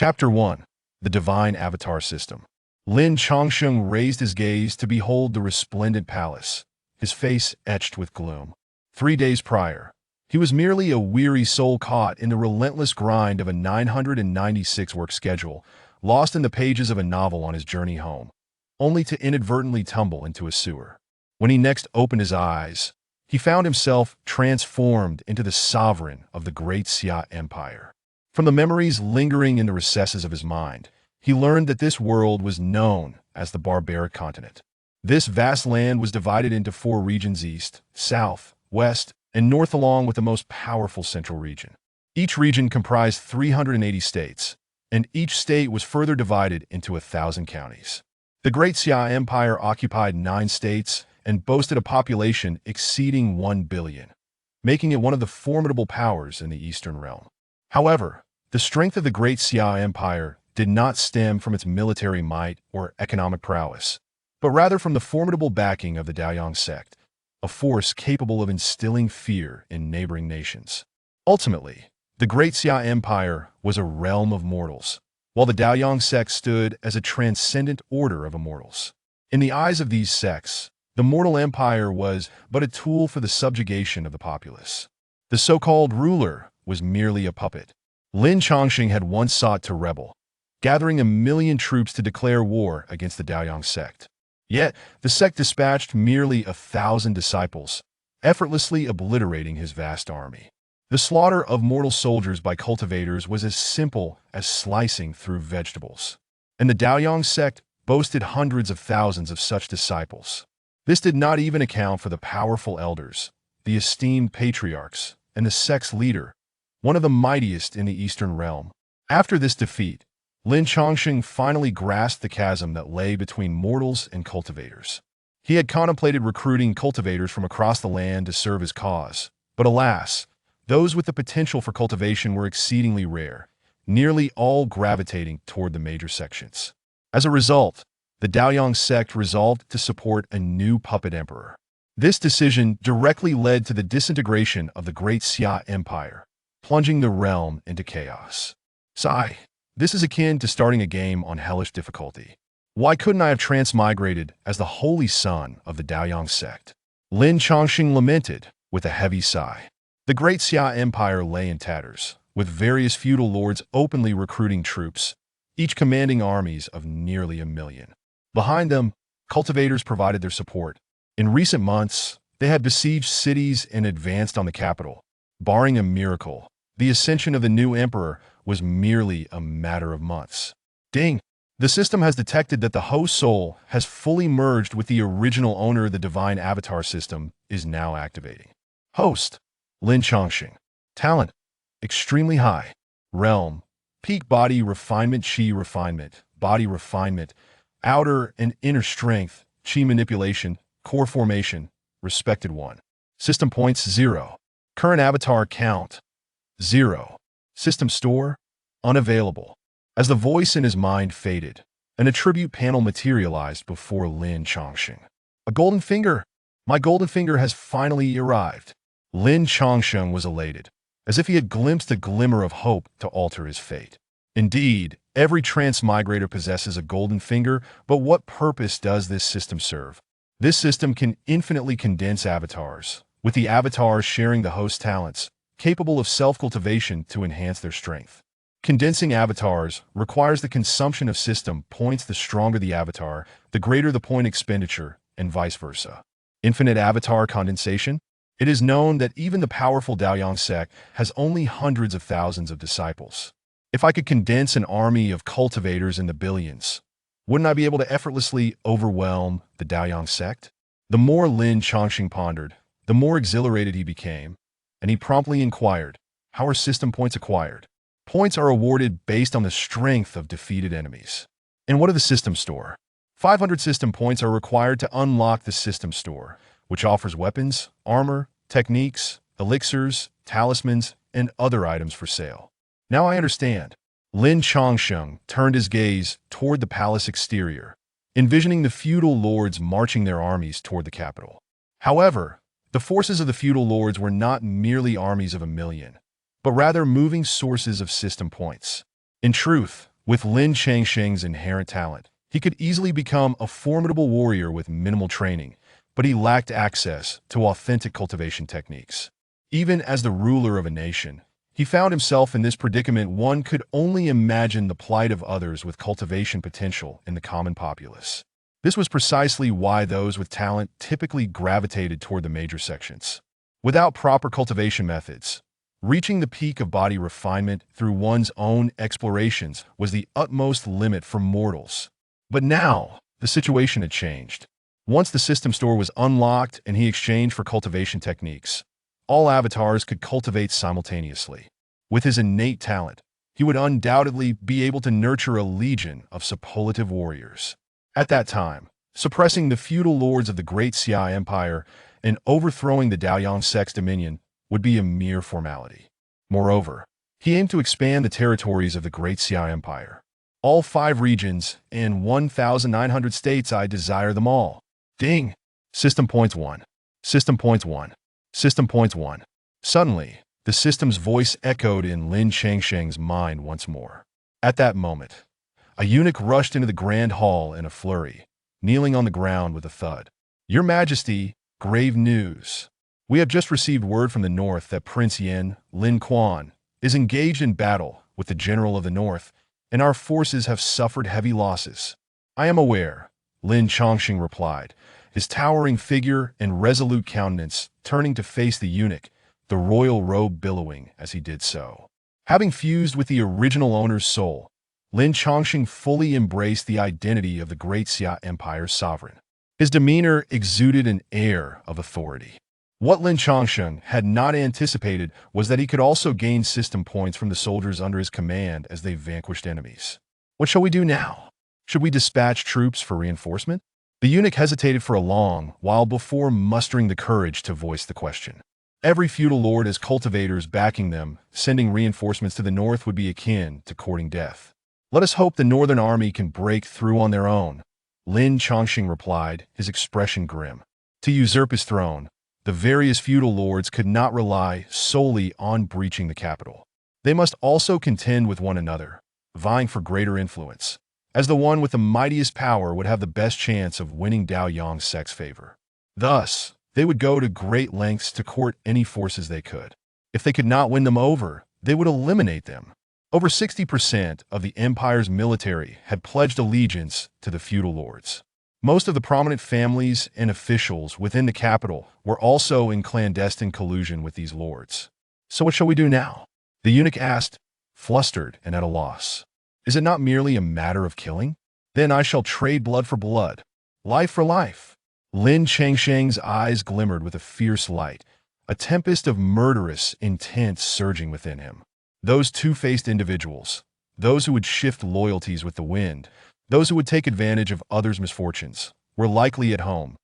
Chapter 1. The Divine Avatar System. Lin Chongsheng raised his gaze to behold the resplendent palace, his face etched with gloom. 3 days prior, he was merely a weary soul caught in the relentless grind of a 996-work schedule, lost in the pages of a novel on his journey home, only to inadvertently tumble into a sewer. When he next opened his eyes, he found himself transformed into the sovereign of the great Xia Empire. From the memories lingering in the recesses of his mind, he learned that this world was known as the Barbaric Continent. This vast land was divided into 4 regions: east, south, west, and north, along with the most powerful central region. Each region comprised 380 states, and each state was further divided into 1,000 counties. The Great Xia Empire occupied 9 states and boasted a population exceeding 1 billion, making it one of the formidable powers in the Eastern realm. However, the strength of the Great Xia Empire did not stem from its military might or economic prowess, but rather from the formidable backing of the Daoyang sect, a force capable of instilling fear in neighboring nations. Ultimately, the Great Xia Empire was a realm of mortals, while the Daoyang sect stood as a transcendent order of immortals. In the eyes of these sects, the mortal empire was but a tool for the subjugation of the populace. The so-called ruler was merely a puppet. Lin Chongsheng had once sought to rebel, gathering 1 million troops to declare war against the Daoyang sect. Yet, the sect dispatched merely 1,000 disciples, effortlessly obliterating his vast army. The slaughter of mortal soldiers by cultivators was as simple as slicing through vegetables, and the Daoyang sect boasted hundreds of thousands of such disciples. This did not even account for the powerful elders, the esteemed patriarchs, and the sect's leader, one of the mightiest in the Eastern realm. After this defeat, Lin Chongsheng finally grasped the chasm that lay between mortals and cultivators. He had contemplated recruiting cultivators from across the land to serve his cause, but alas, those with the potential for cultivation were exceedingly rare, nearly all gravitating toward the major sections. As a result, the Daoyang sect resolved to support a new puppet emperor. This decision directly led to the disintegration of the Great Xia Empire, plunging the realm into chaos. Sigh. This is akin to starting a game on hellish difficulty. Why couldn't I have transmigrated as the holy son of the Daoyang sect? Lin Chongsheng lamented with a heavy sigh. The Great Xia Empire lay in tatters, with various feudal lords openly recruiting troops, each commanding armies of nearly 1 million. Behind them, cultivators provided their support. In recent months, they had besieged cities and advanced on the capital. Barring a miracle, the ascension of the new emperor was merely a matter of months. Ding! The system has detected that the host soul has fully merged with the original owner. The Divine Avatar System is now activating. Host: Lin Chongsheng. Talent: extremely high. Realm: peak body refinement, chi refinement, body refinement, outer and inner strength, chi manipulation, core formation, respected 1. System points 0. Current avatar count 0. System store unavailable. As the voice in his mind faded, an attribute panel materialized before Lin Chongsheng. A golden finger. My golden finger has finally arrived. Lin Chongsheng was elated, as if he had glimpsed a glimmer of hope to alter his fate. Indeed, every transmigrator possesses a golden finger, but what purpose does this system serve? This system can infinitely condense avatars, with the avatars sharing the host talents, capable of self-cultivation to enhance their strength. Condensing avatars requires the consumption of system points. The stronger the avatar, the greater the point expenditure, and vice versa. Infinite avatar condensation? It is known that even the powerful Daoyang sect has only hundreds of thousands of disciples. If I could condense an army of cultivators in the billions, wouldn't I be able to effortlessly overwhelm the Daoyang sect? The more Lin Chongsheng pondered, the more exhilarated he became, and he promptly inquired, how are system points acquired? Points are awarded based on the strength of defeated enemies. And what do the system store? 500 system points are required to unlock the system store, which offers weapons, armor, techniques, elixirs, talismans, and other items for sale. Now I understand. Lin Chongsheng turned his gaze toward the palace exterior, envisioning the feudal lords marching their armies toward the capital. However, the forces of the feudal lords were not merely armies of 1 million, but rather moving sources of system points. In truth, With Lin Changsheng's inherent talent, he could easily become a formidable warrior with minimal training, but he lacked access to authentic cultivation techniques. Even as the ruler of a nation, he found himself in this predicament. One could only imagine the plight of others with cultivation potential in the common populace. This was precisely why those with talent typically gravitated toward the major sections. Without proper cultivation methods, reaching the peak of body refinement through one's own explorations was the utmost limit for mortals. But now, the situation had changed. Once the system store was unlocked and he exchanged for cultivation techniques, all avatars could cultivate simultaneously. With his innate talent, he would undoubtedly be able to nurture a legion of superlative warriors. At that time, suppressing the feudal lords of the Great Xia Empire and overthrowing the Daoyang sect's dominion would be a mere formality. Moreover, he aimed to expand the territories of the Great Xia Empire. All 5 regions and 1,900 states. I desire them all. Ding! System points 1. System points 1. System points 1. Suddenly, the system's voice echoed in Lin Changsheng's mind once more. At that moment, a eunuch rushed into the grand hall in a flurry, kneeling on the ground with a thud. Your Majesty, grave news. We have just received word from the north that Prince Yin, Lin Quan, is engaged in battle with the general of the north, and our forces have suffered heavy losses. I am aware, Lin Chongqing replied, his towering figure and resolute countenance turning to face the eunuch, the royal robe billowing as he did so. Having fused with the original owner's soul, Lin Chongqing fully embraced the identity of the Great Xia Empire's sovereign. His demeanor exuded an air of authority. What Lin Chongqing had not anticipated was that he could also gain system points from the soldiers under his command as they vanquished enemies. What shall we do now? Should we dispatch troops for reinforcement? The eunuch hesitated for a long while before mustering the courage to voice the question. Every feudal lord has cultivators backing them. Sending reinforcements to the north would be akin to courting death. Let us hope the northern army can break through on their own, Lin Chongqing replied, his expression grim. To usurp his throne, the various feudal lords could not rely solely on breaching the capital. They must also contend with one another, vying for greater influence, as the one with the mightiest power would have the best chance of winning Daoyang's sect's favor. Thus, they would go to great lengths to court any forces they could. If they could not win them over, they would eliminate them. Over 60% of the empire's military had pledged allegiance to the feudal lords. Most of the prominent families and officials within the capital were also in clandestine collusion with these lords. So what shall we do now? The eunuch asked, flustered and at a loss. Is it not merely a matter of killing? Then I shall trade blood for blood, life for life. Lin Changsheng's eyes glimmered with a fierce light, a tempest of murderous intent surging within him. Those two-faced individuals, those who would shift loyalties with the wind, those who would take advantage of others' misfortunes, were likely at home,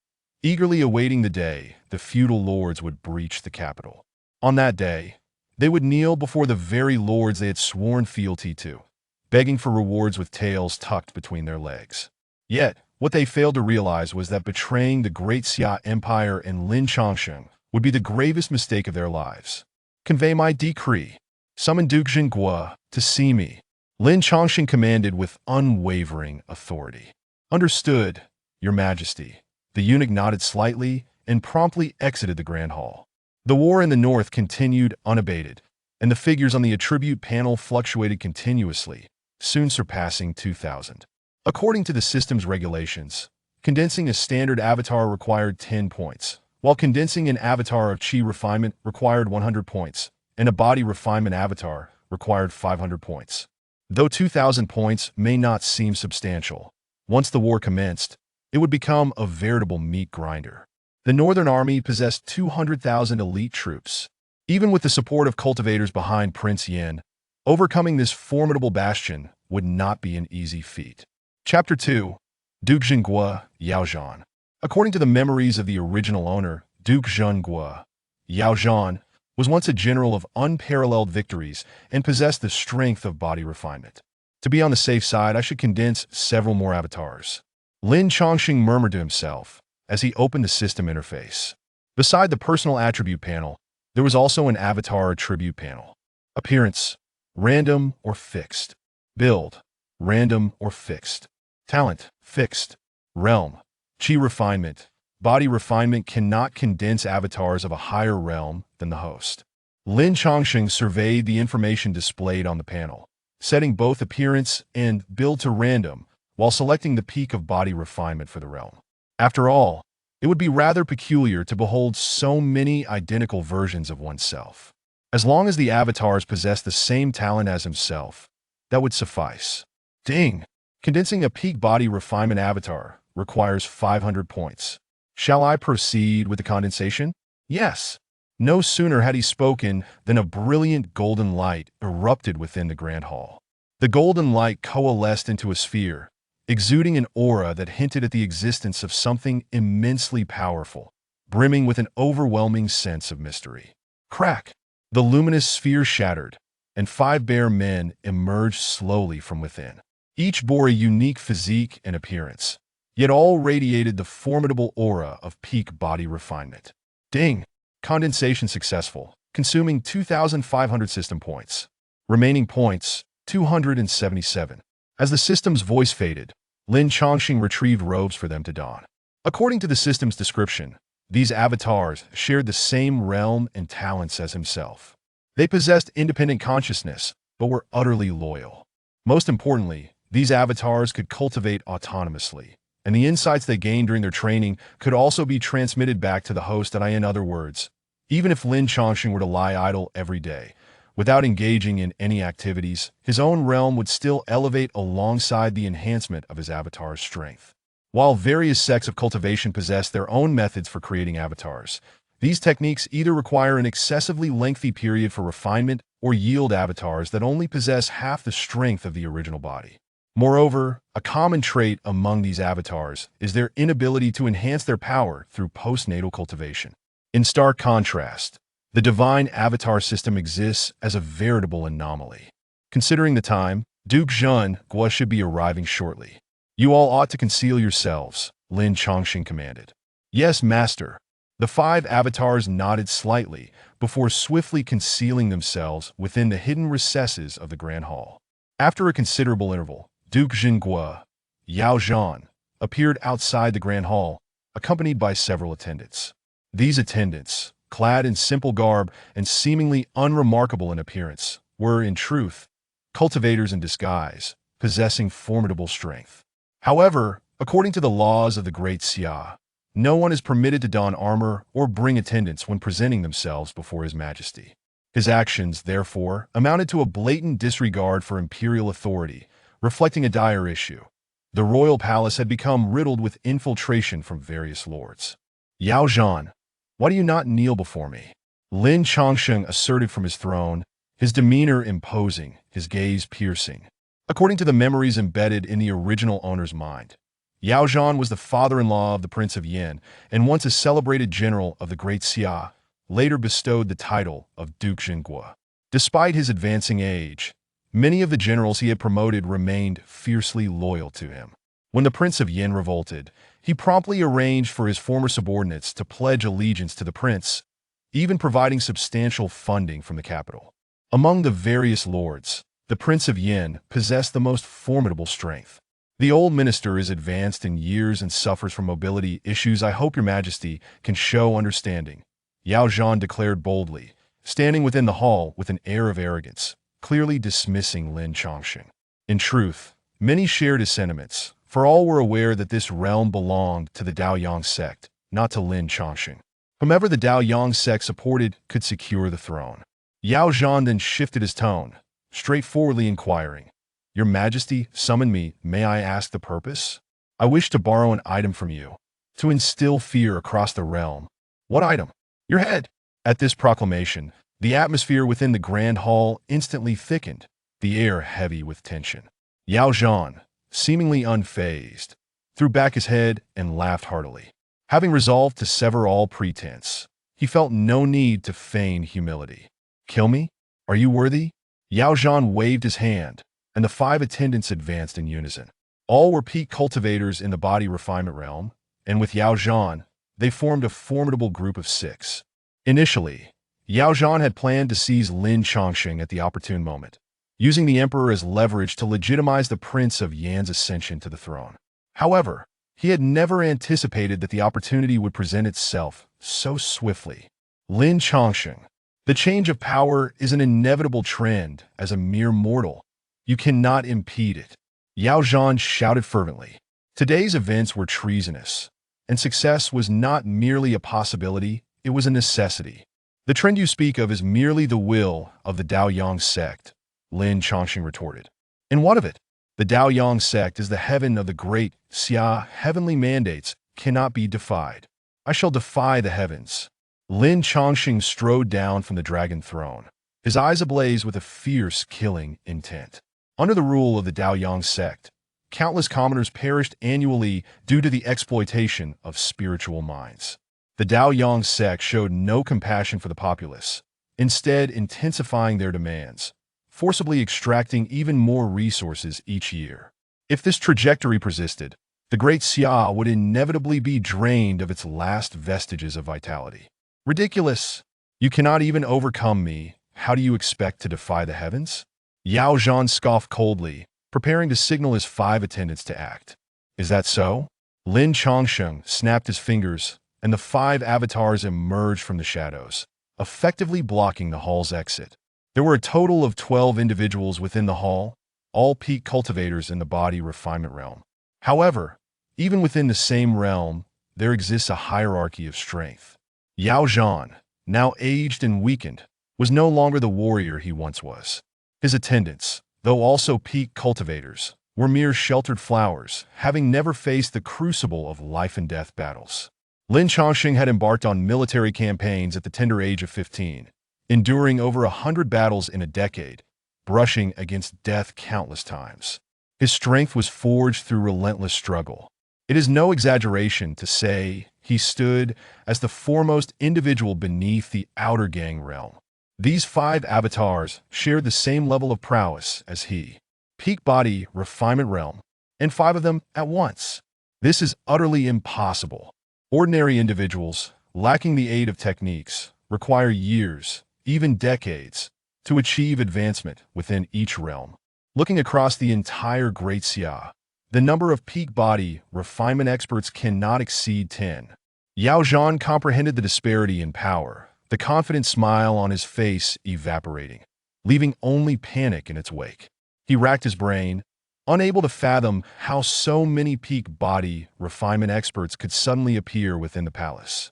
eagerly awaiting the day the feudal lords would breach the capital. On that day, they would kneel before the very lords they had sworn fealty to, begging for rewards with tails tucked between their legs. Yet, what they failed to realize was that betraying the Great Xia Empire and Lin Chongqing would be the gravest mistake of their lives. Convey my decree. Summon Duke Jinghua to see me, Lin Chongqing commanded with unwavering authority. Understood, Your Majesty. The eunuch nodded slightly and promptly exited the grand hall. The war in the north continued unabated, and the figures on the attribute panel fluctuated continuously, soon surpassing 2,000. According to the system's regulations, condensing a standard avatar required 10 points, while condensing an avatar of Qi refinement required 100 points, and a body refinement avatar required 500 points. Though 2,000 points may not seem substantial, once the war commenced, it would become a veritable meat grinder. The Northern Army possessed 200,000 elite troops. Even with the support of cultivators behind Prince Yin, overcoming this formidable bastion would not be an easy feat. Chapter 2. Duke Jinghua, Yao Zhan. According to the memories of the original owner, Duke Jinghua, Yao Zhan was once a general of unparalleled victories and possessed the strength of body refinement. To be on the safe side, I should condense several more avatars. Lin Chongqing murmured to himself as he opened the system interface. Beside the personal attribute panel, there was also an avatar attribute panel. Appearance, random or fixed. Build, random or fixed. Talent, fixed. Realm, chi refinement. Body refinement cannot condense avatars of a higher realm than the host. Lin Chongsheng surveyed the information displayed on the panel, setting both appearance and build to random while selecting the peak of body refinement for the realm. After all, it would be rather peculiar to behold so many identical versions of oneself. As long as the avatars possess the same talent as himself, that would suffice. Ding! Condensing a peak body refinement avatar requires 500 points. Shall I proceed with the condensation? Yes. No sooner had he spoken than a brilliant golden light erupted within the Grand Hall. The golden light coalesced into a sphere, exuding an aura that hinted at the existence of something immensely powerful, brimming with an overwhelming sense of mystery. Crack! The luminous sphere shattered, and 5 bare men emerged slowly from within. Each bore a unique physique and appearance, yet all radiated the formidable aura of peak body refinement. Ding! Condensation successful, consuming 2,500 system points. Remaining points, 277. As the system's voice faded, Lin Chongqing retrieved robes for them to don. According to the system's description, these avatars shared the same realm and talents as himself. They possessed independent consciousness, but were utterly loyal. Most importantly, these avatars could cultivate autonomously, and the insights they gained during their training could also be transmitted back to the host. In other words, even if Lin Chongqing were to lie idle every day, without engaging in any activities, his own realm would still elevate alongside the enhancement of his avatar's strength. While various sects of cultivation possess their own methods for creating avatars, these techniques either require an excessively lengthy period for refinement or yield avatars that only possess half the strength of the original body. Moreover, a common trait among these avatars is their inability to enhance their power through postnatal cultivation. In stark contrast, the divine avatar system exists as a veritable anomaly. Considering the time, Duke Zhen Guo should be arriving shortly. You all ought to conceal yourselves, Lin Chongqing commanded. Yes, master. The 5 avatars nodded slightly before swiftly concealing themselves within the hidden recesses of the Grand Hall. After a considerable interval, Duke Zhenguo, Yao Zhan, appeared outside the Grand Hall, accompanied by several attendants. These attendants, clad in simple garb and seemingly unremarkable in appearance, were, in truth, cultivators in disguise, possessing formidable strength. However, according to the laws of the Great Xia, no one is permitted to don armor or bring attendants when presenting themselves before His Majesty. His actions, therefore, amounted to a blatant disregard for imperial authority, reflecting a dire issue. The royal palace had become riddled with infiltration from various lords. Yao Zhan, why do you not kneel before me? Lin Chongsheng asserted from his throne, his demeanor imposing, his gaze piercing. According to the memories embedded in the original owner's mind, Yao Zhan was the father-in-law of the Prince of Yin and once a celebrated general of the Great Xia, later bestowed the title of Duke Zhenguo. Despite his advancing age, many of the generals he had promoted remained fiercely loyal to him. When the Prince of Yin revolted, he promptly arranged for his former subordinates to pledge allegiance to the prince, even providing substantial funding from the capital. Among the various lords, the Prince of Yin possessed the most formidable strength. The old minister is advanced in years and suffers from mobility issues. I hope your majesty can show understanding, Yao Zhan declared boldly, standing within the hall with an air of arrogance, clearly dismissing Lin Chongsheng. In truth, many shared his sentiments, for all were aware that this realm belonged to the Daoyang sect, not to Lin Chongsheng. Whomever the Daoyang sect supported could secure the throne. Yao Zhan then shifted his tone, straightforwardly inquiring, Your Majesty summoned me, may I ask the purpose? I wish to borrow an item from you, to instill fear across the realm. What item? Your head. At this proclamation, the atmosphere within the Grand Hall instantly thickened, the air heavy with tension. Yao Zhan, seemingly unfazed, threw back his head and laughed heartily. Having resolved to sever all pretense, he felt no need to feign humility. Kill me? Are you worthy? Yao Zhan waved his hand, and the 5 attendants advanced in unison. All were peak cultivators in the body refinement realm, and with Yao Zhan, they formed a formidable group of 6. Initially, Yao Zhan had planned to seize Lin Chongsheng at the opportune moment, using the emperor as leverage to legitimize the Prince of Yan's ascension to the throne. However, he had never anticipated that the opportunity would present itself so swiftly. Lin Chongsheng. The change of power is an inevitable trend. As a mere mortal, you cannot impede it. Yao Zhan shouted fervently. Today's events were treasonous, and success was not merely a possibility, it was a necessity. The trend you speak of is merely the will of the Daoyang sect, Lin Chongsheng retorted. And what of it? The Daoyang sect is the heaven of the great Xia. Heavenly mandates cannot be defied. I shall defy the heavens. Lin Chongsheng strode down from the dragon throne, his eyes ablaze with a fierce killing intent. Under the rule of the Daoyang sect, countless commoners perished annually due to the exploitation of spiritual minds. The Daoyang sect showed no compassion for the populace, instead intensifying their demands, forcibly extracting even more resources each year. If this trajectory persisted, the great Xia would inevitably be drained of its last vestiges of vitality. Ridiculous! You cannot even overcome me. How do you expect to defy the heavens? Yao Zhan scoffed coldly, preparing to signal his 5 attendants to act. Is that so? Lin Chongsheng snapped his fingers, and the 5 avatars emerged from the shadows, effectively blocking the hall's exit. There were a total of 12 individuals within the hall, all peak cultivators in the body refinement realm. However, even within the same realm, there exists a hierarchy of strength. Yao Zhan, now aged and weakened, was no longer the warrior he once was. His attendants, though also peak cultivators, were mere sheltered flowers, having never faced the crucible of life and death battles. Lin Chongsheng had embarked on military campaigns at the tender age of 15, enduring over 100 battles in a decade, brushing against death countless times. His strength was forged through relentless struggle. It is no exaggeration to say he stood as the foremost individual beneath the outer gang realm. These 5 avatars shared the same level of prowess as he, peak body refinement realm, and 5 of them at once. This is utterly impossible. Ordinary individuals, lacking the aid of techniques, require years, even decades, to achieve advancement within each realm. Looking across the entire Great Xia, the number of peak body refinement experts cannot exceed 10. Yao Zhan comprehended the disparity in power, the confident smile on his face evaporating, leaving only panic in its wake. He racked his brain, unable to fathom how so many peak body refinement experts could suddenly appear within the palace.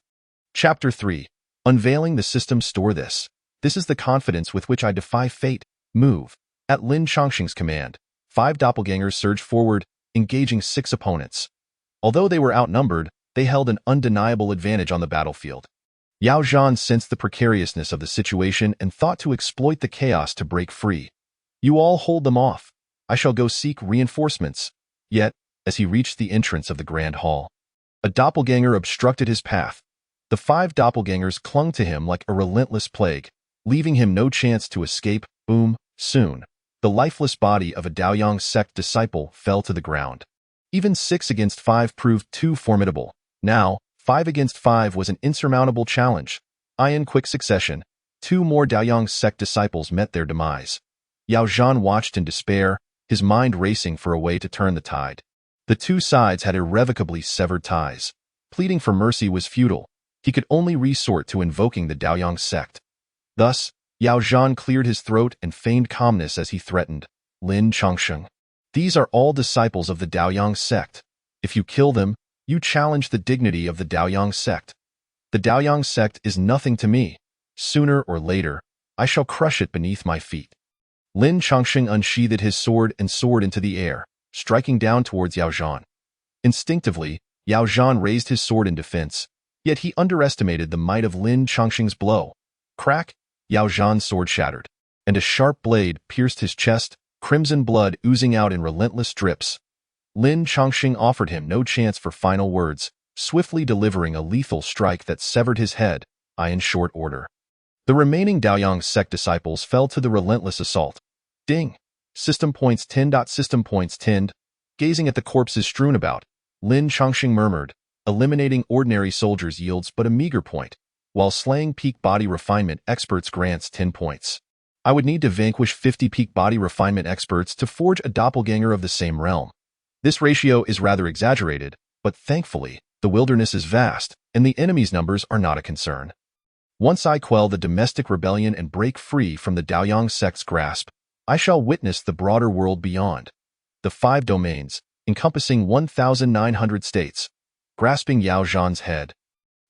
Chapter 3. Unveiling the system. Store this. This is the confidence with which I defy fate. Move. At Lin Chongsheng's command, 5 doppelgangers surged forward, engaging 6 opponents. Although they were outnumbered, they held an undeniable advantage on the battlefield. Yao Zhan sensed the precariousness of the situation and thought to exploit the chaos to break free. You all hold them off. I shall go seek reinforcements. Yet, as he reached the entrance of the grand hall, a doppelganger obstructed his path. The 5 doppelgangers clung to him like a relentless plague, leaving him no chance to escape. Boom, soon. The lifeless body of a Daoyang sect disciple fell to the ground. Even 6 against 5 proved too formidable. Now, 5 against 5 was an insurmountable challenge. In quick succession, 2 more Daoyang sect disciples met their demise. Yao Zhan watched in despair, his mind racing for a way to turn the tide. The 2 sides had irrevocably severed ties. Pleading for mercy was futile. He could only resort to invoking the Daoyang sect. Thus, Yao Zhan cleared his throat and feigned calmness as he threatened. Lin Chongsheng. These are all disciples of the Daoyang sect. If you kill them, you challenge the dignity of the Daoyang sect. The Daoyang sect is nothing to me. Sooner or later, I shall crush it beneath my feet. Lin Chongsheng unsheathed his sword and soared into the air, striking down towards Yao Zhan. Instinctively, Yao Zhan raised his sword in defense, yet he underestimated the might of Lin Chongsheng's blow. Crack! Yao Zhan's sword shattered, and a sharp blade pierced his chest, crimson blood oozing out in relentless drips. Lin Chongsheng offered him no chance for final words, swiftly delivering a lethal strike that severed his head, in short order. The remaining Daoyang sect disciples fell to the relentless assault. Ding! System points 10. System points 10. Gazing at the corpses strewn about, Lin Chongsheng murmured, eliminating ordinary soldiers yields but a meager point, while slaying peak body refinement experts grants 10 points. I would need to vanquish 50 peak body refinement experts to forge a doppelganger of the same realm. This ratio is rather exaggerated, but thankfully, the wilderness is vast, and the enemy's numbers are not a concern. Once I quell the domestic rebellion and break free from the Daoyang sect's grasp, I shall witness the broader world beyond. The 5 domains, encompassing 1,900 states. Grasping Yao Zhan's head.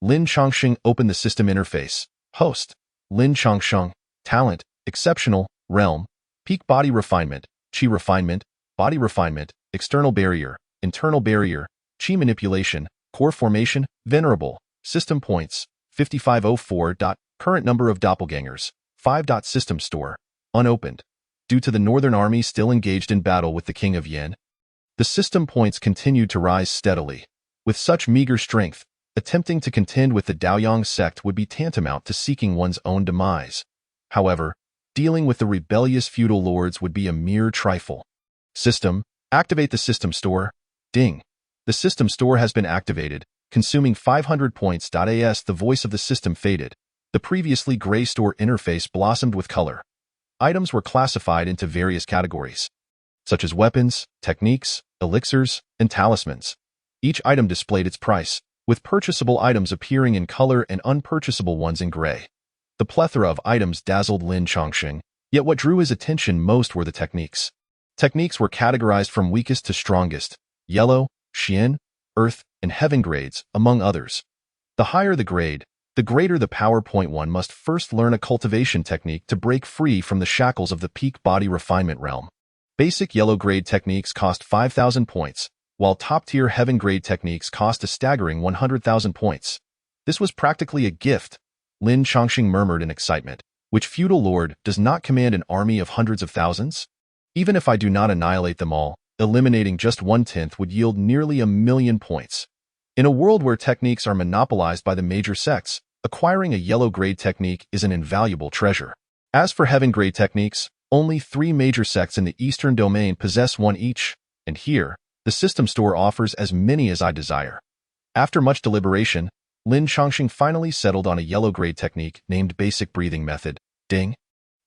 Lin Chongqing opened the system interface. Host. Lin Chongqing. Talent. Exceptional. Realm. Peak body refinement. Qi refinement. Body refinement. External barrier. Internal barrier. Qi manipulation. Core formation. Venerable. System points. 5504. Current number of doppelgangers. 5. System store. Unopened. Due to the Northern Army still engaged in battle with the King of Yin, the system points continued to rise steadily. With such meager strength, attempting to contend with the Daoyang sect would be tantamount to seeking one's own demise. However, dealing with the rebellious feudal lords would be a mere trifle. System, activate the system store. Ding. The system store has been activated, consuming 500 points. As the voice of the system faded, the previously gray store interface blossomed with color. Items were classified into various categories, such as weapons, techniques, elixirs, and talismans. Each item displayed its price, with purchasable items appearing in color and unpurchasable ones in gray. The plethora of items dazzled Lin Chongqing, yet what drew his attention most were the techniques. Techniques were categorized from weakest to strongest, yellow, Xian, earth, and heaven grades, among others. The higher the grade, the greater the power. One must first learn a cultivation technique to break free from the shackles of the peak body refinement realm. Basic yellow grade techniques cost 5,000 points, while top-tier heaven grade techniques cost a staggering 100,000 points. This was practically a gift, Lin Chongqing murmured in excitement. Which feudal lord does not command an army of hundreds of thousands? Even if I do not annihilate them all, eliminating just 1/10 would yield nearly 1,000,000 points. In a world where techniques are monopolized by the major sects, acquiring a yellow-grade technique is an invaluable treasure. As for heaven-grade techniques, only 3 major sects in the Eastern Domain possess one each, and here, the system store offers as many as I desire. After much deliberation, Lin Chongqing finally settled on a yellow-grade technique named Basic Breathing Method. Ding.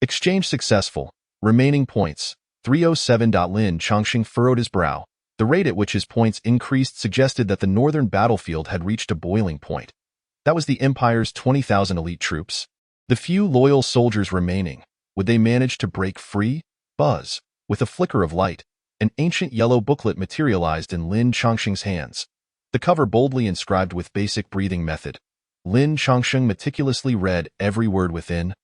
Exchange successful. Remaining points, 307. Lin Chongqing furrowed his brow. The rate at which his points increased suggested that the northern battlefield had reached a boiling point. That was the Empire's 20,000 elite troops. The few loyal soldiers remaining, would they manage to break free? Buzz. With a flicker of light, an ancient yellow booklet materialized in Lin Chongqing's hands. The cover boldly inscribed with Basic Breathing Method. Lin Chongqing meticulously read every word within,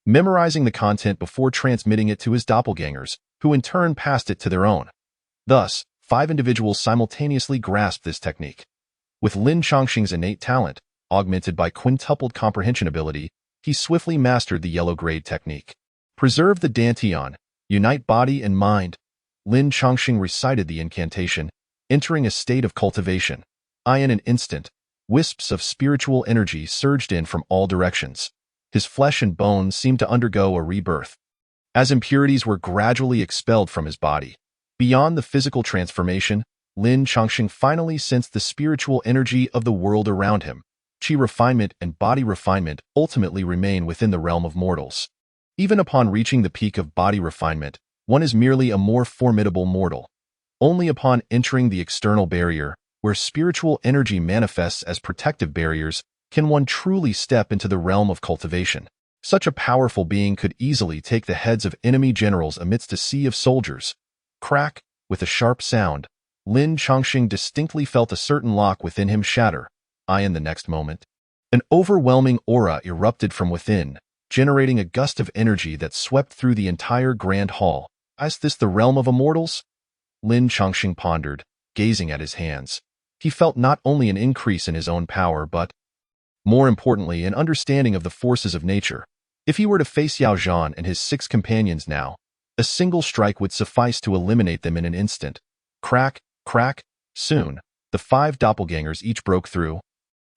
memorizing the content before transmitting it to his doppelgangers, who in turn passed it to their own. Thus, 5 individuals simultaneously grasped this technique. With Lin Chongqing's innate talent, augmented by quintupled comprehension ability, he swiftly mastered the yellow-grade technique. Preserve the Dantian, unite body and mind. Lin Chongqing recited the incantation, entering a state of cultivation. In an instant, wisps of spiritual energy surged in from all directions. His flesh and bones seemed to undergo a rebirth, as impurities were gradually expelled from his body. Beyond the physical transformation, Lin Chongqing finally sensed the spiritual energy of the world around him. Qi refinement and body refinement ultimately remain within the realm of mortals. Even upon reaching the peak of body refinement, one is merely a more formidable mortal. Only upon entering the external barrier, where spiritual energy manifests as protective barriers, can one truly step into the realm of cultivation. Such a powerful being could easily take the heads of enemy generals amidst a sea of soldiers. Crack, with a sharp sound, Lin Chongqing distinctly felt a certain lock within him shatter. In the next moment, an overwhelming aura erupted from within, generating a gust of energy that swept through the entire grand hall. Is this the realm of immortals? Lin Chongqing pondered, gazing at his hands. He felt not only an increase in his own power but, more importantly, an understanding of the forces of nature. If he were to face Yao Zhan and his 6 companions now, a single strike would suffice to eliminate them in an instant. Crack, crack. Soon, the 5 doppelgangers each broke through,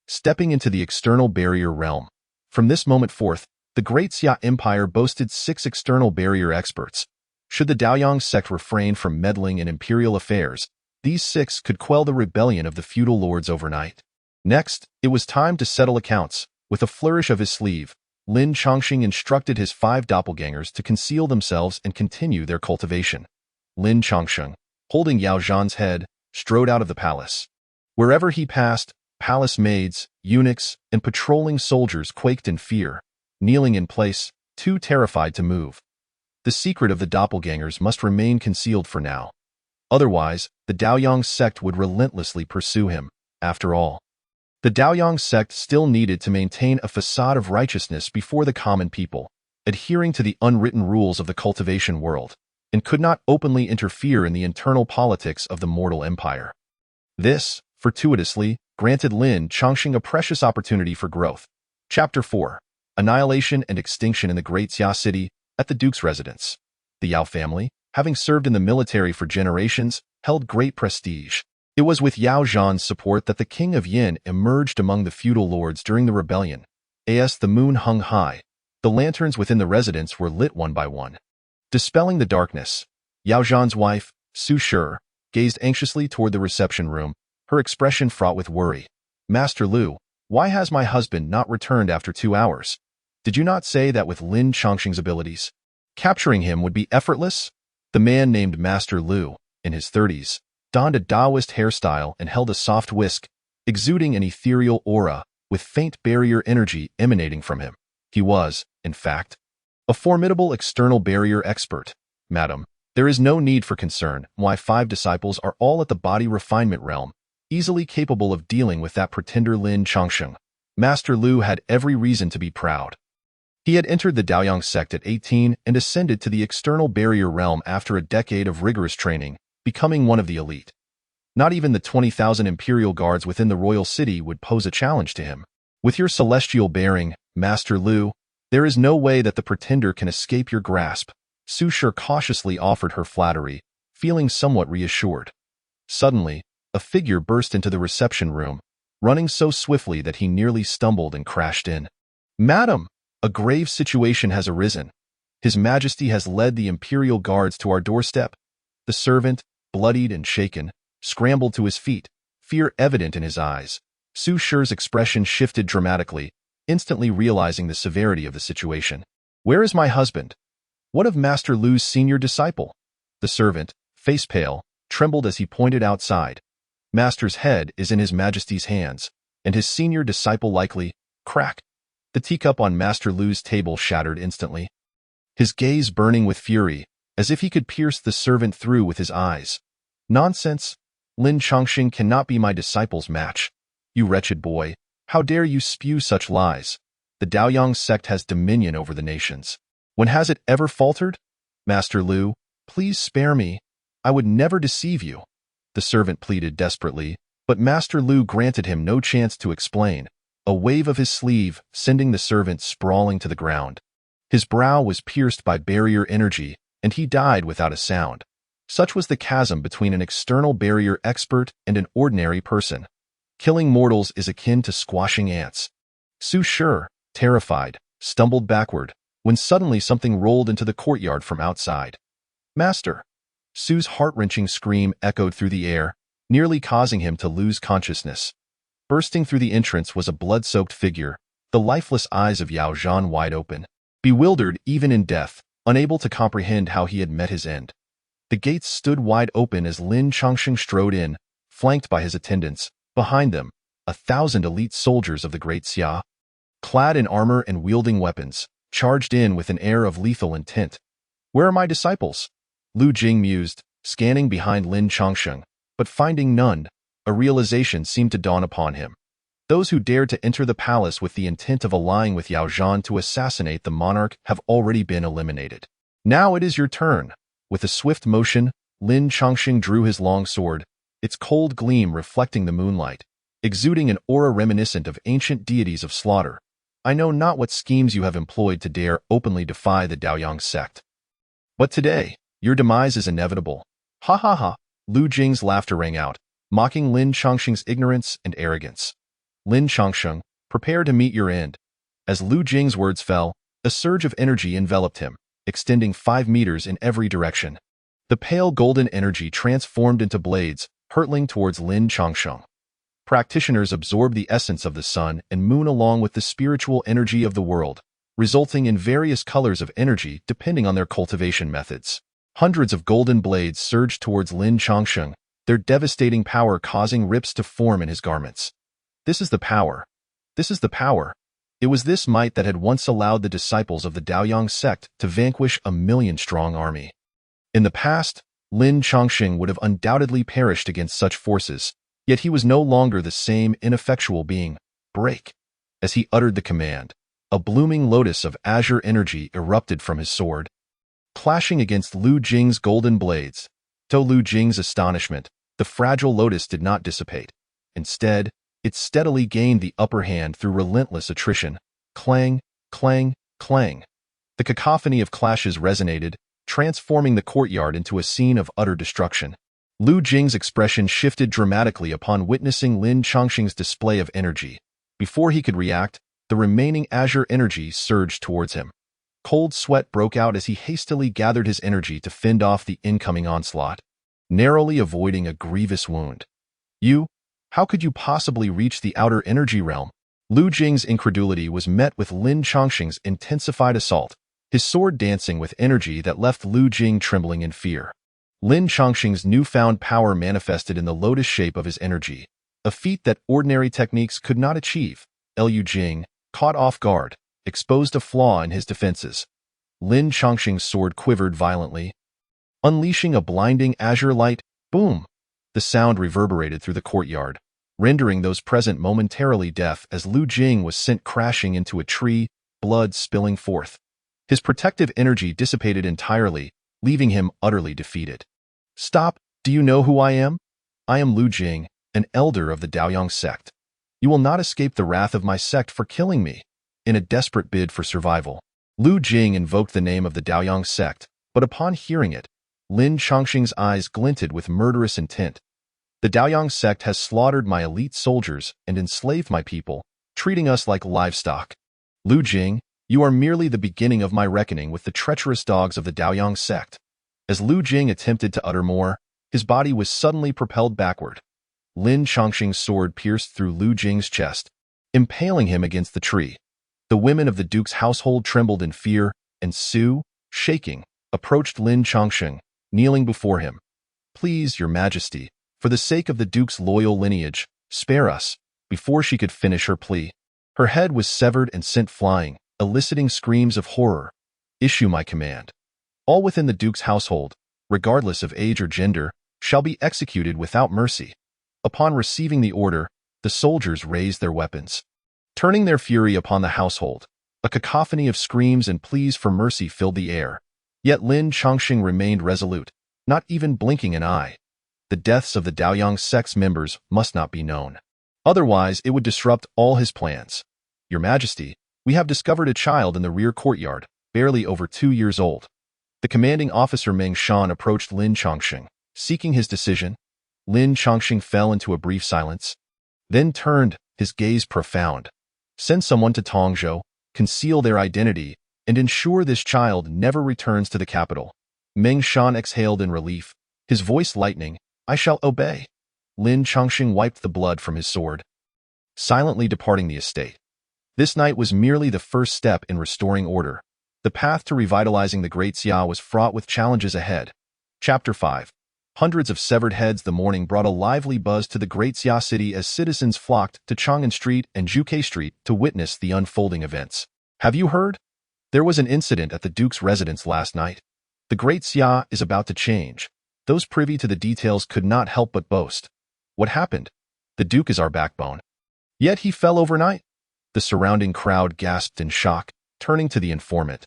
stepping into the external barrier realm. From this moment forth, the Great Xia Empire boasted 6 external barrier experts. Should the Daoyang sect refrain from meddling in imperial affairs, these 6 could quell the rebellion of the feudal lords overnight. Next, it was time to settle accounts. With a flourish of his sleeve, Lin Chongqing instructed his 5 doppelgangers to conceal themselves and continue their cultivation. Lin Chongqing, holding Yao Zhan's head, strode out of the palace. Wherever he passed, palace maids, eunuchs, and patrolling soldiers quaked in fear, kneeling in place, too terrified to move. The secret of the doppelgangers must remain concealed for now. Otherwise, the Daoyang sect would relentlessly pursue him. After all, the Daoyang sect still needed to maintain a facade of righteousness before the common people, adhering to the unwritten rules of the cultivation world, and could not openly interfere in the internal politics of the mortal empire. This, fortuitously, granted Lin Chongqing a precious opportunity for growth. Chapter 4. Annihilation and Extinction in the Great Xia City, at the Duke's residence. The Yao family, having served in the military for generations, held great prestige. It was with Yao Zhan's support that the King of Yin emerged among the feudal lords during the rebellion. As the moon hung high, the lanterns within the residence were lit one by one. Dispelling the darkness, Yao Zhan's wife, Su Shi, gazed anxiously toward the reception room, her expression fraught with worry. Master Lu, why has my husband not returned after 2 hours? Did you not say that with Lin Chongqing's abilities, capturing him would be effortless? The man named Master Lu, in his 30s, donned a Taoist hairstyle and held a soft whisk, exuding an ethereal aura, with faint barrier energy emanating from him. He was, in fact, a formidable external barrier expert. Madam, there is no need for concern. My 5 disciples are all at the body refinement realm, easily capable of dealing with that pretender Lin Chongqing. Master Lu had every reason to be proud. He had entered the Daoyang sect at 18 and ascended to the external barrier realm after a decade of rigorous training, becoming one of the elite. Not even the 20,000 imperial guards within the royal city would pose a challenge to him. With your celestial bearing, Master Lu, there is no way that the pretender can escape your grasp. Su Shi cautiously offered her flattery, feeling somewhat reassured. Suddenly, a figure burst into the reception room, running so swiftly that he nearly stumbled and crashed in. Madam, a grave situation has arisen. His Majesty has led the imperial guards to our doorstep. The servant, bloodied and shaken, scrambled to his feet, fear evident in his eyes. Su Shi's expression shifted dramatically, instantly realizing the severity of the situation. Where is my husband? What of Master Lu's senior disciple? The servant, face pale, trembled as he pointed outside. Master's head is in his Majesty's hands, and his senior disciple likely, crack. The teacup on Master Lu's table shattered instantly. His gaze burning with fury, as if he could pierce the servant through with his eyes. Nonsense! Lin Chongqing cannot be my disciple's match. You wretched boy, how dare you spew such lies? The Daoyang sect has dominion over the nations. When has it ever faltered? Master Lu, please spare me. I would never deceive you. The servant pleaded desperately, but Master Lu granted him no chance to explain, a wave of his sleeve sending the servant sprawling to the ground. His brow was pierced by barrier energy, and he died without a sound. Such was the chasm between an external barrier expert and an ordinary person. Killing mortals is akin to squashing ants. Su Shi, terrified, stumbled backward, when suddenly something rolled into the courtyard from outside. Master! Su's heart-wrenching scream echoed through the air, nearly causing him to lose consciousness. Bursting through the entrance was a blood-soaked figure, the lifeless eyes of Yao Zhan wide open. Bewildered even in death, unable to comprehend how he had met his end. The gates stood wide open as Lin Chongqing strode in, flanked by his attendants. Behind them, 1,000 elite soldiers of the Great Xia, clad in armor and wielding weapons, charged in with an air of lethal intent. Where are my disciples? Lu Jing mused, scanning behind Lin Chongqing, but finding none. A realization seemed to dawn upon him. Those who dared to enter the palace with the intent of allying with Yao Zhan to assassinate the monarch have already been eliminated. Now it is your turn. With a swift motion, Lin Chongqing drew his long sword, its cold gleam reflecting the moonlight, exuding an aura reminiscent of ancient deities of slaughter. I know not what schemes you have employed to dare openly defy the Daoyang sect. But today, your demise is inevitable. Ha ha ha! Lu Jing's laughter rang out, mocking Lin Chongqing's ignorance and arrogance. Lin Chongqing, prepare to meet your end. As Lu Jing's words fell, a surge of energy enveloped him, extending 5 meters in every direction. The pale golden energy transformed into blades, hurtling towards Lin Chongqing. Practitioners absorb the essence of the sun and moon along with the spiritual energy of the world, resulting in various colors of energy depending on their cultivation methods. Hundreds of golden blades surged towards Lin Chongsheng, their devastating power causing rips to form in his garments. This is the power. This is the power. It was this might that had once allowed the disciples of the Daoyang sect to vanquish a million-strong army. In the past, Lin Chongsheng would have undoubtedly perished against such forces, yet he was no longer the same ineffectual being. Break. As he uttered the command, a blooming lotus of azure energy erupted from his sword, clashing against Lu Jing's golden blades. To Lu Jing's astonishment, the fragile lotus did not dissipate. Instead, it steadily gained the upper hand through relentless attrition. Clang, clang, clang. The cacophony of clashes resonated, transforming the courtyard into a scene of utter destruction. Lu Jing's expression shifted dramatically upon witnessing Lin Chongsheng's display of energy. Before he could react, the remaining azure energy surged towards him. Cold sweat broke out as he hastily gathered his energy to fend off the incoming onslaught, narrowly avoiding a grievous wound. How could you possibly reach the outer energy realm? Lu Jing's incredulity was met with Lin Chongsheng's intensified assault, his sword dancing with energy that left Lu Jing trembling in fear. Lin Chongsheng's newfound power manifested in the lotus shape of his energy, a feat that ordinary techniques could not achieve. Lu Jing, caught off guard, exposed a flaw in his defenses. Lin Chongsheng's sword quivered violently, unleashing a blinding azure light. Boom! The sound reverberated through the courtyard, rendering those present momentarily deaf as Lu Jing was sent crashing into a tree, blood spilling forth. His protective energy dissipated entirely, leaving him utterly defeated. Stop! Do you know who I am? I am Lu Jing, an elder of the Daoyang sect. You will not escape the wrath of my sect for killing me. In a desperate bid for survival, Lu Jing invoked the name of the Daoyang sect, but upon hearing it, Lin Chongsheng's eyes glinted with murderous intent. The Daoyang sect has slaughtered my elite soldiers and enslaved my people, treating us like livestock. Lu Jing, you are merely the beginning of my reckoning with the treacherous dogs of the Daoyang sect. As Lu Jing attempted to utter more, his body was suddenly propelled backward. Lin Chongsheng's sword pierced through Lu Jing's chest, impaling him against the tree. The women of the duke's household trembled in fear, and Su, shaking, approached Lin Chongsheng, kneeling before him. Please, your majesty, for the sake of the duke's loyal lineage, spare us. Before she could finish her plea, her head was severed and sent flying, eliciting screams of horror. Issue my command. All within the duke's household, regardless of age or gender, shall be executed without mercy. Upon receiving the order, the soldiers raised their weapons, turning their fury upon the household. A cacophony of screams and pleas for mercy filled the air. Yet Lin Chongsheng remained resolute, not even blinking an eye. The deaths of the Daoyang sect's members must not be known. Otherwise, it would disrupt all his plans. Your Majesty, we have discovered a child in the rear courtyard, barely over 2 years old. The commanding officer Meng Shan approached Lin Chongsheng, seeking his decision. Lin Chongsheng fell into a brief silence, then turned, his gaze profound. Send someone to Tongzhou, conceal their identity, and ensure this child never returns to the capital. Meng Shan exhaled in relief, his voice lightening. I shall obey. Lin Chongsheng wiped the blood from his sword, silently departing the estate. This night was merely the first step in restoring order. The path to revitalizing the Great Xia was fraught with challenges ahead. Chapter 5. Hundreds of severed heads. The morning brought a lively buzz to the Great Xia city as citizens flocked to Chang'an Street and Zhuke Street to witness the unfolding events. Have you heard? There was an incident at the Duke's residence last night. The Great Xia is about to change. Those privy to the details could not help but boast. What happened? The Duke is our backbone. Yet he fell overnight. The surrounding crowd gasped in shock, turning to the informant.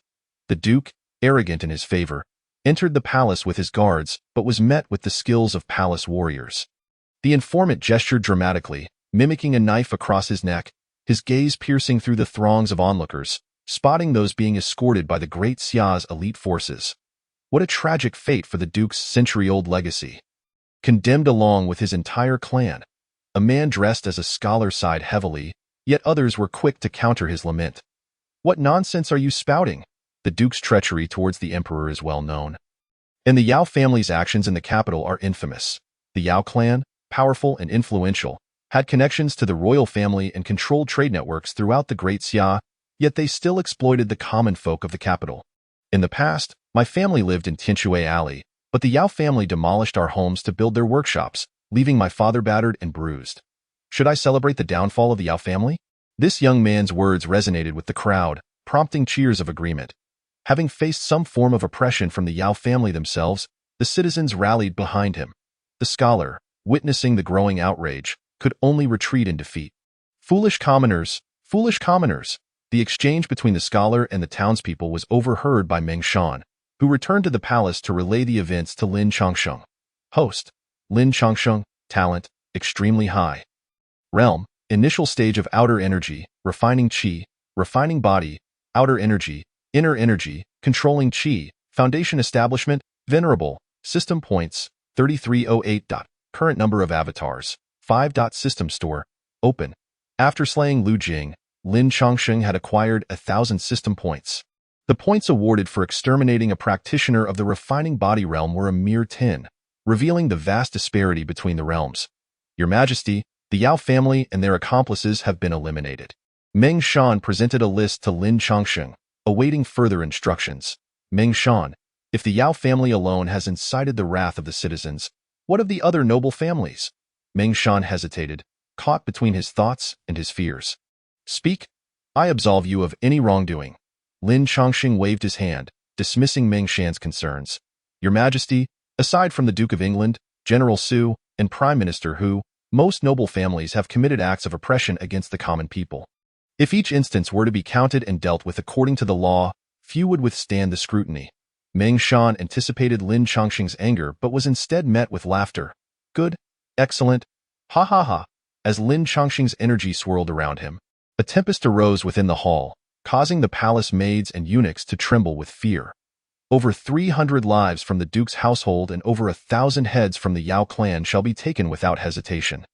The Duke, arrogant in his favor, entered the palace with his guards, but was met with the skills of palace warriors. The informant gestured dramatically, mimicking a knife across his neck, his gaze piercing through the throngs of onlookers, spotting those being escorted by the Great Xia's elite forces. What a tragic fate for the Duke's century-old legacy. Condemned along with his entire clan, a man dressed as a scholar sighed heavily, yet others were quick to counter his lament. What nonsense are you spouting? The Duke's treachery towards the emperor is well known. And the Yao family's actions in the capital are infamous. The Yao clan, powerful and influential, had connections to the royal family and controlled trade networks throughout the Great Xia, Yet they still exploited the common folk of the capital. In the past, my family lived in Tianshui Alley, but the Yao family demolished our homes to build their workshops, leaving my father battered and bruised. Should I celebrate the downfall of the Yao family? This young man's words resonated with the crowd, prompting cheers of agreement. Having faced some form of oppression from the Yao family themselves, the citizens rallied behind him. The scholar, witnessing the growing outrage, could only retreat in defeat. Foolish commoners, foolish commoners! The exchange between the scholar and the townspeople was overheard by Meng Shan, who returned to the palace to relay the events to Lin Changsheng. Host: Lin Changsheng, talent, extremely high. Realm: initial stage of outer energy, refining qi, refining body, outer energy, inner energy, controlling qi, foundation establishment, venerable, system points, 3308. Current number of avatars, 5. System store, open. After slaying Lu Jing, Lin Changsheng had acquired 1,000 system points. The points awarded for exterminating a practitioner of the refining body realm were a mere 10, revealing the vast disparity between the realms. Your Majesty, the Yao family and their accomplices have been eliminated. Meng Shan presented a list to Lin Changsheng, awaiting further instructions. Meng Shan, if the Yao family alone has incited the wrath of the citizens, what of the other noble families? Meng Shan hesitated, caught between his thoughts and his fears. Speak. I absolve you of any wrongdoing. Lin Changsheng waved his hand, dismissing Meng Shan's concerns. Your Majesty, aside from the Duke of England, General Su, and Prime Minister Hu, most noble families have committed acts of oppression against the common people. If each instance were to be counted and dealt with according to the law, few would withstand the scrutiny. Meng Shan anticipated Lin Changsheng's anger but was instead met with laughter. Good, excellent, ha ha ha, as Lin Changsheng's energy swirled around him. A tempest arose within the hall, causing the palace maids and eunuchs to tremble with fear. Over 300 lives from the Duke's household and over 1,000 heads from the Yao clan shall be taken without hesitation.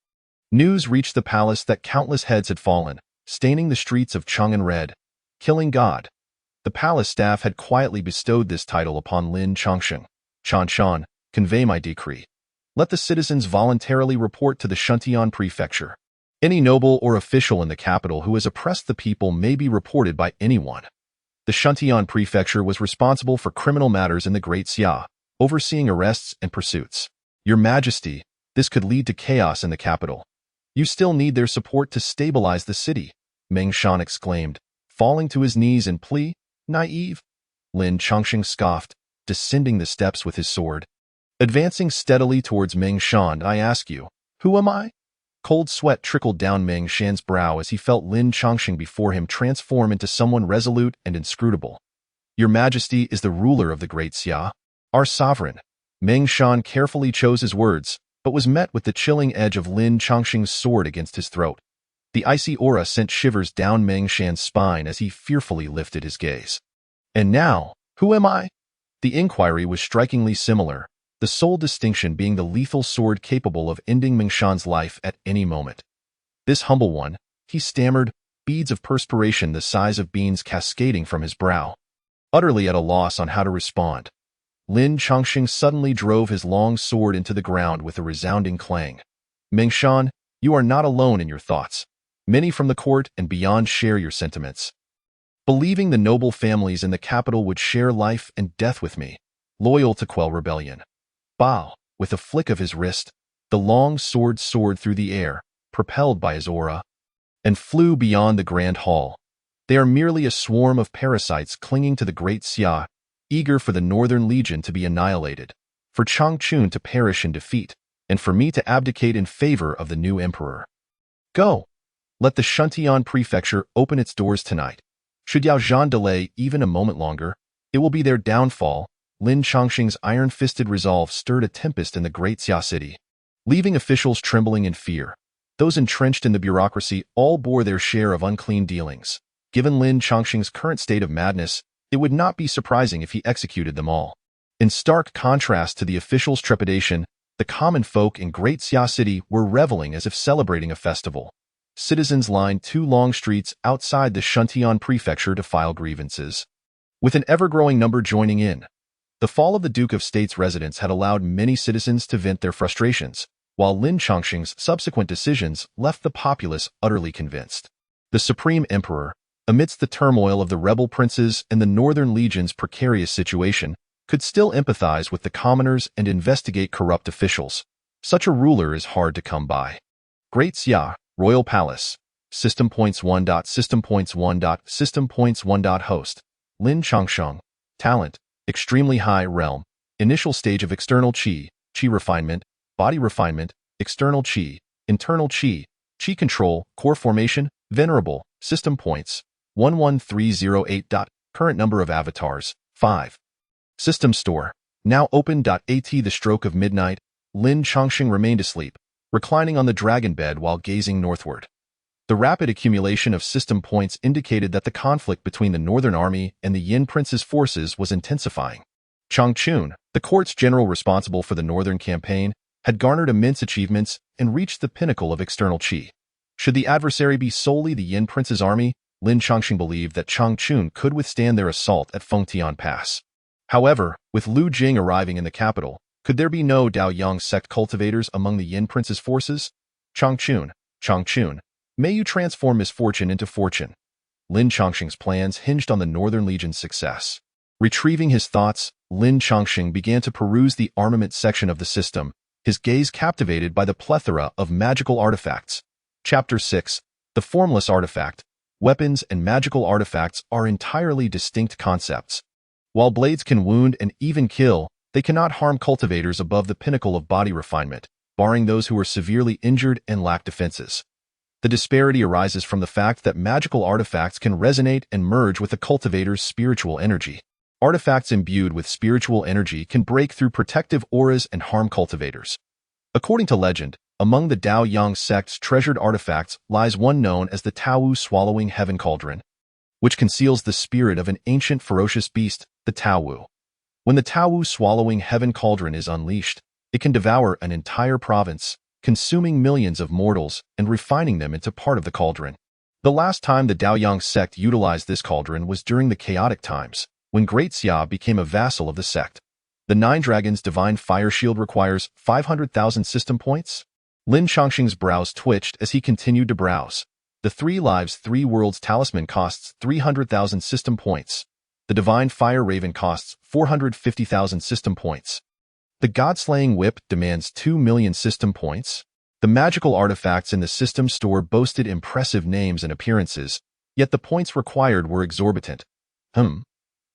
News reached the palace that countless heads had fallen, staining the streets of Chang'an red. Killing God. The palace staff had quietly bestowed this title upon Lin Changsheng. Chan Shan, convey my decree. Let the citizens voluntarily report to the Shuntian prefecture. Any noble or official in the capital who has oppressed the people may be reported by anyone. The Shuntian prefecture was responsible for criminal matters in the Great Xia, overseeing arrests and pursuits. Your Majesty, this could lead to chaos in the capital. You still need their support to stabilize the city, Meng Shan exclaimed, falling to his knees in plea. Naive? Lin Changsheng scoffed, descending the steps with his sword. Advancing steadily towards Meng Shan, I ask you, who am I? Cold sweat trickled down Meng Shan's brow as he felt Lin Changsheng before him transform into someone resolute and inscrutable. Your Majesty is the ruler of the Great Xia, our sovereign. Meng Shan carefully chose his words, but was met with the chilling edge of Lin Changsheng's sword against his throat. The icy aura sent shivers down Meng Shan's spine as he fearfully lifted his gaze. And now, who am I? The inquiry was strikingly similar, the sole distinction being the lethal sword capable of ending Meng Shan's life at any moment. This humble one, he stammered, beads of perspiration the size of beans cascading from his brow. Utterly at a loss on how to respond, Lin Changsheng suddenly drove his long sword into the ground with a resounding clang. Meng Shan, you are not alone in your thoughts. Many from the court and beyond share your sentiments. Believing the noble families in the capital would share life and death with me, loyal to quell rebellion. Bao, with a flick of his wrist, the long sword soared through the air, propelled by his aura, and flew beyond the grand hall. They are merely a swarm of parasites clinging to the Great Xia, eager for the Northern Legion to be annihilated, for Changchun to perish in defeat, and for me to abdicate in favor of the new emperor. Go! Let the Shuntian prefecture open its doors tonight. Should Yao Zhan delay even a moment longer, it will be their downfall. Lin Changsheng's iron-fisted resolve stirred a tempest in the Great Xia city, leaving officials trembling in fear. Those entrenched in the bureaucracy all bore their share of unclean dealings. Given Lin Changsheng's current state of madness, it would not be surprising if he executed them all. In stark contrast to the officials' trepidation, the common folk in Great Xia city were reveling as if celebrating a festival. Citizens lined 2 long streets outside the Shuntian prefecture to file grievances, with an ever-growing number joining in. The fall of the Duke of State's residence had allowed many citizens to vent their frustrations, while Lin Changsheng's subsequent decisions left the populace utterly convinced. The Supreme Emperor, amidst the turmoil of the rebel princes and the Northern Legion's precarious situation, could still empathize with the commoners and investigate corrupt officials. Such a ruler is hard to come by. Great Xia, Royal Palace. System Points 1. System Points 1. System Points 1. Host. Lin Changsheng. Talent. Extremely high realm. Initial stage of external qi, qi refinement, body refinement, external qi, internal qi, qi control, core formation, venerable, system points, 11308. Current number of avatars, 5. System store. Now open. At the stroke of midnight, Lin Changsheng remained asleep, reclining on the dragon bed while gazing northward. The rapid accumulation of system points indicated that the conflict between the Northern Army and the Yin Prince's forces was intensifying. Chang Chun, the court's general responsible for the Northern campaign, had garnered immense achievements and reached the pinnacle of external qi. Should the adversary be solely the Yin Prince's army, Lin Changsheng believed that Chang Chun could withstand their assault at Fengtian Pass. However, with Lu Jing arriving in the capital, could there be no Daoyang sect cultivators among the Yin Prince's forces? Chang Chun, may you transform misfortune into fortune. Lin Changsheng's plans hinged on the Northern Legion's success. Retrieving his thoughts, Lin Changsheng began to peruse the armament section of the system, his gaze captivated by the plethora of magical artifacts. Chapter 6. The Formless Artifact. Weapons and magical artifacts are entirely distinct concepts. While blades can wound and even kill, they cannot harm cultivators above the pinnacle of body refinement, barring those who are severely injured and lack defenses. The disparity arises from the fact that magical artifacts can resonate and merge with the cultivator's spiritual energy. Artifacts imbued with spiritual energy can break through protective auras and harm cultivators. According to legend, among the Daoyang sect's treasured artifacts lies one known as the Taowu Swallowing Heaven Cauldron, which conceals the spirit of an ancient ferocious beast, the Taowu. When the Taowu Swallowing Heaven Cauldron is unleashed, it can devour an entire province, consuming millions of mortals and refining them into part of the cauldron. The last time the Daoyang sect utilized this cauldron was during the chaotic times, when Great Xia became a vassal of the sect. The Nine Dragons' Divine Fire Shield requires 500,000 system points? Lin Changsheng's brows twitched as he continued to browse. The Three Lives Three Worlds Talisman costs 300,000 system points. The Divine Fire Raven costs 450,000 system points. The God-Slaying Whip demands 2 million system points. The magical artifacts in the system store boasted impressive names and appearances, yet the points required were exorbitant.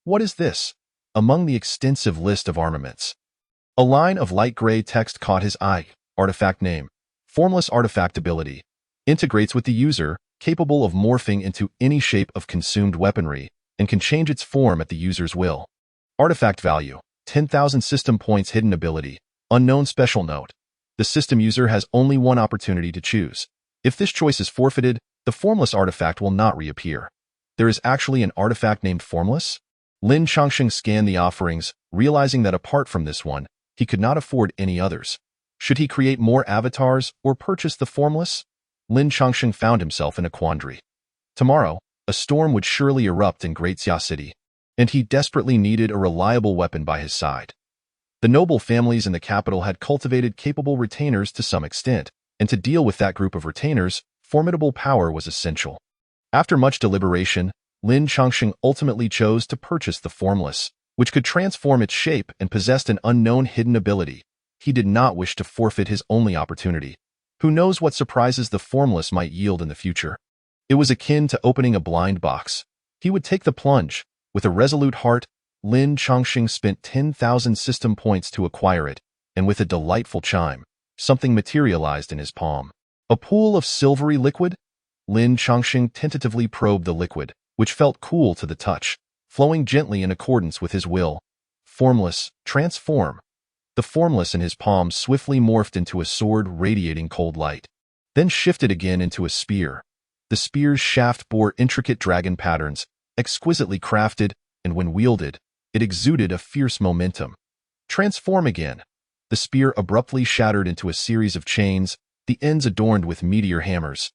What is this? Among the extensive list of armaments. A line of light gray text caught his eye. Artifact name. Formless artifact ability. Integrates with the user, capable of morphing into any shape of consumed weaponry, and can change its form at the user's will. Artifact value. 10,000 system points. Hidden ability. Unknown special note. The system user has only one opportunity to choose. If this choice is forfeited, the formless artifact will not reappear. There is actually an artifact named Formless? Lin Changsheng scanned the offerings, realizing that apart from this one, he could not afford any others. Should he create more avatars or purchase the Formless? Lin Changsheng found himself in a quandary. Tomorrow, a storm would surely erupt in Great Xia City, and he desperately needed a reliable weapon by his side. The noble families in the capital had cultivated capable retainers to some extent, and to deal with that group of retainers, formidable power was essential. After much deliberation, Lin Changsheng ultimately chose to purchase the Formless, which could transform its shape and possessed an unknown hidden ability. He did not wish to forfeit his only opportunity. Who knows what surprises the Formless might yield in the future? It was akin to opening a blind box. He would take the plunge. With a resolute heart, Lin Changsheng spent 10,000 system points to acquire it, and with a delightful chime, something materialized in his palm. A pool of silvery liquid? Lin Changsheng tentatively probed the liquid, which felt cool to the touch, flowing gently in accordance with his will. Formless, transform. The Formless in his palm swiftly morphed into a sword radiating cold light, then shifted again into a spear. The spear's shaft bore intricate dragon patterns, exquisitely crafted, and when wielded, it exuded a fierce momentum. Transform again. The spear abruptly shattered into a series of chains, the ends adorned with meteor hammers.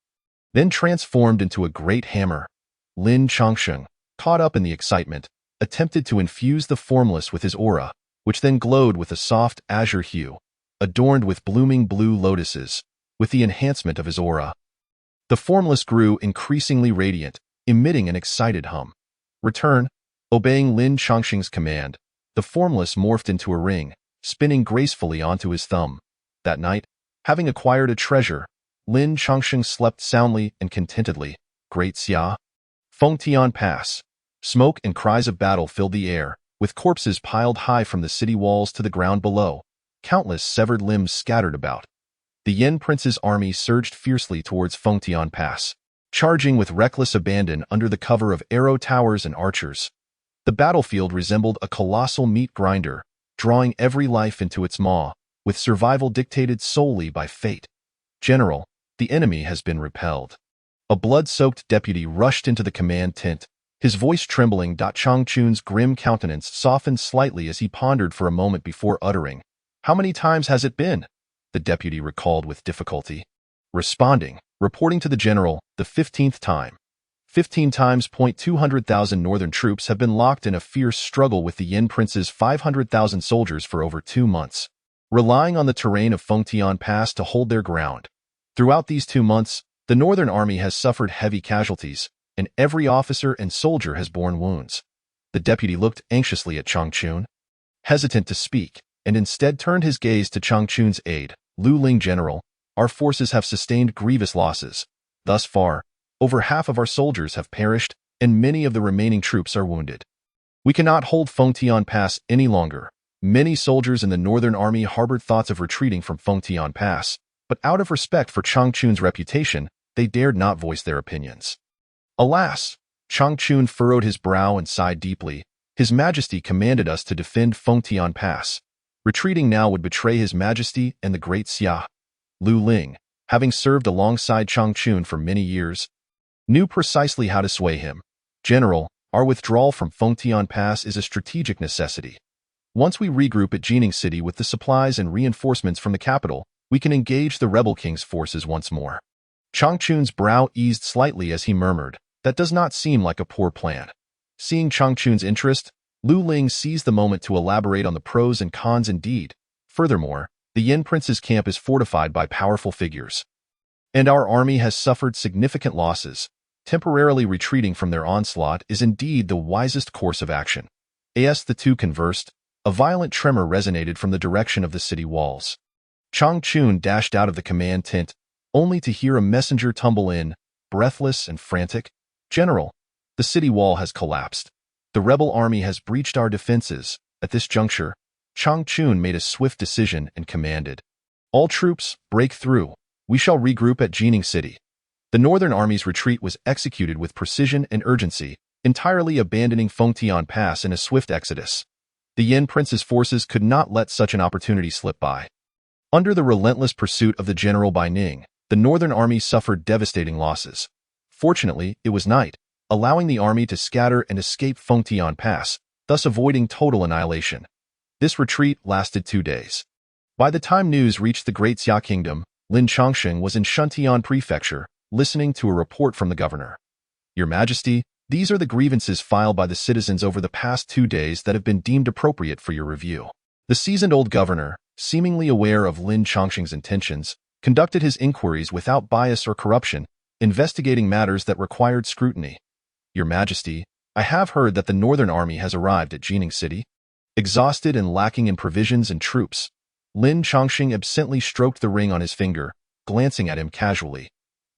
Then transformed into a great hammer. Lin Changsheng, caught up in the excitement, attempted to infuse the Formless with his aura, which then glowed with a soft azure hue, adorned with blooming blue lotuses. With the enhancement of his aura, the Formless grew increasingly radiant, emitting an excited hum. Return. Obeying Lin Chongqing's command, the formless morphed into a ring, spinning gracefully onto his thumb. That night, having acquired a treasure, Lin Chongqing slept soundly and contentedly. Great Xia. Fengtian Pass. Smoke and cries of battle filled the air, with corpses piled high from the city walls to the ground below, countless severed limbs scattered about. The Yin Prince's army surged fiercely towards Fengtian Pass, charging with reckless abandon under the cover of arrow towers and archers. The battlefield resembled a colossal meat grinder, drawing every life into its maw, with survival dictated solely by fate. General, the enemy has been repelled. A blood-soaked deputy rushed into the command tent, his voice trembling. Chang Chun's grim countenance softened slightly as he pondered for a moment before uttering, "How many times has it been?" The deputy recalled with difficulty. Reporting to the general, the 15th time. 15 times. 200,000 northern troops have been locked in a fierce struggle with the Yin Prince's 500,000 soldiers for over 2 months, relying on the terrain of Fengtian Pass to hold their ground. Throughout these 2 months, the Northern Army has suffered heavy casualties, and every officer and soldier has borne wounds. The deputy looked anxiously at Chang Chun, hesitant to speak, and instead turned his gaze to Chang Chun's aide, Lu Ling. General, our forces have sustained grievous losses. Thus far, over half of our soldiers have perished, and many of the remaining troops are wounded. We cannot hold Fengtian Pass any longer. Many soldiers in the Northern Army harbored thoughts of retreating from Fengtian Pass, but out of respect for Chang Chun's reputation, they dared not voice their opinions. Alas! Chang Chun furrowed his brow and sighed deeply. His Majesty commanded us to defend Fengtian Pass. Retreating now would betray His Majesty and the Great Xia. Lu Ling, having served alongside Chang Chun for many years, knew precisely how to sway him. General, our withdrawal from Fengtian Pass is a strategic necessity. Once we regroup at Jining City with the supplies and reinforcements from the capital, we can engage the rebel king's forces once more. Chang Chun's brow eased slightly as he murmured, "That does not seem like a poor plan." Seeing Chang Chun's interest, Lu Ling seized the moment to elaborate on the pros and cons indeed. Furthermore, the Yin Prince's camp is fortified by powerful figures, and our army has suffered significant losses. Temporarily retreating from their onslaught is indeed the wisest course of action. As the two conversed, a violent tremor resonated from the direction of the city walls. Chang Chun dashed out of the command tent, only to hear a messenger tumble in, breathless and frantic. "General, the city wall has collapsed. The rebel army has breached our defenses." At this juncture, Chang Chun made a swift decision and commanded, "All troops, break through. We shall regroup at Jining City." The Northern Army's retreat was executed with precision and urgency, entirely abandoning Fengtian Pass in a swift exodus. The Yin Prince's forces could not let such an opportunity slip by. Under the relentless pursuit of the general by Ning, the Northern Army suffered devastating losses. Fortunately, it was night, allowing the army to scatter and escape Fengtian Pass, thus avoiding total annihilation. This retreat lasted 2 days. By the time news reached the Great Xia Kingdom, Lin Chongqing was in Shuntian Prefecture, listening to a report from the governor. "Your Majesty, these are the grievances filed by the citizens over the past 2 days that have been deemed appropriate for your review." The seasoned-old governor, seemingly aware of Lin Chongqing's intentions, conducted his inquiries without bias or corruption, investigating matters that required scrutiny. "Your Majesty, I have heard that the Northern Army has arrived at Jining City. Exhausted and lacking in provisions and troops." Lin Chongqing absently stroked the ring on his finger, glancing at him casually.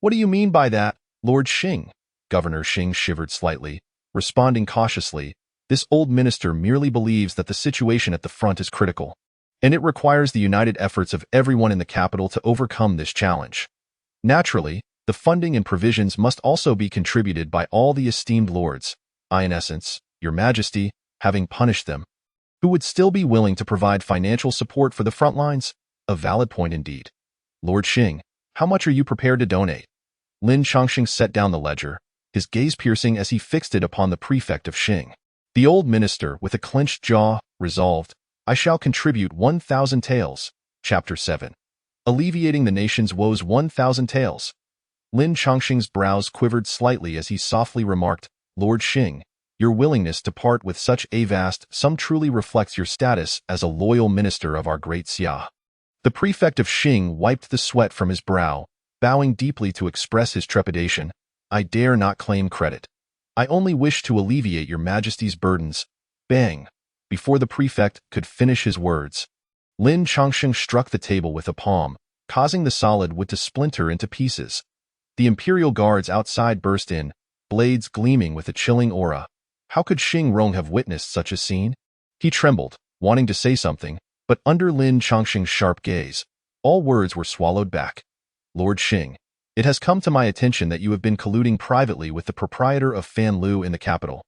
"What do you mean by that, Lord Xing?" Governor Xing shivered slightly, responding cautiously, "This old minister merely believes that the situation at the front is critical, and it requires the united efforts of everyone in the capital to overcome this challenge. Naturally, the funding and provisions must also be contributed by all the esteemed lords, in essence, Your Majesty, having punished them, who would still be willing to provide financial support for the front lines. A valid point indeed. Lord Xing, how much are you prepared to donate?" Lin Chongqing set down the ledger, his gaze piercing as he fixed it upon the prefect of Xing. The old minister, with a clenched jaw, resolved, "I shall contribute 1,000 taels." Chapter 7. Alleviating the nation's woes. 1,000 taels. Lin Chongqing's brows quivered slightly as he softly remarked, "Lord Xing, your willingness to part with such a vast sum truly reflects your status as a loyal minister of our Great Xia." The prefect of Xing wiped the sweat from his brow, bowing deeply to express his trepidation. "I dare not claim credit. I only wish to alleviate your majesty's burdens. Bang! Before the prefect could finish his words, Lin Chongsheng struck the table with a palm, causing the solid wood to splinter into pieces. The imperial guards outside burst in, blades gleaming with a chilling aura. How could Xing Rong have witnessed such a scene? He trembled, wanting to say something, but under Lin Chongsheng's sharp gaze, all words were swallowed back. Lord Xing, it has come to my attention that you have been colluding privately with the proprietor of Fan Lu in the capital,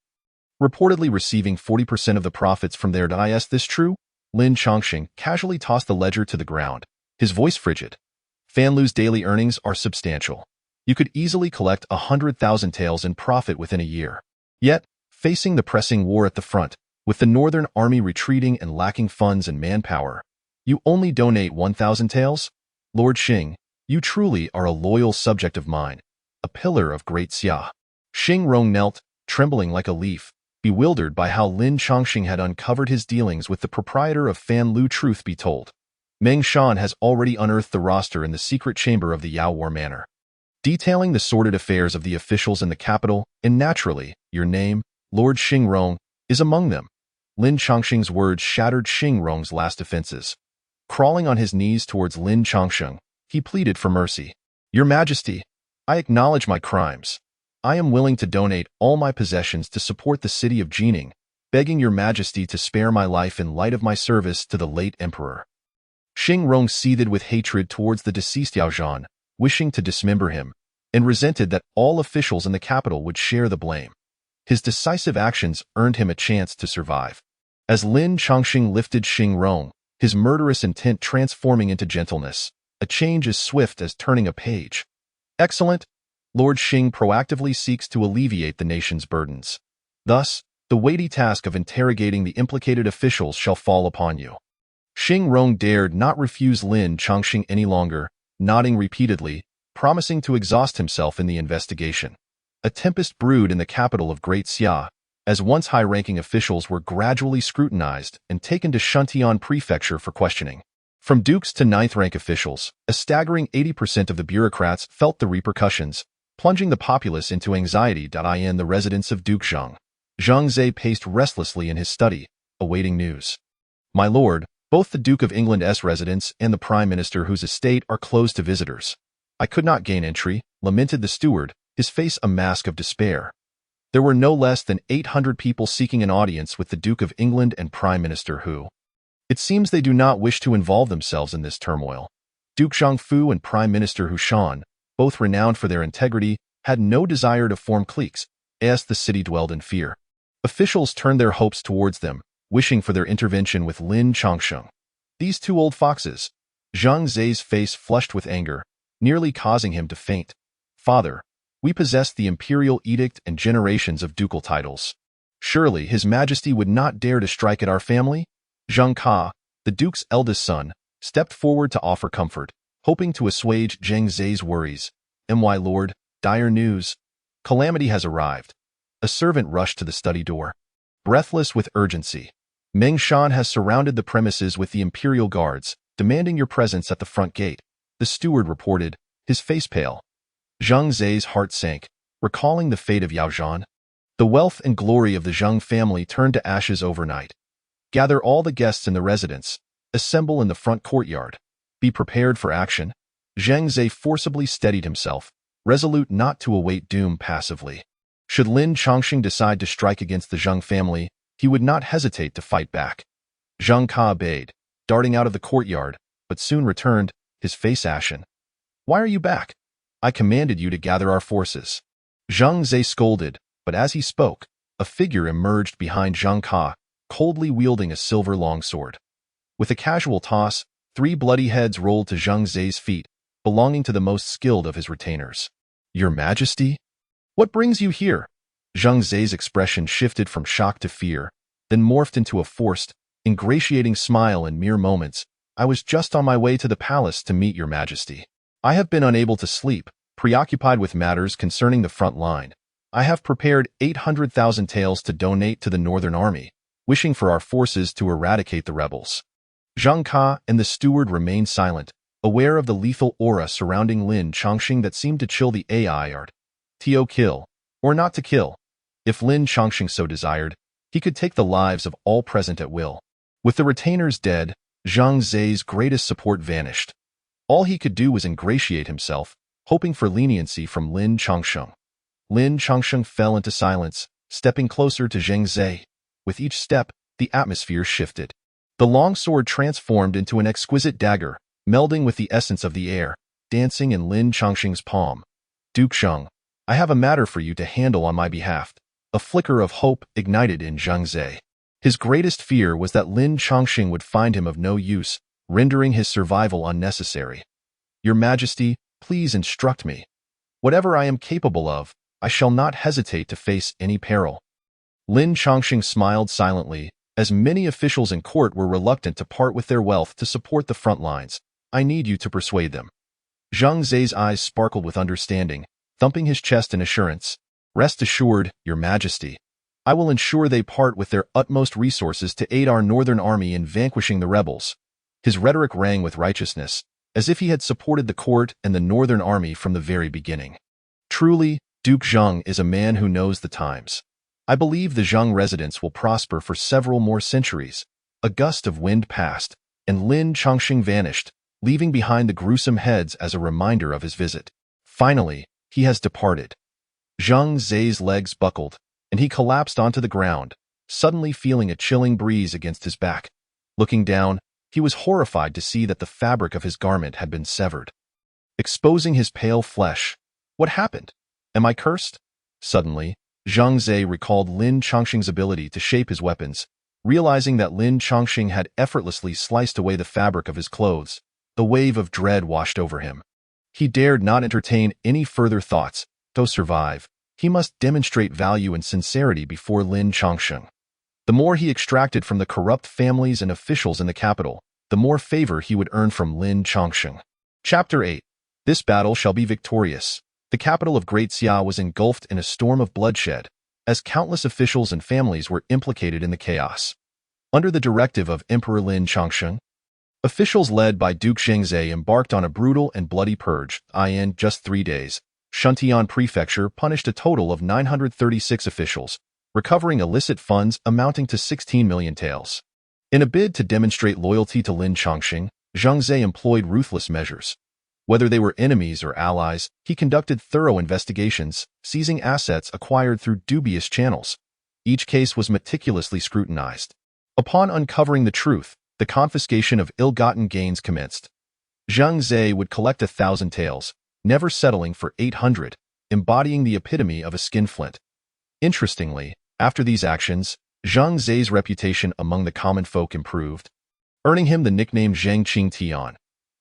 reportedly receiving 40% of the profits from there. Is this true? Lin Chongsheng casually tossed the ledger to the ground, his voice frigid. Fan Lu's daily earnings are substantial. You could easily collect 100,000 taels in profit within a year. Yet, facing the pressing war at the front, with the Northern Army retreating and lacking funds and manpower, you only donate 1,000 taels? Lord Xing, you truly are a loyal subject of mine, a pillar of great Xia. Xing Rong knelt, trembling like a leaf, bewildered by how Lin Chongsheng had uncovered his dealings with the proprietor of Fan Lu. Truth be told, Meng Shan has already unearthed the roster in the secret chamber of the Yao War Manor, detailing the sordid affairs of the officials in the capital, and naturally, your name, Lord Xing Rong, is among them. Lin Chongsheng's words shattered Xing Rong's last defenses. Crawling on his knees towards Lin Chongsheng, he pleaded for mercy. Your Majesty, I acknowledge my crimes. I am willing to donate all my possessions to support the city of Jining, begging your Majesty to spare my life in light of my service to the late emperor. Xing Rong seethed with hatred towards the deceased Yao Zhan, wishing to dismember him, and resented that all officials in the capital would share the blame. His decisive actions earned him a chance to survive. As Lin Chongsheng lifted Xing Rong, his murderous intent transforming into gentleness, a change as swift as turning a page. Excellent. Lord Xing proactively seeks to alleviate the nation's burdens. Thus, the weighty task of interrogating the implicated officials shall fall upon you. Xing Rong dared not refuse Lin Chongsheng any longer, nodding repeatedly, promising to exhaust himself in the investigation. A tempest brewed in the capital of Great Xia, as once high-ranking officials were gradually scrutinized and taken to Shuntian Prefecture for questioning. From dukes to ninth-rank officials, a staggering 80% of the bureaucrats felt the repercussions, plunging the populace into anxiety. In the residence of Duke Zhang, Zhang Zhe paced restlessly in his study, awaiting news. My lord, both the Duke of England's residence and the Prime Minister whose estate are closed to visitors. I could not gain entry, lamented the steward, his face a mask of despair. There were no less than 800 people seeking an audience with the Duke of England and Prime Minister Hu. It seems they do not wish to involve themselves in this turmoil. Duke Zhangfu and Prime Minister Hu Shan, both renowned for their integrity, had no desire to form cliques, as the city dwelled in fear. Officials turned their hopes towards them, wishing for their intervention with Lin Chongsheng. These two old foxes. Zhang Zhe's face flushed with anger, nearly causing him to faint. Father, we possess the imperial edict and generations of ducal titles. Surely His Majesty would not dare to strike at our family? Zhang Ka, the duke's eldest son, stepped forward to offer comfort, hoping to assuage Zhang Zhe's worries. My lord, dire news. Calamity has arrived. A servant rushed to the study door. Breathless with urgency, Meng Shan has surrounded the premises with the imperial guards, demanding your presence at the front gate, the steward reported, his face pale. Zhang Zhe's heart sank, recalling the fate of Yao Zhan. The wealth and glory of the Zhang family turned to ashes overnight. Gather all the guests in the residence. Assemble in the front courtyard. Be prepared for action. Zhang Zhe forcibly steadied himself, resolute not to await doom passively. Should Lin Chongsheng decide to strike against the Zhang family, he would not hesitate to fight back. Zhang Ka obeyed, darting out of the courtyard, but soon returned, his face ashen. Why are you back? I commanded you to gather our forces. Zhang Zhe scolded, but as he spoke, a figure emerged behind Zhang Ka, coldly wielding a silver longsword. With a casual toss, 3 bloody heads rolled to Zhang Zhe's feet, belonging to the most skilled of his retainers. Your Majesty? What brings you here? Zhang Zhe's expression shifted from shock to fear, then morphed into a forced, ingratiating smile in mere moments. I was just on my way to the palace to meet your Majesty. I have been unable to sleep, preoccupied with matters concerning the front line. I have prepared 800,000 taels to donate to the Northern Army, wishing for our forces to eradicate the rebels. Zhang Ka and the steward remained silent, aware of the lethal aura surrounding Lin Chongsheng that seemed to chill the AI art. To kill, or not to kill. If Lin Chongqing so desired, he could take the lives of all present at will. With the retainers dead, Zhang Zai's greatest support vanished. All he could do was ingratiate himself, hoping for leniency from Lin Chongqing. Lin Chongqing fell into silence, stepping closer to Zhang Zai. With each step, the atmosphere shifted. The long sword transformed into an exquisite dagger, melding with the essence of the air, dancing in Lin Chongqing's palm. Duke Zheng, I have a matter for you to handle on my behalf. A flicker of hope ignited in Zhang Zai. His greatest fear was that Lin Chongqing would find him of no use, rendering his survival unnecessary. Your Majesty, please instruct me. Whatever I am capable of, I shall not hesitate to face any peril. Lin Chongqing smiled silently, as many officials in court were reluctant to part with their wealth to support the front lines. I need you to persuade them. Zhang Zai's eyes sparkled with understanding, thumping his chest in assurance. Rest assured, Your Majesty. I will ensure they part with their utmost resources to aid our northern army in vanquishing the rebels. His rhetoric rang with righteousness, as if he had supported the court and the northern army from the very beginning. Truly, Duke Zheng is a man who knows the times. I believe the Zheng residence will prosper for several more centuries. A gust of wind passed, and Lin Chongqing vanished, leaving behind the gruesome heads as a reminder of his visit. Finally, he has departed. Zhang Zai's legs buckled, and he collapsed onto the ground, suddenly feeling a chilling breeze against his back. Looking down, he was horrified to see that the fabric of his garment had been severed, exposing his pale flesh. What happened? Am I cursed? Suddenly, Zhang Zai recalled Lin Chongqing's ability to shape his weapons. Realizing that Lin Chongqing had effortlessly sliced away the fabric of his clothes, a wave of dread washed over him. He dared not entertain any further thoughts. To survive, he must demonstrate value and sincerity before Lin Chongqing. The more he extracted from the corrupt families and officials in the capital, the more favor he would earn from Lin Chongqing. Chapter 8. This battle shall be victorious. The capital of Great Xia was engulfed in a storm of bloodshed, as countless officials and families were implicated in the chaos. Under the directive of Emperor Lin Chongqing, officials led by Duke Zhang Zai embarked on a brutal and bloody purge. In just 3 days, Shuntian Prefecture punished a total of 936 officials, recovering illicit funds amounting to 16 million taels. In a bid to demonstrate loyalty to Lin Chongqing, Zhang Zai employed ruthless measures. Whether they were enemies or allies, he conducted thorough investigations, seizing assets acquired through dubious channels. Each case was meticulously scrutinized. Upon uncovering the truth, the confiscation of ill-gotten gains commenced. Zhang Zai would collect 1,000 taels, never settling for 800, embodying the epitome of a skinflint. Interestingly, after these actions, Zhang Zai's reputation among the common folk improved, earning him the nickname Zhang Qing Tian.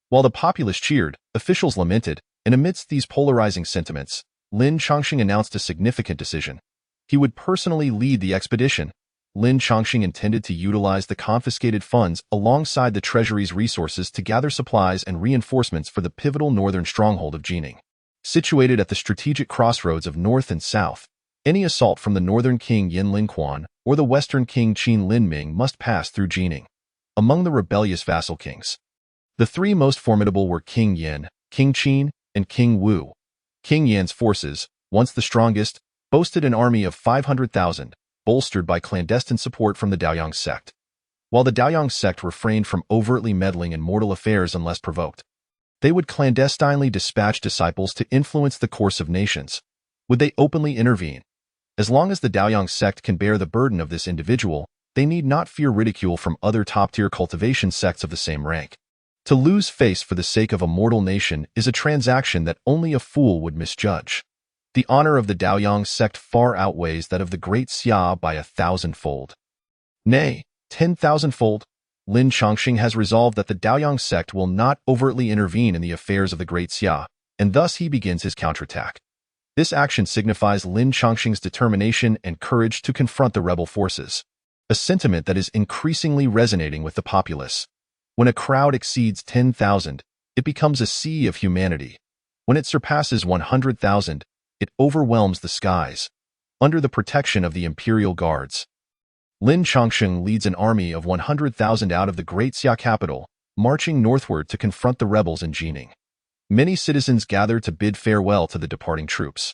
While the populace cheered, officials lamented, and amidst these polarizing sentiments, Lin Chongqing announced a significant decision. He would personally lead the expedition. Lin Chongqing intended to utilize the confiscated funds alongside the treasury's resources to gather supplies and reinforcements for the pivotal northern stronghold of Jining. Situated at the strategic crossroads of north and south, any assault from the northern king Yin Linquan or the western king Qin Linming must pass through Jining. Among the rebellious vassal kings, the three most formidable were King Yin, King Qin, and King Wu. King Yan's forces, once the strongest, boasted an army of 500,000, bolstered by clandestine support from the Daoyang sect. While the Daoyang sect refrained from overtly meddling in mortal affairs unless provoked, they would clandestinely dispatch disciples to influence the course of nations. Would they openly intervene? As long as the Daoyang sect can bear the burden of this individual, they need not fear ridicule from other top-tier cultivation sects of the same rank. To lose face for the sake of a mortal nation is a transaction that only a fool would misjudge. The honor of the Daoyang sect far outweighs that of the Great Xia by 1,000-fold. Nay, 10,000-fold. Lin Chongqing has resolved that the Daoyang sect will not overtly intervene in the affairs of the Great Xia, and thus he begins his counterattack. This action signifies Lin Chongqing's determination and courage to confront the rebel forces, a sentiment that is increasingly resonating with the populace. When a crowd exceeds 10,000, it becomes a sea of humanity. When it surpasses 100,000, it overwhelms the skies. Under the protection of the imperial guards, Lin Chongqing leads an army of 100,000 out of the Great Xia capital, marching northward to confront the rebels in Jining. Many citizens gather to bid farewell to the departing troops.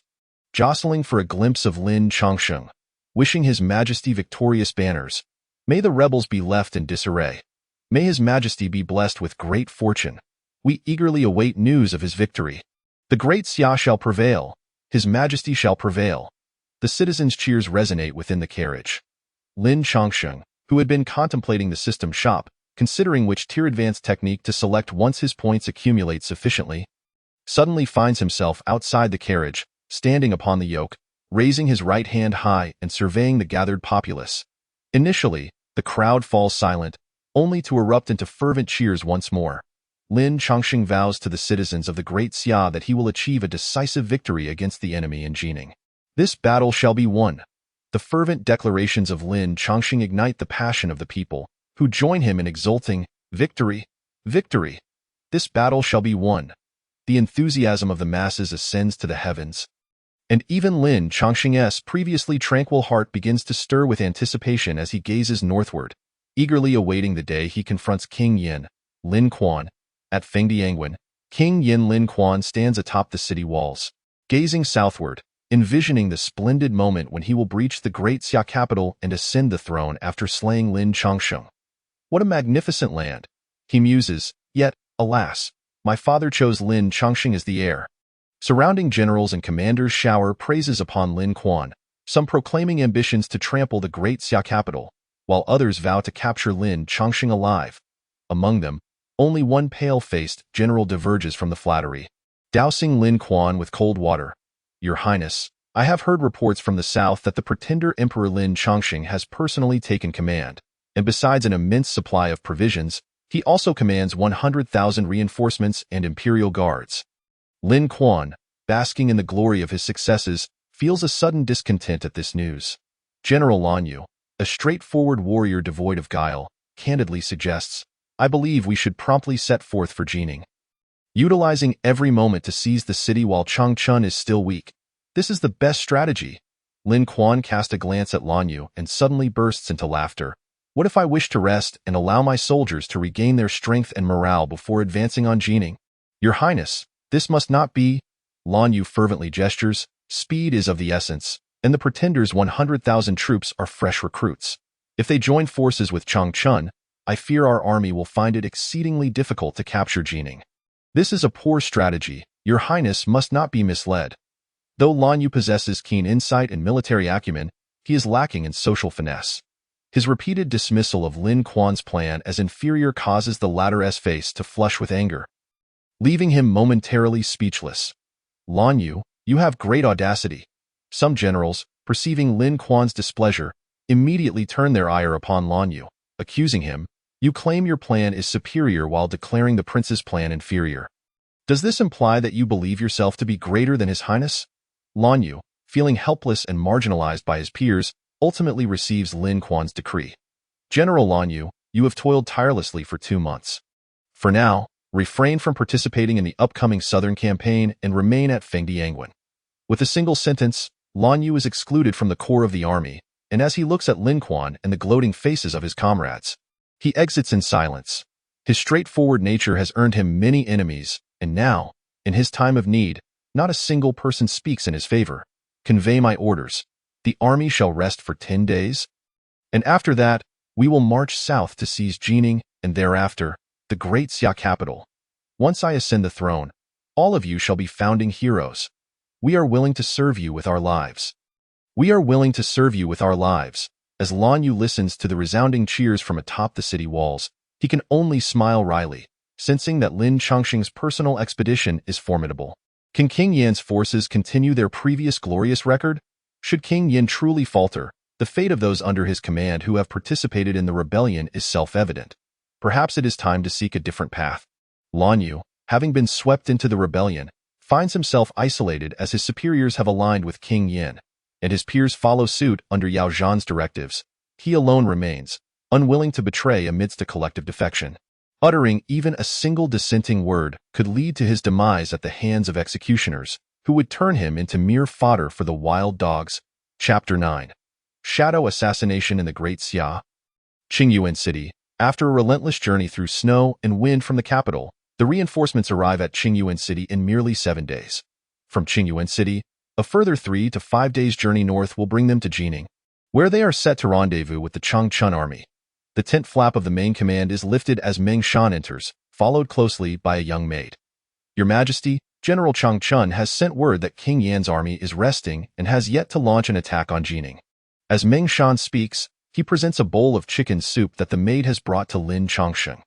Jostling for a glimpse of Lin Chongqing, wishing His Majesty victorious banners. May the rebels be left in disarray. May His Majesty be blessed with great fortune. We eagerly await news of his victory. The great Xia shall prevail. His Majesty shall prevail. The citizens' cheers resonate within the carriage. Lin Chongsheng, who had been contemplating the system shop, considering which tier advanced technique to select once his points accumulate sufficiently, suddenly finds himself outside the carriage, standing upon the yoke, raising his right hand high and surveying the gathered populace. Initially, the crowd falls silent, only to erupt into fervent cheers once more. Lin Chongsheng vows to the citizens of the Great Xia that he will achieve a decisive victory against the enemy in Jining. This battle shall be won. The fervent declarations of Lin Chongsheng ignite the passion of the people, who join him in exulting, "Victory! Victory! This battle shall be won." The enthusiasm of the masses ascends to the heavens. And even Lin Chongsheng's previously tranquil heart begins to stir with anticipation as he gazes northward, eagerly awaiting the day he confronts King Yin, Lin Quan. At Fengdiangwen, King Yin Lin Quan stands atop the city walls, gazing southward, envisioning the splendid moment when he will breach the great Xia capital and ascend the throne after slaying Lin Chongsheng. What a magnificent land, he muses, yet, alas, my father chose Lin Chongsheng as the heir. Surrounding generals and commanders shower praises upon Lin Quan, some proclaiming ambitions to trample the great Xia capital, while others vow to capture Lin Chongsheng alive. Among them, only one pale-faced general diverges from the flattery, dousing Lin Quan with cold water. Your Highness, I have heard reports from the south that the pretender Emperor Lin Chongsheng has personally taken command, and besides an immense supply of provisions, he also commands 100,000 reinforcements and imperial guards. Lin Quan, basking in the glory of his successes, feels a sudden discontent at this news. General Lan Yu, a straightforward warrior devoid of guile, candidly suggests, I believe we should promptly set forth for Jining. Utilizing every moment to seize the city while Changchun is still weak. This is the best strategy. Lin Quan casts a glance at Lan Yu and suddenly bursts into laughter. What if I wish to rest and allow my soldiers to regain their strength and morale before advancing on Jining? Your Highness, this must not be. Lan Yu fervently gestures. Speed is of the essence, and the pretender's 100,000 troops are fresh recruits. If they join forces with Changchun, I fear our army will find it exceedingly difficult to capture Jining. This is a poor strategy. Your Highness must not be misled. Though Lan Yu possesses keen insight and military acumen, he is lacking in social finesse. His repeated dismissal of Lin Quan's plan as inferior causes the latter's face to flush with anger, leaving him momentarily speechless. Lan Yu, you have great audacity. Some generals, perceiving Lin Quan's displeasure, immediately turn their ire upon Lan Yu, accusing him, you claim your plan is superior while declaring the prince's plan inferior. Does this imply that you believe yourself to be greater than His Highness? Lan Yu, feeling helpless and marginalized by his peers, ultimately receives Lin Quan's decree. General Lan Yu, you have toiled tirelessly for 2 months. For now, refrain from participating in the upcoming southern campaign and remain at Fengdiangwen. With a single sentence, Lan Yu is excluded from the core of the army, and as he looks at Lin Quan and the gloating faces of his comrades, he exits in silence. His straightforward nature has earned him many enemies, and now, in his time of need, not a single person speaks in his favor. Convey my orders. The army shall rest for 10 days, and after that, we will march south to seize Jining, and thereafter, the great Xia capital. Once I ascend the throne, all of you shall be founding heroes. We are willing to serve you with our lives. We are willing to serve you with our lives. As Lan Yu listens to the resounding cheers from atop the city walls, he can only smile wryly, sensing that Lin Chongsheng's personal expedition is formidable. Can King Yan's forces continue their previous glorious record? Should King Yan truly falter, the fate of those under his command who have participated in the rebellion is self-evident. Perhaps it is time to seek a different path. Lan Yu, having been swept into the rebellion, finds himself isolated as his superiors have aligned with King Yan, and his peers follow suit under Yao Zhan's directives. He alone remains, unwilling to betray amidst a collective defection. Uttering even a single dissenting word could lead to his demise at the hands of executioners, who would turn him into mere fodder for the wild dogs. Chapter 9. Shadow Assassination in the Great Xia. Qingyuan City. After a relentless journey through snow and wind from the capital, the reinforcements arrive at Qingyuan City in merely 7 days. From Qingyuan City, a further 3 to 5 days' journey north will bring them to Jining. where they are set to rendezvous with the Changchun army. The tent flap of the main command is lifted as Meng Shan enters, followed closely by a young maid. Your Majesty, General Changchun has sent word that King Yan's army is resting and has yet to launch an attack on Jining. As Meng Shan speaks, he presents a bowl of chicken soup that the maid has brought to Lin Changsheng.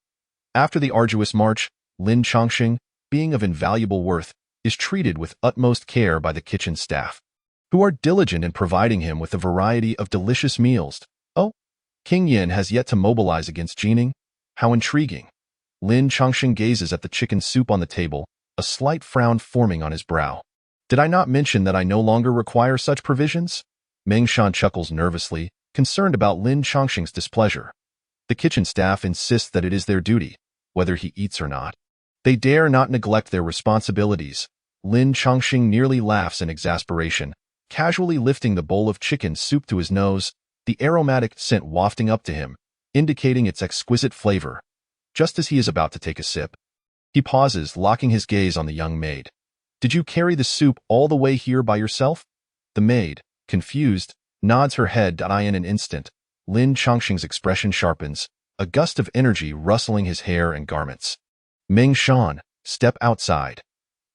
After the arduous march, Lin Changsheng, being of invaluable worth, is treated with utmost care by the kitchen staff, who are diligent in providing him with a variety of delicious meals. Oh, King Yan has yet to mobilize against Jining? How intriguing. Lin Changsheng gazes at the chicken soup on the table, a slight frown forming on his brow. Did I not mention that I no longer require such provisions? Meng Shan chuckles nervously, concerned about Lin Changsheng's displeasure. The kitchen staff insists that it is their duty, whether he eats or not. They dare not neglect their responsibilities. Lin Changsheng nearly laughs in exasperation, casually lifting the bowl of chicken soup to his nose, the aromatic scent wafting up to him, indicating its exquisite flavor. Just as he is about to take a sip, he pauses, locking his gaze on the young maid. Did you carry the soup all the way here by yourself? The maid, confused, nods her head. In an instant, Lin Changsheng's expression sharpens, a gust of energy rustling his hair and garments. Meng Shan, step outside.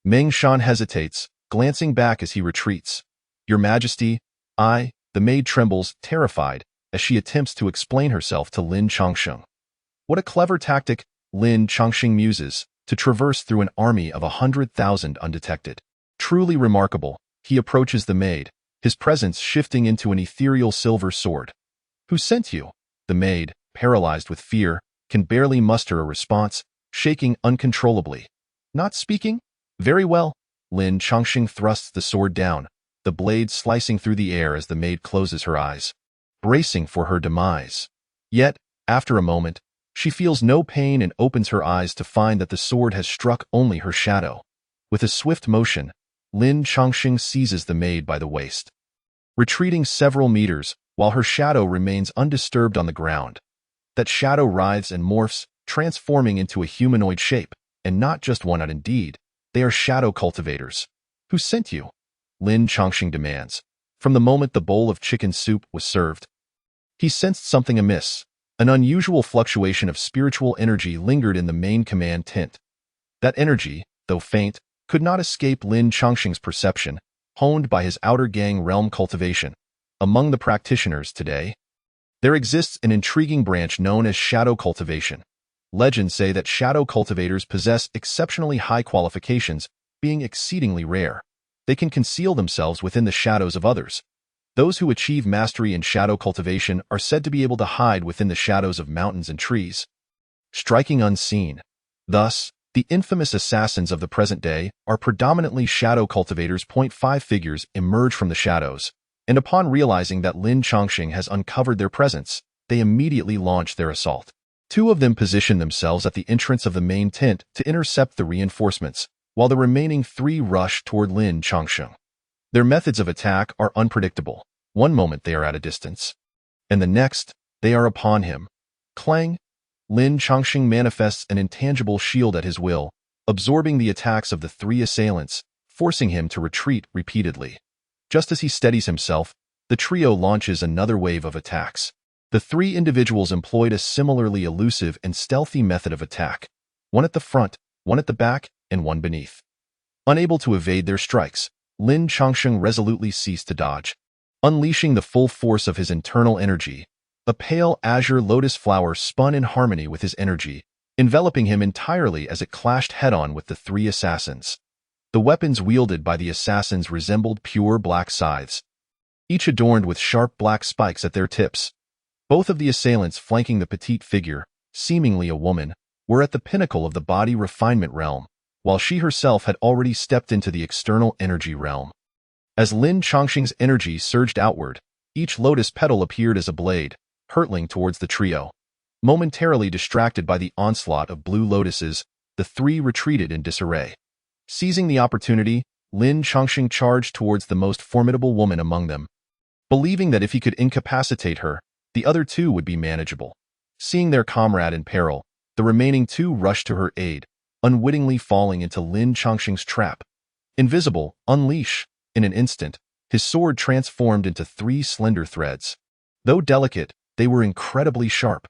Meng Shan hesitates, glancing back as he retreats. Your Majesty, the maid trembles, terrified, as she attempts to explain herself to Lin Changsheng. What a clever tactic, Lin Changsheng muses, to traverse through an army of 100,000 undetected. Truly remarkable, he approaches the maid, his presence shifting into an ethereal silver sword. Who sent you? The maid, paralyzed with fear, can barely muster a response, shaking uncontrollably. Not speaking? Very well. Lin Changsheng thrusts the sword down, the blade slicing through the air as the maid closes her eyes, bracing for her demise. Yet, after a moment, she feels no pain and opens her eyes to find that the sword has struck only her shadow. With a swift motion, Lin Changsheng seizes the maid by the waist, retreating several meters while her shadow remains undisturbed on the ground. That shadow writhes and morphs, transforming into a humanoid shape, and not just one. Indeed, they are shadow cultivators. Who sent you? Lin Changsheng demands. From the moment the bowl of chicken soup was served, he sensed something amiss. An unusual fluctuation of spiritual energy lingered in the main command tent. That energy, though faint, could not escape Lin Changsheng's perception, honed by his outer gang realm cultivation. Among the practitioners today, there exists an intriguing branch known as shadow cultivation. Legends say that shadow cultivators possess exceptionally high qualifications, being exceedingly rare. They can conceal themselves within the shadows of others. Those who achieve mastery in shadow cultivation are said to be able to hide within the shadows of mountains and trees, striking unseen. Thus, the infamous assassins of the present day are predominantly shadow cultivators. 5 figures emerge from the shadows, and upon realizing that Lin Changsheng has uncovered their presence, they immediately launch their assault. 2 of them position themselves at the entrance of the main tent to intercept the reinforcements, while the remaining 3 rush toward Lin Changsheng. Their methods of attack are unpredictable. One moment they are at a distance, and the next, they are upon him. Clang! Lin Changsheng manifests an intangible shield at his will, absorbing the attacks of the 3 assailants, forcing him to retreat repeatedly. Just as he steadies himself, the trio launches another wave of attacks. The 3 individuals employed a similarly elusive and stealthy method of attack, one at the front, one at the back, and one beneath. Unable to evade their strikes, Lin Changsheng resolutely ceased to dodge. Unleashing the full force of his internal energy, a pale azure lotus flower spun in harmony with his energy, enveloping him entirely as it clashed head-on with the 3 assassins. The weapons wielded by the assassins resembled pure black scythes, each adorned with sharp black spikes at their tips. Both of the assailants flanking the petite figure, seemingly a woman, were at the pinnacle of the body refinement realm, while she herself had already stepped into the external energy realm. As Lin Changsheng's energy surged outward, each lotus petal appeared as a blade, hurtling towards the trio. Momentarily distracted by the onslaught of blue lotuses, the 3 retreated in disarray. Seizing the opportunity, Lin Changsheng charged towards the most formidable woman among them, believing that if he could incapacitate her, the other 2 would be manageable. Seeing their comrade in peril, the remaining 2 rushed to her aid, unwittingly falling into Lin Changsheng's trap. Invisible, unleash! In an instant, his sword transformed into 3 slender threads. Though delicate, they were incredibly sharp.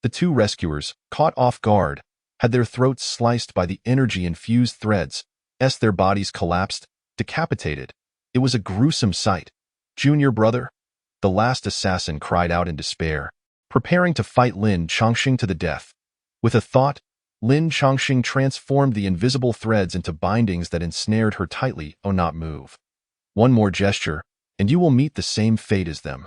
The two rescuers, caught off guard, had their throats sliced by the energy-infused threads, as their bodies collapsed, decapitated. It was a gruesome sight. "Junior brother?" The last assassin cried out in despair, preparing to fight Lin Chongqing to the death. With a thought, Lin Chongqing transformed the invisible threads into bindings that ensnared her tightly. "Oh, not move. One more gesture, and you will meet the same fate as them."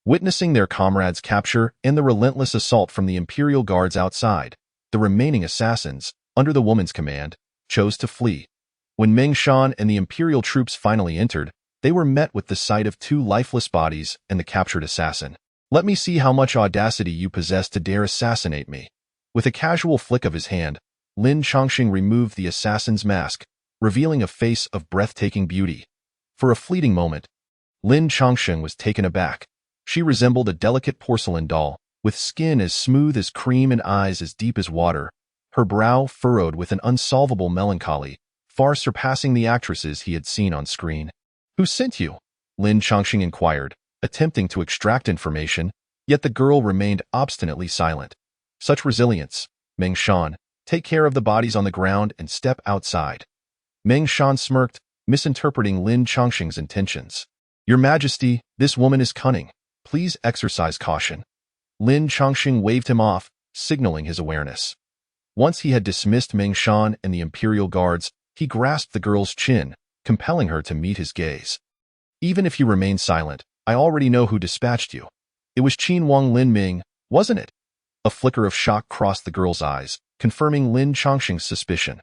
Witnessing their comrades' capture and the relentless assault from the Imperial guards outside, the remaining assassins, under the woman's command, chose to flee. When Meng Shan and the Imperial troops finally entered, they were met with the sight of two lifeless bodies and the captured assassin. "Let me see how much audacity you possess to dare assassinate me." With a casual flick of his hand, Lin Chongqing removed the assassin's mask, revealing a face of breathtaking beauty. For a fleeting moment, Lin Chongqing was taken aback. She resembled a delicate porcelain doll, with skin as smooth as cream and eyes as deep as water, her brow furrowed with an unsolvable melancholy, far surpassing the actresses he had seen on screen. "Who sent you?" Lin Chongqing inquired, attempting to extract information, yet the girl remained obstinately silent. "Such resilience. Meng Shan, take care of the bodies on the ground and step outside." Meng Shan smirked, misinterpreting Lin Chongqing's intentions. "Your Majesty, this woman is cunning. Please exercise caution." Lin Chongqing waved him off, signaling his awareness. Once he had dismissed Meng Shan and the Imperial guards, he grasped the girl's chin, compelling her to meet his gaze. "Even if you remain silent, I already know who dispatched you. It was Qin Wang Lin Ming, wasn't it?" A flicker of shock crossed the girl's eyes, confirming Lin Chongqing's suspicion.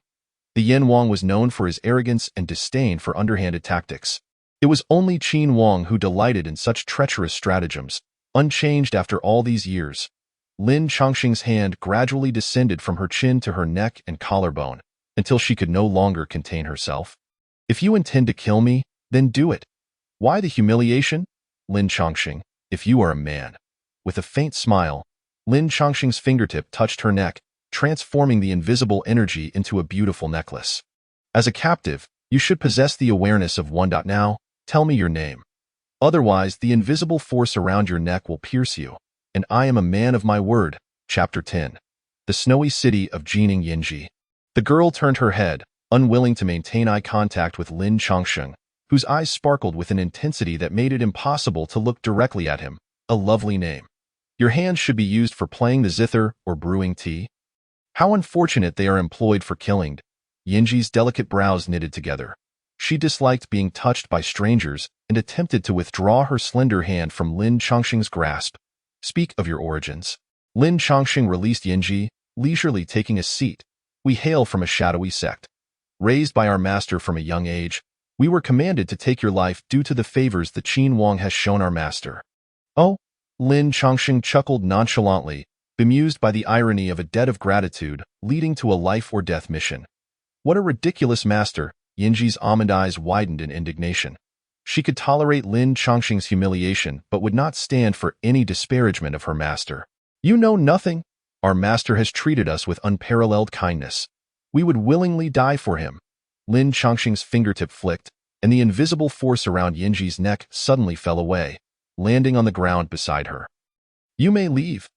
The Yin Wang was known for his arrogance and disdain for underhanded tactics. It was only Qin Wang who delighted in such treacherous stratagems, unchanged after all these years. Lin Chongqing's hand gradually descended from her chin to her neck and collarbone, until she could no longer contain herself. "If you intend to kill me, then do it. Why the humiliation? Lin Chongqing, if you are a man." With a faint smile, Lin Chongqing's fingertip touched her neck, transforming the invisible energy into a beautiful necklace. "As a captive, you should possess the awareness of one. Now, tell me your name. Otherwise, the invisible force around your neck will pierce you, and I am a man of my word." Chapter 10. The Snowy City of Jining Yinji. The girl turned her head, unwilling to maintain eye contact with Lin Chongqing, whose eyes sparkled with an intensity that made it impossible to look directly at him. "A lovely name. Your hands should be used for playing the zither or brewing tea. How unfortunate they are employed for killing." Yinji's delicate brows knitted together. She disliked being touched by strangers and attempted to withdraw her slender hand from Lin Chongqing's grasp. "Speak of your origins." Lin Chongqing released Yinji, leisurely taking a seat. "We hail from a shadowy sect. Raised by our master from a young age, we were commanded to take your life due to the favors the Qin Wang has shown our master." "Oh?" Lin Chongqing chuckled nonchalantly, bemused by the irony of a debt of gratitude leading to a life-or-death mission. "What a ridiculous master!" Yinji's almond eyes widened in indignation. She could tolerate Lin Chongqing's humiliation but would not stand for any disparagement of her master. "You know nothing. Our master has treated us with unparalleled kindness. We would willingly die for him." Lin Chongqing's fingertip flicked, and the invisible force around Yinji's neck suddenly fell away, landing on the ground beside her. "You may leave."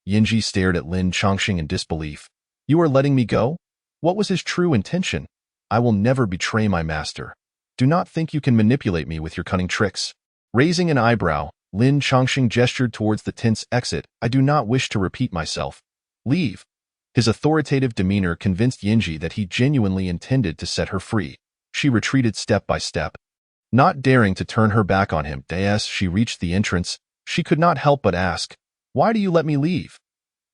Yinji stared at Lin Chongqing in disbelief. "You are letting me go? What was his true intention? I will never betray my master. Do not think you can manipulate me with your cunning tricks." Raising an eyebrow, Lin Chongqing gestured towards the tent's exit. "I do not wish to repeat myself. Leave." His authoritative demeanor convinced Yinji that he genuinely intended to set her free. She retreated step by step. Not daring to turn her back on him, as she reached the entrance, she could not help but ask, "Why do you let me leave?"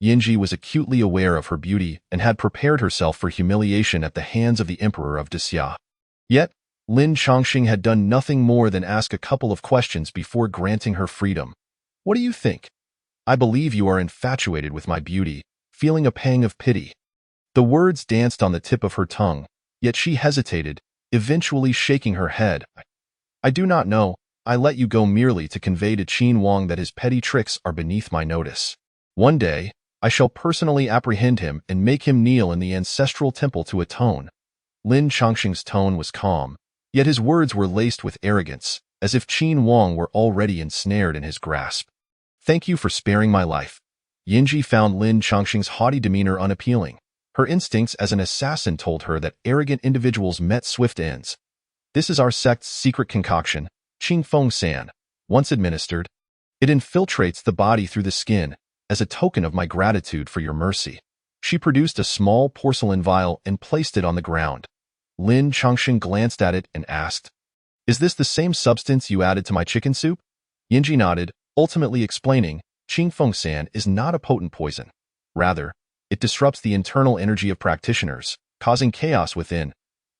Yinji was acutely aware of her beauty and had prepared herself for humiliation at the hands of the Emperor of Dixia. Yet, Lin Chongqing had done nothing more than ask a couple of questions before granting her freedom. "What do you think? I believe you are infatuated with my beauty," feeling a pang of pity. The words danced on the tip of her tongue, yet she hesitated, eventually shaking her head. "I do not know. I let you go merely to convey to Qin Wang that his petty tricks are beneath my notice. One day, I shall personally apprehend him and make him kneel in the ancestral temple to atone." Lin Chongqing's tone was calm, yet his words were laced with arrogance, as if Qin Wang were already ensnared in his grasp. Thank you for sparing my life. Yinji found Lin Chongqing's haughty demeanor unappealing. Her instincts as an assassin told her that arrogant individuals met swift ends. This is our sect's secret concoction, Qingfeng San. Once administered, it infiltrates the body through the skin as a token of my gratitude for your mercy. She produced a small porcelain vial and placed it on the ground. Lin Chongqing glanced at it and asked, "Is this the same substance you added to my chicken soup?" Yinji nodded, ultimately explaining, Qingfeng San is not a potent poison. Rather, it disrupts the internal energy of practitioners, causing chaos within.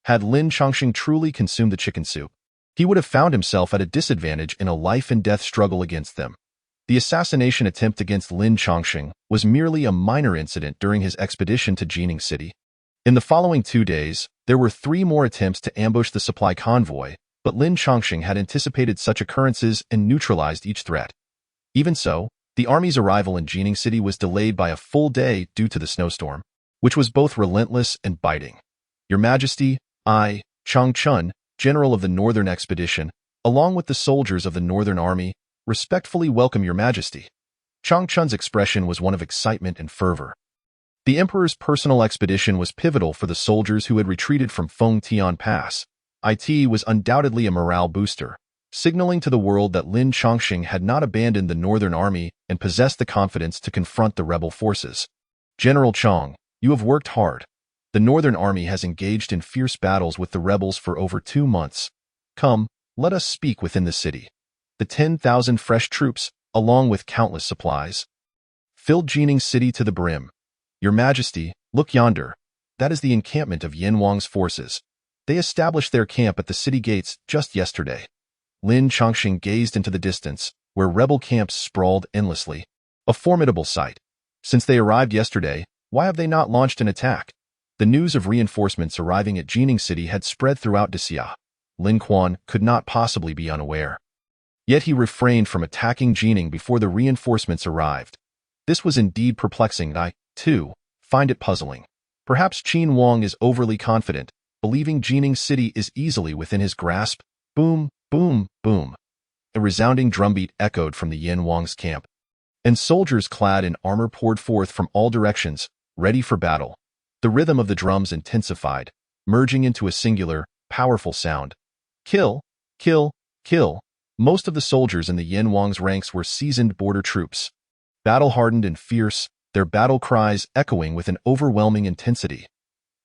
Had Lin Chongqing truly consumed the chicken soup, he would have found himself at a disadvantage in a life-and-death struggle against them. The assassination attempt against Lin Chongqing was merely a minor incident during his expedition to Jining City. In the following 2 days, there were 3 more attempts to ambush the supply convoy, but Lin Chongqing had anticipated such occurrences and neutralized each threat. Even so, the army's arrival in Jining City was delayed by a full day due to the snowstorm, which was both relentless and biting. Your Majesty, I, Chang Chun, General of the Northern Expedition, along with the soldiers of the Northern Army, respectfully welcome Your Majesty. Chang Chun's expression was one of excitement and fervor. The Emperor's personal expedition was pivotal for the soldiers who had retreated from Feng Tian Pass. It was undoubtedly a morale booster, signaling to the world that Lin Chongqing had not abandoned the Northern Army and possessed the confidence to confront the rebel forces. General Chang, you have worked hard. The Northern Army has engaged in fierce battles with the rebels for over 2 months. Come, let us speak within the city. The 10,000 fresh troops, along with countless supplies, filled Jining City to the brim. Your Majesty, look yonder. That is the encampment of Yin Wang's forces. They established their camp at the city gates just yesterday. Lin Chongqing gazed into the distance, where rebel camps sprawled endlessly. A formidable sight. Since they arrived yesterday, why have they not launched an attack? The news of reinforcements arriving at Jining City had spread throughout Dixia. Lin Quan could not possibly be unaware. Yet he refrained from attacking Jining before the reinforcements arrived. This was indeed perplexing, and I, too, find it puzzling. Perhaps Qin Wang is overly confident, believing Jining City is easily within his grasp. Boom, boom, boom. A resounding drumbeat echoed from the Yin Wang's camp, and soldiers clad in armor poured forth from all directions, ready for battle. The rhythm of the drums intensified, merging into a singular, powerful sound. Kill, kill, kill. Most of the soldiers in the Yin Wang's ranks were seasoned border troops. Battle-hardened and fierce, their battle cries echoing with an overwhelming intensity.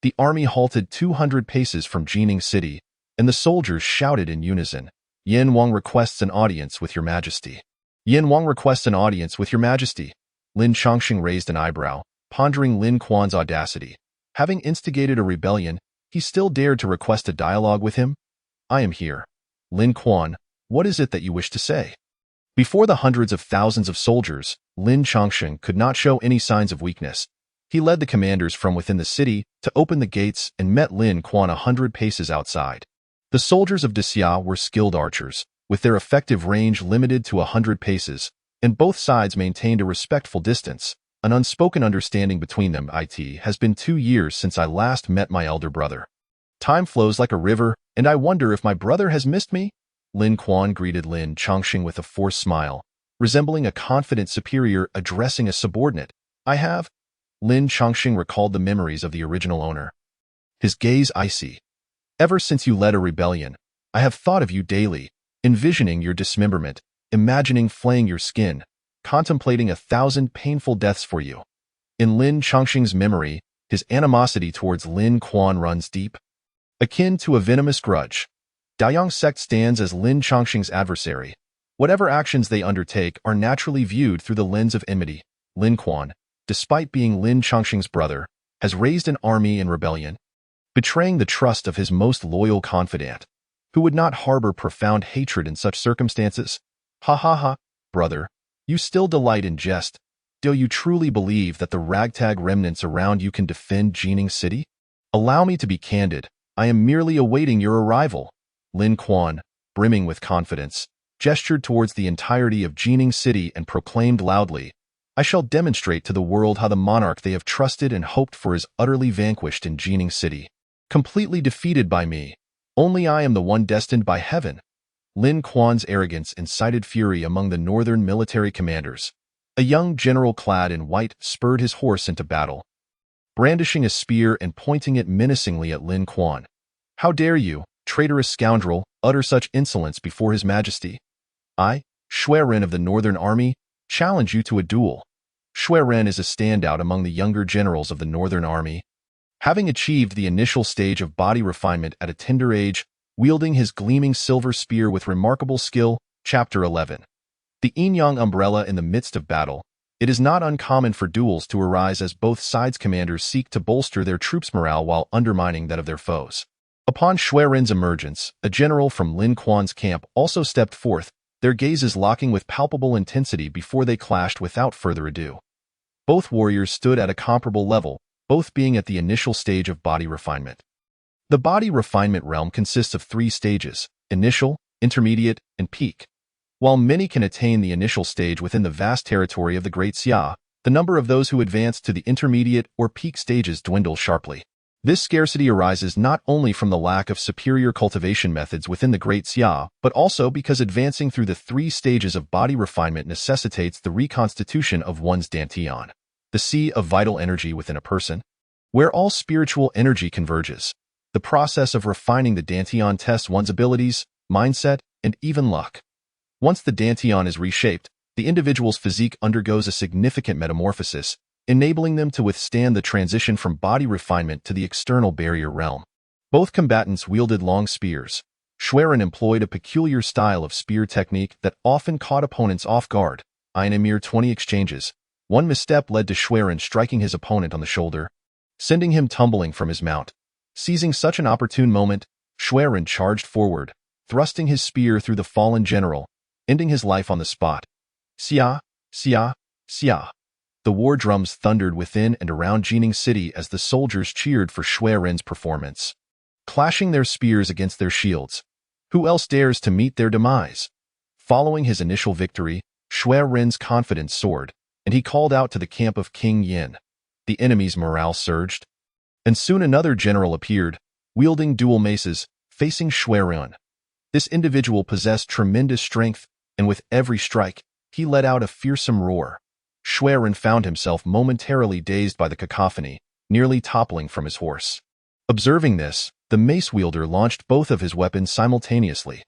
The army halted 200 paces from Jining City, and the soldiers shouted in unison, Yin Wang requests an audience with Your Majesty. Yin Wang requests an audience with Your Majesty. Lin Chongqing raised an eyebrow, pondering Lin Quan's audacity. Having instigated a rebellion, he still dared to request a dialogue with him? I am here. Lin Quan, what is it that you wish to say? Before the hundreds of thousands of soldiers, Lin Chongqing could not show any signs of weakness. He led the commanders from within the city to open the gates and met Lin Quan 100 paces outside. The soldiers of Dixia were skilled archers, with their effective range limited to 100 paces, and both sides maintained a respectful distance. An unspoken understanding between them. It has been 2 years since I last met my elder brother. Time flows like a river, and I wonder if my brother has missed me? Lin Quan greeted Lin Chongqing with a forced smile, resembling a confident superior addressing a subordinate. I have. Lin Chongqing recalled the memories of the original owner. His gaze icy. Ever since you led a rebellion, I have thought of you daily, envisioning your dismemberment, imagining flaying your skin, contemplating 1,000 painful deaths for you. In Lin Chongqing's memory, his animosity towards Lin Quan runs deep, akin to a venomous grudge. Daoyang sect stands as Lin Chongqing's adversary. Whatever actions they undertake are naturally viewed through the lens of enmity. Lin Quan, despite being Lin Chongqing's brother, has raised an army in rebellion, betraying the trust of his most loyal confidant. Who would not harbor profound hatred in such circumstances? Ha ha ha, brother, you still delight in jest. Do you truly believe that the ragtag remnants around you can defend Jining City? Allow me to be candid. I am merely awaiting your arrival. Lin Quan, brimming with confidence, gestured towards the entirety of Jining City and proclaimed loudly, I shall demonstrate to the world how the monarch they have trusted and hoped for is utterly vanquished in Jining City. Completely defeated by me. Only I am the one destined by heaven. Lin Kuan's arrogance incited fury among the northern military commanders. A young general clad in white spurred his horse into battle, brandishing a spear and pointing it menacingly at Lin Kuan. "How dare you, traitorous scoundrel, utter such insolence before His Majesty? I, Shui Ren of the Northern Army, challenge you to a duel." Shui Ren is a standout among the younger generals of the Northern Army, having achieved the initial stage of body refinement at a tender age, wielding his gleaming silver spear with remarkable skill. Chapter 11. The Yin-Yang umbrella in the midst of battle. It is not uncommon for duels to arise as both sides' commanders seek to bolster their troops' morale while undermining that of their foes. Upon Shui Ren's emergence, a general from Lin Kuan's camp also stepped forth, their gazes locking with palpable intensity before they clashed without further ado. Both warriors stood at a comparable level, both being at the initial stage of body refinement. The body refinement realm consists of 3 stages: initial, intermediate, and peak. While many can attain the initial stage within the vast territory of the Great Xia, the number of those who advance to the intermediate or peak stages dwindles sharply. This scarcity arises not only from the lack of superior cultivation methods within the Great Xia, but also because advancing through the 3 stages of body refinement necessitates the reconstitution of one's dantian, the sea of vital energy within a person, where all spiritual energy converges. The process of refining the dantian tests one's abilities, mindset, and even luck. Once the dantian is reshaped, the individual's physique undergoes a significant metamorphosis, enabling them to withstand the transition from body refinement to the external barrier realm. Both combatants wielded long spears. Shui Ren employed a peculiar style of spear technique that often caught opponents off guard. In a mere 20 exchanges, one misstep led to Shui Ren striking his opponent on the shoulder, sending him tumbling from his mount. Seizing such an opportune moment, Shui Ren charged forward, thrusting his spear through the fallen general, ending his life on the spot. Xia, Xia, Xia. The war drums thundered within and around Jining City as the soldiers cheered for Shui Ren's performance, clashing their spears against their shields. Who else dares to meet their demise? Following his initial victory, Shui Ren's confidence soared, and he called out to the camp of King Yin. The enemy's morale surged, and soon another general appeared, wielding dual maces, facing Shui Ren. This individual possessed tremendous strength, and with every strike, he let out a fearsome roar. Shui Ren found himself momentarily dazed by the cacophony, nearly toppling from his horse. Observing this, the mace wielder launched both of his weapons simultaneously.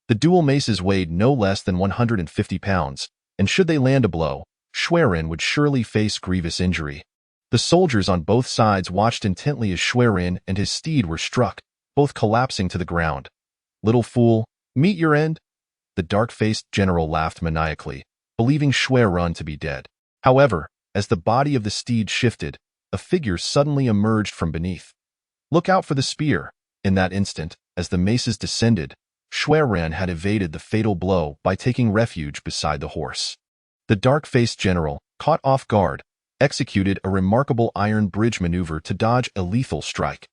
The dual maces weighed no less than 150 pounds, and should they land a blow, Shui Ren would surely face grievous injury. The soldiers on both sides watched intently as Shui Ren and his steed were struck, both collapsing to the ground. "Little fool, meet your end?" The dark-faced general laughed maniacally, believing Shui Ren to be dead. However, as the body of the steed shifted, a figure suddenly emerged from beneath. "Look out for the spear." In that instant, as the maces descended, Shui Ren had evaded the fatal blow by taking refuge beside the horse. The dark-faced general, caught off guard, executed a remarkable iron bridge maneuver to dodge a lethal strike.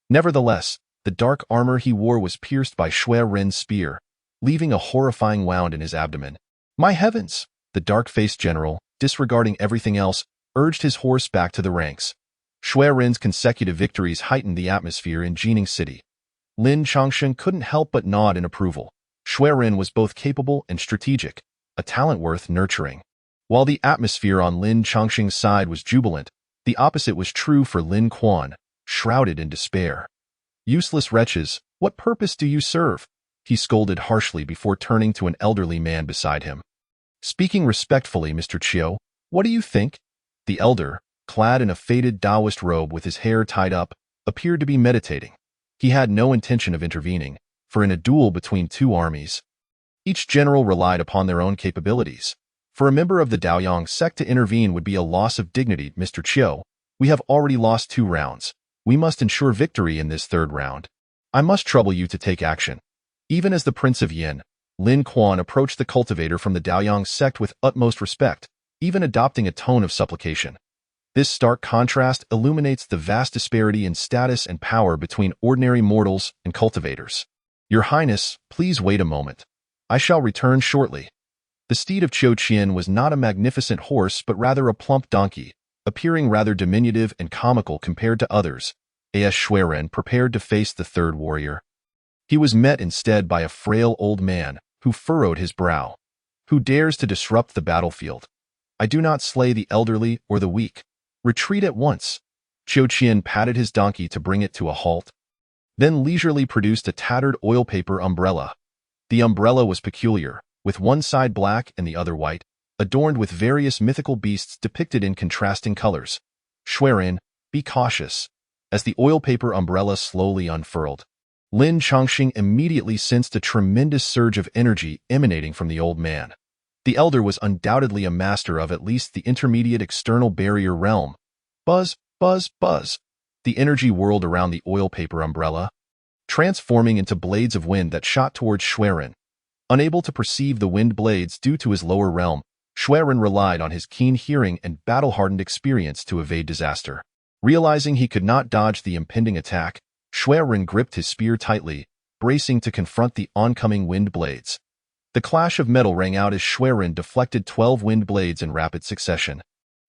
Nevertheless, the dark armor he wore was pierced by Shui Ren's spear, leaving a horrifying wound in his abdomen. "My heavens!" The dark-faced general, disregarding everything else, urged his horse back to the ranks. Shui Ren's consecutive victories heightened the atmosphere in Jining City. Lin Changsheng couldn't help but nod in approval. Shui Ren was both capable and strategic, a talent worth nurturing. While the atmosphere on Lin Changsheng's side was jubilant, the opposite was true for Lin Kuan, shrouded in despair. "Useless wretches, what purpose do you serve?" he scolded harshly before turning to an elderly man beside him. "Speaking respectfully, Mr. Chiu, what do you think?" The elder, clad in a faded Taoist robe with his hair tied up, appeared to be meditating. He had no intention of intervening, for in a duel between 2 armies, each general relied upon their own capabilities. For a member of the Daoyang sect to intervene would be a loss of dignity. "Mr. Chiu, we have already lost 2 rounds. We must ensure victory in this 3rd round. I must trouble you to take action." Even as the Prince of Yin, Lin Kuan approached the cultivator from the Daoyang sect with utmost respect, even adopting a tone of supplication. This stark contrast illuminates the vast disparity in status and power between ordinary mortals and cultivators. "Your Highness, please wait a moment. I shall return shortly." The steed of Qiu Qian was not a magnificent horse but rather a plump donkey, appearing rather diminutive and comical compared to others. As Shui Ren prepared to face the 3rd warrior, He was met instead by a frail old man who furrowed his brow. Who dares to disrupt the battlefield? I do not slay the elderly or the weak. Retreat at once. Qiu Qian patted his donkey to bring it to a halt, then leisurely produced a tattered oil paper umbrella. The umbrella was peculiar, with one side black and the other white, adorned with various mythical beasts depicted in contrasting colors. Xuerin, be cautious. As the oil paper umbrella slowly unfurled, Lin Chongqing immediately sensed a tremendous surge of energy emanating from the old man. The elder was undoubtedly a master of at least the intermediate external barrier realm. Buzz, buzz, buzz. The energy whirled around the oil paper umbrella, transforming into blades of wind that shot towards Xuerin. Unable to perceive the wind blades due to his lower realm, Xuerin relied on his keen hearing and battle-hardened experience to evade disaster. Realizing he could not dodge the impending attack, Xuerin gripped his spear tightly, bracing to confront the oncoming wind blades. The clash of metal rang out as Xuerin deflected 12 wind blades in rapid succession.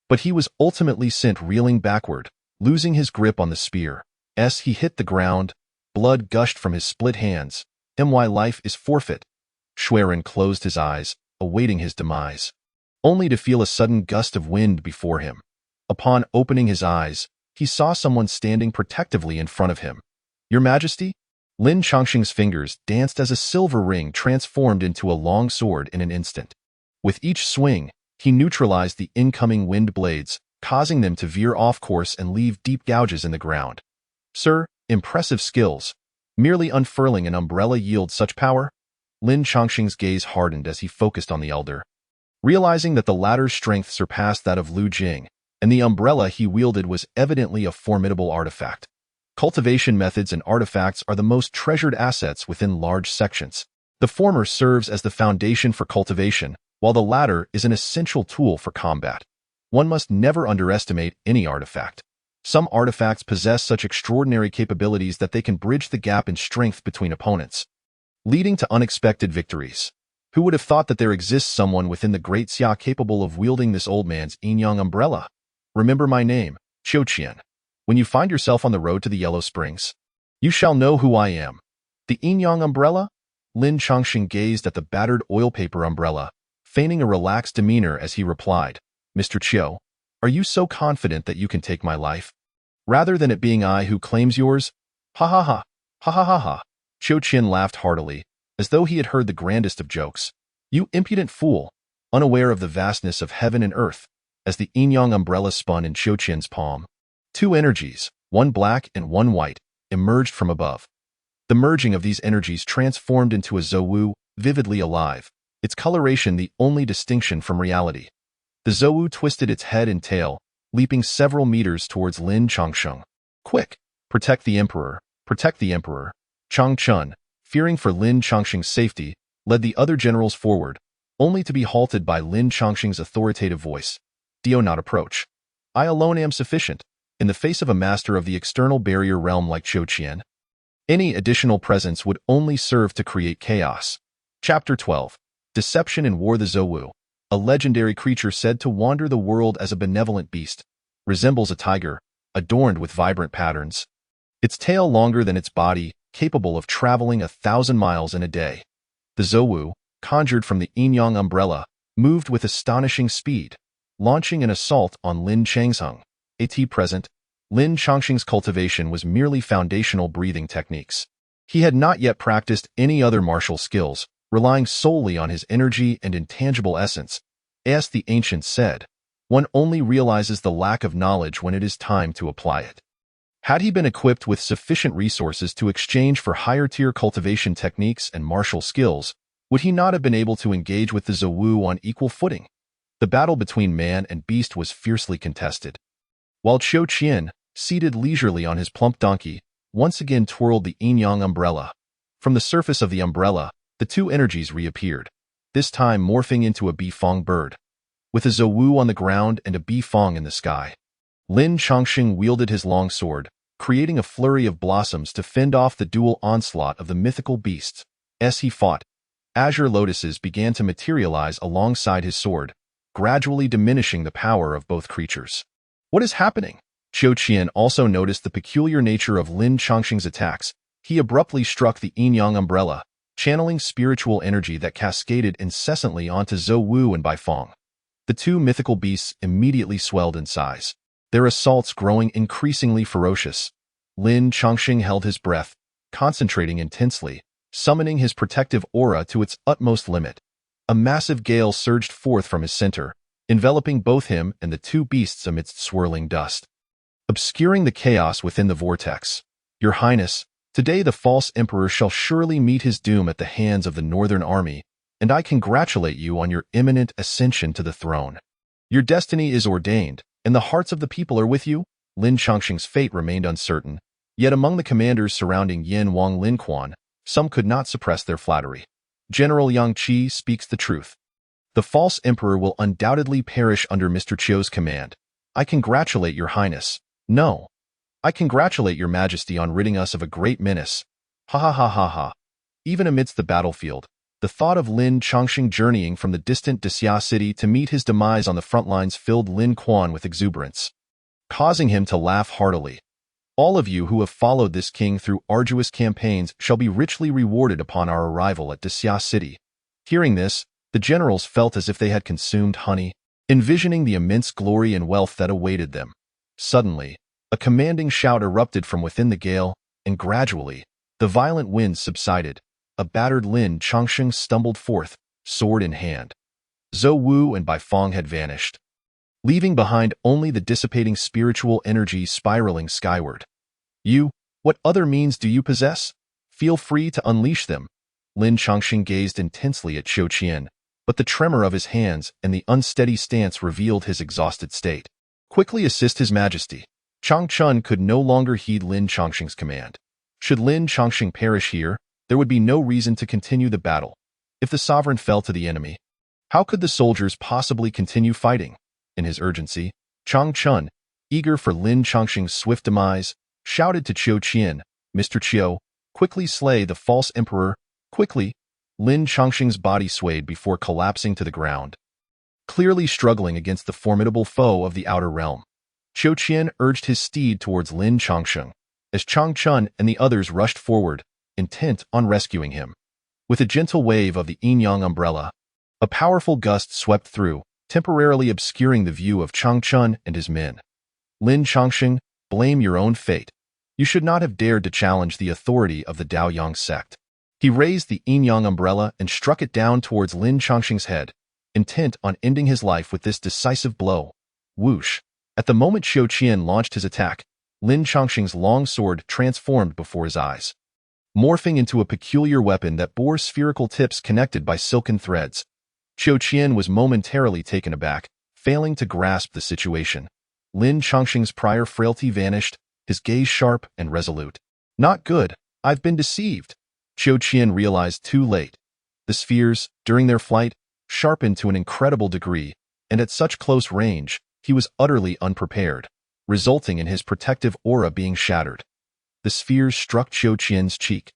But he was ultimately sent reeling backward, losing his grip on the spear. As he hit the ground, blood gushed from his split hands. My life is forfeit. Xuerin closed his eyes, awaiting his demise, only to feel a sudden gust of wind before him. Upon opening his eyes, he saw someone standing protectively in front of him. Your Majesty? Lin Chongqing's fingers danced as a silver ring transformed into a long sword in an instant. With each swing, he neutralized the incoming wind blades, causing them to veer off course and leave deep gouges in the ground. Sir, impressive skills. Merely unfurling an umbrella yields such power? Lin Chongqing's gaze hardened as he focused on the elder. Realizing that the latter's strength surpassed that of Lu Jing, and the umbrella he wielded was evidently a formidable artifact. Cultivation methods and artifacts are the most treasured assets within large sections. The former serves as the foundation for cultivation, while the latter is an essential tool for combat. One must never underestimate any artifact. Some artifacts possess such extraordinary capabilities that they can bridge the gap in strength between opponents, leading to unexpected victories. Who would have thought that there exists someone within the Great Xia capable of wielding this old man's Yinyang umbrella? Remember my name, Qiu Qian. When you find yourself on the road to the Yellow Springs, you shall know who I am. The Yinyang umbrella? Lin Chongqing gazed at the battered oil paper umbrella, feigning a relaxed demeanor as he replied, Mr. Qiu, are you so confident that you can take my life, rather than it being I who claims yours? Ha ha ha, ha ha ha ha. Qiu Qian laughed heartily, as though he had heard the grandest of jokes. You impudent fool, unaware of the vastness of heaven and earth. As the Yinyang umbrella spun in Qiu Qian's palm, two energies, one black and one white, emerged from above. The merging of these energies transformed into a Zouwu, vividly alive, its coloration the only distinction from reality. The Zouwu twisted its head and tail, leaping several meters towards Lin Chongqing. Quick! Protect the Emperor! Protect the Emperor! Chang Chun, fearing for Lin Chongqing's safety, led the other generals forward, only to be halted by Lin Chongqing's authoritative voice. Do not approach. I alone am sufficient, in the face of a master of the external barrier realm like Qiu Qian. Any additional presence would only serve to create chaos. Chapter 12. Deception and War. The Zouwu, a legendary creature said to wander the world as a benevolent beast, resembles a tiger, adorned with vibrant patterns. Its tail longer than its body, capable of traveling 1,000 miles in a day. The Zouwu, conjured from the Yinyang umbrella, moved with astonishing speed, launching an assault on Lin Changsheng. At present, Lin Chongqing's cultivation was merely foundational breathing techniques. He had not yet practiced any other martial skills, relying solely on his energy and intangible essence. As the ancients said, one only realizes the lack of knowledge when it is time to apply it. Had he been equipped with sufficient resources to exchange for higher-tier cultivation techniques and martial skills, would he not have been able to engage with the Zouwu on equal footing? The battle between man and beast was fiercely contested. While Qiu Qian, seated leisurely on his plump donkey, once again twirled the Yinyang umbrella. From the surface of the umbrella, the two energies reappeared, this time morphing into a Bifong bird, with a Zouwu on the ground and a Bifong in the sky. Lin Chongqing wielded his long sword, creating a flurry of blossoms to fend off the dual onslaught of the mythical beasts. As he fought, azure lotuses began to materialize alongside his sword, gradually diminishing the power of both creatures. What is happening? Qiu Qian also noticed the peculiar nature of Lin Chongqing's attacks, He abruptly struck the Yin-Yang umbrella, channeling spiritual energy that cascaded incessantly onto Zhou Wu and Baifeng. The two mythical beasts immediately swelled in size, their assaults growing increasingly ferocious. Lin Chongqing held his breath, concentrating intensely, summoning his protective aura to its utmost limit. A massive gale surged forth from his center, enveloping both him and the two beasts amidst swirling dust, obscuring the chaos within the vortex. Your Highness, today the false emperor shall surely meet his doom at the hands of the Northern Army, and I congratulate you on your imminent ascension to the throne. Your destiny is ordained, and the hearts of the people are with you. Lin Chongqing's fate remained uncertain, yet among the commanders surrounding Yin Wang Linquan, some could not suppress their flattery. General Yang Qi speaks the truth. The false emperor will undoubtedly perish under Mr. Chiu's command. I congratulate your Highness. No. I congratulate your Majesty on ridding us of a great menace. Ha ha ha ha ha. Even amidst the battlefield, the thought of Lin Chongqing journeying from the distant Dixia city to meet his demise on the front lines filled Lin Quan with exuberance, causing him to laugh heartily. All of you who have followed this king through arduous campaigns shall be richly rewarded upon our arrival at Dixia city. Hearing this, the generals felt as if they had consumed honey, envisioning the immense glory and wealth that awaited them. Suddenly, a commanding shout erupted from within the gale, and gradually, the violent winds subsided. A battered Lin Chongqing stumbled forth, sword in hand. Zhou Wu and Baifeng had vanished, leaving behind only the dissipating spiritual energy spiraling skyward. You, what other means do you possess? Feel free to unleash them. Lin Chongqing gazed intensely at Qiu Qian, but the tremor of his hands and the unsteady stance revealed his exhausted state. Quickly assist His Majesty. Chang Chun could no longer heed Lin Chongqing's command. Should Lin Chongqing perish here, there would be no reason to continue the battle. If the sovereign fell to the enemy, how could the soldiers possibly continue fighting? In his urgency, Chang Chun, eager for Lin Chongqing's swift demise, shouted to Qiu Qian, Mr. Qiu, quickly slay the false emperor, quickly. Lin Chongqing's body swayed before collapsing to the ground, clearly struggling against the formidable foe of the outer realm. Qiu Qian urged his steed towards Lin Chongqing, as Chang Chun and the others rushed forward, intent on rescuing him. With a gentle wave of the Yin-Yang umbrella, a powerful gust swept through, temporarily obscuring the view of Chang Chun and his men. Lin Chongqing, blame your own fate. You should not have dared to challenge the authority of the Daoyang sect. He raised the Yin-Yang umbrella and struck it down towards Lin Chongqing's head, intent on ending his life with this decisive blow. Whoosh! At the moment Qiu Qian launched his attack, Lin Chongqing's long sword transformed before his eyes, morphing into a peculiar weapon that bore spherical tips connected by silken threads. Qiu Qian was momentarily taken aback, failing to grasp the situation. Lin Chongqing's prior frailty vanished, his gaze sharp and resolute. Not good. I've been deceived. Qiu Qian realized too late. The spheres, during their flight, sharpened to an incredible degree, and at such close range, he was utterly unprepared, resulting in his protective aura being shattered. The spheres struck Qiu Qian's cheek,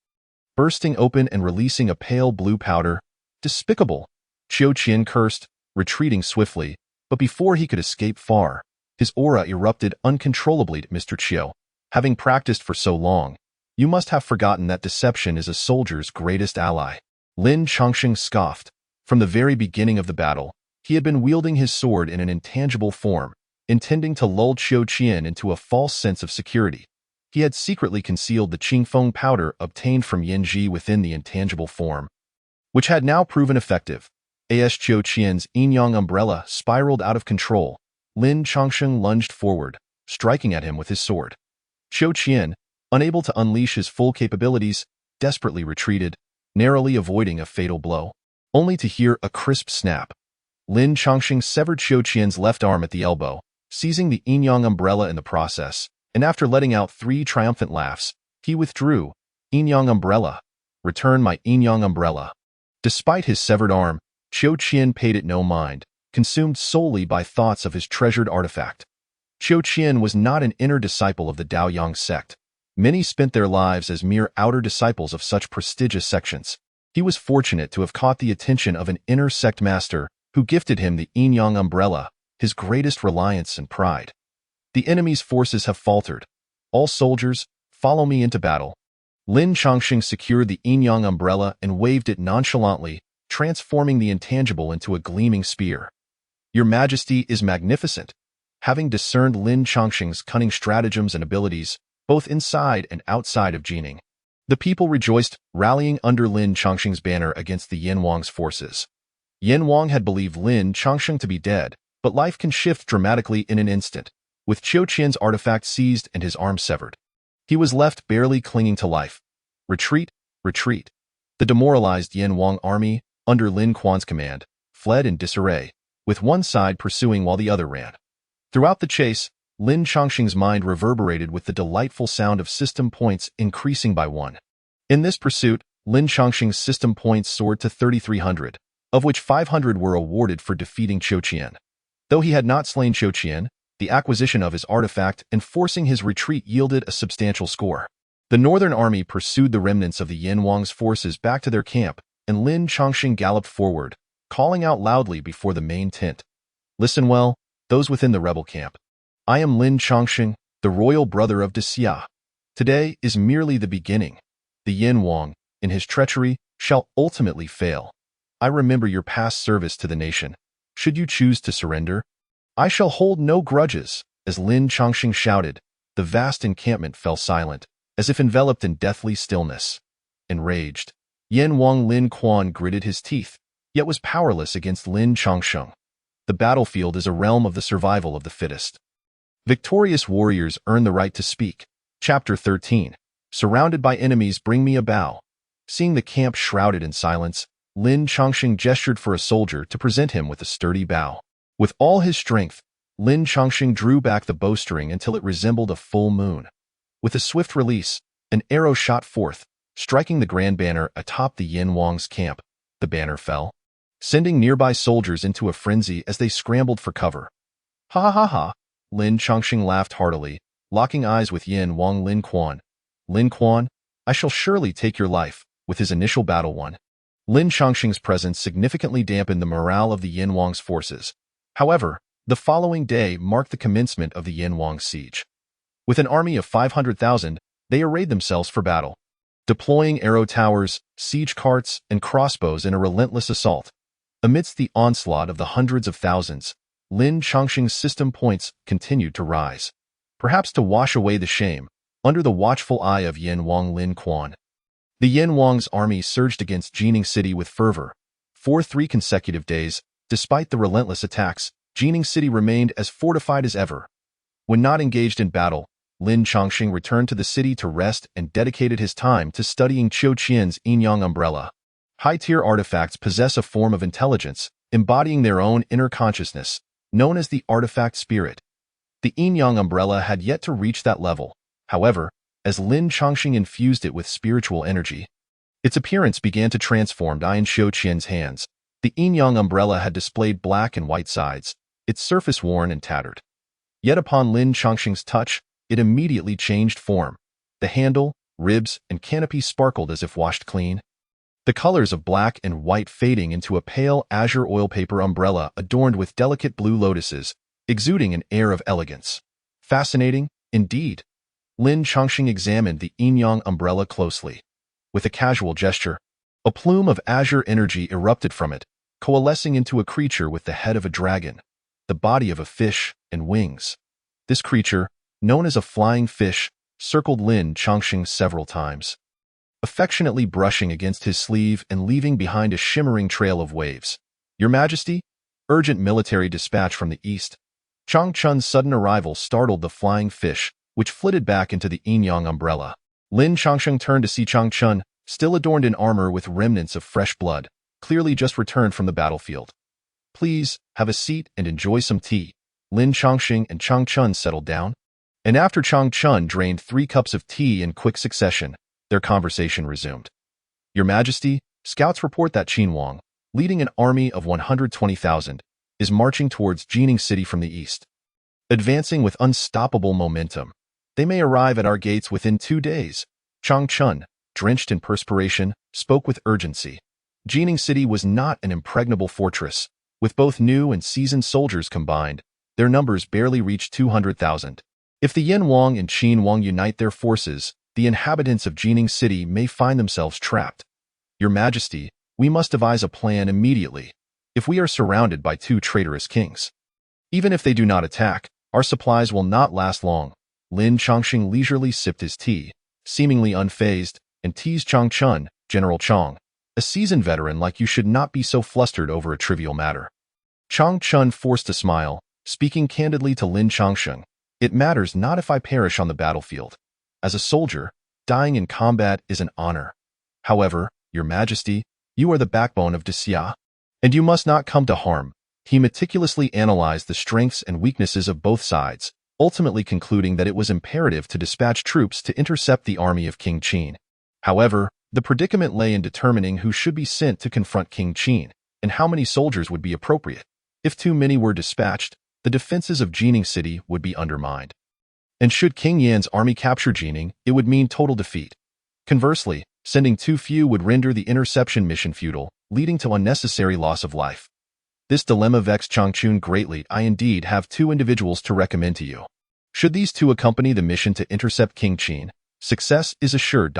bursting open and releasing a pale blue powder. Despicable! Qiu Qian cursed, retreating swiftly, but before he could escape far, his aura erupted uncontrollably. Mr. Qiu, having practiced for so long, you must have forgotten that deception is a soldier's greatest ally. Lin Chongqing scoffed. From the very beginning of the battle, he had been wielding his sword in an intangible form, intending to lull Qiu Qian into a false sense of security. He had secretly concealed the Qingfeng powder obtained from Yanji within the intangible form, which had now proven effective. As Qiu Qian's Yin-Yang umbrella spiraled out of control, Lin Chongqing lunged forward, striking at him with his sword. Qiu Qian, unable to unleash his full capabilities, desperately retreated, narrowly avoiding a fatal blow, only to hear a crisp snap. Lin Chongqing severed Qiu Qian's left arm at the elbow, seizing the Yin-Yang umbrella in the process, and after letting out 3 triumphant laughs, he withdrew. Yin-Yang umbrella. Return my Yin-Yang umbrella. Despite his severed arm, Qiu Qian paid it no mind, consumed solely by thoughts of his treasured artifact. Qiu Qian was not an inner disciple of the Daoyang sect. Many spent their lives as mere outer disciples of such prestigious sections. He was fortunate to have caught the attention of an inner sect master who gifted him the Yin-Yang umbrella, his greatest reliance and pride. The enemy's forces have faltered. All soldiers, follow me into battle. Lin Chongqing secured the Yin-Yang umbrella and waved it nonchalantly, transforming the intangible into a gleaming spear. Your Majesty is magnificent. Having discerned Lin Chongqing's cunning stratagems and abilities, both inside and outside of Jining, the people rejoiced, rallying under Lin Chongqing's banner against the Yin Wang's forces. Yin Wang had believed Lin Chongqing to be dead, but life can shift dramatically in an instant, with Qiu Qian's artifact seized and his arm severed. He was left barely clinging to life. Retreat, retreat. The demoralized Yin Wang army, under Lin Quan's command, fled in disarray, with one side pursuing while the other ran. Throughout the chase, Lin Chongqing's mind reverberated with the delightful sound of system points increasing by 1. In this pursuit, Lin Chongqing's system points soared to 3,300, of which 500 were awarded for defeating Qiu Qian. Though he had not slain Qiu Qian, the acquisition of his artifact and forcing his retreat yielded a substantial score. The Northern Army pursued the remnants of the Yin Wang's forces back to their camp, and Lin Chongqing galloped forward, calling out loudly before the main tent. Listen well, those within the rebel camp. I am Lin Chongqing, the royal brother of Xia. Today is merely the beginning. The Yin Wang, in his treachery, shall ultimately fail. I remember your past service to the nation. Should you choose to surrender, I shall hold no grudges. As Lin Chongqing shouted, the vast encampment fell silent, as if enveloped in deathly stillness. Enraged, Yin Wang Lin Quan gritted his teeth, yet was powerless against Lin Chongqing. The battlefield is a realm of the survival of the fittest. Victorious warriors earn the right to speak. Chapter 13. Surrounded by enemies, bring me a bow. Seeing the camp shrouded in silence, Lin Chongqing gestured for a soldier to present him with a sturdy bow. With all his strength, Lin Chongqing drew back the bowstring until it resembled a full moon. With a swift release, an arrow shot forth, striking the grand banner atop the Yin Wang's camp. The banner fell, sending nearby soldiers into a frenzy as they scrambled for cover. Ha ha ha ha! Lin Chongqing laughed heartily, locking eyes with Yin Wang Lin Quan. Lin Quan, I shall surely take your life. With his initial battle won, Lin Chongqing's presence significantly dampened the morale of the Yin Wang's forces. However, the following day marked the commencement of the Yin Wang siege. With an army of 500,000, they arrayed themselves for battle, deploying arrow towers, siege carts, and crossbows in a relentless assault. Amidst the onslaught of the hundreds of thousands, Lin Chongqing's system points continued to rise, perhaps to wash away the shame, under the watchful eye of Yin Wang Lin Quan. The Yin Wang's army surged against Jining City with fervor. For 3 consecutive days, despite the relentless attacks, Jining City remained as fortified as ever. When not engaged in battle, Lin Chongqing returned to the city to rest and dedicated his time to studying Qiu Qian's Yin-Yang umbrella. High-tier artifacts possess a form of intelligence, embodying their own inner consciousness, known as the artifact spirit. The Yin-Yang umbrella had yet to reach that level. However, as Lin Chongqing infused it with spiritual energy, its appearance began to transform in Qiu Qian's hands. The Yin-Yang umbrella had displayed black and white sides, its surface worn and tattered. Yet upon Lin Chongqing's touch, it immediately changed form. The handle, ribs, and canopy sparkled as if washed clean, the colors of black and white fading into a pale azure oil paper umbrella adorned with delicate blue lotuses, exuding an air of elegance. Fascinating, indeed. Lin Chongqing examined the Yin-Yang umbrella closely. With a casual gesture, a plume of azure energy erupted from it, coalescing into a creature with the head of a dragon, the body of a fish, and wings. This creature, known as a flying fish, circled Lin Chongqing several times, affectionately brushing against his sleeve and leaving behind a shimmering trail of waves. Your Majesty, urgent military dispatch from the east. Chang Chun's sudden arrival startled the flying fish, which flitted back into the Yin-Yang umbrella. Lin Chongqing turned to see Chang Chun, still adorned in armor with remnants of fresh blood, clearly just returned from the battlefield. Please, have a seat and enjoy some tea. Lin Chongqing and Chang Chun settled down, and after Chang Chun drained 3 cups of tea in quick succession, their conversation resumed. Your Majesty, scouts report that Qin Wang, leading an army of 120,000, is marching towards Jining City from the east. Advancing with unstoppable momentum, they may arrive at our gates within 2 days. Chang Chun, drenched in perspiration, spoke with urgency. Jining City was not an impregnable fortress. With both new and seasoned soldiers combined, their numbers barely reached 200,000. If the Yin Wang and Qin Wang unite their forces, the inhabitants of Jining City may find themselves trapped. Your Majesty, we must devise a plan immediately, if we are surrounded by two traitorous kings. Even if they do not attack, our supplies will not last long. Lin Chongqing leisurely sipped his tea, seemingly unfazed, and teased Chang Chun, General Chang, a seasoned veteran like you should not be so flustered over a trivial matter. Chang Chun forced a smile, speaking candidly to Lin Chongqing. It matters not if I perish on the battlefield. As a soldier, dying in combat is an honor. However, Your Majesty, you are the backbone of Xia, and you must not come to harm. He meticulously analyzed the strengths and weaknesses of both sides, ultimately concluding that it was imperative to dispatch troops to intercept the army of King Qin. However, the predicament lay in determining who should be sent to confront King Qin, and how many soldiers would be appropriate. If too many were dispatched, the defenses of Jining City would be undermined. And should King Yan's army capture Jining, it would mean total defeat. Conversely, sending too few would render the interception mission futile, leading to unnecessary loss of life. This dilemma vexed Chang Chun greatly. I indeed have two individuals to recommend to you. Should these two accompany the mission to intercept King Qin, success is assured.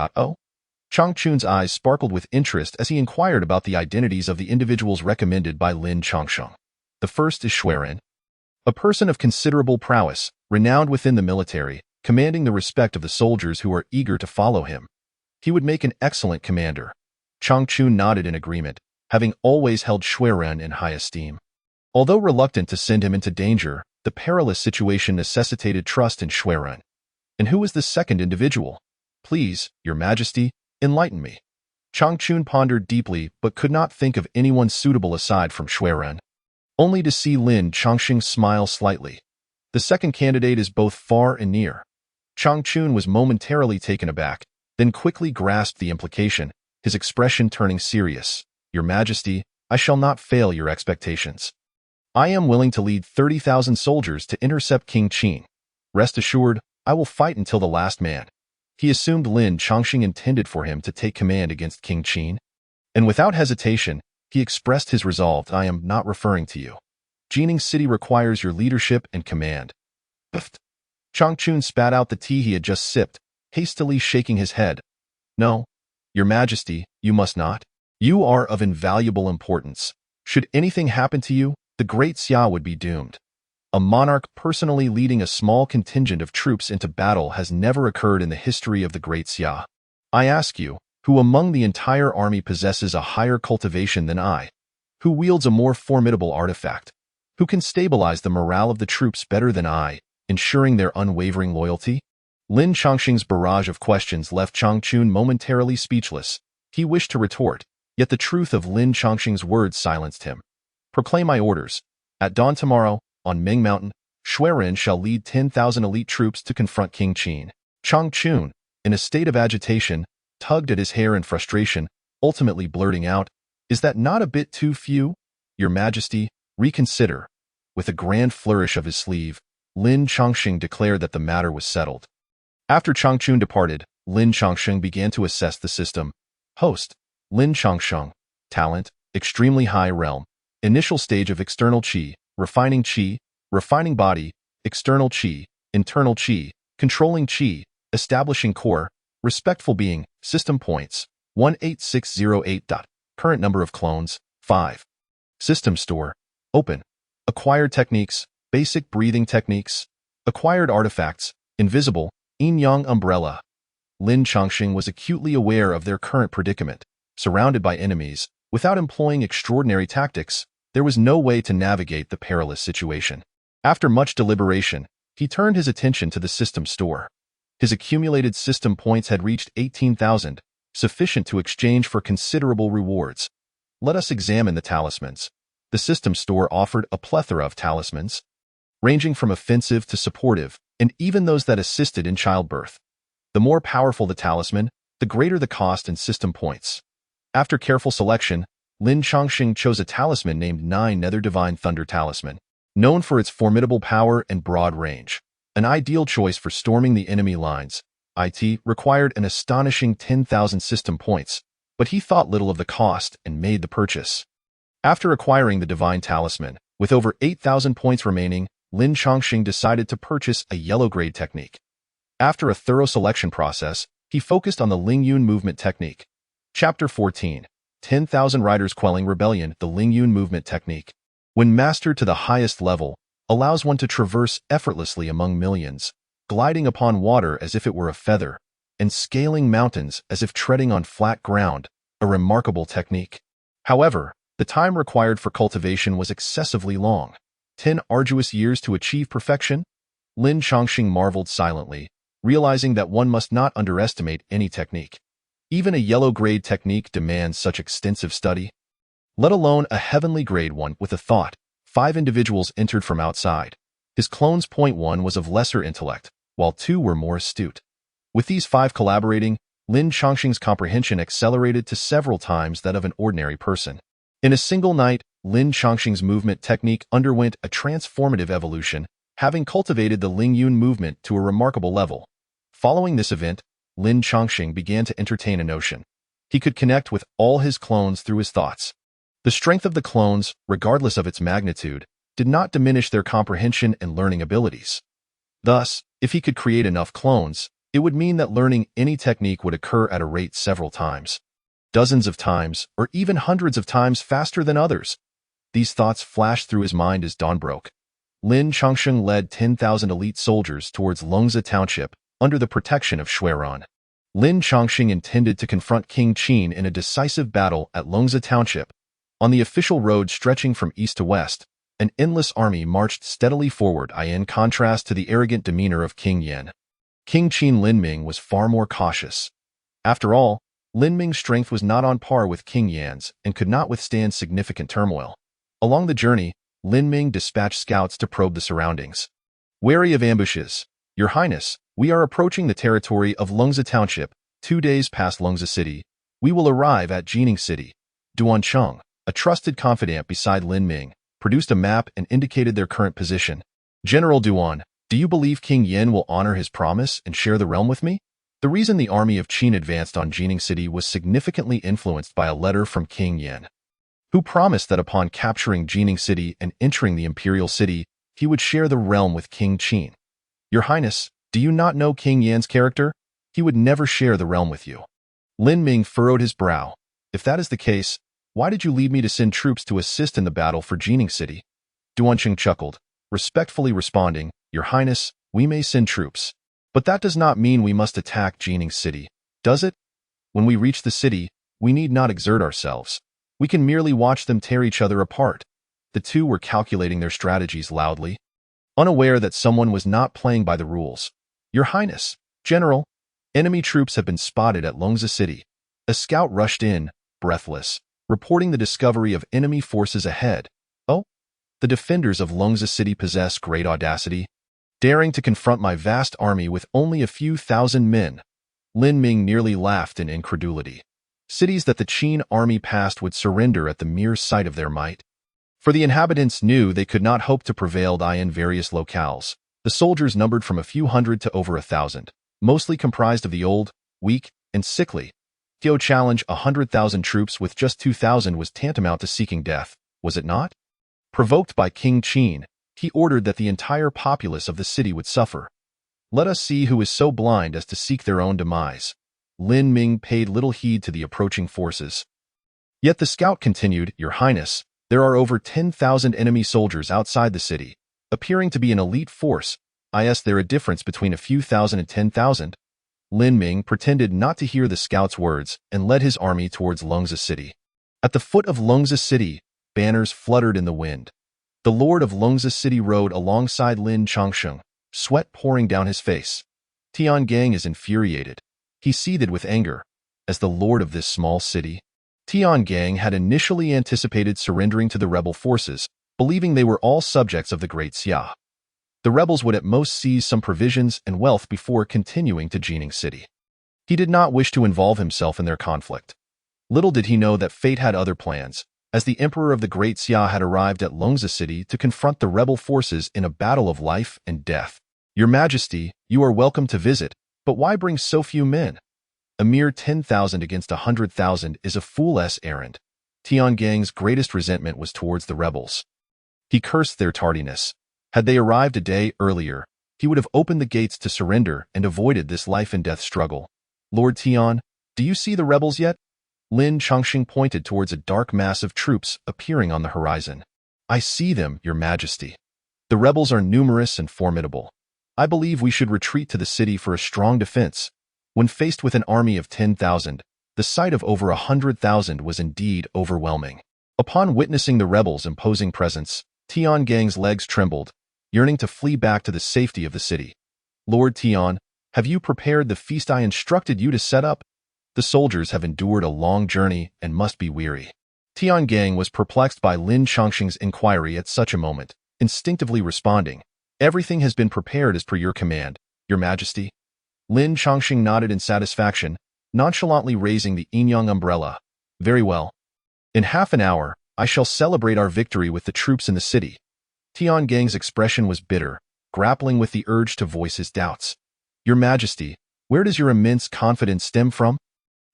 Chang Chun's eyes sparkled with interest as he inquired about the identities of the individuals recommended by Lin Chongqing. The first is Xueren, a person of considerable prowess, renowned within the military, commanding the respect of the soldiers who are eager to follow him. He would make an excellent commander. Chang Chun nodded in agreement, having always held Xueren in high esteem. Although reluctant to send him into danger, the perilous situation necessitated trust in Xueren. And who was the second individual? Please, Your Majesty, enlighten me. Chang Chun pondered deeply but could not think of anyone suitable aside from Xueren. Only to see Lin Chongqing smile slightly. The second candidate is both far and near. Chang Chun was momentarily taken aback, then quickly grasped the implication, his expression turning serious. Your Majesty, I shall not fail your expectations. I am willing to lead 30,000 soldiers to intercept King Qin. Rest assured, I will fight until the last man. He assumed Lin Chongqing intended for him to take command against King Qin, and without hesitation, he expressed his resolve. I am not referring to you. Jining City requires your leadership and command. Pfft. Chang Chun spat out the tea he had just sipped, hastily shaking his head. No, Your Majesty, you must not. You are of invaluable importance. Should anything happen to you, the Great Xia would be doomed. A monarch personally leading a small contingent of troops into battle has never occurred in the history of the Great Xia. I ask you, who among the entire army possesses a higher cultivation than I? Who wields a more formidable artifact? Who can stabilize the morale of the troops better than I, ensuring their unwavering loyalty? Lin Chongqing's barrage of questions left Chang Chun momentarily speechless. He wished to retort, yet the truth of Lin Chongqing's words silenced him. Proclaim my orders. At dawn tomorrow, on Ming Mountain, Xueren shall lead 10,000 elite troops to confront King Qin. Chang Chun, in a state of agitation, tugged at his hair in frustration, ultimately blurting out, Is that not a bit too few? Your Majesty, reconsider. With a grand flourish of his sleeve, Lin Chongqing declared that the matter was settled. After Chang Chun departed, Lin Chongqing began to assess the system. Host, Lin Chongqing. Talent, extremely high realm. Initial stage of external qi, refining body, external qi, internal qi, controlling qi, establishing core, respectful being, system points, 18608. Current number of clones, 5. System store, open. Acquired techniques, basic breathing techniques. Acquired artifacts, invisible, yin-yang umbrella. Lin Chongqing was acutely aware of their current predicament. Surrounded by enemies, without employing extraordinary tactics, there was no way to navigate the perilous situation. After much deliberation, he turned his attention to the system store. His accumulated system points had reached 18,000, sufficient to exchange for considerable rewards. Let us examine the talismans. The system store offered a plethora of talismans, ranging from offensive to supportive, and even those that assisted in childbirth. The more powerful the talisman, the greater the cost and system points. After careful selection, Lin Chongqing chose a talisman named Nine Nether Divine Thunder Talisman, known for its formidable power and broad range. An ideal choice for storming the enemy lines. It required an astonishing 10,000 system points, but he thought little of the cost and made the purchase. After acquiring the Divine Talisman, with over 8,000 points remaining, Lin Chongqing decided to purchase a yellow grade technique. After a thorough selection process, He focused on the Lingyun movement technique. Chapter 14. 10,000 Riders Quelling Rebellion. The Lingyun movement technique, when mastered to the highest level, allows one to traverse effortlessly among millions, gliding upon water as if it were a feather, and scaling mountains as if treading on flat ground, a remarkable technique. However, the time required for cultivation was excessively long. 10 arduous years to achieve perfection? Lin Chongqing marveled silently, realizing that one must not underestimate any technique. Even a yellow-grade technique demands such extensive study, let alone a heavenly grade one. With a thought, 5 individuals entered from outside. His clones. Point 1 was of lesser intellect, while 2 were more astute. With these 5 collaborating, Lin Chongqing's comprehension accelerated to several times that of an ordinary person. In a single night, Lin Chongqing's movement technique underwent a transformative evolution, having cultivated the Lingyun movement to a remarkable level. Following this event, Lin Chongqing began to entertain a notion. He could connect with all his clones through his thoughts. The strength of the clones, regardless of its magnitude, did not diminish their comprehension and learning abilities. Thus, if he could create enough clones, it would mean that learning any technique would occur at a rate several times, dozens of times, or even hundreds of times faster than others. These thoughts flashed through his mind as dawn broke. Lin Chongqing led 10,000 elite soldiers towards Longzi Township under the protection of Xueran. Lin Chongqing intended to confront King Qin in a decisive battle at Longzi Township. On the official road stretching from east to west, an endless army marched steadily forward, in contrast to the arrogant demeanor of King Yan. King Qin Linming was far more cautious. After all, Linming's strength was not on par with King Yan's and could not withstand significant turmoil. Along the journey, Linming dispatched scouts to probe the surroundings. Wary of ambushes, Your Highness, we are approaching the territory of Longzi Township. 2 days past Longzi City, we will arrive at Jining City. Duancheng, a trusted confidant beside Linming, produced a map and indicated their current position. General Duan, do you believe King Yin will honor his promise and share the realm with me? The reason the army of Qin advanced on Jining City was significantly influenced by a letter from King Yin, who promised that upon capturing Jining City and entering the imperial city, he would share the realm with King Qin. Your Highness, do you not know King Yan's character? He would never share the realm with you. Lin Ming furrowed his brow. If that is the case, why did you lead me to send troops to assist in the battle for Jining City? Duanqing chuckled, respectfully responding, Your Highness, we may send troops, but that does not mean we must attack Jining City, does it? When we reach the city, we need not exert ourselves. We can merely watch them tear each other apart. The two were calculating their strategies loudly, unaware that someone was not playing by the rules. Your Highness, General, enemy troops have been spotted at Longzi City. A scout rushed in, breathless, reporting the discovery of enemy forces ahead. Oh? The defenders of Longzi City possess great audacity, daring to confront my vast army with only a few thousand men. Lin Ming nearly laughed in incredulity. Cities that the Qin army passed would surrender at the mere sight of their might. For the inhabitants knew they could not hope to prevail in various locales. The soldiers numbered from a few hundred to over 1,000, mostly comprised of the old, weak, and sickly. To challenge 100,000 troops with just 2,000 was tantamount to seeking death, was it not? Provoked by King Qin, he ordered that the entire populace of the city would suffer. Let us see who is so blind as to seek their own demise. Lin Ming paid little heed to the approaching forces. Yet the scout continued, Your Highness, there are over 10,000 enemy soldiers outside the city, appearing to be an elite force. Is there a difference between a few thousand and 10,000? Lin Ming pretended not to hear the scout's words and led his army towards Longzi City. At the foot of Longzi City, banners fluttered in the wind. The lord of Longzi City rode alongside Lin Chongqing, sweat pouring down his face. Tiangang is infuriated. He seethed with anger. As the lord of this small city, Tiangang had initially anticipated surrendering to the rebel forces, believing they were all subjects of the Great Xia. The rebels would at most seize some provisions and wealth before continuing to Jining City. He did not wish to involve himself in their conflict. Little did he know that fate had other plans, as the emperor of the Great Xia had arrived at Longzi City to confront the rebel forces in a battle of life and death. Your Majesty, you are welcome to visit, but why bring so few men? A mere 10,000 against 100,000 is a fool's errand. Tiangang's greatest resentment was towards the rebels. He cursed their tardiness. Had they arrived a day earlier, he would have opened the gates to surrender and avoided this life-and-death struggle. Lord Tian, do you see the rebels yet? Lin Chongqing pointed towards a dark mass of troops appearing on the horizon. I see them, Your Majesty. The rebels are numerous and formidable. I believe we should retreat to the city for a strong defense. When faced with an army of 10,000, the sight of over 100,000 was indeed overwhelming. Upon witnessing the rebels' imposing presence, Tian Gang's legs trembled, yearning to flee back to the safety of the city. Lord Tian, have you prepared the feast I instructed you to set up? The soldiers have endured a long journey and must be weary. Tian Gang was perplexed by Lin Chongqing's inquiry at such a moment, instinctively responding, Everything has been prepared as per your command, Your Majesty. Lin Chongqing nodded in satisfaction, nonchalantly raising the Yinyang umbrella. Very well. In half an hour, I shall celebrate our victory with the troops in the city. Tian Gang's expression was bitter, grappling with the urge to voice his doubts. Your Majesty, where does your immense confidence stem from?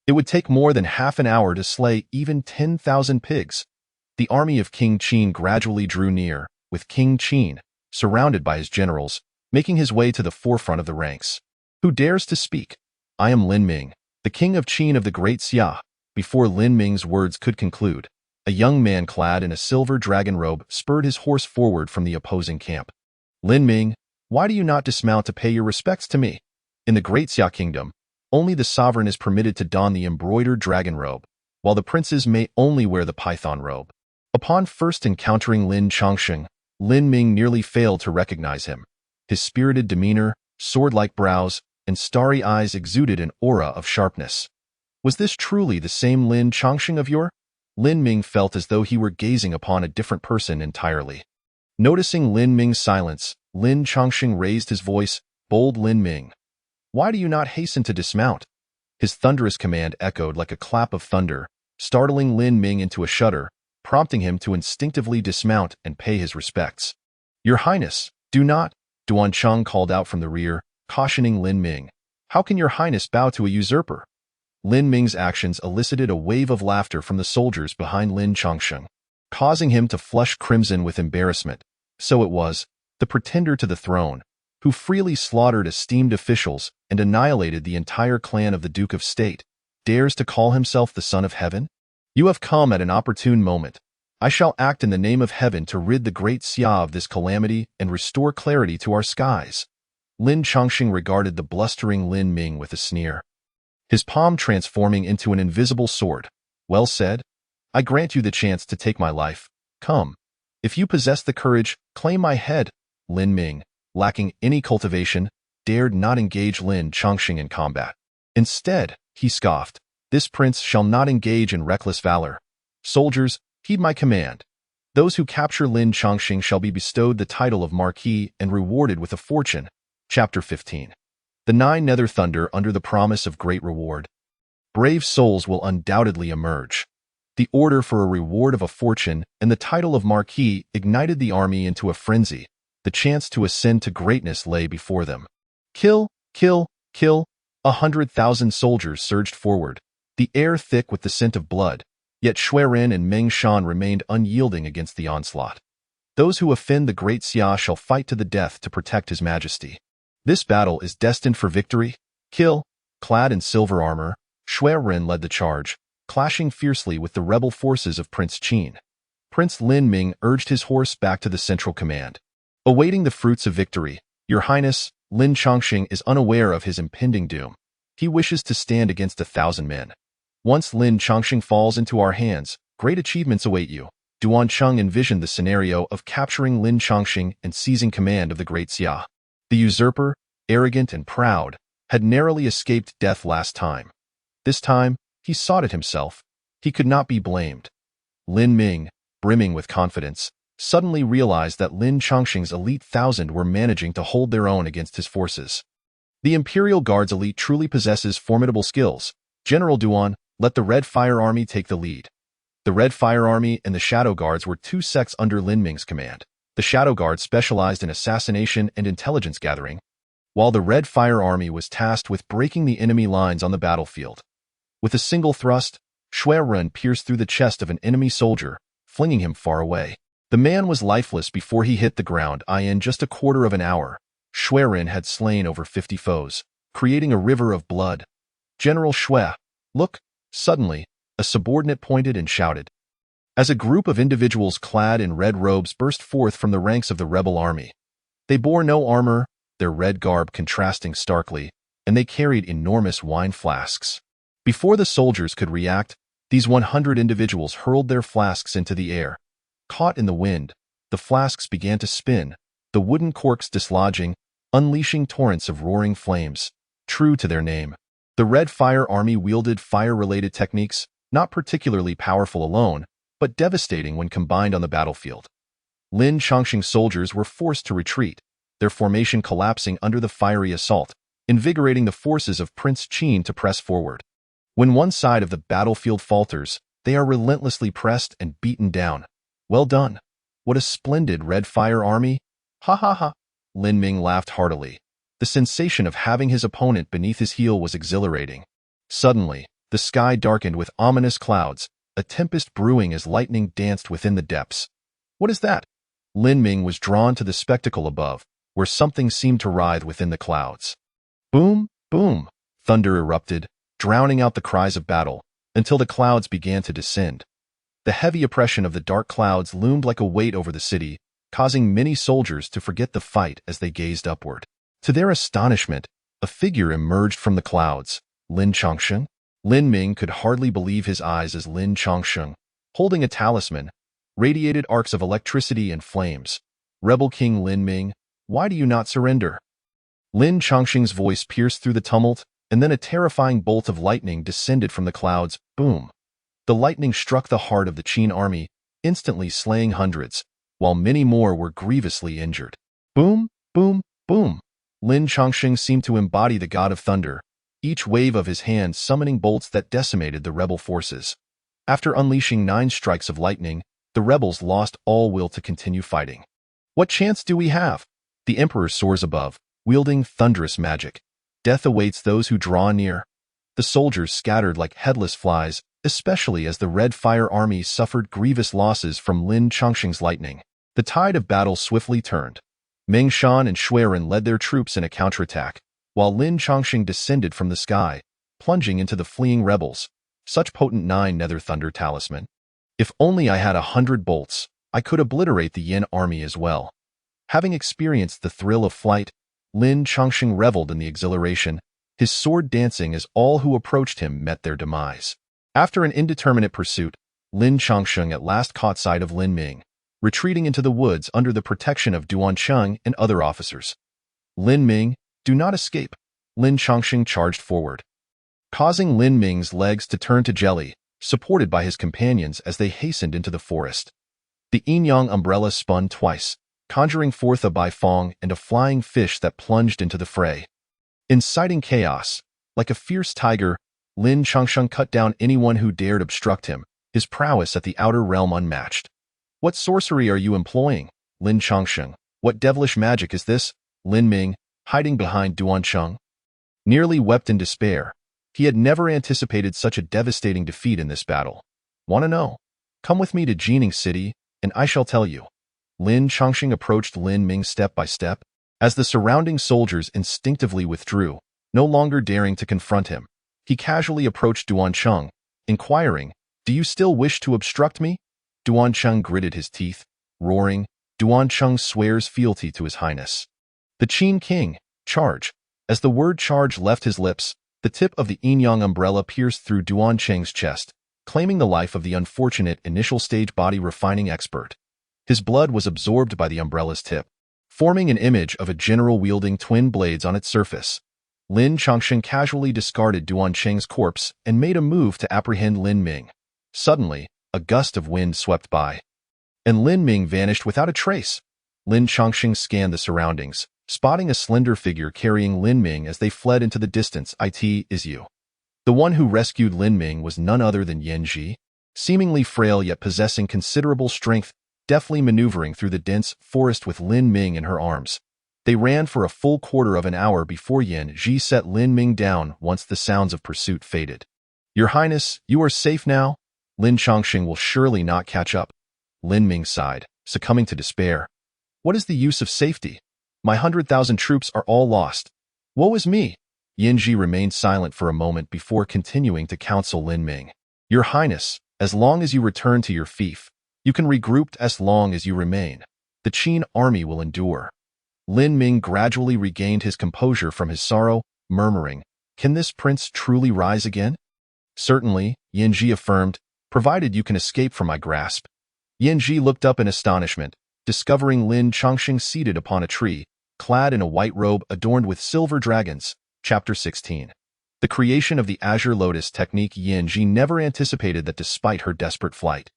It would take more than half an hour to slay even 10,000 pigs. The army of King Qin gradually drew near, with King Qin, surrounded by his generals, making his way to the forefront of the ranks. Who dares to speak? I am Lin Ming, the king of Qin of the Great Xia. Before Lin Ming's words could conclude, a young man clad in a silver dragon robe spurred his horse forward from the opposing camp. Lin Ming, why do you not dismount to pay your respects to me? In the Great Xia Kingdom, only the sovereign is permitted to don the embroidered dragon robe, while the princes may only wear the python robe. Upon first encountering Lin Chongqing, Lin Ming nearly failed to recognize him. His spirited demeanor, sword-like brows, and starry eyes exuded an aura of sharpness. Was this truly the same Lin Chongqing of yore? Lin Ming felt as though he were gazing upon a different person entirely. Noticing Lin Ming's silence, Lin Chongqing raised his voice, Bold Lin Ming, why do you not hasten to dismount? His thunderous command echoed like a clap of thunder, startling Lin Ming into a shudder, prompting him to instinctively dismount and pay his respects. Your Highness, do not, Duan Cheng called out from the rear, cautioning Lin Ming. How can your Highness bow to a usurper? Lin Ming's actions elicited a wave of laughter from the soldiers behind Lin Chongqing, causing him to flush crimson with embarrassment. So it was, the pretender to the throne, who freely slaughtered esteemed officials and annihilated the entire clan of the Duke of State, dares to call himself the Son of Heaven? You have come at an opportune moment. I shall act in the name of heaven to rid the Great Xia of this calamity and restore clarity to our skies. Lin Chongqing regarded the blustering Lin Ming with a sneer, his palm transforming into an invisible sword. Well said. I grant you the chance to take my life. Come. If you possess the courage, claim my head. Lin Ming, lacking any cultivation, dared not engage Lin Chongqing in combat. Instead, he scoffed, This prince shall not engage in reckless valor. Soldiers, heed my command. Those who capture Lin Chongqing shall be bestowed the title of Marquis and rewarded with a fortune. Chapter 15. The Nine Nether Thunder under the promise of great reward. Brave souls will undoubtedly emerge. The order for a reward of a fortune and the title of Marquis ignited the army into a frenzy. The chance to ascend to greatness lay before them. Kill, kill, kill. 100,000 soldiers surged forward, the air thick with the scent of blood, yet Xue Ren and Meng Shan remained unyielding against the onslaught. Those who offend the Great Xia shall fight to the death to protect His Majesty. This battle is destined for victory. Kill. Clad in silver armor, Xue Ren led the charge, clashing fiercely with the rebel forces of Prince Qin. Prince Lin Ming urged his horse back to the central command. Awaiting the fruits of victory, Your Highness, Lin Chongqing is unaware of his impending doom. He wishes to stand against 1,000 men. Once Lin Chongqing falls into our hands, great achievements await you. Duan Cheng envisioned the scenario of capturing Lin Chongqing and seizing command of the Great Xia. The usurper, arrogant and proud, had narrowly escaped death last time. This time, he sought it himself. He could not be blamed. Lin Ming, brimming with confidence, suddenly realized that Lin Chongqing's elite 1,000 were managing to hold their own against his forces. The Imperial Guard's elite truly possesses formidable skills. General Duan, let the Red Fire Army take the lead. The Red Fire Army and the Shadow Guards were two sects under Lin Ming's command. The Shadow Guard specialized in assassination and intelligence gathering, while the Red Fire Army was tasked with breaking the enemy lines on the battlefield. With a single thrust, Xue Ren pierced through the chest of an enemy soldier, flinging him far away. The man was lifeless before he hit the ground. In just a quarter of an hour, Xue Ren had slain over 50 foes, creating a river of blood. General Shui, look! Suddenly, a subordinate pointed and shouted. As a group of individuals clad in red robes burst forth from the ranks of the rebel army. They bore no armor, their red garb contrasting starkly, and they carried enormous wine flasks. Before the soldiers could react, these 100 individuals hurled their flasks into the air. Caught in the wind, the flasks began to spin, the wooden corks dislodging, unleashing torrents of roaring flames. True to their name, the Red Fire Army wielded fire-related techniques, not particularly powerful alone, but devastating when combined on the battlefield. Lin Chongqing's soldiers were forced to retreat, their formation collapsing under the fiery assault, invigorating the forces of Prince Qin to press forward. When one side of the battlefield falters, they are relentlessly pressed and beaten down. Well done. What a splendid Red Fire Army. Ha ha ha. Lin Ming laughed heartily. The sensation of having his opponent beneath his heel was exhilarating. Suddenly, the sky darkened with ominous clouds, a tempest brewing as lightning danced within the depths. What is that? Lin Ming was drawn to the spectacle above, where something seemed to writhe within the clouds. Boom, boom, thunder erupted, drowning out the cries of battle, until the clouds began to descend. The heavy oppression of the dark clouds loomed like a weight over the city, causing many soldiers to forget the fight as they gazed upward. To their astonishment, a figure emerged from the clouds. Lin Chongqing? Lin Ming could hardly believe his eyes as Lin Chongqing, holding a talisman, radiated arcs of electricity and flames. Rebel King Lin Ming, why do you not surrender? Lin Chongqing's voice pierced through the tumult, and then a terrifying bolt of lightning descended from the clouds. Boom! The lightning struck the heart of the Qin army, instantly slaying hundreds, while many more were grievously injured. Boom, boom, boom! Lin Chongqing seemed to embody the god of thunder, each wave of his hand summoning bolts that decimated the rebel forces. After unleashing 9 strikes of lightning, the rebels lost all will to continue fighting. What chance do we have? The emperor soars above, wielding thunderous magic. Death awaits those who draw near. The soldiers scattered like headless flies, especially as the Red Fire Army suffered grievous losses from Lin Chongqing's lightning. The tide of battle swiftly turned. Meng Shan and Shuiren led their troops in a counterattack, while Lin Chongqing descended from the sky, plunging into the fleeing rebels. Such potent 9 Nether Thunder talisman. If only I had 100 bolts, I could obliterate the Yin army as well. Having experienced the thrill of flight, Lin Chongqing reveled in the exhilaration, his sword dancing as all who approached him met their demise. After an indeterminate pursuit, Lin Chongqing at last caught sight of Lin Ming, retreating into the woods under the protection of Duan Cheng and other officers. Lin Ming, do not escape. Lin Chongqing charged forward, causing Lin Ming's legs to turn to jelly, supported by his companions as they hastened into the forest. The Yin-Yang umbrella spun twice, conjuring forth a Baifeng and a flying fish that plunged into the fray. Inciting chaos, like a fierce tiger, Lin Chongqing cut down anyone who dared obstruct him, his prowess at the outer realm unmatched. What sorcery are you employing, Lin Chongqing? What devilish magic is this? Lin Ming, hiding behind Duan Cheng, nearly wept in despair. He had never anticipated such a devastating defeat in this battle. Want to know? Come with me to Jining City, and I shall tell you. Lin Chongqing approached Lin Ming step by step, as the surrounding soldiers instinctively withdrew, no longer daring to confront him. He casually approached Duan Cheng, inquiring, "Do you still wish to obstruct me?" Duan Cheng gritted his teeth, roaring, "Duan Cheng swears fealty to his highness. The Qin King, charge." As the word charge left his lips, the tip of the Yin-Yang umbrella pierced through Duan Cheng's chest, claiming the life of the unfortunate initial stage body refining expert. His blood was absorbed by the umbrella's tip, forming an image of a general wielding twin blades on its surface. Lin Chongqing casually discarded Duan Cheng's corpse and made a move to apprehend Lin Ming. Suddenly, a gust of wind swept by, and Lin Ming vanished without a trace. Lin Chongqing scanned the surroundings, spotting a slender figure carrying Lin Ming as they fled into the distance. "It is you." The one who rescued Lin Ming was none other than Yan Ji, seemingly frail yet possessing considerable strength, deftly maneuvering through the dense forest with Lin Ming in her arms. They ran for a full quarter of an hour before Yan Ji set Lin Ming down once the sounds of pursuit faded. "Your Highness, you are safe now? Lin Chongqing will surely not catch up." Lin Ming sighed, succumbing to despair. "What is the use of safety? My 100,000 troops are all lost. Woe is me! Yanji remained silent for a moment before continuing to counsel Lin Ming. Your Highness, as long as you return to your fief, you can regroup as long as you remain. The Qin army will endure. Lin Ming gradually regained his composure from his sorrow, murmuring, "Can this prince truly rise again?" "Certainly," Yanji affirmed, "provided you can escape from my grasp." Yanji looked up in astonishment, discovering Lin Chongqing seated upon a tree, clad in a white robe adorned with silver dragons. Chapter 16. The creation of the Azure Lotus technique. Yanji never anticipated that despite her desperate flight,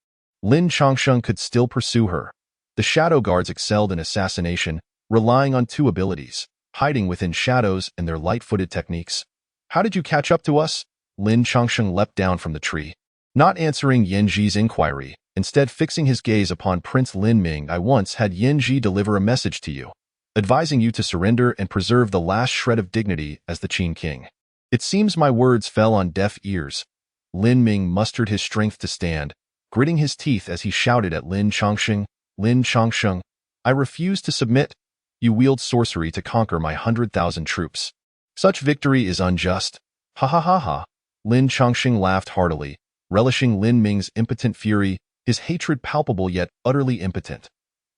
Lin Chongqing could still pursue her. The Shadow Guards excelled in assassination, relying on two abilities, hiding within shadows and their light-footed techniques. "How did you catch up to us?" Lin Chongqing leapt down from the tree. Not answering Yanji's inquiry, instead fixing his gaze upon Prince Lin Ming. "I once had Yanji deliver a message to you, advising you to surrender and preserve the last shred of dignity as the Qin king. It seems my words fell on deaf ears." Lin Ming mustered his strength to stand, gritting his teeth as he shouted at Lin Chongqing, "Lin Chongqing, I refuse to submit. You wield sorcery to conquer my 100,000 troops. Such victory is unjust." "Ha ha ha ha." Lin Chongqing laughed heartily, relishing Lin Ming's impotent fury, his hatred palpable yet utterly impotent.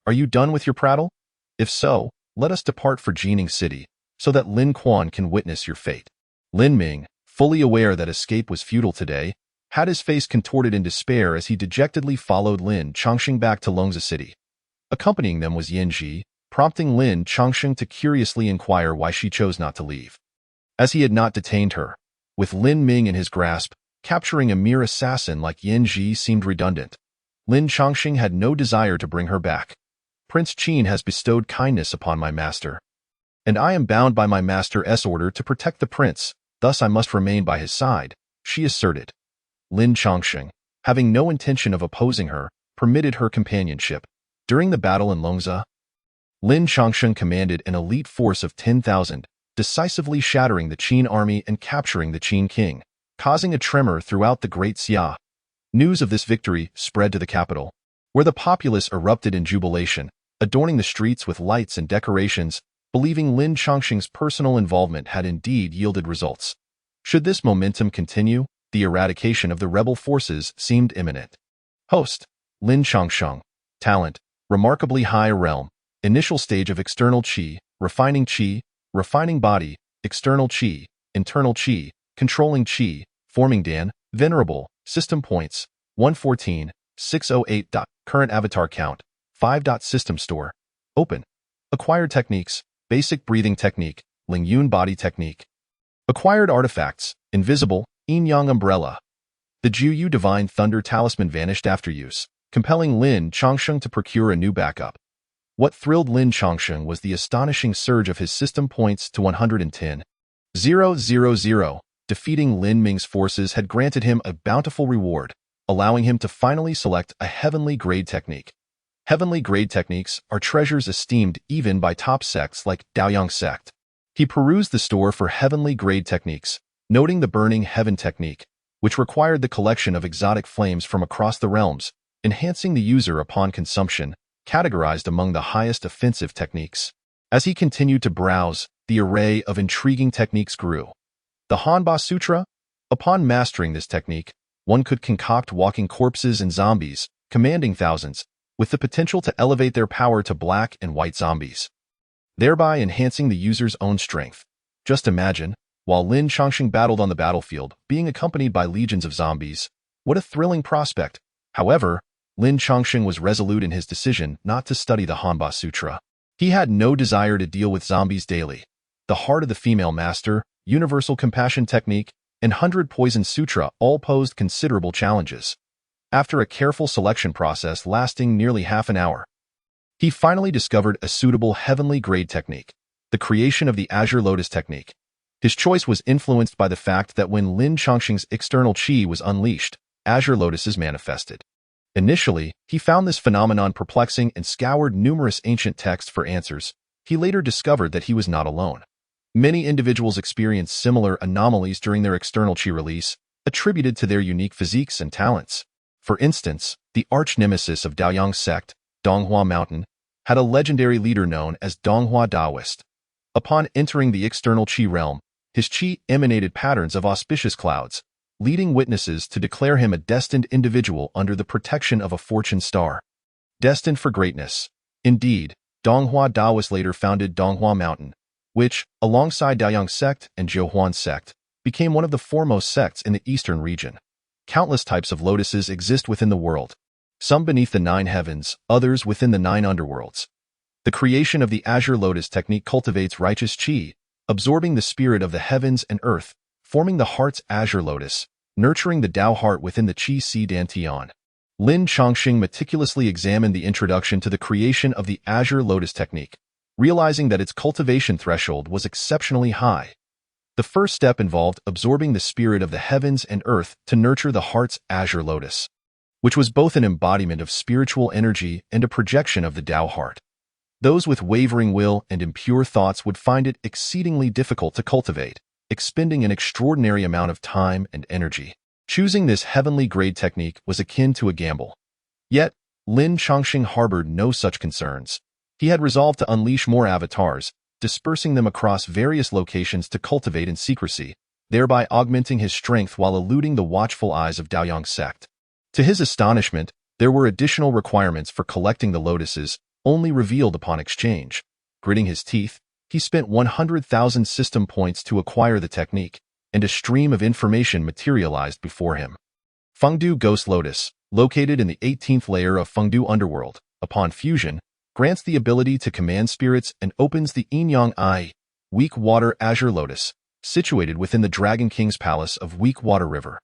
"Are you done with your prattle? If so, let us depart for Jining City, so that Lin Quan can witness your fate." Lin Ming, fully aware that escape was futile today, had his face contorted in despair as he dejectedly followed Lin Chongqing back to Longzhi City. Accompanying them was Yanji, prompting Lin Chongqing to curiously inquire why she chose not to leave. As he had not detained her, with Lin Ming in his grasp, capturing a mere assassin like Yanji seemed redundant. Lin Chongqing had no desire to bring her back. "Prince Qin has bestowed kindness upon my master, and I am bound by my master's order to protect the prince, thus I must remain by his side," she asserted. Lin Chongqing, having no intention of opposing her, permitted her companionship. During the battle in Longzhi, Lin Chongqing commanded an elite force of 10,000, decisively shattering the Qin army and capturing the Qin king, causing a tremor throughout the Great Xia. News of this victory spread to the capital, where the populace erupted in jubilation, adorning the streets with lights and decorations, believing Lin Chongqing's personal involvement had indeed yielded results. Should this momentum continue, the eradication of the rebel forces seemed imminent. Host: Lin Chongqing. Talent: remarkably high realm. Initial stage of external qi, refining body, external qi, internal qi, controlling qi, forming Dan, venerable, system points, 114, 608. Current avatar count, 5. System store, open. Acquired techniques, basic breathing technique, Lingyun body technique. Acquired artifacts, invisible, Yin Yang umbrella. The Juyu divine thunder talisman vanished after use, compelling Lin Chongqing to procure a new backup. What thrilled Lin Chongqing was the astonishing surge of his system points to 110,000. Defeating Lin Ming's forces had granted him a bountiful reward, allowing him to finally select a heavenly grade technique. Heavenly grade techniques are treasures esteemed even by top sects like Daoyang sect. He perused the store for heavenly grade techniques, noting the burning heaven technique, which required the collection of exotic flames from across the realms, enhancing the user upon consumption, categorized among the highest offensive techniques. As he continued to browse, the array of intriguing techniques grew. The Hanba Sutra? Upon mastering this technique, one could concoct walking corpses and zombies, commanding thousands, with the potential to elevate their power to black and white zombies, thereby enhancing the user's own strength. Just imagine, while Lin Chongqing battled on the battlefield, being accompanied by legions of zombies. What a thrilling prospect! However, Lin Chongqing was resolute in his decision not to study the Hanba Sutra. He had no desire to deal with zombies daily. The Heart of the Female Master, Universal Compassion Technique, and 100 Poison Sutra all posed considerable challenges. After a careful selection process lasting nearly half an hour, he finally discovered a suitable heavenly grade technique, the creation of the Azure Lotus technique. His choice was influenced by the fact that when Lin Chongqing's external qi was unleashed, Azure Lotuses manifested. Initially, he found this phenomenon perplexing and scoured numerous ancient texts for answers. He later discovered that he was not alone. Many individuals experience similar anomalies during their external qi release, attributed to their unique physiques and talents. For instance, the arch-nemesis of Daoyang sect, Donghua Mountain, had a legendary leader known as Donghua Daoist. Upon entering the external qi realm, His qi emanated patterns of auspicious clouds, leading witnesses to declare him a destined individual under the protection of a fortune star. Destined for greatness. Indeed, Donghua Daoist later founded Donghua Mountain, which, alongside Daoyang sect and Jiuhuan sect, became one of the foremost sects in the eastern region. Countless types of lotuses exist within the world, some beneath the 9 heavens, others within the 9 underworlds. The creation of the Azure Lotus technique cultivates righteous qi, absorbing the spirit of the heavens and earth, forming the heart's Azure Lotus, nurturing the Tao heart within the Qi Si Dantian. Lin Chongqing meticulously examined the introduction to the creation of the Azure Lotus technique, realizing that its cultivation threshold was exceptionally high. The first step involved absorbing the spirit of the heavens and earth to nurture the heart's Azure Lotus, which was both an embodiment of spiritual energy and a projection of the Tao heart. Those with wavering will and impure thoughts would find it exceedingly difficult to cultivate, expending an extraordinary amount of time and energy. Choosing this heavenly grade technique was akin to a gamble. Yet, Lin Chongqing harbored no such concerns. He had resolved to unleash more avatars, dispersing them across various locations to cultivate in secrecy, thereby augmenting his strength while eluding the watchful eyes of Daoyang sect. To his astonishment, there were additional requirements for collecting the lotuses, only revealed upon exchange. Gritting his teeth, he spent 100,000 system points to acquire the technique, and a stream of information materialized before him. Fengdu Ghost Lotus, located in the 18th layer of Fengdu Underworld, upon fusion, grants the ability to command spirits and opens the Yin-Yang Eye, Weak Water Azure Lotus, situated within the Dragon King's Palace of Weak Water River.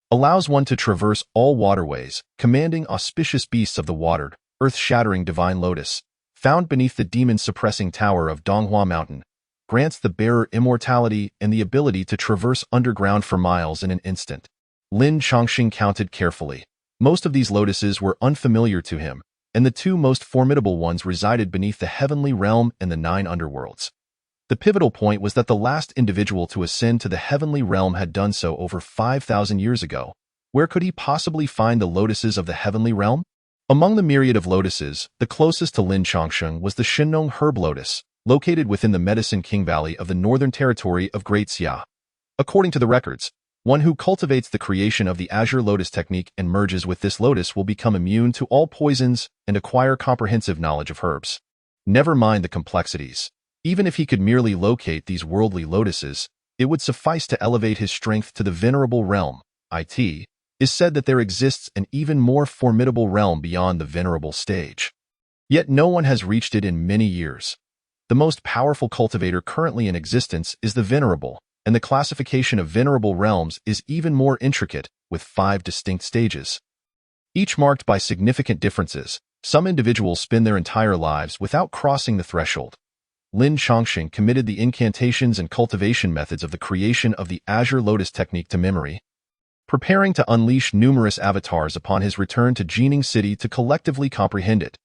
Allows one to traverse all waterways, commanding auspicious beasts of the watered, earth-shattering divine lotus, found beneath the demon-suppressing tower of Donghua Mountain, grants the bearer immortality and the ability to traverse underground for miles in an instant. Lin Chongqing counted carefully. Most of these lotuses were unfamiliar to him, and the 2 most formidable ones resided beneath the heavenly realm and the 9 underworlds. The pivotal point was that the last individual to ascend to the heavenly realm had done so over 5,000 years ago. Where could he possibly find the lotuses of the heavenly realm? Among the myriad of lotuses, the closest to Lin Chongqing was the Shinnong herb lotus, located within the Medicine King Valley of the Northern Territory of Great Xia. According to the records, one who cultivates the creation of the Azure Lotus technique and merges with this lotus will become immune to all poisons and acquire comprehensive knowledge of herbs. Never mind the complexities. Even if he could merely locate these worldly lotuses, it would suffice to elevate his strength to the venerable realm. It is said that there exists an even more formidable realm beyond the venerable stage. Yet no one has reached it in many years. The most powerful cultivator currently in existence is the venerable, and the classification of venerable realms is even more intricate, with 5 distinct stages. Each marked by significant differences. Some individuals spend their entire lives without crossing the threshold. Lin Chongqing committed the incantations and cultivation methods of the creation of the Azure Lotus technique to memory, preparing to unleash numerous avatars upon his return to Jining City to collectively comprehend it.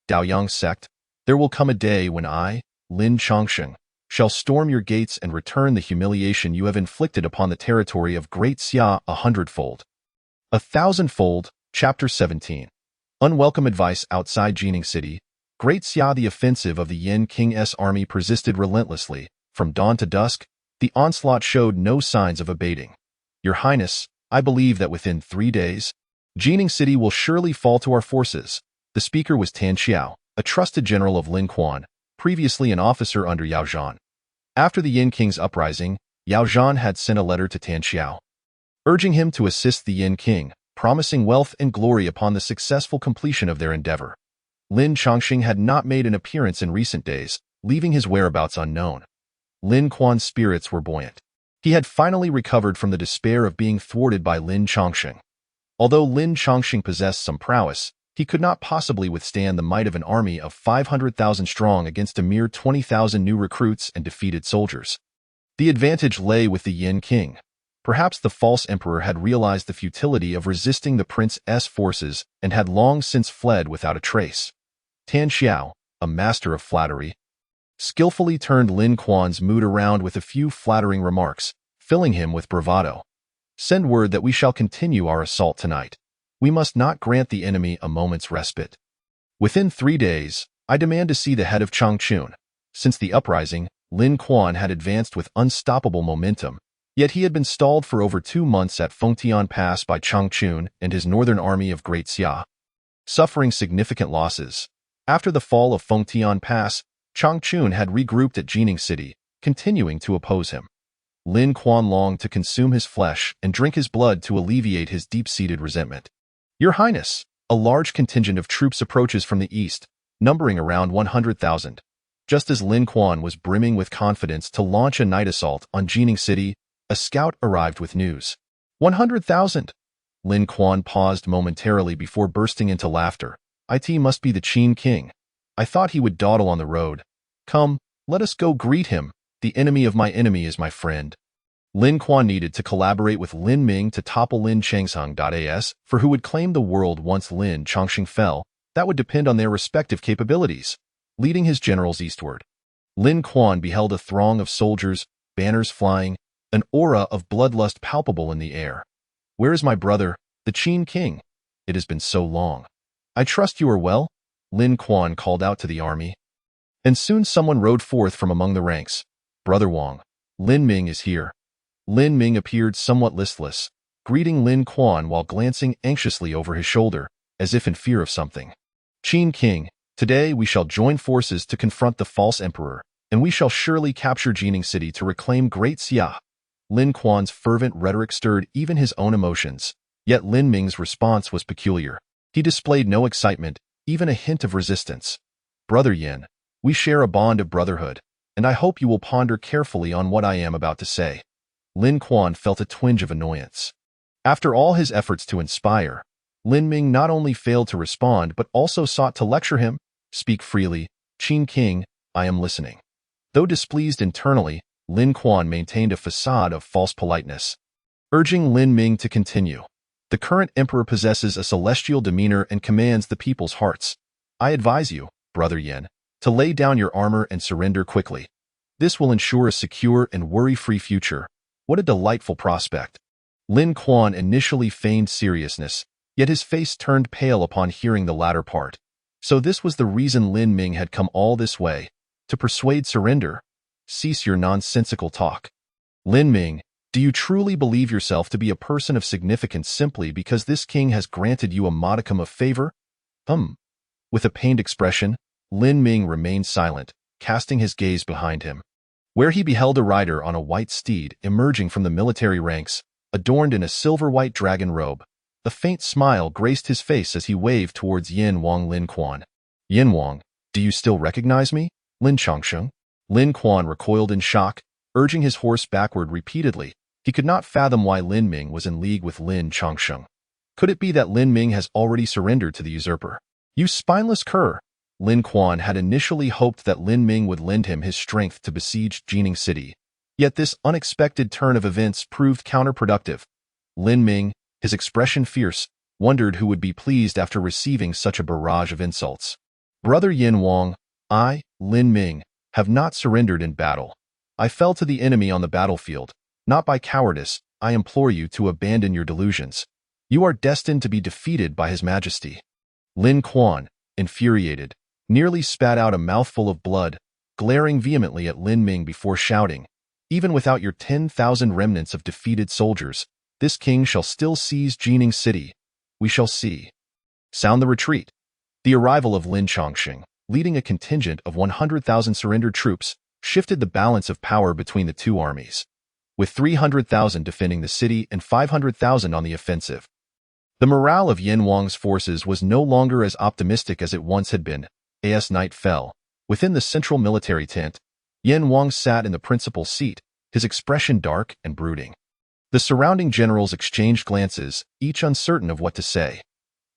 Daoyang sect, there will come a day when I, Lin Chongqing, shall storm your gates and return the humiliation you have inflicted upon the territory of Great Xia 100-fold. 1,000-fold, Chapter 17. Unwelcome advice outside Jining City. Great Xia. The offensive of the Yin King's army persisted relentlessly. From dawn to dusk, the onslaught showed no signs of abating. Your Highness, I believe that within 3 days, Jining City will surely fall to our forces. The speaker was Tan Xiao, a trusted general of Lin Quan, previously an officer under Yao Zhan. After the Yin King's uprising, Yao Zhan had sent a letter to Tan Xiao, urging him to assist the Yin King, promising wealth and glory upon the successful completion of their endeavor. Lin Chongqing had not made an appearance in recent days, leaving his whereabouts unknown. Lin Quan's spirits were buoyant. He had finally recovered from the despair of being thwarted by Lin Chongqing. Although Lin Chongqing possessed some prowess, he could not possibly withstand the might of an army of 500,000 strong against a mere 20,000 new recruits and defeated soldiers. The advantage lay with the Yin King. Perhaps the false emperor had realized the futility of resisting the prince's forces and had long since fled without a trace. Tan Xiao, a master of flattery, skillfully turned Lin Quan's mood around with a few flattering remarks, filling him with bravado. Send word that we shall continue our assault tonight. We must not grant the enemy a moment's respite. Within 3 days, I demand to see the head of Changchun. Since the uprising, Lin Quan had advanced with unstoppable momentum, yet he had been stalled for over 2 months at Fengtian Pass by Chang Chun and his northern army of Great Xia, suffering significant losses. After the fall of Fengtian Pass, Chang Chun had regrouped at Jining City, continuing to oppose him. Lin Quan longed to consume his flesh and drink his blood to alleviate his deep-seated resentment. Your Highness, a large contingent of troops approaches from the east, numbering around 100,000. Just as Lin Quan was brimming with confidence to launch a night assault on Jining City, a scout arrived with news. 100,000! Lin Quan paused momentarily before bursting into laughter. It must be the Qin King. I thought he would dawdle on the road. Come, let us go greet him. The enemy of my enemy is my friend. Lin Quan needed to collaborate with Lin Ming to topple Lin Changsheng.as, for who would claim the world once Lin Chongqing fell. That would depend on their respective capabilities. Leading his generals eastward, Lin Quan beheld a throng of soldiers, banners flying, an aura of bloodlust palpable in the air. Where is my brother, the Qin King? It has been so long. I trust you are well? Lin Quan called out to the army. And soon someone rode forth from among the ranks. Brother Wang, Lin Ming is here. Lin Ming appeared somewhat listless, greeting Lin Quan while glancing anxiously over his shoulder, as if in fear of something. Qin King, today we shall join forces to confront the false emperor, and we shall surely capture Jining City to reclaim Great Xia. Lin Quan's fervent rhetoric stirred even his own emotions, yet Lin Ming's response was peculiar. He displayed no excitement, even a hint of resistance. Brother Yin, we share a bond of brotherhood, and I hope you will ponder carefully on what I am about to say. Lin Quan felt a twinge of annoyance. After all his efforts to inspire, Lin Ming not only failed to respond but also sought to lecture him. Speak freely, Qin King, I am listening. Though displeased internally, Lin Quan maintained a facade of false politeness, urging Lin Ming to continue. The current emperor possesses a celestial demeanor and commands the people's hearts. I advise you, Brother Yin, to lay down your armor and surrender quickly. This will ensure a secure and worry-free future. What a delightful prospect. Lin Quan initially feigned seriousness, yet his face turned pale upon hearing the latter part. So this was the reason Lin Ming had come all this way, to persuade surrender. Cease your nonsensical talk. Lin Ming, do you truly believe yourself to be a person of significance simply because this king has granted you a modicum of favor? With a pained expression, Lin Ming remained silent, casting his gaze behind him, where he beheld a rider on a white steed emerging from the military ranks, adorned in a silver-white dragon robe. A faint smile graced his face as he waved towards Yin Wang Lin Quan. Yin Wang, do you still recognize me? Lin Chongsheng? Lin Quan recoiled in shock, urging his horse backward repeatedly. He could not fathom why Lin Ming was in league with Lin Chongsheng. Could it be that Lin Ming has already surrendered to the usurper? You spineless cur! Lin Quan had initially hoped that Lin Ming would lend him his strength to besiege Jining City. Yet this unexpected turn of events proved counterproductive. Lin Ming, his expression fierce, wondered who would be pleased after receiving such a barrage of insults. Brother Yin Wang, I, Lin Ming, have not surrendered in battle. I fell to the enemy on the battlefield. Not by cowardice, I implore you to abandon your delusions. You are destined to be defeated by His Majesty. Lin Quan, infuriated, nearly spat out a mouthful of blood, glaring vehemently at Lin Ming before shouting, even without your 10,000 remnants of defeated soldiers, this king shall still seize Jining City. We shall see. Sound the retreat. The arrival of Lin Chongqing, leading a contingent of 100,000 surrendered troops, shifted the balance of power between the two armies, with 300,000 defending the city and 500,000 on the offensive. The morale of Yin Wang's forces was no longer as optimistic as it once had been. As night fell, within the central military tent, Yin Wang sat in the principal seat, his expression dark and brooding. The surrounding generals exchanged glances, each uncertain of what to say.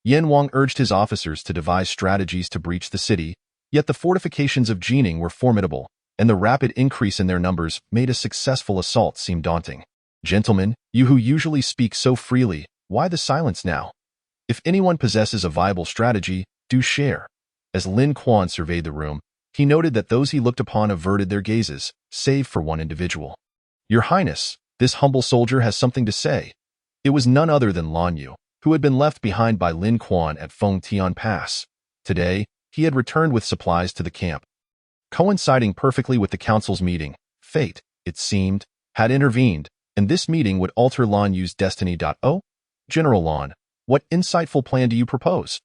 Yin Wang urged his officers to devise strategies to breach the city, yet the fortifications of Jining were formidable, and the rapid increase in their numbers made a successful assault seem daunting. Gentlemen, you who usually speak so freely, why the silence now? If anyone possesses a viable strategy, do share. As Lin Quan surveyed the room, he noted that those he looked upon averted their gazes, save for one individual. Your Highness, this humble soldier has something to say. It was none other than Lan Yu, who had been left behind by Lin Quan at Fengtian Pass. Today, he had returned with supplies to the camp. Coinciding perfectly with the council's meeting, fate, it seemed, had intervened, and this meeting would alter Lan Yu's destiny. Oh, General Lan, what insightful plan do you propose?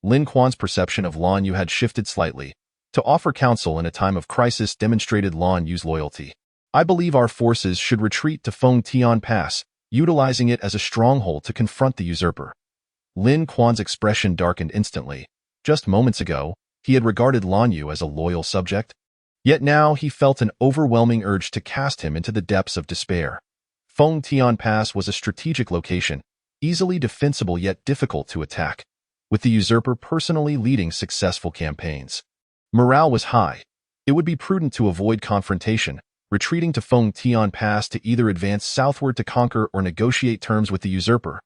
Lin Kuan's perception of Lan Yu had shifted slightly. To offer counsel in a time of crisis demonstrated Lan Yu's loyalty. I believe our forces should retreat to Feng Tian Pass, utilizing it as a stronghold to confront the usurper. Lin Kuan's expression darkened instantly. Just moments ago, he had regarded Lan Yu as a loyal subject. Yet now he felt an overwhelming urge to cast him into the depths of despair. Feng Tian Pass was a strategic location, easily defensible yet difficult to attack, with the usurper personally leading successful campaigns. Morale was high. It would be prudent to avoid confrontation, retreating to Feng Tian Pass to either advance southward to conquer or negotiate terms with the usurper.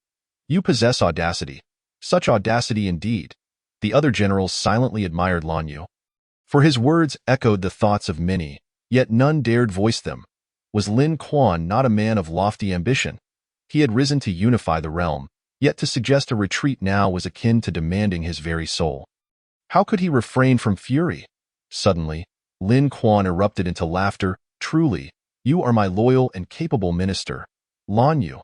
You possess audacity. Such audacity indeed. The other generals silently admired Lan Yu. For his words echoed the thoughts of many, yet none dared voice them. Was Lin Kuan not a man of lofty ambition? He had risen to unify the realm, yet to suggest a retreat now was akin to demanding his very soul. How could he refrain from fury? Suddenly, Lin Kuan erupted into laughter. Truly, you are my loyal and capable minister. Lan Yu.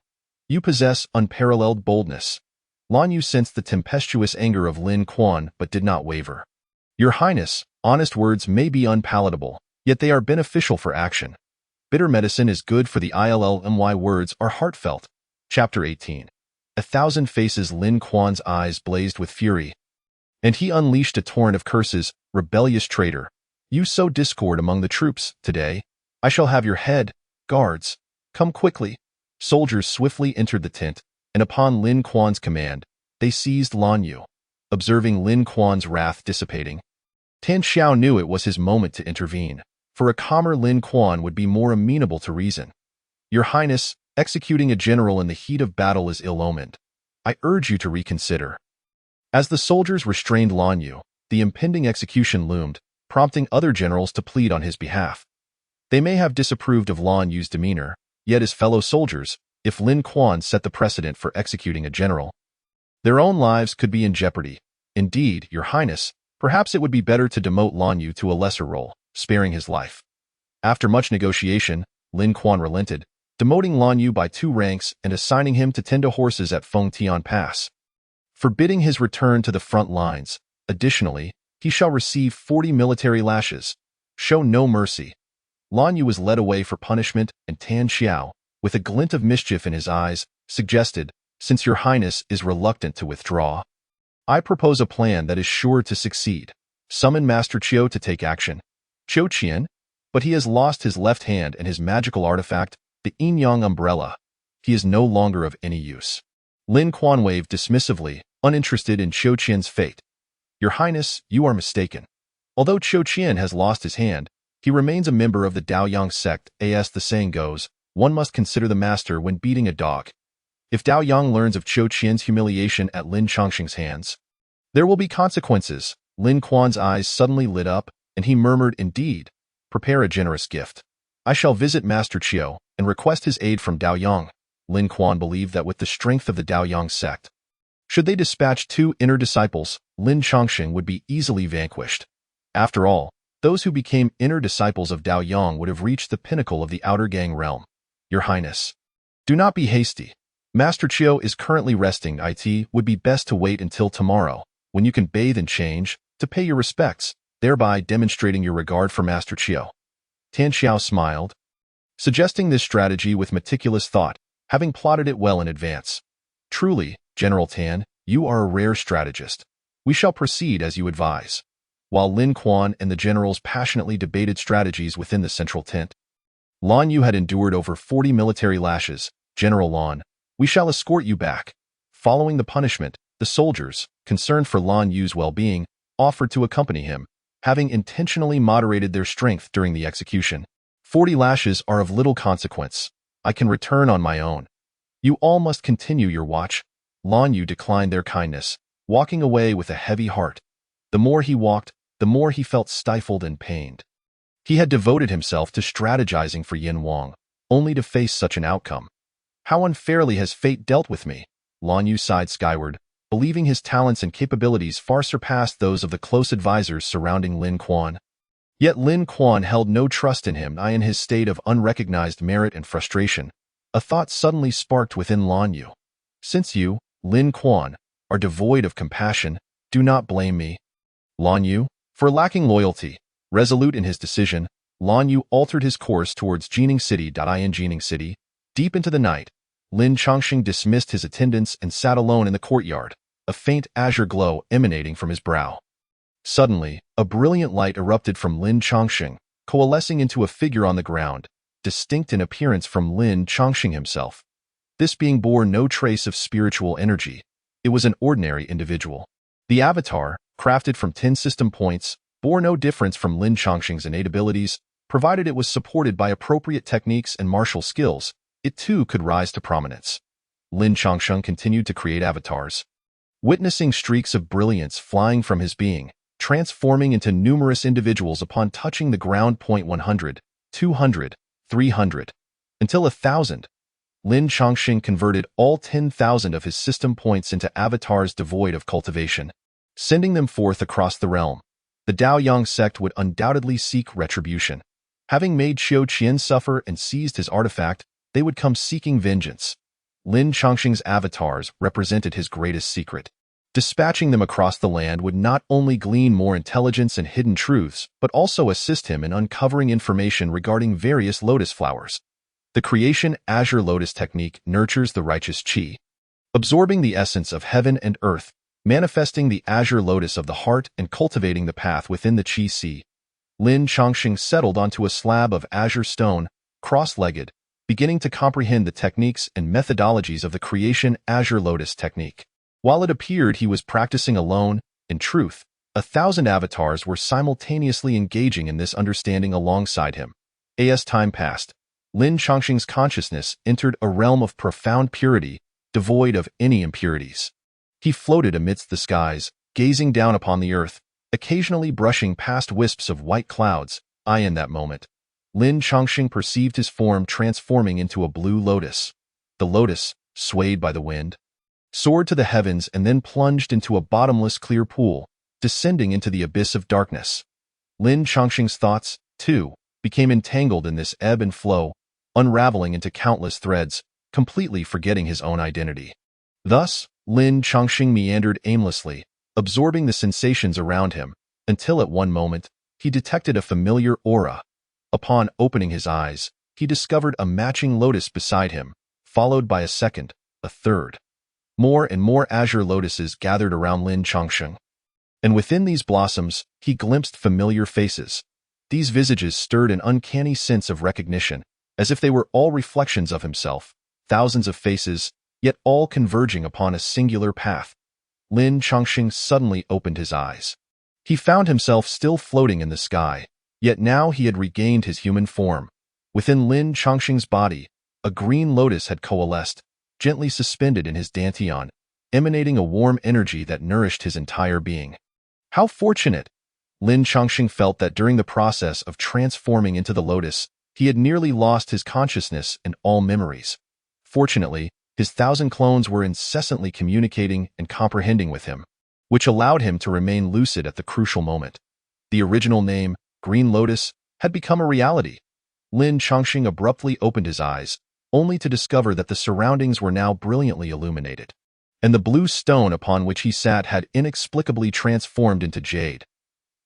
You possess unparalleled boldness. Lan Yu sensed the tempestuous anger of Lin Kuan but did not waver. Your Highness, honest words may be unpalatable, yet they are beneficial for action. Bitter medicine is good for the ILLMY words are heartfelt. Chapter 18. 1,000 faces. Lin Kuan's eyes blazed with fury, and he unleashed a torrent of curses. Rebellious traitor. You sow discord among the troops. Today, I shall have your head. Guards, come quickly. Soldiers swiftly entered the tent, and upon Lin Kuan's command, they seized Lan Yu. Observing Lin Kuan's wrath dissipating, Tan Xiao knew it was his moment to intervene, for a calmer Lin Kuan would be more amenable to reason. Your Highness, executing a general in the heat of battle is ill-omened. I urge you to reconsider. As the soldiers restrained Lan Yu, the impending execution loomed, prompting other generals to plead on his behalf. They may have disapproved of Lan Yu's demeanor, yet as fellow soldiers, if Lin Kuan set the precedent for executing a general, their own lives could be in jeopardy. Indeed, Your Highness, perhaps it would be better to demote Lan Yu to a lesser role, sparing his life. After much negotiation, Lin Kuan relented, demoting Lan Yu by 2 ranks and assigning him to tend to horses at Feng Tian Pass, forbidding his return to the front lines. Additionally, he shall receive 40 military lashes. Show no mercy. Lan Yu was led away for punishment, and Tan Xiao, with a glint of mischief in his eyes, suggested, since Your Highness is reluctant to withdraw, I propose a plan that is sure to succeed. Summon Master Qiu to take action. Qiu Qian? But he has lost his left hand and his magical artifact, the Yin Yang umbrella. He is no longer of any use. Lin Kuan waved dismissively, uninterested in Qiu Qian's fate. Your Highness, you are mistaken. Although Qiu Qian has lost his hand, he remains a member of the Daoyang sect. As the saying goes, one must consider the master when beating a dog. If Daoyang learns of Qiu Qian's humiliation at Lin Chongqing's hands, there will be consequences. Lin Kuan's eyes suddenly lit up, and he murmured, indeed, prepare a generous gift. I shall visit Master Qiu and request his aid from Daoyang. Lin Kuan believed that with the strength of the Daoyang sect, should they dispatch 2 inner disciples, Lin Chongqing would be easily vanquished. After all, those who became inner disciples of Daoyang would have reached the pinnacle of the outer gang realm. Your Highness, do not be hasty. Master Qiu is currently resting. It would be best to wait until tomorrow, when you can bathe and change, to pay your respects, thereby demonstrating your regard for Master Qiu. Tan Xiao smiled, suggesting this strategy with meticulous thought, having plotted it well in advance. Truly, General Tan, you are a rare strategist. We shall proceed as you advise. While Lin Kuan and the generals passionately debated strategies within the central tent, Lan Yu had endured over 40 military lashes. General Lan, we shall escort you back. Following the punishment, the soldiers, concerned for Lan Yu's well-being, offered to accompany him, having intentionally moderated their strength during the execution. 40 lashes are of little consequence. I can return on my own. You all must continue your watch. Lan Yu declined their kindness, walking away with a heavy heart. The more he walked, the more he felt stifled and pained. He had devoted himself to strategizing for Yin Wang, only to face such an outcome. How unfairly has fate dealt with me? Lan Yu sighed skyward, believing his talents and capabilities far surpassed those of the close advisors surrounding Lin Kuan. Yet Lin Kuan held no trust in him. In his state of unrecognized merit and frustration, a thought suddenly sparked within Lan Yu. Since you, Lin Kuan, are devoid of compassion, do not blame me. Lan Yu, for lacking loyalty, resolute in his decision, Lan Yu altered his course towards Jining City. In Jining City, deep into the night, Lin Chongqing dismissed his attendants and sat alone in the courtyard, a faint azure glow emanating from his brow. Suddenly, a brilliant light erupted from Lin Chongqing, coalescing into a figure on the ground, distinct in appearance from Lin Chongqing himself. This being bore no trace of spiritual energy. It was an ordinary individual. The avatar, crafted from 10 system points, bore no difference from Lin Chongqing's innate abilities, provided it was supported by appropriate techniques and martial skills. It too could rise to prominence. Lin Chongqing continued to create avatars, witnessing streaks of brilliance flying from his being, transforming into numerous individuals upon touching the ground. 100, 200, 300, until 1,000. Lin Chongqing converted all 10,000 of his system points into avatars devoid of cultivation, sending them forth across the realm. The Daoyang sect would undoubtedly seek retribution. Having made Xiao Qian suffer and seized his artifact, they would come seeking vengeance. Lin Chongqing's avatars represented his greatest secret. Dispatching them across the land would not only glean more intelligence and hidden truths, but also assist him in uncovering information regarding various lotus flowers. The creation Azure Lotus technique nurtures the righteous qi, absorbing the essence of heaven and earth, manifesting the Azure Lotus of the heart and cultivating the path within the qi sea. Lin Chongqing settled onto a slab of azure stone, cross-legged, beginning to comprehend the techniques and methodologies of the creation Azure Lotus technique. While it appeared he was practicing alone, in truth, 1,000 avatars were simultaneously engaging in this understanding alongside him. As time passed, Lin Chongqing's consciousness entered a realm of profound purity, devoid of any impurities. He floated amidst the skies, gazing down upon the earth, occasionally brushing past wisps of white clouds. In that moment, Lin Chongqing perceived his form transforming into a blue lotus. The lotus, swayed by the wind, soared to the heavens and then plunged into a bottomless clear pool, descending into the abyss of darkness. Lin Chongqing's thoughts, too, became entangled in this ebb and flow, unraveling into countless threads, completely forgetting his own identity. Thus, Lin Chongqing meandered aimlessly, absorbing the sensations around him, until at one moment, he detected a familiar aura. Upon opening his eyes, he discovered a matching lotus beside him, followed by a second, a third. More and more azure lotuses gathered around Lin Chongqing. And within these blossoms, he glimpsed familiar faces. These visages stirred an uncanny sense of recognition, as if they were all reflections of himself, thousands of faces, yet all converging upon a singular path. Lin Chongqing suddenly opened his eyes. He found himself still floating in the sky, yet now he had regained his human form. Within Lin Chongqing's body, a green lotus had coalesced, gently suspended in his dantian, emanating a warm energy that nourished his entire being. How fortunate! Lin Chongqing felt that during the process of transforming into the lotus, he had nearly lost his consciousness and all memories. Fortunately, his 1,000 clones were incessantly communicating and comprehending with him, which allowed him to remain lucid at the crucial moment. The original name, Green Lotus, had become a reality. Lin Chongqing abruptly opened his eyes, only to discover that the surroundings were now brilliantly illuminated, and the blue stone upon which he sat had inexplicably transformed into jade.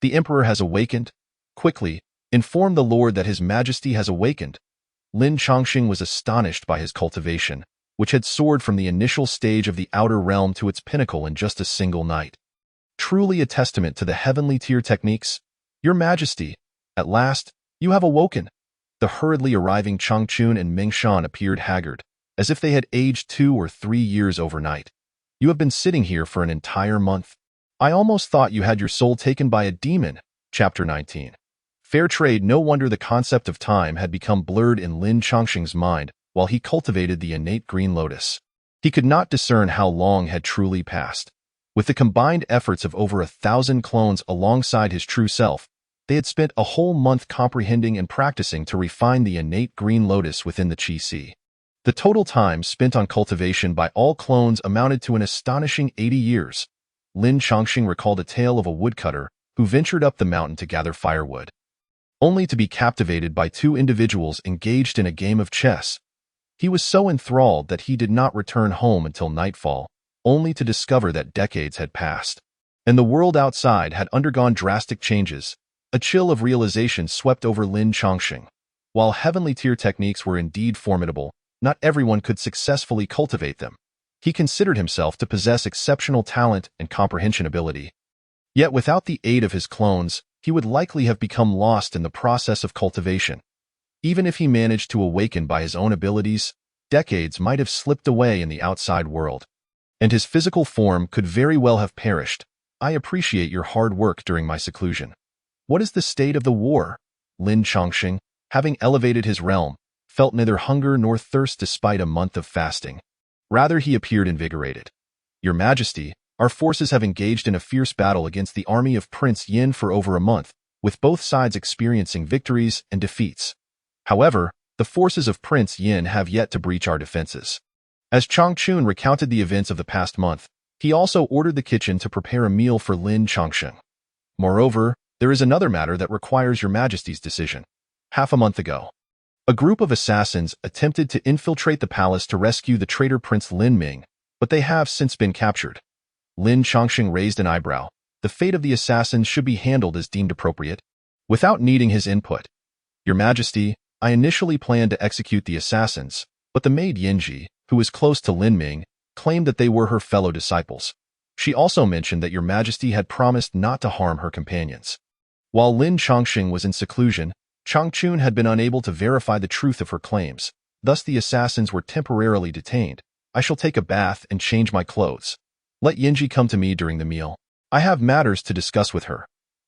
The Emperor has awakened. Quickly, inform the Lord that His Majesty has awakened. Lin Chongqing was astonished by his cultivation, which had soared from the initial stage of the outer realm to its pinnacle in just a single night. Truly a testament to the heavenly tier techniques. Your Majesty, at last, you have awoken. The hurriedly arriving Changchun and Mengshan appeared haggard, as if they had aged 2 or 3 years overnight. You have been sitting here for an entire month. I almost thought you had your soul taken by a demon. Chapter 19. Fair trade. No wonder the concept of time had become blurred in Lin Chongqing's mind while he cultivated the innate green lotus. He could not discern how long had truly passed. With the combined efforts of over 1,000 clones alongside his true self, they had spent a whole month comprehending and practicing to refine the innate green lotus within the Qi Sea. The total time spent on cultivation by all clones amounted to an astonishing 80 years. Lin Chongqing recalled a tale of a woodcutter who ventured up the mountain to gather firewood. only to be captivated by two individuals engaged in a game of chess. He was so enthralled that he did not return home until nightfall, only to discover that decades had passed, and the world outside had undergone drastic changes. A chill of realization swept over Lin Chongqing. While heavenly tier techniques were indeed formidable, not everyone could successfully cultivate them. He considered himself to possess exceptional talent and comprehension ability. Yet without the aid of his clones, he would likely have become lost in the process of cultivation. Even if he managed to awaken by his own abilities, decades might have slipped away in the outside world, and his physical form could very well have perished. I appreciate your hard work during my seclusion. What is the state of the war? Lin Chongqing, having elevated his realm, felt neither hunger nor thirst despite a month of fasting. Rather, he appeared invigorated. Your Majesty, our forces have engaged in a fierce battle against the army of Prince Yin for over a month, with both sides experiencing victories and defeats. However, the forces of Prince Yin have yet to breach our defenses. As Chang Chun recounted the events of the past month, he also ordered the kitchen to prepare a meal for Lin Chongqing. Moreover, there is another matter that requires your Majesty's decision. Half a month ago, a group of assassins attempted to infiltrate the palace to rescue the traitor Prince Lin Ming, but they have since been captured. Lin Chongqing raised an eyebrow. The fate of the assassins should be handled as deemed appropriate, without needing his input. Your Majesty, I initially planned to execute the assassins, but the maid Yinji, who is close to Lin Ming, claimed that they were her fellow disciples. She also mentioned that your Majesty had promised not to harm her companions. While Lin Chongqing was in seclusion, Chang Chun had been unable to verify the truth of her claims. Thus the assassins were temporarily detained. I shall take a bath and change my clothes. Let Yinji come to me during the meal. I have matters to discuss with her.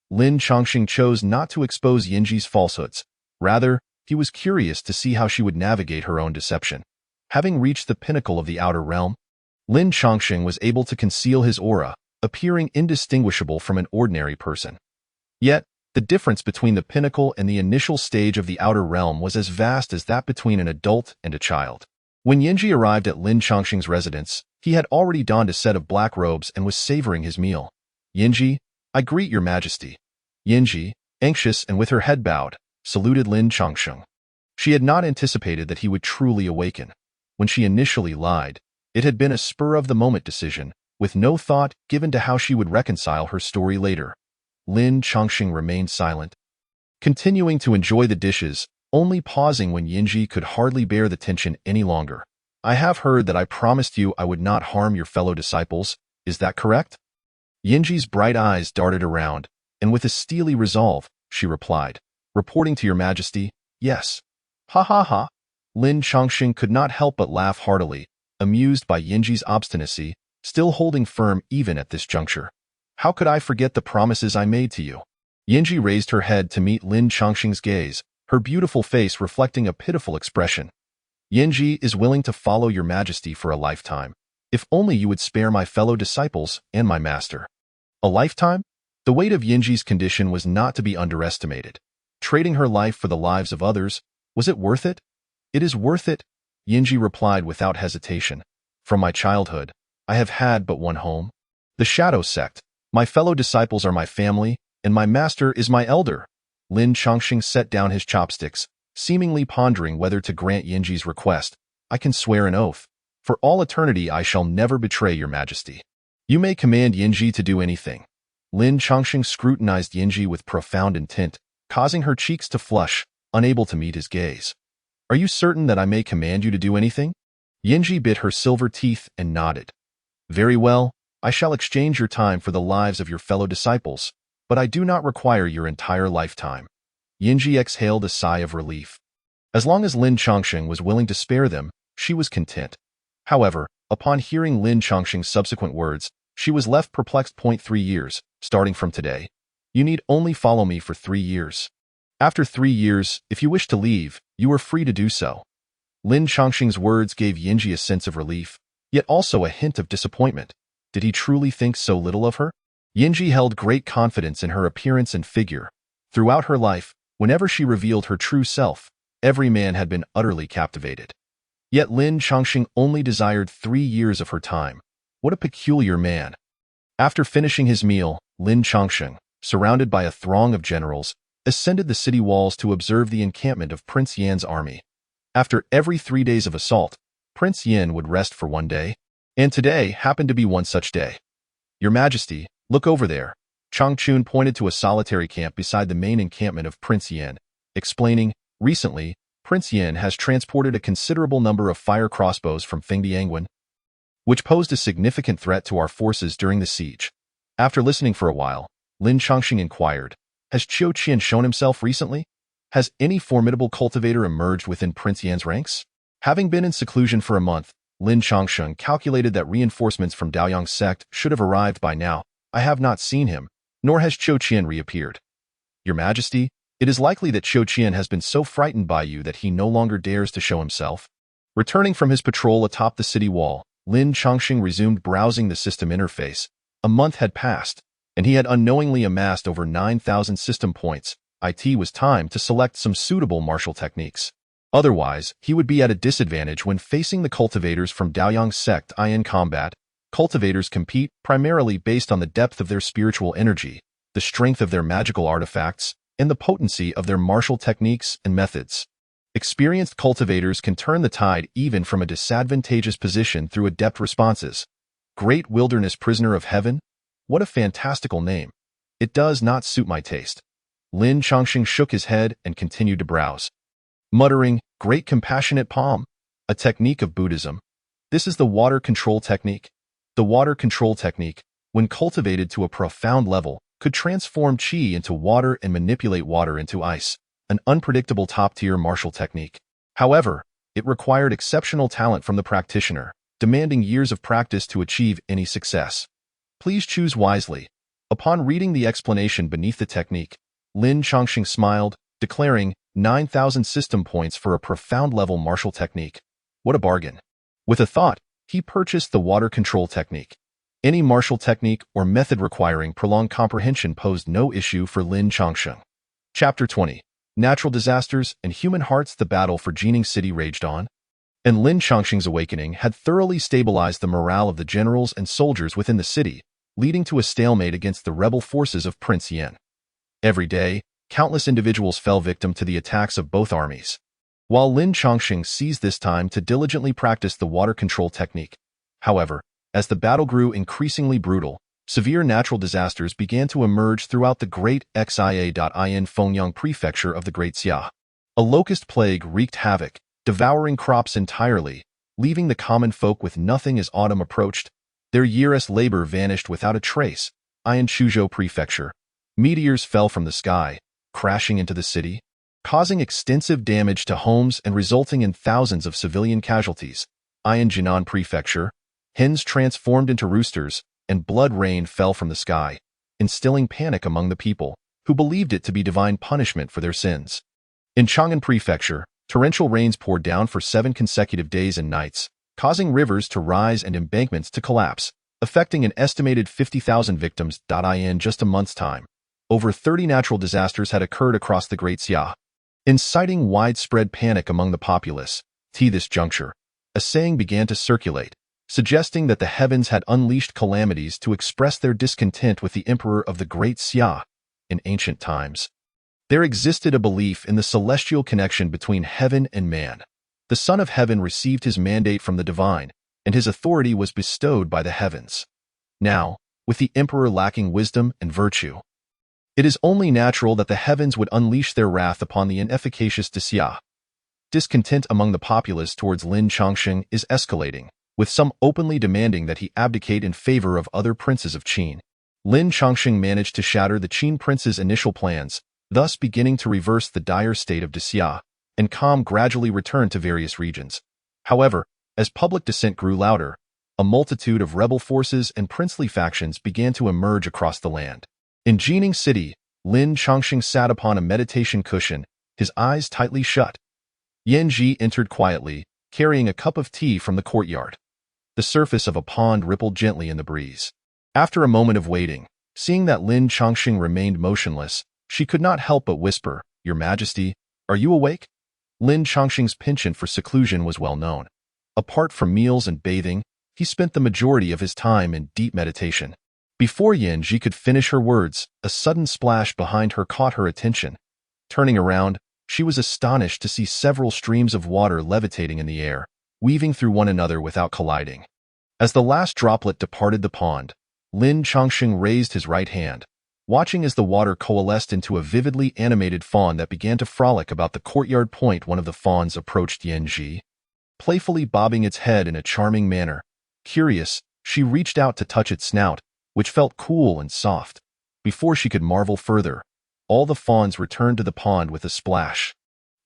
Lin Chongqing chose not to expose Yinji's falsehoods. Rather, he was curious to see how she would navigate her own deception. Having reached the pinnacle of the outer realm, Lin Chongqing was able to conceal his aura, appearing indistinguishable from an ordinary person. Yet, the difference between the pinnacle and the initial stage of the outer realm was as vast as that between an adult and a child. When Yinji arrived at Lin Chongqing's residence, he had already donned a set of black robes and was savoring his meal. Yinji, I greet your Majesty. Yinji, anxious and with her head bowed, saluted Lin Chongqing. She had not anticipated that he would truly awaken. When she initially lied, it had been a spur-of-the-moment decision, with no thought given to how she would reconcile her story later. Lin Chongqing remained silent, continuing to enjoy the dishes, only pausing when Yinji could hardly bear the tension any longer. I have heard that I promised you I would not harm your fellow disciples. Is that correct? Yinji's bright eyes darted around, and with a steely resolve, she replied, reporting to your Majesty, yes. Ha ha ha. Lin Chongqing could not help but laugh heartily, amused by Yinji's obstinacy, still holding firm even at this juncture. How could I forget the promises I made to you? Yinji raised her head to meet Lin Chongqing's gaze, her beautiful face reflecting a pitiful expression. Yinji is willing to follow your Majesty for a lifetime. If only you would spare my fellow disciples and my master. A lifetime? The weight of Yinji's condition was not to be underestimated. Trading her life for the lives of others, was it worth it? It is worth it, Yinji replied without hesitation. From my childhood, I have had but one home. The Shadow Sect. My fellow disciples are my family, and my master is my elder. Lin Chongqing set down his chopsticks, seemingly pondering whether to grant Yinji's request. I can swear an oath. For all eternity I shall never betray your Majesty. You may command Yinji to do anything. Lin Chongqing scrutinized Yinji with profound intent, causing her cheeks to flush, unable to meet his gaze. Are you certain that I may command you to do anything? Yinji bit her silver teeth and nodded. Very well, I shall exchange your time for the lives of your fellow disciples, but I do not require your entire lifetime. Yinji exhaled a sigh of relief. As long as Lin Chongqing was willing to spare them, she was content. However, upon hearing Lin Chongqing's subsequent words, she was left perplexed. 3 years, starting from today. You need only follow me for 3 years. After 3 years, if you wish to leave, you are free to do so. Lin Chongqing's words gave Yinji a sense of relief, yet also a hint of disappointment. Did he truly think so little of her? Yinji held great confidence in her appearance and figure. Throughout her life, whenever she revealed her true self, every man had been utterly captivated. Yet Lin Chongqing only desired 3 years of her time. What a peculiar man. After finishing his meal, Lin Chongqing, surrounded by a throng of generals, ascended the city walls to observe the encampment of Prince Yan's army. After every 3 days of assault, Prince Yan would rest for one day, and today happened to be one such day. "Your Majesty, look over there." Changchun pointed to a solitary camp beside the main encampment of Prince Yan, explaining, "Recently, Prince Yan has transported a considerable number of fire crossbows from Fengdiangwen, which posed a significant threat to our forces during the siege." After listening for a while, Lin Changxing inquired, "Has Qiu Qian shown himself recently? Has any formidable cultivator emerged within Prince Yan's ranks?" Having been in seclusion for a month, Lin Changsheng calculated that reinforcements from Daoyang sect should have arrived by now. "I have not seen him, nor has Qiu Qian reappeared. Your Majesty, it is likely that Qiu Qian has been so frightened by you that he no longer dares to show himself." Returning from his patrol atop the city wall, Lin Changxing resumed browsing the system interface. A month had passed, and he had unknowingly amassed over 9,000 system points. It was time to select some suitable martial techniques. Otherwise, he would be at a disadvantage when facing the cultivators from Daoyang sect in combat. Cultivators compete primarily based on the depth of their spiritual energy, the strength of their magical artifacts, and the potency of their martial techniques and methods. Experienced cultivators can turn the tide even from a disadvantageous position through adept responses. Great Wilderness Prisoner of Heaven? What a fantastical name. It does not suit my taste. Lin Changxing shook his head and continued to browse, muttering, "Great Compassionate Palm, a technique of Buddhism. This is the water control technique." The water control technique, when cultivated to a profound level, could transform qi into water and manipulate water into ice, an unpredictable top-tier martial technique. However, it required exceptional talent from the practitioner, demanding years of practice to achieve any success. Please choose wisely. Upon reading the explanation beneath the technique, Lin Changxing smiled, declaring 9,000 system points for a profound-level martial technique. What a bargain. With a thought, he purchased the water control technique. Any martial technique or method requiring prolonged comprehension posed no issue for Lin Changxing. Chapter 20. Natural Disasters and Human Hearts. The battle for Jining City raged on, and Lin Changxing's awakening had thoroughly stabilized the morale of the generals and soldiers within the city, leading to a stalemate against the rebel forces of Prince Yan. Every day, countless individuals fell victim to the attacks of both armies. While Lin Changxing seized this time to diligently practice the water control technique. However, as the battle grew increasingly brutal, severe natural disasters began to emerge throughout the great Xia.in Fengyang prefecture of the Great Xia. A locust plague wreaked havoc, devouring crops entirely, leaving the common folk with nothing as autumn approached. Their year's labor vanished without a trace. In Chuzhou prefecture, meteors fell from the sky, crashing into the city, causing extensive damage to homes and resulting in thousands of civilian casualties. In Jinan Prefecture, hens transformed into roosters, and blood rain fell from the sky, instilling panic among the people, who believed it to be divine punishment for their sins. In Chang'an Prefecture, torrential rains poured down for 7 consecutive days and nights, causing rivers to rise and embankments to collapse, affecting an estimated 50,000 victims. In just a month's time, over 30 natural disasters had occurred across the Great Xia, inciting widespread panic among the populace. At this juncture, a saying began to circulate, suggesting that the heavens had unleashed calamities to express their discontent with the emperor of the Great Xia. In ancient times, there existed a belief in the celestial connection between heaven and man. The Son of Heaven received his mandate from the divine, and his authority was bestowed by the heavens. Now, with the emperor lacking wisdom and virtue, it is only natural that the heavens would unleash their wrath upon the inefficacious Xia. Discontent among the populace towards Lin Changxing is escalating, with some openly demanding that he abdicate in favor of other princes of Qin. Lin Changxing managed to shatter the Qin prince's initial plans, thus beginning to reverse the dire state of Xia, and calm gradually returned to various regions. However, as public dissent grew louder, a multitude of rebel forces and princely factions began to emerge across the land. In Jining City, Lin Changxing sat upon a meditation cushion, his eyes tightly shut. Yan Ji entered quietly, carrying a cup of tea from the courtyard. The surface of a pond rippled gently in the breeze. After a moment of waiting, seeing that Lin Changxing remained motionless, she could not help but whisper, "Your Majesty, are you awake?" Lin Changxing's penchant for seclusion was well known. Apart from meals and bathing, he spent the majority of his time in deep meditation. Before Yan Ji could finish her words, a sudden splash behind her caught her attention. Turning around, she was astonished to see several streams of water levitating in the air, weaving through one another without colliding. As the last droplet departed the pond, Lin Chongsheng raised his right hand, watching as the water coalesced into a vividly animated fawn that began to frolic about the courtyard point. One of the fawns approached Yanji, playfully bobbing its head in a charming manner. Curious, she reached out to touch its snout, which felt cool and soft. Before she could marvel further, all the fawns returned to the pond with a splash.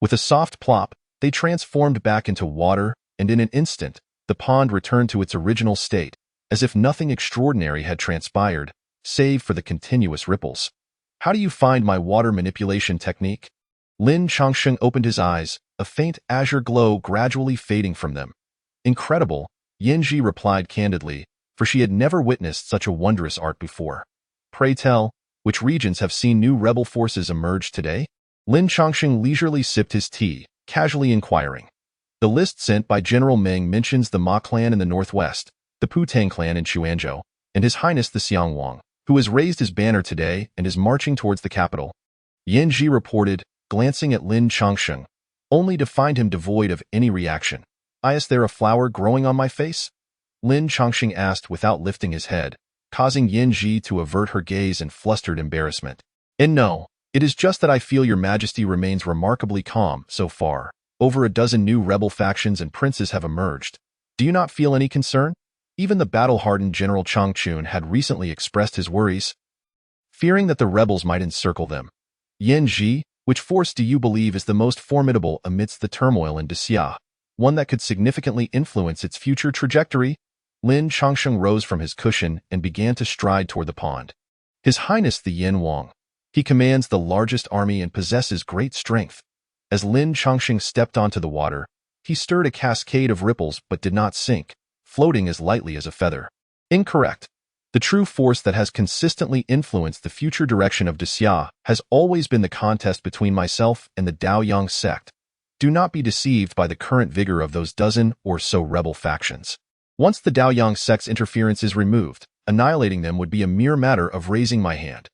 With a soft plop, they transformed back into water, and in an instant, the pond returned to its original state, as if nothing extraordinary had transpired, save for the continuous ripples. How do you find my water manipulation technique? Lin Chongsheng opened his eyes, a faint azure glow gradually fading from them. Incredible, Yanji replied candidly, for she had never witnessed such a wondrous art before. Pray tell, which regions have seen new rebel forces emerge today? Lin Chongsheng leisurely sipped his tea, casually inquiring. The list sent by General Meng mentions the Ma clan in the northwest, the Putang clan in Chuanzhou, and His Highness the Xiangwang, who has raised his banner today and is marching towards the capital. Yanji reported, glancing at Lin Chongsheng, only to find him devoid of any reaction. Is there a flower growing on my face? Lin Chongsheng asked without lifting his head, causing Yanji to avert her gaze in flustered embarrassment. And no, it is just that I feel your majesty remains remarkably calm so far. Over a dozen new rebel factions and princes have emerged. Do you not feel any concern? Even the battle-hardened General Chang Chun had recently expressed his worries, fearing that the rebels might encircle them. Yanji, which force do you believe is the most formidable amidst the turmoil in Dixia, one that could significantly influence its future trajectory? Lin Chongsheng rose from his cushion and began to stride toward the pond. His Highness the Yin Wang. He commands the largest army and possesses great strength. As Lin Chongsheng stepped onto the water, he stirred a cascade of ripples but did not sink, floating as lightly as a feather. Incorrect. The true force that has consistently influenced the future direction of Dixia has always been the contest between myself and the Daoyang sect. Do not be deceived by the current vigor of those dozen or so rebel factions. Once the Daoyang sect's interference is removed, annihilating them would be a mere matter of raising my hand.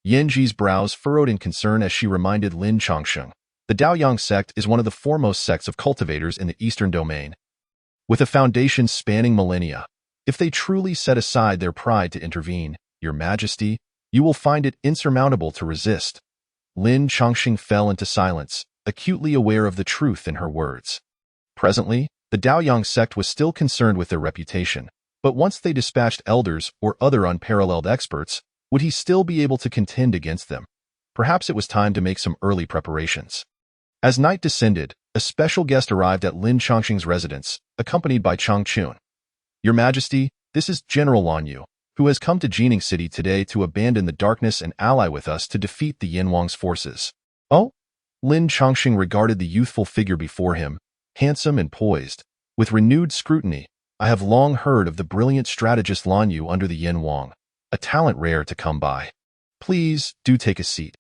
Yanji's brows furrowed in concern as she reminded Lin Chongsheng. The Daoyang sect is one of the foremost sects of cultivators in the eastern domain, with a foundation spanning millennia. If they truly set aside their pride to intervene, Your Majesty, you will find it insurmountable to resist. Lin Chongsheng fell into silence, acutely aware of the truth in her words. Presently, the Daoyang sect was still concerned with their reputation, but once they dispatched elders or other unparalleled experts, would he still be able to contend against them? Perhaps it was time to make some early preparations. As night descended, a special guest arrived at Lin Chongsheng's residence, accompanied by Chang Chun. Your Majesty, this is General Lan Yu, who has come to Jining City today to abandon the darkness and ally with us to defeat the Yin Wang's forces. Oh? Lin Chongsheng regarded the youthful figure before him, handsome and poised. With renewed scrutiny, I have long heard of the brilliant strategist Lan Yu under the Yin Wang, a talent rare to come by. Please, do take a seat.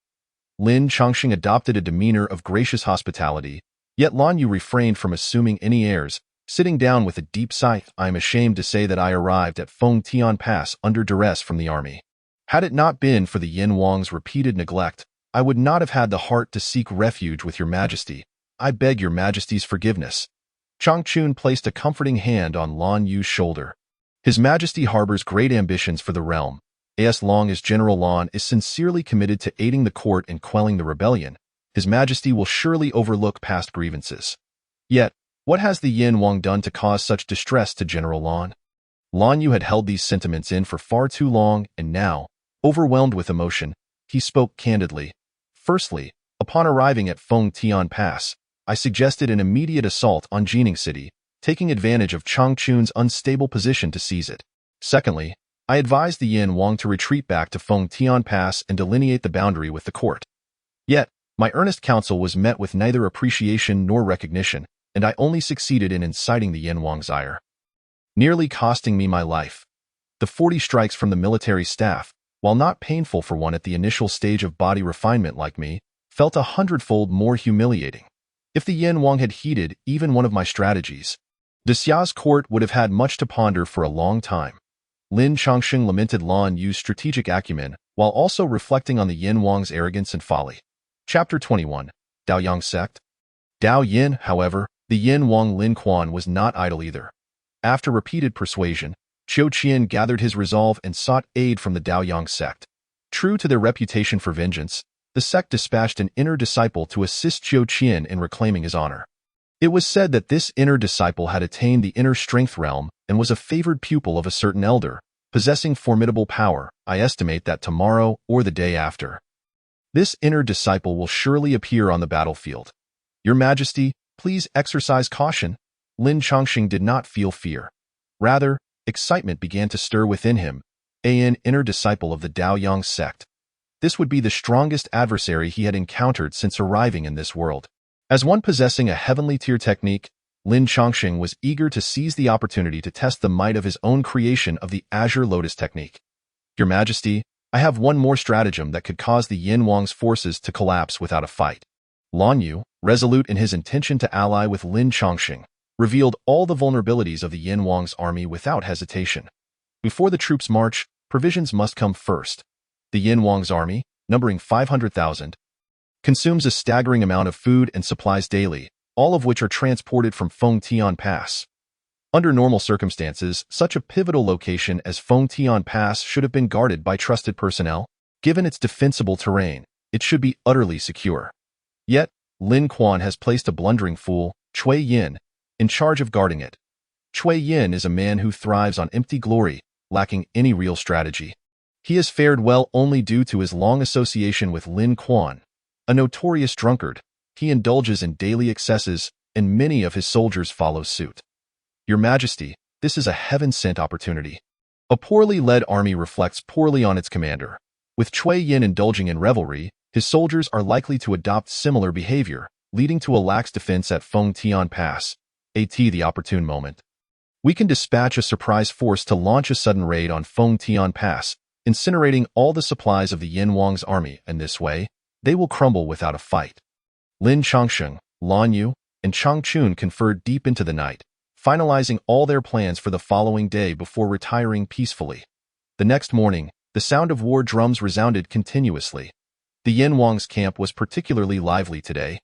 Lin Chongsheng adopted a demeanor of gracious hospitality, yet Lan Yu refrained from assuming any airs, sitting down with a deep sigh. I am ashamed to say that I arrived at Feng Tian Pass under duress from the army. Had it not been for the Yin Wang's repeated neglect, I would not have had the heart to seek refuge with Your Majesty. I beg Your Majesty's forgiveness. Chang Chun placed a comforting hand on Lan Yu's shoulder. His Majesty harbors great ambitions for the realm. As long as General Lan is sincerely committed to aiding the court and quelling the rebellion, His Majesty will surely overlook past grievances. Yet, what has the Yin Wang done to cause such distress to General Lan? Lan Yu had held these sentiments in for far too long, and now, overwhelmed with emotion, he spoke candidly. Firstly, upon arriving at Feng Tian Pass, I suggested an immediate assault on Jining City, taking advantage of Chang Chun's unstable position to seize it. Secondly, I advised the Yin Wang to retreat back to Feng Tian Pass and delineate the boundary with the court. Yet, my earnest counsel was met with neither appreciation nor recognition, and I only succeeded in inciting the Yin Wang's ire, nearly costing me my life. The 40 strikes from the military staff, while not painful for one at the initial stage of body refinement like me, felt 100-fold more humiliating. If the Yin Wang had heeded even one of my strategies, Dixia's court would have had much to ponder for a long time. Lin Chongsheng lamented Lan Yu's strategic acumen while also reflecting on the Yin Wang's arrogance and folly. Chapter 21. Daoyang Sect. Dao Yin, however, the Yin Wang Lin Quan was not idle either. After repeated persuasion, Qiu Qian gathered his resolve and sought aid from the Daoyang sect. True to their reputation for vengeance, the sect dispatched an inner disciple to assist Qiu Qian in reclaiming his honor. It was said that this inner disciple had attained the inner strength realm and was a favored pupil of a certain elder, possessing formidable power. I estimate that tomorrow or the day after, this inner disciple will surely appear on the battlefield. Your Majesty, please exercise caution. Lin Chongqing did not feel fear. Rather, excitement began to stir within him, an inner disciple of the Daoyang sect. This would be the strongest adversary he had encountered since arriving in this world. As one possessing a heavenly tier technique, Lin Chongqing was eager to seize the opportunity to test the might of his own creation of the Azure Lotus technique. Your Majesty, I have one more stratagem that could cause the Yin Wang's forces to collapse without a fight. Lan Yu, resolute in his intention to ally with Lin Chongqing, revealed all the vulnerabilities of the Yin Wang's army without hesitation. Before the troops march, provisions must come first. The Yin Wang's army, numbering 500,000, consumes a staggering amount of food and supplies daily, all of which are transported from Feng Tian Pass. Under normal circumstances, such a pivotal location as Feng Tian Pass should have been guarded by trusted personnel. Given its defensible terrain, it should be utterly secure. Yet, Lin Quan has placed a blundering fool, Cui Yin, in charge of guarding it. Cui Yin is a man who thrives on empty glory, lacking any real strategy. He has fared well only due to his long association with Lin Quan. A notorious drunkard, he indulges in daily excesses, and many of his soldiers follow suit. Your Majesty, this is a heaven-sent opportunity. A poorly led army reflects poorly on its commander. With Cui Yin indulging in revelry, his soldiers are likely to adopt similar behavior, leading to a lax defense at Feng Tian Pass. The opportune moment. We can dispatch a surprise force to launch a sudden raid on Feng Tian Pass, incinerating all the supplies of the Yin Wang's army, and this way, they will crumble without a fight. Lin Chongqing, Lan Yu, and Chang Chun conferred deep into the night, finalizing all their plans for the following day before retiring peacefully. The next morning, the sound of war drums resounded continuously. The Yin Wang's camp was particularly lively today,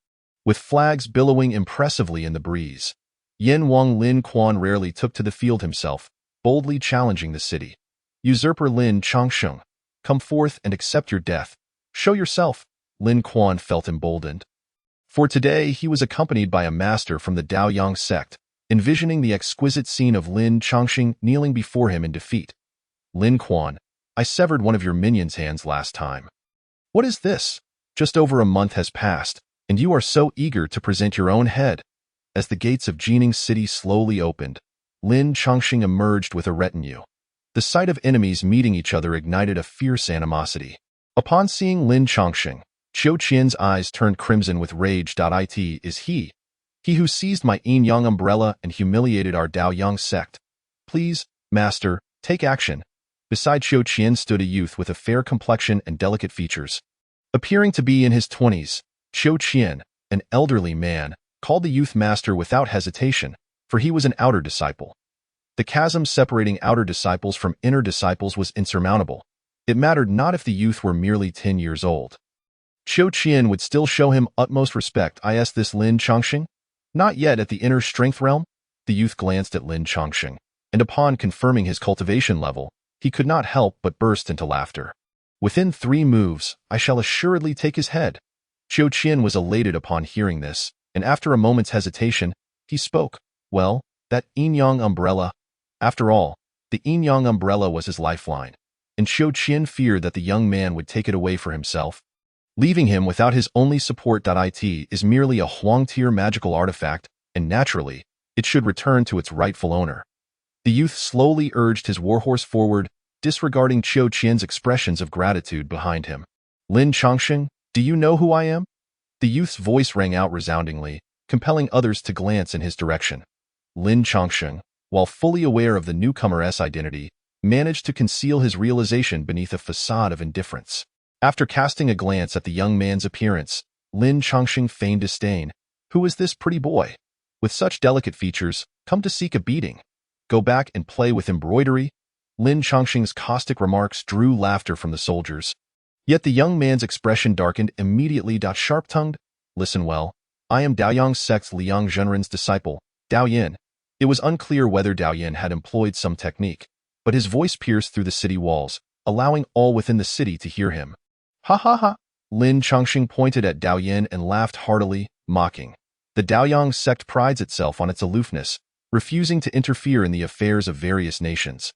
with flags billowing impressively in the breeze. Yin Wang Lin Quan rarely took to the field himself, boldly challenging the city. Usurper Lin Chongqing, come forth and accept your death. Show yourself. Lin Quan felt emboldened. For today, he was accompanied by a master from the Daoyang sect, envisioning the exquisite scene of Lin Chongqing kneeling before him in defeat. Lin Quan, I severed one of your minions' hands last time. What is this? Just over a month has passed, and you are so eager to present your own head. As the gates of Jining City slowly opened, Lin Chongqing emerged with a retinue. The sight of enemies meeting each other ignited a fierce animosity. Upon seeing Lin Chongqing, Qiu Qian's eyes turned crimson with rage. It is he who seized my Yin Yang umbrella and humiliated our Daoyang sect. Please, master, take action. Beside Qiu Qian stood a youth with a fair complexion and delicate features. Appearing to be in his 20s, Qiu Qian, an elderly man, called the youth master without hesitation, for he was an outer disciple. The chasm separating outer disciples from inner disciples was insurmountable. It mattered not if the youth were merely 10 years old. Qiu Qian would still show him utmost respect. Is this Lin Chongqing? Not yet at the inner strength realm? The youth glanced at Lin Chongqing, and upon confirming his cultivation level, he could not help but burst into laughter. Within 3 moves, I shall assuredly take his head. Qiu Qian was elated upon hearing this, and after a moment's hesitation, he spoke. Well, that Yin Yang umbrella. After all, the Yin Yang umbrella was his lifeline, and Qiu Qian feared that the young man would take it away for himself. Leaving him without his only support. It is merely a Huang-tier magical artifact, and naturally, it should return to its rightful owner. The youth slowly urged his warhorse forward, disregarding Qiu Qian's expressions of gratitude behind him. Lin Chongqing, do you know who I am? The youth's voice rang out resoundingly, compelling others to glance in his direction. Lin Chongqing, while fully aware of the newcomer's identity, managed to conceal his realization beneath a facade of indifference. After casting a glance at the young man's appearance, Lin Chongqing feigned disdain. Who is this pretty boy? With such delicate features, come to seek a beating. Go back and play with embroidery? Lin Chongqing's caustic remarks drew laughter from the soldiers. Yet the young man's expression darkened immediately. Sharp-tongued, "Listen well. I am Daoyang's sect's Liang Zhenren's disciple, Dao Yin." It was unclear whether Dao Yin had employed some technique, but his voice pierced through the city walls, allowing all within the city to hear him. "Ha ha ha!" Lin Chongqing pointed at Dao Yin and laughed heartily, mocking. The Daoyang sect prides itself on its aloofness, refusing to interfere in the affairs of various nations.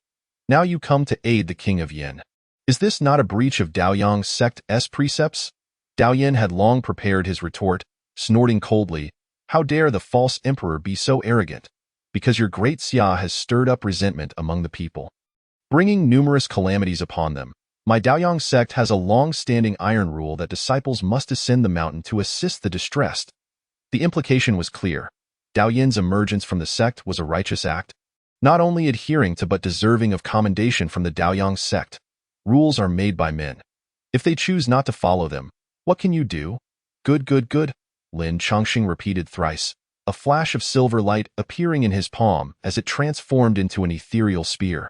Now you come to aid the king of Yin. Is this not a breach of Daoyang sect's precepts? Dao Yin had long prepared his retort, snorting coldly, "How dare the false emperor be so arrogant? Because your great Xia has stirred up resentment among the people, bringing numerous calamities upon them. My Daoyang sect has a long-standing iron rule that disciples must ascend the mountain to assist the distressed." The implication was clear. Dao Yin's emergence from the sect was a righteous act, not only adhering to but deserving of commendation from the Daoyang sect. Rules are made by men. If they choose not to follow them, what can you do? Good, good, good, Lin Chongqing repeated thrice, a flash of silver light appearing in his palm as it transformed into an ethereal spear,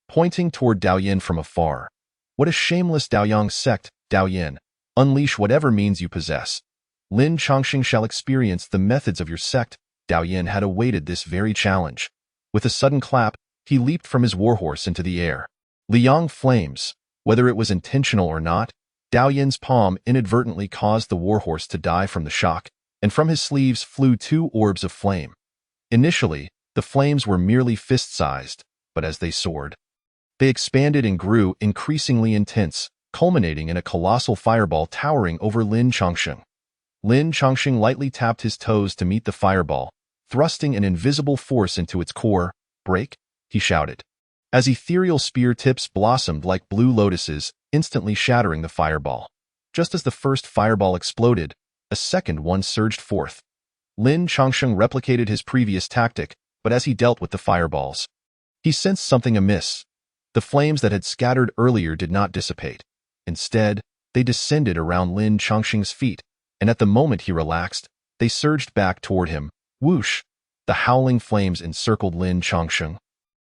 pointing toward Dao Yin from afar. What a shameless Daoyang sect, Dao Yin. Unleash whatever means you possess. Lin Chongqing shall experience the methods of your sect. Dao Yin had awaited this very challenge. With a sudden clap, he leaped from his warhorse into the air. Liang flames. Whether it was intentional or not, Dao Yin's palm inadvertently caused the warhorse to die from the shock, and from his sleeves flew 2 orbs of flame. Initially, the flames were merely fist-sized, but as they soared, they expanded and grew increasingly intense, culminating in a colossal fireball towering over Lin Chongqing. Lin Chongqing lightly tapped his toes to meet the fireball, thrusting an invisible force into its core. "Break!" he shouted, as ethereal spear tips blossomed like blue lotuses, instantly shattering the fireball. Just as the first fireball exploded, a second one surged forth. Lin Chongqing replicated his previous tactic, but as he dealt with the fireballs, he sensed something amiss. The flames that had scattered earlier did not dissipate. Instead, they descended around Lin Chongqing's feet, and at the moment he relaxed, they surged back toward him. Whoosh! The howling flames encircled Lin Chongqing,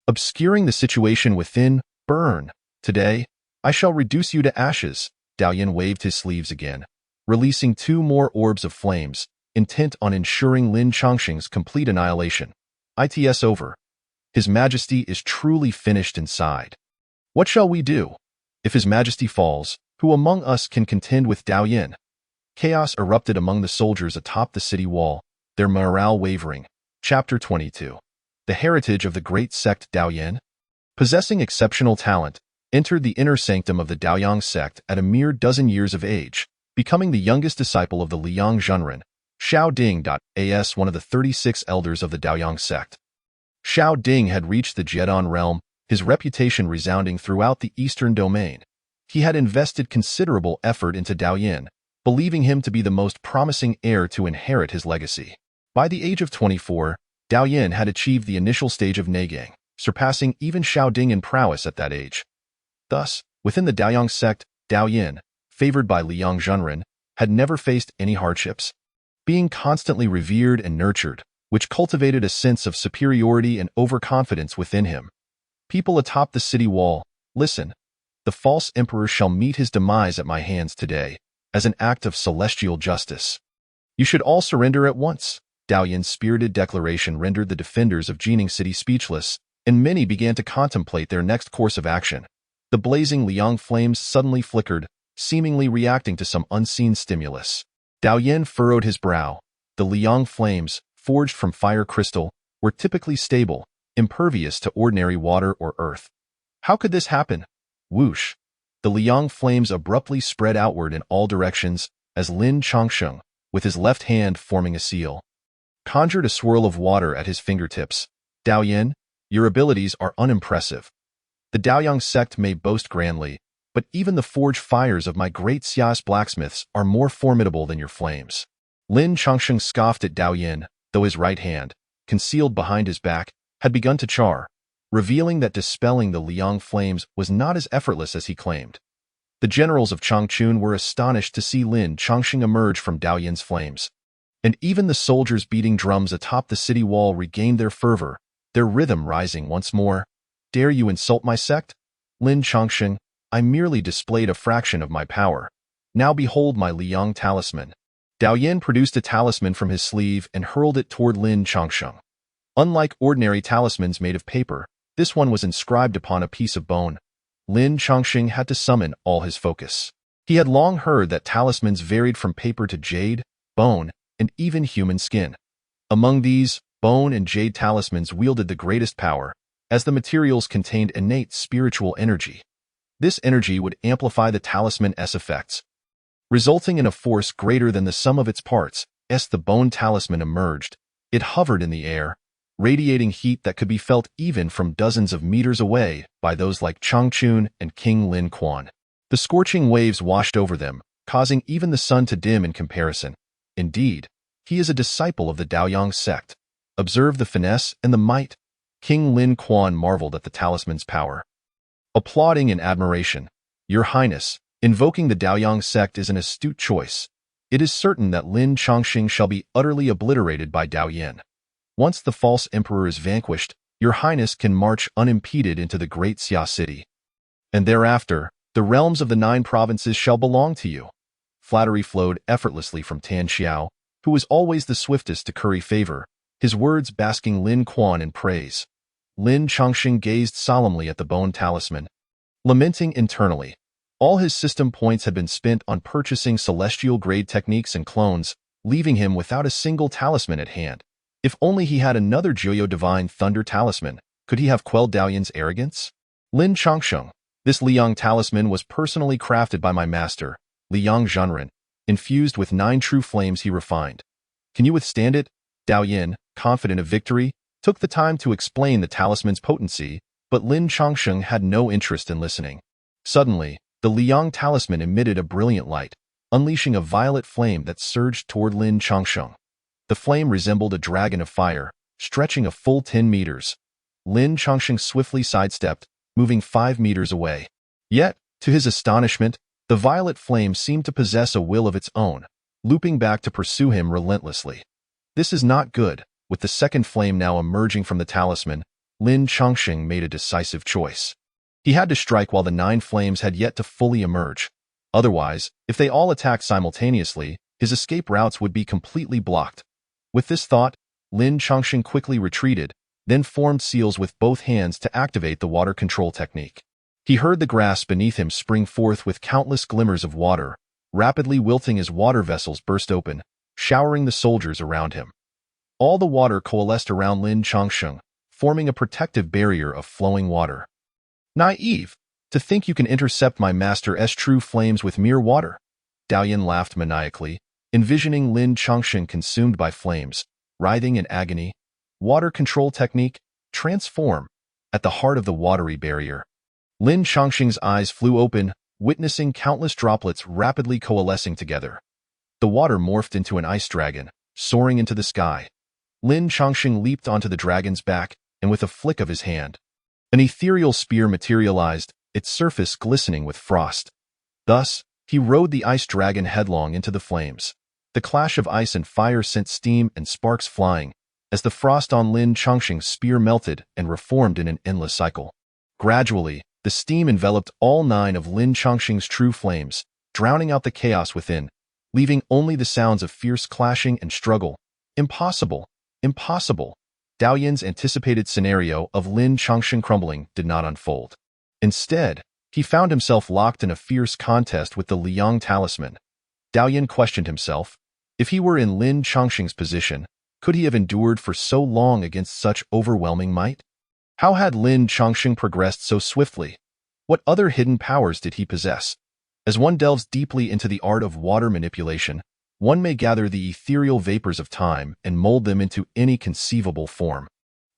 obscuring the situation within. "Burn! Today, I shall reduce you to ashes." Dao Yin waved his sleeves again, releasing 2 more orbs of flames, intent on ensuring Lin Chongqing's complete annihilation. "It's over. His Majesty is truly finished inside. What shall we do? If His Majesty falls, who among us can contend with Dao Yin?" Chaos erupted among the soldiers atop the city wall, their morale wavering. Chapter 22. The heritage of the great sect Dao Yin, possessing exceptional talent, entered the inner sanctum of the Daoyang sect at a mere dozen years of age, becoming the youngest disciple of the Liang Zhenren, Xiao Ding. As one of the 36 elders of the Daoyang sect, Xiao Ding had reached the Jiedon realm, his reputation resounding throughout the eastern domain. He had invested considerable effort into Dao Yin, believing him to be the most promising heir to inherit his legacy. By the age of 24, Dao Yin had achieved the initial stage of Neigang, surpassing even Xiao Ding in prowess at that age. Thus, within the Daoyang sect, Dao Yin, favored by Liang Zhenren, had never faced any hardships, being constantly revered and nurtured, which cultivated a sense of superiority and overconfidence within him. People atop the city wall, listen. The false emperor shall meet his demise at my hands today, as an act of celestial justice. You should all surrender at once. Dao Yin's spirited declaration rendered the defenders of Jining City speechless, and many began to contemplate their next course of action. The blazing Liang flames suddenly flickered, seemingly reacting to some unseen stimulus. Dao Yin furrowed his brow. The Liang flames, forged from fire crystal, were typically stable, impervious to ordinary water or earth. How could this happen? Whoosh! The Liang flames abruptly spread outward in all directions as Lin Chongqing, with his left hand forming a seal, conjured a swirl of water at his fingertips. Dao Yin, your abilities are unimpressive. The Daoyang sect may boast grandly, but even the forged fires of my great Xia's blacksmiths are more formidable than your flames. Lin Chongqing scoffed at Dao Yin, though his right hand, concealed behind his back, had begun to char, revealing that dispelling the Liang flames was not as effortless as he claimed. The generals of Changchun were astonished to see Lin Chongqing emerge from Dao Yin's flames. And even the soldiers beating drums atop the city wall regained their fervor, their rhythm rising once more. Dare you insult my sect? Lin Chongqing, I merely displayed a fraction of my power. Now behold my Liang talisman. Dao Yin produced a talisman from his sleeve and hurled it toward Lin Changsheng. Unlike ordinary talismans made of paper, this one was inscribed upon a piece of bone. Lin Changsheng had to summon all his focus. He had long heard that talismans varied from paper to jade, bone, and even human skin. Among these, bone and jade talismans wielded the greatest power, as the materials contained innate spiritual energy. This energy would amplify the talisman's effects, resulting in a force greater than the sum of its parts. As the bone talisman emerged, it hovered in the air, radiating heat that could be felt even from dozens of meters away by those like Chang Chun and King Lin Quan. The scorching waves washed over them, causing even the sun to dim in comparison. Indeed, he is a disciple of the Daoyang sect. Observe the finesse and the might. King Lin Quan marveled at the talisman's power, applauding in admiration. Your Highness, invoking the Daoyang sect is an astute choice. It is certain that Lin Changsheng shall be utterly obliterated by Dao Yin. Once the false emperor is vanquished, Your Highness can march unimpeded into the great Xia city. And thereafter, the realms of the 9 provinces shall belong to you. Flattery flowed effortlessly from Tan Xiao, who was always the swiftest to curry favor, his words basking Lin Quan in praise. Lin Changsheng gazed solemnly at the bone talisman, lamenting internally. All his system points had been spent on purchasing celestial-grade techniques and clones, leaving him without a single talisman at hand. If only he had another Jiuyo Divine Thunder talisman, could he have quelled Dao Yin's arrogance? Lin Changsheng, this Liang talisman was personally crafted by my master, Liang Zhenren, infused with 9 true flames he refined. Can you withstand it? Dao Yin, confident of victory, took the time to explain the talisman's potency, but Lin Changsheng had no interest in listening. Suddenly, the Liang talisman emitted a brilliant light, unleashing a violet flame that surged toward Lin Changsheng. The flame resembled a dragon of fire, stretching a full 10 meters. Lin Changsheng swiftly sidestepped, moving 5 meters away. Yet, to his astonishment, the violet flame seemed to possess a will of its own, looping back to pursue him relentlessly. This is not good. With the second flame now emerging from the talisman, Lin Changsheng made a decisive choice. He had to strike while the 9 flames had yet to fully emerge. Otherwise, if they all attacked simultaneously, his escape routes would be completely blocked. With this thought, Lin Changsheng quickly retreated, then formed seals with both hands to activate the water control technique. He heard the grass beneath him spring forth with countless glimmers of water, rapidly wilting as water vessels burst open, showering the soldiers around him. All the water coalesced around Lin Changsheng, forming a protective barrier of flowing water. Naive! To think you can intercept my master's true flames with mere water! Dao Yin laughed maniacally, envisioning Lin Changsheng consumed by flames, writhing in agony. Water control technique, transform, at the heart of the watery barrier. Lin Changsheng's eyes flew open, witnessing countless droplets rapidly coalescing together. The water morphed into an ice dragon, soaring into the sky. Lin Changsheng leaped onto the dragon's back, and with a flick of his hand, an ethereal spear materialized, its surface glistening with frost. Thus, he rode the ice dragon headlong into the flames. The clash of ice and fire sent steam and sparks flying, as the frost on Lin Changsheng's spear melted and reformed in an endless cycle. Gradually, the steam enveloped all 9 of Lin Changsheng's true flames, drowning out the chaos within, leaving only the sounds of fierce clashing and struggle. Impossible! Impossible! Dao Yin's anticipated scenario of Lin Changsheng crumbling did not unfold. Instead, he found himself locked in a fierce contest with the Liang talisman. Dao Yin questioned himself. If he were in Lin Changsheng's position, could he have endured for so long against such overwhelming might? How had Lin Changsheng progressed so swiftly? What other hidden powers did he possess? As one delves deeply into the art of water manipulation, one may gather the ethereal vapors of time and mold them into any conceivable form.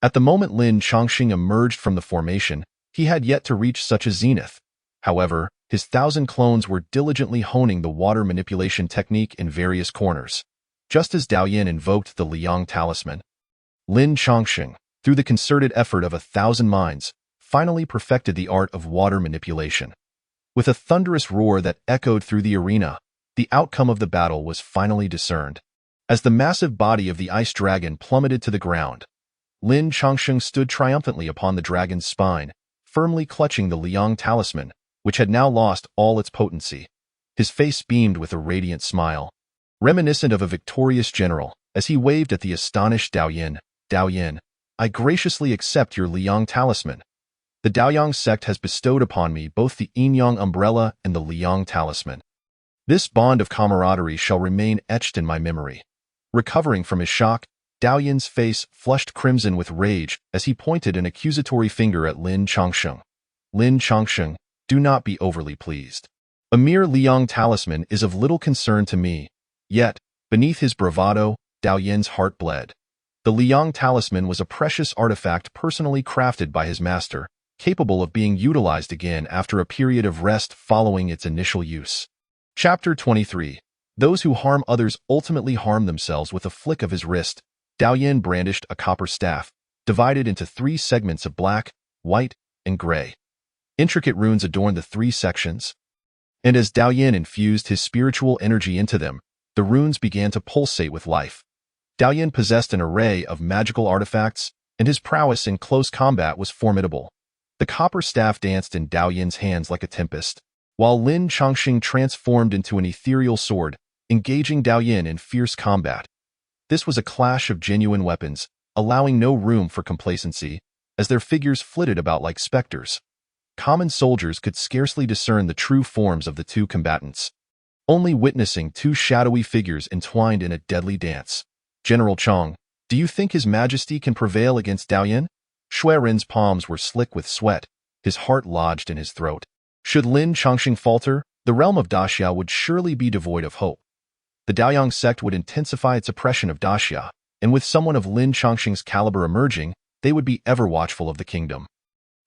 At the moment Lin Changsheng emerged from the formation, he had yet to reach such a zenith. However, his 1,000 clones were diligently honing the water manipulation technique in various corners. Just as Dao Yin invoked the Liang talisman, Lin Changsheng, through the concerted effort of 1,000 minds, finally perfected the art of water manipulation. With a thunderous roar that echoed through the arena, the outcome of the battle was finally discerned. As the massive body of the ice dragon plummeted to the ground, Lin Changsheng stood triumphantly upon the dragon's spine, firmly clutching the Liang talisman, which had now lost all its potency. His face beamed with a radiant smile, reminiscent of a victorious general, as he waved at the astonished Dao Yin. Dao Yin, I graciously accept your Liang talisman. The Daoyang sect has bestowed upon me both the Yinyang umbrella and the Liang talisman. This bond of camaraderie shall remain etched in my memory. Recovering from his shock, Dao Yin's face flushed crimson with rage as he pointed an accusatory finger at Lin Changsheng. Lin Changsheng, do not be overly pleased. A mere Liang talisman is of little concern to me. Yet, beneath his bravado, Dao Yin's heart bled. The Liang talisman was a precious artifact personally crafted by his master, capable of being utilized again after a period of rest following its initial use. Chapter 23. Those who harm others ultimately harm themselves. With a flick of his wrist, Dao Yin brandished a copper staff, divided into 3 segments of black, white, and gray. Intricate runes adorned the 3 sections, and as Dao Yin infused his spiritual energy into them, the runes began to pulsate with life. Dao Yin possessed an array of magical artifacts, and his prowess in close combat was formidable. The copper staff danced in Dao Yin's hands like a tempest, while Lin Changsheng transformed into an ethereal sword, engaging Dao Yin in fierce combat. This was a clash of genuine weapons, allowing no room for complacency, as their figures flitted about like specters. Common soldiers could scarcely discern the true forms of the 2 combatants, only witnessing 2 shadowy figures entwined in a deadly dance. General Chang, do you think His Majesty can prevail against Dao Yin? Shui Ren's palms were slick with sweat, his heart lodged in his throat. Should Lin Changsheng falter, the realm of Daxia would surely be devoid of hope. The Daoyang sect would intensify its oppression of Daxia, and with someone of Lin Changsheng's caliber emerging, they would be ever watchful of the kingdom.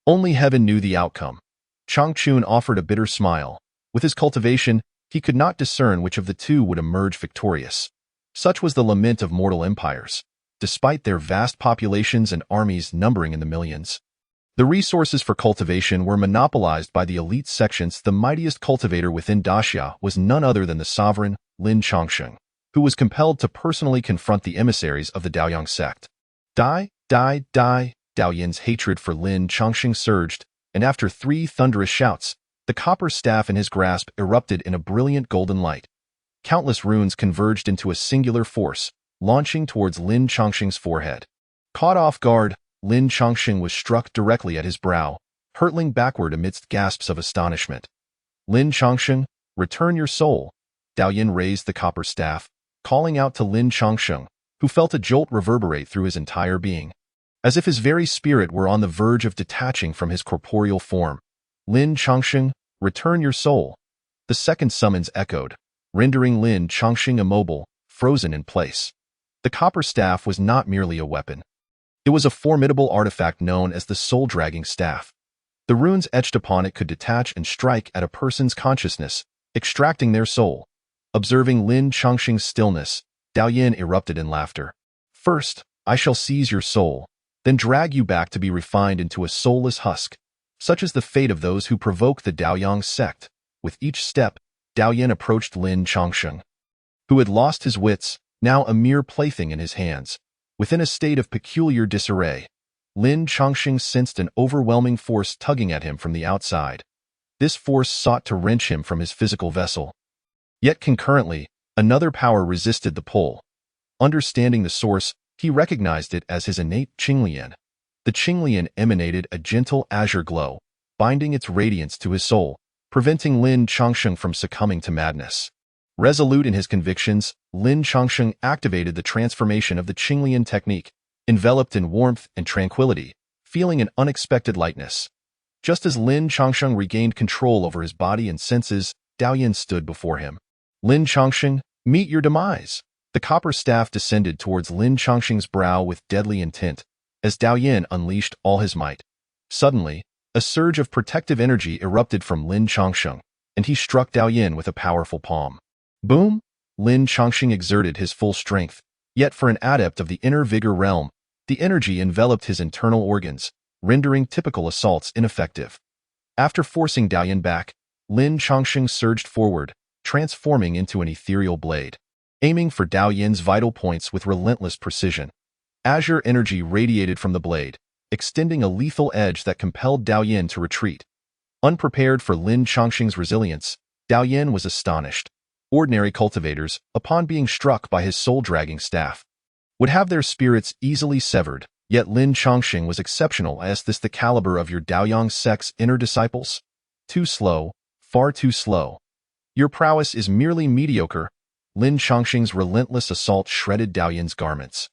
Only heaven knew the outcome. Chang Chun offered a bitter smile. With his cultivation, he could not discern which of the 2 would emerge victorious. Such was the lament of mortal empires, despite their vast populations and armies numbering in the millions. The resources for cultivation were monopolized by the elite sections. The mightiest cultivator within Daxia was none other than the sovereign, Lin Changsheng, who was compelled to personally confront the emissaries of the Daoyang sect. Die, die, die! Dao Yin's hatred for Lin Changsheng surged, and after 3 thunderous shouts, the copper staff in his grasp erupted in a brilliant golden light. Countless runes converged into a singular force, launching towards Lin Changsheng's forehead. Caught off guard, Lin Changsheng was struck directly at his brow, hurtling backward amidst gasps of astonishment. Lin Changsheng, return your soul. Dao Yin raised the copper staff, calling out to Lin Changsheng, who felt a jolt reverberate through his entire being, as if his very spirit were on the verge of detaching from his corporeal form. Lin Changsheng, return your soul. The second summons echoed, rendering Lin Changsheng immobile, frozen in place. The copper staff was not merely a weapon. It was a formidable artifact known as the soul-dragging staff. The runes etched upon it could detach and strike at a person's consciousness, extracting their soul. Observing Lin Changsheng's stillness, Dao Yin erupted in laughter. First, I shall seize your soul, then drag you back to be refined into a soulless husk. Such is the fate of those who provoke the Daoyang sect. With each step, Dao Yin approached Lin Changsheng, who had lost his wits, now a mere plaything in his hands. Within a state of peculiar disarray, Lin Changsheng sensed an overwhelming force tugging at him from the outside. This force sought to wrench him from his physical vessel. Yet concurrently, another power resisted the pull. Understanding the source, he recognized it as his innate Qinglian. The Qinglian emanated a gentle azure glow, binding its radiance to his soul, preventing Lin Changsheng from succumbing to madness. Resolute in his convictions, Lin Changsheng activated the transformation of the Qinglian technique, enveloped in warmth and tranquility, feeling an unexpected lightness. Just as Lin Changsheng regained control over his body and senses, Dao Yin stood before him. Lin Changsheng, meet your demise. The copper staff descended towards Lin Changsheng's brow with deadly intent, as Dao Yin unleashed all his might. Suddenly, a surge of protective energy erupted from Lin Changsheng, and he struck Dao Yin with a powerful palm. Boom! Lin Changsheng exerted his full strength, yet for an adept of the inner vigor realm, the energy enveloped his internal organs, rendering typical assaults ineffective. After forcing Dao Yin back, Lin Changsheng surged forward, transforming into an ethereal blade, aiming for Dao Yin's vital points with relentless precision. Azure energy radiated from the blade, extending a lethal edge that compelled Dao Yin to retreat. Unprepared for Lin Chongqing's resilience, Dao Yan was astonished. Ordinary cultivators, upon being struck by his soul-dragging staff, would have their spirits easily severed, yet Lin Chongqing was exceptional. Is this the caliber of your Daoyang sect's inner disciples? Too slow, far too slow. Your prowess is merely mediocre. Lin Chongqing's relentless assault shredded Dao Yan's garments,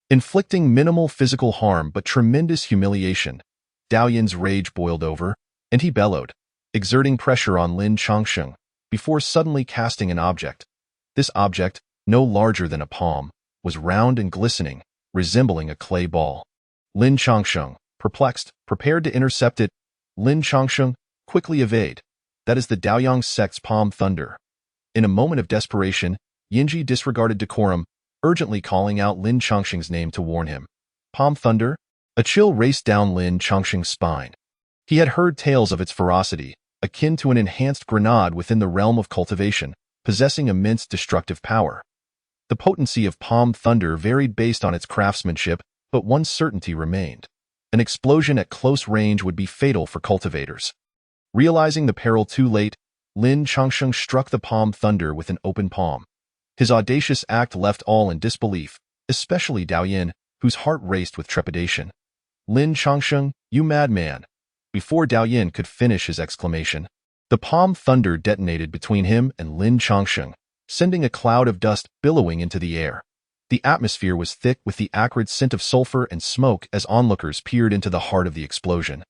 inflicting minimal physical harm but tremendous humiliation. Dao Yan's rage boiled over, and he bellowed, exerting pressure on Lin Chongqing, before suddenly casting an object. This object, no larger than a palm, was round and glistening, resembling a clay ball. Lin Chongqing, perplexed, prepared to intercept it. Lin Chongqing, quickly evade. That is the Daoyang sect's palm thunder. In a moment of desperation, Yinji disregarded decorum, urgently calling out Lin Chongqing's name to warn him. Palm thunder? A chill raced down Lin Chongqing's spine. He had heard tales of its ferocity, akin to an enhanced grenade within the realm of cultivation, possessing immense destructive power. The potency of palm thunder varied based on its craftsmanship, but one certainty remained. An explosion at close range would be fatal for cultivators. Realizing the peril too late, Lin Chongqing struck the palm thunder with an open palm. His audacious act left all in disbelief, especially Dao Yan, whose heart raced with trepidation. Lin Chongqing, you madman! Before Dao Yan could finish his exclamation, the palm thunder detonated between him and Lin Chongqing, sending a cloud of dust billowing into the air. The atmosphere was thick with the acrid scent of sulfur and smoke as onlookers peered into the heart of the explosion.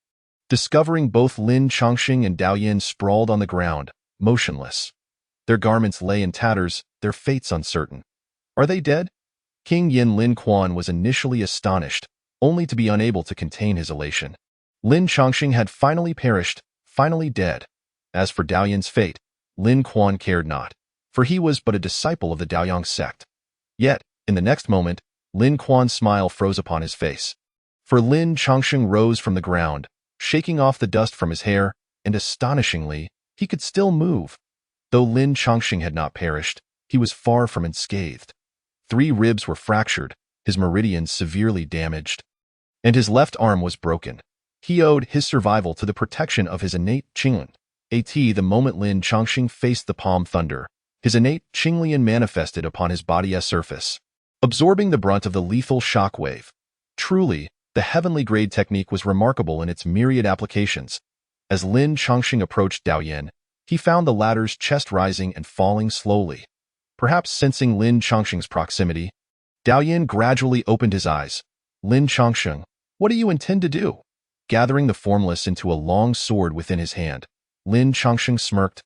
Discovering both Lin Chongqing and Dao Yan sprawled on the ground, motionless. Their garments lay in tatters, their fates uncertain. Are they dead? King Yin Lin Quan was initially astonished, only to be unable to contain his elation. Lin Chongqing had finally perished, finally dead. As for Dao Yan's fate, Lin Quan cared not, for he was but a disciple of the Daoyang sect. Yet, in the next moment, Lin Quan's smile froze upon his face. For Lin Chongqing rose from the ground, shaking off the dust from his hair, and astonishingly, he could still move. Though Lin Chongqing had not perished, he was far from unscathed. 3 ribs were fractured, his meridians severely damaged, and his left arm was broken. He owed his survival to the protection of his innate Qinglian. The moment Lin Chongqing faced the palm thunder, his innate Qinglian manifested upon his body's surface, absorbing the brunt of the lethal shockwave. Truly, the heavenly grade technique was remarkable in its myriad applications. As Lin Chongqing approached Dao Yan, he found the latter's chest rising and falling slowly. Perhaps sensing Lin Chongqing's proximity, Dao Yan gradually opened his eyes. Lin Chongqing, what do you intend to do? Gathering the formless into a long sword within his hand, Lin Chongqing smirked.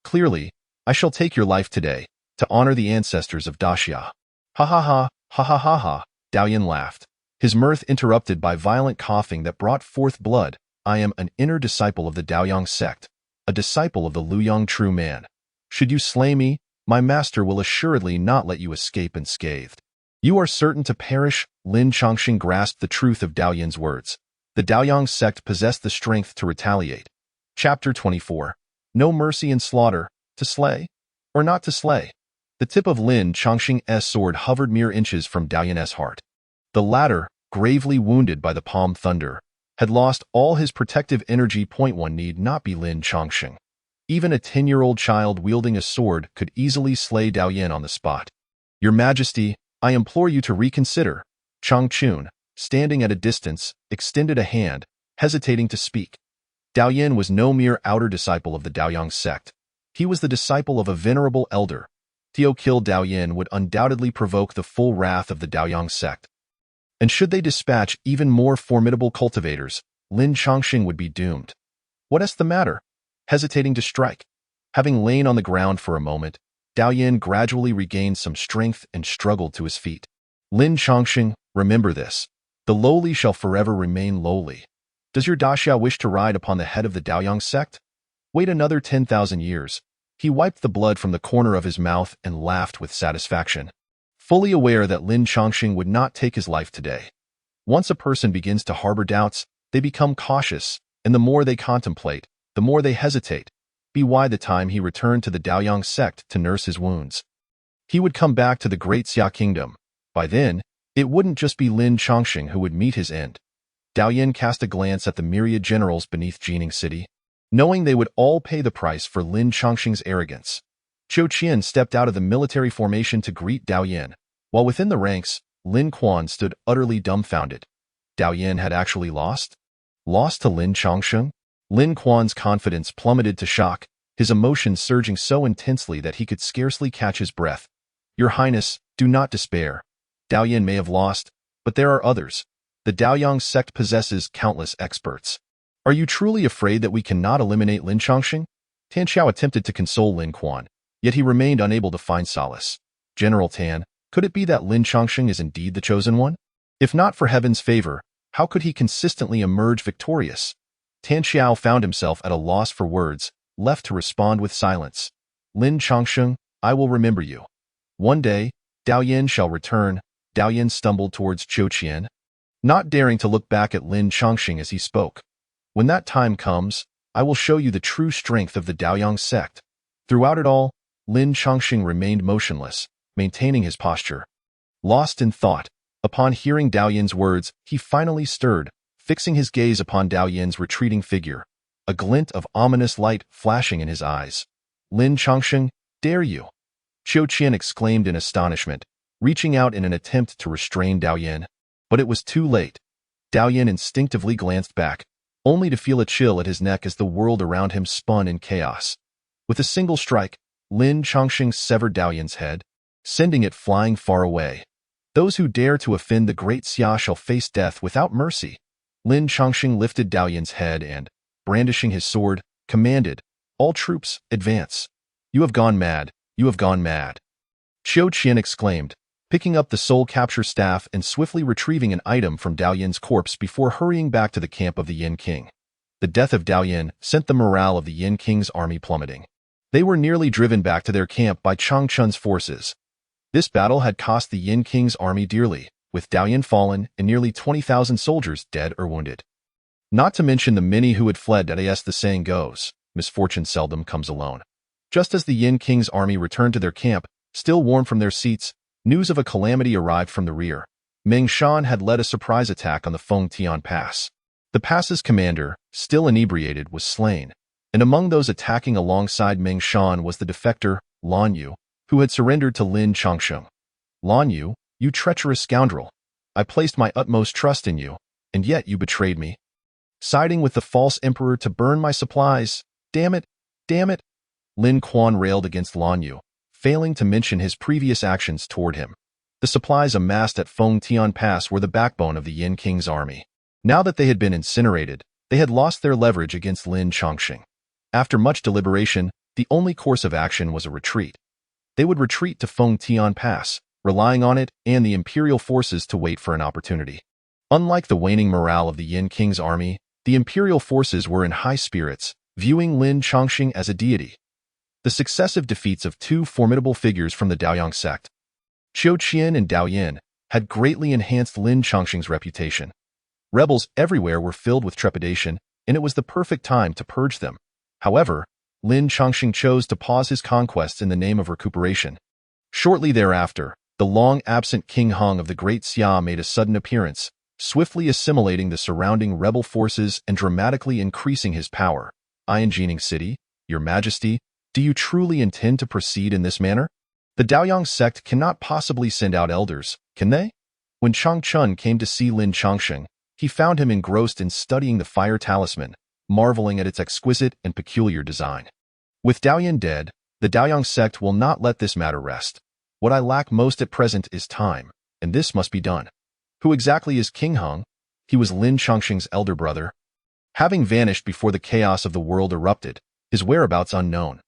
Clearly, I shall take your life today, to honor the ancestors of Daxia. Ha ha ha, ha ha ha ha, Dao Yan laughed, his mirth interrupted by violent coughing that brought forth blood. I am an inner disciple of the Daoyang sect, a disciple of the Luyang true man. Should you slay me, my master will assuredly not let you escape unscathed. You are certain to perish. Lin Chongqing grasped the truth of Dao Yan's words. The Daoyang sect possessed the strength to retaliate. Chapter 24. No mercy in slaughter, to slay, or not to slay. The tip of Lin Chongqing's sword hovered mere inches from Dao Yan's heart. The latter, gravely wounded by the palm thunder, had lost all his protective energy. One need not be Lin Chongqing. Even a 10-year-old child wielding a sword could easily slay Dao Yan on the spot. Your Majesty, I implore you to reconsider. Chang Chun, standing at a distance, extended a hand, hesitating to speak. Dao Yan was no mere outer disciple of the Daoyang sect. He was the disciple of a venerable elder. To kill Dao Yan would undoubtedly provoke the full wrath of the Daoyang sect. And should they dispatch even more formidable cultivators, Lin Chongqing would be doomed. What is the matter? Hesitating to strike. Having lain on the ground for a moment, Dao Yan gradually regained some strength and struggled to his feet. Lin Chongqing, remember this. The lowly shall forever remain lowly. Does your Daxia wish to ride upon the head of the Daoyang sect? Wait another 10,000 years. He wiped the blood from the corner of his mouth and laughed with satisfaction, fully aware that Lin Chongqing would not take his life today. Once a person begins to harbor doubts, they become cautious, and the more they contemplate, the more they hesitate. By the time he returned to the Daoyang sect to nurse his wounds, he would come back to the Great Xia Kingdom. By then, it wouldn't just be Lin Chongqing who would meet his end. Dao Yan cast a glance at the myriad generals beneath Jining City. knowing they would all pay the price for Lin Chongqing's arrogance. Zhou Qian stepped out of the military formation to greet Dao Yan, while within the ranks, Lin Quan stood utterly dumbfounded. Dao Yan had actually lost? Lost to Lin Chongqing? Lin Quan's confidence plummeted to shock, his emotions surging so intensely that he could scarcely catch his breath. Your Highness, do not despair. Dao Yan may have lost, but there are others. The Daoyang sect possesses countless experts. Are you truly afraid that we cannot eliminate Lin Chongqing? Tan Xiao attempted to console Lin Quan, yet he remained unable to find solace. General Tan, could it be that Lin Chongqing is indeed the chosen one? If not for heaven's favor, how could he consistently emerge victorious? Tan Xiao found himself at a loss for words, left to respond with silence. Lin Chongqing, I will remember you. One day, Dao Yan shall return. Dao Yan stumbled towards Zhou Qian, not daring to look back at Lin Chongqing as he spoke. When that time comes, I will show you the true strength of the Daoyang sect. Throughout it all, Lin Chongqing remained motionless, maintaining his posture. Lost in thought, upon hearing Dao Yan's words, he finally stirred, fixing his gaze upon Dao Yan's retreating figure, a glint of ominous light flashing in his eyes. Lin Chongqing, dare you? Zhou Qian exclaimed in astonishment, reaching out in an attempt to restrain Dao Yan. But it was too late. Dao Yan instinctively glanced back, only to feel a chill at his neck as the world around him spun in chaos. With a single strike, Lin Chongqing severed Dao Yan's head, sending it flying far away. Those who dare to offend the great Xia shall face death without mercy. Lin Chongqing lifted Dao Yan's head and, brandishing his sword, commanded, all troops, advance. You have gone mad, you have gone mad. Zhou Qian exclaimed, picking up the soul capture staff and swiftly retrieving an item from Dao Yan's corpse before hurrying back to the camp of the Yin King. The death of Dao Yan sent the morale of the Yin King's army plummeting. They were nearly driven back to their camp by Chang Chun's forces. This battle had cost the Yin King's army dearly, with Dao Yan fallen and nearly 20,000 soldiers dead or wounded. Not to mention the many who had fled. As the saying goes, misfortune seldom comes alone. Just as the Yin King's army returned to their camp, still warm from their seats, news of a calamity arrived from the rear. Meng Shan had led a surprise attack on the Feng Tian Pass. The pass's commander, still inebriated, was slain, and among those attacking alongside Meng Shan was the defector, Lan Yu, who had surrendered to Lin Chongqing. Lan Yu, you treacherous scoundrel. I placed my utmost trust in you, and yet you betrayed me. Siding with the false emperor to burn my supplies. Damn it, damn it. Lin Quan railed against Lan Yu, failing to mention his previous actions toward him. The supplies amassed at Feng Tian Pass were the backbone of the Yin King's army. Now that they had been incinerated, they had lost their leverage against Lin Chongqing. After much deliberation, the only course of action was a retreat. They would retreat to Feng Tian Pass, relying on it and the imperial forces to wait for an opportunity. Unlike the waning morale of the Yin King's army, the imperial forces were in high spirits, viewing Lin Chongqing as a deity. The successive defeats of two formidable figures from the Daoyang sect, Zhou Qian and Dao Yan, had greatly enhanced Lin Chongqing's reputation. Rebels everywhere were filled with trepidation, and it was the perfect time to purge them. However, Lin Chongqing chose to pause his conquests in the name of recuperation. Shortly thereafter, the long-absent King Hung of the Great Xia made a sudden appearance, swiftly assimilating the surrounding rebel forces and dramatically increasing his power. Jining City, Your Majesty, do you truly intend to proceed in this manner? The Daoyang sect cannot possibly send out elders, can they? When Chang Chun came to see Lin Chongqing, he found him engrossed in studying the fire talisman, marveling at its exquisite and peculiar design. With Dao Yan dead, the Daoyang sect will not let this matter rest. What I lack most at present is time, and this must be done. Who exactly is King Hung? He was Lin Chongqing's elder brother. Having vanished before the chaos of the world erupted, his whereabouts unknown,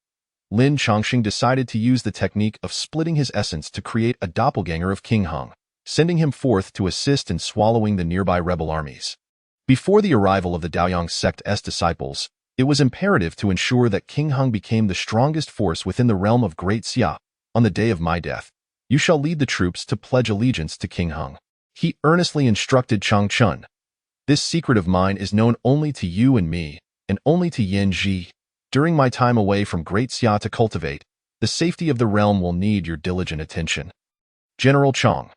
Lin Chongqing decided to use the technique of splitting his essence to create a doppelganger of King Hung, sending him forth to assist in swallowing the nearby rebel armies. Before the arrival of the Daoyang sect's disciples, it was imperative to ensure that King Hung became the strongest force within the realm of Great Xia. On the day of my death, you shall lead the troops to pledge allegiance to King Hung. He earnestly instructed Chang Chun. This secret of mine is known only to you and me, and only to Yan Ji. During my time away from Great Xia to cultivate, the safety of the realm will need your diligent attention. General Chang.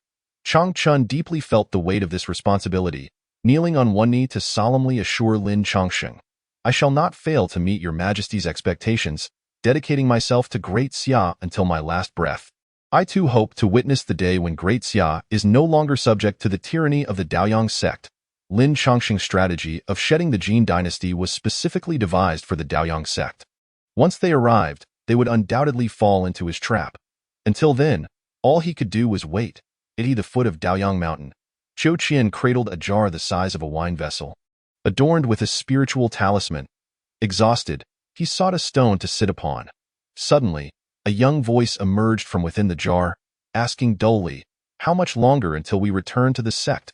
Chang Chun deeply felt the weight of this responsibility, kneeling on one knee to solemnly assure Lin Chongqing. I shall not fail to meet your majesty's expectations, dedicating myself to Great Xia until my last breath. I too hope to witness the day when Great Xia is no longer subject to the tyranny of the Daoyang sect. Lin Chongqing's strategy of shedding the Jin dynasty was specifically devised for the Daoyang sect. Once they arrived, they would undoubtedly fall into his trap. Until then, all he could do was wait. At the foot of Daoyang Mountain, Qiu Qian cradled a jar the size of a wine vessel, adorned with a spiritual talisman. Exhausted, he sought a stone to sit upon. Suddenly, a young voice emerged from within the jar, asking dully, "How much longer until we return to the sect?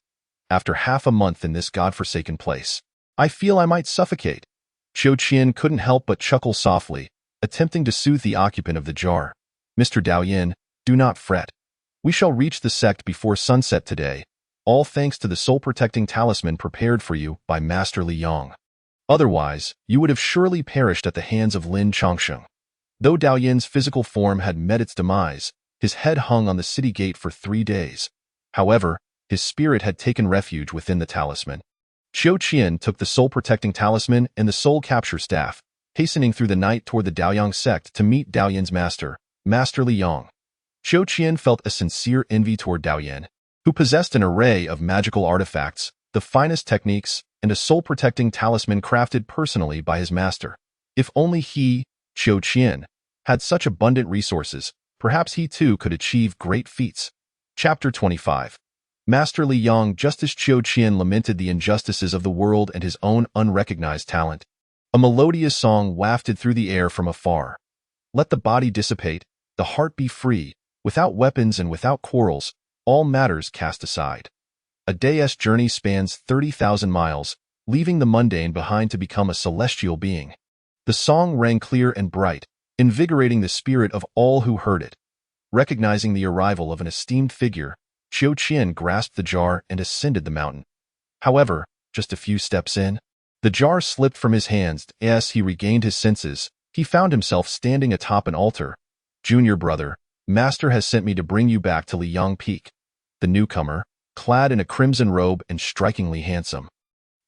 After half a month in this godforsaken place, I feel I might suffocate." Qiu Qian couldn't help but chuckle softly, attempting to soothe the occupant of the jar. "Mr. Daoyin, do not fret. We shall reach the sect before sunset today, all thanks to the soul-protecting talisman prepared for you by Master Li Yong. Otherwise, you would have surely perished at the hands of Lin Chongqing." Though Daoyin's physical form had met its demise, his head hung on the city gate for 3 days. However, his spirit had taken refuge within the talisman. Qiu Qian took the soul-protecting talisman and the soul capture staff, hastening through the night toward the Daoyang sect to meet Daoyin's master, Master Li Yong. Qiu Qian felt a sincere envy toward Daoyin, who possessed an array of magical artifacts, the finest techniques, and a soul-protecting talisman crafted personally by his master. If only he, Qiu Qian, had such abundant resources, perhaps he too could achieve great feats. Chapter 25. Master Li Yong. Just as Qiu Qian lamented the injustices of the world and his own unrecognized talent, a melodious song wafted through the air from afar. "Let the body dissipate, the heart be free, without weapons and without quarrels, all matters cast aside." A day's journey spans 30,000 miles, leaving the mundane behind to become a celestial being. The song rang clear and bright, invigorating the spirit of all who heard it. Recognizing the arrival of an esteemed figure, Qiu Qian grasped the jar and ascended the mountain. However, just a few steps in, the jar slipped from his hands. As he regained his senses, he found himself standing atop an altar. "Junior brother, Master has sent me to bring you back to Liyang Peak." The newcomer, clad in a crimson robe and strikingly handsome,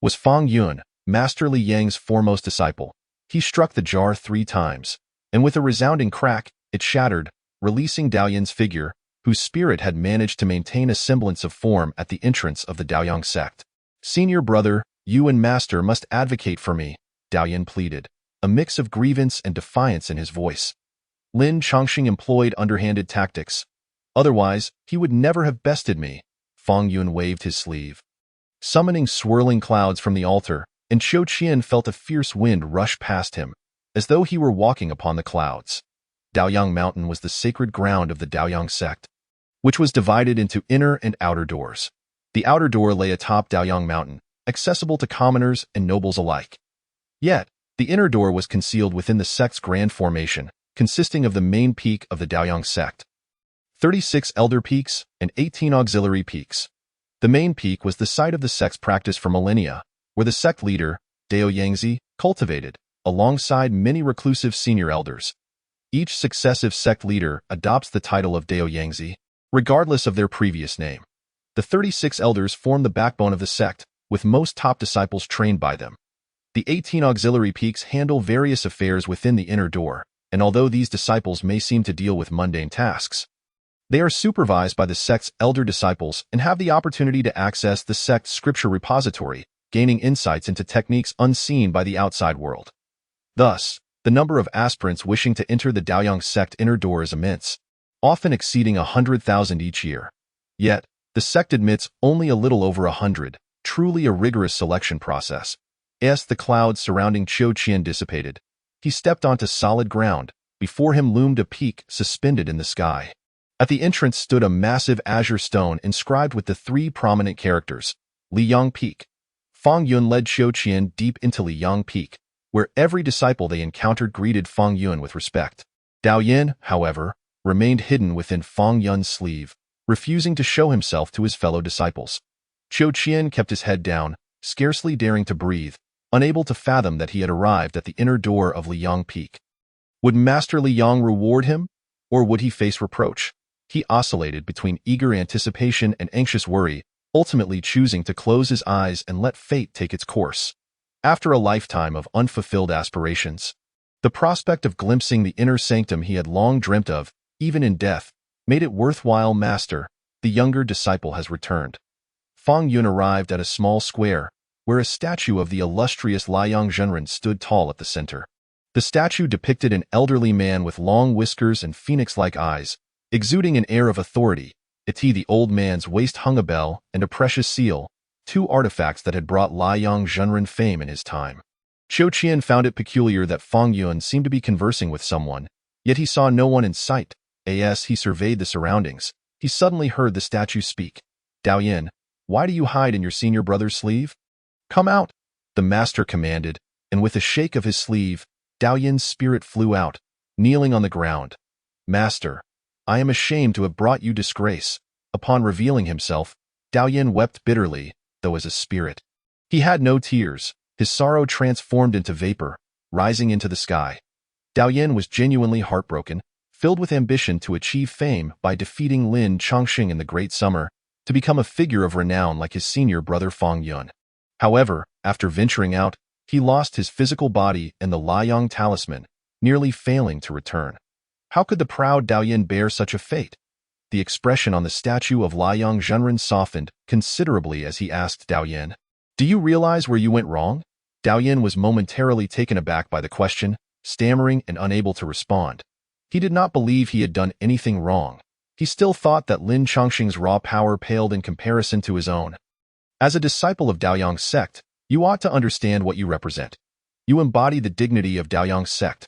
was Fang Yun, Master Li Yang's foremost disciple. He struck the jar 3 times, and with a resounding crack, it shattered, releasing Daoyin's figure, whose spirit had managed to maintain a semblance of form at the entrance of the Daoyang sect. "Senior brother, you and Master must advocate for me," Daoyin pleaded, a mix of grievance and defiance in his voice. Lin Chongqing employed underhanded tactics. "Otherwise, he would never have bested me." Fang Yun waved his sleeve, summoning swirling clouds from the altar, and Qiu Qian felt a fierce wind rush past him, as though he were walking upon the clouds. Daoyang Mountain was the sacred ground of the Daoyang sect, which was divided into inner and outer doors. The outer door lay atop Daoyang Mountain, accessible to commoners and nobles alike. Yet, the inner door was concealed within the sect's grand formation, consisting of the main peak of the Daoyang sect, 36 elder peaks, and 18 auxiliary peaks. The main peak was the site of the sect's practice for millennia, where the sect leader, Dao Yangzi, cultivated, alongside many reclusive senior elders. Each successive sect leader adopts the title of Dao Yangzi, regardless of their previous name. The 36 elders form the backbone of the sect, with most top disciples trained by them. The 18 auxiliary peaks handle various affairs within the inner door, and although these disciples may seem to deal with mundane tasks, they are supervised by the sect's elder disciples and have the opportunity to access the sect's scripture repository, gaining insights into techniques unseen by the outside world. Thus, the number of aspirants wishing to enter the Daoyang sect inner door is immense, often exceeding 100,000 each year. Yet, the sect admits only a little over 100, truly a rigorous selection process. As the clouds surrounding Qiu Qian dissipated, he stepped onto solid ground. Before him loomed a peak suspended in the sky. At the entrance stood a massive azure stone inscribed with the 3 prominent characters, Liyang Peak. Fang Yun led Qiu Qian deep into Liyang Peak, where every disciple they encountered greeted Fang Yun with respect. Daoyin, however, remained hidden within Fang Yun's sleeve, refusing to show himself to his fellow disciples. Qiu Qian kept his head down, scarcely daring to breathe, unable to fathom that he had arrived at the inner door of Liyang Peak. Would Master Li Yong reward him, or would he face reproach? He oscillated between eager anticipation and anxious worry, ultimately choosing to close his eyes and let fate take its course. After a lifetime of unfulfilled aspirations, the prospect of glimpsing the inner sanctum he had long dreamt of, even in death, made it worthwhile. Master, the younger disciple has returned. Fang Yun arrived at a small square, where a statue of the illustrious Liang Zhenren stood tall at the center. The statue depicted an elderly man with long whiskers and phoenix-like eyes, exuding an air of authority. At the old man's waist hung a bell and a precious seal, two artifacts that had brought Liang Zhenren fame in his time. Qiu Qian found it peculiar that Fang Yun seemed to be conversing with someone, yet he saw no one in sight. As he surveyed the surroundings, he suddenly heard the statue speak. Dao Yin, why do you hide in your senior brother's sleeve? Come out, the master commanded, and with a shake of his sleeve, Dao Yin's spirit flew out, kneeling on the ground. Master, I am ashamed to have brought you disgrace. Upon revealing himself, Dao Yin wept bitterly, though as a spirit. He had no tears, his sorrow transformed into vapor, rising into the sky. Dao Yin was genuinely heartbroken, filled with ambition to achieve fame by defeating Lin Chongqing in the Great Summer, to become a figure of renown like his senior brother Fang Yun. However, after venturing out, he lost his physical body and the Liang talisman, nearly failing to return. How could the proud Dao Yin bear such a fate? The expression on the statue of Liang Zhenren softened considerably as he asked Dao Yin, "Do you realize where you went wrong?" Dao Yin was momentarily taken aback by the question, stammering and unable to respond. He did not believe he had done anything wrong. He still thought that Lin Chongqing's raw power paled in comparison to his own. As a disciple of Daoyang's sect, you ought to understand what you represent. You embody the dignity of Daoyang's sect.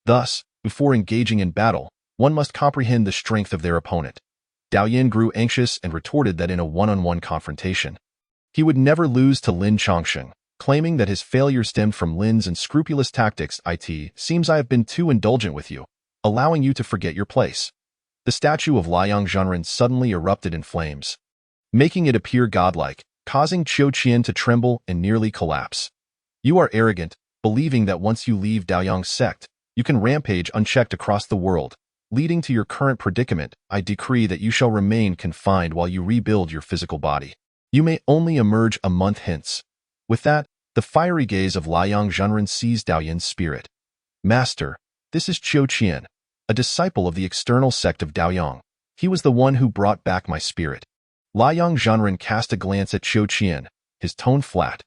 Thus, before engaging in battle, one must comprehend the strength of their opponent. Dao Yin grew anxious and retorted that in a one-on-one confrontation, he would never lose to Lin Chongqing, claiming that his failure stemmed from Lin's unscrupulous tactics. It seems I have been too indulgent with you, allowing you to forget your place. The statue of Liang Zhenren suddenly erupted in flames, making it appear godlike, causing Qiu Qian to tremble and nearly collapse. You are arrogant, believing that once you leave Daoyang's sect, you can rampage unchecked across the world, leading to your current predicament. I decree that you shall remain confined while you rebuild your physical body. You may only emerge a month hence. With that, the fiery gaze of Liang Zhenren seized Dao Yin's spirit. Master, this is Qiu Qian, a disciple of the external sect of Daoyang. He was the one who brought back my spirit. Liang Zhenren cast a glance at Qiu Qian, his tone flat.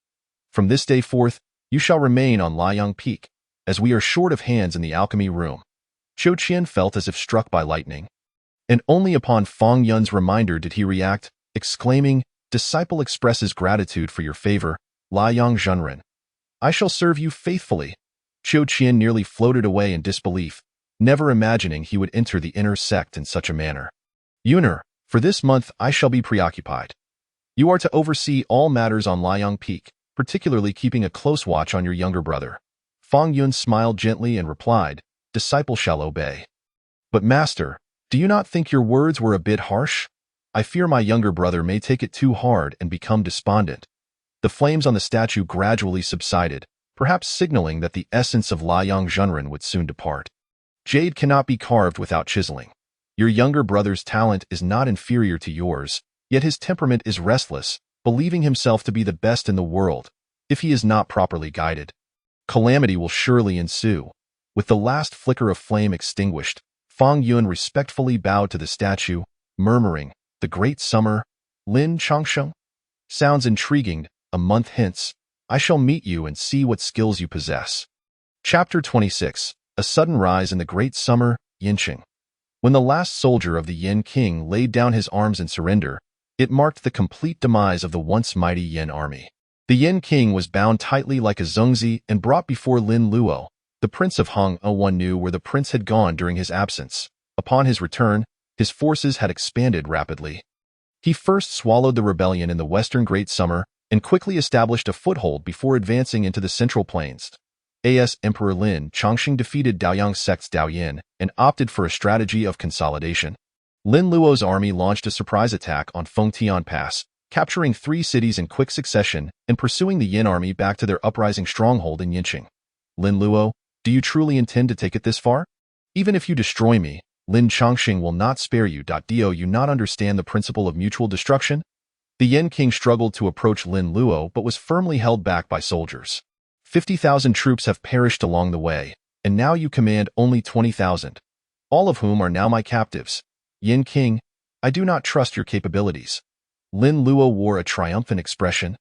From this day forth, you shall remain on Liang Peak, as we are short of hands in the alchemy room. Qiu Qian felt as if struck by lightning. And only upon Fang Yun's reminder did he react, exclaiming, "Disciple expresses gratitude for your favor, Liang Zhenren. I shall serve you faithfully." Qiu Qian nearly floated away in disbelief, never imagining he would enter the inner sect in such a manner. Yuner, for this month I shall be preoccupied. You are to oversee all matters on Liang Peak, particularly keeping a close watch on your younger brother. Fang Yun smiled gently and replied, "Disciple shall obey." But master, do you not think your words were a bit harsh? I fear my younger brother may take it too hard and become despondent. The flames on the statue gradually subsided, perhaps signaling that the essence of Liang Zhenren would soon depart. Jade cannot be carved without chiseling. Your younger brother's talent is not inferior to yours, yet his temperament is restless, believing himself to be the best in the world. If he is not properly guided, calamity will surely ensue. With the last flicker of flame extinguished, Fang Yun respectfully bowed to the statue, murmuring, "The Great Summer, Lin Chongqing? Sounds intriguing. A month hence, I shall meet you and see what skills you possess." Chapter 26. A Sudden Rise in the Great Summer, Yinqing. When the last soldier of the Yin King laid down his arms in surrender, it marked the complete demise of the once mighty Yin army. The Yin King was bound tightly like a zongzi and brought before Lin Luo. The Prince of Hong One knew where the prince had gone during his absence. Upon his return, his forces had expanded rapidly. He first swallowed the rebellion in the western Great Summer and quickly established a foothold before advancing into the central plains. As Emperor Lin Chongqing defeated Daoyang sect's Dao Yin and opted for a strategy of consolidation. Lin Luo's army launched a surprise attack on Fengtian Pass, capturing 3 cities in quick succession and pursuing the Yin army back to their uprising stronghold in Yinqing. Lin Luo, do you truly intend to take it this far? Even if you destroy me, Lin Chongqing will not spare you. Do you not understand the principle of mutual destruction? The Yin King struggled to approach Lin Luo but was firmly held back by soldiers. 50,000 troops have perished along the way, and now you command only 20,000, all of whom are now my captives. Yin King, I do not trust your capabilities. Lin Luo wore a triumphant expression.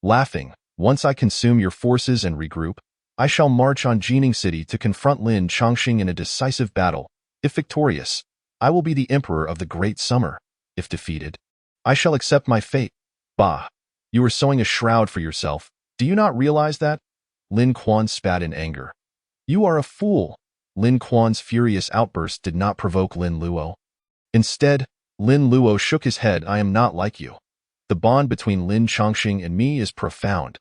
Laughing, once I consume your forces and regroup, I shall march on Jining City to confront Lin Chongqing in a decisive battle. If victorious, I will be the emperor of the Great Summer. If defeated, I shall accept my fate. Bah! You are sewing a shroud for yourself. Do you not realize that? Lin Quan spat in anger. You are a fool. Lin Quan's furious outburst did not provoke Lin Luo. Instead, Lin Luo shook his head. I am not like you. The bond between Lin Chongqing and me is profound.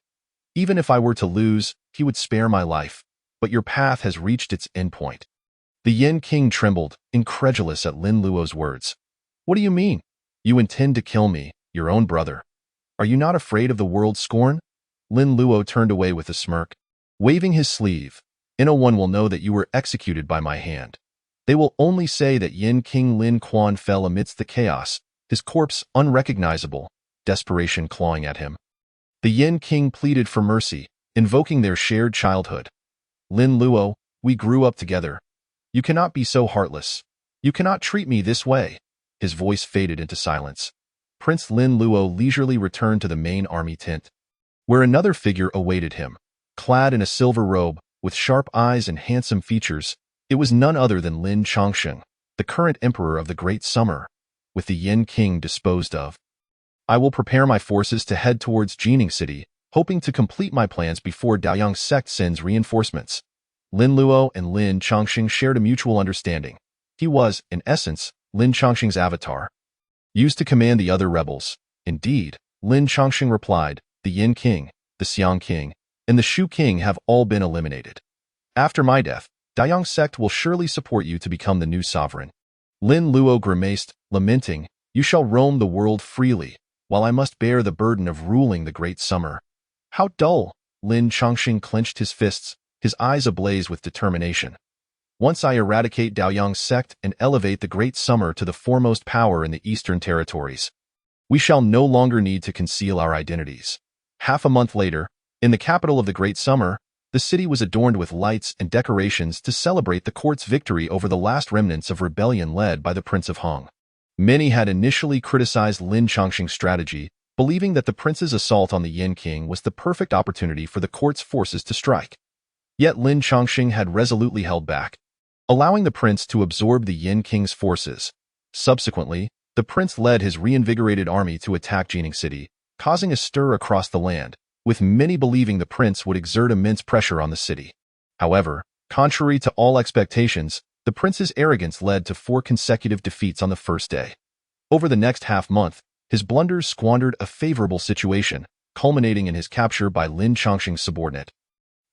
Even if I were to lose, he would spare my life. But your path has reached its endpoint. The Yin King trembled, incredulous at Lin Luo's words. What do you mean? You intend to kill me, your own brother. Are you not afraid of the world's scorn? Lin Luo turned away with a smirk. Waving his sleeve, no one will know that you were executed by my hand. They will only say that Yin King Lin Quan fell amidst the chaos, his corpse unrecognizable, desperation clawing at him. The Yin King pleaded for mercy, invoking their shared childhood. Lin Luo, we grew up together. You cannot be so heartless. You cannot treat me this way. His voice faded into silence. Prince Lin Luo leisurely returned to the main army tent, where another figure awaited him. Clad in a silver robe, with sharp eyes and handsome features, it was none other than Lin Chongqing, the current emperor of the Great Summer. With the Yin King disposed of, I will prepare my forces to head towards Jining City, hoping to complete my plans before Daoyang sect sends reinforcements. Lin Luo and Lin Chongqing shared a mutual understanding. He was, in essence, Lin Chongqing's avatar, used to command the other rebels. Indeed, Lin Chongqing replied, the Yin King, the Xiang King, and the Shu King have all been eliminated. After my death, Daoyang sect will surely support you to become the new sovereign. Lin Luo grimaced, lamenting, you shall roam the world freely, while I must bear the burden of ruling the Great Summer. How dull! Lin Chongqing clenched his fists, his eyes ablaze with determination. Once I eradicate Daoyang's sect and elevate the Great Summer to the foremost power in the Eastern Territories, we shall no longer need to conceal our identities. Half a month later, in the capital of the Great Summer, the city was adorned with lights and decorations to celebrate the court's victory over the last remnants of rebellion led by the Prince of Hong. Many had initially criticized Lin Chongqing's strategy, believing that the prince's assault on the Yin King was the perfect opportunity for the court's forces to strike. Yet Lin Chongqing had resolutely held back, allowing the prince to absorb the Yin King's forces. Subsequently, the prince led his reinvigorated army to attack Jining City, causing a stir across the land, with many believing the prince would exert immense pressure on the city. However, contrary to all expectations, the prince's arrogance led to 4 consecutive defeats on the first day. Over the next half-month, his blunders squandered a favorable situation, culminating in his capture by Lin Chongqing's subordinate,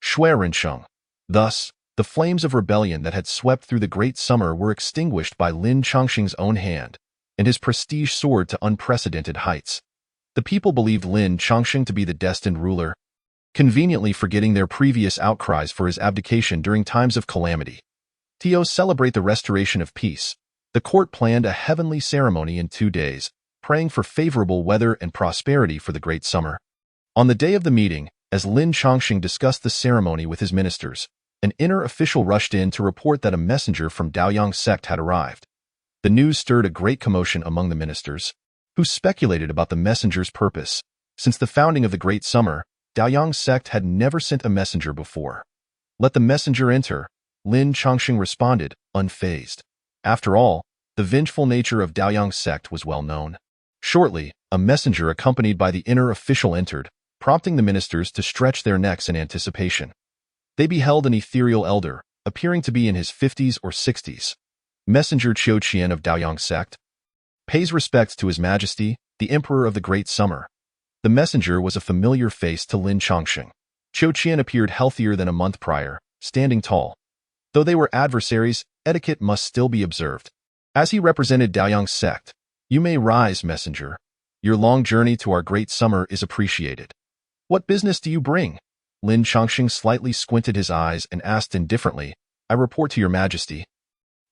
Xue Rensheng. Thus, the flames of rebellion that had swept through the Great Summer were extinguished by Lin Chongqing's own hand, and his prestige soared to unprecedented heights. The people believed Lin Chongqing to be the destined ruler, conveniently forgetting their previous outcries for his abdication during times of calamity. To celebrate the restoration of peace, the court planned a heavenly ceremony in 2 days, praying for favorable weather and prosperity for the Great Summer. On the day of the meeting, as Lin Chongqing discussed the ceremony with his ministers, an inner official rushed in to report that a messenger from Daoyang sect had arrived. The news stirred a great commotion among the ministers, who speculated about the messenger's purpose. Since the founding of the Great Summer, Daoyang sect had never sent a messenger before. Let the messenger enter, Lin Chongqing responded, unfazed. After all, the vengeful nature of Daoyang sect was well known. Shortly, a messenger accompanied by the inner official entered, prompting the ministers to stretch their necks in anticipation. They beheld an ethereal elder, appearing to be in his 50s or 60s. Messenger Qiu Qian of Daoyang sect pays respects to His Majesty, the Emperor of the Great Summer. The messenger was a familiar face to Lin Chongqing. Qiu Qian appeared healthier than a month prior, standing tall. Though they were adversaries, etiquette must still be observed. As he represented Daoyang sect, you may rise, messenger. Your long journey to our Great Summer is appreciated. What business do you bring? Lin Chongqing slightly squinted his eyes and asked indifferently, I report to your majesty.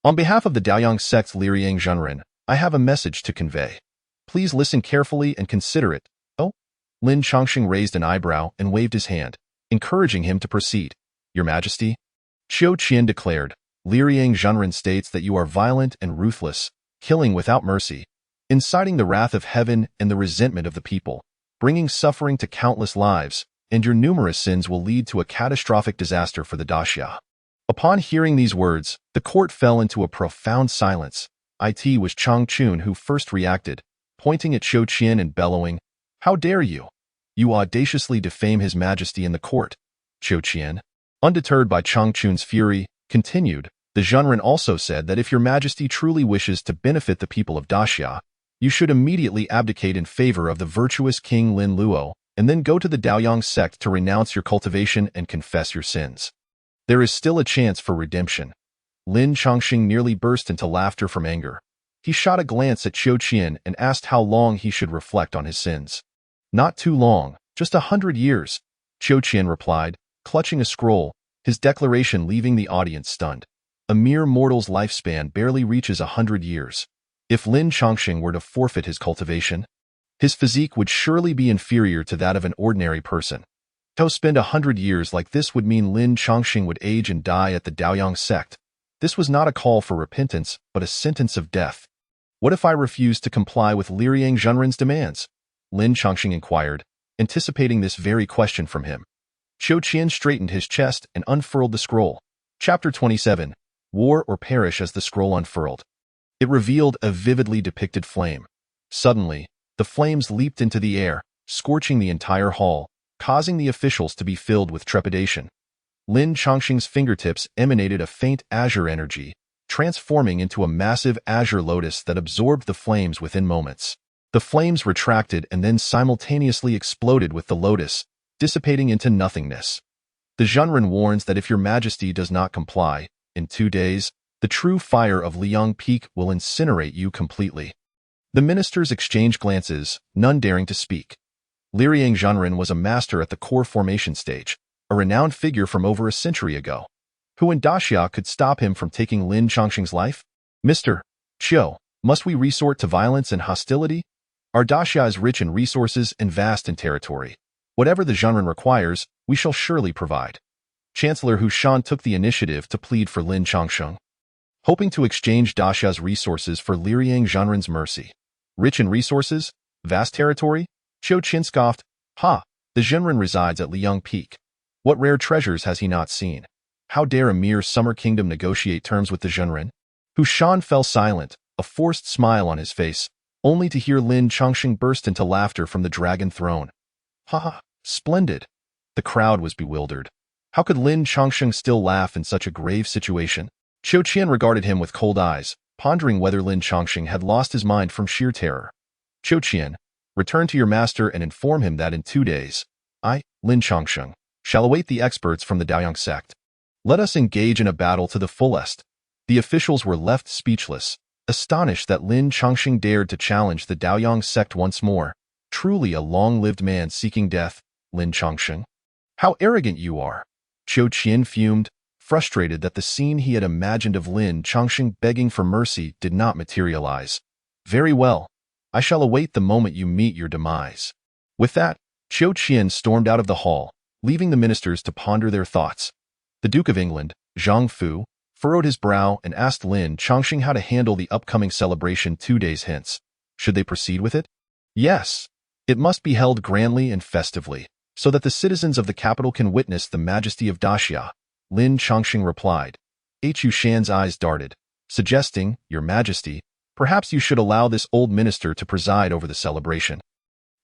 On behalf of the Daoyang sect's Liang Zhenren, I have a message to convey. Please listen carefully and consider it. Oh? Lin Chongqing raised an eyebrow and waved his hand. encouraging him to proceed. Your Majesty? Qiu Qian declared, Liang Zhenren states that you are violent and ruthless, killing without mercy, inciting the wrath of heaven and the resentment of the people, bringing suffering to countless lives, and your numerous sins will lead to a catastrophic disaster for the Daxia. Upon hearing these words, the court fell into a profound silence. It was Chang Chun who first reacted, pointing at Qiu Qian and bellowing, How dare you? You audaciously defame His Majesty in the court. Qiu Qian, undeterred by Chang Chun's fury, continued, The Zhenren also said that if Your Majesty truly wishes to benefit the people of Daxia, you should immediately abdicate in favor of the virtuous King Lin Luo, and then go to the Daoyang sect to renounce your cultivation and confess your sins. There is still a chance for redemption. Lin Chongqing nearly burst into laughter from anger. He shot a glance at Qiu Qian and asked how long he should reflect on his sins. Not too long, just 100 years, Qiu Qian replied, clutching a scroll, his declaration leaving the audience stunned. A mere mortal's lifespan barely reaches 100 years. If Lin Chongqing were to forfeit his cultivation, his physique would surely be inferior to that of an ordinary person. To spend 100 years like this would mean Lin Chongqing would age and die at the Daoyang sect. This was not a call for repentance, but a sentence of death. What if I refuse to comply with Liang Zhenren's demands? Lin Chongqing inquired, anticipating this very question from him. Qiu Qian straightened his chest and unfurled the scroll. Chapter 27, War or Perish. As the scroll unfurled, it revealed a vividly depicted flame. Suddenly, the flames leaped into the air, scorching the entire hall, causing the officials to be filled with trepidation. Lin Chongqing's fingertips emanated a faint azure energy, transforming into a massive azure lotus that absorbed the flames within moments. The flames retracted and then simultaneously exploded with the lotus, dissipating into nothingness. The Zhenren warns that if Your Majesty does not comply, in 2 days, the true fire of Liang Peak will incinerate you completely. The ministers exchanged glances, none daring to speak. Liang Zhenren was a master at the core formation stage, a renowned figure from over a century ago. Who in Daxia could stop him from taking Lin Chongqing's life? Mr. Qiu, must we resort to violence and hostility? Our Daxia is rich in resources and vast in territory. Whatever the Zhenren requires, we shall surely provide. Chancellor Hu Shan took the initiative to plead for Lin Chongqing, hoping to exchange Daxia's resources for Liang Zhenren's mercy. Rich in resources? Vast territory? Qiu Qian scoffed. Ha! The Zhenren resides at Liang Peak. What rare treasures has he not seen? How dare a mere summer kingdom negotiate terms with the Zhenren? Hu Shan fell silent, a forced smile on his face, only to hear Lin Chongqing burst into laughter from the dragon throne. Ha ha! Splendid! The crowd was bewildered. How could Lin Chongqing still laugh in such a grave situation? Qiu Qian regarded him with cold eyes, pondering whether Lin Chongqing had lost his mind from sheer terror. Qiu Qian, return to your master and inform him that in 2 days, I, Lin Chongqing, shall await the experts from the Daoyang sect. Let us engage in a battle to the fullest. The officials were left speechless, astonished that Lin Chongqing dared to challenge the Daoyang sect once more. Truly a long-lived man seeking death, Lin Chongqing. How arrogant you are! Qiu Qian fumed, frustrated that the scene he had imagined of Lin Chongqing begging for mercy did not materialize. Very well. I shall await the moment you meet your demise. With that, Qiu Qian stormed out of the hall, leaving the ministers to ponder their thoughts. The Duke of England, Zhang Fu, furrowed his brow and asked Lin Chongqing how to handle the upcoming celebration 2 days hence. Should they proceed with it? Yes. It must be held grandly and festively, so that the citizens of the capital can witness the majesty of Daxia, Lin Chongqing replied. Hu Shan's eyes darted, suggesting, Your Majesty, perhaps you should allow this old minister to preside over the celebration.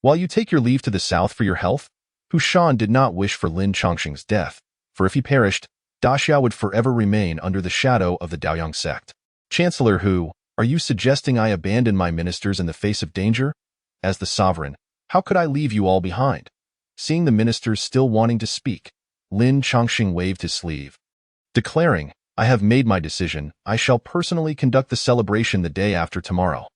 While you take your leave to the south for your health? Hu Shan did not wish for Lin Chongqing's death, for if he perished, Daxia would forever remain under the shadow of the Daoyang sect. Chancellor Hu, are you suggesting I abandon my ministers in the face of danger? As the sovereign, how could I leave you all behind? Seeing the ministers still wanting to speak, Lin Chongqing waved his sleeve, declaring, I have made my decision. I shall personally conduct the celebration the day after tomorrow.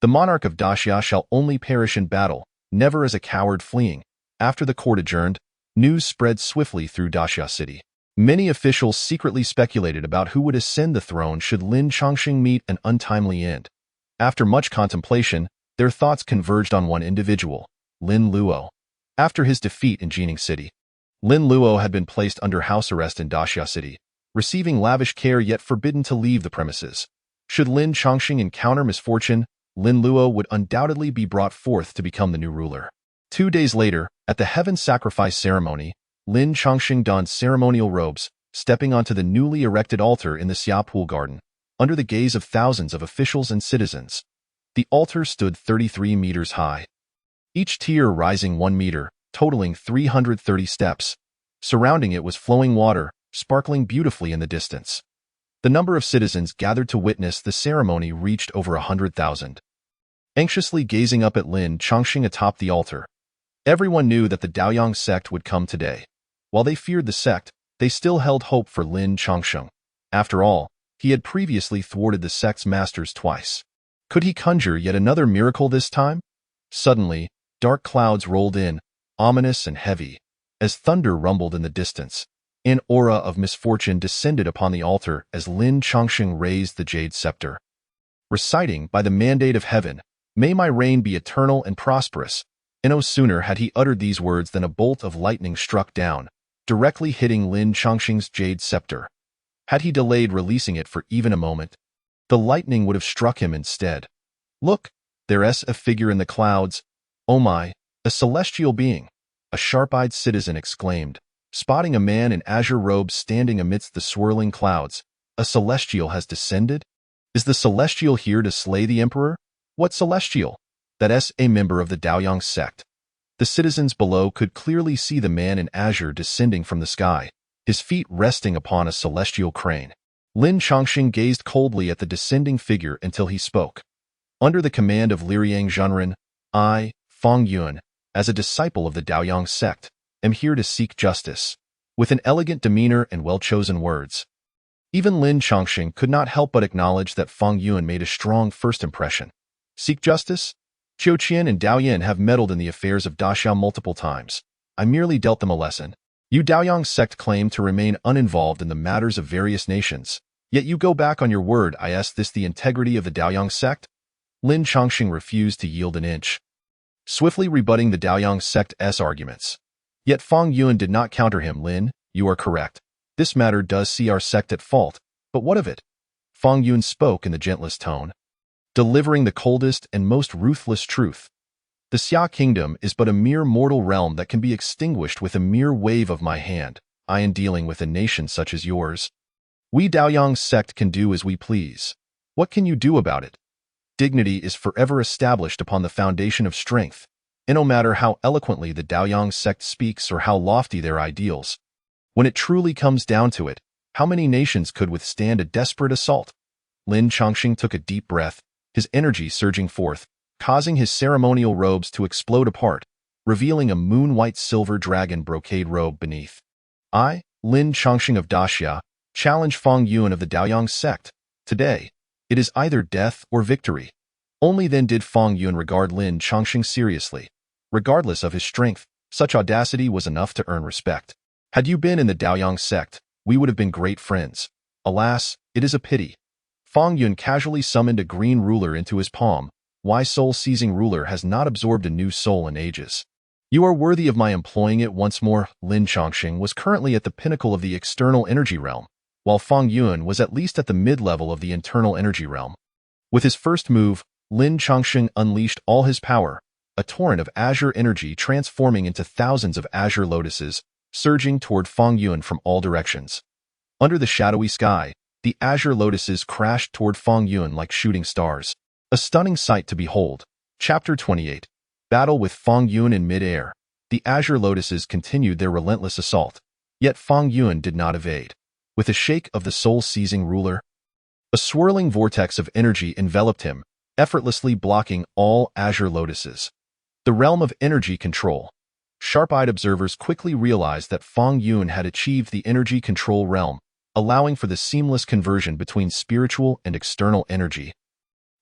The monarch of Daxia shall only perish in battle, never as a coward fleeing. After the court adjourned, news spread swiftly through Daxia City. Many officials secretly speculated about who would ascend the throne should Lin Chongqing meet an untimely end. After much contemplation, their thoughts converged on one individual, Lin Luo. After his defeat in Jining City, Lin Luo had been placed under house arrest in Daxia City, receiving lavish care yet forbidden to leave the premises. Should Lin Chongqing encounter misfortune, Lin Luo would undoubtedly be brought forth to become the new ruler. 2 days later, at the heaven sacrifice ceremony, Lin Chongqing donned ceremonial robes, stepping onto the newly erected altar in the Xiaopu Garden, under the gaze of thousands of officials and citizens. The altar stood 33 meters high, each tier rising 1 meter, totaling 330 steps. Surrounding it was flowing water, sparkling beautifully in the distance. The number of citizens gathered to witness the ceremony reached over 100,000. Anxiously gazing up at Lin Chongqing atop the altar, everyone knew that the Daoyang sect would come today. While they feared the sect, they still held hope for Lin Chongqing. After all, he had previously thwarted the sect's masters twice. Could he conjure yet another miracle this time? Suddenly, dark clouds rolled in, ominous and heavy, as thunder rumbled in the distance. An aura of misfortune descended upon the altar as Lin Chongqing raised the jade scepter. Reciting, by the mandate of heaven, "May my reign be eternal and prosperous," and no sooner had he uttered these words than a bolt of lightning struck down, directly hitting Lin Chongqing's jade scepter. Had he delayed releasing it for even a moment, the lightning would have struck him instead. "Look, there's a figure in the clouds. Oh my, a celestial being," a sharp-eyed citizen exclaimed, spotting a man in azure robes standing amidst the swirling clouds. "A celestial has descended? Is the celestial here to slay the emperor?" "What celestial?" "That's a member of the Daoyang sect." The citizens below could clearly see the man in azure descending from the sky, his feet resting upon a celestial crane. Lin Chongqing gazed coldly at the descending figure until he spoke. "Under the command of Liang Zhenren, I, Fang Yuan, as a disciple of the Daoyang sect, am here to seek justice." With an elegant demeanor and well-chosen words, even Lin Chongqing could not help but acknowledge that Fang Yuan made a strong first impression. "Seek justice? Qiu Qian and Dao Yin have meddled in the affairs of Daxia multiple times. I merely dealt them a lesson. You Daoyang sect claim to remain uninvolved in the matters of various nations, yet you go back on your word. Is this the integrity of the Daoyang sect?" Lin Chongqing refused to yield an inch, swiftly rebutting the Daoyang sect's arguments. Yet Fang Yuan did not counter him. "Lin, you are correct. This matter does see our sect at fault, but what of it?" Fang Yuan spoke in the gentlest tone, delivering the coldest and most ruthless truth. "The Xia kingdom is but a mere mortal realm that can be extinguished with a mere wave of my hand. I am dealing with a nation such as yours. We Daoyang sect can do as we please. What can you do about it? Dignity is forever established upon the foundation of strength, and no matter how eloquently the Daoyang sect speaks or how lofty their ideals, when it truly comes down to it, how many nations could withstand a desperate assault?" Lin Chongqing took a deep breath, his energy surging forth, causing his ceremonial robes to explode apart, revealing a moon-white silver dragon brocade robe beneath. "I, Lin Chongqing of Daxia, challenge Fang Yuan of the Daoyang sect. Today, it is either death or victory." Only then did Fang Yuan regard Lin Chongqing seriously. Regardless of his strength, such audacity was enough to earn respect. "Had you been in the Daoyang sect, we would have been great friends. Alas, it is a pity." Fang Yuan casually summoned a green ruler into his palm. "Why soul-seizing ruler has not absorbed a new soul in ages. You are worthy of my employing it once more." Lin Chongqing was currently at the pinnacle of the external energy realm, while Fang Yuan was at least at the mid-level of the internal energy realm. With his first move, Lin Chongqing unleashed all his power, a torrent of azure energy transforming into thousands of azure lotuses, surging toward Fang Yuan from all directions. Under the shadowy sky, the azure lotuses crashed toward Fang Yuan like shooting stars. A stunning sight to behold. Chapter 28. Battle with Fang Yuan in mid-air. The azure lotuses continued their relentless assault, yet Fang Yuan did not evade. With a shake of the soul-seizing ruler, a swirling vortex of energy enveloped him, effortlessly blocking all azure lotuses. The realm of energy control. Sharp-eyed observers quickly realized that Fang Yuan had achieved the energy control realm, allowing for the seamless conversion between spiritual and external energy,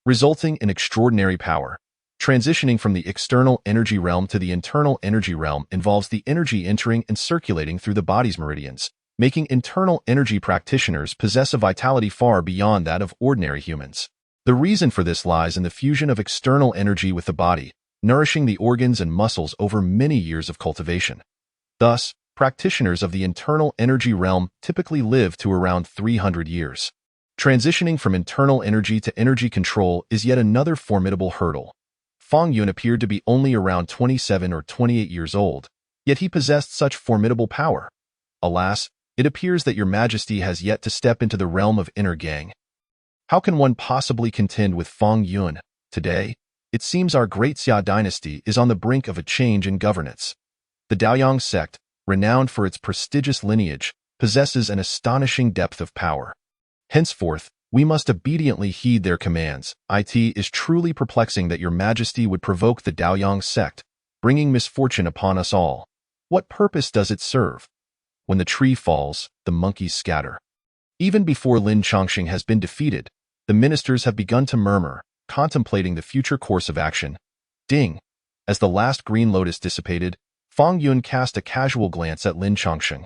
resulting in extraordinary power. Transitioning from the external energy realm to the internal energy realm involves the energy entering and circulating through the body's meridians, making internal energy practitioners possess a vitality far beyond that of ordinary humans. The reason for this lies in the fusion of external energy with the body, nourishing the organs and muscles over many years of cultivation. Thus, Practitioners of the internal energy realm typically live to around 300 years. Transitioning from internal energy to energy control is yet another formidable hurdle. Fang Yun appeared to be only around 27 or 28 years old, yet he possessed such formidable power. Alas, it appears that your majesty has yet to step into the realm of inner gang. How can one possibly contend with Fang Yun? Today, it seems our great Xia dynasty is on the brink of a change in governance. The Daoyang sect, renowned for its prestigious lineage, possesses an astonishing depth of power. Henceforth, we must obediently heed their commands. It is truly perplexing that your majesty would provoke the Daoyang sect, bringing misfortune upon us all. What purpose does it serve? When the tree falls, the monkeys scatter. Even before Lin Chongqing has been defeated, the ministers have begun to murmur, contemplating the future course of action. Ding! As the last green lotus dissipated, Fang Yun cast a casual glance at Lin Chongqing,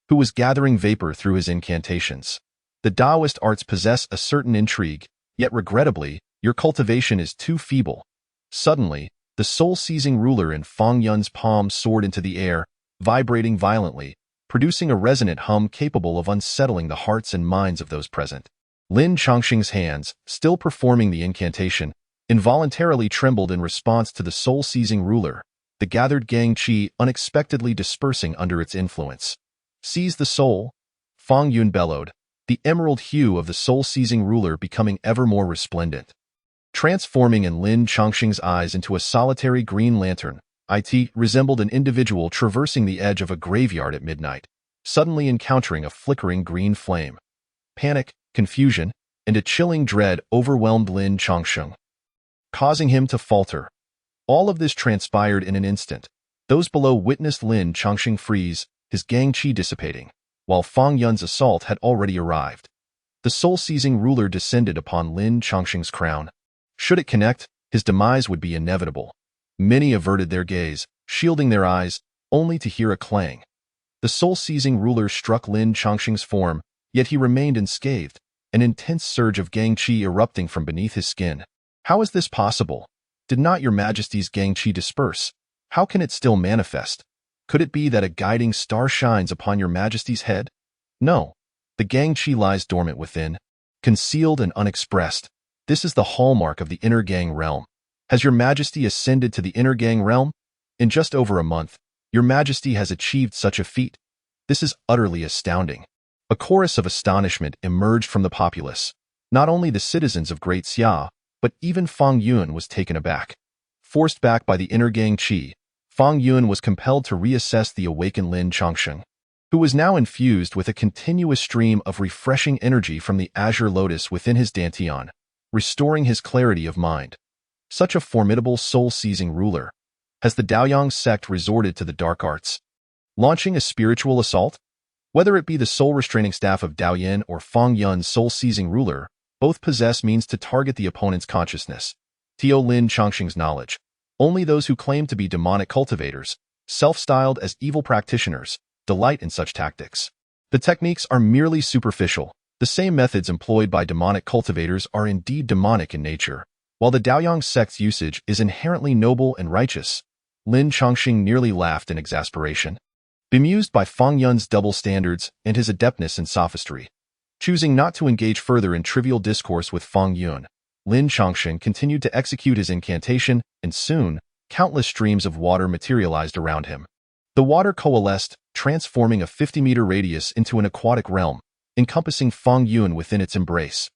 who was gathering vapor through his incantations. The Taoist arts possess a certain intrigue, yet regrettably, your cultivation is too feeble. Suddenly, the soul-seizing ruler in Fang Yun's palm soared into the air, vibrating violently, producing a resonant hum capable of unsettling the hearts and minds of those present. Lin Chongqing's hands, still performing the incantation, involuntarily trembled in response to the soul-seizing ruler, the gathered gang qi unexpectedly dispersing under its influence. Seize the soul, Fang Yun bellowed, the emerald hue of the soul-seizing ruler becoming ever more resplendent. Transforming in Lin Chongqing's eyes into a solitary green lantern, it resembled an individual traversing the edge of a graveyard at midnight, suddenly encountering a flickering green flame. Panic, confusion, and a chilling dread overwhelmed Lin Chongqing, causing him to falter. All of this transpired in an instant. Those below witnessed Lin Chongqing freeze, his gang qi dissipating, while Fang Yun's assault had already arrived. The soul-seizing ruler descended upon Lin Chongqing's crown. Should it connect, his demise would be inevitable. Many averted their gaze, shielding their eyes, only to hear a clang. The soul-seizing ruler struck Lin Chongqing's form, yet he remained unscathed, an intense surge of gang qi erupting from beneath his skin. How is this possible? Did not your majesty's gang qi disperse? How can it still manifest? Could it be that a guiding star shines upon your majesty's head? No. The gang qi lies dormant within, concealed and unexpressed. This is the hallmark of the inner gang realm. Has your majesty ascended to the inner gang realm? In just over a month, your majesty has achieved such a feat. This is utterly astounding. A chorus of astonishment emerged from the populace. Not only the citizens of Great Xia, but even Fang Yun was taken aback. Forced back by the inner gang qi, Fang Yun was compelled to reassess the awakened Lin Chongqing, who was now infused with a continuous stream of refreshing energy from the azure lotus within his dantian, restoring his clarity of mind. Such a formidable soul-seizing ruler. Has the Daoyang sect resorted to the dark arts, launching a spiritual assault? Whether it be the soul-restraining staff of Daoyin or Fang Yun's soul-seizing ruler, both possess means to target the opponent's consciousness. Tio Lin Chongqing's knowledge. Only those who claim to be demonic cultivators, self-styled as evil practitioners, delight in such tactics. The techniques are merely superficial. The same methods employed by demonic cultivators are indeed demonic in nature, while the Daoyang sect's usage is inherently noble and righteous. Lin Chongqing nearly laughed in exasperation, bemused by Fang Yun's double standards and his adeptness in sophistry. Choosing not to engage further in trivial discourse with Fang Yun, Lin Chongqing continued to execute his incantation, and soon, countless streams of water materialized around him. The water coalesced, transforming a 50-meter radius into an aquatic realm, encompassing Fang Yun within its embrace.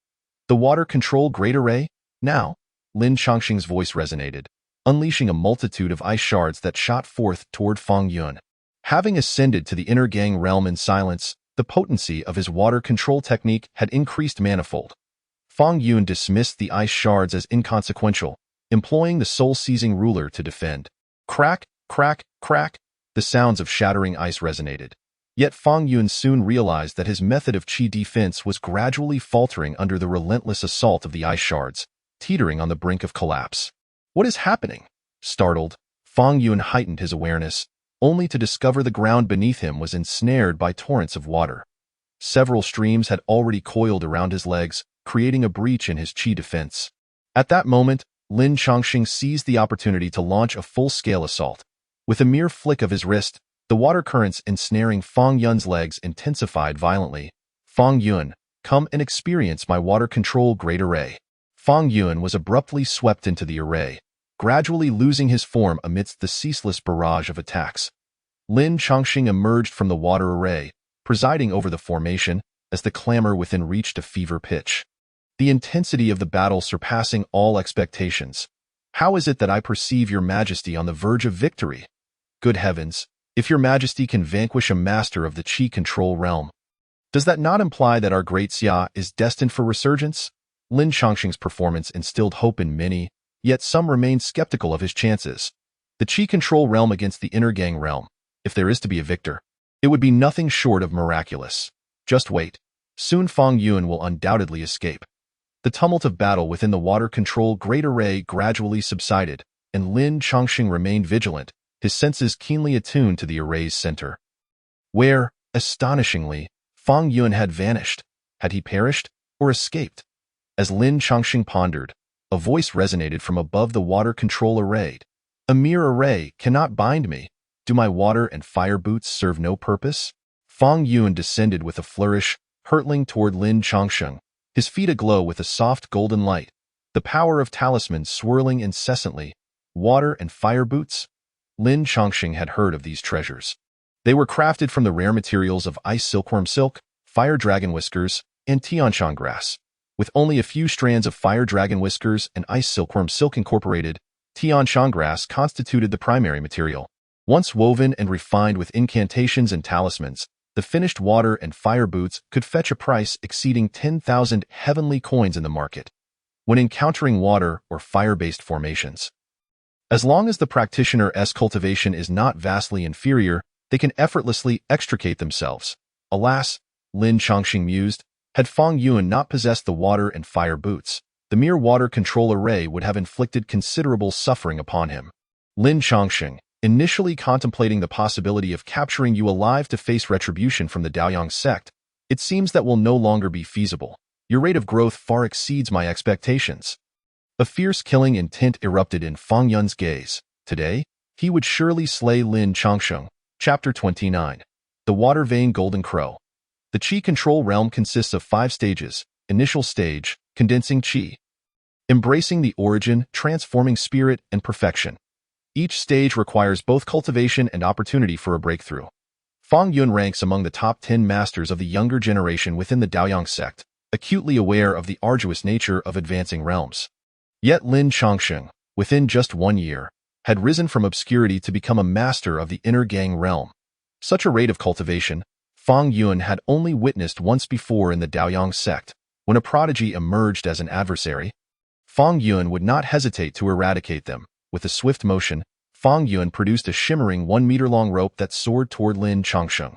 The water control great array? Now, Lin Chongqing's voice resonated, unleashing a multitude of ice shards that shot forth toward Fang Yun. Having ascended to the inner gang realm in silence, the potency of his water control technique had increased manifold. Fang Yun dismissed the ice shards as inconsequential, employing the soul-seizing ruler to defend. Crack, crack, crack, the sounds of shattering ice resonated. Yet Fang Yun soon realized that his method of qi defense was gradually faltering under the relentless assault of the ice shards, teetering on the brink of collapse. What is happening? Startled, Fang Yun heightened his awareness, only to discover the ground beneath him was ensnared by torrents of water. Several streams had already coiled around his legs, creating a breach in his qi defense. At that moment, Lin Chongqing seized the opportunity to launch a full-scale assault. With a mere flick of his wrist, The water currents ensnaring Fang Yun's legs intensified violently. Fang Yun, come and experience my water control great array. Fang Yun was abruptly swept into the array, gradually losing his form amidst the ceaseless barrage of attacks. Lin Chongqing emerged from the water array, presiding over the formation as the clamor within reached a fever pitch. The intensity of the battle surpassing all expectations. How is it that I perceive your majesty on the verge of victory? Good heavens, if your majesty can vanquish a master of the Qi control realm, does that not imply that our great Xia is destined for resurgence? Lin Chongqing's performance instilled hope in many, yet some remained skeptical of his chances. The Qi control realm against the Inner Gang realm, if there is to be a victor, it would be nothing short of miraculous. Just wait. Soon Fang Yun will undoubtedly escape. The tumult of battle within the water control great array gradually subsided, and Lin Chongqing remained vigilant, his senses keenly attuned to the array's center. Where, astonishingly, Fang Yun had vanished. Had he perished or escaped? As Lin Chongqing pondered, a voice resonated from above the water control array. A mere array cannot bind me. Do my water and fire boots serve no purpose? Fang Yun descended with a flourish, hurtling toward Lin Chongqing, his feet aglow with a soft golden light, the power of talismans swirling incessantly. Water and fire boots? Lin Chongqing had heard of these treasures. They were crafted from the rare materials of ice silkworm silk, fire dragon whiskers, and tianshan grass. With only a few strands of fire dragon whiskers and ice silkworm silk incorporated, tianshan grass constituted the primary material. Once woven and refined with incantations and talismans, the finished water and fire boots could fetch a price exceeding 10,000 heavenly coins in the market when encountering water or fire-based formations. As long as the practitioner's cultivation is not vastly inferior, they can effortlessly extricate themselves. Alas, Lin Chongqing mused, had Fang Yun not possessed the water and fire boots, the mere water control array would have inflicted considerable suffering upon him. Lin Chongqing, initially contemplating the possibility of capturing you alive to face retribution from the Daoyang sect, it seems that will no longer be feasible. Your rate of growth far exceeds my expectations. A fierce killing intent erupted in Fang Yun's gaze. Today, he would surely slay Lin Chongqing. Chapter 29. The Water Vein Golden Crow. The Qi control realm consists of 5 stages. Initial stage, condensing Qi. Embracing the origin, transforming spirit, and perfection. Each stage requires both cultivation and opportunity for a breakthrough. Fang Yun ranks among the top 10 masters of the younger generation within the Daoyang sect, acutely aware of the arduous nature of advancing realms. Yet Lin Chongqing, within just 1 year, had risen from obscurity to become a master of the Inner Gang realm. Such a rate of cultivation, Fang Yun had only witnessed once before in the Daoyang sect, when a prodigy emerged as an adversary. Fang Yun would not hesitate to eradicate them. With a swift motion, Fang Yun produced a shimmering 1-meter-long rope that soared toward Lin Chongqing.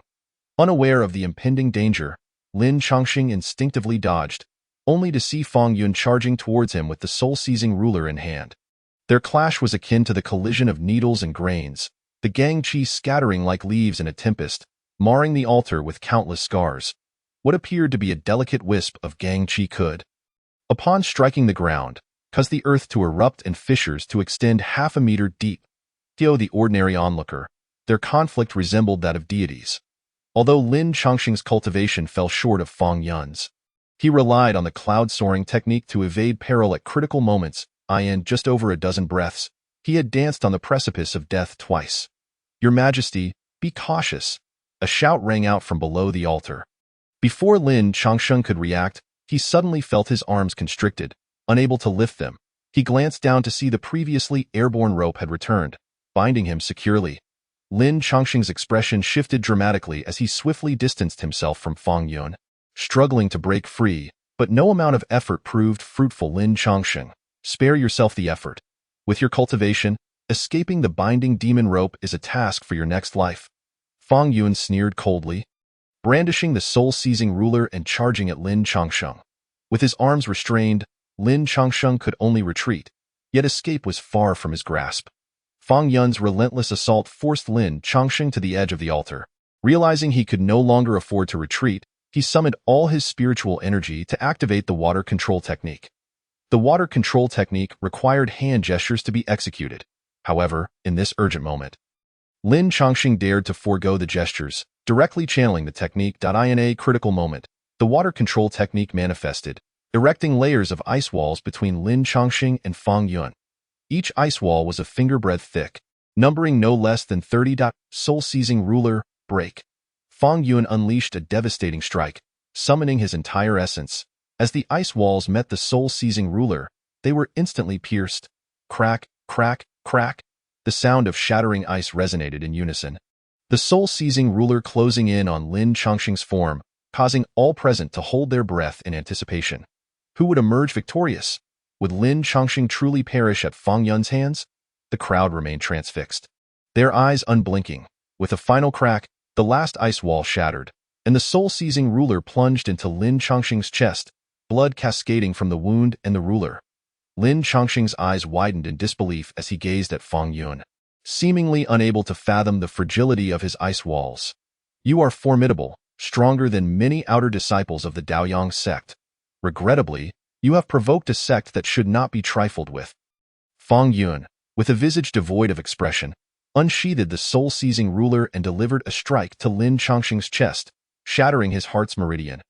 Unaware of the impending danger, Lin Chongqing instinctively dodged, only to see Fang Yun charging towards him with the soul-seizing ruler in hand. Their clash was akin to the collision of needles and grains, the Gang Qi scattering like leaves in a tempest, marring the altar with countless scars. What appeared to be a delicate wisp of Gang Qi could, upon striking the ground, cause the earth to erupt and fissures to extend half a meter deep. To the ordinary onlooker, their conflict resembled that of deities. Although Lin Chongqing's cultivation fell short of Fang Yun's, he relied on the cloud-soaring technique to evade peril at critical moments. In just over a dozen breaths, he had danced on the precipice of death twice. Your Majesty, be cautious. A shout rang out from below the altar. Before Lin Chongqing could react, he suddenly felt his arms constricted, unable to lift them. He glanced down to see the previously airborne rope had returned, binding him securely. Lin Chongqing's expression shifted dramatically as he swiftly distanced himself from Fang Yun, struggling to break free, but no amount of effort proved fruitful. Lin Chongqing, spare yourself the effort. With your cultivation, escaping the binding demon rope is a task for your next life. Fang Yun sneered coldly, brandishing the soul-seizing ruler and charging at Lin Chongqing. With his arms restrained, Lin Chongqing could only retreat, yet escape was far from his grasp. Fang Yun's relentless assault forced Lin Chongqing to the edge of the altar. Realizing he could no longer afford to retreat, he summoned all his spiritual energy to activate the water control technique. The water control technique required hand gestures to be executed. However, in this urgent moment, Lin Chongqing dared to forego the gestures, directly channeling the technique. In a critical moment, the water control technique manifested, erecting layers of ice walls between Lin Chongqing and Fang Yuan. Each ice wall was a fingerbreadth thick, numbering no less than 30. Soul-seizing ruler, break. Fang Yuan unleashed a devastating strike, summoning his entire essence. As the ice walls met the soul-seizing ruler, they were instantly pierced. Crack, crack, crack. The sound of shattering ice resonated in unison. The soul-seizing ruler closing in on Lin Chongqing's form, causing all present to hold their breath in anticipation. Who would emerge victorious? Would Lin Chongqing truly perish at Fang Yuan's hands? The crowd remained transfixed, their eyes unblinking. With a final crack, the last ice wall shattered, and the soul-seizing ruler plunged into Lin Chongqing's chest, blood cascading from the wound and the ruler. Lin Chongqing's eyes widened in disbelief as he gazed at Fang Yuan, seemingly unable to fathom the fragility of his ice walls. You are formidable, stronger than many outer disciples of the Daoyang sect. Regrettably, you have provoked a sect that should not be trifled with. Fang Yuan, with a visage devoid of expression, unsheathed the soul-seizing ruler and delivered a strike to Lin Chongqing's chest, shattering his heart's meridian.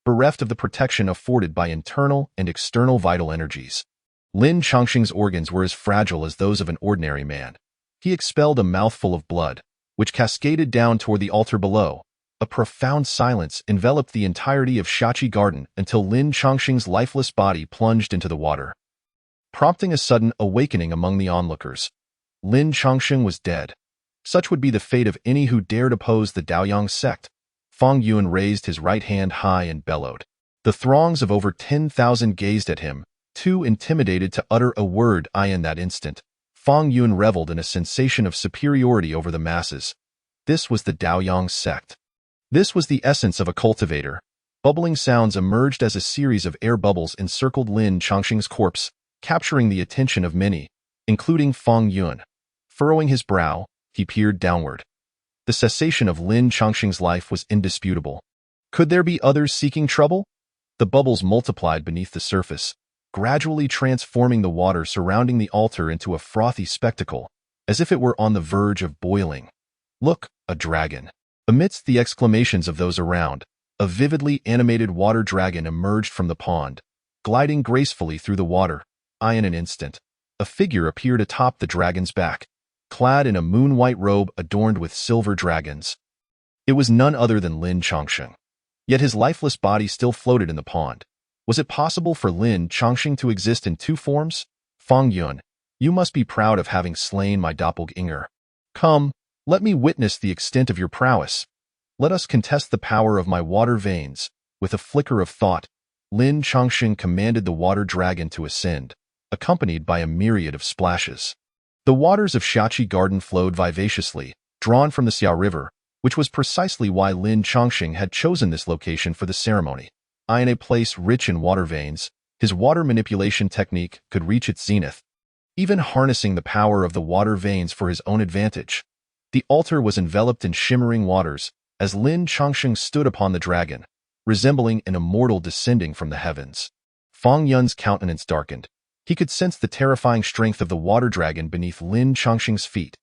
Bereft of the protection afforded by internal and external vital energies, Lin Chongqing's organs were as fragile as those of an ordinary man. He expelled a mouthful of blood, which cascaded down toward the altar below. A profound silence enveloped the entirety of Shachi Garden until Lin Chongqing's lifeless body plunged into the water, prompting a sudden awakening among the onlookers. Lin Chongqing was dead. Such would be the fate of any who dared oppose the Daoyang sect. Fang Yuan raised his right hand high and bellowed. The throngs of over 10,000 gazed at him, too intimidated to utter a word. In that instant, Fang Yuan reveled in a sensation of superiority over the masses. This was the Daoyang sect. This was the essence of a cultivator. Bubbling sounds emerged as a series of air bubbles encircled Lin Chongqing's corpse, capturing the attention of many, including Fang Yuan. Furrowing his brow, he peered downward. The cessation of Lin Chongqing's life was indisputable. Could there be others seeking trouble? The bubbles multiplied beneath the surface, gradually transforming the water surrounding the altar into a frothy spectacle, as if it were on the verge of boiling. Look, a dragon. Amidst the exclamations of those around, a vividly animated water dragon emerged from the pond, gliding gracefully through the water. In an instant, a figure appeared atop the dragon's back, clad in a moon-white robe adorned with silver dragons. It was none other than Lin Chongqing. Yet his lifeless body still floated in the pond. Was it possible for Lin Chongqing to exist in two forms? Fang Yuan, you must be proud of having slain my doppelganger. Come, let me witness the extent of your prowess. Let us contest the power of my water veins. With a flicker of thought, Lin Chongqing commanded the water dragon to ascend, accompanied by a myriad of splashes. The waters of Shachi Garden flowed vivaciously, drawn from the Xia River, which was precisely why Lin Chongqing had chosen this location for the ceremony. In a place rich in water veins, his water manipulation technique could reach its zenith, even harnessing the power of the water veins for his own advantage. The altar was enveloped in shimmering waters as Lin Chongqing stood upon the dragon, resembling an immortal descending from the heavens. Fang Yuan's countenance darkened. He could sense the terrifying strength of the water dragon beneath Lin Chongqing's feet.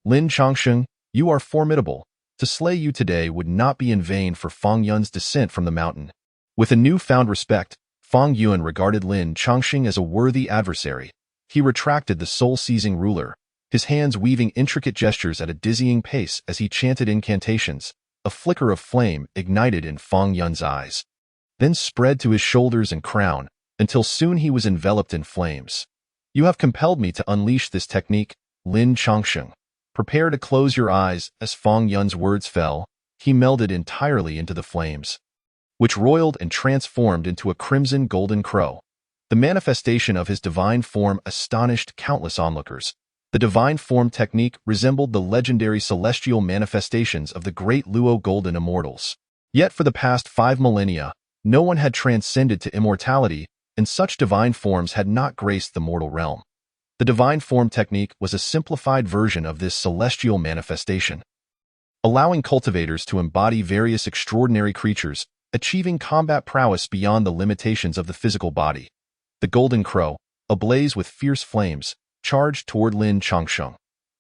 Lin Chongqing, you are formidable. To slay you today would not be in vain for Fang Yuan's descent from the mountain. With a newfound respect, Fang Yuan regarded Lin Chongqing as a worthy adversary. He retracted the soul-seizing ruler, his hands weaving intricate gestures at a dizzying pace as he chanted incantations. A flicker of flame ignited in Fang Yuan's eyes, then spread to his shoulders and crown, until soon he was enveloped in flames. You have compelled me to unleash this technique, Lin Chongqing. Prepare to close your eyes. As Fang Yuan's words fell, he melded entirely into the flames, which roiled and transformed into a crimson golden crow. The manifestation of his divine form astonished countless onlookers. The divine form technique resembled the legendary celestial manifestations of the great Luo Golden Immortals. Yet for the past 5 millennia, no one had transcended to immortality, and such divine forms had not graced the mortal realm. The divine form technique was a simplified version of this celestial manifestation, allowing cultivators to embody various extraordinary creatures, achieving combat prowess beyond the limitations of the physical body. The golden crow, ablaze with fierce flames, charged toward Lin Chongqing.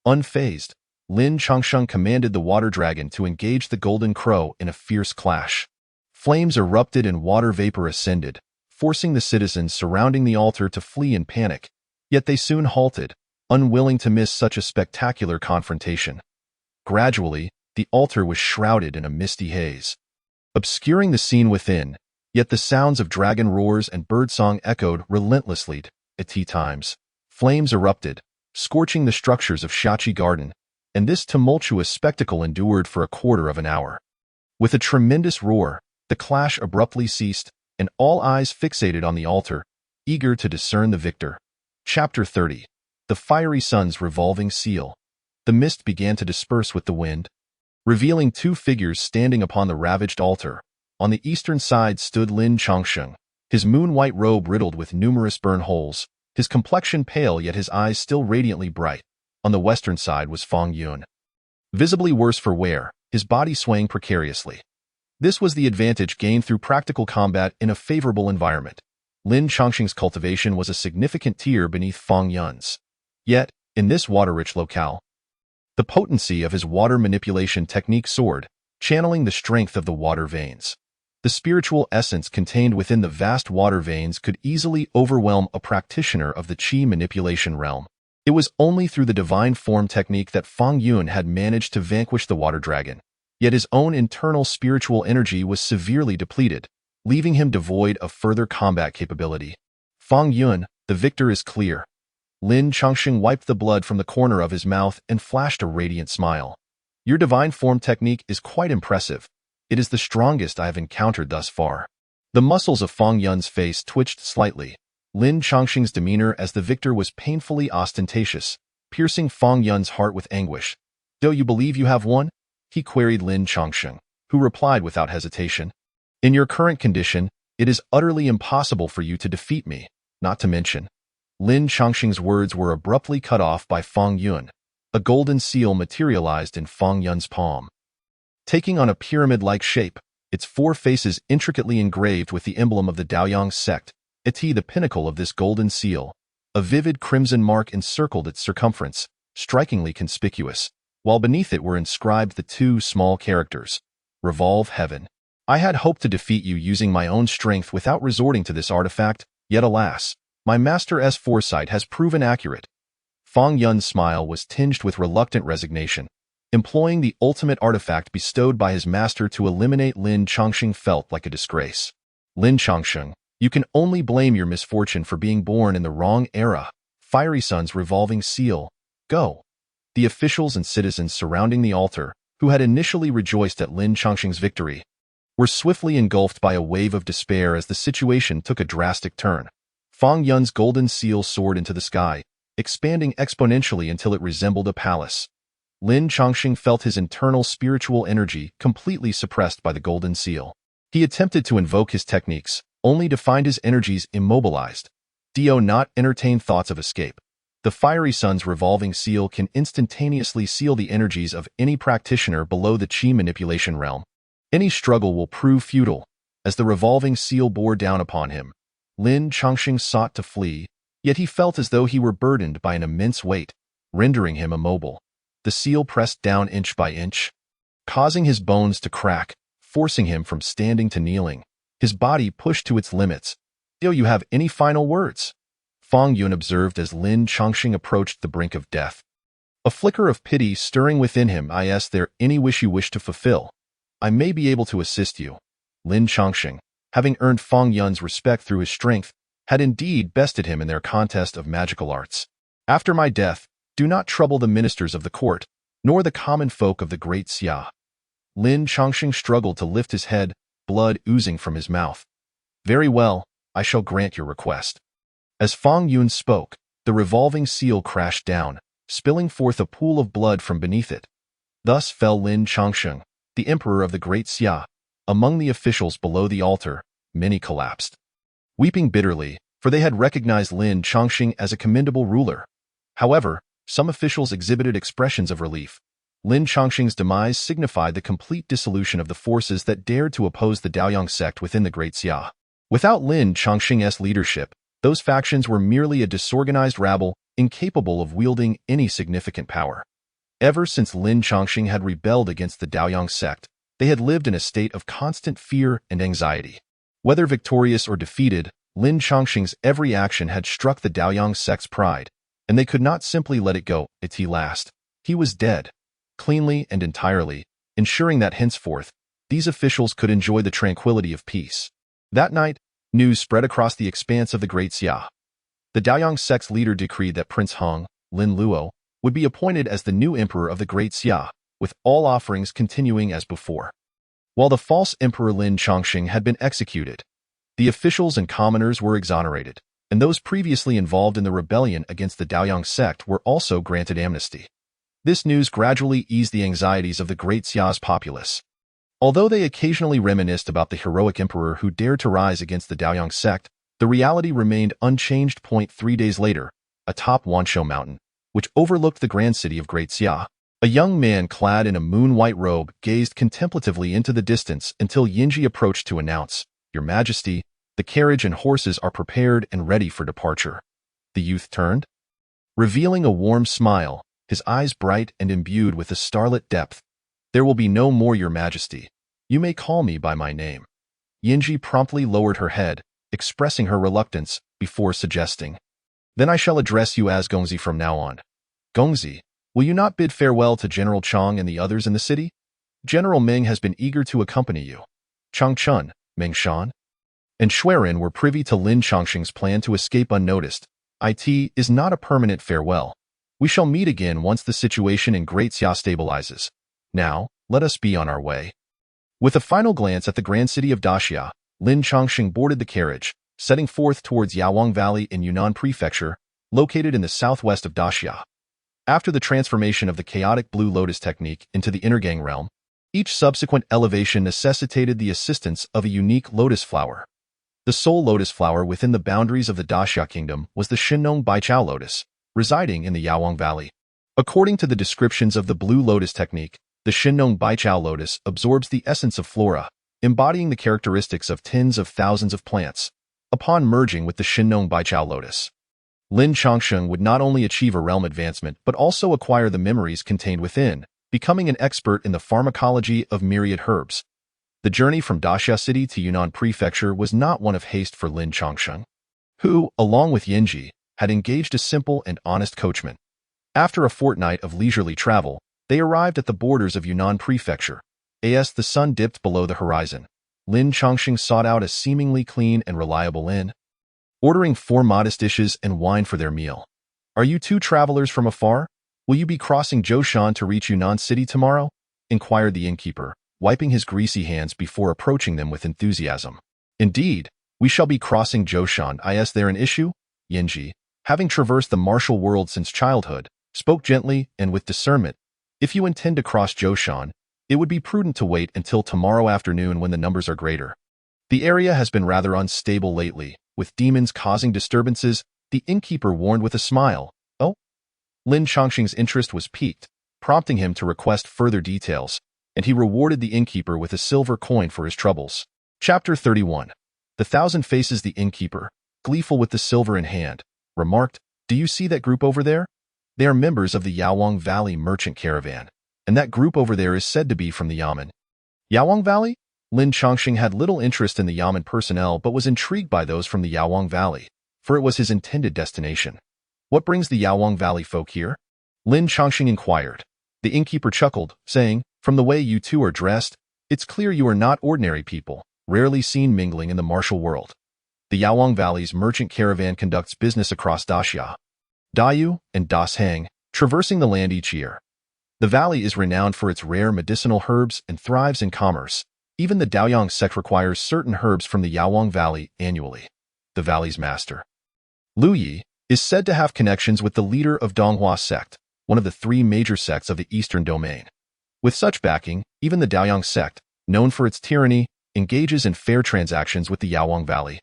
Unfazed, Lin Changsheng commanded the water dragon to engage the golden crow in a fierce clash. Flames erupted and water vapor ascended, forcing the citizens surrounding the altar to flee in panic, yet they soon halted, unwilling to miss such a spectacular confrontation. Gradually, the altar was shrouded in a misty haze, obscuring the scene within, yet the sounds of dragon roars and birdsong echoed relentlessly. At tea times, flames erupted, scorching the structures of Shachi Garden, and this tumultuous spectacle endured for a quarter of an hour. With a tremendous roar, the clash abruptly ceased, and all eyes fixated on the altar, eager to discern the victor. Chapter 30. The Fiery Sun's Revolving Seal. The mist began to disperse with the wind, revealing two figures standing upon the ravaged altar. On the eastern side stood Lin Changsheng, his moon-white robe riddled with numerous burn holes, his complexion pale yet his eyes still radiantly bright. On the western side was Fang Yun, visibly worse for wear, his body swaying precariously. This was the advantage gained through practical combat in a favorable environment. Lin Changsheng's cultivation was a significant tier beneath Fang Yun's. Yet, in this water-rich locale, the potency of his water manipulation technique soared, channeling the strength of the water veins. The spiritual essence contained within the vast water veins could easily overwhelm a practitioner of the qi manipulation realm. It was only through the divine form technique that Fang Yun had managed to vanquish the water dragon. Yet his own internal spiritual energy was severely depleted, leaving him devoid of further combat capability. Fang Yun, the victor is clear. Lin Changsheng wiped the blood from the corner of his mouth and flashed a radiant smile. Your divine form technique is quite impressive. It is the strongest I have encountered thus far. The muscles of Fang Yun's face twitched slightly. Lin Changsheng's demeanor as the victor was painfully ostentatious, piercing Fang Yun's heart with anguish. Do you believe you have won? He queried Lin Changsheng, who replied without hesitation. In your current condition, it is utterly impossible for you to defeat me, not to mention. Lin Changsheng's words were abruptly cut off by Fang Yun. A golden seal materialized in Fang Yun's palm, taking on a pyramid-like shape, its four faces intricately engraved with the emblem of the Daoyang sect. The pinnacle of this golden seal, a vivid crimson mark encircled its circumference, strikingly conspicuous, while beneath it were inscribed the two small characters, Revolve Heaven. I had hoped to defeat you using my own strength without resorting to this artifact, yet alas, my master's foresight has proven accurate. Fang Yun's smile was tinged with reluctant resignation. Employing the ultimate artifact bestowed by his master to eliminate Lin Changsheng felt like a disgrace. Lin Changsheng, you can only blame your misfortune for being born in the wrong era. Fiery Sun's Revolving Seal. Go. The officials and citizens surrounding the altar, who had initially rejoiced at Lin Changsheng's victory, were swiftly engulfed by a wave of despair as the situation took a drastic turn. Fang Yun's golden seal soared into the sky, expanding exponentially until it resembled a palace. Lin Changsheng felt his internal spiritual energy completely suppressed by the golden seal. He attempted to invoke his techniques, only to find his energies immobilized. Do not entertain thoughts of escape. The Fiery Sun's Revolving Seal can instantaneously seal the energies of any practitioner below the qi manipulation realm. Any struggle will prove futile. As the revolving seal bore down upon him, Lin Changsheng sought to flee, yet he felt as though he were burdened by an immense weight, rendering him immobile. The seal pressed down inch by inch, causing his bones to crack, forcing him from standing to kneeling. His body pushed to its limits. Do you have any final words? Fang Yun observed as Lin Changsheng approached the brink of death. A flicker of pity stirring within him. Is there any wish you wish to fulfill? I may be able to assist you. Lin Changsheng, having earned Fang Yun's respect through his strength, had indeed bested him in their contest of magical arts. After my death, do not trouble the ministers of the court, nor the common folk of the Great Xia. Lin Changsheng struggled to lift his head, blood oozing from his mouth. Very well, I shall grant your request. As Fang Yun spoke, the revolving seal crashed down, spilling forth a pool of blood from beneath it. Thus fell Lin Changsheng, the emperor of the Great Xia. Among the officials below the altar, many collapsed, weeping bitterly, for they had recognized Lin Changsheng as a commendable ruler. However, some officials exhibited expressions of relief. Lin Changsheng's demise signified the complete dissolution of the forces that dared to oppose the Daoyang sect within the Great Xia. Without Lin Changsheng's leadership, those factions were merely a disorganized rabble, incapable of wielding any significant power. Ever since Lin Chongqing had rebelled against the Daoyang sect, they had lived in a state of constant fear and anxiety. Whether victorious or defeated, Lin Chongqing's every action had struck the Daoyang sect's pride, and they could not simply let it go at last. He was dead, cleanly and entirely, ensuring that henceforth, these officials could enjoy the tranquility of peace. That night, news spread across the expanse of the Great Xia. The Daoyang sect's leader decreed that Prince Heng, Lin Luo, would be appointed as the new emperor of the Great Xia, with all offerings continuing as before. While the false emperor Lin Chongqing had been executed, the officials and commoners were exonerated, and those previously involved in the rebellion against the Daoyang sect were also granted amnesty. This news gradually eased the anxieties of the Great Xia's populace. Although they occasionally reminisced about the heroic emperor who dared to rise against the Daoyang sect, the reality remained unchanged. 3 days later, atop Wanshou Mountain, which overlooked the grand city of Great Xia, a young man clad in a moon-white robe gazed contemplatively into the distance until Yinji approached to announce, "Your Majesty, the carriage and horses are prepared and ready for departure." The youth turned, revealing a warm smile, his eyes bright and imbued with a starlit depth. "There will be no more, Your Majesty. You may call me by my name." Yinji promptly lowered her head, expressing her reluctance, before suggesting, "Then I shall address you as Gongzi from now on." "Gongzi, will you not bid farewell to General Chang and the others in the city? General Meng has been eager to accompany you." Chang Chun, Meng Shan, and Xuerin were privy to Lin Chongqing's plan to escape unnoticed. "It is not a permanent farewell. We shall meet again once the situation in Great Xia stabilizes. Now, let us be on our way." With a final glance at the grand city of Daxia, Lin Chongqing boarded the carriage, setting forth towards Yawang Valley in Yunnan Prefecture, located in the southwest of Daxia. After the transformation of the chaotic Blue Lotus technique into the Innergang realm, each subsequent elevation necessitated the assistance of a unique lotus flower. The sole lotus flower within the boundaries of the Daxia kingdom was the Shinnong Baichao lotus, residing in the Yawang Valley. According to the descriptions of the Blue Lotus technique, the Shinnong Baichao lotus absorbs the essence of flora, embodying the characteristics of tens of thousands of plants. Upon merging with the Shinnong Baichao lotus, Lin Chongqing would not only achieve a realm advancement but also acquire the memories contained within, becoming an expert in the pharmacology of myriad herbs. The journey from Daxia City to Yunnan Prefecture was not one of haste for Lin Chongqing, who, along with Yinji, had engaged a simple and honest coachman. After a fortnight of leisurely travel, they arrived at the borders of Yunnan Prefecture. As the sun dipped below the horizon, Lin Chongqing sought out a seemingly clean and reliable inn, ordering 4 modest dishes and wine for their meal. "Are you two travelers from afar? Will you be crossing Zhoushan to reach Yunnan City tomorrow?" inquired the innkeeper, wiping his greasy hands before approaching them with enthusiasm. "Indeed, we shall be crossing Zhoushan. Is there an issue?" Yinji, having traversed the martial world since childhood, spoke gently and with discernment. "If you intend to cross Zhoushan, it would be prudent to wait until tomorrow afternoon when the numbers are greater. The area has been rather unstable lately, with demons causing disturbances," the innkeeper warned with a smile. "Oh?" Lin Chongqing's interest was piqued, prompting him to request further details, and he rewarded the innkeeper with a silver coin for his troubles. Chapter 31. The Thousand Faces. The innkeeper, gleeful with the silver in hand, remarked, "Do you see that group over there? They are members of the Yawang Valley merchant caravan, and that group over there is said to be from the Yamen." Yawang Valley? Lin Chongqing had little interest in the Yamen personnel but was intrigued by those from the Yawang Valley, for it was his intended destination. "What brings the Yawang Valley folk here?" Lin Chongqing inquired. The innkeeper chuckled, saying, "From the way you two are dressed, it's clear you are not ordinary people, rarely seen mingling in the martial world. The Yawang Valley's merchant caravan conducts business across Daxia, Dayu, and Dasheng, traversing the land each year. The valley is renowned for its rare medicinal herbs and thrives in commerce. Even the Daoyang sect requires certain herbs from the Yawang Valley annually." The valley's master, Lu Yi, is said to have connections with the leader of Donghua sect, one of the 3 major sects of the Eastern Domain. With such backing, even the Daoyang sect, known for its tyranny, engages in fair transactions with the Yawang Valley,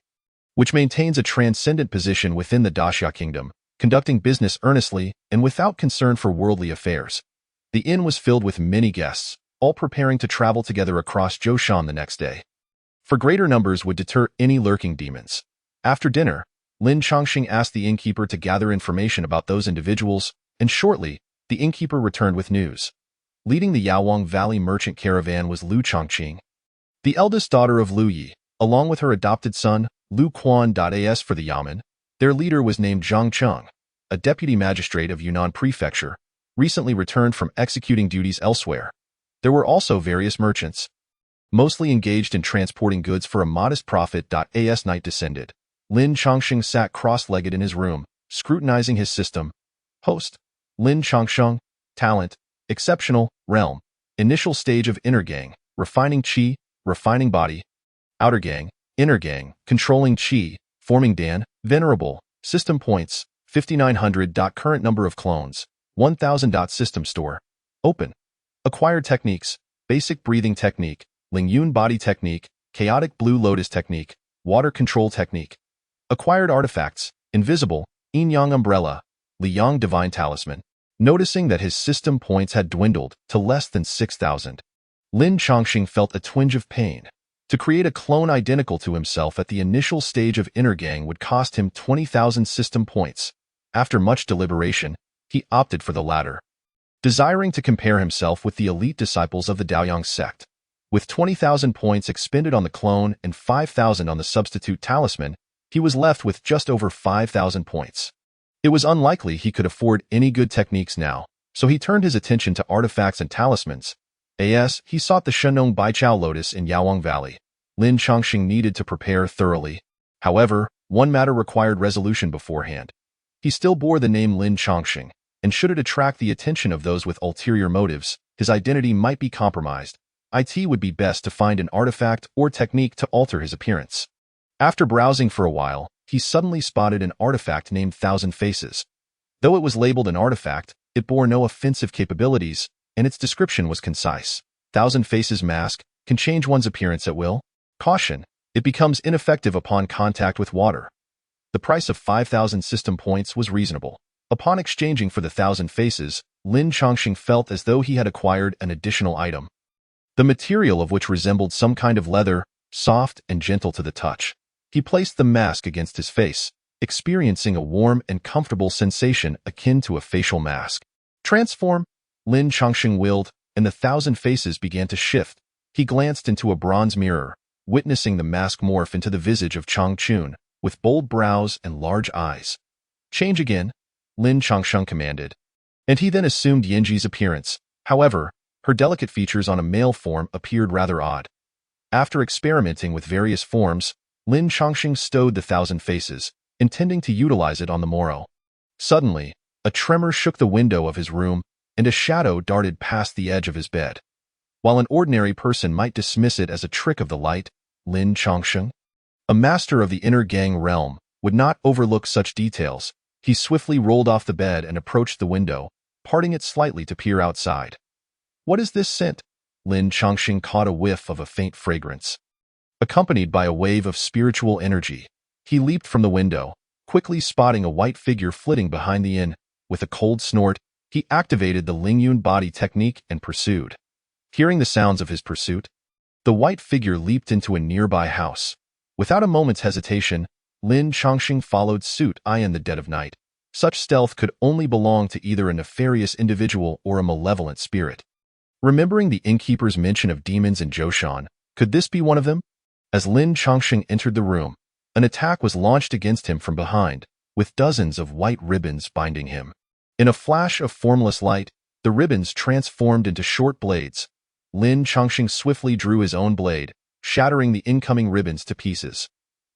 which maintains a transcendent position within the Daxia kingdom, conducting business earnestly and without concern for worldly affairs. The inn was filled with many guests, all preparing to travel together across Zhoushan the next day. For greater numbers would deter any lurking demons. After dinner, Lin Chongqing asked the innkeeper to gather information about those individuals, and shortly, the innkeeper returned with news. Leading the Yaowang Valley merchant caravan was Lu Chongqing, the eldest daughter of Lu Yi, along with her adopted son, Lu Quan.as for the Yamen. Their leader was named Zhang Cheng, a deputy magistrate of Yunnan Prefecture, recently returned from executing duties elsewhere. There were also various merchants, mostly engaged in transporting goods for a modest profit. As night descended, Lin Chongsheng sat cross-legged in his room, scrutinizing his system. Host: Lin Chongsheng. Talent: exceptional. Realm: initial stage of inner gang, refining qi, refining body. Outer gang, inner gang, controlling qi, forming Dan. Venerable: system points 5900. Current number of clones 1000. System store open. Acquired techniques: basic breathing technique, Lingyun body technique, chaotic blue lotus technique, water control technique. Acquired artifacts: invisible, Yin Yang umbrella, Liyang divine talisman. Noticing that his system points had dwindled to less than 6,000, Lin Chongqing felt a twinge of pain. To create a clone identical to himself at the initial stage of inner gang would cost him 20,000 system points. After much deliberation, he opted for the latter, desiring to compare himself with the elite disciples of the Daoyang sect. With 20,000 points expended on the clone and 5,000 on the substitute talisman, he was left with just over 5,000 points. It was unlikely he could afford any good techniques now, so he turned his attention to artifacts and talismans. He sought the Shenong Baichao Lotus in Yaowang Valley. Lin Chongqing needed to prepare thoroughly. However, one matter required resolution beforehand. He still bore the name Lin Chongqing, and should it attract the attention of those with ulterior motives, his identity might be compromised. It would be best to find an artifact or technique to alter his appearance. After browsing for a while, he suddenly spotted an artifact named Thousand Faces. Though it was labeled an artifact, it bore no offensive capabilities, and its description was concise. Thousand Faces mask can change one's appearance at will. Caution: it becomes ineffective upon contact with water. The price of 5,000 system points was reasonable. Upon exchanging for the Thousand Faces, Lin Chongqing felt as though he had acquired an additional item, the material of which resembled some kind of leather, soft and gentle to the touch. He placed the mask against his face, experiencing a warm and comfortable sensation akin to a facial mask. Transform! Lin Chongqing willed, and the Thousand Faces began to shift. He glanced into a bronze mirror, witnessing the mask morph into the visage of Chongqun, with bold brows and large eyes. Change again, Lin Chongqing commanded. And he then assumed Yanji's appearance. However, her delicate features on a male form appeared rather odd. After experimenting with various forms, Lin Chongqing stowed the Thousand Faces, intending to utilize it on the morrow. Suddenly, a tremor shook the window of his room, and a shadow darted past the edge of his bed. While an ordinary person might dismiss it as a trick of the light, Lin Chongqing, a master of the inner gang realm, would not overlook such details. He swiftly rolled off the bed and approached the window, parting it slightly to peer outside. What is this scent? Lin Chongqing caught a whiff of a faint fragrance, accompanied by a wave of spiritual energy. He leaped from the window, quickly spotting a white figure flitting behind the inn. With a cold snort, he activated the Lingyun body technique and pursued. Hearing the sounds of his pursuit, the white figure leaped into a nearby house. Without a moment's hesitation, Lin Chongqing followed suit. In the dead of night, such stealth could only belong to either a nefarious individual or a malevolent spirit. Remembering the innkeeper's mention of demons in Zhoushan, could this be one of them? As Lin Chongqing entered the room, an attack was launched against him from behind, with dozens of white ribbons binding him. In a flash of formless light, the ribbons transformed into short blades. Lin Chongqing swiftly drew his own blade, shattering the incoming ribbons to pieces.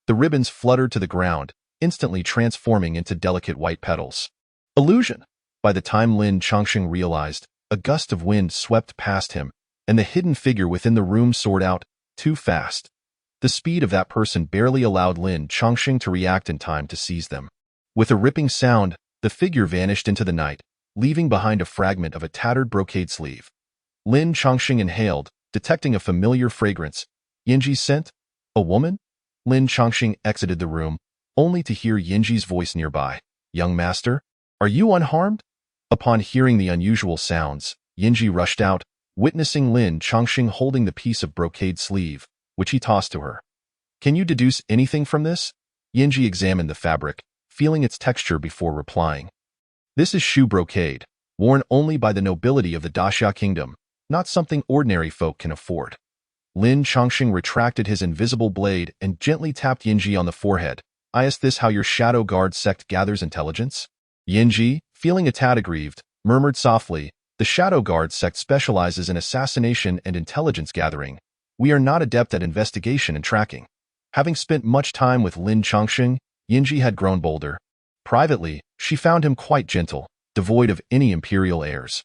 The ribbons fluttered to the ground, instantly transforming into delicate white petals. Illusion! By the time Lin Chongqing realized, a gust of wind swept past him, and the hidden figure within the room soared out, too fast. The speed of that person barely allowed Lin Chongqing to react in time to seize them. With a ripping sound, the figure vanished into the night, leaving behind a fragment of a tattered brocade sleeve. Lin Chongqing inhaled, detecting a familiar fragrance. Yanji's scent? A woman? Lin Chongqing exited the room, only to hear Yanji's voice nearby. Young master, are you unharmed? Upon hearing the unusual sounds, Yanji rushed out, witnessing Lin Chongqing holding the piece of brocade sleeve, which he tossed to her. Can you deduce anything from this? Yanji examined the fabric, feeling its texture before replying. This is shoe brocade. worn only by the nobility of the Daxia kingdom, not something ordinary folk can afford. Lin Chongqing retracted his invisible blade and gently tapped Yinji on the forehead. Is this how your Shadow Guard sect gathers intelligence? Yinji, feeling a tad aggrieved, murmured softly, the Shadow Guard sect specializes in assassination and intelligence gathering. We are not adept at investigation and tracking. Having spent much time with Lin Chongqing, Yinji had grown bolder. Privately, she found him quite gentle, devoid of any imperial airs.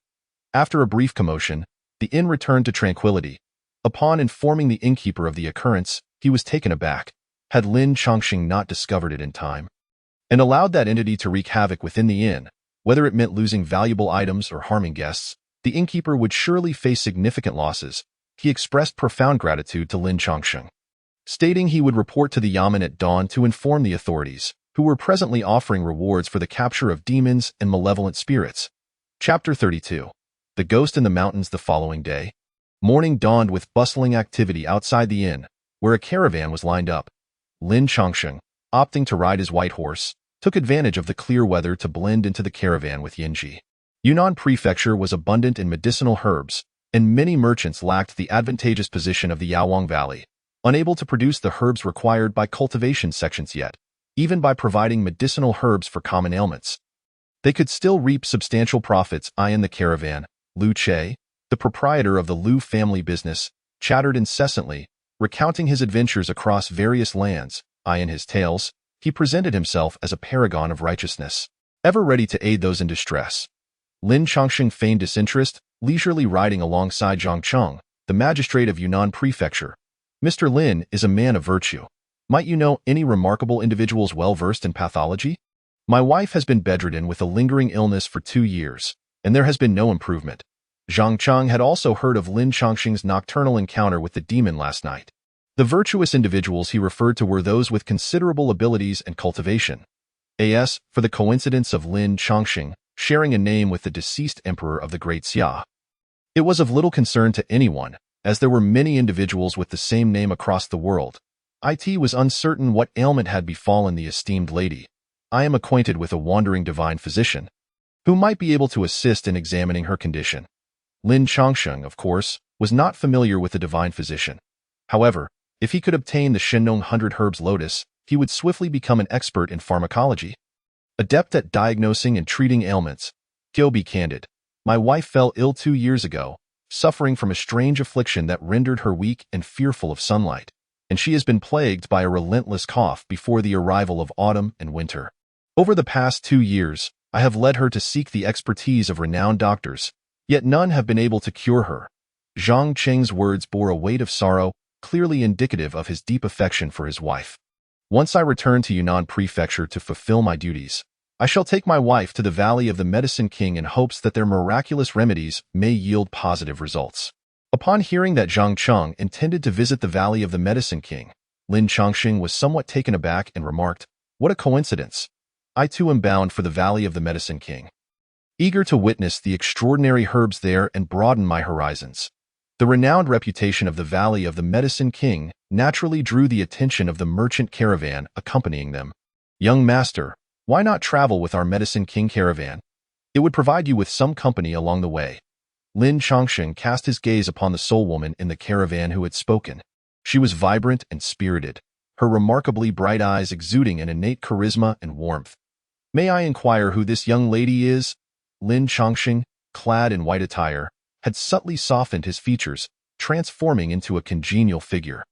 After a brief commotion, the inn returned to tranquility. Upon informing the innkeeper of the occurrence, he was taken aback. Had Lin Chongqing not discovered it in time and allowed that entity to wreak havoc within the inn, whether it meant losing valuable items or harming guests, the innkeeper would surely face significant losses. He expressed profound gratitude to Lin Chongqing, stating he would report to the Yamen at dawn to inform the authorities, who were presently offering rewards for the capture of demons and malevolent spirits. Chapter 32. The Ghost in the Mountains. The following day, morning dawned with bustling activity outside the inn, where a caravan was lined up. Lin Chongqing, opting to ride his white horse, took advantage of the clear weather to blend into the caravan with Yinji. Yunnan Prefecture was abundant in medicinal herbs, and many merchants lacked the advantageous position of the Yaowang Valley, unable to produce the herbs required by cultivation sections yet, even by providing medicinal herbs for common ailments. They could still reap substantial profits. In the caravan, Lu Che, the proprietor of the Lu family business, chattered incessantly, recounting his adventures across various lands. In his tales, he presented himself as a paragon of righteousness, ever ready to aid those in distress. Lin Chongqing feigned disinterest, leisurely riding alongside Zhang Cheng, the magistrate of Yunnan Prefecture. Mr. Lin is a man of virtue. Might you know any remarkable individuals well-versed in pathology? My wife has been bedridden with a lingering illness for 2 years, and there has been no improvement. Zhang Cheng had also heard of Lin Chongqing's nocturnal encounter with the demon last night. The virtuous individuals he referred to were those with considerable abilities and cultivation. As for the coincidence of Lin Chongqing sharing a name with the deceased emperor of the Great Xia, it was of little concern to anyone, as there were many individuals with the same name across the world. It was uncertain what ailment had befallen the esteemed lady. I am acquainted with a wandering divine physician, who might be able to assist in examining her condition. Lin Chongqing, of course, was not familiar with the divine physician. However, if he could obtain the Shennong 100 Herbs Lotus, he would swiftly become an expert in pharmacology, adept at diagnosing and treating ailments. To be candid, my wife fell ill 2 years ago, suffering from a strange affliction that rendered her weak and fearful of sunlight, and she has been plagued by a relentless cough before the arrival of autumn and winter. Over the past 2 years, I have led her to seek the expertise of renowned doctors, yet none have been able to cure her. Zhang Cheng's words bore a weight of sorrow, clearly indicative of his deep affection for his wife. Once I return to Yunnan Prefecture to fulfill my duties, I shall take my wife to the Valley of the Medicine King in hopes that their miraculous remedies may yield positive results. Upon hearing that Zhang Cheng intended to visit the Valley of the Medicine King, Lin Chongqing was somewhat taken aback and remarked, "What a coincidence! I too am bound for the Valley of the Medicine King, eager to witness the extraordinary herbs there and broaden my horizons." The renowned reputation of the Valley of the Medicine King naturally drew the attention of the merchant caravan accompanying them. "Young master, why not travel with our Medicine King caravan? It would provide you with some company along the way." Lin Chongqing cast his gaze upon the soul woman in the caravan who had spoken. She was vibrant and spirited, her remarkably bright eyes exuding an innate charisma and warmth. "May I inquire who this young lady is?" Lin Chongqing, clad in white attire, had subtly softened his features, transforming into a congenial figure.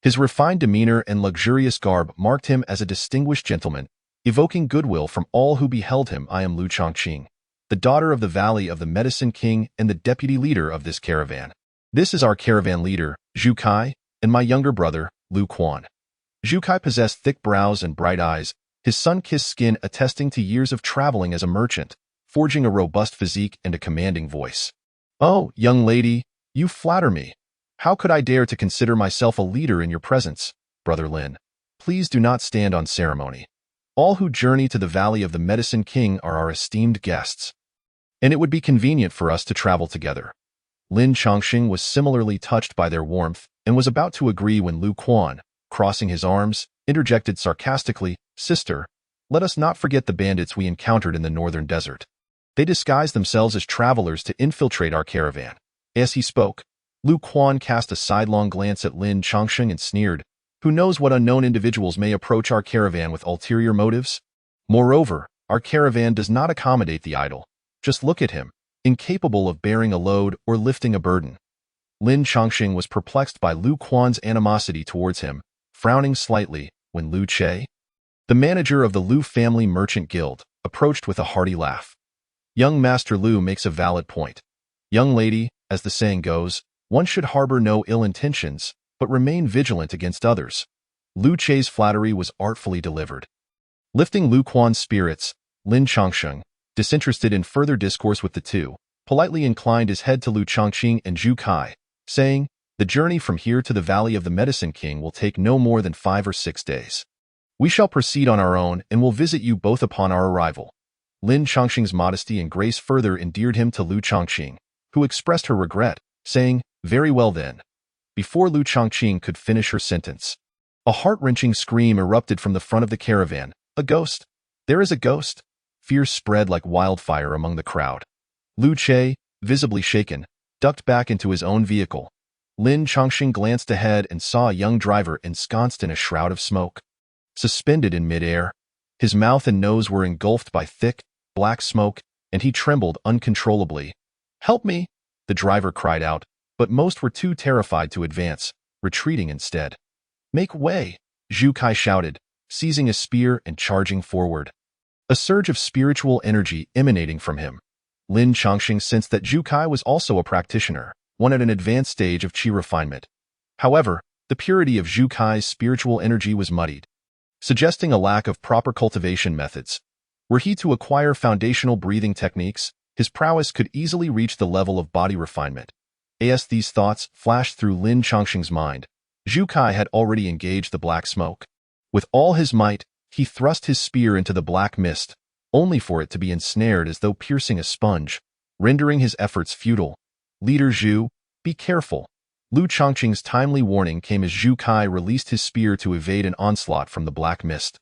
His refined demeanor and luxurious garb marked him as a distinguished gentleman, evoking goodwill from all who beheld him. "I am Lu Chongqing, the daughter of the Valley of the Medicine King and the deputy leader of this caravan. This is our caravan leader, Zhu Kai, and my younger brother, Lu Quan." Zhu Kai possessed thick brows and bright eyes, his sun-kissed skin attesting to years of traveling as a merchant, forging a robust physique and a commanding voice. "Oh, young lady, you flatter me. How could I dare to consider myself a leader in your presence, Brother Lin? Please do not stand on ceremony. All who journey to the Valley of the Medicine King are our esteemed guests, and it would be convenient for us to travel together." Lin Chongqing was similarly touched by their warmth and was about to agree when Lu Quan, crossing his arms, interjected sarcastically, "Sister, let us not forget the bandits we encountered in the northern desert. They disguise themselves as travelers to infiltrate our caravan. As he spoke, Lu Quan cast a sidelong glance at Lin Chongsheng and sneered, "Who knows what unknown individuals may approach our caravan with ulterior motives? Moreover, our caravan does not accommodate the idle. Just look at him, incapable of bearing a load or lifting a burden." Lin Chongsheng was perplexed by Lu Quan's animosity towards him, frowning slightly when Lu Che, the manager of the Lu Family Merchant Guild, approached with a hearty laugh. "Young Master Lu makes a valid point. Young lady, as the saying goes, one should harbor no ill intentions, but remain vigilant against others." Lu Che's flattery was artfully delivered. Lifting Lu Quan's spirits, Lin Chongsheng, disinterested in further discourse with the two, politely inclined his head to Lu Chongqing and Zhu Kai, saying, "The journey from here to the Valley of the Medicine King will take no more than 5 or 6 days. We shall proceed on our own and will visit you both upon our arrival." Lin Chongqing's modesty and grace further endeared him to Lu Chongqing, who expressed her regret, saying, "Very well then." Before Lu Chongqing could finish her sentence, a heart-wrenching scream erupted from the front of the caravan. "A ghost! There is a ghost!" Fear spread like wildfire among the crowd. Lu Che, visibly shaken, ducked back into his own vehicle. Lin Chongqing glanced ahead and saw a young driver ensconced in a shroud of smoke. Suspended in midair, his mouth and nose were engulfed by thick, black smoke, and he trembled uncontrollably. "Help me!" the driver cried out, but most were too terrified to advance, retreating instead. "Make way!" Zhu Kai shouted, seizing a spear and charging forward. A surge of spiritual energy emanating from him. Lin Chongqing sensed that Zhu Kai was also a practitioner, one at an advanced stage of qi refinement. However, the purity of Zhu Kai's spiritual energy was muddied, suggesting a lack of proper cultivation methods. Were he to acquire foundational breathing techniques, his prowess could easily reach the level of body refinement. As these thoughts flashed through Lin Chongqing's mind, Zhu Kai had already engaged the black smoke. With all his might, he thrust his spear into the black mist, only for it to be ensnared as though piercing a sponge, rendering his efforts futile. "Leader Zhu, be careful." Lu Chongqing's timely warning came as Zhu Kai released his spear to evade an onslaught from the black mist,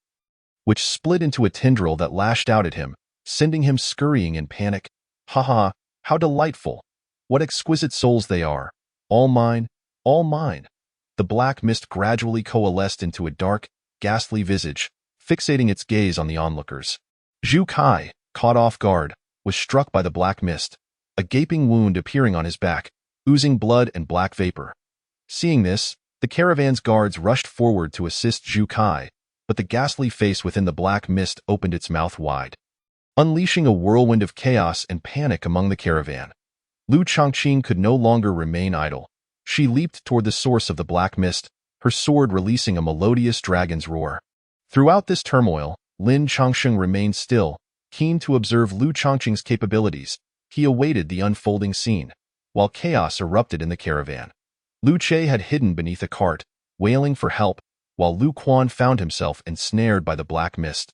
which split into a tendril that lashed out at him, sending him scurrying in panic. "Ha, how delightful! What exquisite souls they are! All mine, all mine!" The black mist gradually coalesced into a dark, ghastly visage, fixating its gaze on the onlookers. Zhu Kai, caught off guard, was struck by the black mist, a gaping wound appearing on his back, oozing blood and black vapor. Seeing this, the caravan's guards rushed forward to assist Zhu Kai, but the ghastly face within the black mist opened its mouth wide, unleashing a whirlwind of chaos and panic among the caravan. Lu Chongqing could no longer remain idle. She leaped toward the source of the black mist, her sword releasing a melodious dragon's roar. Throughout this turmoil, Lin Chongsheng remained still, keen to observe Lu Chongqing's capabilities. He awaited the unfolding scene, while chaos erupted in the caravan. Lu Che had hidden beneath a cart, wailing for help, while Lu Quan found himself ensnared by the black mist.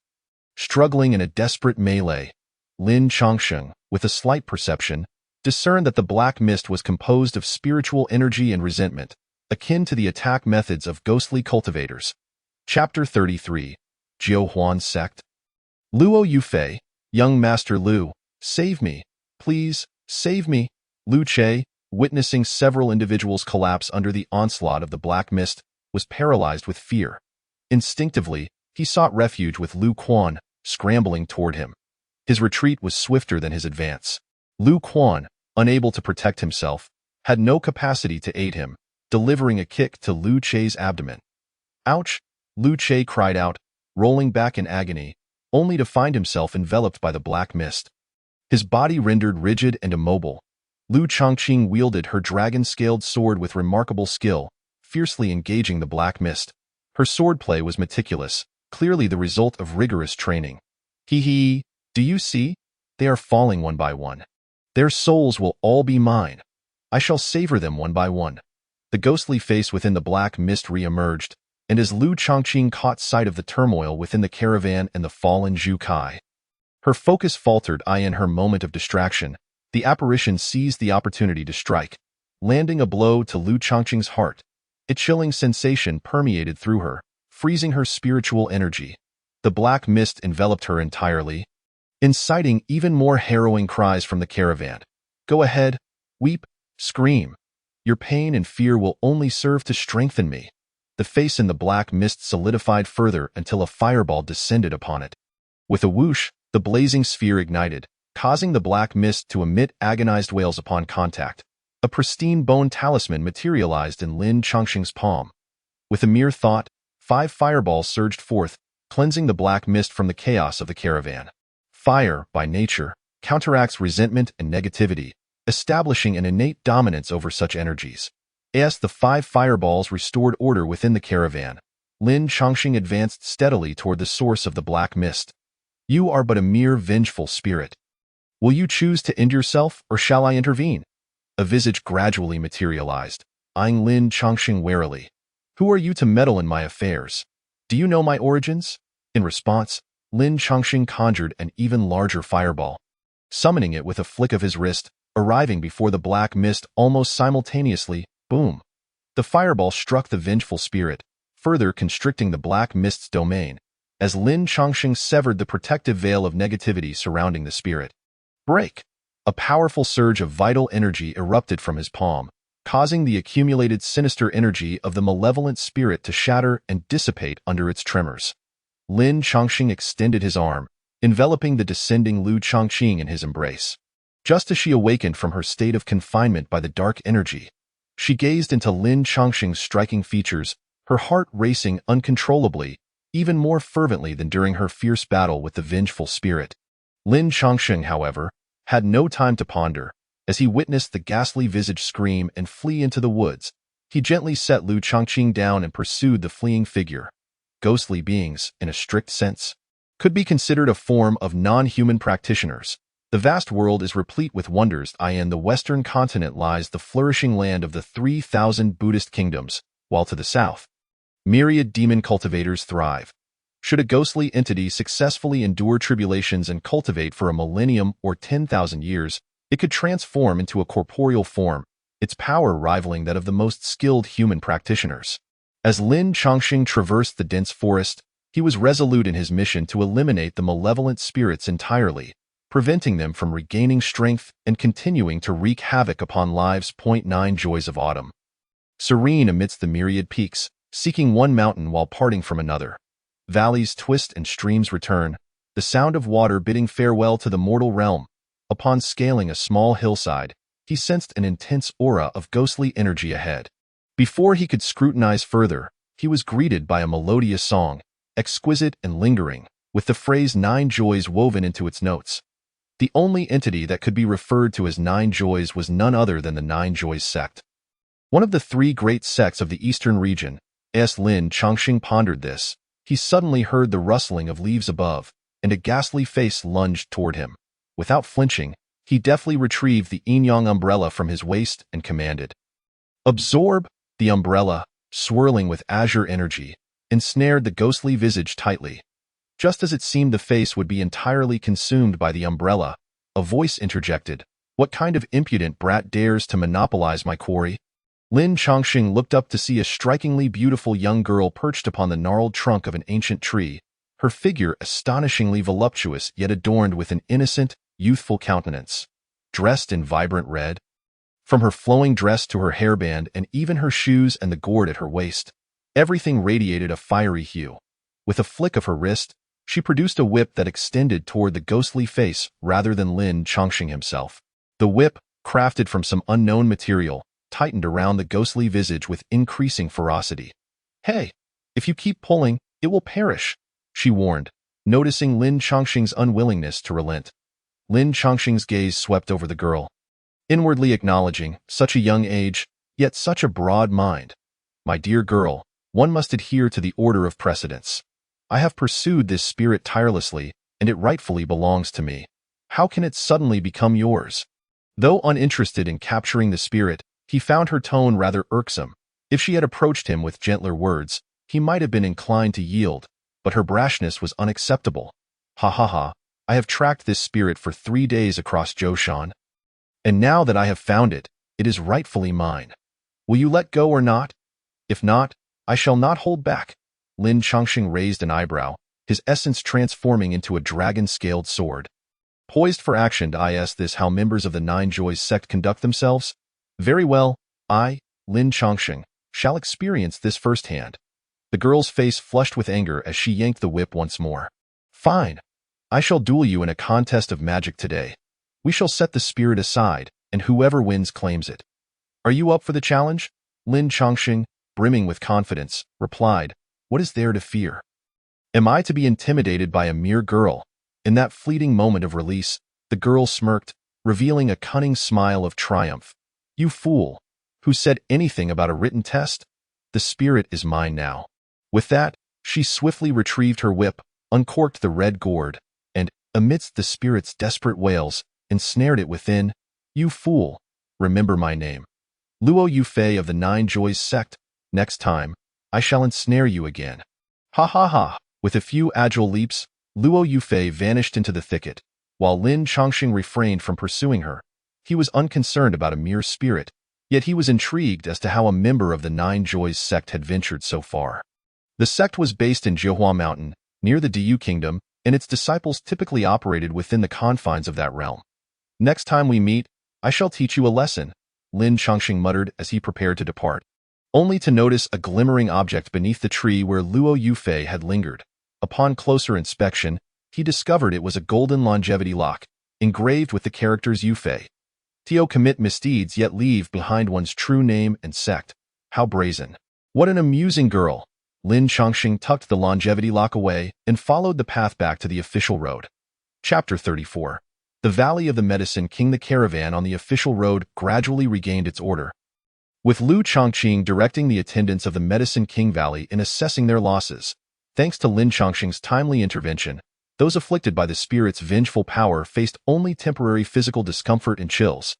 Struggling in a desperate melee, Lin Chongsheng, with a slight perception, discerned that the black mist was composed of spiritual energy and resentment, akin to the attack methods of ghostly cultivators. Chapter 33. Jiu Huan's Sect. "Luo Yufei, young Master Lu, save me, please, save me." Lu Che, witnessing several individuals collapse under the onslaught of the black mist, was paralyzed with fear. Instinctively, he sought refuge with Lu Quan, scrambling toward him. His retreat was swifter than his advance. Lu Quan, unable to protect himself, had no capacity to aid him, delivering a kick to Lu Che's abdomen. "Ouch!" Lu Che cried out, rolling back in agony, only to find himself enveloped by the black mist. His body rendered rigid and immobile. Lu Chongqing wielded her dragon-scaled sword with remarkable skill, fiercely engaging the black mist. Her swordplay was meticulous, clearly the result of rigorous training. "Hee, do you see? They are falling one by one. Their souls will all be mine. I shall savor them one by one." The ghostly face within the black mist re-emerged, and as Lu Chongqing caught sight of the turmoil within the caravan and the fallen Zhu Kai, her focus faltered. In her moment of distraction, the apparition seized the opportunity to strike, landing a blow to Lu Chongqing's heart. A chilling sensation permeated through her, freezing her spiritual energy. The black mist enveloped her entirely. inciting even more harrowing cries from the caravan. Go ahead, weep, scream. Your pain and fear will only serve to strengthen me. The face in the black mist solidified further until a fireball descended upon it. With a whoosh, the blazing sphere ignited, causing the black mist to emit agonized wails upon contact. A pristine bone talisman materialized in Lin Chongqing's palm. With a mere thought, 5 fireballs surged forth, cleansing the black mist from the chaos of the caravan. Fire, by nature, counteracts resentment and negativity, establishing an innate dominance over such energies. As the 5 fireballs restored order within the caravan, Lin Chongqing advanced steadily toward the source of the black mist. You are but a mere vengeful spirit. Will you choose to end yourself, or shall I intervene? A visage gradually materialized, eyeing Lin Chongqing warily. Who are you to meddle in my affairs? Do you know my origins? In response, Lin Chongqing conjured an even larger fireball, summoning it with a flick of his wrist, arriving before the black mist almost simultaneously. Boom! The fireball struck the vengeful spirit, further constricting the black mist's domain, as Lin Chongqing severed the protective veil of negativity surrounding the spirit. Break! A powerful surge of vital energy erupted from his palm, causing the accumulated sinister energy of the malevolent spirit to shatter and dissipate under its tremors. Lin Chongqing extended his arm, enveloping the descending Lu Chongqing in his embrace. Just as she awakened from her state of confinement by the dark energy, she gazed into Lin Chongqing's striking features, her heart racing uncontrollably, even more fervently than during her fierce battle with the vengeful spirit. Lin Chongqing, however, had no time to ponder. As he witnessed the ghastly visage scream and flee into the woods, he gently set Lu Chongqing down and pursued the fleeing figure. Ghostly beings, in a strict sense, could be considered a form of non-human practitioners. The vast world is replete with wonders. In the western continent lies the flourishing land of the 3,000 Buddhist kingdoms, while to the south, myriad demon cultivators thrive. Should a ghostly entity successfully endure tribulations and cultivate for a millennium or 10,000 years, it could transform into a corporeal form, its power rivaling that of the most skilled human practitioners. As Lin Chongqing traversed the dense forest, he was resolute in his mission to eliminate the malevolent spirits entirely, preventing them from regaining strength and continuing to wreak havoc upon life's 9 joys of autumn. Serene amidst the myriad peaks, seeking one mountain while parting from another. Valleys twist and streams return, the sound of water bidding farewell to the mortal realm. Upon scaling a small hillside, he sensed an intense aura of ghostly energy ahead. Before he could scrutinize further, he was greeted by a melodious song, exquisite and lingering, with the phrase 9 joys woven into its notes. The only entity that could be referred to as 9 joys was none other than the 9 joys sect. One of the 3 great sects of the eastern region. As Lin Chongqing pondered this, he suddenly heard the rustling of leaves above, and a ghastly face lunged toward him. Without flinching, he deftly retrieved the Yin-Yang umbrella from his waist and commanded. Absorb! The umbrella, swirling with azure energy, ensnared the ghostly visage tightly. Just as it seemed the face would be entirely consumed by the umbrella, a voice interjected. What kind of impudent brat dares to monopolize my quarry? Lin Chongqing looked up to see a strikingly beautiful young girl perched upon the gnarled trunk of an ancient tree, her figure astonishingly voluptuous yet adorned with an innocent, youthful countenance. Dressed in vibrant red, from her flowing dress to her hairband and even her shoes and the gourd at her waist, everything radiated a fiery hue. With a flick of her wrist, she produced a whip that extended toward the ghostly face rather than Lin Chongqing himself. The whip, crafted from some unknown material, tightened around the ghostly visage with increasing ferocity. Hey, if you keep pulling, it will perish, she warned, noticing Lin Chongqing's unwillingness to relent. Lin Chongqing's gaze swept over the girl, inwardly acknowledging such a young age, yet such a broad mind. My dear girl, one must adhere to the order of precedence. I have pursued this spirit tirelessly, and it rightfully belongs to me. How can it suddenly become yours? Though uninterested in capturing the spirit, he found her tone rather irksome. If she had approached him with gentler words, he might have been inclined to yield, but her brashness was unacceptable. Ha ha ha, I have tracked this spirit for 3 days across Zhoushan, and now that I have found it, it is rightfully mine. Will you let go or not? If not, I shall not hold back. Lin Chongqing raised an eyebrow, his essence transforming into a dragon-scaled sword. Poised for action, I ask this how members of the Nine Joys sect conduct themselves? Very well, I, Lin Chongsheng, shall experience this firsthand. The girl's face flushed with anger as she yanked the whip once more. Fine. I shall duel you in a contest of magic today. We shall set the spirit aside, and whoever wins claims it. Are you up for the challenge? Lin Chongsheng, brimming with confidence, replied, What is there to fear? Am I to be intimidated by a mere girl? In that fleeting moment of release, the girl smirked, revealing a cunning smile of triumph. You fool! Who said anything about a written test? The spirit is mine now. With that, she swiftly retrieved her whip, uncorked the red gourd, and, amidst the spirit's desperate wails, ensnared it within. You fool! Remember my name. Luo Yufei of the Nine Joys sect. Next time, I shall ensnare you again. Ha ha ha! With a few agile leaps, Luo Yufei vanished into the thicket, while Lin Chongsheng refrained from pursuing her. He was unconcerned about a mere spirit, yet he was intrigued as to how a member of the Nine Joys sect had ventured so far. The sect was based in Jiuhua Mountain, near the Diyu Kingdom, and its disciples typically operated within the confines of that realm. Next time we meet, I shall teach you a lesson, Lin Chongsheng muttered as he prepared to depart, only to notice a glimmering object beneath the tree where Luo Yufei had lingered. Upon closer inspection, he discovered it was a golden longevity lock, engraved with the characters Yufei. Tio commit misdeeds yet leave behind one's true name and sect. How brazen. What an amusing girl. Lin Chongsheng tucked the longevity lock away and followed the path back to the official road. Chapter 34. The Valley of the Medicine King. The caravan on the official road gradually regained its order, with Lu Chongqing directing the attendants of the Medicine King Valley in assessing their losses. Thanks to Lin Chongsheng's timely intervention, those afflicted by the spirit's vengeful power faced only temporary physical discomfort and chills.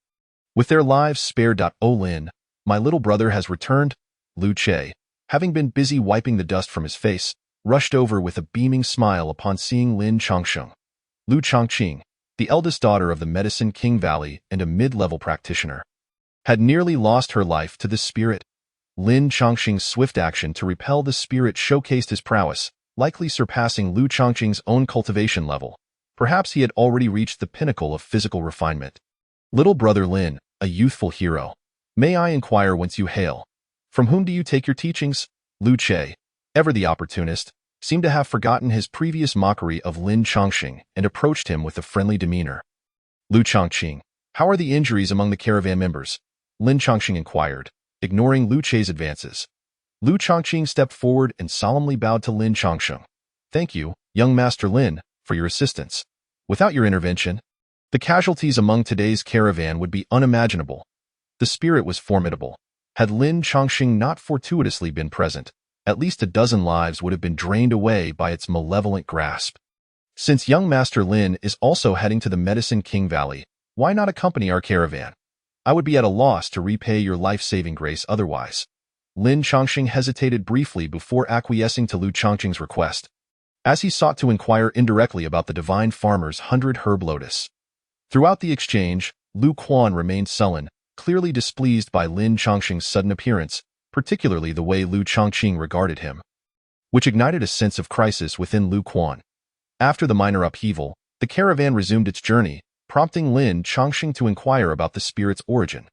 With their lives spared. Oh Lin, my little brother has returned. Lu Che, having been busy wiping the dust from his face, rushed over with a beaming smile upon seeing Lin Chongsheng. Lu Chongqing, the eldest daughter of the Medicine King Valley and a mid-level practitioner, had nearly lost her life to the spirit. Lin Chongqing's swift action to repel the spirit showcased his prowess, likely surpassing Lu Chongqing's own cultivation level. Perhaps he had already reached the pinnacle of physical refinement. Little brother Lin, a youthful hero, may I inquire whence you hail? From whom do you take your teachings? Lu Che, ever the opportunist, seemed to have forgotten his previous mockery of Lin Chongqing and approached him with a friendly demeanor. Lu Chongqing, how are the injuries among the caravan members? Lin Chongqing inquired, ignoring Lu Che's advances. Lu Chongqing stepped forward and solemnly bowed to Lin Chongsheng. Thank you, young Master Lin, for your assistance. Without your intervention, the casualties among today's caravan would be unimaginable. The spirit was formidable. Had Lin Chongqing not fortuitously been present, at least a dozen lives would have been drained away by its malevolent grasp. Since young Master Lin is also heading to the Medicine King Valley, why not accompany our caravan? I would be at a loss to repay your life-saving grace otherwise. Lin Chongqing hesitated briefly before acquiescing to Lu Chongqing's request, as he sought to inquire indirectly about the divine farmer's 100 herb lotus. Throughout the exchange, Lu Quan remained sullen, clearly displeased by Lin Chongqing's sudden appearance, particularly the way Lu Chongqing regarded him, which ignited a sense of crisis within Lu Quan. After the minor upheaval, the caravan resumed its journey, prompting Lin Chongqing to inquire about the spirit's origin.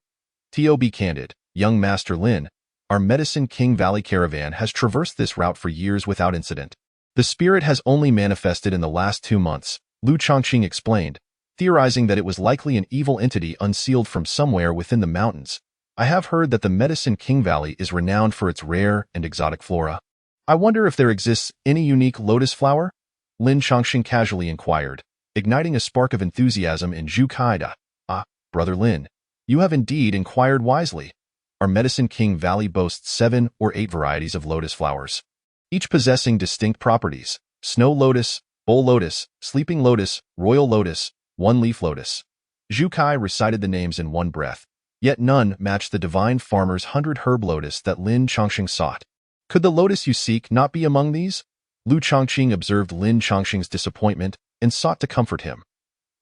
To be candid, young Master Lin, our Medicine King Valley caravan has traversed this route for years without incident. The spirit has only manifested in the last 2 months, Lu Chongqing explained, theorizing that it was likely an evil entity unsealed from somewhere within the mountains. I have heard that the Medicine King Valley is renowned for its rare and exotic flora. I wonder if there exists any unique lotus flower? Lin Chongqing casually inquired, igniting a spark of enthusiasm in Zhu Kaida. Ah, Brother Lin, you have indeed inquired wisely. Our Medicine King Valley boasts 7 or 8 varieties of lotus flowers, each possessing distinct properties: snow lotus, bowl lotus, sleeping lotus, royal lotus, one-leaf lotus. Zhu Kai recited the names in one breath, yet none matched the divine farmer's 100 herb lotus that Lin Chongqing sought. Could the lotus you seek not be among these? Lu Chongqing observed Lin Chongqing's disappointment and sought to comfort him.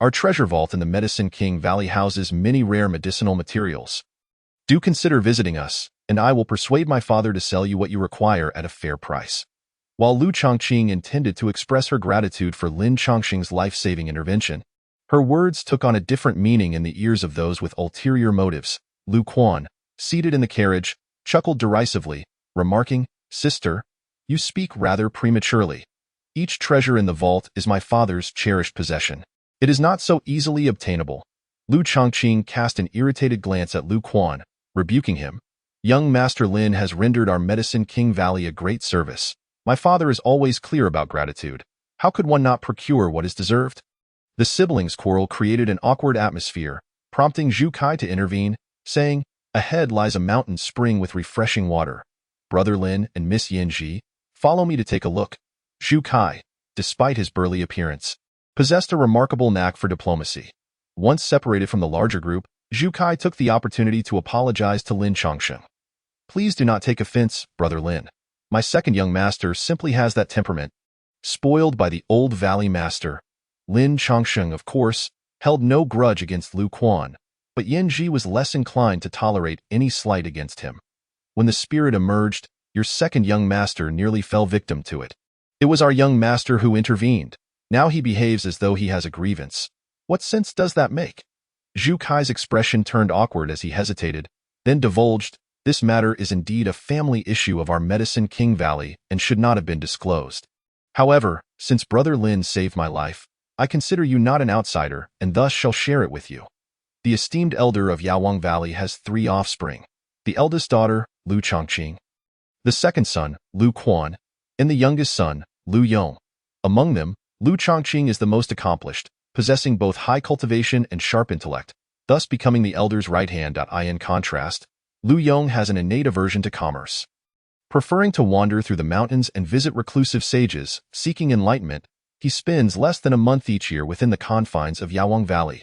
Our treasure vault in the Medicine King Valley houses many rare medicinal materials. Do consider visiting us, and I will persuade my father to sell you what you require at a fair price. While Lu Chongqing intended to express her gratitude for Lin Chongqing's life-saving intervention, Her words took on a different meaning in the ears of those with ulterior motives. Lu Quan, seated in the carriage, chuckled derisively, remarking, "Sister, you speak rather prematurely. Each treasure in the vault is my father's cherished possession. It is not so easily obtainable." Lu Chongqing cast an irritated glance at Lu Quan, rebuking him. "Young Master Lin has rendered our Medicine King Valley a great service. My father is always clear about gratitude. How could one not procure what is deserved?" The siblings' quarrel created an awkward atmosphere, prompting Zhu Kai to intervene, saying, "Ahead lies a mountain spring with refreshing water. Brother Lin and Miss Yanji, follow me to take a look." Zhu Kai, despite his burly appearance, possessed a remarkable knack for diplomacy. Once separated from the larger group, Zhu Kai took the opportunity to apologize to Lin Chongsheng. "Please do not take offense, Brother Lin. My second young master simply has that temperament." Spoiled by the old valley master, Lin Chongsheng, of course, held no grudge against Lu Quan, but Yanji was less inclined to tolerate any slight against him. "When the spirit emerged, your second young master nearly fell victim to it. It was our young master who intervened. Now he behaves as though he has a grievance. What sense does that make?" Zhu Kai's expression turned awkward as he hesitated, then divulged, "This matter is indeed a family issue of our Medicine King Valley and should not have been disclosed. However, since Brother Lin saved my life, I consider you not an outsider and thus shall share it with you." The esteemed elder of Yawang Valley has 3 offspring. The eldest daughter, Lu Chongqing, the second son, Lu Quan, and the youngest son, Lu Yong. Among them, Lu Chongqing is the most accomplished, possessing both high cultivation and sharp intellect, thus becoming the elder's right hand. In contrast, Lu Yong has an innate aversion to commerce. Preferring to wander through the mountains and visit reclusive sages, seeking enlightenment, he spends less than a month each year within the confines of Yawang Valley.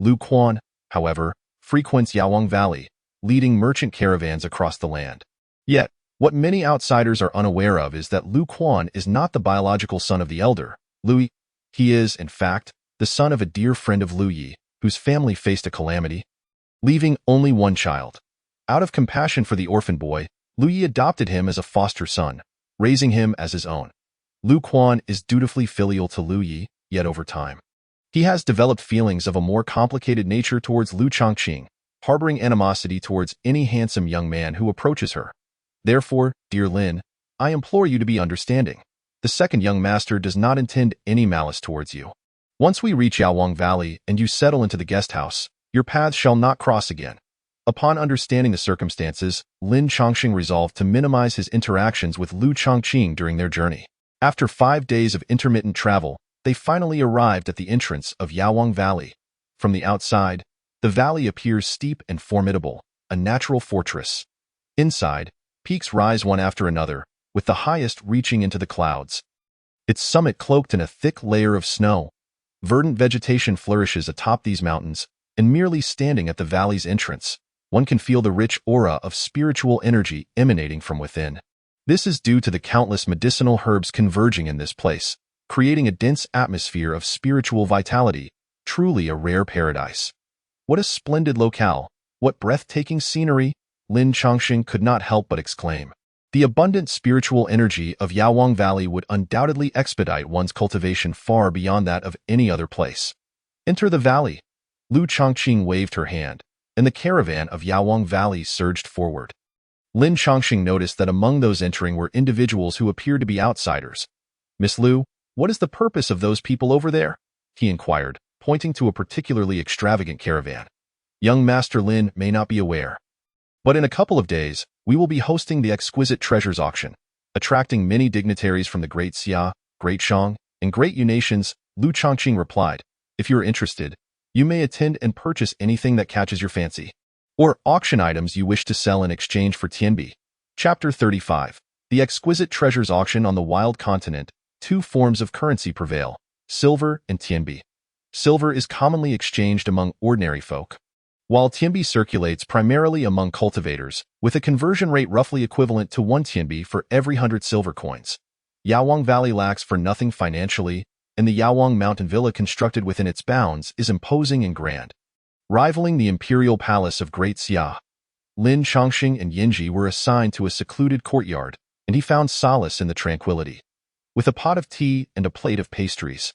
Lu Quan, however, frequents Yawang Valley, leading merchant caravans across the land. Yet, what many outsiders are unaware of is that Lu Quan is not the biological son of the elder, Lu Yi. He is, in fact, the son of a dear friend of Lu Yi, whose family faced a calamity, leaving only one child. Out of compassion for the orphan boy, Lu Yi adopted him as a foster son, raising him as his own. Lu Quan is dutifully filial to Lu Yi, yet over time, he has developed feelings of a more complicated nature towards Lu Chongqing, harboring animosity towards any handsome young man who approaches her. Therefore, dear Lin, I implore you to be understanding. The second young master does not intend any malice towards you. Once we reach Yawang Valley and you settle into the guest house, your paths shall not cross again." Upon understanding the circumstances, Lin Chongqing resolved to minimize his interactions with Lu Chongqing during their journey. After 5 days of intermittent travel, they finally arrived at the entrance of Yawang Valley. From the outside, the valley appears steep and formidable, a natural fortress. Inside, peaks rise one after another, with the highest reaching into the clouds. Its summit cloaked in a thick layer of snow. Verdant vegetation flourishes atop these mountains, and merely standing at the valley's entrance, one can feel the rich aura of spiritual energy emanating from within. This is due to the countless medicinal herbs converging in this place, creating a dense atmosphere of spiritual vitality, truly a rare paradise. "What a splendid locale! What breathtaking scenery!" Lin Chongqing could not help but exclaim. The abundant spiritual energy of Yawang Valley would undoubtedly expedite one's cultivation far beyond that of any other place. "Enter the valley." Lu Chongqing waved her hand, and the caravan of Yawang Valley surged forward. Lin Chongqing noticed that among those entering were individuals who appeared to be outsiders. "Miss Lu, what is the purpose of those people over there?" he inquired, pointing to a particularly extravagant caravan. "Young Master Lin may not be aware, but in a couple of days, we will be hosting the exquisite treasures auction, attracting many dignitaries from the Great Xia, Great Shang, and Great Yu nations." Lu Chongqing replied, "If you are interested, you may attend and purchase anything that catches your fancy, or auction items you wish to sell in exchange for tianbi." Chapter 35. The Exquisite Treasures Auction on the Wild Continent. 2 forms of currency prevail: silver and tianbi. Silver is commonly exchanged among ordinary folk, while tianbi circulates primarily among cultivators, with a conversion rate roughly equivalent to 1 tianbi for every 100 silver coins. Yawang Valley lacks for nothing financially, and the Yawang Mountain Villa constructed within its bounds is imposing and grand, rivaling the imperial palace of Great Xia. Lin Chongqing and Yanji were assigned to a secluded courtyard, and he found solace in the tranquility. With a pot of tea and a plate of pastries,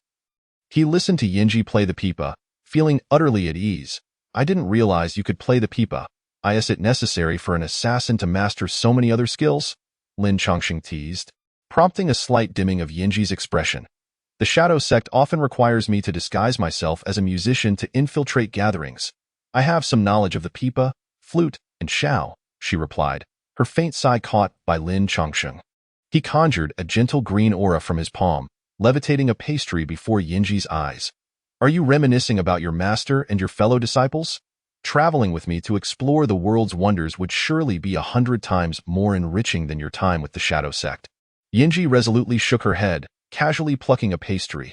he listened to Yanji play the pipa, feeling utterly at ease. I didn't realize you could play the pipa. Is it necessary for an assassin to master so many other skills? Lin Chongqing teased, prompting a slight dimming of Yinji's expression. The shadow sect often requires me to disguise myself as a musician to infiltrate gatherings. I have some knowledge of the pipa, flute, and shao, she replied, her faint sigh caught by Lin Chongqing. He conjured a gentle green aura from his palm, levitating a pastry before Yinji's eyes. Are you reminiscing about your master and your fellow disciples? Traveling with me to explore the world's wonders would surely be 100 times more enriching than your time with the shadow sect. Yinji resolutely shook her head, casually plucking a pastry.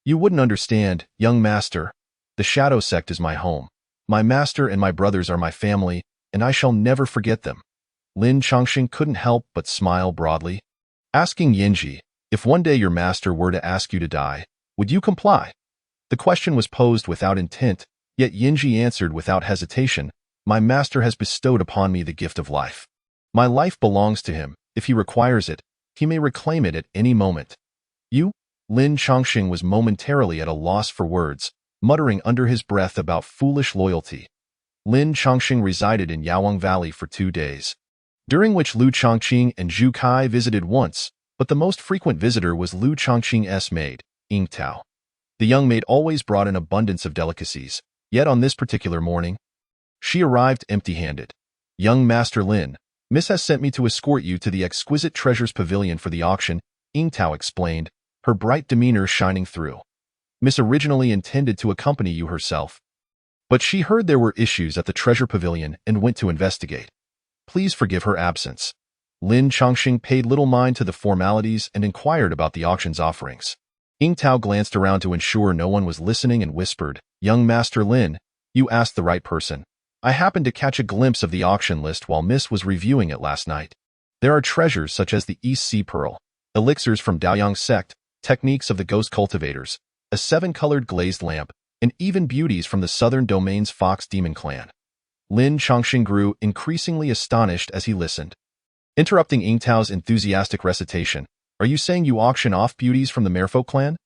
You wouldn't understand, young master. The shadow sect is my home. My master and my brothers are my family, and I shall never forget them. Lin Chongqing couldn't help but smile broadly, asking Yinji, if one day your master were to ask you to die, would you comply? The question was posed without intent, yet Yinji answered without hesitation, my master has bestowed upon me the gift of life. My life belongs to him. If he requires it, he may reclaim it at any moment. You? Lin Chongqing was momentarily at a loss for words, muttering under his breath about foolish loyalty. Lin Chongqing resided in Yawang Valley for 2 days, during which Lu Chongqing and Zhu Kai visited once, but the most frequent visitor was Lu Chongqing's maid, Ying Tao. The young maid always brought an abundance of delicacies, yet on this particular morning, she arrived empty-handed. Young Master Lin, Miss has sent me to escort you to the exquisite treasures pavilion for the auction, Ying Tao explained, her bright demeanor shining through. Miss originally intended to accompany you herself, but she heard there were issues at the treasure pavilion and went to investigate. Please forgive her absence. Lin Chongqing paid little mind to the formalities and inquired about the auction's offerings. Ying Tao glanced around to ensure no one was listening and whispered, Young Master Lin, you asked the right person. I happened to catch a glimpse of the auction list while Miss was reviewing it last night. There are treasures such as the East Sea Pearl, elixirs from Daoyang sect, techniques of the ghost cultivators, a 7-colored glazed lamp, and even beauties from the southern domain's Fox Demon clan. Lin Chongqing grew increasingly astonished as he listened. Interrupting Ying Tao's enthusiastic recitation, are you saying you auction off beauties from the Merfolk clan?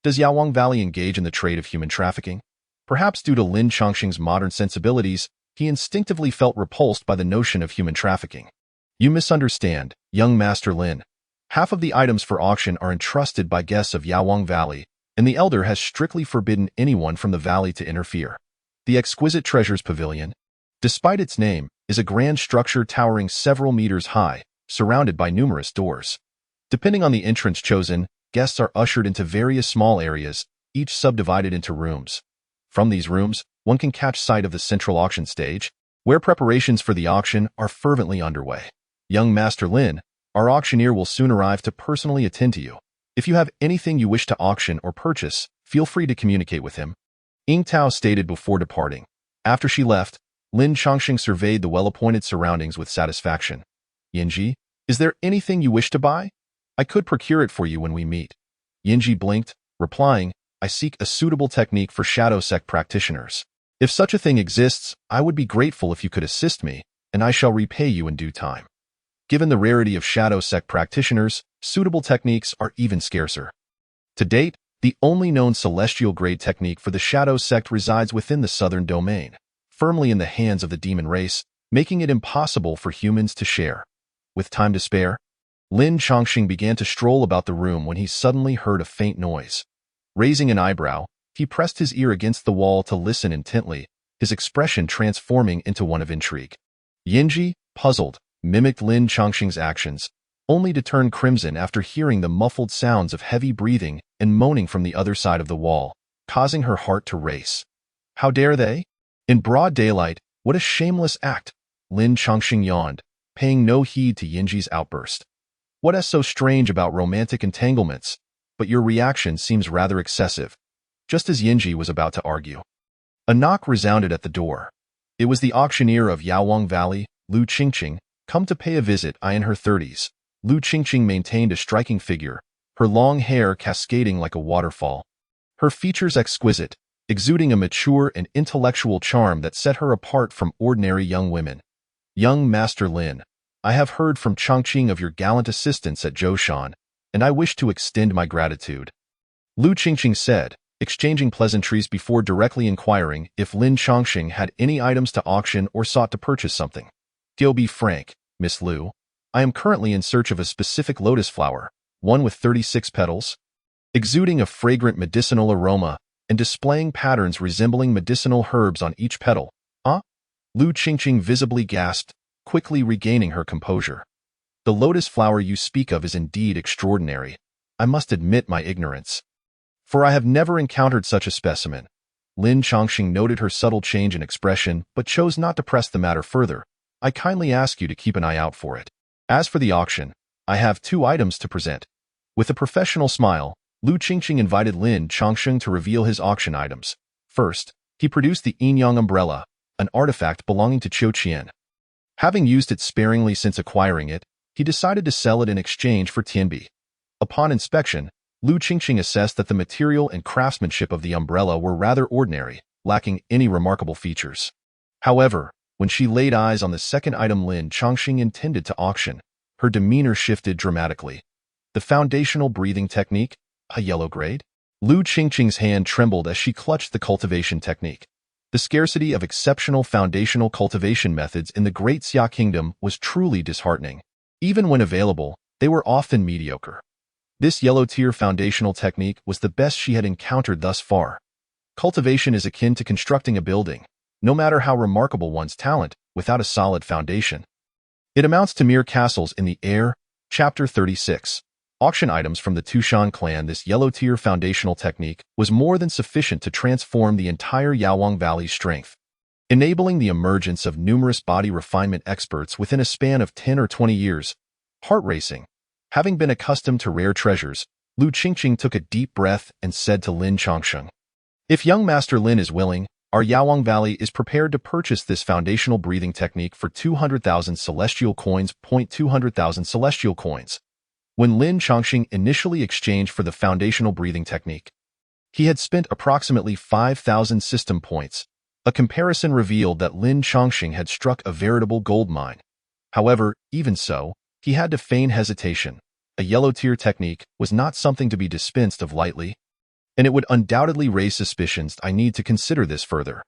Does Yawang Valley engage in the trade of human trafficking? Perhaps due to Lin Chongqing's modern sensibilities, he instinctively felt repulsed by the notion of human trafficking. You misunderstand, young Master Lin. Half of the items for auction are entrusted by guests of Yawang Valley, and the elder has strictly forbidden anyone from the valley to interfere. The exquisite treasures pavilion, despite its name, is a grand structure towering several meters high, surrounded by numerous doors. Depending on the entrance chosen, guests are ushered into various small areas, each subdivided into rooms. From these rooms, one can catch sight of the central auction stage, where preparations for the auction are fervently underway. Young Master Lin, our auctioneer will soon arrive to personally attend to you. If you have anything you wish to auction or purchase, feel free to communicate with him. Ying Tao stated before departing. After she left, Lin Chongqing surveyed the well-appointed surroundings with satisfaction. Yinji, is there anything you wish to buy? I could procure it for you when we meet. Yinji blinked, replying, I seek a suitable technique for shadow sect practitioners. If such a thing exists, I would be grateful if you could assist me, and I shall repay you in due time. Given the rarity of shadow sect practitioners, suitable techniques are even scarcer. To date, the only known celestial-grade technique for the shadow sect resides within the southern domain, firmly in the hands of the demon race, making it impossible for humans to share. With time to spare, Lin Chongqing began to stroll about the room when he suddenly heard a faint noise. Raising an eyebrow, he pressed his ear against the wall to listen intently, his expression transforming into one of intrigue. Yinji, puzzled, mimicked Lin Chongqing's actions, only to turn crimson after hearing the muffled sounds of heavy breathing and moaning from the other side of the wall, causing her heart to race. How dare they? In broad daylight, what a shameless act! Lin Chongqing yawned, paying no heed to Yinji's outburst. What is so strange about romantic entanglements? But your reaction seems rather excessive. Just as Yinji was about to argue, a knock resounded at the door. It was the auctioneer of Yawang Valley, Lu Qingqing, come to pay a visit. In her 30s, Lu Qingqing maintained a striking figure, her long hair cascading like a waterfall. Her features exquisite, exuding a mature and intellectual charm that set her apart from ordinary young women. Young Master Lin, I have heard from Chongqing of your gallant assistance at Zhoushan, and I wish to extend my gratitude. Lu Qingqing said, exchanging pleasantries before directly inquiring if Lin Chongqing had any items to auction or sought to purchase something. To be frank, Miss Liu, I am currently in search of a specific lotus flower, one with 36 petals, exuding a fragrant medicinal aroma and displaying patterns resembling medicinal herbs on each petal. Huh? Lu Qingqing visibly gasped, quickly regaining her composure. The lotus flower you speak of is indeed extraordinary. I must admit my ignorance, for I have never encountered such a specimen. Lin Chongqing noted her subtle change in expression, but chose not to press the matter further. I kindly ask you to keep an eye out for it. As for the auction, I have 2 items to present. With a professional smile, Lu Qingqing invited Lin Chongqing to reveal his auction items. First, he produced the Yinyang umbrella, an artifact belonging to Qiu Qian. Having used it sparingly since acquiring it, he decided to sell it in exchange for Tianbi. Upon inspection, Lu Qingqing assessed that the material and craftsmanship of the umbrella were rather ordinary, lacking any remarkable features. However, when she laid eyes on the second item Lin Chongqing intended to auction, her demeanor shifted dramatically. The foundational breathing technique, a yellow grade? Lu Qingqing's hand trembled as she clutched the cultivation technique. The scarcity of exceptional foundational cultivation methods in the Great Xia Kingdom was truly disheartening. Even when available, they were often mediocre. This yellow-tier foundational technique was the best she had encountered thus far. Cultivation is akin to constructing a building, no matter how remarkable one's talent, without a solid foundation. It amounts to mere castles in the air. Chapter 36. Auction items from the Tushan clan. This yellow-tier foundational technique was more than sufficient to transform the entire Yawang Valley's strength, enabling the emergence of numerous body refinement experts within a span of 10 or 20 years. Heart-racing. Having been accustomed to rare treasures, Lu Qingqing took a deep breath and said to Lin Chongqing, "If young Master Lin is willing, our Yawang Valley is prepared to purchase this foundational breathing technique for 200,000 celestial coins. 200,000 celestial coins. When Lin Chongqing initially exchanged for the foundational breathing technique, he had spent approximately 5,000 system points. A comparison revealed that Lin Chongqing had struck a veritable gold mine. However, even so, he had to feign hesitation. A yellow-tier technique was not something to be dispensed of lightly, and it would undoubtedly raise suspicions. I need to consider this further.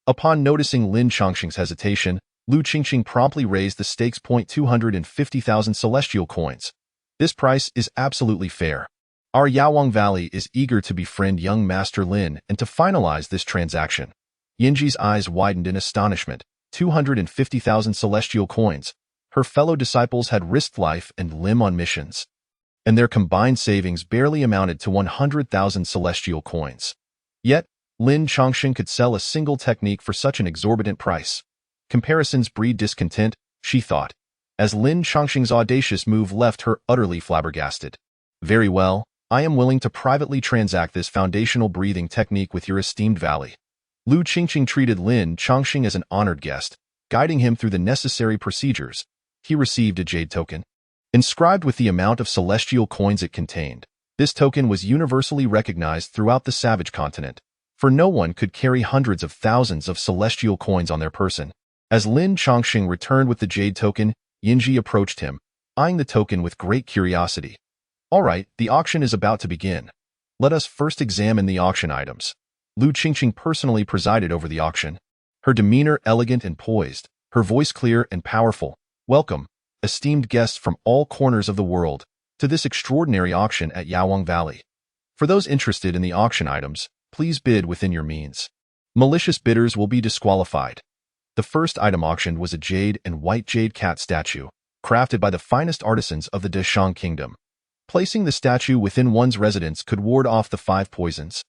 Upon noticing Lin Chongqing's hesitation, Lu Qingqing promptly raised the stakes. 250,000 celestial coins. This price is absolutely fair. Our Yawang Valley is eager to befriend young Master Lin and to finalize this transaction. Yinji's eyes widened in astonishment. 250,000 celestial coins. Her fellow disciples had risked life and limb on missions, and their combined savings barely amounted to 100,000 celestial coins. Yet, Lin Chongqing could sell a single technique for such an exorbitant price. Comparisons breed discontent, she thought, as Lin Chongqing's audacious move left her utterly flabbergasted. Very well, I am willing to privately transact this foundational breathing technique with your esteemed valley. Lu Qingqing treated Lin Chongqing as an honored guest, guiding him through the necessary procedures. He received a jade token, inscribed with the amount of celestial coins it contained. This token was universally recognized throughout the Savage Continent, for no one could carry hundreds of thousands of celestial coins on their person. As Lin Chongqing returned with the jade token, Yinji approached him, eyeing the token with great curiosity. All right, the auction is about to begin. Let us first examine the auction items. Lu Qingqing personally presided over the auction, her demeanor elegant and poised, her voice clear and powerful. Welcome, esteemed guests from all corners of the world, to this extraordinary auction at Yawang Valley. For those interested in the auction items, please bid within your means. Malicious bidders will be disqualified. The first item auctioned was a jade and white jade cat statue, crafted by the finest artisans of the Deshang Kingdom. Placing the statue within one's residence could ward off the 5 poisons,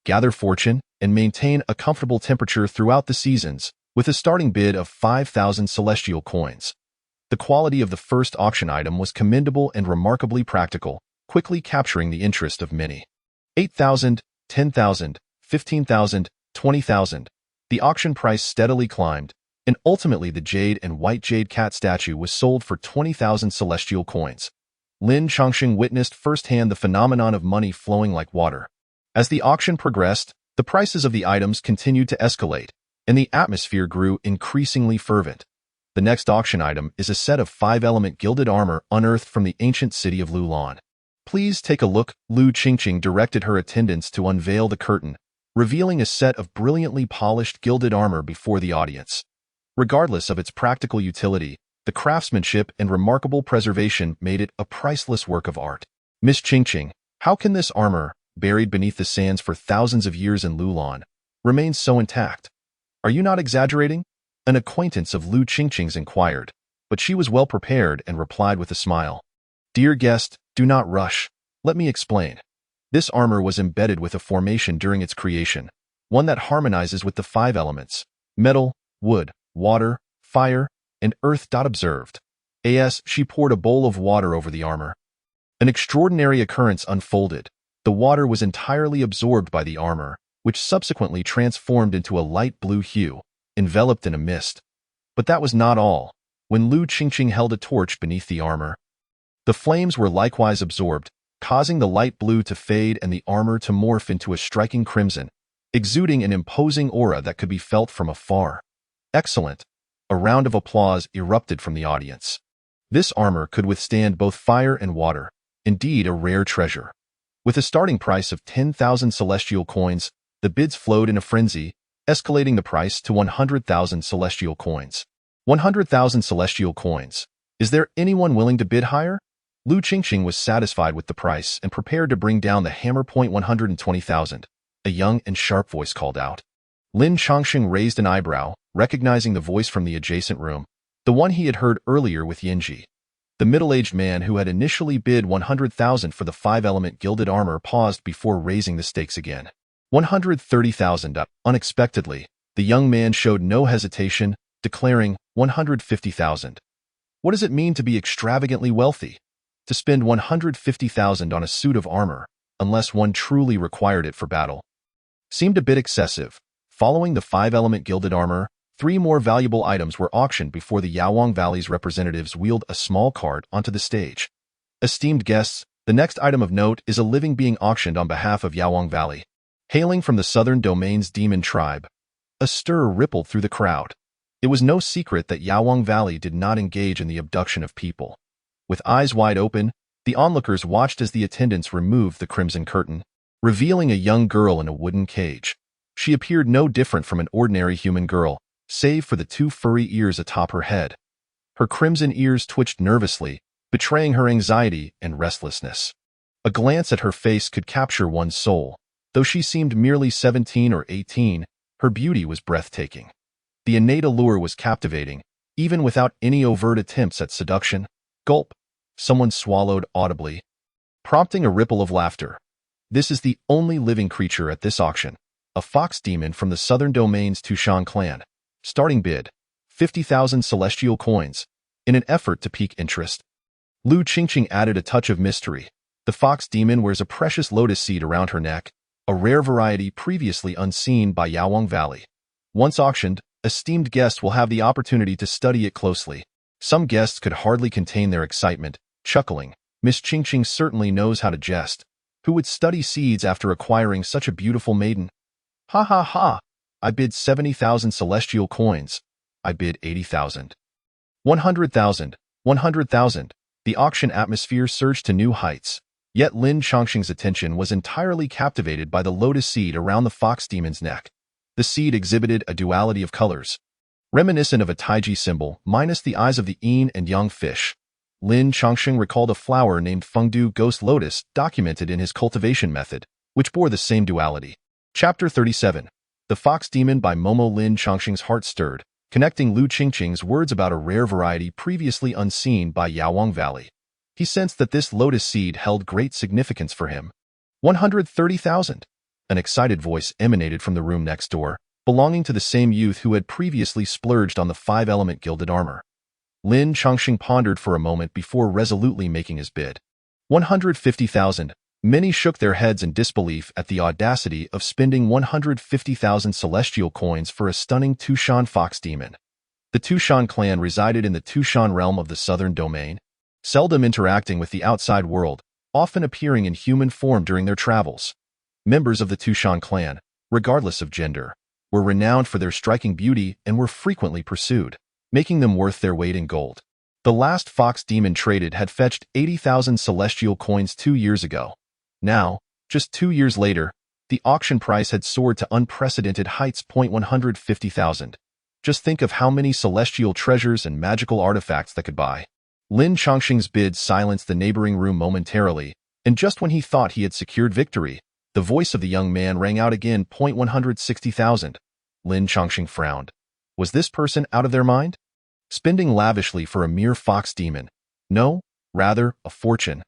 gather fortune, and maintain a comfortable temperature throughout the seasons, with a starting bid of 5,000 celestial coins. The quality of the first auction item was commendable and remarkably practical, quickly capturing the interest of many. 8,000, 10,000, 15,000, 20,000. The auction price steadily climbed, and ultimately the jade and white jade cat statue was sold for 20,000 celestial coins. Lin Chongqing witnessed firsthand the phenomenon of money flowing like water. As the auction progressed, the prices of the items continued to escalate, and the atmosphere grew increasingly fervent. The next auction item is a set of 5-element gilded armor unearthed from the ancient city of Lulan. Please take a look. Lu Qingqing directed her attendants to unveil the curtain, revealing a set of brilliantly polished gilded armor before the audience. Regardless of its practical utility, the craftsmanship and remarkable preservation made it a priceless work of art. Miss Qingqing, how can this armor, buried beneath the sands for thousands of years in Lulan, remain so intact? Are you not exaggerating? An acquaintance of Lu Qingqing's inquired, but she was well prepared and replied with a smile. Dear guest, do not rush. Let me explain. This armor was embedded with a formation during its creation, one that harmonizes with the 5 elements: metal, wood, water, fire, and earth. Observed. As she poured a bowl of water over the armor, an extraordinary occurrence unfolded. The water was entirely absorbed by the armor, which subsequently transformed into a light blue hue, enveloped in a mist. But that was not all. When Lu Qingqing held a torch beneath the armor, the flames were likewise absorbed, causing the light blue to fade and the armor to morph into a striking crimson, exuding an imposing aura that could be felt from afar. Excellent! A round of applause erupted from the audience. This armor could withstand both fire and water, indeed a rare treasure. With a starting price of 10,000 celestial coins, the bids flowed in a frenzy, escalating the price to 100,000 celestial coins. 100,000 celestial coins. Is there anyone willing to bid higher? Lu Qingqing was satisfied with the price and prepared to bring down the hammer. 120,000. A young and sharp voice called out. Lin Chongqing raised an eyebrow, recognizing the voice from the adjacent room, the one he had heard earlier with Yinji. The middle-aged man who had initially bid 100,000 for the 5-element gilded armor paused before raising the stakes again. 130,000. Unexpectedly, the young man showed no hesitation, declaring 150,000. What does it mean to be extravagantly wealthy? To spend 150,000 on a suit of armor, unless one truly required it for battle, seemed a bit excessive. Following the 5-element gilded armor, 3 more valuable items were auctioned before the Yawang Valley's representatives wheeled a small cart onto the stage. Esteemed guests, the next item of note is a living being auctioned on behalf of Yawang Valley. Hailing from the southern domain's demon tribe, a stir rippled through the crowd. It was no secret that Yawang Valley did not engage in the abduction of people. With eyes wide open, the onlookers watched as the attendants removed the crimson curtain, revealing a young girl in a wooden cage. She appeared no different from an ordinary human girl, save for the 2 furry ears atop her head. Her crimson ears twitched nervously, betraying her anxiety and restlessness. A glance at her face could capture one's soul. Though she seemed merely 17 or 18, her beauty was breathtaking. The innate allure was captivating, even without any overt attempts at seduction. Gulp. Someone swallowed audibly, prompting a ripple of laughter. This is the only living creature at this auction, a fox demon from the southern domain's Tushan clan. Starting bid, 50,000 celestial coins. In an effort to pique interest, Lu Qingqing added a touch of mystery. The fox demon wears a precious lotus seed around her neck, a rare variety previously unseen by Yawang Valley. Once auctioned, esteemed guests will have the opportunity to study it closely. Some guests could hardly contain their excitement, chuckling. Miss Qingqing certainly knows how to jest. Who would study seeds after acquiring such a beautiful maiden? Ha ha ha! I bid 70,000 celestial coins. I bid 80,000. 100,000. 100,000. The auction atmosphere surged to new heights. Yet Lin Chongqing's attention was entirely captivated by the lotus seed around the fox demon's neck. The seed exhibited a duality of colors, reminiscent of a Taiji symbol, minus the eyes of the yin and yang fish. Lin Chongqing recalled a flower named Fengdu Ghost Lotus documented in his cultivation method, which bore the same duality. Chapter 37. The Fox Demon by Momo. Lin Chongqing's heart stirred, connecting Lu Qingqing's words about a rare variety previously unseen by Yawang Valley. He sensed that this lotus seed held great significance for him. 130,000. An excited voice emanated from the room next door, belonging to the same youth who had previously splurged on the 5-element gilded armor. Lin Chongqing pondered for a moment before resolutely making his bid. 150,000. Many shook their heads in disbelief at the audacity of spending 150,000 celestial coins for a stunning Tushan fox demon. The Tushan clan resided in the Tushan realm of the southern domain, seldom interacting with the outside world, often appearing in human form during their travels. Members of the Tushan clan, regardless of gender, were renowned for their striking beauty and were frequently pursued, making them worth their weight in gold. The last fox demon traded had fetched 80,000 celestial coins 2 years ago. Now, just 2 years later, the auction price had soared to unprecedented heights. 150,000. Just think of how many celestial treasures and magical artifacts that could buy. Lin Chongqing's bid silenced the neighboring room momentarily, and just when he thought he had secured victory, the voice of the young man rang out again. 160,000. Lin Chongqing frowned. Was this person out of their mind? Spending lavishly for a mere fox demon? No, rather, a fortune.